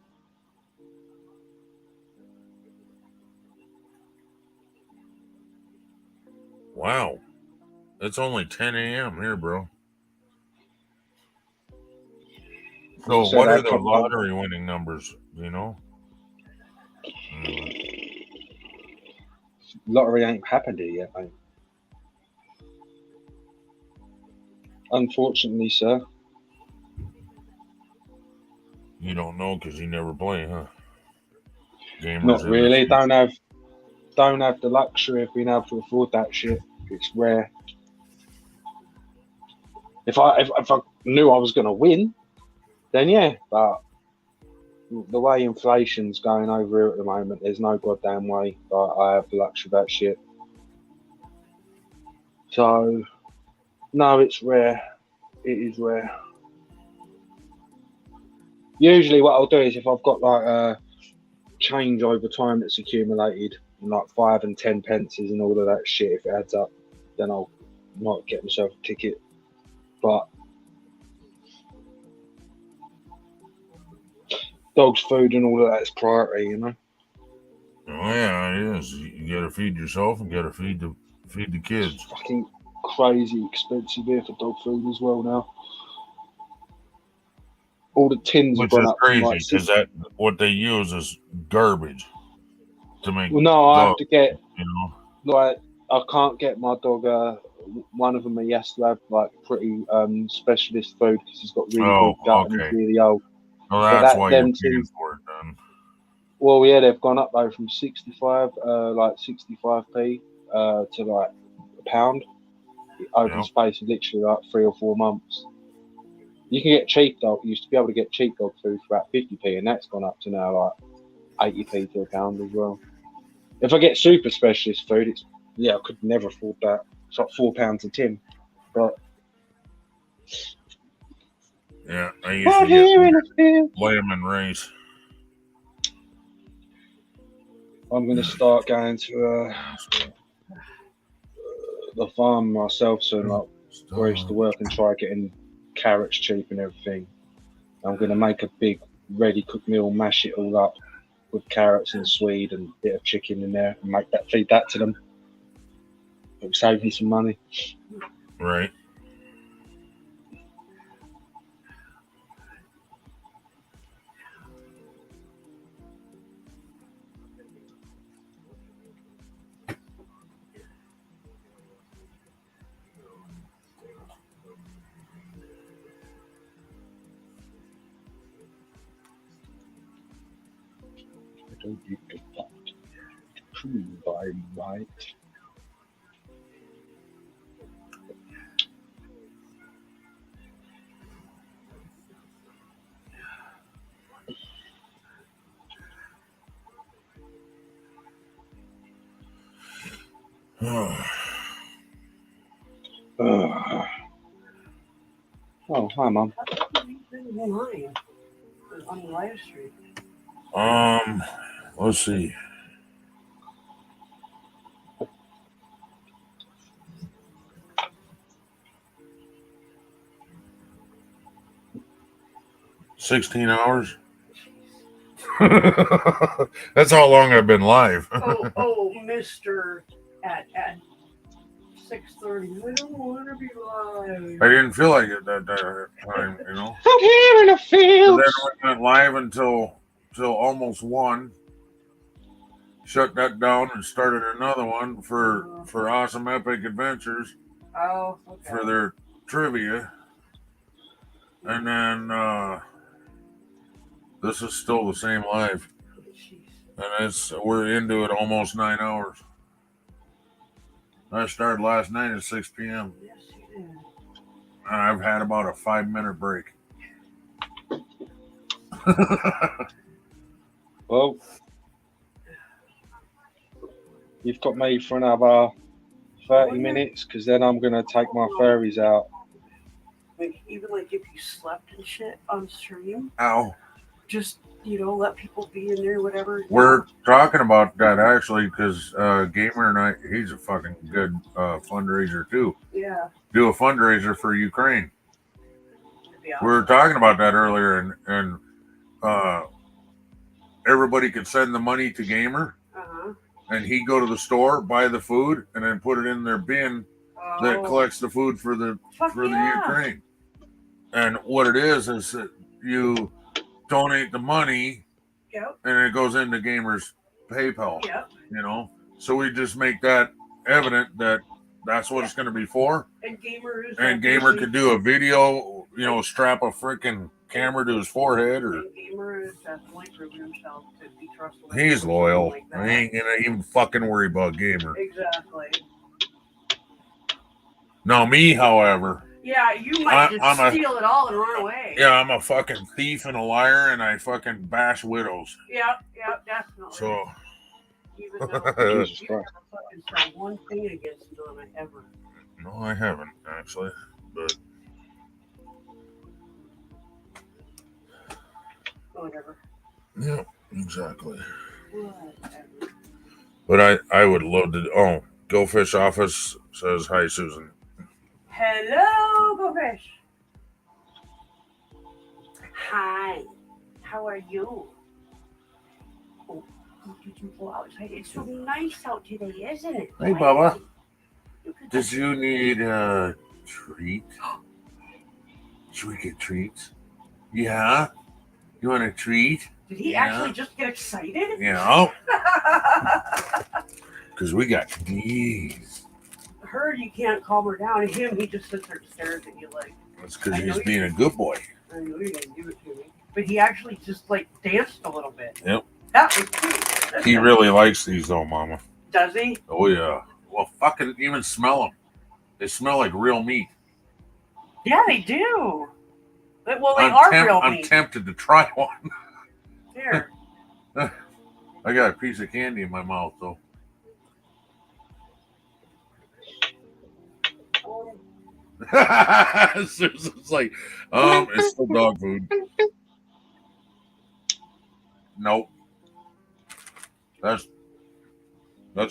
Wow. It's only 10 a.m. here, bro. So, So what they are the probably- lottery winning numbers? Do you know? Lottery ain't happened here yet, mate. Unfortunately, sir. You don't know because you never play, huh? Gamers Not in really. this- Don't have the luxury of being able to afford that shit. It's rare. If I knew I was gonna win, then yeah. But the way inflation's going over here at the moment, there's no goddamn way that I have the luxury of that shit. So no, it's rare. It is rare. Usually, what I'll do is if I've got like a change over time that's accumulated, like 5 and 10 pences and all of that shit, if it adds up, then I'll might get myself a ticket. But dog's food and all of that is priority, you know. Oh yeah, it is. You gotta feed yourself and gotta feed the kids. It's fucking crazy expensive here for dog food as well now. All the tins have Which gone is up from crazy like because that what they use is garbage to make. well, no, I have dog, to get you know. like I can't get my dog. One of them he has to have like pretty specialist food because he's got really Oh, good gut and okay. he's really old. Well, But that's that why you're them paying tins. for it then. Well, yeah, they've gone up though from 65, like 65p, to like £1 over the Yep. space of literally like 3 or 4 months. You can get cheap dog. You used to be able to get cheap dog food for about 50p, and that's gone up to now like 80p to £1 as well. If I get super specialist food, it's I could never afford that. It's like £4 a tin, but Yeah, I out usually here in get the field, lamb and rice. I'm gonna start going to the farm myself soon, like where I used to work, and try getting carrots cheap and everything. I'm gonna make a big ready cooked meal, mash it all up with carrots and swede and a bit of chicken in there, and feed that to them. It'll save me some money. Right. I don't give a fuck. True by right. Oh, hi, Mum. Online on the live stream. Let's see. $16 hours. That's how long I've been live. Mr. at 6:30. I don't want to be live. I didn't feel like it that time, you know. Out here in the So field. then we went live until almost 1. Shut that down and started another one for Awesome Epic Adventures. Oh, okay. For their trivia. And then this is still the same live. And we're into it almost 9 hours. I started last night at 6 p.m. Yes, you did. And I've had about a 5-minute break. Well, you've got me for another 30 minutes because then I'm going to take my furries out. Like, even like if you slept and shit on stream, Ow. just, let people be in there, whatever. We're talking about that actually because Gamer and I, he's a fucking good fundraiser too. Yeah. Do a fundraiser for Ukraine. Yeah. We were talking about that earlier, and everybody could send the money to Gamer, and he'd go to the store, buy the food, and then put it in their bin that collects the food for the Ukraine. And what it is that you donate the money, Yep. and it goes into Gamer's PayPal. Yep. You know, so we just make that evident that that's what it's going to be for. And Gamer is And Gamer could do a video, you know, strap a freaking camera to his forehead, or And Gamer is definitely proven himself to be trustworthy. he's loyal. Like I ain't gonna even fucking worry about Gamer. Exactly. Now me, however, Yeah, you might just I'm a- steal it all and run away. yeah, I'm a fucking thief and a liar, and I fucking bash widows. Yep, definitely. So Even though Jesus you never fucking said one thing against Donna ever. no, I haven't actually, but Whatever. yeah, exactly. Whatever. But I would love to. Oh, Go Fish Office says hi, Susan. Hello, Go Fish. Hi. How are you? Oh, did you go outside? It's so nice out today, isn't it? Hey, Bubba. Did you need a treat? Should we get treats? Yeah. You want a treat? Did he actually just get excited? Yeah. Because we got these. Her, you can't calm her down. Him, he just sits there and stares at you like. That's because I know he's being a good boy. I know you're gonna give it to me, but he actually just like danced a little bit. Yep. That was cute. He really likes these though, Mama. Does he? Oh yeah. Well, fucking even smell them. They smell like real meat. Yeah, they do. Well, they I'm are real I'm meat. tempted to try one. Here. I got a piece of candy in my mouth though. Susan's like, it's still dog food. Nope. That's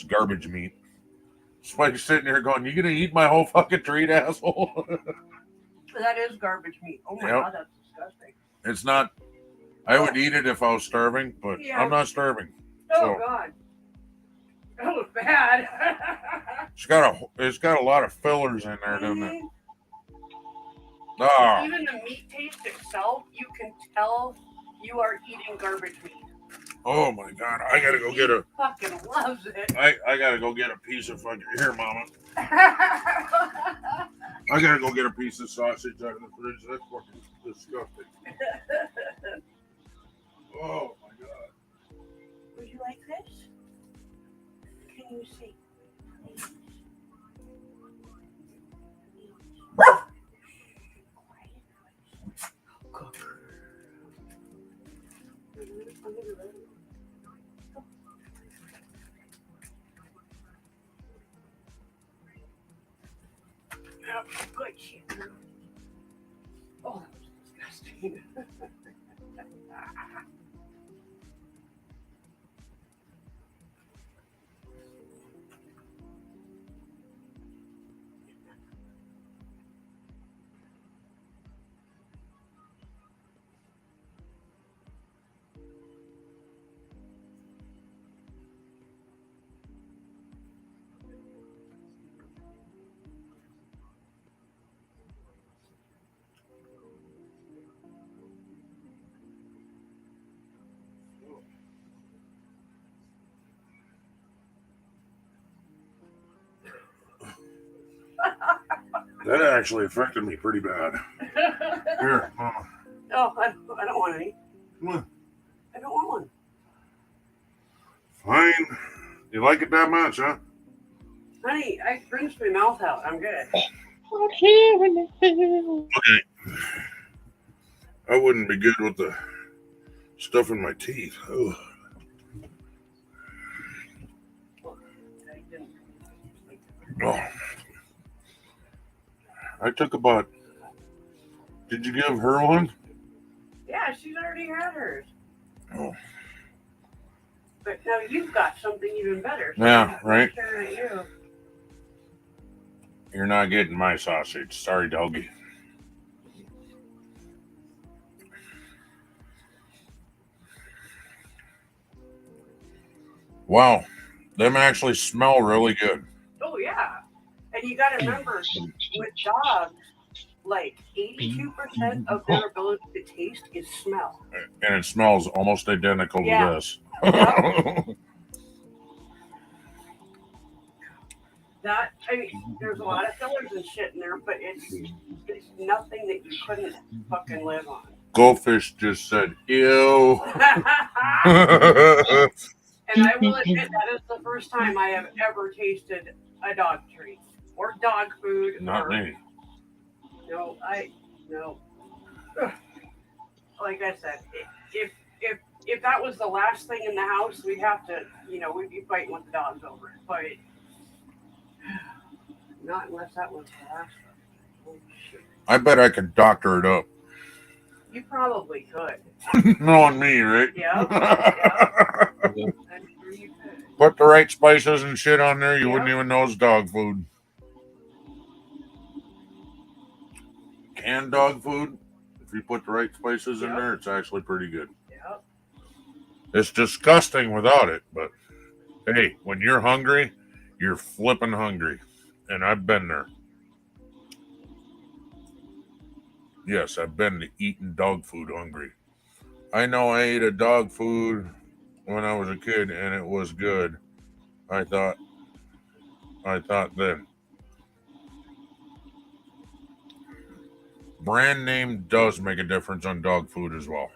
garbage meat. Spike's sitting there going, "You gonna eat my whole fucking treat, asshole?" That is garbage meat. Oh my Yep. god, that's disgusting. It's not. I would eat it if I was starving, but Yeah. I'm not starving. Oh So god. That was bad. it's got a lot of fillers in there, doesn't it? Ah, Even the meat taste itself, you can tell you are eating garbage meat. oh my god! I gotta go get a. Fucking loves it. I gotta go get a piece of fucking here, Mama. I gotta go get a piece of sausage out of the fridge. That's fucking disgusting. Oh my god! Would you like this? Can you see? Oh, good shit. Oh, that was disgusting. That actually affected me pretty bad. Here, Mama. No, I don't want any. Come on. I don't want one. Fine. You like it that much, huh? Honey, I rinsed my mouth out. I'm good. Okay. I wouldn't be good with the stuff in my teeth. Ugh. Oh. I took about. Did you give her one? Yeah, she's already had hers. Oh. But now you've got something even better. So Yeah, I'm right. staring at you. You're not getting my sausage. Sorry, doggy. Wow. Them actually smell really good. Oh yeah, and you got to remember with dogs, like 82% of their ability to taste is smell. And it smells almost identical Yeah. to this. That, I mean, there's a lot of fillers and shit in there, but it's nothing that you couldn't fucking live on. Goldfish just said, ew. And I will admit that is the first time I have ever tasted a dog treat or dog food. Not or, me. No, no. Like I said, if that was the last thing in the house, we'd have to, we'd be fighting with the dogs over it. But not unless that was the last one. Oh, shit. I bet I could doctor it up. You probably could. Knowing me, right? Yeah. I'm sure you could. Put the right spices and shit on there, you wouldn't even know it's dog food. Canned dog food, if you put the right spices in there, it's actually pretty good. Yep. It's disgusting without it, but hey, when you're hungry, you're flipping hungry. And I've been there. Yes, I've been to eating dog food hungry. I know I ate a dog food when I was a kid and it was good. I thought then. Brand name does make a difference on dog food as well.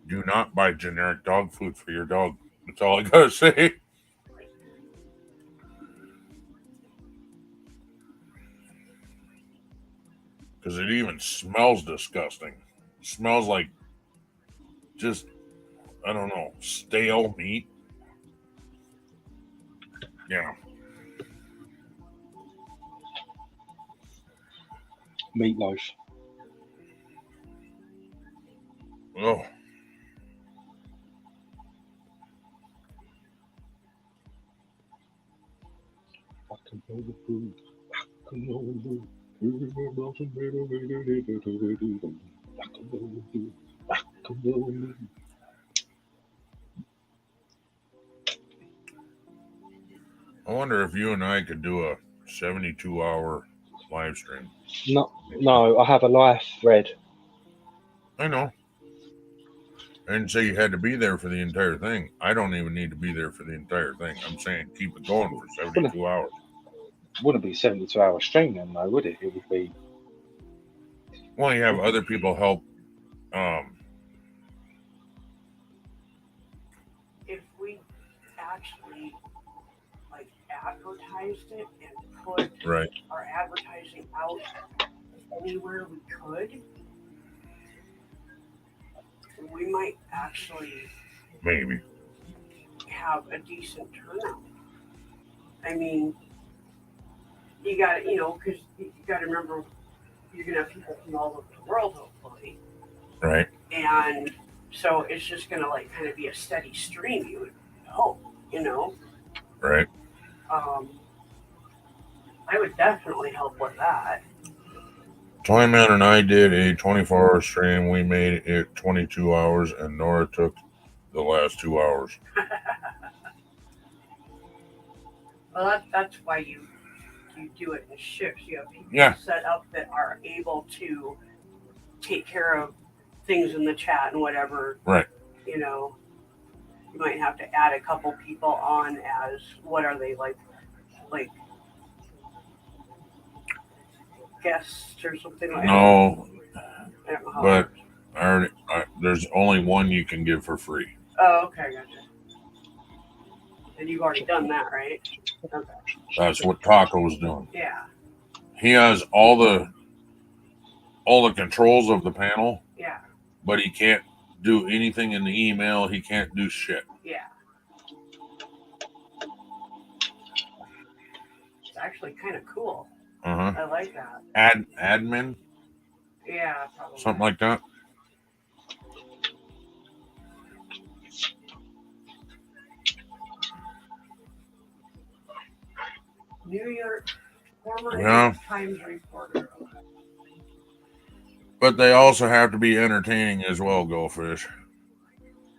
Do not buy generic dog food for your dog. That's all I gotta say. Because it even smells disgusting. It smells like just, I don't know, stale meat. Yeah. Meatloaf. Oh. I can know the food. I can know the food. I wonder if you and I could do a 72-hour live stream. No, I have a life, Red. I know. I didn't say you had to be there for the entire thing. I don't even need to be there for the entire thing. I'm saying keep it going for 72 hours. Wouldn't be 72-hour stream then, though, would it? It would be. Well, you have other people help. If we actually advertised it and put our advertising out anywhere we could, we might actually maybe have a decent turnout. I mean, you got to, because you got to remember, you're going to have people from all over the world, hopefully. Right. And so it's just going to kind of be a steady stream, you would hope, Right. I would definitely help with that. Toyman and I did a 24-hour stream. We made it 22 hours, and Nora took the last 2 hours. Well, that's why you do it in shifts. You have people set up that are able to take care of things in the chat and whatever. Right. You might have to add a couple people on as, what are they, like guests or something like that? No, I don't know how but there's only one you can give for free. Oh, okay, gotcha. And you've already done that, right? Okay. That's what Taco was doing. Yeah. He has all the controls of the panel. Yeah. But he can't do anything in the email. He can't do shit. Yeah. It's actually kind of cool. Uh-huh. I like that. Admin? Yeah, probably. Something like that. New York, former Times reporter. But they also have to be entertaining as well, Goldfish.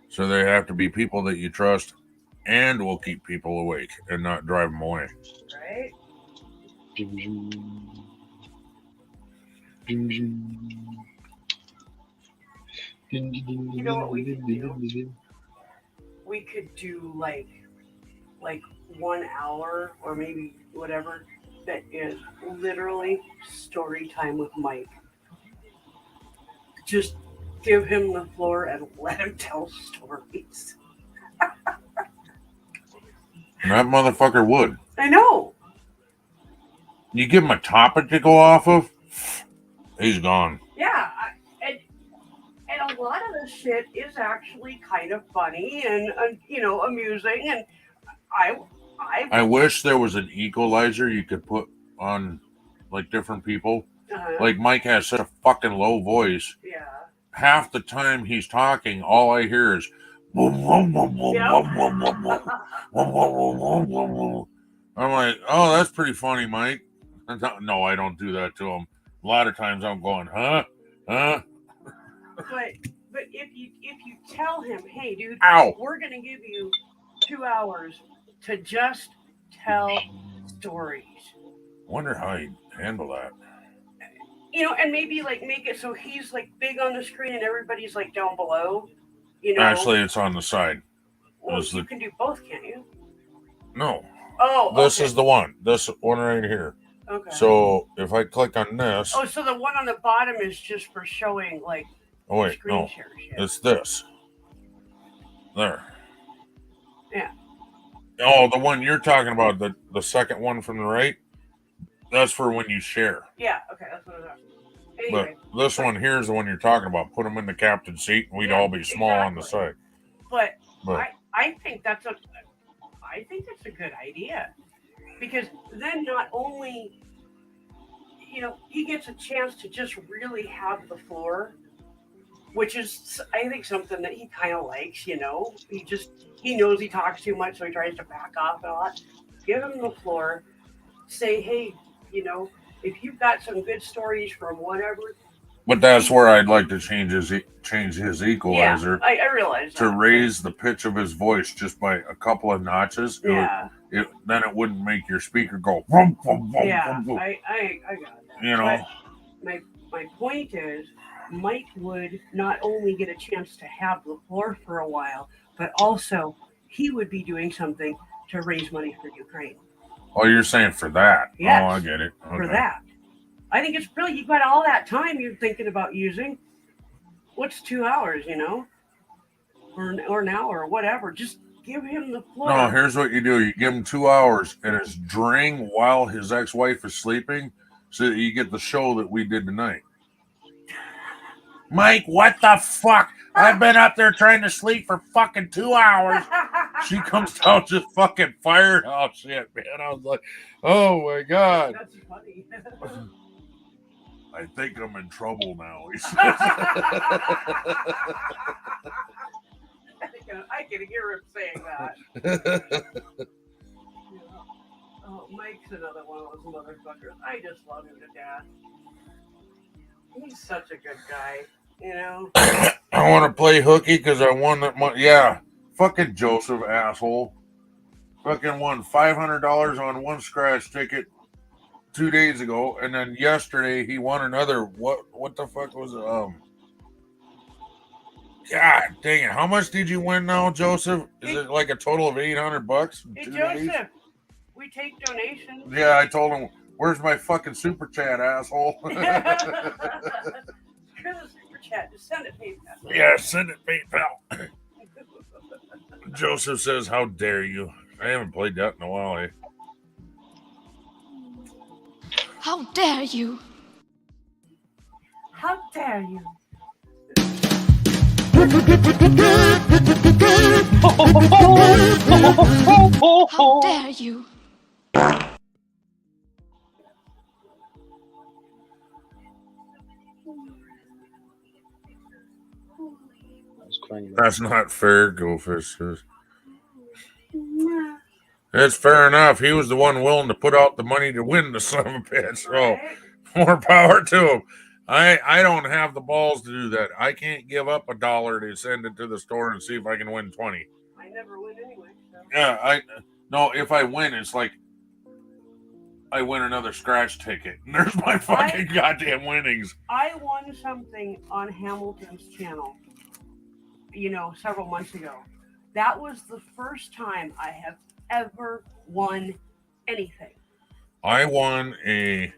So they have to be people that you trust and will keep people awake and not drive them away. Right? You know what we could do? We could do like 1 hour or maybe whatever that is literally story time with Mike. Just give him the floor and let him tell stories. And that motherfucker would. I know. You give him a topic to go off of, he's gone. Yeah, and a lot of this shit is actually kind of funny and amusing. And I wish there was an equalizer you could put on like different people. Like Mike has such a fucking low voice. Yeah. Half the time he's talking, all I hear is I'm like, oh, that's pretty funny, Mike. No, I don't do that to him. A lot of times I'm going, huh? But if you tell him, hey dude, Ow. we're gonna give you 2 hours to just tell stories. Wonder how he'd handle that. And maybe like make it so he's like big on the screen and everybody's like down below. Actually, it's on the side. Well, you can do both, can't you? No. Oh, This okay. is the one. This one right here. Okay. So if I click on this. Oh, so the one on the bottom is just for showing like Oh wait, screen no. share shit. It's this. There. Yeah. Oh, the one you're talking about, the second one from the right, that's for when you share. Yeah, okay, that's what I was asking. Anyway, But this one here is the one you're talking about. Put them in the captain's seat, and we'd all be small on the side. But But I think that's a good idea, because then not only he gets a chance to just really have the floor, which is I think something that he kind of likes. He knows he talks too much, so he tries to back off a lot. Give him the floor. Say, hey, if you've got some good stories from whatever. But that's where I'd like to change his equalizer. Yeah, I realize to that. raise the pitch of his voice just by a couple of notches. Yeah. Then it wouldn't make your speaker go. Vroom, vroom, vroom, Yeah, vroom, vroom. I got that. You know. But my point is, Mike would not only get a chance to have the floor for a while, but also he would be doing something to raise money for Ukraine. Oh, you're saying for that? Yes, Oh, I get it. Okay. For that. I think it's brilliant. You've got all that time you're thinking about using. What's 2 hours, or an hour or whatever. Just give him the floor. No, here's what you do. You give him 2 hours, and it's during while his ex-wife is sleeping, so that you get the show that we did tonight. Mike, what the fuck? I've been up there trying to sleep for fucking 2 hours. She comes down just fucking fired. Oh, shit, man. I was like, oh, my God. That's funny. I think I'm in trouble now, he says. I can hear him saying that. Oh, Mike's another one of those motherfuckers. I just love him to death. He's such a good guy, I want to play hooky because I won that money. Yeah, fucking Joseph, asshole. Fucking won $500 on one scratch ticket 2 days ago, and then yesterday he won another. What the fuck was it? God dang it! How much did you win now, Joseph? Is it like a total of $800? Hey, Joseph, we take donations. Yeah, I told him, where's my fucking super chat, asshole? Screw the super chat. Just send it PayPal. Yeah, send it PayPal. Joseph says, how dare you? I haven't played that in a while, eh? How dare you? How dare you? How dare you? That's not fair, Goldfish says. It's fair enough. He was the one willing to put out the money to win the son of a bitch. So more power to him. I don't have the balls to do that. I can't give up $1 to send it to the store and see if I can win 20. I never win anyway. So. Yeah, no, if I win, it's like I win another scratch ticket. And there's my fucking goddamn winnings. I won something on Hamilton's channel, several months ago. That was the first time I have ever won anything. I won it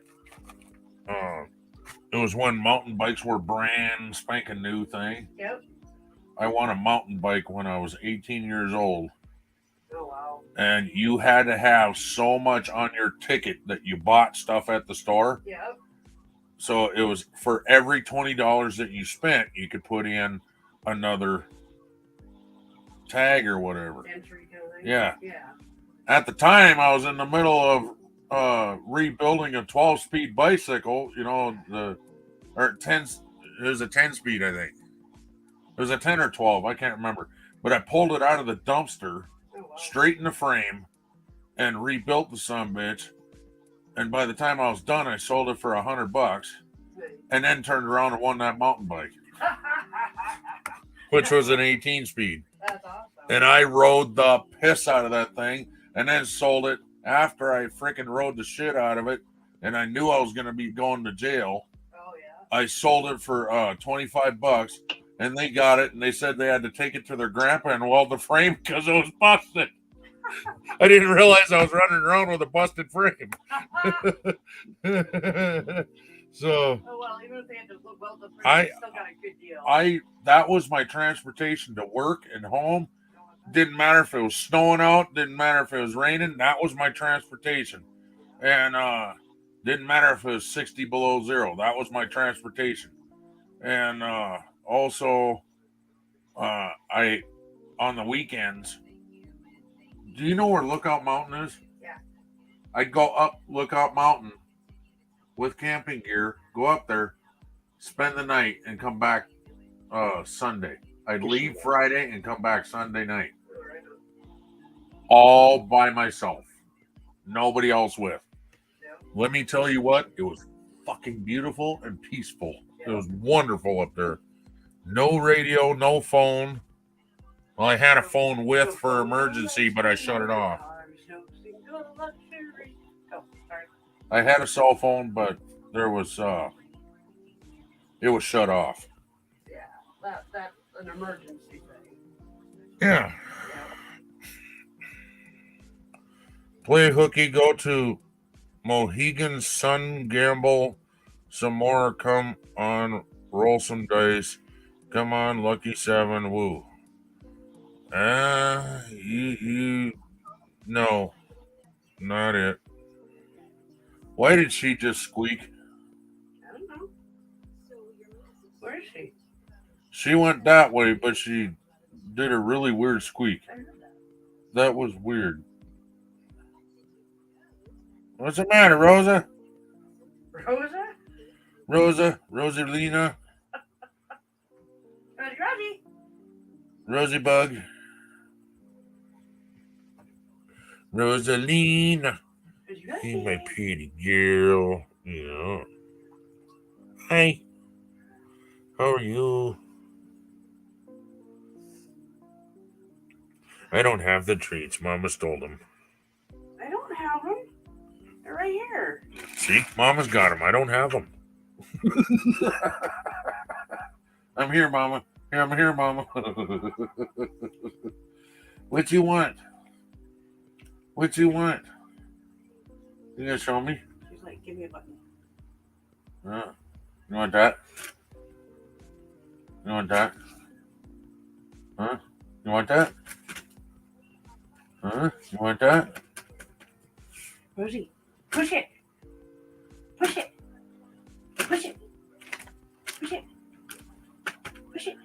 was when mountain bikes were brand spanking new thing. Yep. I won a mountain bike when I was 18 years old. Oh, wow. And you had to have so much on your ticket that you bought stuff at the store. Yep. So it was for every $20 that you spent, you could put in another tag or whatever. Entry kind of thing. Yeah. Yeah. At the time, I was in the middle of rebuilding a 12-speed bicycle. It was a 10-speed, I think. It was a 10 or 12, I can't remember. But I pulled it out of the dumpster, straightened the frame, and rebuilt the sumbitch. And by the time I was done, I sold it for $100, and then turned around and won that mountain bike, which was an 18-speed. That's awesome. And I rode the piss out of that thing, and then sold it after I freaking rode the shit out of it, and I knew I was going to be going to jail. Oh, yeah. I sold it for $25, and they got it, and they said they had to take it to their grandpa and weld the frame because it was busted. I didn't realize I was running around with a busted frame. So, oh, well, even if they had to weld the frame, they still got a good deal. that was my transportation to work and home. Didn't matter if it was snowing out, didn't matter if it was raining, that was my transportation. And didn't matter if it was 60 below zero, that was my transportation. And also, I on the weekends, do you know where Lookout Mountain is? Yeah. I'd go up Lookout Mountain with camping gear, go up there, spend the night, and come back Sunday. I'd leave Friday and come back Sunday night. All by myself. Nobody else with. Let me tell you what, it was fucking beautiful and peaceful. It was wonderful up there. No radio, no phone. Well, I had a phone with for emergency, but I shut it off. I had a cell phone, but there was it was shut off. Yeah, that's an emergency thing. Yeah. Play hooky, go to Mohegan Sun, gamble some more, come on, roll some dice. Come on, lucky 7, woo. No, not it. Why did she just squeak? I don't know. Where is she? She went that way, but she did a really weird squeak. That was weird. What's the matter, Rosa? Rosalina? Rosie Bug? Rosalina. Hey, my pretty girl. Yeah. Hi. How are you? I don't have the treats. Mama stole them. I don't have them. They're right here. See? Mama's got them. I don't have them. I'm here, Mama. I'm here, Mama. What you want? What you want? You gonna show me? She's like, give me a button. You want that? You want that? Huh? You want that? Huh? You want that? Rosie, push it. Push it. Push it. Push it. Push it.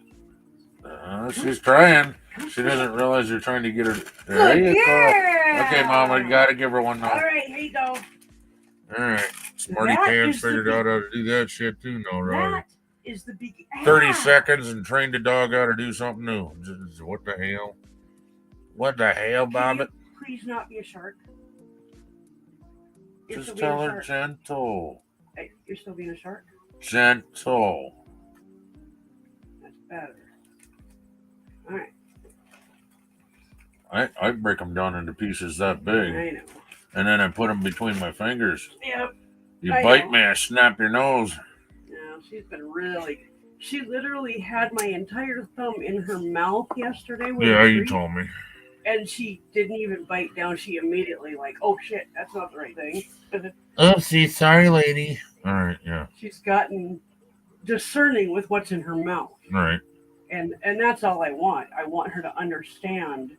She's trying. She doesn't realize you're trying to get her. There you go. Okay, Mama, you gotta give her one now. All right, here you go. All right. Smarty That Pants is the figured out how to do that shit too now, right? That is the big 30 seconds and trained a dog how to do something new. What the hell? What the hell, Bobbit? Please not be a shark. You're Just still being tell a her shark. gentle. Hey, you're still being a shark? Gentle. That's better. All right. I break them down into pieces that big. I know. and then I put them between my fingers. Yep. You I bite know. me, I snap your nose. Yeah, she's been really. She literally had my entire thumb in her mouth yesterday with Yeah, a you treat, told me. and she didn't even bite down. She immediately like, oh shit, that's not the right thing. Oopsie, sorry, lady. All right, yeah. She's gotten discerning with what's in her mouth, All right. and that's all I want. I want her to understand.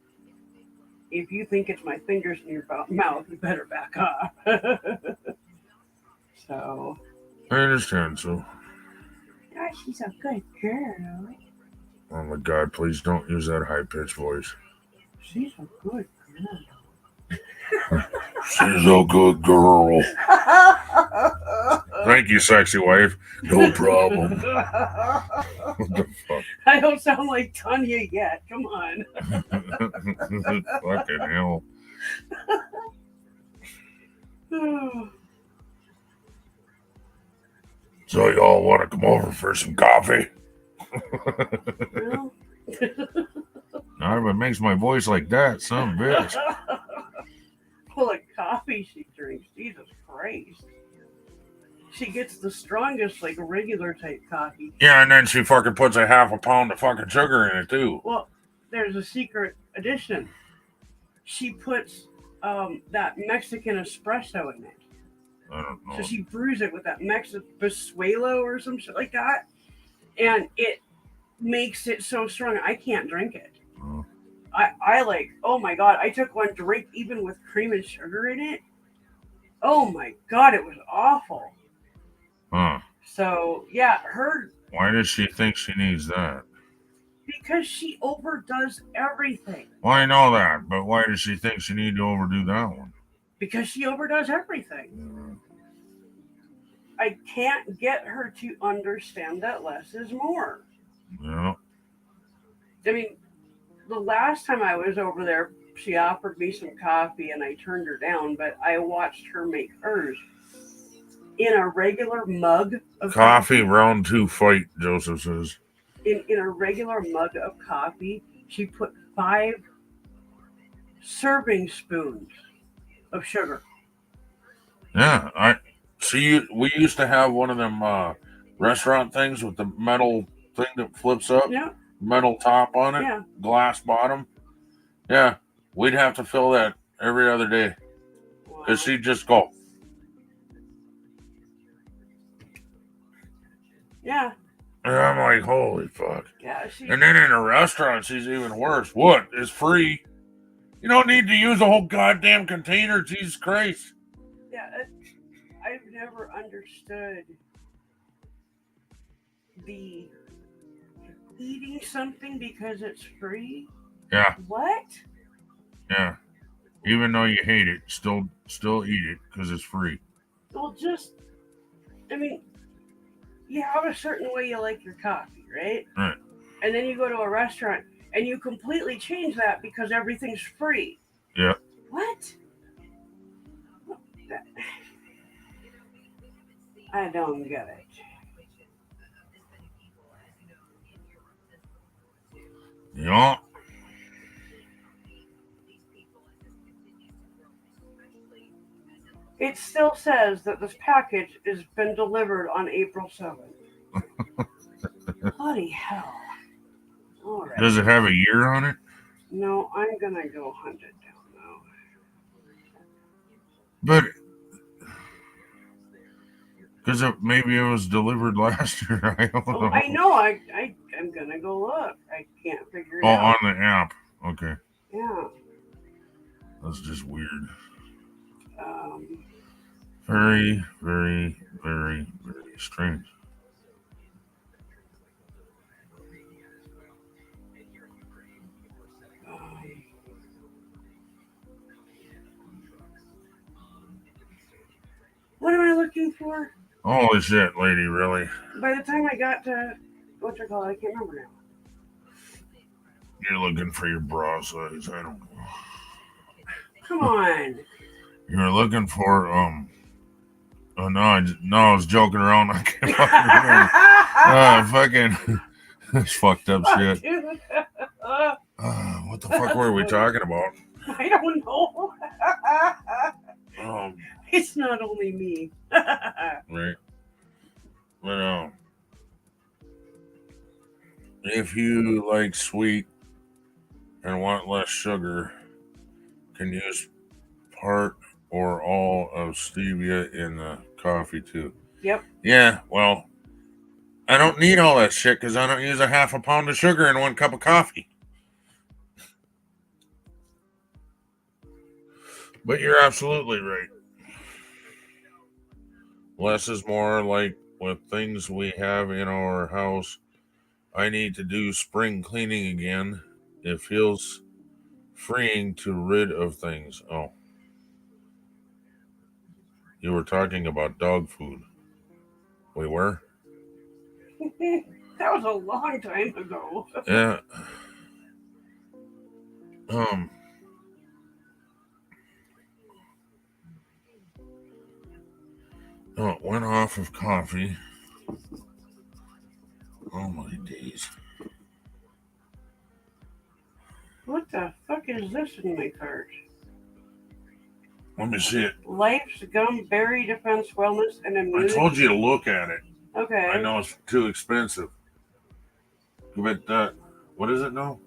If you think it's my fingers in your mouth, you better back up. So. I understand, so. Yeah, she's a good girl. Oh my God, please don't use that high-pitched voice. She's a good girl. She's a good girl. Thank you, sexy wife. No problem. What the fuck? I don't sound like Tanya yet. Come on. Fucking hell. So y'all want to come over for some coffee? Not if it makes my voice like that, some bitch. Full of coffee she drinks. Jesus Christ. She gets the strongest, like regular type coffee. Yeah, and then she fucking puts a half a pound of fucking sugar in it too. Well, there's a secret addition. She puts that Mexican espresso in it. I don't know. So she brews it with that Basuelo or some shit like that. And it makes it so strong, I can't drink it. Oh. I like, oh my God, I took one drink even with cream and sugar in it. Oh my God, it was awful. Huh. So, yeah, her, Why does she think she needs that? because she overdoes everything. Well, I know that, but why does she think she need to overdo that one? Because she overdoes everything. I can't get her to understand that less is more. Yeah. I mean, the last time I was over there, she offered me some coffee and I turned her down, but I watched her make hers in a regular mug of Coffee round 2 fight, Joseph says. In a regular mug of coffee, she put 5 serving spoons of sugar. Yeah, I see. We used to have one of them restaurant things with the metal thing that flips up. Yeah. Metal top on it. Yeah. Glass bottom. Yeah, we'd have to fill that every other day because she'd just go. Yeah. And I'm like, holy fuck. Yeah. And then in a restaurant, she's even worse. What? It's free. You don't need to use a whole goddamn container. Jesus Christ. Yeah. I've never understood the eating something because it's free. Yeah. What? Yeah. Even though you hate it, still eat it because it's free. Well, I mean, you have a certain way you like your coffee, right? Right. And then you go to a restaurant and you completely change that because everything's free. Yeah. What? I don't get it. Yeah. It still says that this package has been delivered on April 7th. Bloody hell. All right. Does it have a year on it? No, I'm going to go hunt it down now. But because maybe it was delivered last year. I don't know. I know. I'm going to go look. I can't figure it Oh, out. on the app. Okay. Yeah. That's just weird. Um, Very, very, very, very strange. what am I looking for? Holy shit, lady, really? By the time I got to what's it called, I can't remember now. You're looking for your bra size. I don't know. Come on. You're looking for oh no, I was joking around. I can't fucking remember. Fucking that's fucked up shit. What the fuck were we talking about? I don't know. It's not only me. Right. Well, if you like sweet and want less sugar, can use part or all of stevia in the coffee too. Yep. Yeah, well, I don't need all that shit because I don't use a half a pound of sugar in 1 cup of coffee. But you're absolutely right. Less is more, like with things we have in our house. I need to do spring cleaning again. It feels freeing to rid of things. Oh. You were talking about dog food. We were? That was a long time ago. Yeah. Oh, it went off of coffee. Oh my days. What the fuck is this in my cart? Let me see it. Life's Gum Berry Defense Wellness and I Immunity. told you to look at it. Okay. I know it's too expensive. But what is it now?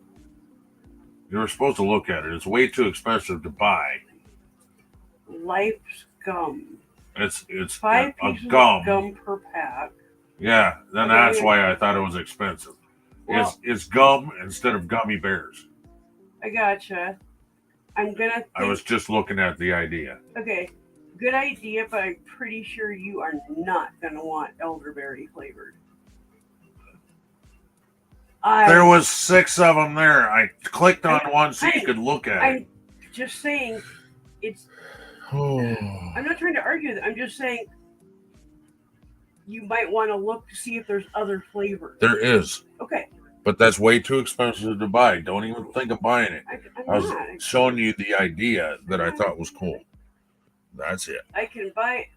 You were supposed to look at it. It's way too expensive to buy. Life's Gum. It's 5 a pieces gum. of gum per pack. Yeah, then Okay. that's why I thought it was expensive. Well- It's gum instead of gummy bears. I gotcha. I'm gonna. I was just looking at the idea. Okay, good idea, but I'm pretty sure you are not gonna want elderberry flavored. There was 6 of them there. I clicked on one so you could look at it. I'm just saying, it's. I'm not trying to argue that. I'm just saying you might want to look to see if there's other flavors. There is. Okay. But that's way too expensive to buy. Don't even think of buying it. I was showing you the idea that I thought was cool. That's it. I can buy,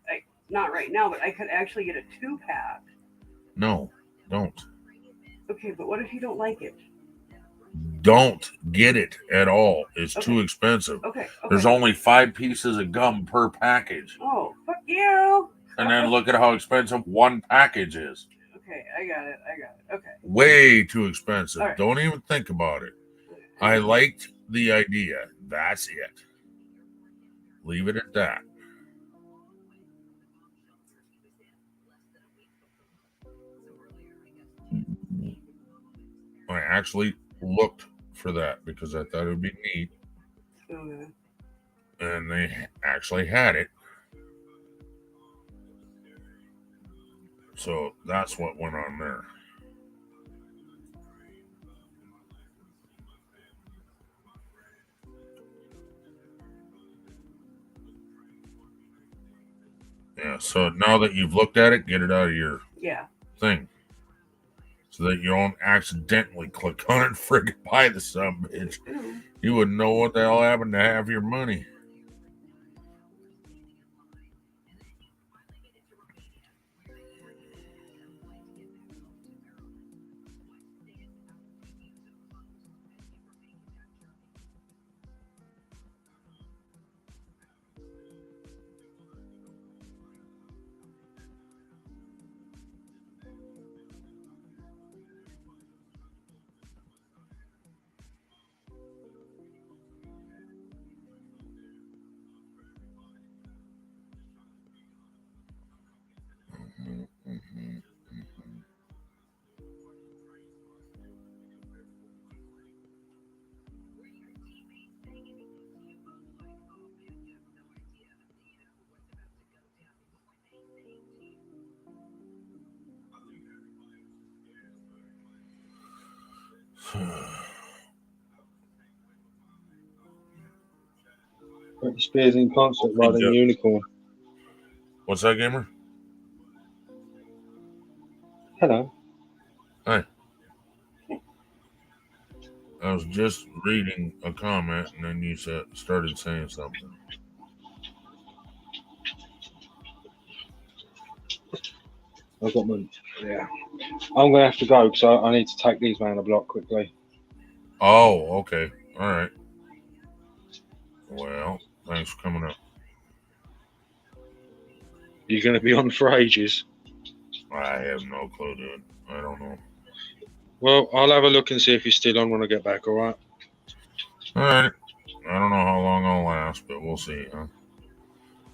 not right now, but I could actually get a 2-pack. No, don't. Okay, but what if you don't like it? Don't get it at all. It's too expensive. Okay. There's only 5 pieces of gum per package. Oh, fuck you. And then look at how expensive 1 package is. Okay, I got it. Okay. Way too expensive. All right. Don't even think about it. I liked the idea. That's it. Leave it at that. I actually looked for that because I thought it would be neat. Okay. And they actually had it. So that's what went on there. Yeah, so now that you've looked at it, get it out of your thing. So that you don't accidentally click on it and friggin' buy the sumbitch. You wouldn't know what the hell happened to half your money. Britney Spears in concert riding a unicorn. What's that, gamer? Hello. Hi. I was just reading a comment and then you started saying something. I've got my I'm gonna have to go because I need to take these man a block quickly. Oh, okay. All right. Well, thanks for coming up. You're going to be on for ages. I have no clue, dude. I don't know. Well, I'll have a look and see if he's still on when I get back, alright? Alright. I don't know how long I'll last, but we'll see, huh?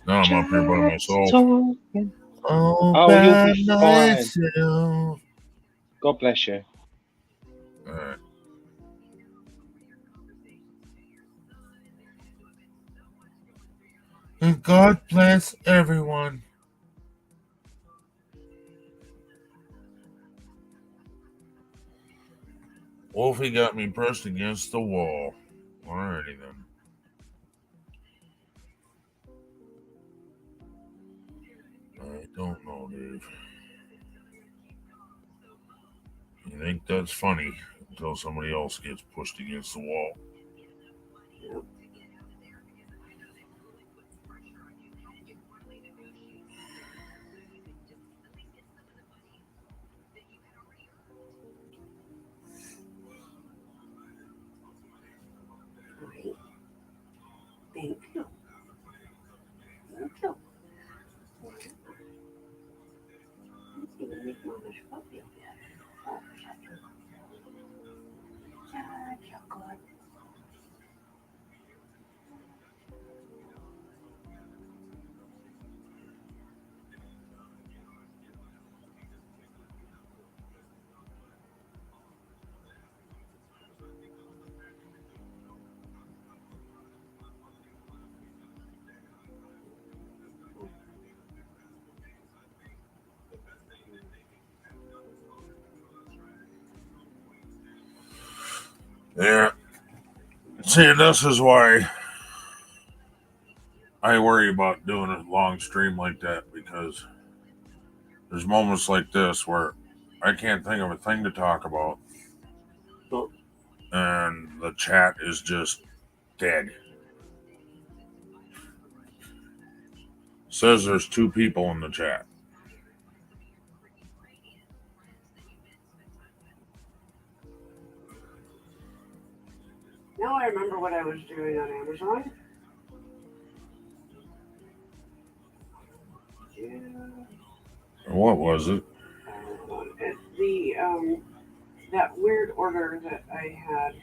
Now I'm up here by myself. Oh, you'll be fine. God bless you. Alright. And God bless everyone. Wolfie got me pressed against the wall. Alrighty then. I don't know, Dave. You think that's funny until somebody else gets pushed against the wall. Thank you. Thank you. Let's even make Mama's puppy up yet. Oh, chocolate. Yeah. See, this is why I worry about doing a long stream like that, because there's moments like this where I can't think of a thing to talk about, and the chat is just dead. Says there's 2 people in the chat. Now I remember what I was doing on Amazon. Yeah. What was it? That weird order that I had.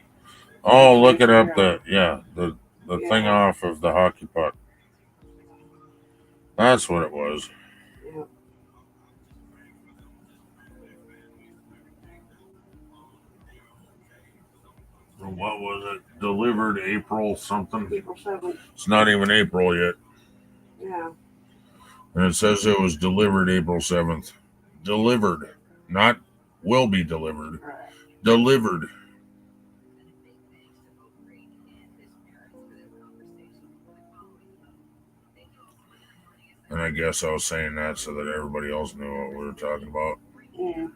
Oh, looking up the thing off of the hockey puck. That's what it was. Yep. What was it? Delivered April something? April 7th. It's not even April yet. Yeah. And it says it was delivered April 7th. Delivered. Not will be delivered. Right. Delivered. And I guess I was saying that so that everybody else knew what we were talking about. Yeah.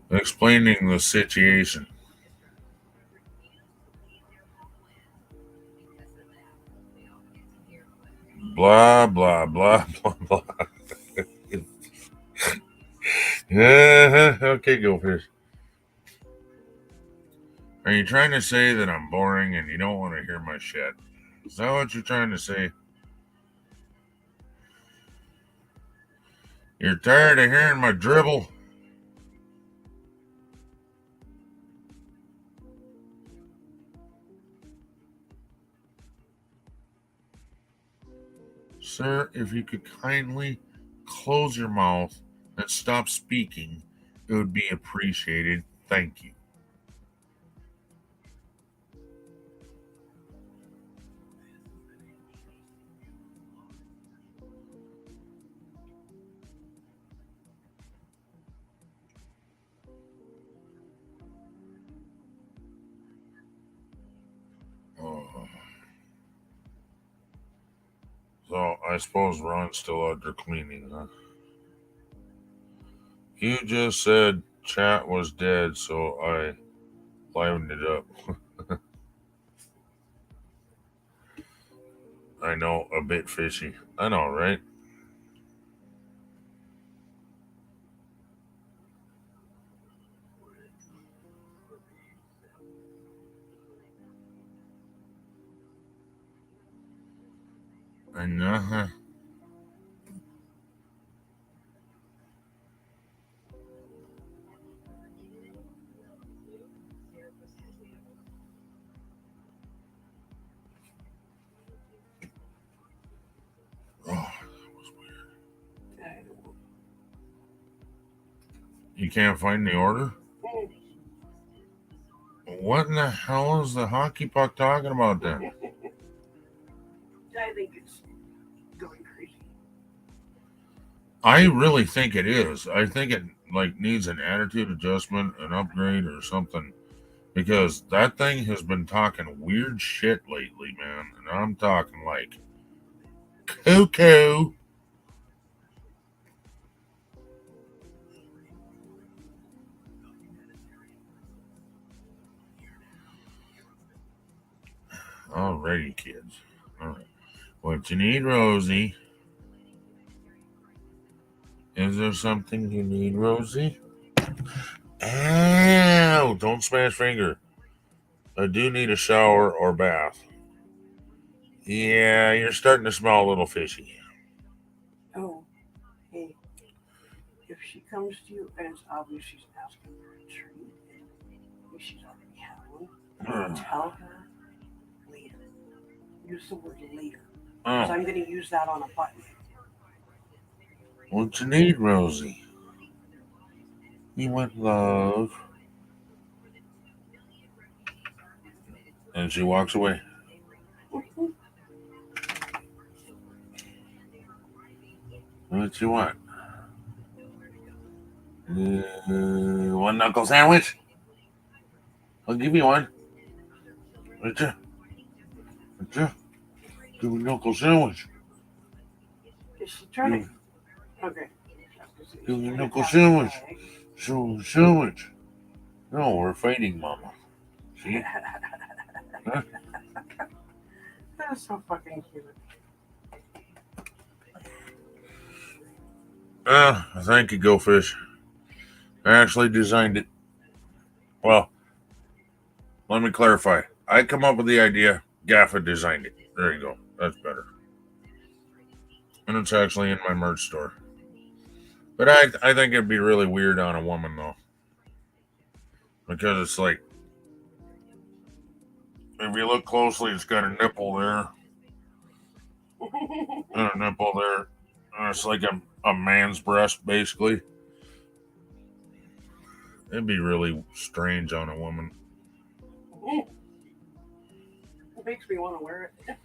Explaining the situation. Blah, blah, blah, blah, blah. Yeah, okay, go fish. Are you trying to say that I'm boring and you don't want to hear my shit? Is that what you're trying to say? You're tired of hearing my dribble? Sir, if you could kindly close your mouth and stop speaking, it would be appreciated. Thank you. Oh. So I suppose Ron's still out there cleaning, huh? You just said chat was dead, so I livened it up. I know, a bit fishy. I know, right? I know. You can't find the order? What in the hell is the hockey puck talking about then? I think it's going crazy. I really think it is. I think it like needs an attitude adjustment, an upgrade, or something. Because that thing has been talking weird shit lately, man. And I'm talking like cuckoo. Alrighty, kids. All right. What you need, Rosie? Is there something you need, Rosie? Ow! Don't smash finger. I do need a shower or bath. Yeah, you're starting to smell a little fishy. Oh, hey. If she comes to you and it's obvious she's asking for a treat, if she's already had one, tell her later. Use the word later. Because I'm going to use that on a button. What you need, Rosie? You want love. And she walks away. What you want? One knuckle sandwich? I'll give you one. Right there. Right there. Give me a knuckle sandwich. Is she trying to? Okay. Give me a knuckle sandwich. Sandwich. No, we're fighting, Mama. See? Huh? That is so fucking cute. Thank you, Go Fish. I actually designed it. Well, let me clarify. I come up with the idea. Gaffa designed it. There you go. That's better. And it's actually in my merch store. But I think it'd be really weird on a woman, though. Because it's like, if you look closely, it's got a nipple there. And a nipple there. And it's like a man's breast, basically. It'd be really strange on a woman. It makes me want to wear it.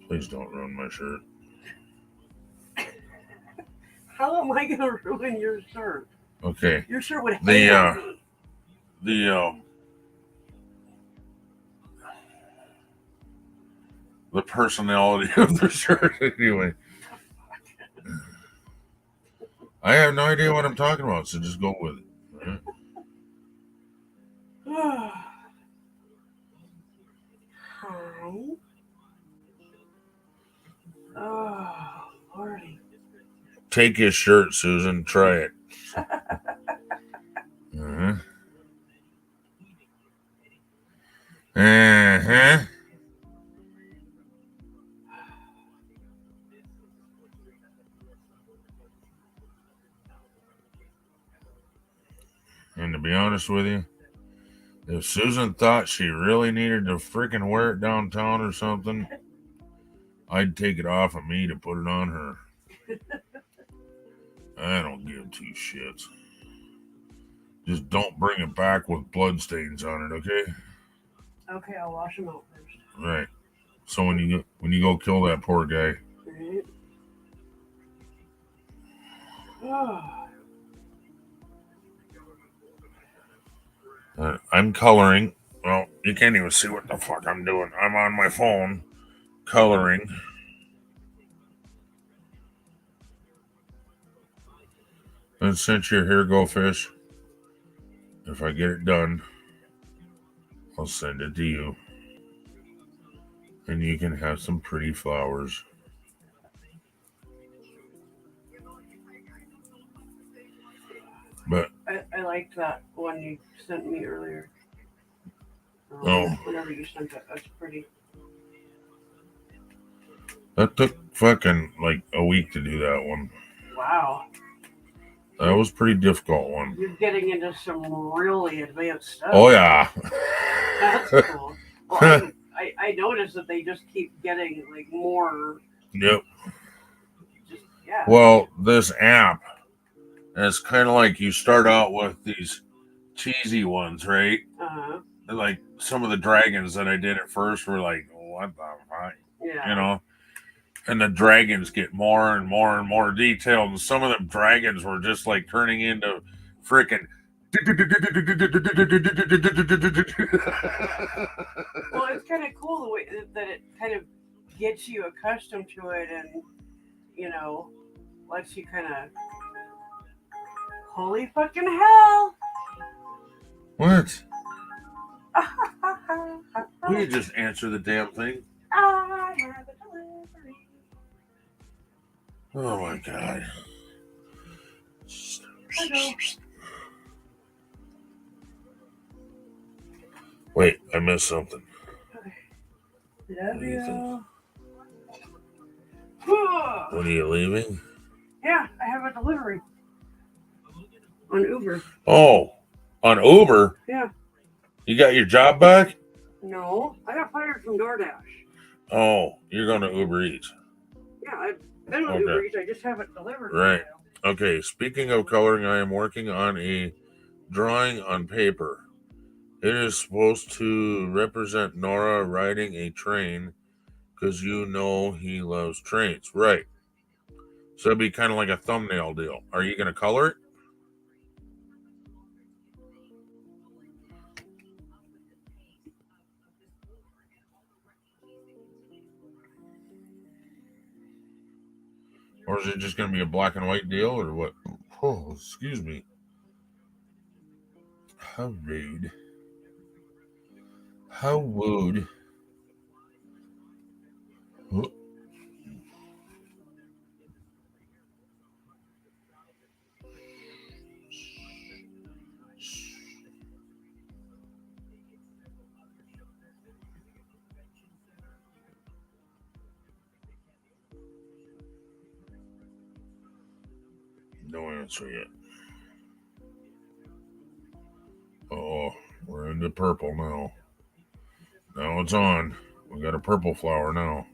Please don't ruin my shirt. How am I going to ruin your shirt? Okay. Your shirt would hang on me. The personality of the shirt, anyway. I have no idea what I'm talking about, so just go with it. Right? Hi. Oh, Lordy. Take his shirt, Susan. Try it. Uh-huh. Uh-huh. And to be honest with you, if Susan thought she really needed to freaking wear it downtown or something, I'd take it off of me to put it on her. I don't give two shits. Just don't bring it back with bloodstains on it, okay? Okay, I'll wash them out first. Right. So when you go kill that poor guy. Right. I'm coloring. Well, you can't even see what the fuck I'm doing. I'm on my phone coloring. And since you're here, Go Fish, if I get it done, I'll send it to you. And you can have some pretty flowers. But I liked that one you sent me earlier. Whenever you sent it, that's pretty. That took fucking like a week to do that one. Wow. That was a pretty difficult one. You're getting into some really advanced stuff. Oh, yeah. That's cool. Well, I noticed that they just keep getting like more. Yep. Just Yeah. Well, this app is kind of like you start out with these cheesy ones, right? Uh-huh. And like some of the dragons that I did at first were like, what the fuck? Yeah. You know? And the dragons get more and more and more detailed. And some of them dragons were just like turning into freaking. Well, it's kind of cool the way that it kind of gets you accustomed to it and, you know, lets you kind of. Holy fucking hell! What? Will you just answer the damn thing? I have a delivery. Oh my god. Hello. Wait, I missed something. Love you. When are you leaving? Yeah, I have a delivery. On Uber. Oh, on Uber? Yeah. You got your job back? No, I got fired from DoorDash. Oh, you're going to Uber Eats. Yeah, I've been on Okay. Uber Eats. I just haven't delivered. Right. Okay, speaking of coloring, I am working on a drawing on paper. It is supposed to represent Nora riding a train because you know he loves trains. Right. So it'd be kind of like a thumbnail deal. Are you going to color it? Or is it just going to be a black and white deal or what? Oh, excuse me. How rude. How rude. Oh. No answer yet. Oh, we're into purple now. Now it's on. We got a purple flower now.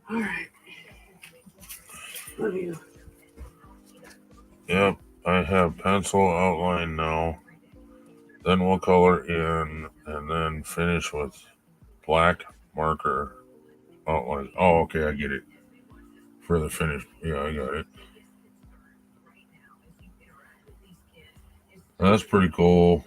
All right. Love you. Yep, I have pencil outline now. Then we'll color in and then finish with black marker outline. Oh, okay, I get it. For the finish. Yeah, I got it. That's pretty cool.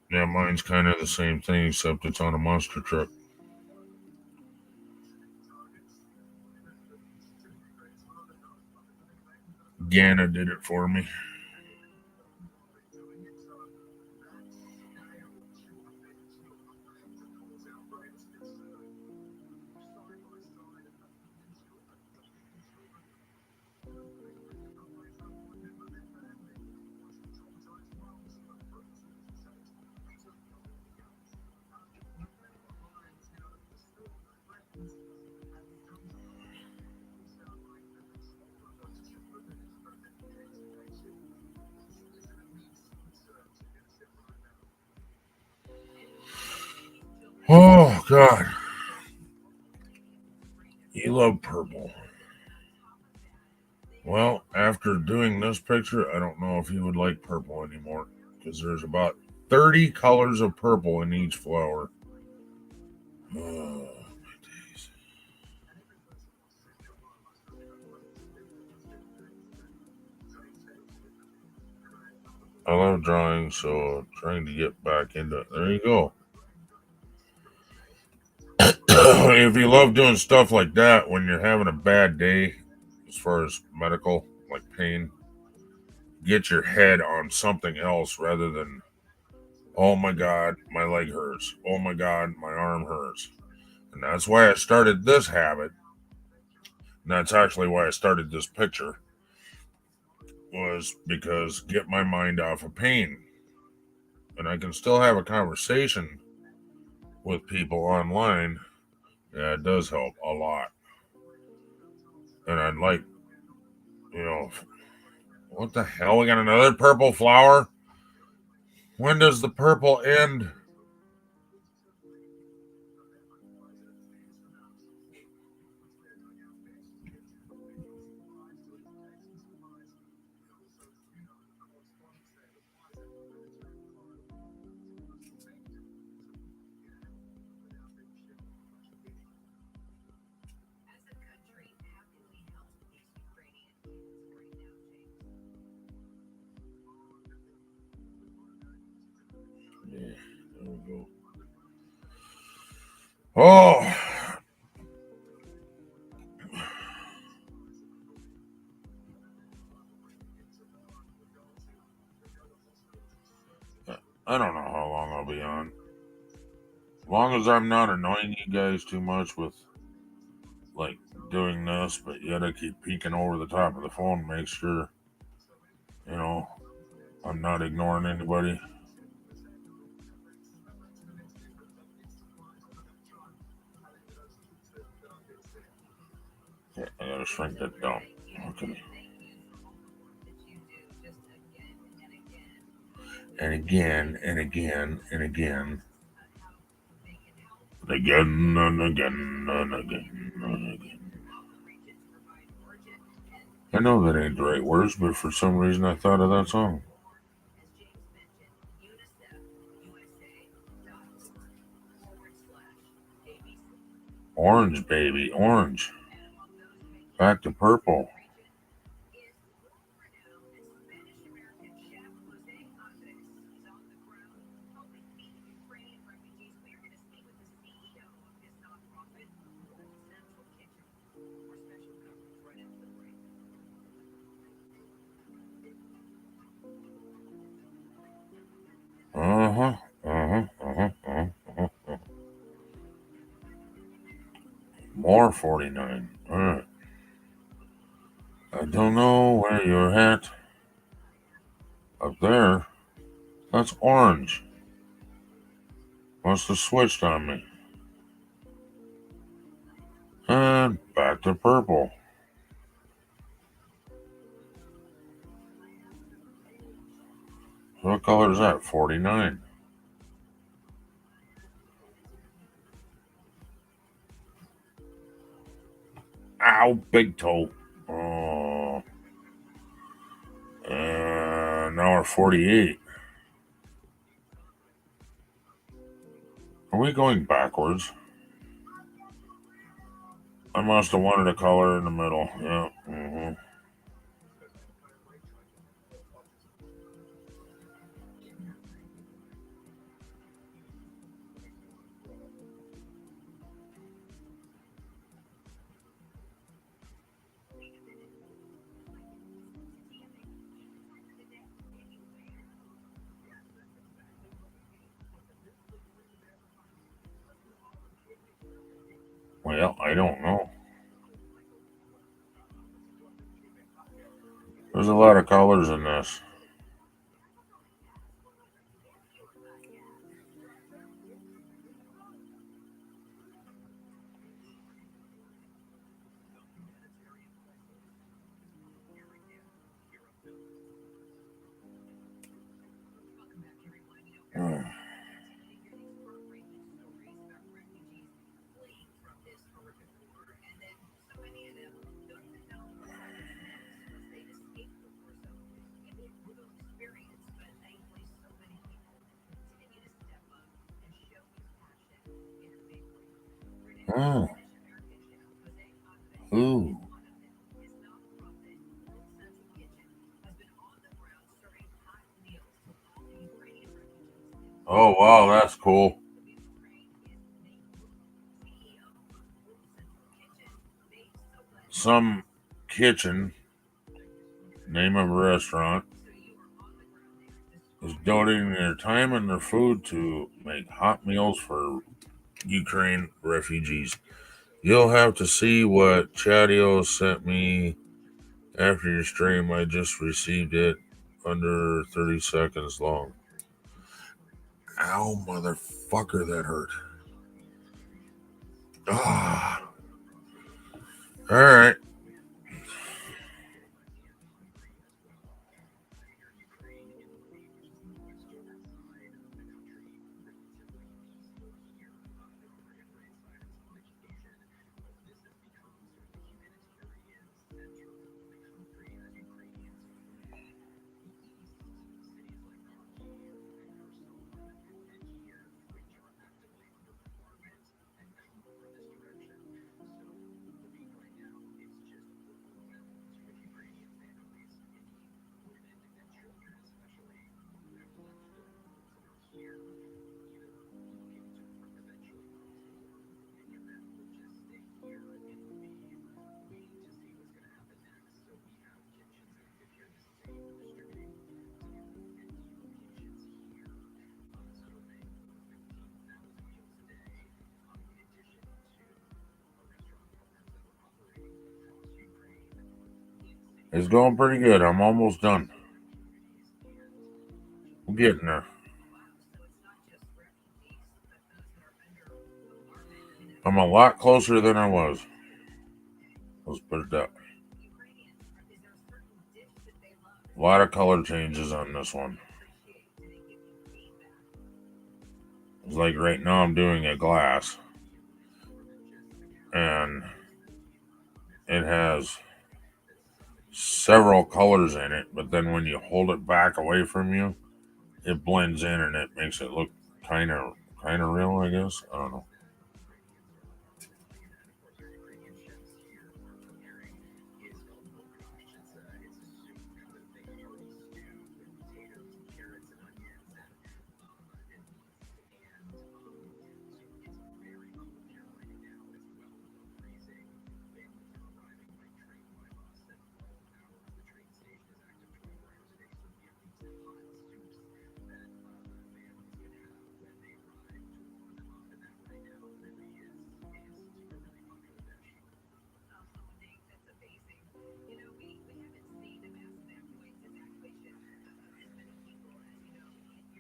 Yeah, mine's kind of the same thing, except it's on a monster truck. Ganna did it for me. Oh, God. You love purple. Well, after doing this picture, I don't know if he would like purple anymore because there's about 30 colors of purple in each flower. Oh, my days. I love drawing, so trying to get back into it. There you go. If you love doing stuff like that when you're having a bad day, as far as medical, like pain, get your head on something else rather than oh my God, my leg hurts. Oh my God, my arm hurts. And that's why I started this habit. And that's actually why I started this picture, was because get my mind off of pain. And I can still have a conversation with people online. Yeah, it does help a lot. And I'd like, what the hell? We got another purple flower? When does the purple end? Yeah, there we go. Oh, I don't know how long I'll be on. As long as I'm not annoying you guys too much with, like, doing this, but yet I keep peeking over the top of the phone to make sure, I'm not ignoring anybody. Okay, I gotta shrink that down. Okay. And again, and again, and again. And again, and again, and again, and again. I know that ain't the right words, but for some reason I thought of that song. Orange, baby, orange. Back to purple. More 49. All right. I don't know where you're at. Up there. That's orange. Must have switched on me. And back to purple. So what color is that? 49. Ow, big toe. Oh. Now we're 48. Are we going backwards? I must have wanted a color in the middle. Yeah. Mm-hmm. Well, I don't know. There's a lot of colors in this. Oh. Ooh. Oh, wow, that's cool. Some kitchen, name of a restaurant. is donating their time and their food to make hot meals for Ukraine refugees. You'll have to see what Chadio sent me after your stream. I just received it under 30 seconds long. Ow, motherfucker, that hurt. Ah. All right. It's going pretty good. I'm almost done. I'm getting there. I'm a lot closer than I was. Let's put it that way. A lot of color changes on this one. It's like right now I'm doing a glass. And it has several colors in it, but then when you hold it back away from you, it blends in and it makes it look kind of real, I guess. I don't know.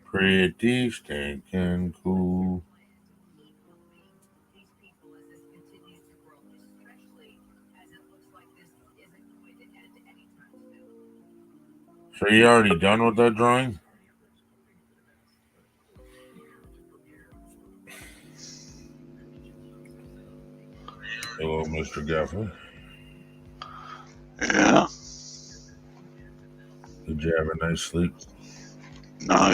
Pretty stinking cool. So you already done with that drawing? Hello, Mr. Gaffer. Yeah. Did you have a nice sleep? No.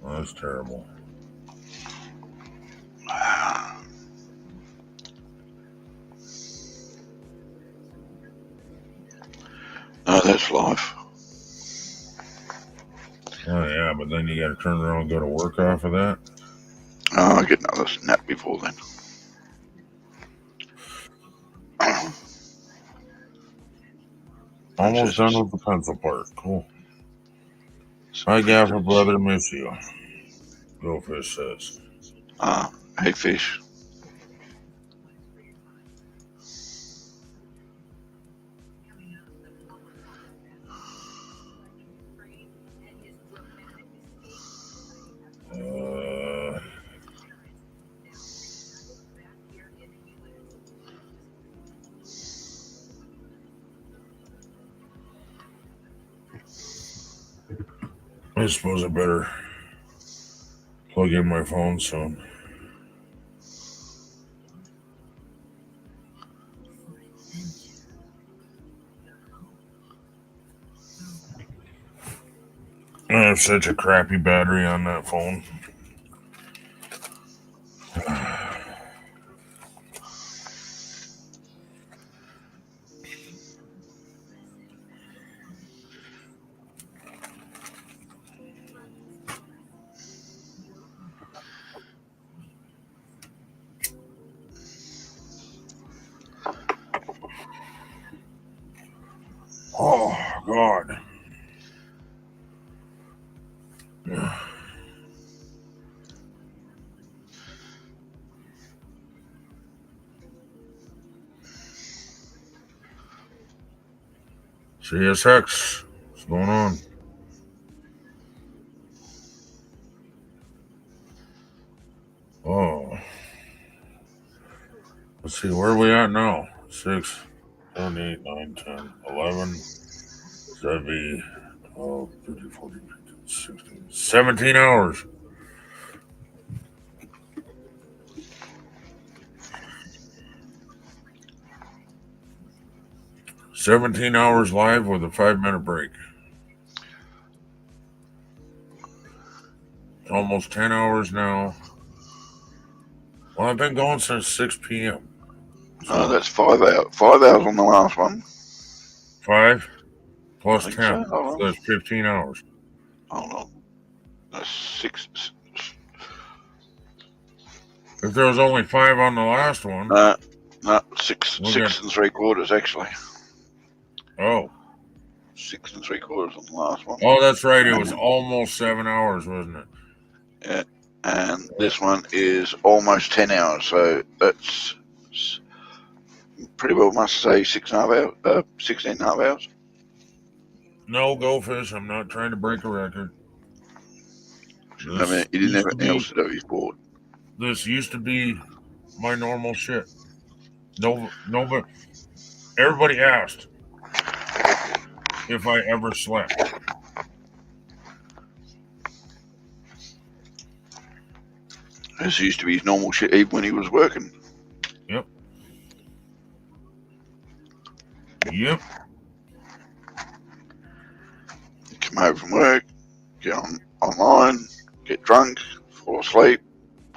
Oh, that's terrible. No, that's life. Oh, yeah, but then you got to turn around and go to work off of that. Oh, I get another nap before then. Almost done with the pencil part. Cool. Hi, Gaffer, brother, miss you. Go Fish says. Hey, Fish. I suppose I better plug in my phone soon. I have such a crappy battery on that phone. Oh, God. CSX, what's going on? Oh, let's see, where are we at now? 6, 7, 8, 9, 10, 11, 7, 12, 13, 14, 15, 16, 17 hours. "17 hours live with a 5-minute break. Almost 10 hours now. Well, I've been going since 6 p.m. Oh, that's 5 hours. 5 hours on the last one. 5 plus I think 10. so. Hold So on. that's 15 hours. Hold on. That's 6. If there was only 5 on the last one. No, 6 We'll and 3/4 actually. Oh. 6 and 3/4 on the last one. Oh, that's right. It was almost 7 hours, wasn't it? Yeah. And this one is almost 10 hours. So that's pretty well must say 6.5 hours, 16.5 hours. No, go fish. I'm not trying to break a record. I mean, you didn't have anything else to do. He's bored. This used to be my normal shit. No, but everybody asked if I ever slept. This used to be his normal shit even when he was working. Yep. Yep. Come home from work, get online, get drunk, fall asleep,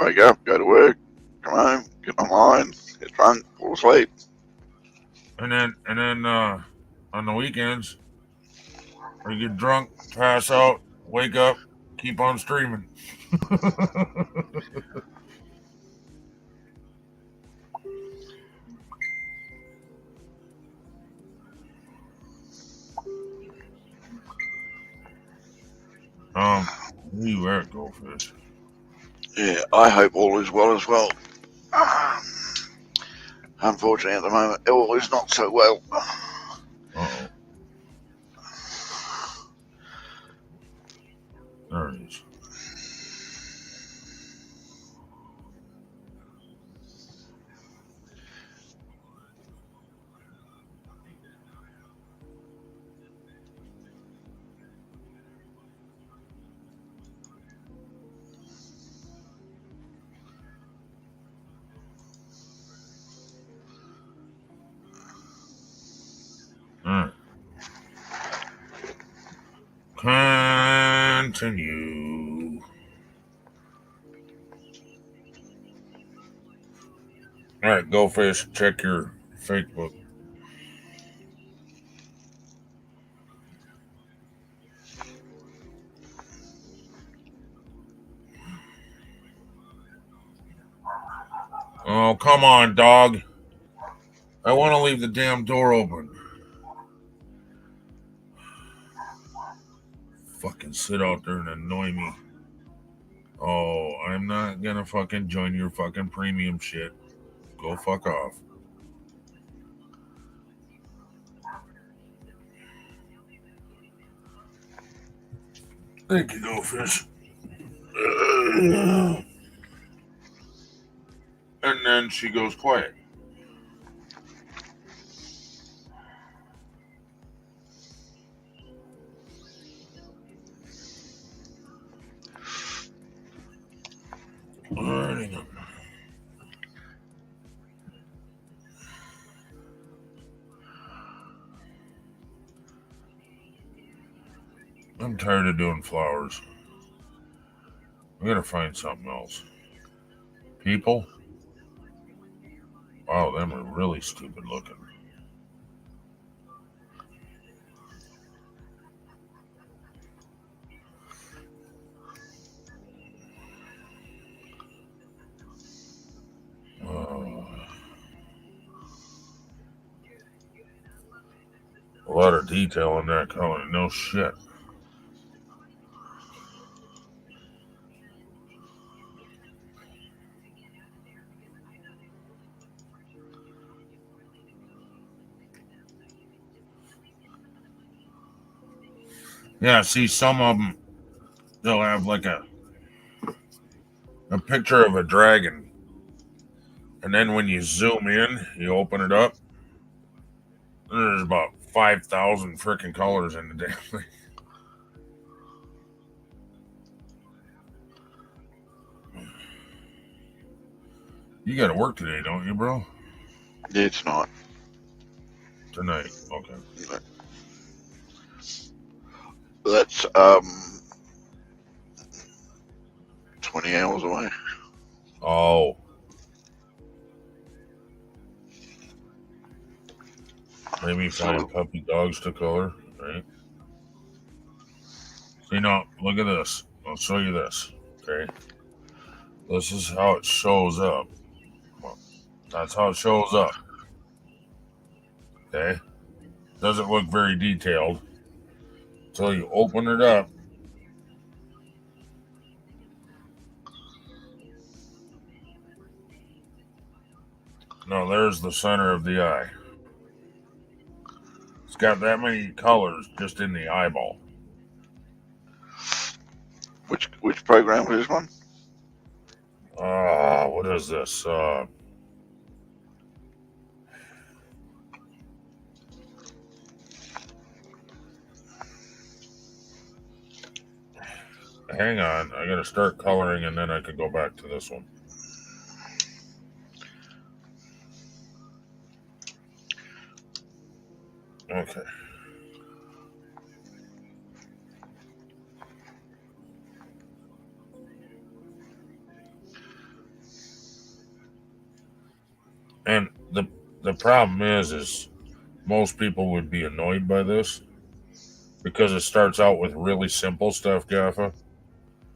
wake up, go to work, come home, get online, get drunk, fall asleep. And then on the weekends, I get drunk, pass out, wake up, keep on streaming. Where you at, Goldfish? Yeah, I hope all is well as well. Unfortunately, at the moment, all is not so well. Uh-oh. There it is. All right. Continue. All right, Goldfish, check your Facebook. Oh, come on, dog. I want to leave the damn door open. Fucking sit out there and annoy me. Oh, I'm not gonna fucking join your fucking premium shit. Go fuck off. Thank you, Goldfish. And then she goes quiet. Alrighty. I'm tired of doing flowers. I gotta find something else. People? Wow, them are really stupid looking. A lot of detail in that color. No shit. Yeah, see, some of them, they'll have like a picture of a dragon. And then when you zoom in, you open it up, there's about 5,000 freaking colors in the damn thing. You got to work today, don't you, bro? It's not. Tonight, okay. That's 20 hours away. Oh. Maybe find puppy dogs to color, right? See, now, look at this. I'll show you this, okay? This is how it shows up. Well, that's how it shows up. Okay? Doesn't look very detailed until you open it up. No, there's the center of the eye. It's got that many colors just in the eyeball. Which program was this one? What is this? Hang on, I gotta start coloring and then I can go back to this one. Okay. And the problem is most people would be annoyed by this because it starts out with really simple stuff, Gaffa.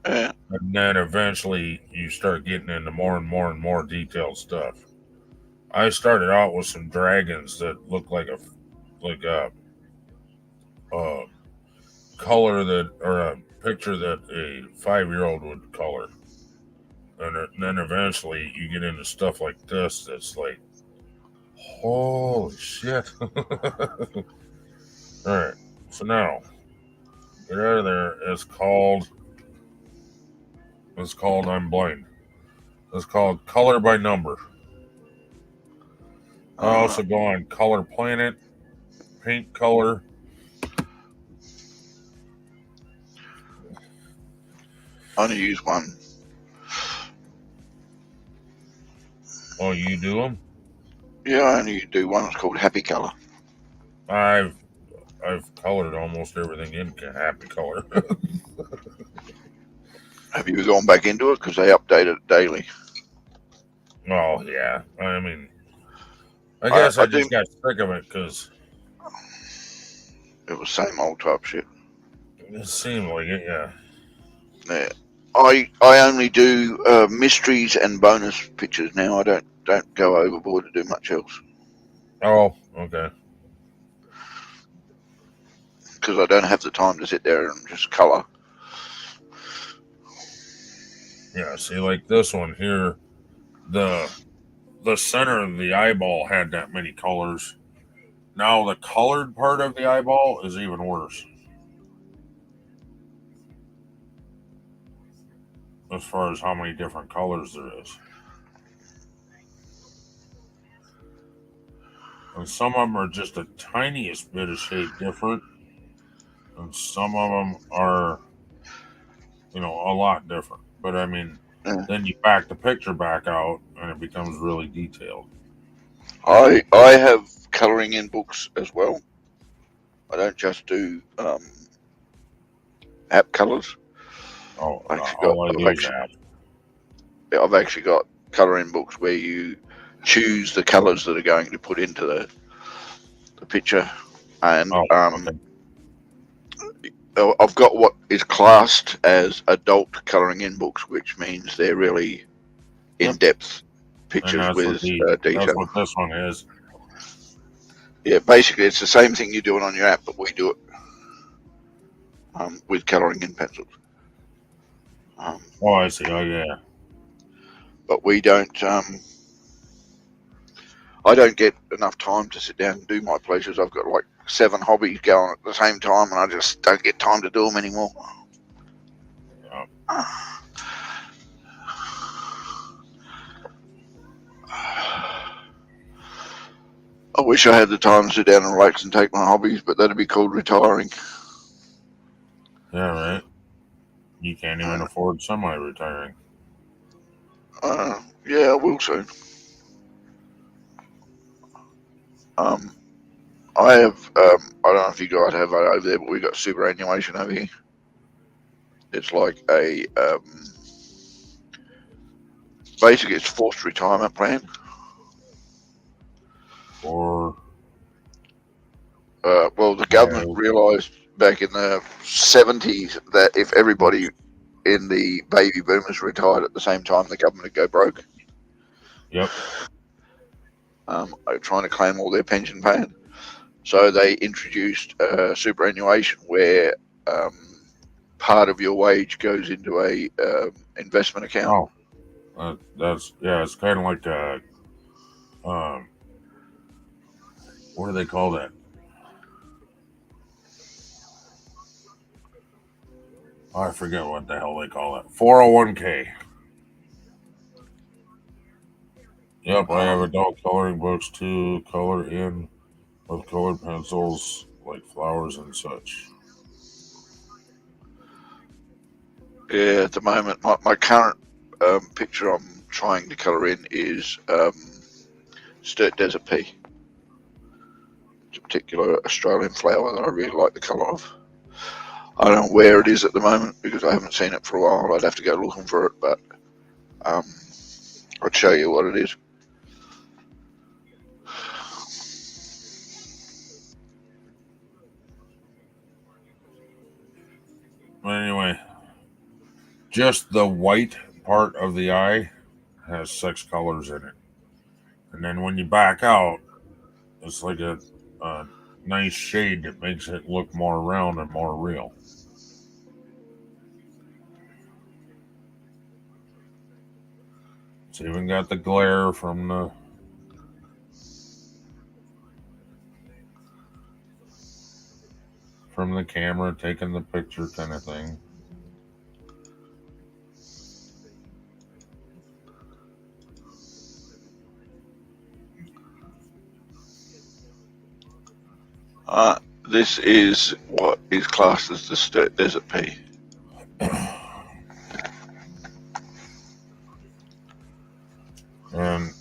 Yeah. And then eventually you start getting into more and more and more detailed stuff. I started out with some dragons that look like a color that, or a picture that a 5-year-old would color. And then eventually you get into stuff like this that's like, holy shit. Alright, so now, get out of there. It's called, I'm blind. It's called Color by Number. I also go on Color Planet, Paint Color. I only use one. Oh, you do them? Yeah, I only do one. It's called Happy Color. I've colored almost everything in Happy Color. Have you gone back into it? Because they update it daily. Oh, yeah. I mean, I guess I just got sick of it because it was same old type shit. It seemed like it, yeah. Yeah. I only do mysteries and bonus pictures now. I don't go overboard to do much else. Oh, okay. Because I don't have the time to sit there and just color. Yeah, see, like this one here, the center of the eyeball had that many colors. Now the colored part of the eyeball is even worse. As far as how many different colors there is. And some of them are just the tiniest bit of shade different. And some of them are, a lot different. But I mean, then you back the picture back out and it becomes really detailed. I have colouring in books as well. I don't just do app colours. Oh, I've actually got colouring books where you choose the colours that are going to put into the picture, and I've got what is classed as adult colouring in books, which means they're really in-depth pictures with detail. That's what this one is. Yeah, basically it's the same thing you're doing on your app, but we do it with colouring in pencils. I see. Oh, yeah. But we don't. I don't get enough time to sit down and do my pleasures. I've got like 7 hobbies going at the same time, and I just don't get time to do them anymore. I wish I had the time to sit down and relax and take my hobbies, but that'd be called retiring. Yeah, right. You can't even afford semi-retiring. Yeah, I will soon. I have, I don't know if you guys have it over there, but we've got superannuation over here. It's like a, basically it's forced retirement plan. Or well, the government realised back in the 70s that if everybody in the baby boomers retired at the same time, the government would go broke. Yep. Trying to claim all their pension paying. So they introduced superannuation where part of your wage goes into a investment account. Oh, it's kind of like what do they call that? Oh, I forget what the hell they call it. 401k. Yep, I have adult coloring books to color in with colored pencils like flowers and such. Yeah, at the moment, my current picture I'm trying to colour in is Sturt Desert Pea. It's a particular Australian flower that I really like the colour of. I don't know where it is at the moment because I haven't seen it for a while. I'd have to go looking for it, but I'd show you what it is. But anyway, just the white part of the eye has 6 colors in it. And then when you back out, it's like a nice shade that makes it look more round and more real. It's even got the glare from the camera taking the picture kind of thing. This is what is classed as the Sturt Desert Pea. And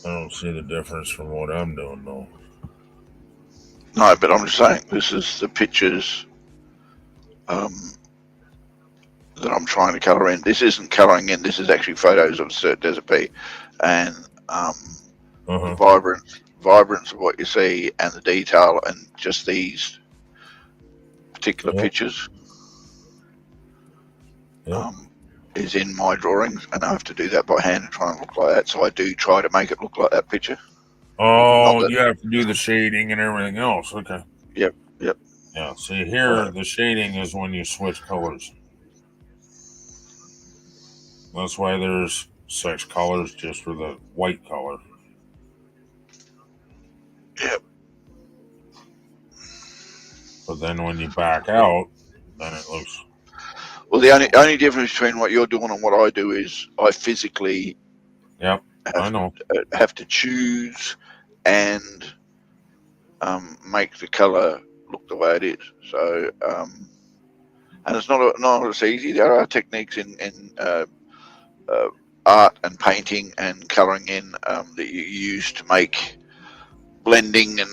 I don't see the difference from what I'm doing though. No, but I'm just saying this is the pictures that I'm trying to colour in. This isn't colouring in. This is actually photos of Sturt Desert Pea, and the vibrance of what you see and the detail and just these particular pictures is in my drawings, and I have to do that by hand and try and look like that. So I do try to make it look like that picture. Oh, you have to do the shading and everything else. Okay. Yep. Yeah. See here, the shading is when you switch colors. That's why there's 6 colors just for the white color. Yep. But then when you back out, then it looks. Well, the only difference between what you're doing and what I do is I physically have to choose and make the colour look the way it is. So, and it's not as easy. There are techniques in art and painting and colouring in that you use to make blending and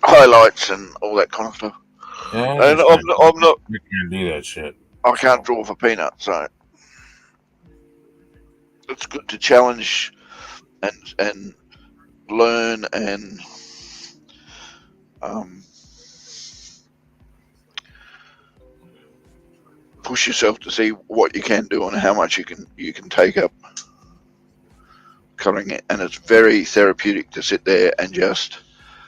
highlights and all that kind of stuff. Yeah, and I'm not. You can't do that shit. I can't draw for peanuts, so it's good to challenge and learn and push yourself to see what you can do and how much you can take up colouring it. And it's very therapeutic to sit there and just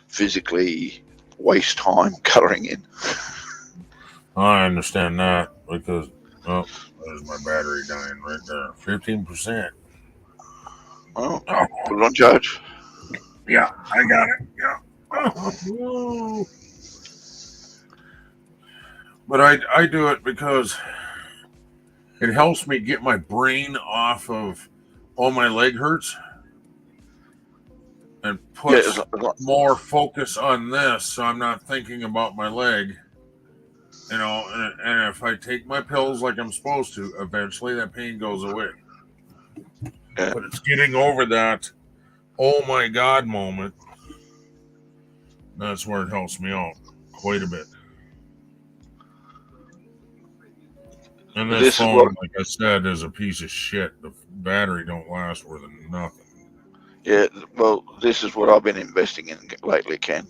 physically waste time colouring in. I understand that because there's my battery dying right there. 15%. Oh, put it on charge. Yeah, I got it. Yeah. But I do it because it helps me get my brain off of all my leg hurts and puts more focus on this, so I'm not thinking about my leg. You know, and if I take my pills like I'm supposed to, eventually that pain goes away. But it's getting over that oh my God moment. That's where it helps me out quite a bit. And this phone, like I said, is a piece of shit. The battery don't last worth nothing. Yeah, well, this is what I've been investing in lately, Ken.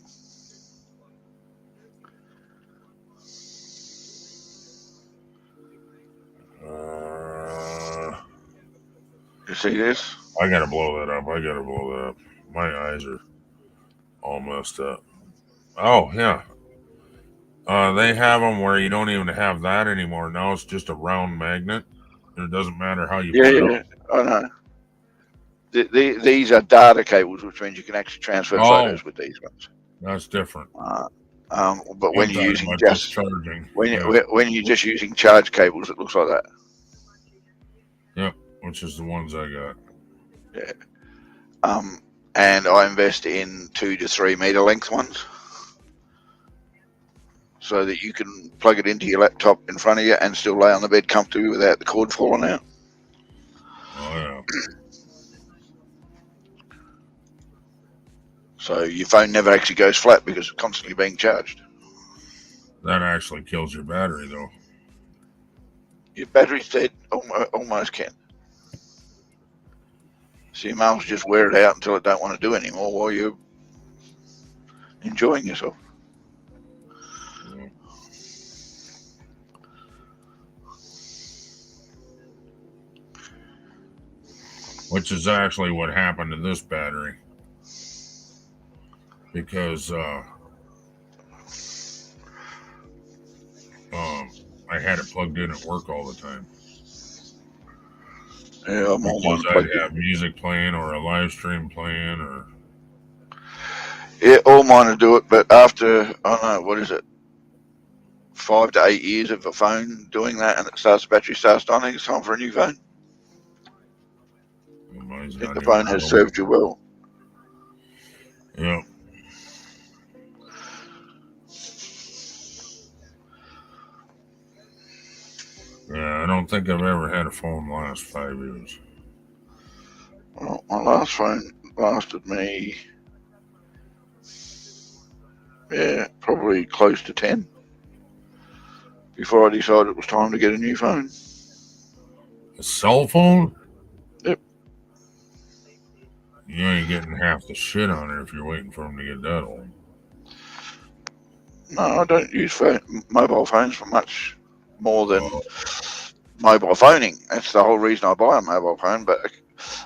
You see this? I gotta blow that up. My eyes are all messed up. Oh, yeah. They have them where you don't even have that anymore. Now it's just a round magnet. It doesn't matter how you put it Yeah, up. I know. These are data cables, which means you can actually transfer photos with these ones. That's different. But when I'm you're talking using about just charging. when you're just using charge cables, it looks like that. Yep, which is the ones I got. Yeah. And I invest in 2 to 3 meter length ones, so that you can plug it into your laptop in front of you and still lay on the bed comfortably without the cord falling out. Oh yeah. So your phone never actually goes flat because it's constantly being charged. That actually kills your battery, though. Your battery's dead, almost can. So you might as well just wear it out until it don't want to do anymore while you're enjoying yourself. Which is actually what happened to this battery. Because I had it plugged in at work all the time. Yeah, I'm all mine Because plugged I'd have music playing or a live stream playing or... Yeah, all mine will do it, but after, I don't know, what is it, 5 to 8 years of a phone doing that and the battery starts dying, it's time for a new phone. If the phone has served you well. Yeah. Yeah, I don't think I've ever had a phone last 5 years. Well, my last phone lasted me, probably close to 10 before I decided it was time to get a new phone. A cell phone? Yep. You ain't getting half the shit on it if you're waiting for them to get that old. No, I don't use mobile phones for much more than mobile phoning. That's the whole reason I buy a mobile phone. But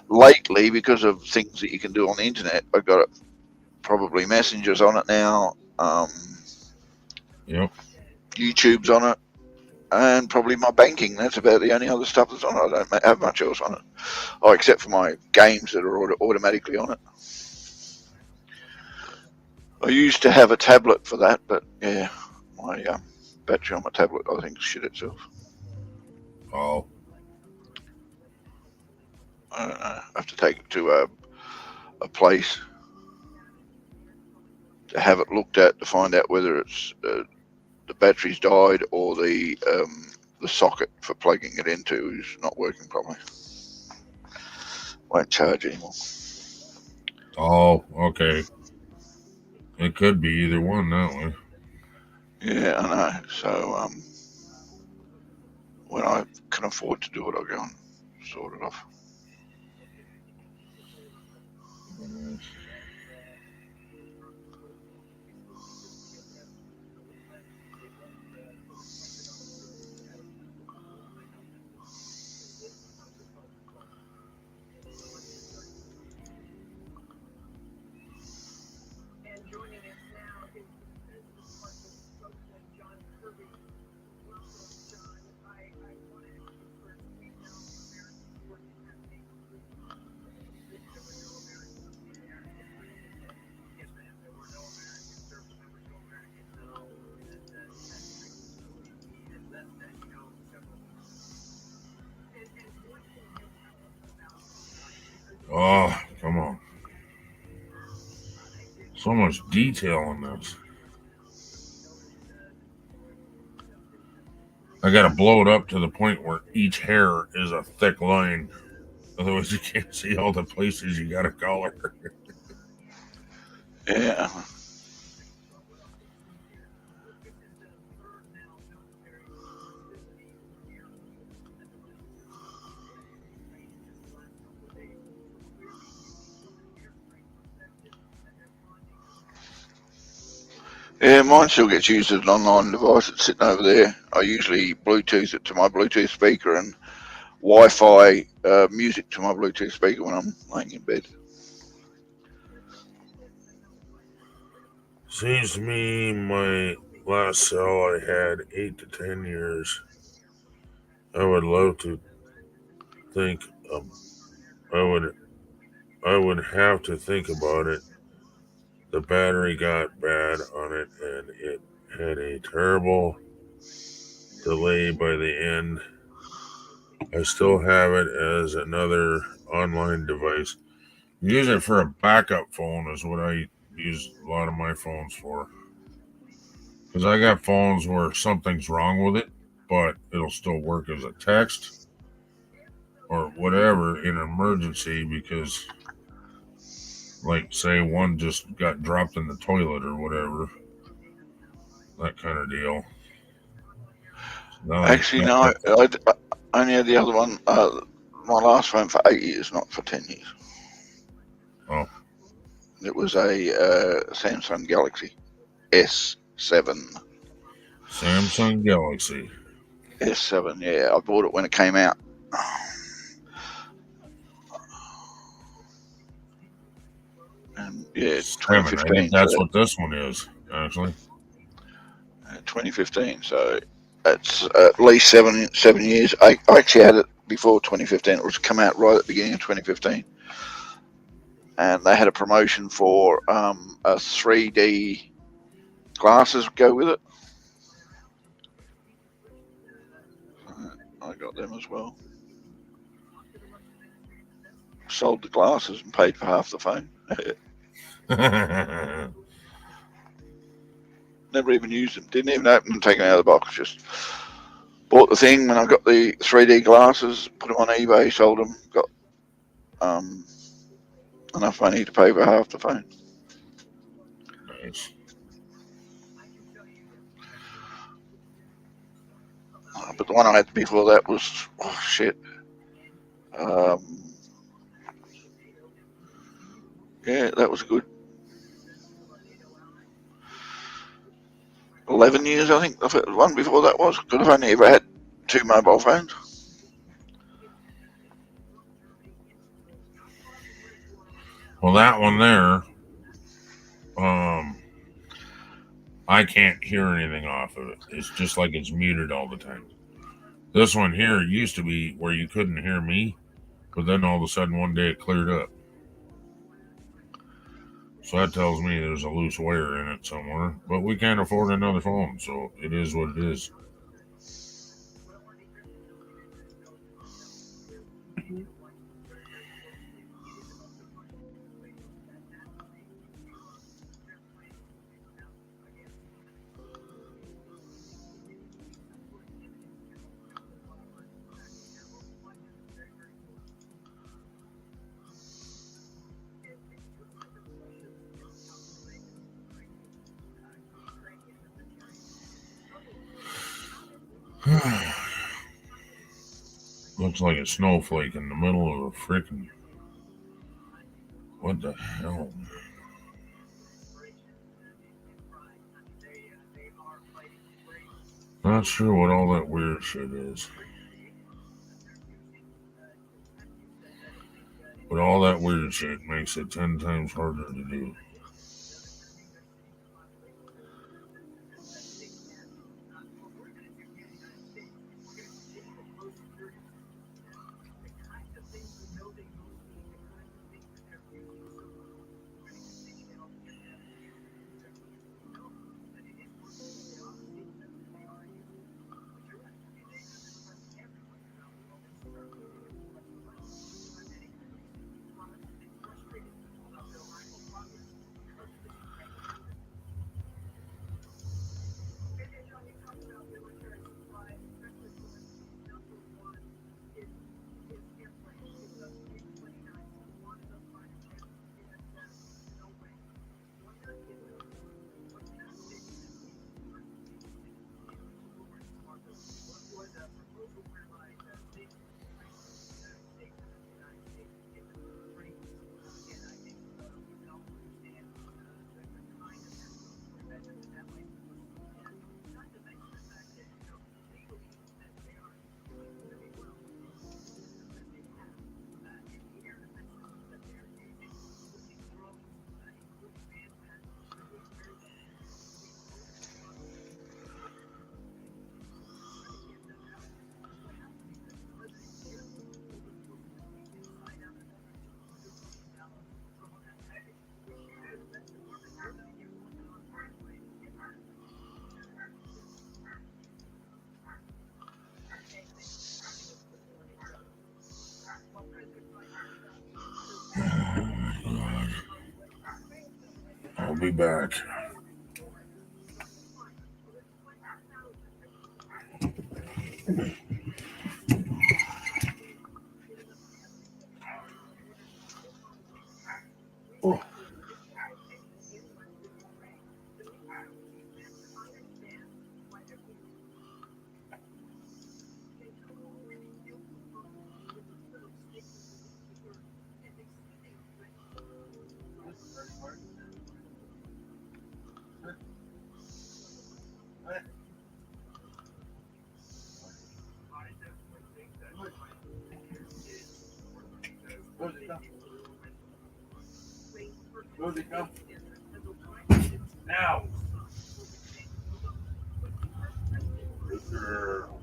lately, because of things that you can do on the internet, I've got probably messengers on it now. Yep. YouTube's on it, and probably my banking. That's about the only other stuff that's on it. I don't have much else on it, except for my games that are automatically on it. I used to have a tablet for that, but yeah, my battery on my tablet, I think, shit itself. Oh. I don't know. I have to take it to a place to have it looked at to find out whether it's the battery's died or the socket for plugging it into is not working properly. Won't charge anymore. Oh, okay. It could be either one that way. Yeah, I know. So when I can afford to do it, I'll go and sort it off. Oh, come on. So much detail in this. I gotta blow it up to the point where each hair is a thick line. Otherwise, you can't see all the places you gotta color. Yeah. Yeah, mine still gets used as an online device. It's sitting over there. I usually Bluetooth it to my Bluetooth speaker and Wi-Fi music to my Bluetooth speaker when I'm laying in bed. Seems to me my last cell I had 8 to 10 years. I would love to think I would have to think about it. The battery got bad on it and it had a terrible delay by the end. I still have it as another online device. Use it for a backup phone is what I use a lot of my phones for. Because I got phones where something's wrong with it, but it'll still work as a text or whatever in an emergency because, like, say one just got dropped in the toilet or whatever. That kind of deal. Actually, no, I only had the other one, my last phone for 8 years, not for 10 years. Oh. It was a Samsung Galaxy S7. Samsung Galaxy. S7, yeah. I bought it when it came out. And yeah, 2015. I think that's what this one is, actually. 2015, so that's at least seven years. I actually had it before 2015. It was come out right at the beginning of 2015, and they had a promotion for a 3D glasses go with it. I got them as well. Sold the glasses and paid for half the phone. Never even used them. Didn't even open them, take them out of the box. Just bought the thing when I got the 3D glasses, put them on eBay, sold them, got enough money to pay for half the phone. Nice. But the one I had before that was, oh shit. Yeah, that was good. 11 years, I think. The one before that was. Because I've only ever had 2 mobile phones. Well, that one there, I can't hear anything off of it. It's just like it's muted all the time. This one here used to be where you couldn't hear me, but then all of a sudden one day it cleared up. So that tells me there's a loose wire in it somewhere. But we can't afford another phone, so it is what it is. Looks like a snowflake in the middle of a freaking... What the hell? Not sure what all that weird shit is. But all that weird shit makes it 10 times harder to do. be back. Oh. Rosie, come. Now. Good girl.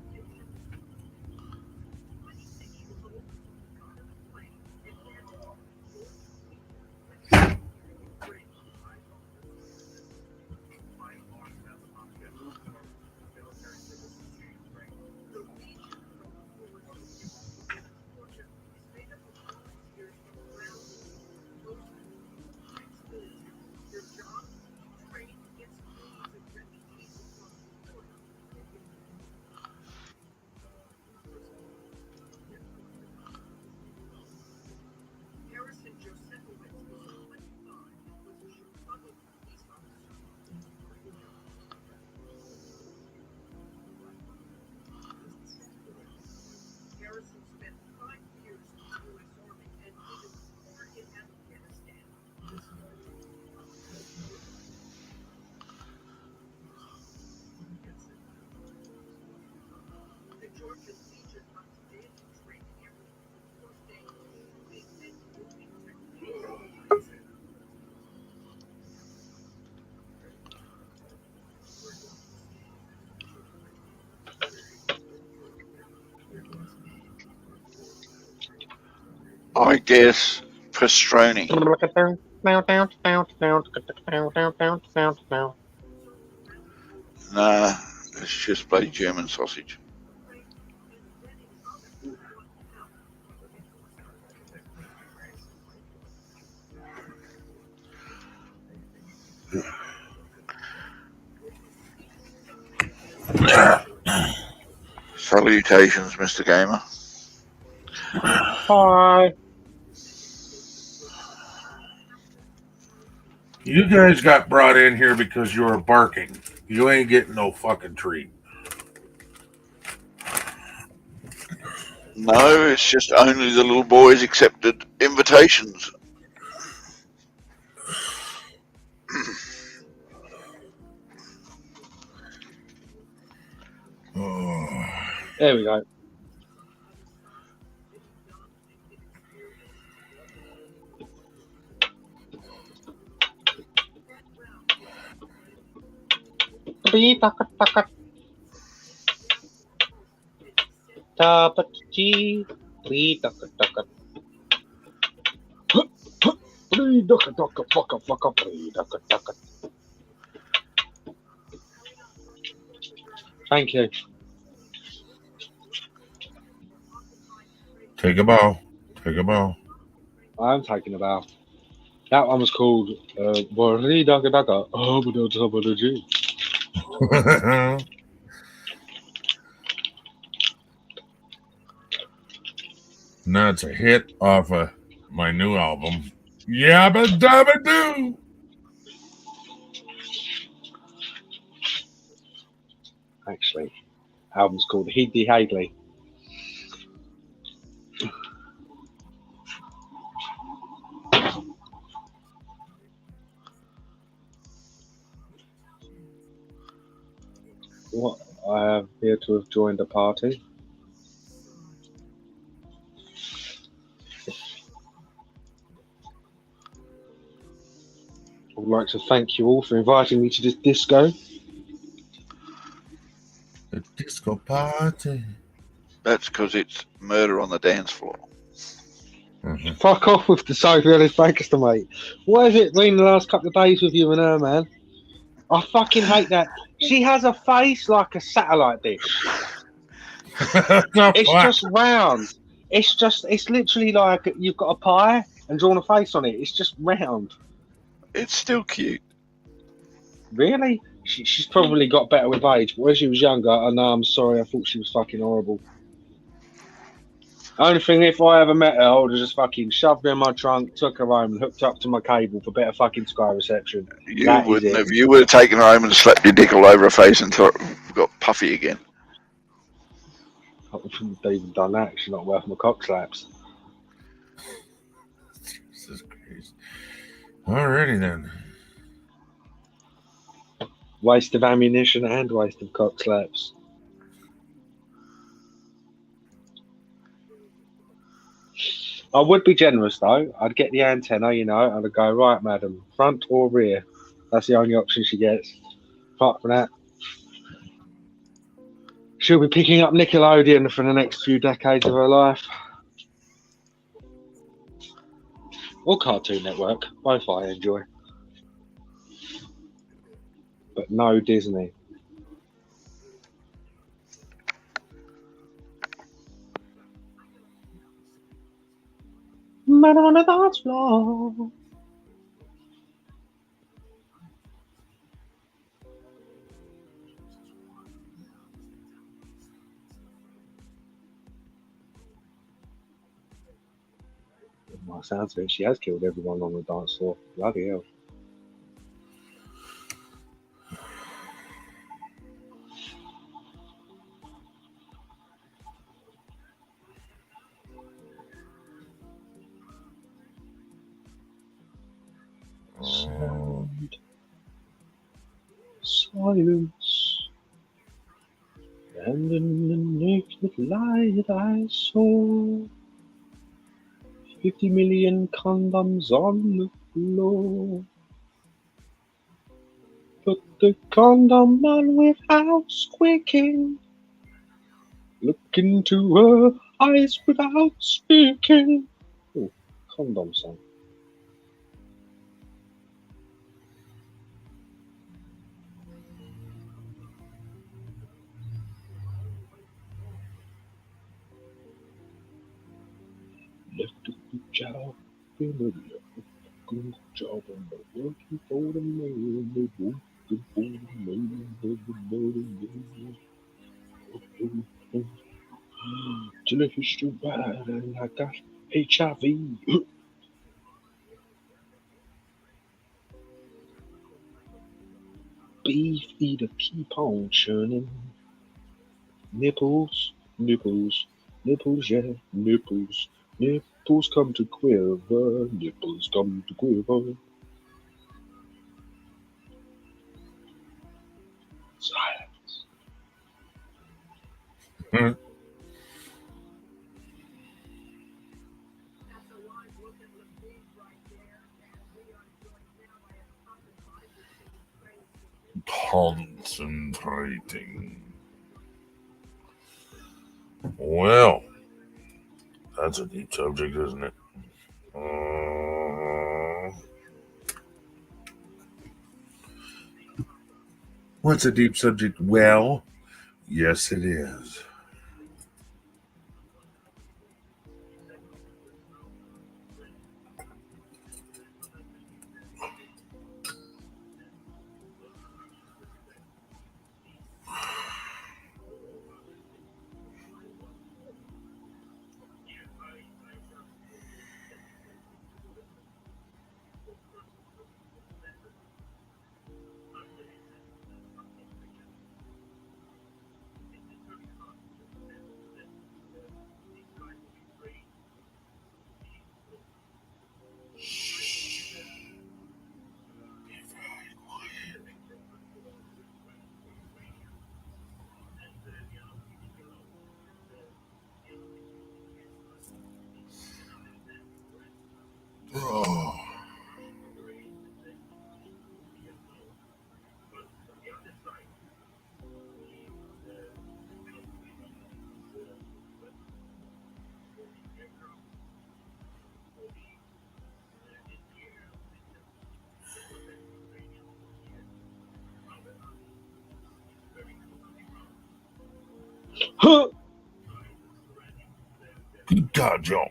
I guess pastroni. Nah, it's just bloody German sausage. Salutations, Mr. Gamer. Hi. You guys got brought in here because you were barking. You ain't getting no fucking treat. No, it's just only the little boys accepted invitations. There we go. Thank you. Take a bow. Take a bow. I'm taking a bow. That one was called Now it's a hit off of my new album. Yabba dabba doo. Actually, album's called Hiddy Hadley. What? I appear to have joined a party. I would like to thank you all for inviting me to this disco. The disco party. That's because it's murder on the dance floor. Mm-hmm. Fuck off with the Sophie Ellis Lancaster, mate. What has it been the last couple of days with you and her, man? I fucking hate that. She has a face like a satellite dish. It's just round. It's literally like you've got a pie and drawn a face on it. It's just round. It's still cute. Really? She's probably got better with age. But when she was younger, I know, I'm sorry, I thought she was fucking horrible. Only thing, if I ever met her, I would have just fucking shoved her in my trunk, took her home, and hooked up to my cable for better fucking Sky reception. You That is wouldn't it. have. You would have taken her home and slapped your dick all over her face until it got puffy again. I wouldn't have even done that. She's not worth my cock slaps. Jesus Christ. Alrighty then. Waste of ammunition and waste of cock slaps. I would be generous though. I'd get the antenna, and I'd go, right, madam, front or rear. That's the only option she gets. Apart from that, she'll be picking up Nickelodeon for the next few decades of her life. Or Cartoon Network. Both I enjoy. But no Disney. Man on the dance floor. By the sounds of it, she has killed everyone on the dance floor. Bloody hell. Silence. And in the naked light I saw 50 million condoms on the floor. Put the condom on without squeaking. Look into her eyes without speaking. Ooh, condom song. Left a good job in the good job and the working for the man, the working for the man, the till if it's too bad and I got HIV. Beef eater keep on churning. Nipples, nipples, nipples, yeah, nipples. Nipples come to quiver, nipples come to quiver. Silence. Concentrating. Well, that's a deep subject, isn't it? What's a deep subject? Well, yes, it is. Oh. Good God, Joe.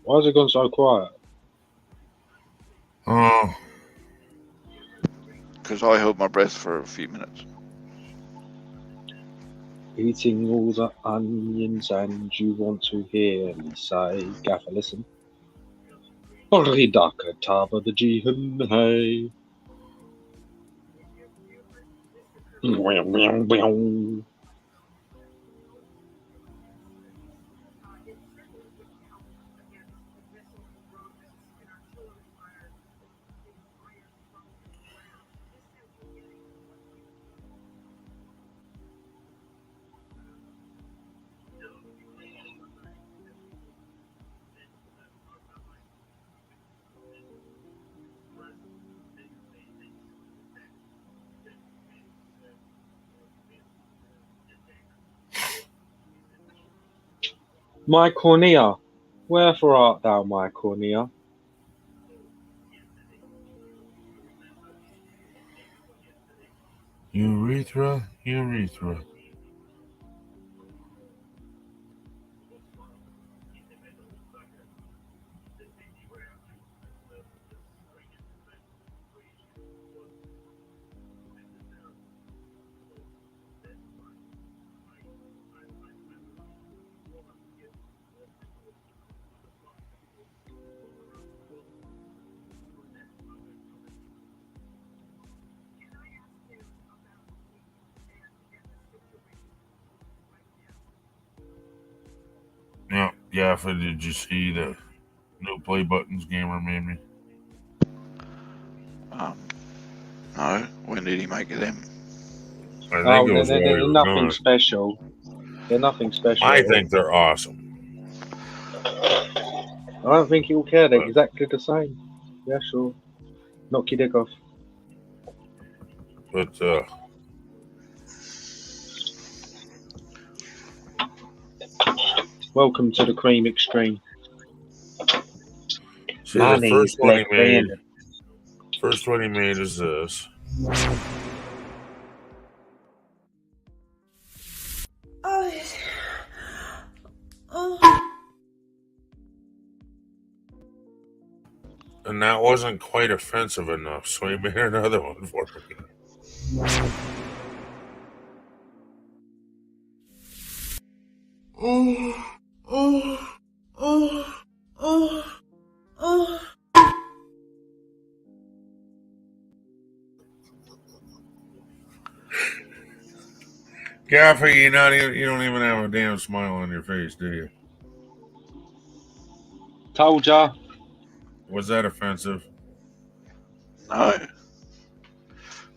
Why has it gone so quiet? Oh, Because I held my breath for a few minutes. Eating all the onions, and you want to hear me say, Gaffer, listen. Ridaka taba the jihan hey. My cornea, wherefore art thou, my cornea? urethra, urethra. Yeah, Gaffer, did you see the no play buttons gamer made me? No, when did he make them? I think it was they're, while you they're were nothing gone. special. They're nothing special. I at all. think they're awesome. I don't think you'll care. They're exactly the same. Yeah, sure. Knock your dick off. But welcome to the cream extreme. see, My the name's first one he Black made. Bandit. First one he made is this. And that wasn't quite offensive enough, so he made another one for me. Gaffer, you don't even have a damn smile on your face, do you? Told ya. Was that offensive? No.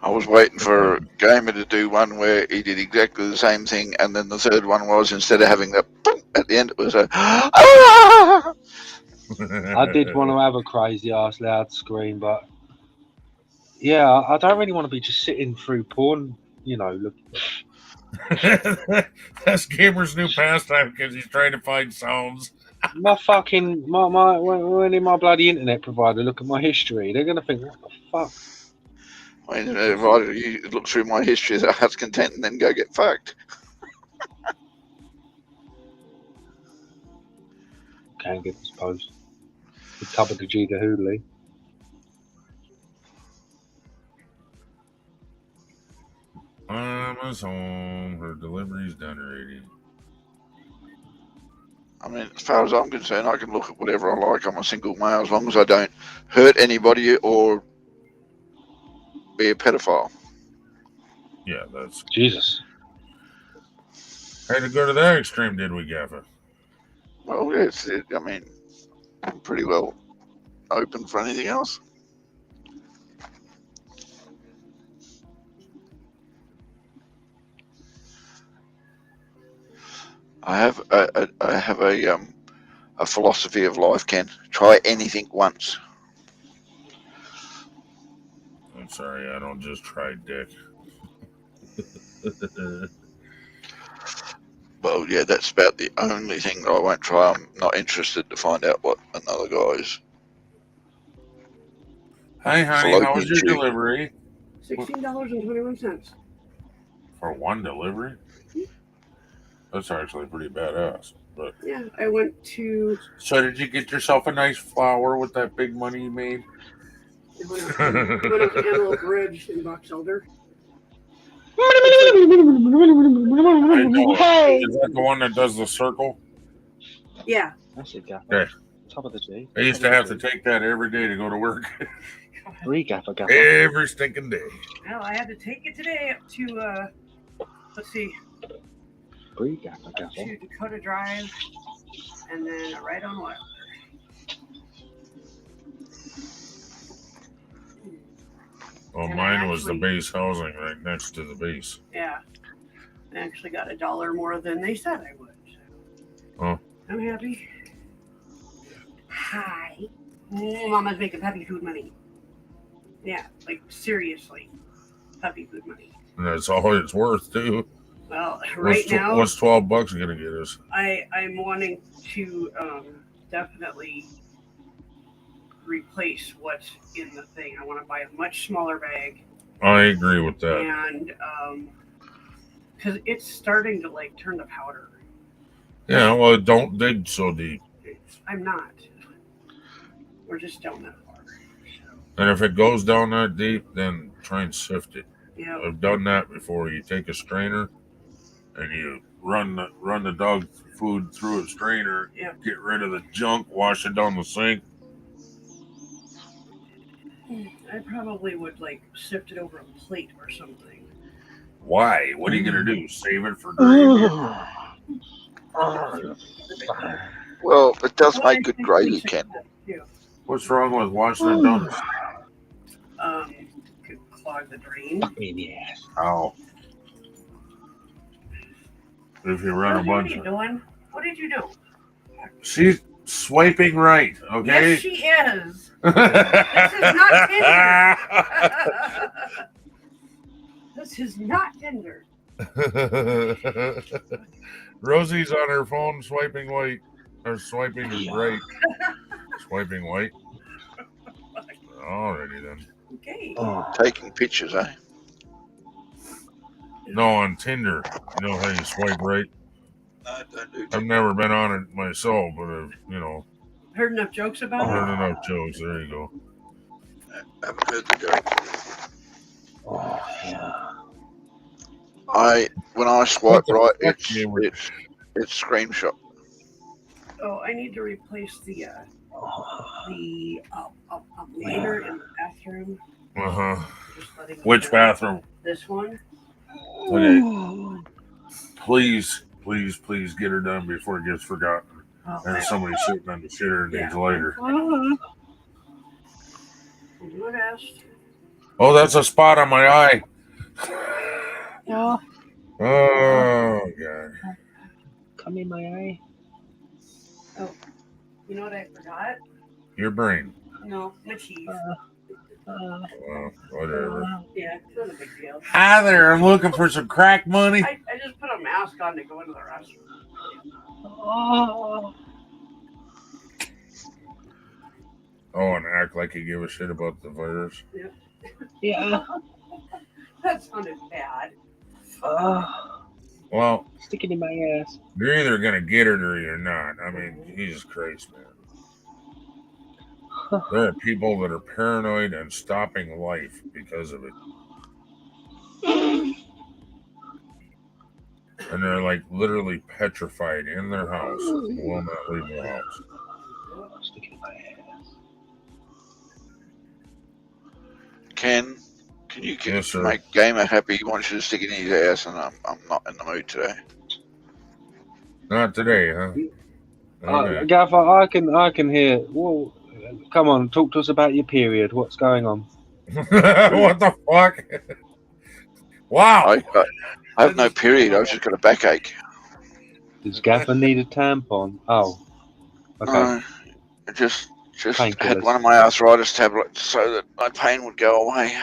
I was waiting for Gamer to do one where he did exactly the same thing, and then the third one was, instead of having the at the end, it was a I did want to have a crazy ass loud scream, but yeah, I don't really want to be just sitting through porn, looking. That's Gamer's new pastime because he's trying to find sounds. When my bloody internet provider look at my history, they're gonna think, what the fuck? I mean, if I you look through my history as a heart's content and then go get fucked. Can't get this post. The tub of the G the Hoodly. Mama's home. Her delivery's done already. I mean, as far as I'm concerned, I can look at whatever I like. I'm a single male as long as I don't hurt anybody or be a pedophile. Yeah, that's Jesus. Had to go to that extreme, did we, Gaffer? Well, I mean, I'm pretty well open for anything else. I have a philosophy of life, Ken. Try anything once. I'm sorry, I don't just try dick. Well, yeah, that's about the only thing that I won't try. I'm not interested to find out what another guy's. Hi, honey. How was your delivery? $16.21. For one delivery? That's actually pretty badass. But Yeah, I went to. So did you get yourself a nice flower with that big money you made? When I was at Antelope Ridge in Box Elder. I know. Hey. Is that the one that does the circle? Yeah. That's it, Gaffer. Okay. Top of the G. I used to have to take that every day to go to work. Three Gaffer, Gaffer. Every stinking day. Well, I had to take it today up to, let's see, Three Gaffer, up Gaffer. to Dakota Drive, and then right on Wilder. Well, And mine I was the actually- base housing right next to the base. Yeah. I actually got $1 more than they said I would. So Oh. I'm happy. Hi. Mama's making puppy food money. Yeah, like seriously. Puppy food money. And that's all it's worth, too. Well, right now, What's $12 going to get us? I'm wanting to definitely replace what's in the thing. I want to buy a much smaller bag. I agree with that. And because it's starting to like turn to powder. Yeah, well, don't dig so deep. I'm not. We're just down that far. And if it goes down that deep, then try and sift it. Yeah. I've done that before. You take a strainer and you run the dog food through a strainer, Yep. get rid of the junk, wash it down the sink. I probably would like sift it over a plate or something. Why? What are you going to do? Save it for gravy? Well, it does make good gravy, Ken. What's wrong with washing it down? Could clog the drain. Yes. How? If you run a What are bunch you of... doing? What did you do? She's swiping right, okay? Yes, she is. This is not Tinder. This is not Tinder. Rosie's on her phone swiping white. Or swiping right. Swiping white. Alrighty then. Okay. Taking pictures, eh? No, on Tinder. You know how you swipe right? I've never been on it myself, but I've, Heard enough jokes about it? heard enough jokes. There you go. Haven't heard the joke. Oh, yeah. When I swipe right, it's screenshot. Oh, I need to replace the later in the bathroom. Uh-huh. Just letting you Which know. bathroom? This one. Okay. Please get her done before it gets forgotten. Oh, And somebody's sitting on the shitter days later. What else? Oh, that's a spot on my eye. Yeah. Oh, God. Come in my eye. Oh, you know what I forgot? Your brain. No, my cheese. Whatever. Yeah, it's not a big deal. Hi there. I'm looking for some crack money. I just put a mask on to go into the restroom. Oh, and act like you give a shit about the virus. Yep. Yeah. That sounded bad. Well, stick it in my ass. You're either going to get it or you're not. I mean, Jesus Christ, man. There are people that are paranoid and stopping life because of it. And they're like literally petrified in their house, will not leave their house. Stick it in my ass. Can you Yes, sir. make Gamer happy? He wants you to stick it in his ass, and I'm not in the mood today. Not today, huh? Okay. Gaffer, I can hear. Well, come on, talk to us about your period. What's going on? What the fuck? Wow. I have no period. I've just got a backache. Does Gaffer need a tampon? Oh, okay. No, I just had Painkillers. one of my arthritis tablets so that my pain would go away.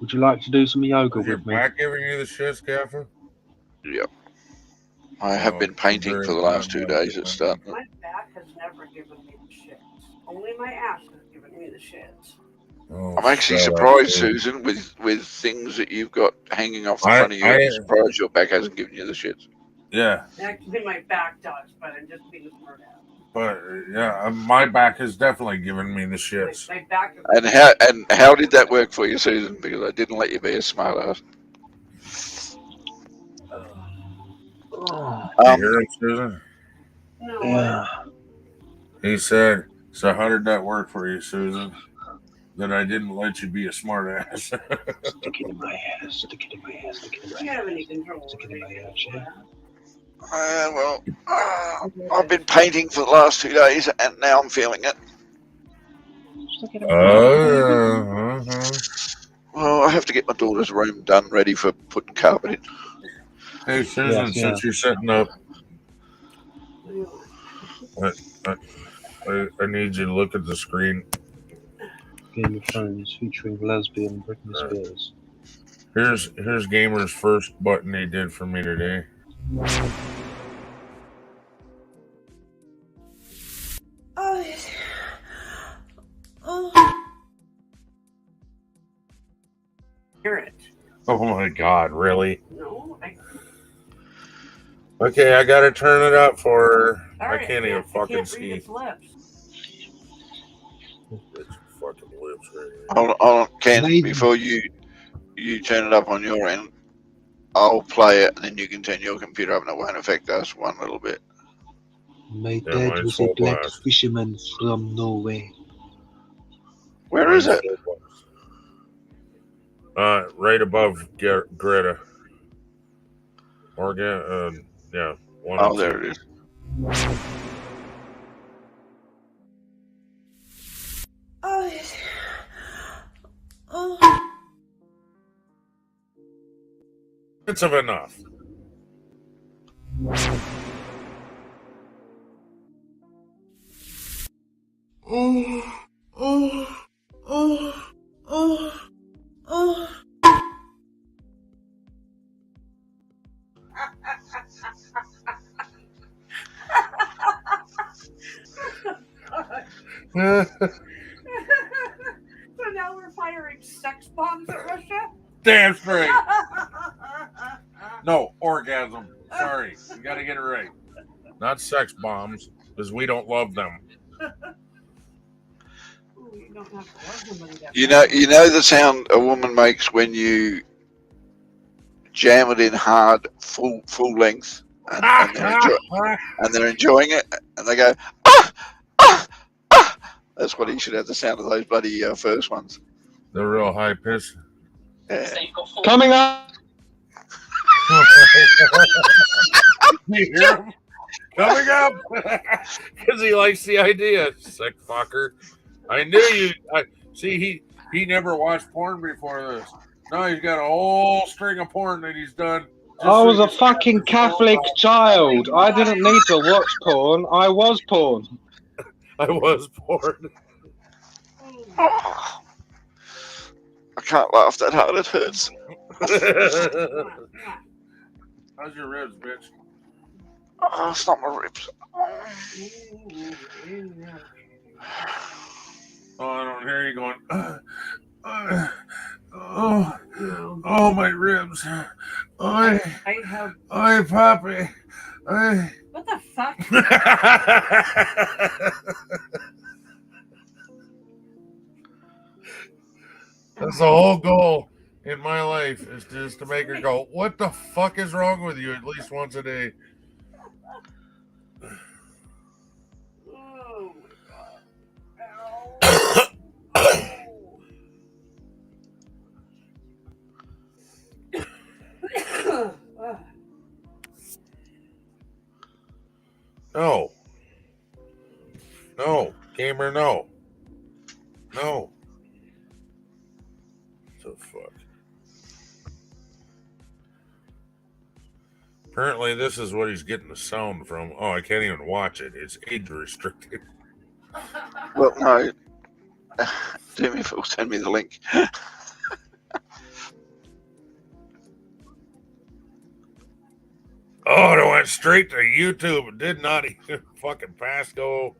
Would you like to do some yoga Is your with me? back giving you the shits, Gaffer? Yep. I have been painting for the last 2 days at start. My back has never given me the shits. Only my ass has given me the shits. Oh, I'm actually shut up, surprised, dude. Susan, with things that you've got hanging off the I- front of you. I- I'm surprised your back hasn't given you the shits. Yeah, Actually, my back does, but I'm just being a smart ass. but yeah, my back has definitely given me the shits. My back is And how did that work for you, Susan? Because I didn't let you be a smart ass. You hear him, Susan? No. Yeah. He said, "So how did that work for you, Susan? That I didn't let you be a smart ass." Stick it in my ass. Stick it in my ass. Stick it in my Do you have any control? Stick it in my ass. Yeah. I've been painting for the last 2 days, and now I'm feeling it. Stick it in my Well, I have to get my daughter's room done, ready for putting carpet in. Hey, Susan, since you're setting up, I need you to look at the screen. Game of Thrones featuring lesbian Britney Spears. Here's Gamer's first button he did for me today. Hear it. Oh my God, really? No. Okay, I gotta turn it up for her. Sorry, I can't even fucking read see. its lips. It's fucking lips right here. Hold on, Ken, before you turn it up on your end, I'll play it, and then you can turn your computer up, and it won't affect us one little bit. My dad was a black fisherman from Norway. Where is it? Right above Greta. Oregon, yeah. Oh, there it is. It's of enough. So now we're firing sex bombs at Russia? Damn straight. No, orgasm. Sorry, you gotta get it right. Not sex bombs, because we don't love them. You know the sound a woman makes when you jam it in hard, full length, and they're enjoying it, and they go, ah, ah, ah. That's what he should have the sound of those bloody first ones. They're real high pitched. Yeah. Coming up. You hear him? Coming up! Because he likes the idea. Sick fucker. I knew you. See, he never watched porn before this. No, he's got a whole string of porn that he's done. I was a fucking Catholic child. I didn't need to watch porn. I was porn. I was porn. I can't laugh that hard. It hurts. How's your ribs, bitch? Oh, it's not my ribs. Oh, I don't hear you going. Oh, my ribs. I have. Poppy. What the fuck? That's the whole goal in my life, is just to make her go, what the fuck is wrong with you, at least once a day. Oh my God. No. No. Gamer, no. No. So fuck. Apparently this is what he's getting the sound from. Oh, I can't even watch it. It's age restricted. Well, no. Do me a favor, send me the link. Oh, it went straight to YouTube. It did not even fucking pass go.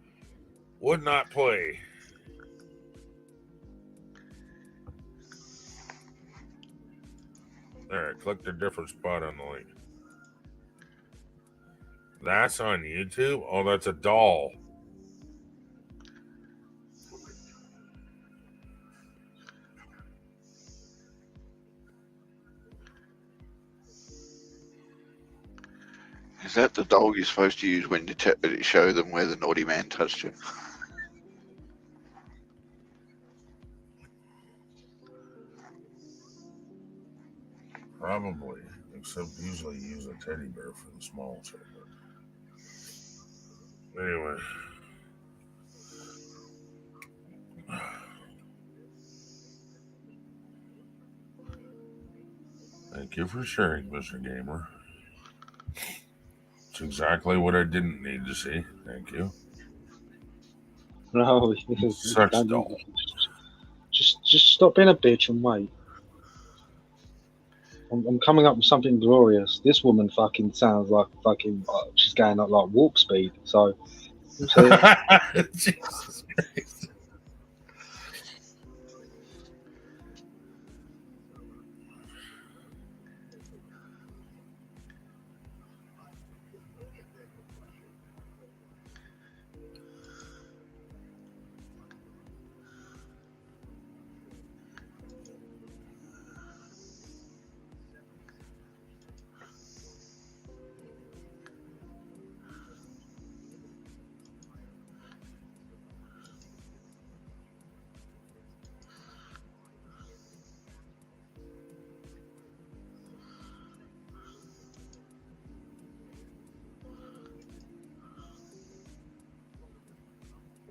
Would not play. There, I clicked a different spot on the link. That's on YouTube? Oh, that's a doll. Is that the dog you're supposed to use when you show them where the naughty man touched you? Probably. Except usually you use a teddy bear for the small children. Anyway. Thank you for sharing, Mr. Gamer. It's exactly what I didn't need to see. Thank you. No, Sex doll. just stop being a bitch and wait. I'm coming up with something glorious. This woman fucking sounds like fucking. She's going up like warp speed. So. Jesus Christ.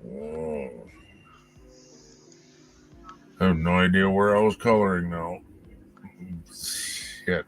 Oh. I have no idea where I was coloring now. Shit.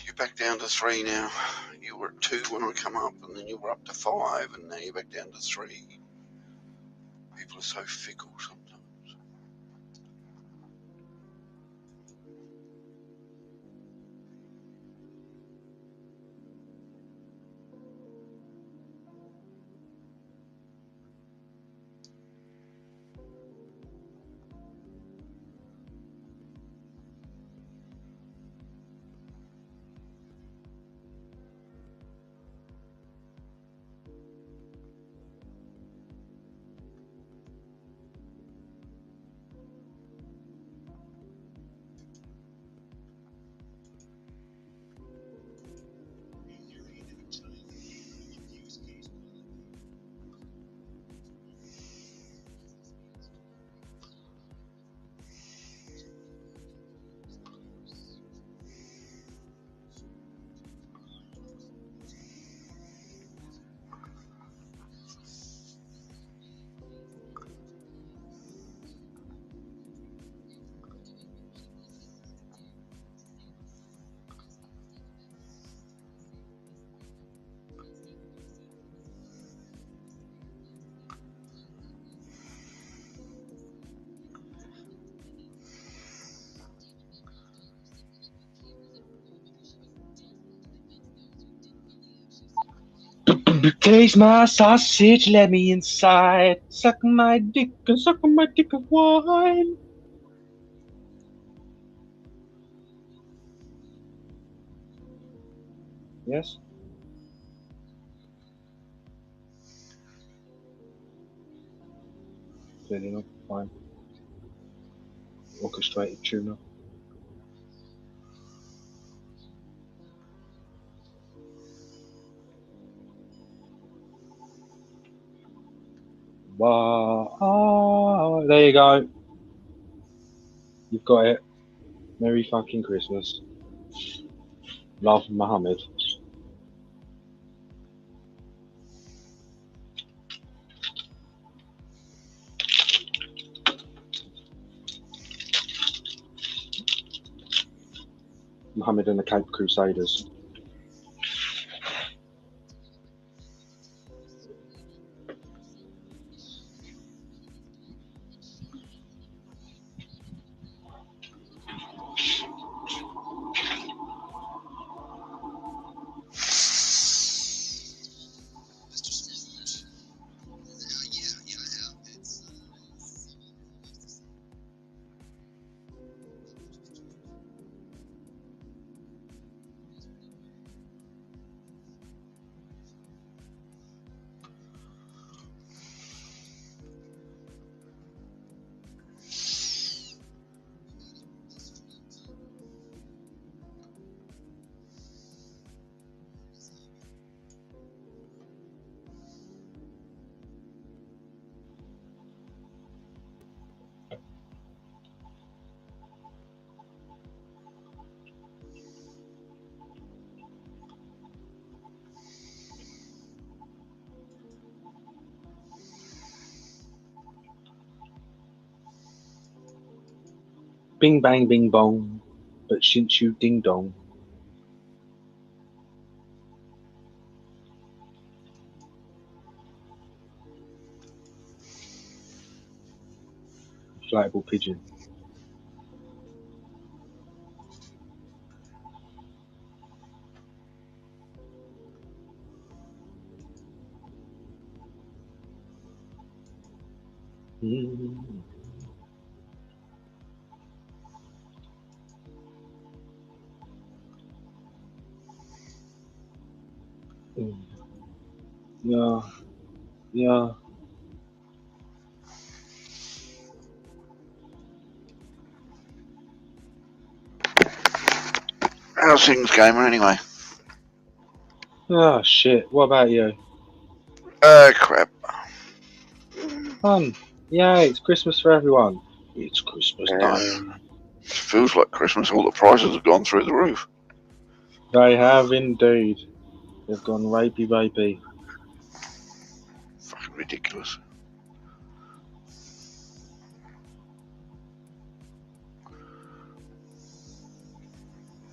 You're back down to 3 now. You were at 2 when I come up, and then you were up to 5, and now you're back down to 3. People are so fickle sometimes. Taste my sausage, let me inside. Suck my dick of wine. Yes? Clearly not. Fine. Orchestrated tuner. Wow. There you go. You've got it. Merry fucking Christmas. Love, Muhammad. Muhammad and the Cape Crusaders. Bing bang bing bong, but shouldn't you ding dong. Inflatable pigeon. Yeah, yeah. How's things, gamer, anyway? Oh shit, what about you? Crap. Fun. Yay, it's Christmas for everyone. It's Christmas time. Feels like Christmas. All the prices have gone through the roof. They have indeed. They've gone rapey. Fucking ridiculous.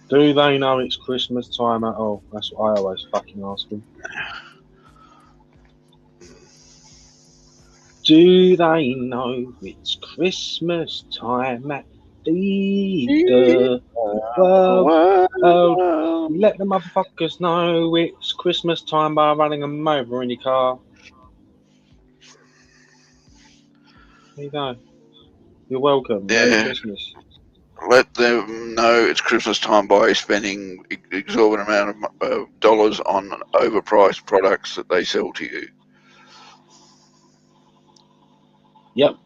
Do they know it's Christmas time at all? That's what I always fucking ask them. Do they know it's Christmas time at the world? Let the motherfuckers know it's Christmas time by running them over in your car. There you go. You're welcome. Merry Christmas. Let them know it's Christmas time by spending exorbitant amount of dollars on overpriced products that they sell to you. Yep.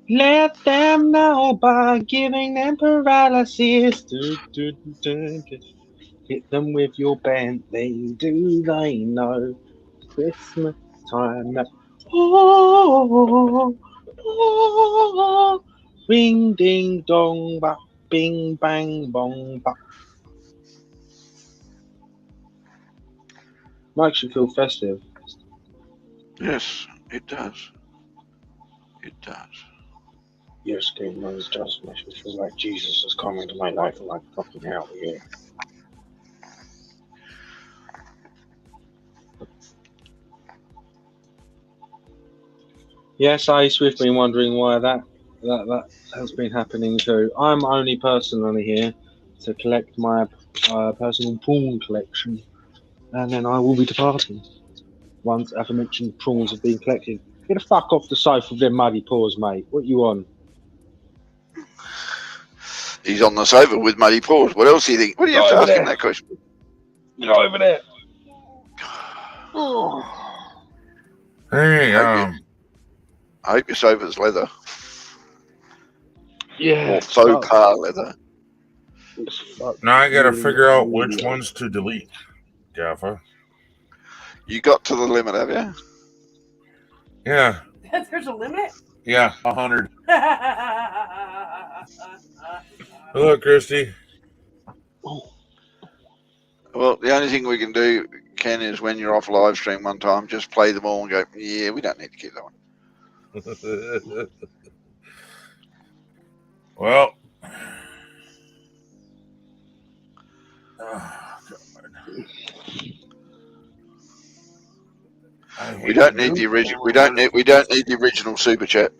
Let them know by giving them paralysis. Hit them with your Bentley. Do they know it's Christmas time? Oh, ring ding dong, bap, bing bang bong, bap. Makes you feel festive. Yes, it does. It does. Yes, game knows does makes me feel like Jesus has come into my life and like fucking hell, yeah. Yes, Ace, we've been wondering why that has been happening too. I'm only personally here to collect my personal prawn collection, and then I will be departing once aforementioned prawns have been collected. Get the fuck off the sofa with them muddy paws, mate. What you on? He's on the sofa with muddy paws. What else do you think? What do you have to ask him that question? Get over there. Hey, I hope your sofa's leather. Yeah. Or sofa leather. now I gotta figure out which ones to delete, Jaffa. You got to the limit, have you? Yeah, There's a limit? yeah, 100. Hello, Christy. Well, the only thing we can do, Ken, is when you're off live stream one time, just play them all and go, yeah, we don't need to keep that one. Well, We don't need the original. We don't need the original super chat.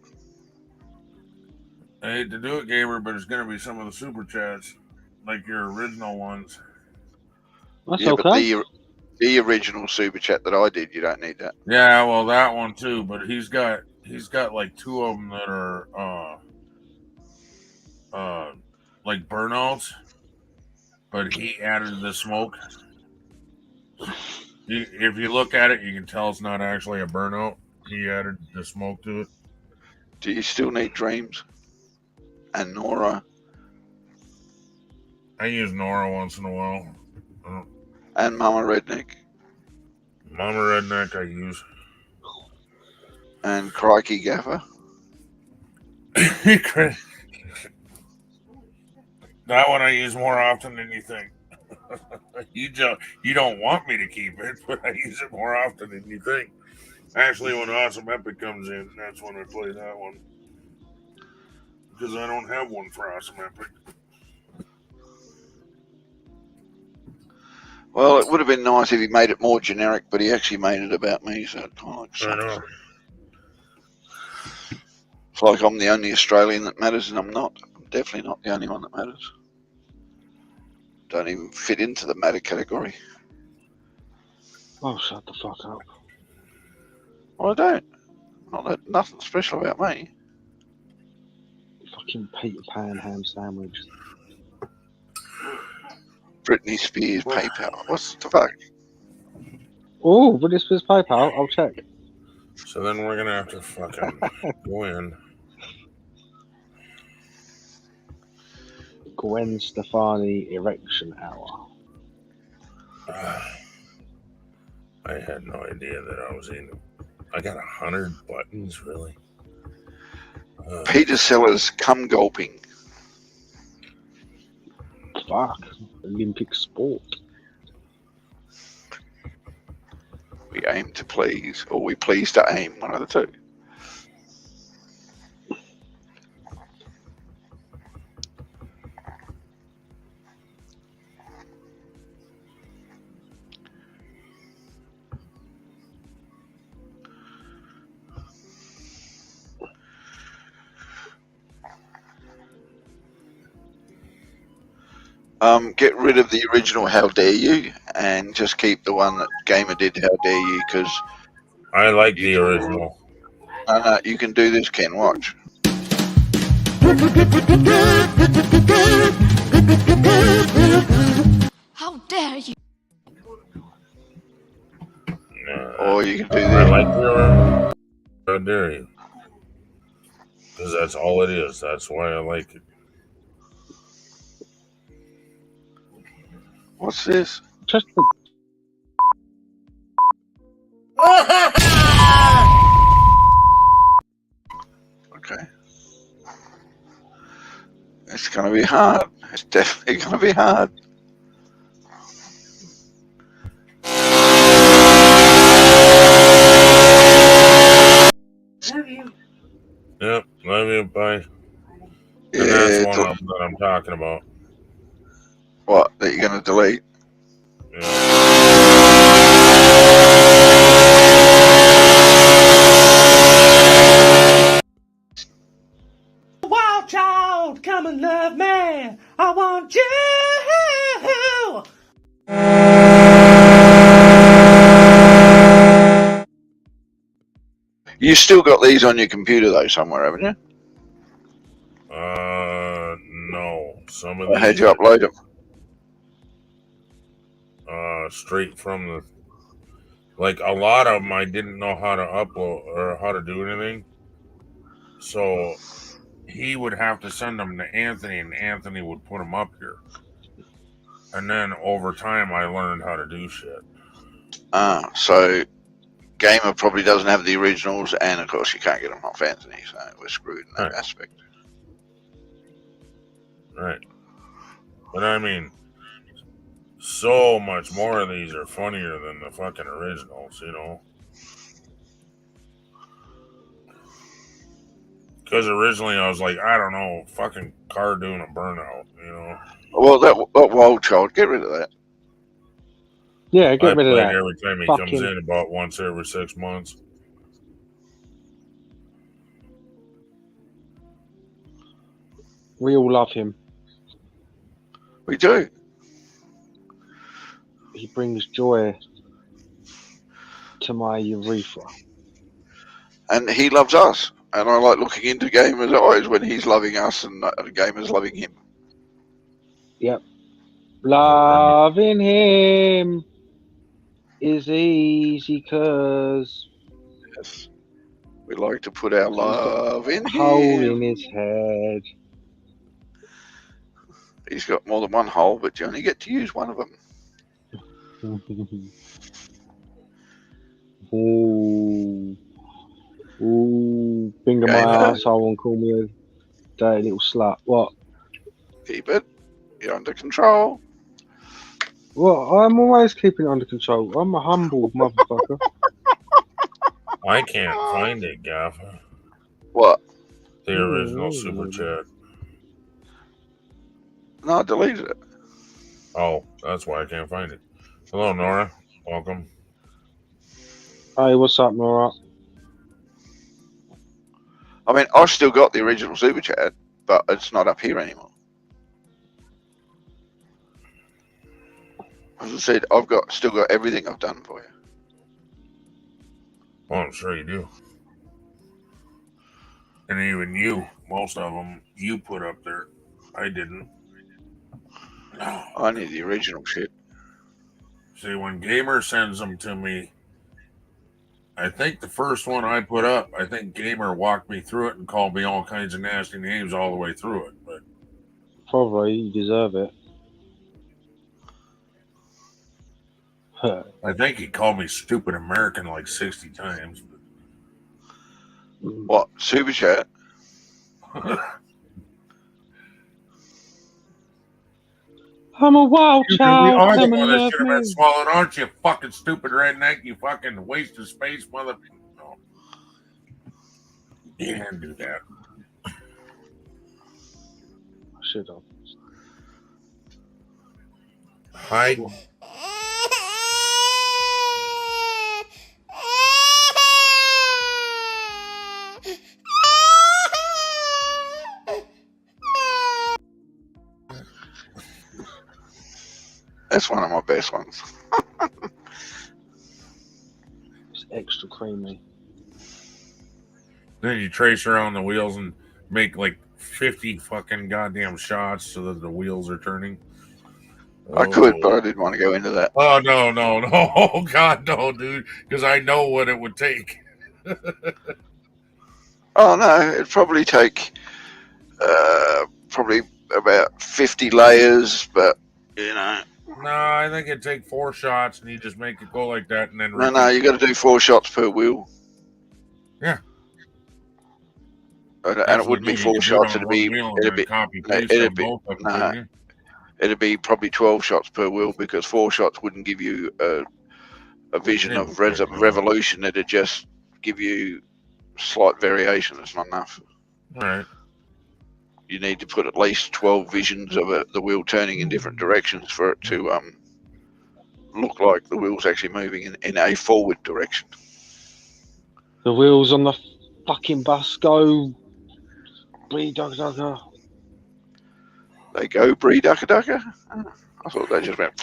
I hate to do it, Gamer, but it's gonna be some of the super chats, like your original ones. That's yeah, okay. but the original super chat that I did, you don't need that. Yeah, well, that one too, but he's got like 2 of them that are like burnouts, but he added the smoke. If you look at it, you can tell it's not actually a burnout. He added the smoke to it. Do you still need Dreams and Nora I use Nora once in a while. and Mama Redneck Mama Redneck I use. and Crikey Gaffer? That one I use more often than you think. You don't want me to keep it, but I use it more often than you think. Actually, when AwesomeEpic comes in, that's when I play that one. Because I don't have one for AwesomeEpic. Well, it would have been nice if he made it more generic, but he actually made it about me, so it kind of like I know. it's like I'm the only Australian that matters, and I'm not. I'm definitely not the only one that matters. Don't even fit into the matter category. Oh, shut the fuck up. Well, I don't. Nothing special about me. Fucking Peter Pan ham sandwich. Britney Spears PayPal. What's the fuck? Oh, Britney Spears PayPal. I'll check. So then we're gonna have to fucking go in. Gwen Stefani erection hour. I had no idea that I was in. I got 100 buttons, really. Peter Sellers cum gulping. Fuck. Olympic sport. We aim to please, or we please to aim, one of the two. Get rid of the original How Dare You and just keep the one that Gamer did, How Dare You, because I like the original. No, you can do this, Ken. Watch. How dare you? Or you can do I this. like the How Dare You. Because that's all it is. That's why I like it. What's this? Just Okay. It's going to be hard. It's definitely going to be hard. Love you. Yep, love you, bye. And Yeah, that's one of them that I'm talking about. What? That you're going to delete? Wild child, come and love me. I want you. You still got these on your computer though, somewhere, haven't you? No. Some of Or these. how'd you upload them? Straight from the. Like a lot of them, I didn't know how to upload or how to do anything. So he would have to send them to Anthony, and Anthony would put them up here. And then over time, I learned how to do shit. So Gamer probably doesn't have the originals, and of course you can't get them off Anthony, so we're screwed in that aspect. Right. But I mean, so much more of these are funnier than the fucking originals, you know? Because originally I was like, I don't know, fucking car doing a burnout, you know? Well, that Wild Child, get rid of that. Yeah, get rid of play that. it every time he comes in, about once every 6 months. We all love him. We do. He brings joy to my urethra. And he loves us. And I like looking into Gamer's eyes when he's loving us and Gamer's loving him. Yep. Loving him is easy because yes, we like to put our love in hole him. in his head. He's got more than one hole, but you only get to use one of them. Ooh. Ooh. Finger my arsehole and call me a dirty little slut. What? Keep it. You're under control. Well, I'm always keeping it under control. I'm a humble motherfucker. I can't find it, Gaffer. What? The original super chat. No, I deleted it. Oh, that's why I can't find it. Hello, Nora. Welcome. Hey, what's up, Nora? I mean, I've still got the original super chat, but it's not up here anymore. As I said, I've still got everything I've done for you. Well, I'm sure you do. And even you, most of them, you put up there. I didn't. I need the original shit. See, when Gamer sends them to me, I think the first one I put up, I think Gamer walked me through it and called me all kinds of nasty names all the way through it. But probably you deserve it. I think he called me stupid American like 60 times. What? Super chat? I'm a wild You child. are the Come one and that love should have been me. swallowed, aren't you, fucking stupid redneck? You fucking waste of space, mother. No. You can't do that. Should have. Hi. That's one of my best ones. It's extra creamy. Then you trace around the wheels and make like 50 fucking goddamn shots so that the wheels are turning. I could, but I didn't want to go into that. Oh, no. Oh, God, no, dude. Because I know what it would take. Oh, no. It'd probably take probably about 50 layers, but, you know. No, I think it'd take 4 shots and you just make it go like that and then repeat. No, you got to do 4 shots per wheel. Yeah. And it wouldn't be 4 shots. It'd be probably 12 shots per wheel because 4 shots wouldn't give you a vision of revolution. It'd just give you slight variation. It's not enough. All right. You need to put at least 12 visions of the wheel turning in different directions for it to look like the wheel's actually moving in a forward direction. The wheels on the fucking bus go bree ducka ducka. They go bree ducka ducka? I thought they just went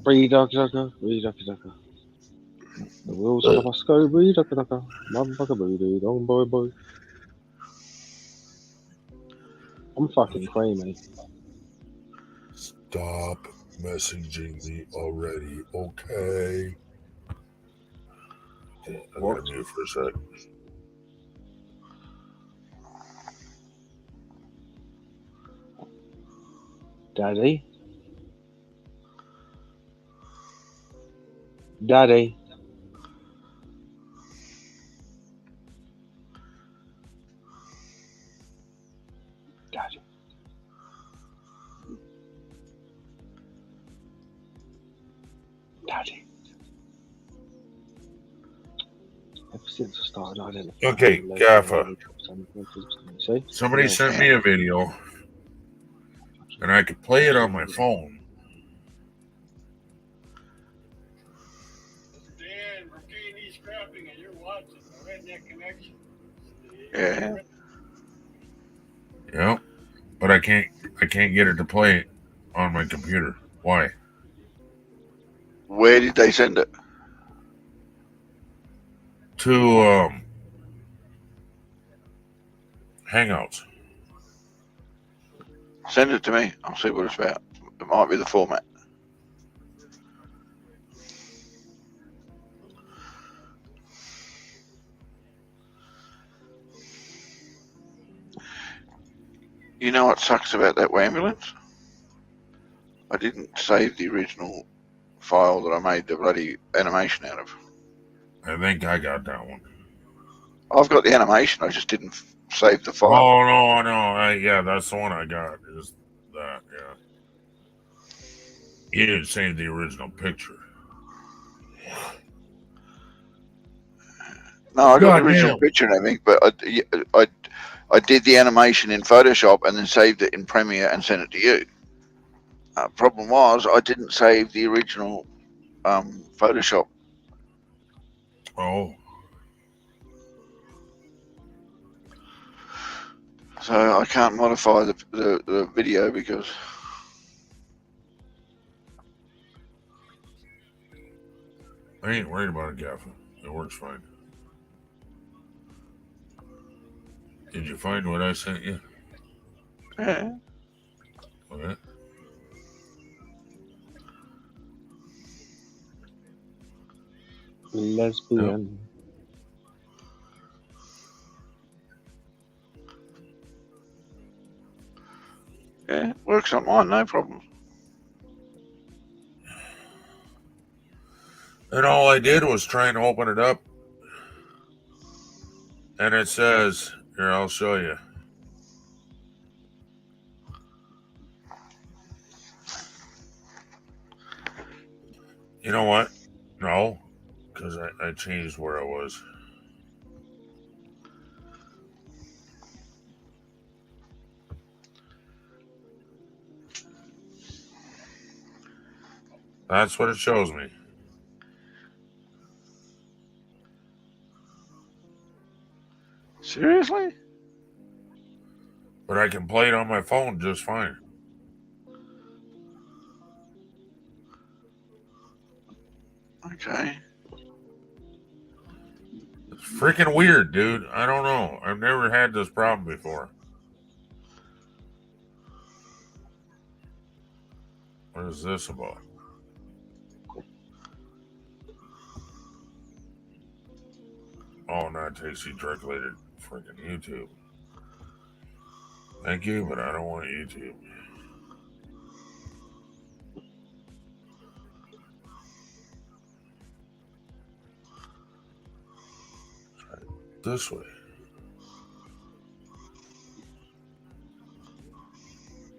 bree ducka ducka, bree ducka ducka. The wheels on the bus go, motherfucker booty, don't boy. I'm fucking creamy. Stop messaging me already, okay? I gotta mute for a sec. Daddy? Daddy? Daddy? Daddy? Ever since I started identifying... Okay, Gaffa. See? Somebody Yeah. sent me a video, and I could play it on my phone. Dan, for K&E Scrapping, and you're watching the Redneck Connection. Yeah. Yeah, but I can't get it to play on my computer. Why? Where did they send it? To Hangouts. Send it to me. I'll see what it's about. It might be the format. You know what sucks about that ambulance? I didn't save the original file that I made the bloody animation out of. I think I got that one. I've got the animation. I just didn't save the file. Oh no! Yeah, that's the one I got. Is that? Yeah. You didn't save the original picture. No, I got God the original damn. picture and everything, but I did the animation in Photoshop and then saved it in Premiere and sent it to you. Problem was I didn't save the original Photoshop. Oh. So I can't modify the video because I ain't worried about it, Gaffa. It works fine. Did you find what I sent you? yeah. Okay. Lesbian. Yeah, works on mine, no problem. And all I did was try and open it up. And it says, here, I'll show you. You know what? No, because I changed where I was. That's what it shows me. Seriously? But I can play it on my phone just fine. Okay. It's freaking weird, dude. I don't know. I've never had this problem before. What is this about? Oh, now it takes you directly to freaking YouTube. Thank you, but I don't want YouTube. Try it this way.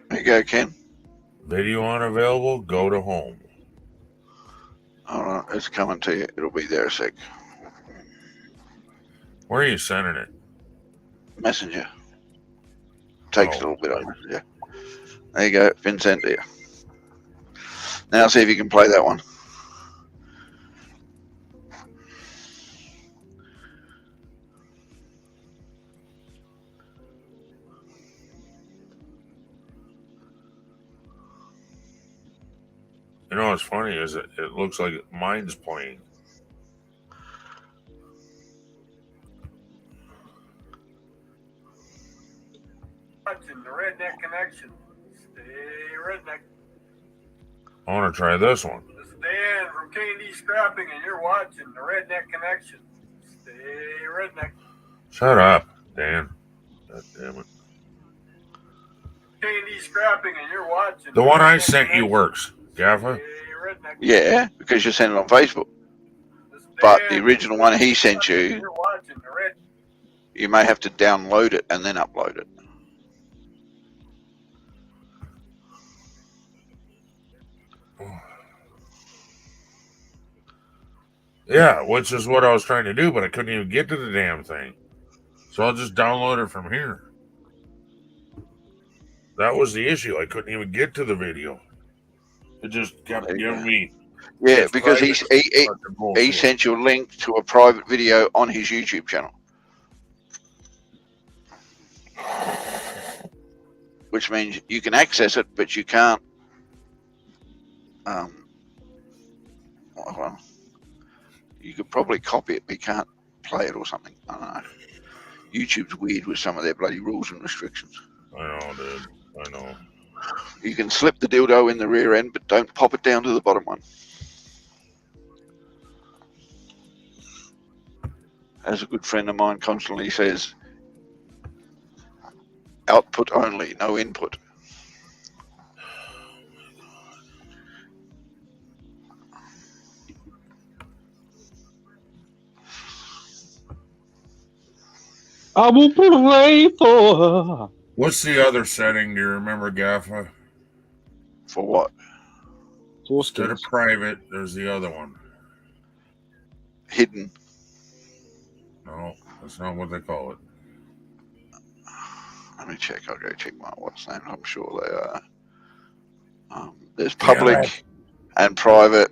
There you go, Ken. Video unavailable, go to home. All right, it's coming to you. It'll be there a sec. Where are you sending it? Messenger. Takes a little bit on Messenger. There you go. It's been sent to you. Now see if you can play that one. You know what's funny is it looks like mine's playing. the Redneck Connection. Stay redneck. I want to try this one. This is Dan from K&D Scrapping, and you're watching the Redneck Connection. Stay redneck. Shut up, Dan. God damn it. K&D Scrapping, and you're watching The one I Redneck sent you Connection. works, Gaffa. Stay redneck. Yeah, because you sent it on Facebook. But the original one he sent you, You're watching the Red. you may have to download it and then upload it. Yeah, which is what I was trying to do, but I couldn't even get to the damn thing. So I'll just download it from here. That was the issue. I couldn't even get to the video. It just kept giving me. Yeah, because he sent you a link to a private video on his YouTube channel. Which means you can access it, but you can't. Well, you could probably copy it, but you can't play it or something. I don't know. YouTube's weird with some of their bloody rules and restrictions. I know, dude. I know. You can slip the dildo in the rear end, but don't pop it down to the bottom one. As a good friend of mine constantly says, output only, no input. I will pray for her. What's the other setting? Do you remember, Gaffa? For what? Instead of private, there's the other one. Hidden. No, that's not what they call it. Let me check. I'll go check my what's name. I'm sure they are. There's public and private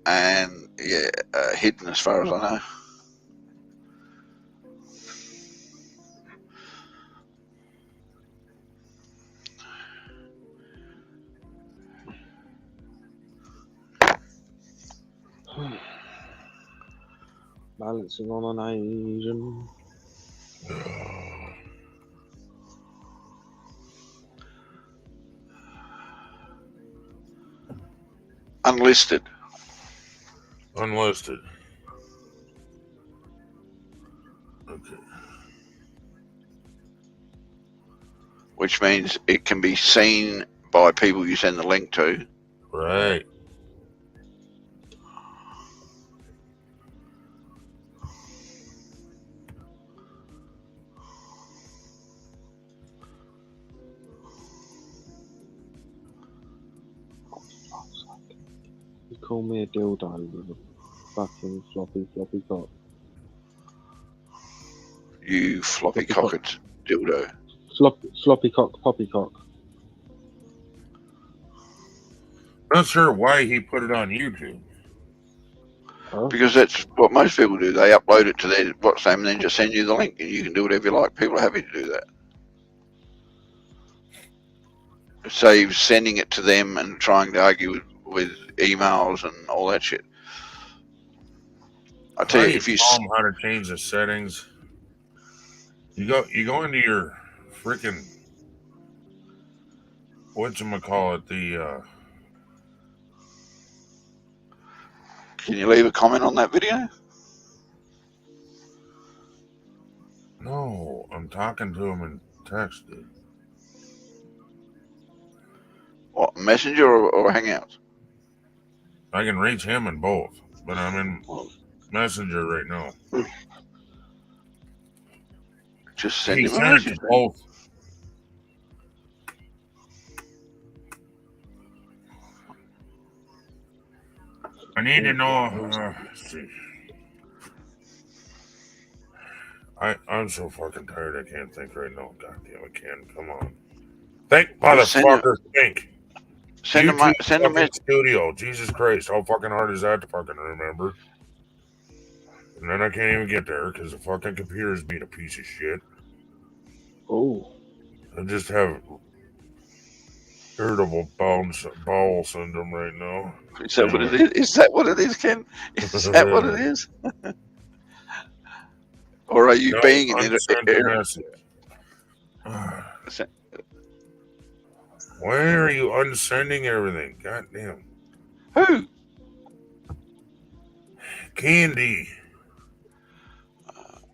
and hidden as far as I know. Balancing on an Asian. Unlisted. Unlisted. Okay. Which means it can be seen by people you send the link to. Right. You call me a dildo with a fucking floppy cock. You floppy cocked dildo. Sloppy cock, poppycock. Not sure why he put it on YouTube. Because that's what most people do. They upload it to their WhatsApp and then just send you the link, and you can do whatever you like. People are happy to do that. It saves sending it to them and trying to argue with emails and all that shit. I tell you, if you tell them how to change the settings, you go into your freaking whatchamacallit, the can you leave a comment on that video? No, I'm talking to him in text, dude. What, Messenger or Hangouts? I can reach him in both, but I'm in Messenger right now. Just send he him a sent it message. to both. I need to know. Let's see. I'm so fucking tired. I can't think right now. God damn it, Ken. Come on. Think, motherfucker. Think. Send him a message. Studio. Jesus Christ. How fucking hard is that to fucking remember? And then I can't even get there because the fucking computer's being a piece of shit. Oh. I just have irritable bowel syndrome right now. Is that what it is? Is that what it is, Ken? Is that what it is? Or are you being an Why are you unsending everything? God damn. Who? Candy.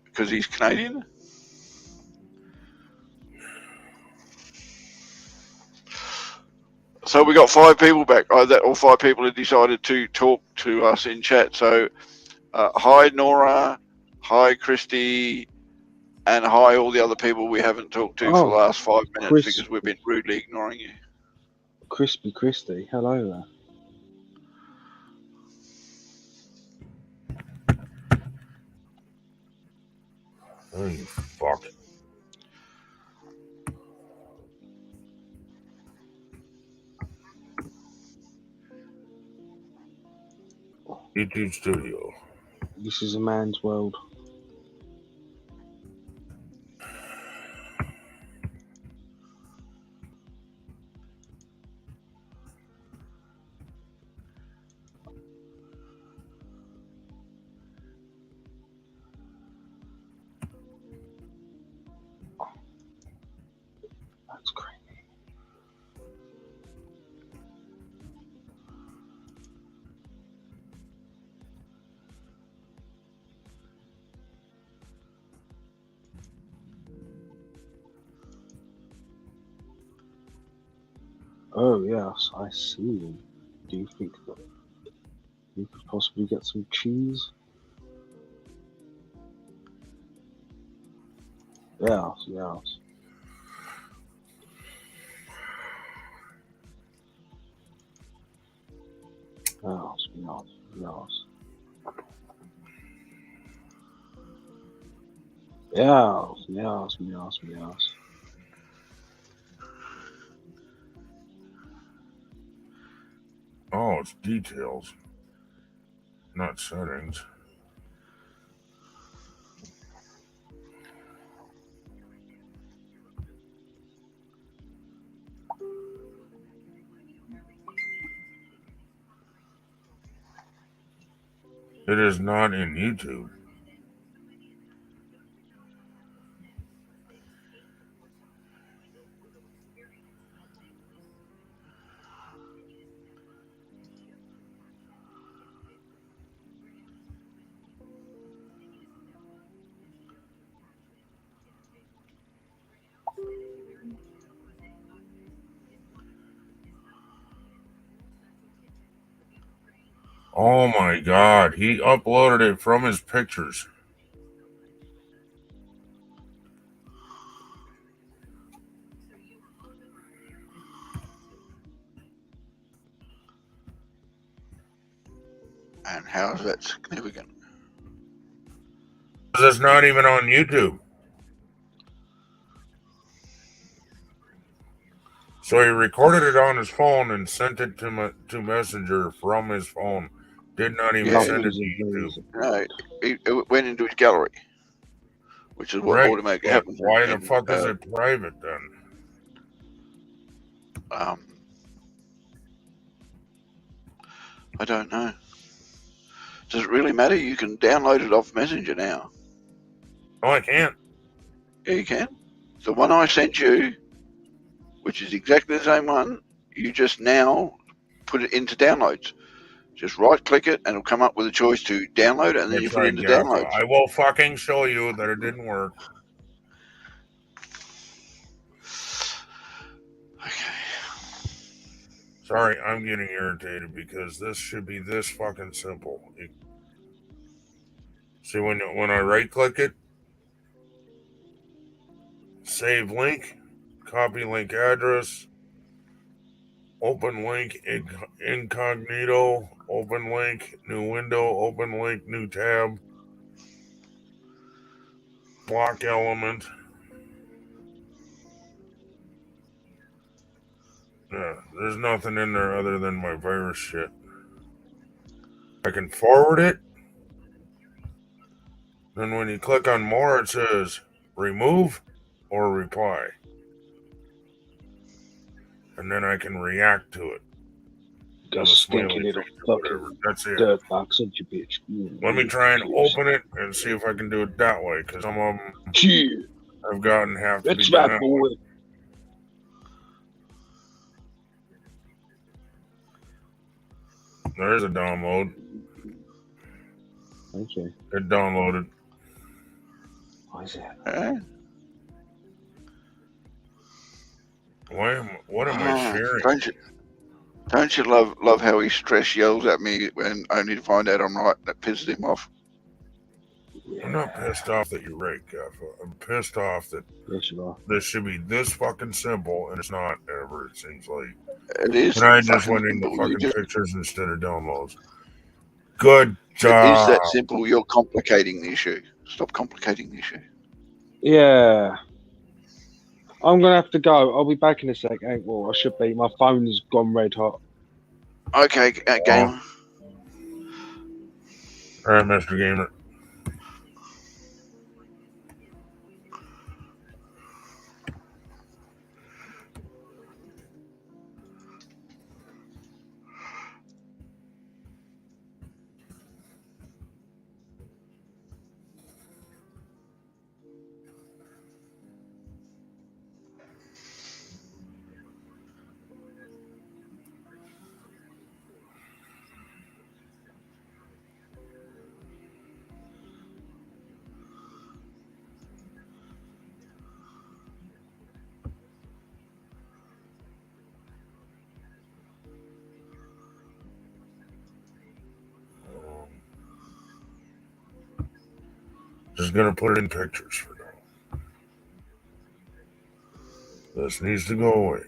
Because he's Canadian? So we got 5 people back. All 5 people have decided to talk to us in chat. So hi Nora, hi Chrisdee, and hi all the other people we haven't talked to for the last 5 minutes because we've been rudely ignoring you. Crispy Christie, hello there. Oh, you fuck. YouTube Studio. This is a man's world. That's creepy. Oh yes, I see. Do you think that you could possibly get some cheese? Yes, yes. Yes, yes, yes. Yes, yes, yes, yes. Oh, it's details, not settings. It is not in YouTube. Oh my god, he uploaded it from his pictures. And how is that significant? It's not even on YouTube. So he recorded it on his phone and sent it to Messenger from his phone. Did not even send it to YouTube. No, it went into his gallery, which is what Right, automatically but happens. why the fuck is it private then? I don't know. Does it really matter? You can download it off Messenger now. No, I can't. Yeah, you can. The one I sent you, which is exactly the same one, you just now put it into downloads. Just right click it and it'll come up with a choice to download it, and then you put it into downloads. I will fucking show you that it didn't work. Okay. Sorry, I'm getting irritated because this should be this fucking simple. See, when I right click it, save link, copy link address, open link incognito, open link, new window, open link, new tab, block element. Yeah, there's nothing in there other than my virus shit. I can forward it. Then when you click on more, it says remove or reply. And then I can react to it. Go stinking little fucking dirt box of you bitch. Let me try and open it and see if I can do it that way, because some of them I've gotten have to That's be done right, that boy. way. There's a download. Okay. It downloaded. What is it? What am I sharing? Don't you love how he stress yells at me when only to find out I'm right? That pisses him off. I'm not pissed off that you're right, Gaffa. I'm pissed off that this should be this fucking simple and it's not ever, it seems like. It is. And I just fucking went into simple. fucking pictures instead of downloads. Good job. It is that simple. You're complicating the issue. Stop complicating the issue. Yeah. I'm gonna have to go. I'll be back in a sec. Well, I should be. My phone's gone red hot. Okay, Gamer. All right, Mr. Gamer. Just gonna put it in pictures for now. This needs to go away.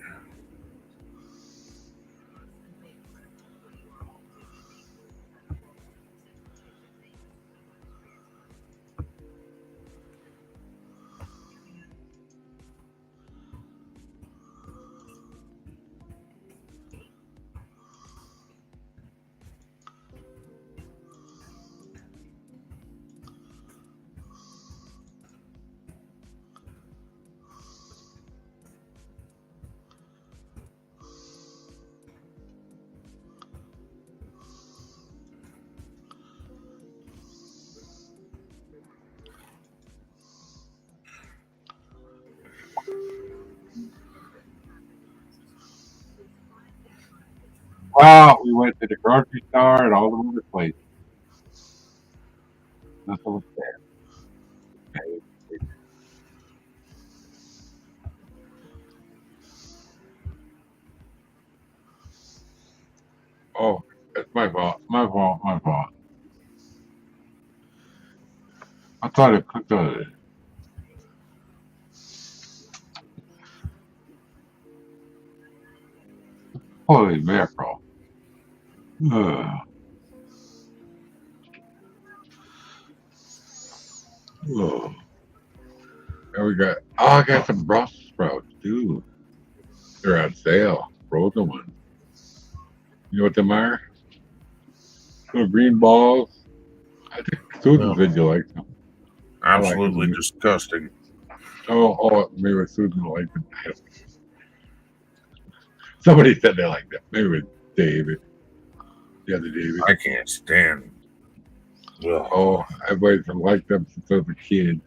Wow, we went to the grocery store and all the other places. Nothing was there. Oh, it's my fault. My fault. My fault. I thought it cooked on it. Holy mackerel. Ugh. Ugh. And we got, I got some Brussels sprouts too. They're on sale. Frozen ones. You know what them are? Little green balls. I think Susan said you like them. Absolutely like disgusting. Oh, maybe Susan liked them. Somebody said they liked them. Maybe it was David. The other David. I can't stand. Ugh. Oh, I've always liked them since I was a kid.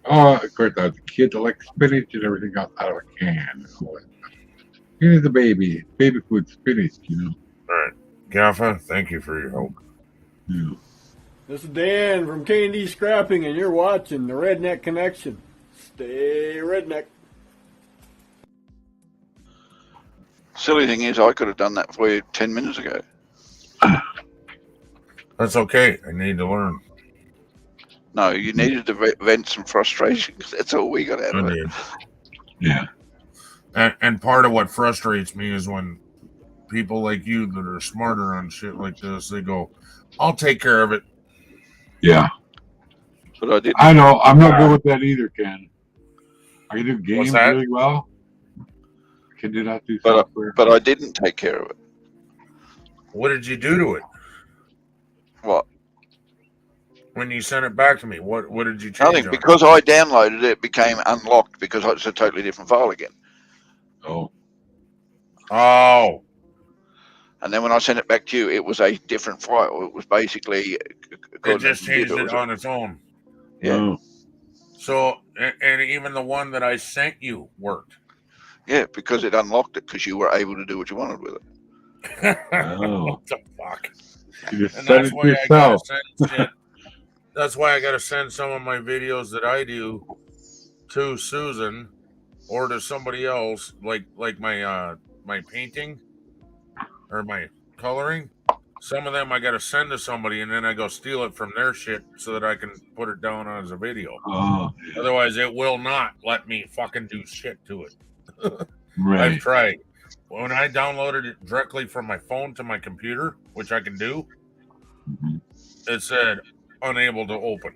Oh, of course, I was a kid that liked spinach and everything else out of a can. Here's the baby food spinach, you know. All right, Gaffa, thank you for your help. Yeah. This is Dan from K&D Scrapping, and you're watching the Redneck Connection. Stay redneck. Silly thing is, I could have done that for you 10 minutes ago. That's okay. I need to learn. No, you needed to vent some frustration because that's all we got out of it. Yeah. And part of what frustrates me is when people like you that are smarter on shit like this, they go, I'll take care of it. Yeah. But I know. I'm not good with that either, Ken. I can do games really well. I can do not do software. But I didn't take care of it. What did you do to it? What? When you sent it back to me, what did you change? Nothing, because I downloaded it, it became unlocked because it's a totally different file again. Oh. And then when I sent it back to you, it was a different file. It was basically... It just changed it on its own. Yeah. Oh. So, and even the one that I sent you worked. Yeah, because it unlocked it because you were able to do what you wanted with it. Oh. What the fuck? You just And send that's it why to I gotta yourself. send shit. That's why I gotta send some of my videos that I do to Susan or to somebody else, like my my painting or my coloring. Some of them I gotta send to somebody, and then I go steal it from their shit so that I can put it down as a video. Oh, Otherwise, it will not let me fucking do shit to it. right. I've tried. When I downloaded it directly from my phone to my computer, which I can do, it said unable to open.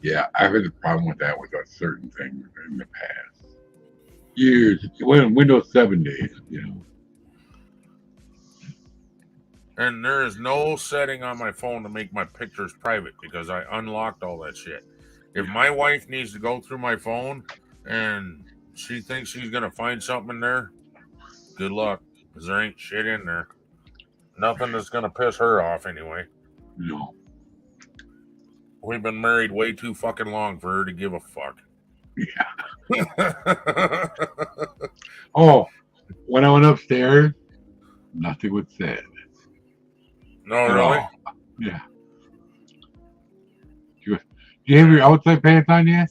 Yeah, I've had a problem with that with a certain thing in the past. Years, when Windows 7 days, you know. And there is no setting on my phone to make my pictures private because I unlocked all that shit. If my wife needs to go through my phone and she thinks she's going to find something in there, good luck, because there ain't shit in there. Nothing that's going to piss her off anyway. No. We've been married way too fucking long for her to give a fuck. Yeah. Oh, when I went upstairs, nothing was said. No, At really? all. Yeah. Do you have your outside pants on yet?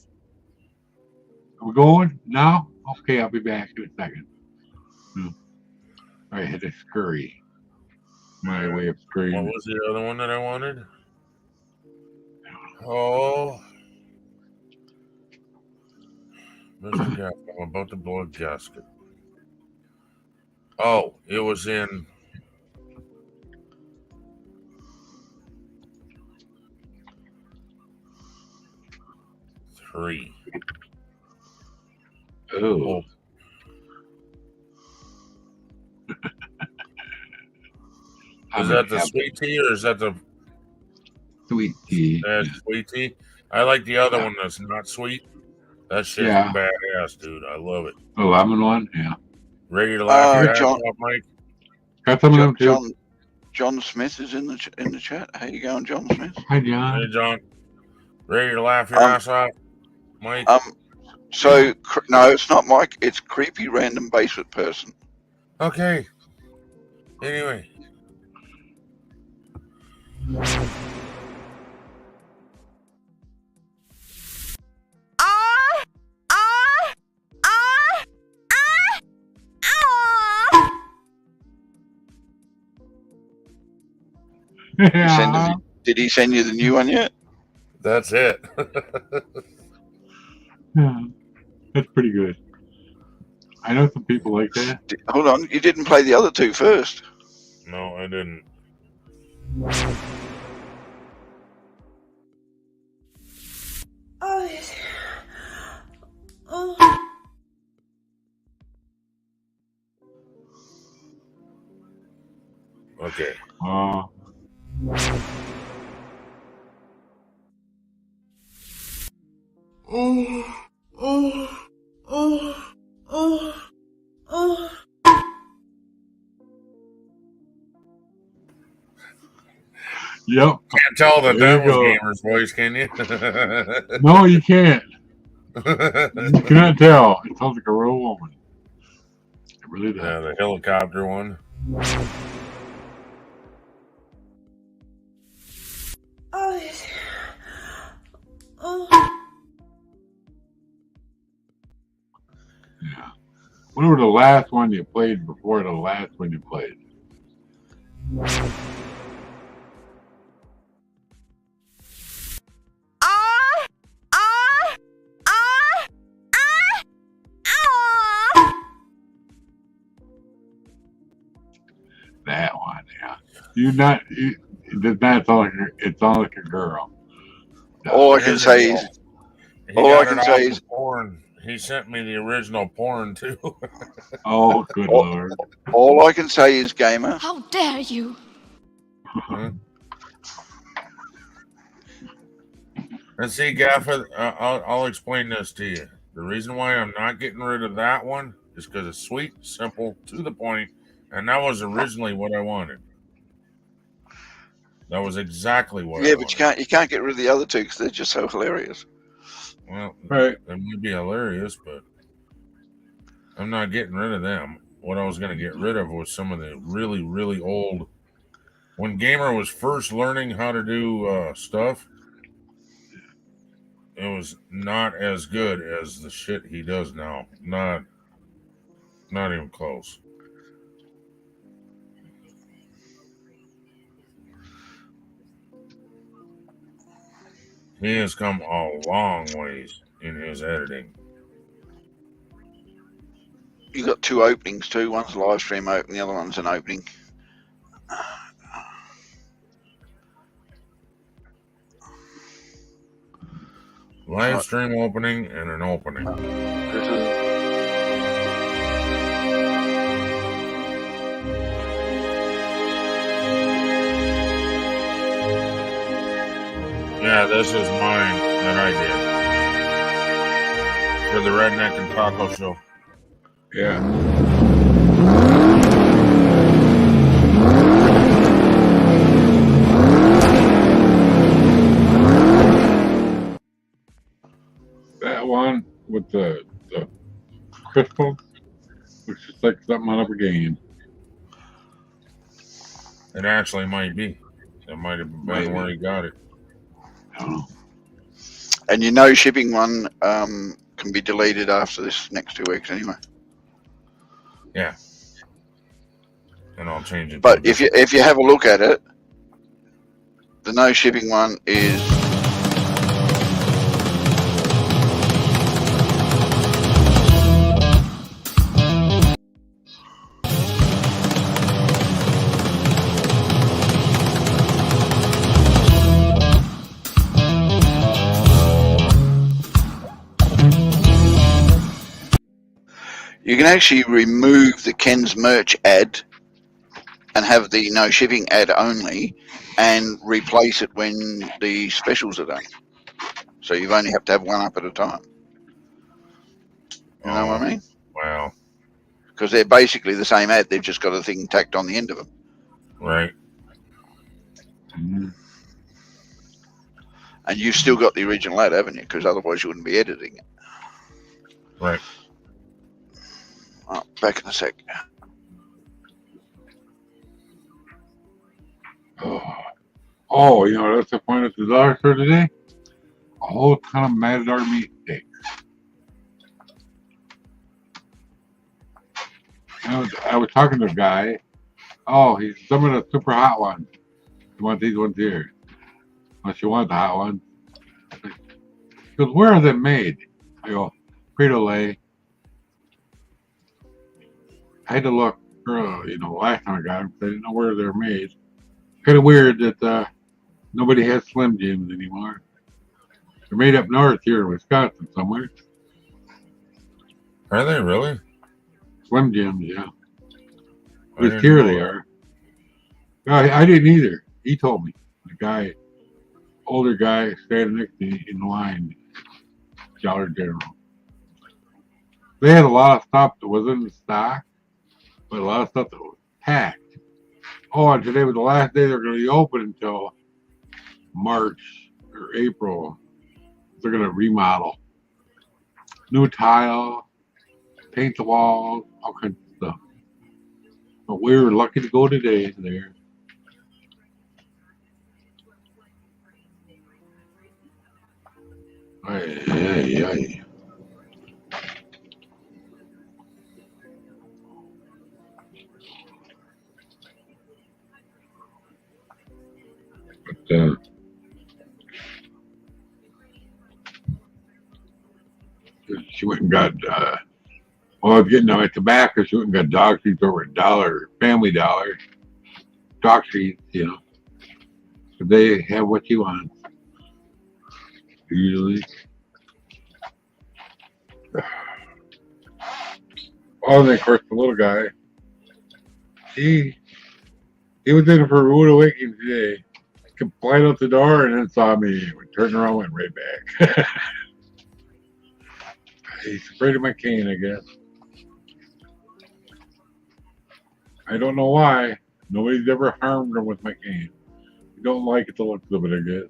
Are we going now? Okay, I'll be back in a second. I had to scurry. My way of scurrying. What was the other one that I wanted? Oh, Mr. Gaff, I'm about to blow a gasket. Oh, it was in three. Oh. Is that the sweet tea or is that the sweet tea? That's sweet tea. I like the other one that's not sweet. That shit's Yeah. badass, dude. I love it. The lemon one? Yeah. Ready to laugh your ass John, off, Mike? Got some of them too. John Smith is in the chat. How you going, John Smith? Hi, John. Hey, John. Ready to laugh your ass off, Mike? So no, it's not Mike. It's creepy random basement person. Okay. Anyway. Did he send you the new one yet? That's it. Yeah, that's pretty good. I know some people like that. Hold on, you didn't play the other two first. No, I didn't. Okay. Yep. Can't tell that There that you was go. Gamer's voice, can you? No, you can't. You cannot tell. It sounds like a real woman. It really does. Yeah, the helicopter one. Yeah. What was the last one you played before the last one you played? That one, yeah. It does not sound like it sounds like a girl. All I can say is, porn. He sent me the original porn too. Oh, good lord! All I can say is, gamer. How dare you? And see, Gaffa, I'll explain this to you. The reason why I'm not getting rid of that one is because it's sweet, simple, to the point, and that was originally what I wanted. That was exactly what. Yeah, but you can't get rid of the other two because they're just so hilarious. Well, right. They might be hilarious, but I'm not getting rid of them. what I was going to get rid of was some of the really, really old. When Gamer was first learning how to do stuff, it was not as good as the shit he does now. Not even close. He has come a long ways in his editing. You got two openings too. One's a live stream open, the other one's an opening. Live stream opening and an opening. Yeah, this is mine that I did for the Redneck and Taco Show. Yeah. That one with the crystals, which is like something out of a game. It actually might be. That might have been where he got it. I don't know. And your no shipping one can be deleted after this next 2 weeks anyway. Yeah. And I'll change it. But if you have a look at it, the no shipping one is you can actually remove the Ken's merch ad and have the no shipping ad only and replace it when the specials are done. So you only have to have one up at a time. You know what I mean? Wow. Because they're basically the same ad. They've just got a thing tacked on the end of them. Right. Mm-hmm. And you've still got the original ad, haven't you? Because otherwise you wouldn't be editing it. Right. Oh, back in a sec. Oh, you know, that's the point of the dollar store today? A whole ton of Matador meat steaks. I was talking to a guy. Oh, he's some of the super hot ones. You want these ones here? Unless you want the hot ones. He goes, where are they made? I go, Frito-Lay. I had to look, last time I got them, I didn't know where they're made. Kind of weird that nobody has Slim Jims anymore. They're made up north here in Wisconsin somewhere. Are they really? Slim Jims, yeah. At least here they are. No, I didn't either. He told me. The guy, older guy, standing next to me in line, Dollar General. They had a lot of stuff that was in the stock, but a lot of stuff that was packed. Oh, and today was the last day they're going to be open until March or April. They're going to remodel. New tile, paint the walls, all kinds of stuff. But we were lucky to go today there. Aye. But, she went and got, I was getting my tobacco. She went and got dog treats over $1, Family Dollar. Dog treats, So they have what you want. Usually. Oh, and then of course the little guy, he was in for a rude awakening today. He flying out the door and then saw me. Turned around, went right back. He's afraid of my cane, I guess. I don't know why. Nobody's ever harmed him with my cane. I don't like it, the looks of it, I guess.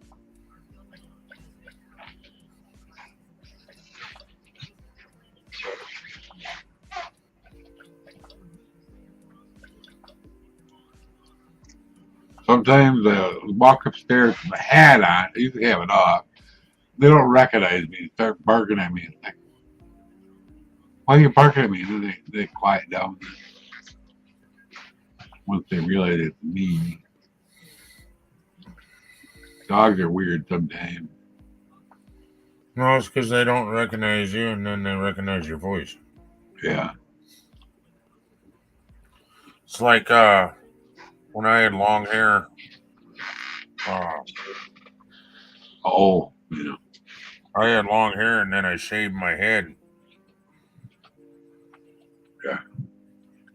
sometimes walk upstairs with a hat on. I usually have it off. They don't recognize me and start barking at me. It's like, why are you barking at me? And then they quiet down once they realize it's me. Dogs are weird sometimes. No, it's because they don't recognize you, and then they recognize your voice. Yeah. It's like when I had long hair. Yeah. I had long hair, and then I shaved my head. Yeah.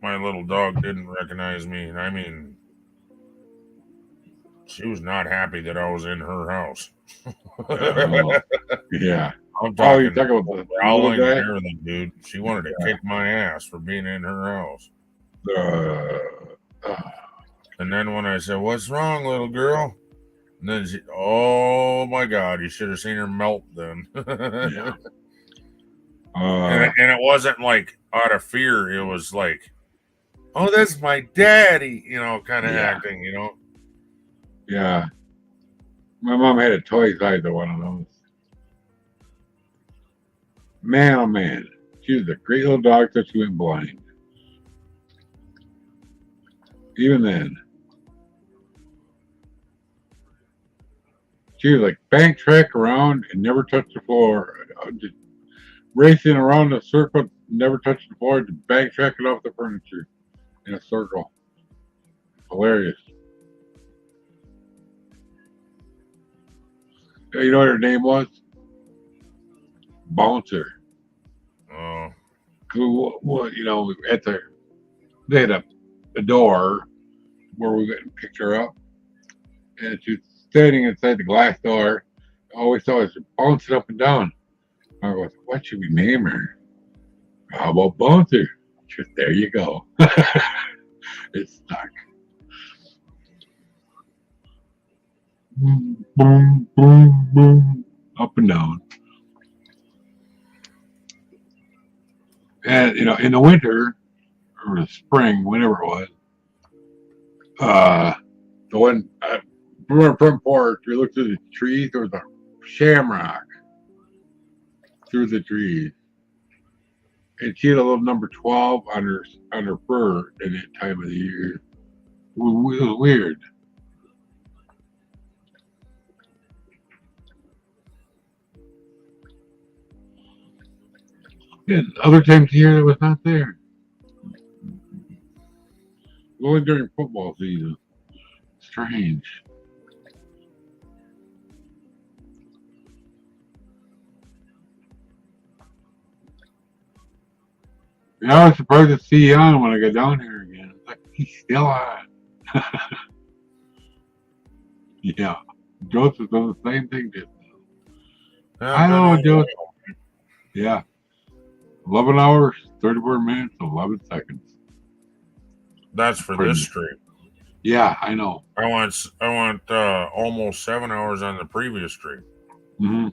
My little dog didn't recognize me, and I mean, she was not happy that I was in her house. Yeah. I'm You're talking talking about the growling little guy? and everything, dude. She wanted to kick my ass for being in her house. And then when I said, "What's wrong, little girl?" And then she, oh my God, you should have seen her melt then. Yeah. And it wasn't like out of fear. It was like, oh, that's my daddy, kind of acting, Yeah. My mom had a toy size of one of those. Man, oh man. She was a great little dog till she went blind. Even then. She was like bank track around and never touched the floor. Just racing around the circle, never touched the floor, just bank tracking off the furniture in a circle. Hilarious. You know what her name was? Bouncer. Oh. Well, they had a door where we went and picked her up, and she was standing inside the glass door. All we saw was her bouncing up and down. I was, what should we name her? How about Bouncer? Just there you go. It stuck. Boom, boom, boom, boom, up and down. And in the winter or the spring, whenever it was, the one from our front porch, we looked through the trees. There was a shamrock through the trees, and she had a little number 12 on her fur in that time of the year. It was weird. And other times of year, it was not there. Only during football season. Strange. Yeah, I was surprised to see you on when I got down here again. It's like, he's still on. Yeah. Joseph does the same thing just now. I know, Joseph. Yeah. 11 hours, 34 minutes, 11 seconds. That's for this stream. Yeah, I know. I went almost 7 hours on the previous stream. Mm-hmm.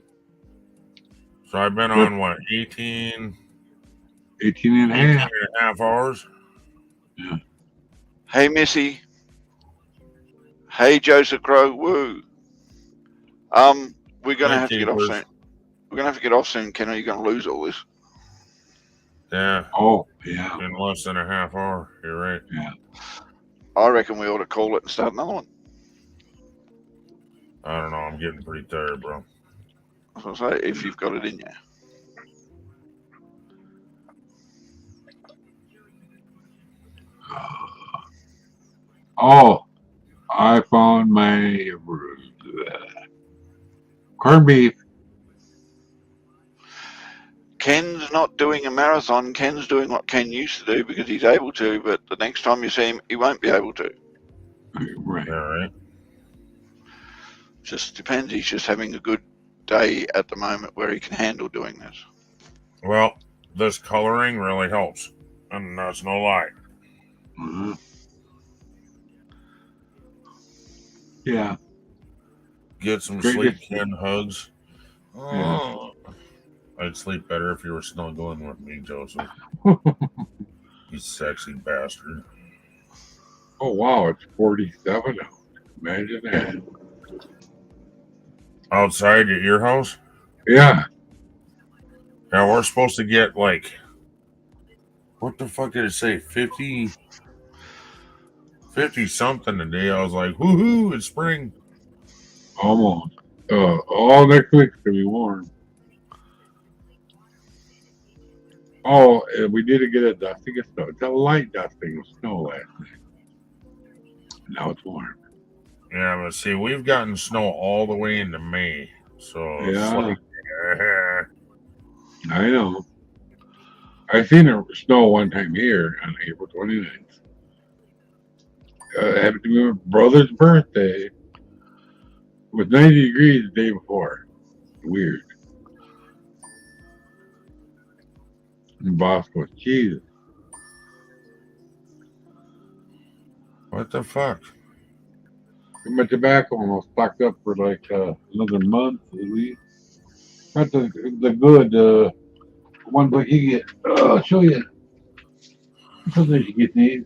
So I've been on, what, 18 and a half hours? Yeah. Hey, Missy. Hey, Joseph Crow. Woo. We're gonna have to get off soon. We're gonna have to get off soon, Ken. Or you're gonna lose all this. Yeah. Oh, yeah. In less than a half hour. You're right. Yeah. I reckon we ought to call it and start another one. I don't know. I'm getting pretty tired, bro. I was gonna say, if you've got it in you. Oh, I found my corned beef. Ken's not doing a marathon. Ken's doing what Ken used to do because he's able to, but the next time you see him, he won't be able to. Right. All right. Just depends. He's just having a good day at the moment where he can handle doing this. Well, this coloring really helps. And that's no lie. Mm-hmm. Yeah. Get some Great sleep, gift. Ken. Hugs. Yeah. Oh. I'd sleep better if you were snuggling with me, Joseph. You sexy bastard. Oh, wow. It's 47 now. Imagine that. Outside at your house? Yeah. Yeah, we're supposed to get like, what the fuck did it say? 50 something today. I was like, woohoo, it's spring. Almost. All next week's gonna be warm. Oh, we did get a dusting of snow. It's a light dusting of snow last night. Now it's warm. Yeah, but see, we've gotten snow all the way into May. So it's Yeah. like, I know. I seen it snow one time here on April 29th. It happened to be my brother's birthday. It was 90 degrees the day before. Weird. And boss goes, Jesus. What the fuck? My tobacco almost stocked up for like another month at least. Not the good ones like you get. I'll show you. Sometimes you get these.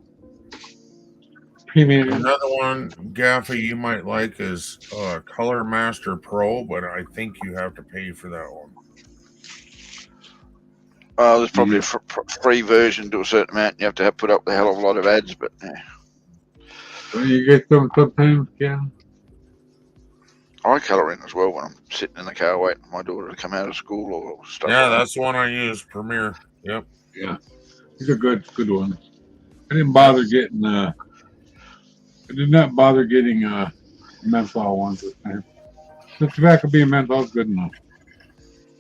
Premium. Another one, Gaffa, you might like is Color Master Pro, but I think you have to pay for that one. There's probably a free version to a certain amount. You have to put up a hell of a lot of ads, but yeah. Well, you get some sometimes, Ken? I colour in as well when I'm sitting in the car waiting for my daughter to come out of school or stuff. Yeah, like that's the one I use, Premiere. Yep. Yeah. These are good ones. I didn't bother getting I did not bother getting menthol ones this time. The tobacco being menthol is good enough.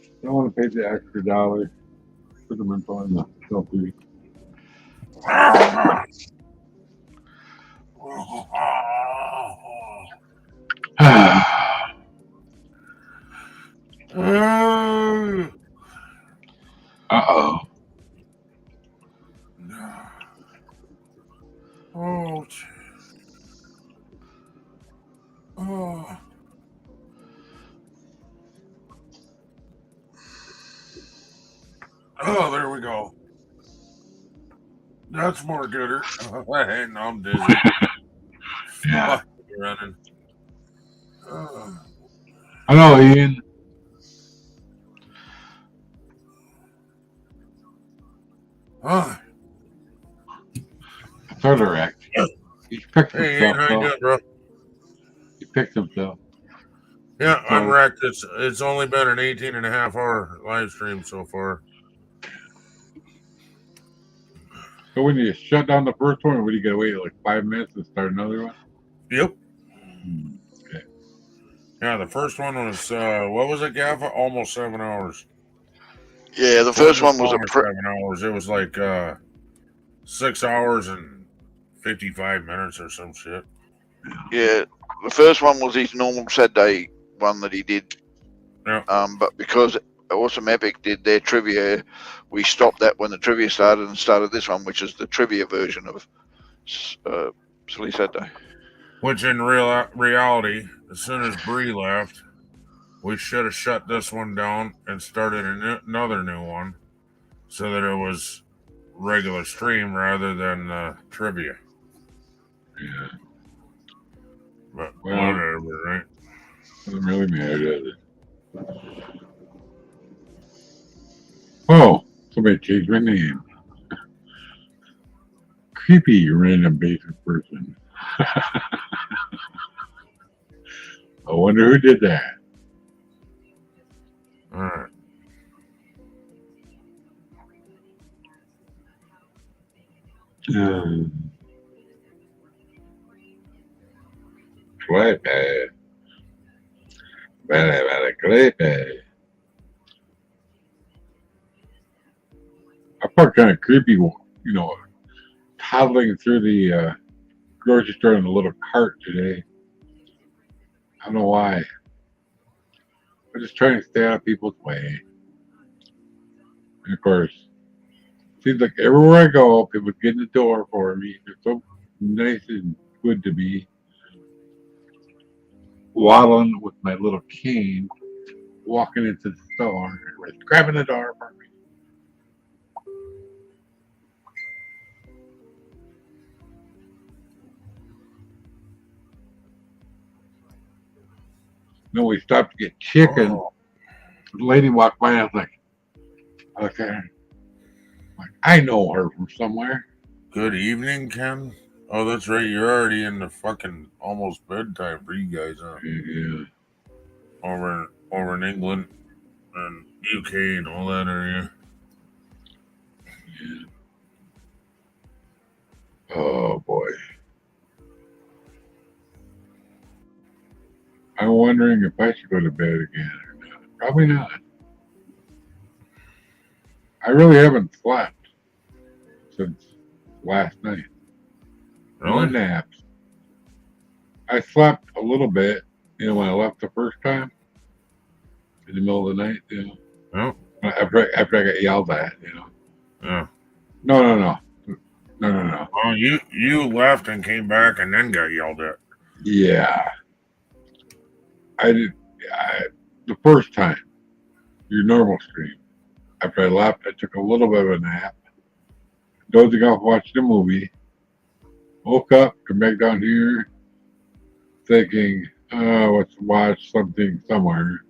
I don't want to pay the extra $1 for the menthol and the selfie. Uh-oh. Oh. Oh. Oh, there we go. That's more gooder. And I'm dizzy. Yeah. Fuck, running. Hello, Ian. Oh. Turtlerex. He picked Hey, himself, Ian, how you though. doing, bro? He picked himself. Yeah, I'm wrecked. It's only been an 18.5-hour live stream so far. So when you shut down the first one, or would you get to wait like 5 minutes and start another one? Yep. Okay. Yeah, the first one was what was it, Gaffa? Almost 7 hours. Yeah, the first one was 7 hours. It was like 6 hours and 55 minutes or some shit. Yeah, the first one was his normal Saturday one that he did. Yeah. But because AwesomeEpic did their trivia, we stopped that when the trivia started and started this one, which is the trivia version of Silly Saturday. Which in reality, as soon as Bree left, we should have shut this one down and started another new one so that it was regular stream rather than trivia. Yeah. But Well, whatever, right? Doesn't really matter, does it? Oh, somebody changed my name. Creepy random basic person. I wonder who did that. All right. Creepy. Very creepy. I felt kind of creepy, you know, toddling through the grocery store in a little cart today. I don't know why. I'm just trying to stay out of people's way. And of course, seems like everywhere I go, people get in the door for me. They're so nice and good to me. Waddling with my little cane, walking into the store, everybody's grabbing the door for me. Then we stopped to get chicken. Oh. The lady walked by and I was like, okay. Like, I know her from somewhere. Good evening, Ken. Oh, that's right. You're already in the fucking almost bedtime for you guys, huh? Yeah. Over in England and UK and all that area. Yeah. Oh boy. I'm wondering if I should go to bed again or not. Probably not. I really haven't slept since last night. No Really? naps. I slept a little bit, when I left the first time in the middle of the night, Oh. After I got yelled at, Yeah. No. Oh, you left and came back and then got yelled at. Yeah. I did. The first time, your normal stream. After I left, I took a little bit of a nap. Dozing off, watching a movie. Woke up, come back down here, thinking, let's watch something somewhere.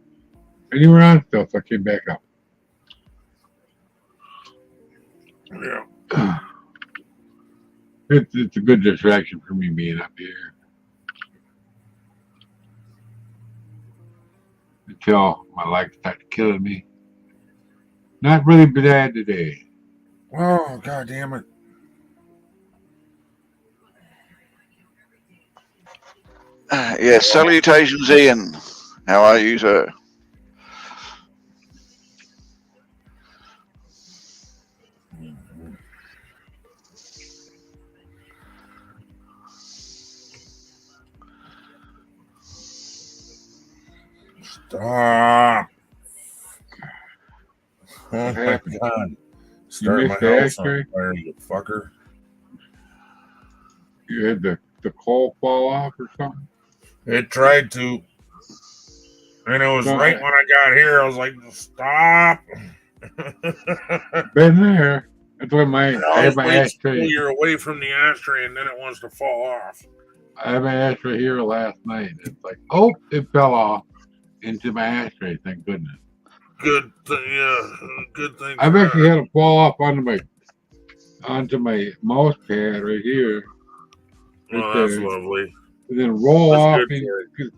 And you were on still, so I came back up. Yeah. It's a good distraction for me being up here. Until my legs start killing me. Not really bad today. Oh, God damn it. Yeah, salutations, Ian. How are you, sir? Stop. Oh, my God. Start my house on fire, you fucker. You had the coal fall off or something? It tried to. And it was right when I got here. I was like, stop. Been there. That's when I have my wait till ashtray. you're away from the ashtray and then it wants to fall off. I had my ashtray here last night. It's like, oh, it fell off into my ashtray. Thank goodness. Good thing, yeah. Good thing. I've actually had it fall off onto my mouse pad right here. Right Oh, that's there. lovely. And then roll That's off. good.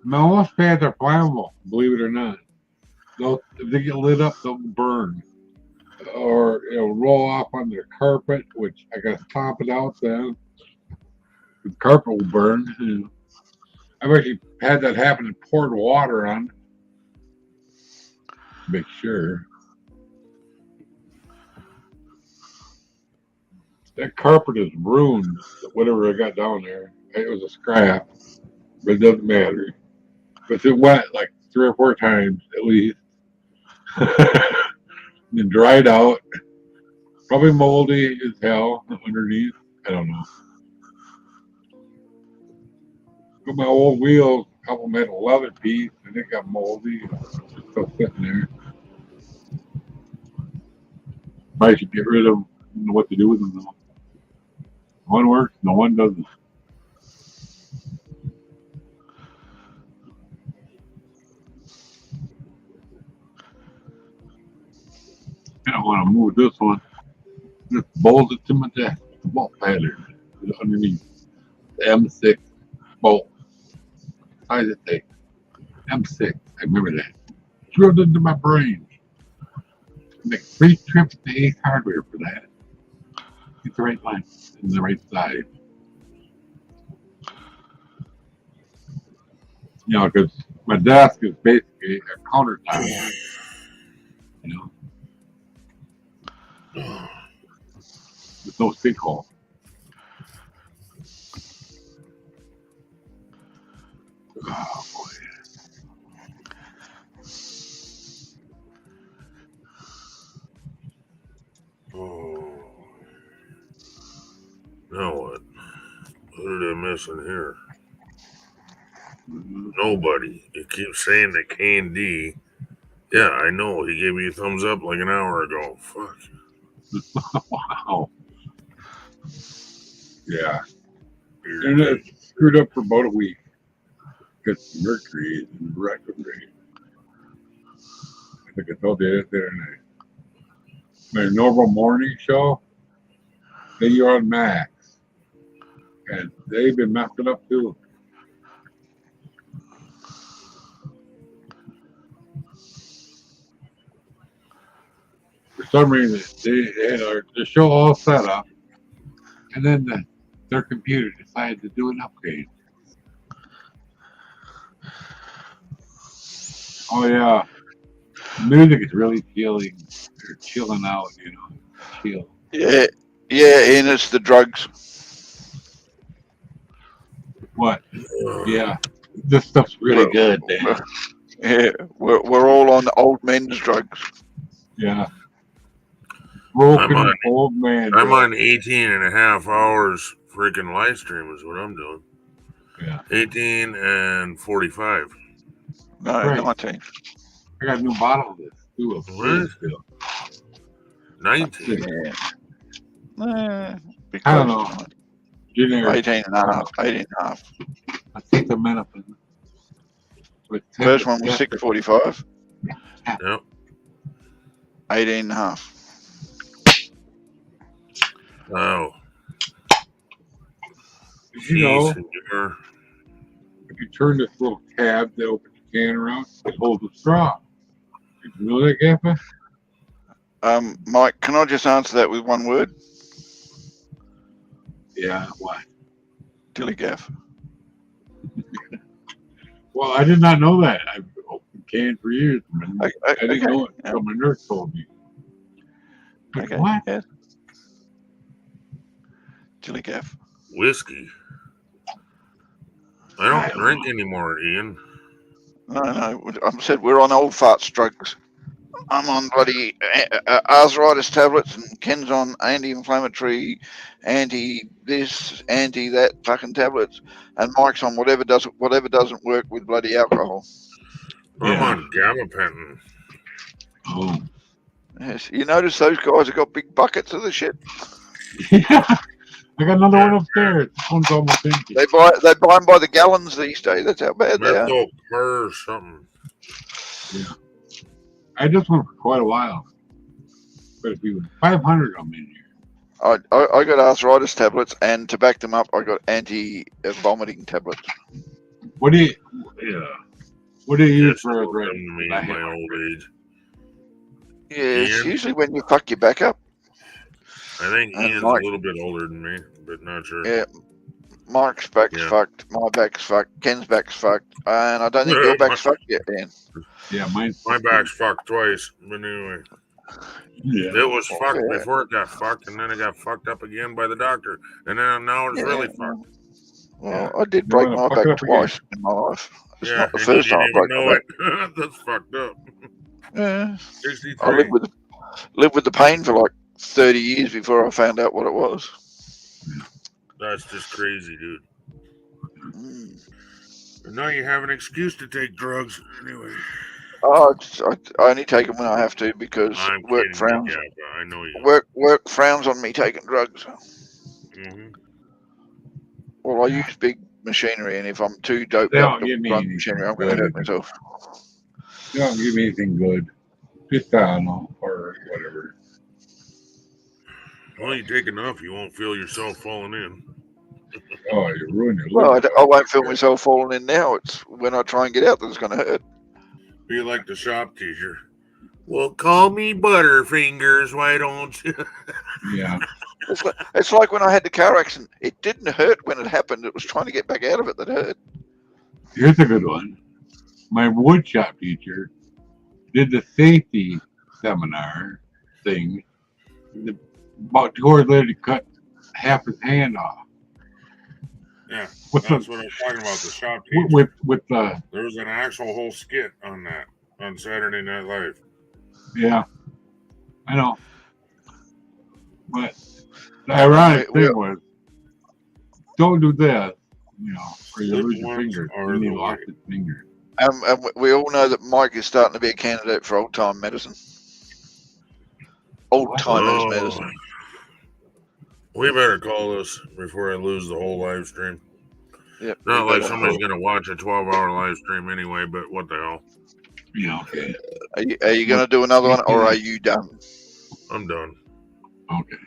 Mouse pads are flammable, believe it or not. If they get lit up, they'll burn. Or it'll roll off on the carpet, which I gotta stomp it out then. The carpet will burn. I've actually had that happen and poured water on. Make sure. That carpet is ruined. Whatever I got down there, it was a scrap, but it doesn't matter. But it wet like 3 or 4 times at least. Then dried out. Probably moldy as hell underneath. I don't know. Got my old wheels, a couple metal leather piece, and it got moldy. Still sitting there. Probably should get rid of them. I don't know what to do with them though. One works, no one doesn't. I don't want to move this one. Just bolt it to my desk. The bolt pattern underneath. The M6 bolt. How does it take? M6. I remember that. Drilled into my brain. Make 3 trips to Ace Hardware for that. Get the right line and the right size. Because my desk is basically a countertop. With no sinkhole. Oh boy. Oh. Now what? Who did I miss in here? Nobody. You keep saying that Chrisdee. Yeah, I know. He gave me a thumbs up like an hour ago. Fuck. Wow. Yeah. Internet screwed up for about a week. Because mercury is retrograde. I think I told you that the other night. My normal morning show, they're on max. And they've been messing up too. For some reason, they had the show all set up, and then their computer decided to do an upgrade. Oh yeah, music is really chilling. They're chilling out, you know. Chill. Yeah, Ian, it's the drugs. What? Yeah, this stuff's really good, Dan. Yeah, we're all on old men's drugs. Yeah. I'm old man. I'm on 18 and a half hours freaking live stream is what I'm doing. Yeah. 18 and 45. No, Right. 19. I got a new bottle of this too. What? 19. Yeah. I don't know. Generic. 18 and a half. 18 and a half. I think the menopause. First one was 6:45. Yep. 18 and a half. Wow. You know, Senor. if you turn this little tab that opens the can around, it holds a straw. Did you know that, Gaffa? Mike, can I just answer that with one word? Yeah, what? Dillygaff. Well, I did not know that. I've opened cans for years. I didn't okay. know it until my nurse told me. Like, Okay. what? Yeah. Dillygaff. Whiskey. I don't drink anymore, Ian. No. I said we're on old farts drugs. I'm on bloody arthritis tablets, and Ken's on anti-inflammatory, anti-this, anti-that fucking tablets, and Mike's on whatever doesn't work with bloody alcohol. I'm on gabapentin. Oh. Yes. You notice those guys have got big buckets of the shit. Yeah. I got another one upstairs. This one's almost empty. They buy them by the gallons these days. That's how bad they are. Methyl or something. Yeah. I had this one for quite a while. But if you 500 of them in here. I got arthritis tablets, and to back them up, I got anti-vomiting tablets. What do you use for a drink? Me in my old age. Yeah, it's usually when you fuck your back up. I think Ian's a little bit older than me, but not sure. Yeah. Mike's back's fucked. My back's fucked. Ken's back's fucked. And I don't think your back's fucked yet, Dan. Yeah, my back's fucked twice. But anyway. Yeah. It was fucked before it got fucked, and then it got fucked up again by the doctor. And then now it's really fucked. Well, I did break my back twice in my life. It's not the first time I broke my back. That's fucked up. Yeah. 63. I lived with the pain for like 30 years before I found out what it was. That's just crazy, dude. And now you have an excuse to take drugs. Anyway. Oh, I only take them when I have to because work frowns. I know you. Work frowns on me taking drugs. Mm-hmm. Well, I use big machinery, and if I'm too doped up to run machinery, I'm going to hurt myself. They don't give me anything good. Just Tylenol or whatever. Well, you take enough, you won't feel yourself falling in. Oh, you ruined your Well, I won't feel myself falling in now. It's when I try and get out that it's going to hurt. Be like the shop teacher. Well, call me Butterfingers, why don't you? Yeah. It's like when I had the car accident. It didn't hurt when it happened. It was trying to get back out of it that hurt. Here's a good one. My wood shop teacher did the safety seminar thing. About 2 hours later, he cut half his hand off. Yeah, that's what I'm talking about. The shop teacher. With the. There was an actual whole skit on that on Saturday Night Live. Yeah, I know. But the ironic thing was, don't do this, or you lose your fingers. And he lost his finger. And we all know that Mike is starting to be a candidate for old-time medicine. Old-timers medicine. We better call this before I lose the whole live stream. Yep. Not like somebody's gonna watch a 12-hour live stream anyway, but what the hell? Yeah, okay. Are you going to do another one, or are you done? I'm done. Okay.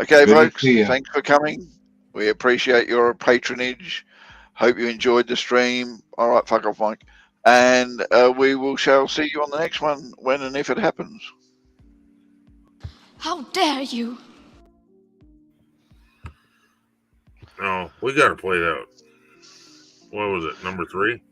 Okay, Good to folks. see ya. Thanks for coming. We appreciate your patronage. Hope you enjoyed the stream. All right, fuck off, Mike. And we shall see you on the next one when and if it happens. How dare you? No, we gotta play that. What was it? Number 3?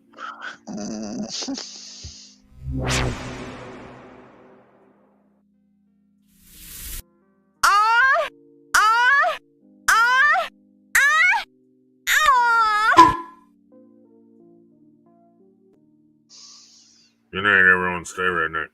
Good night, everyone. Stay redneck.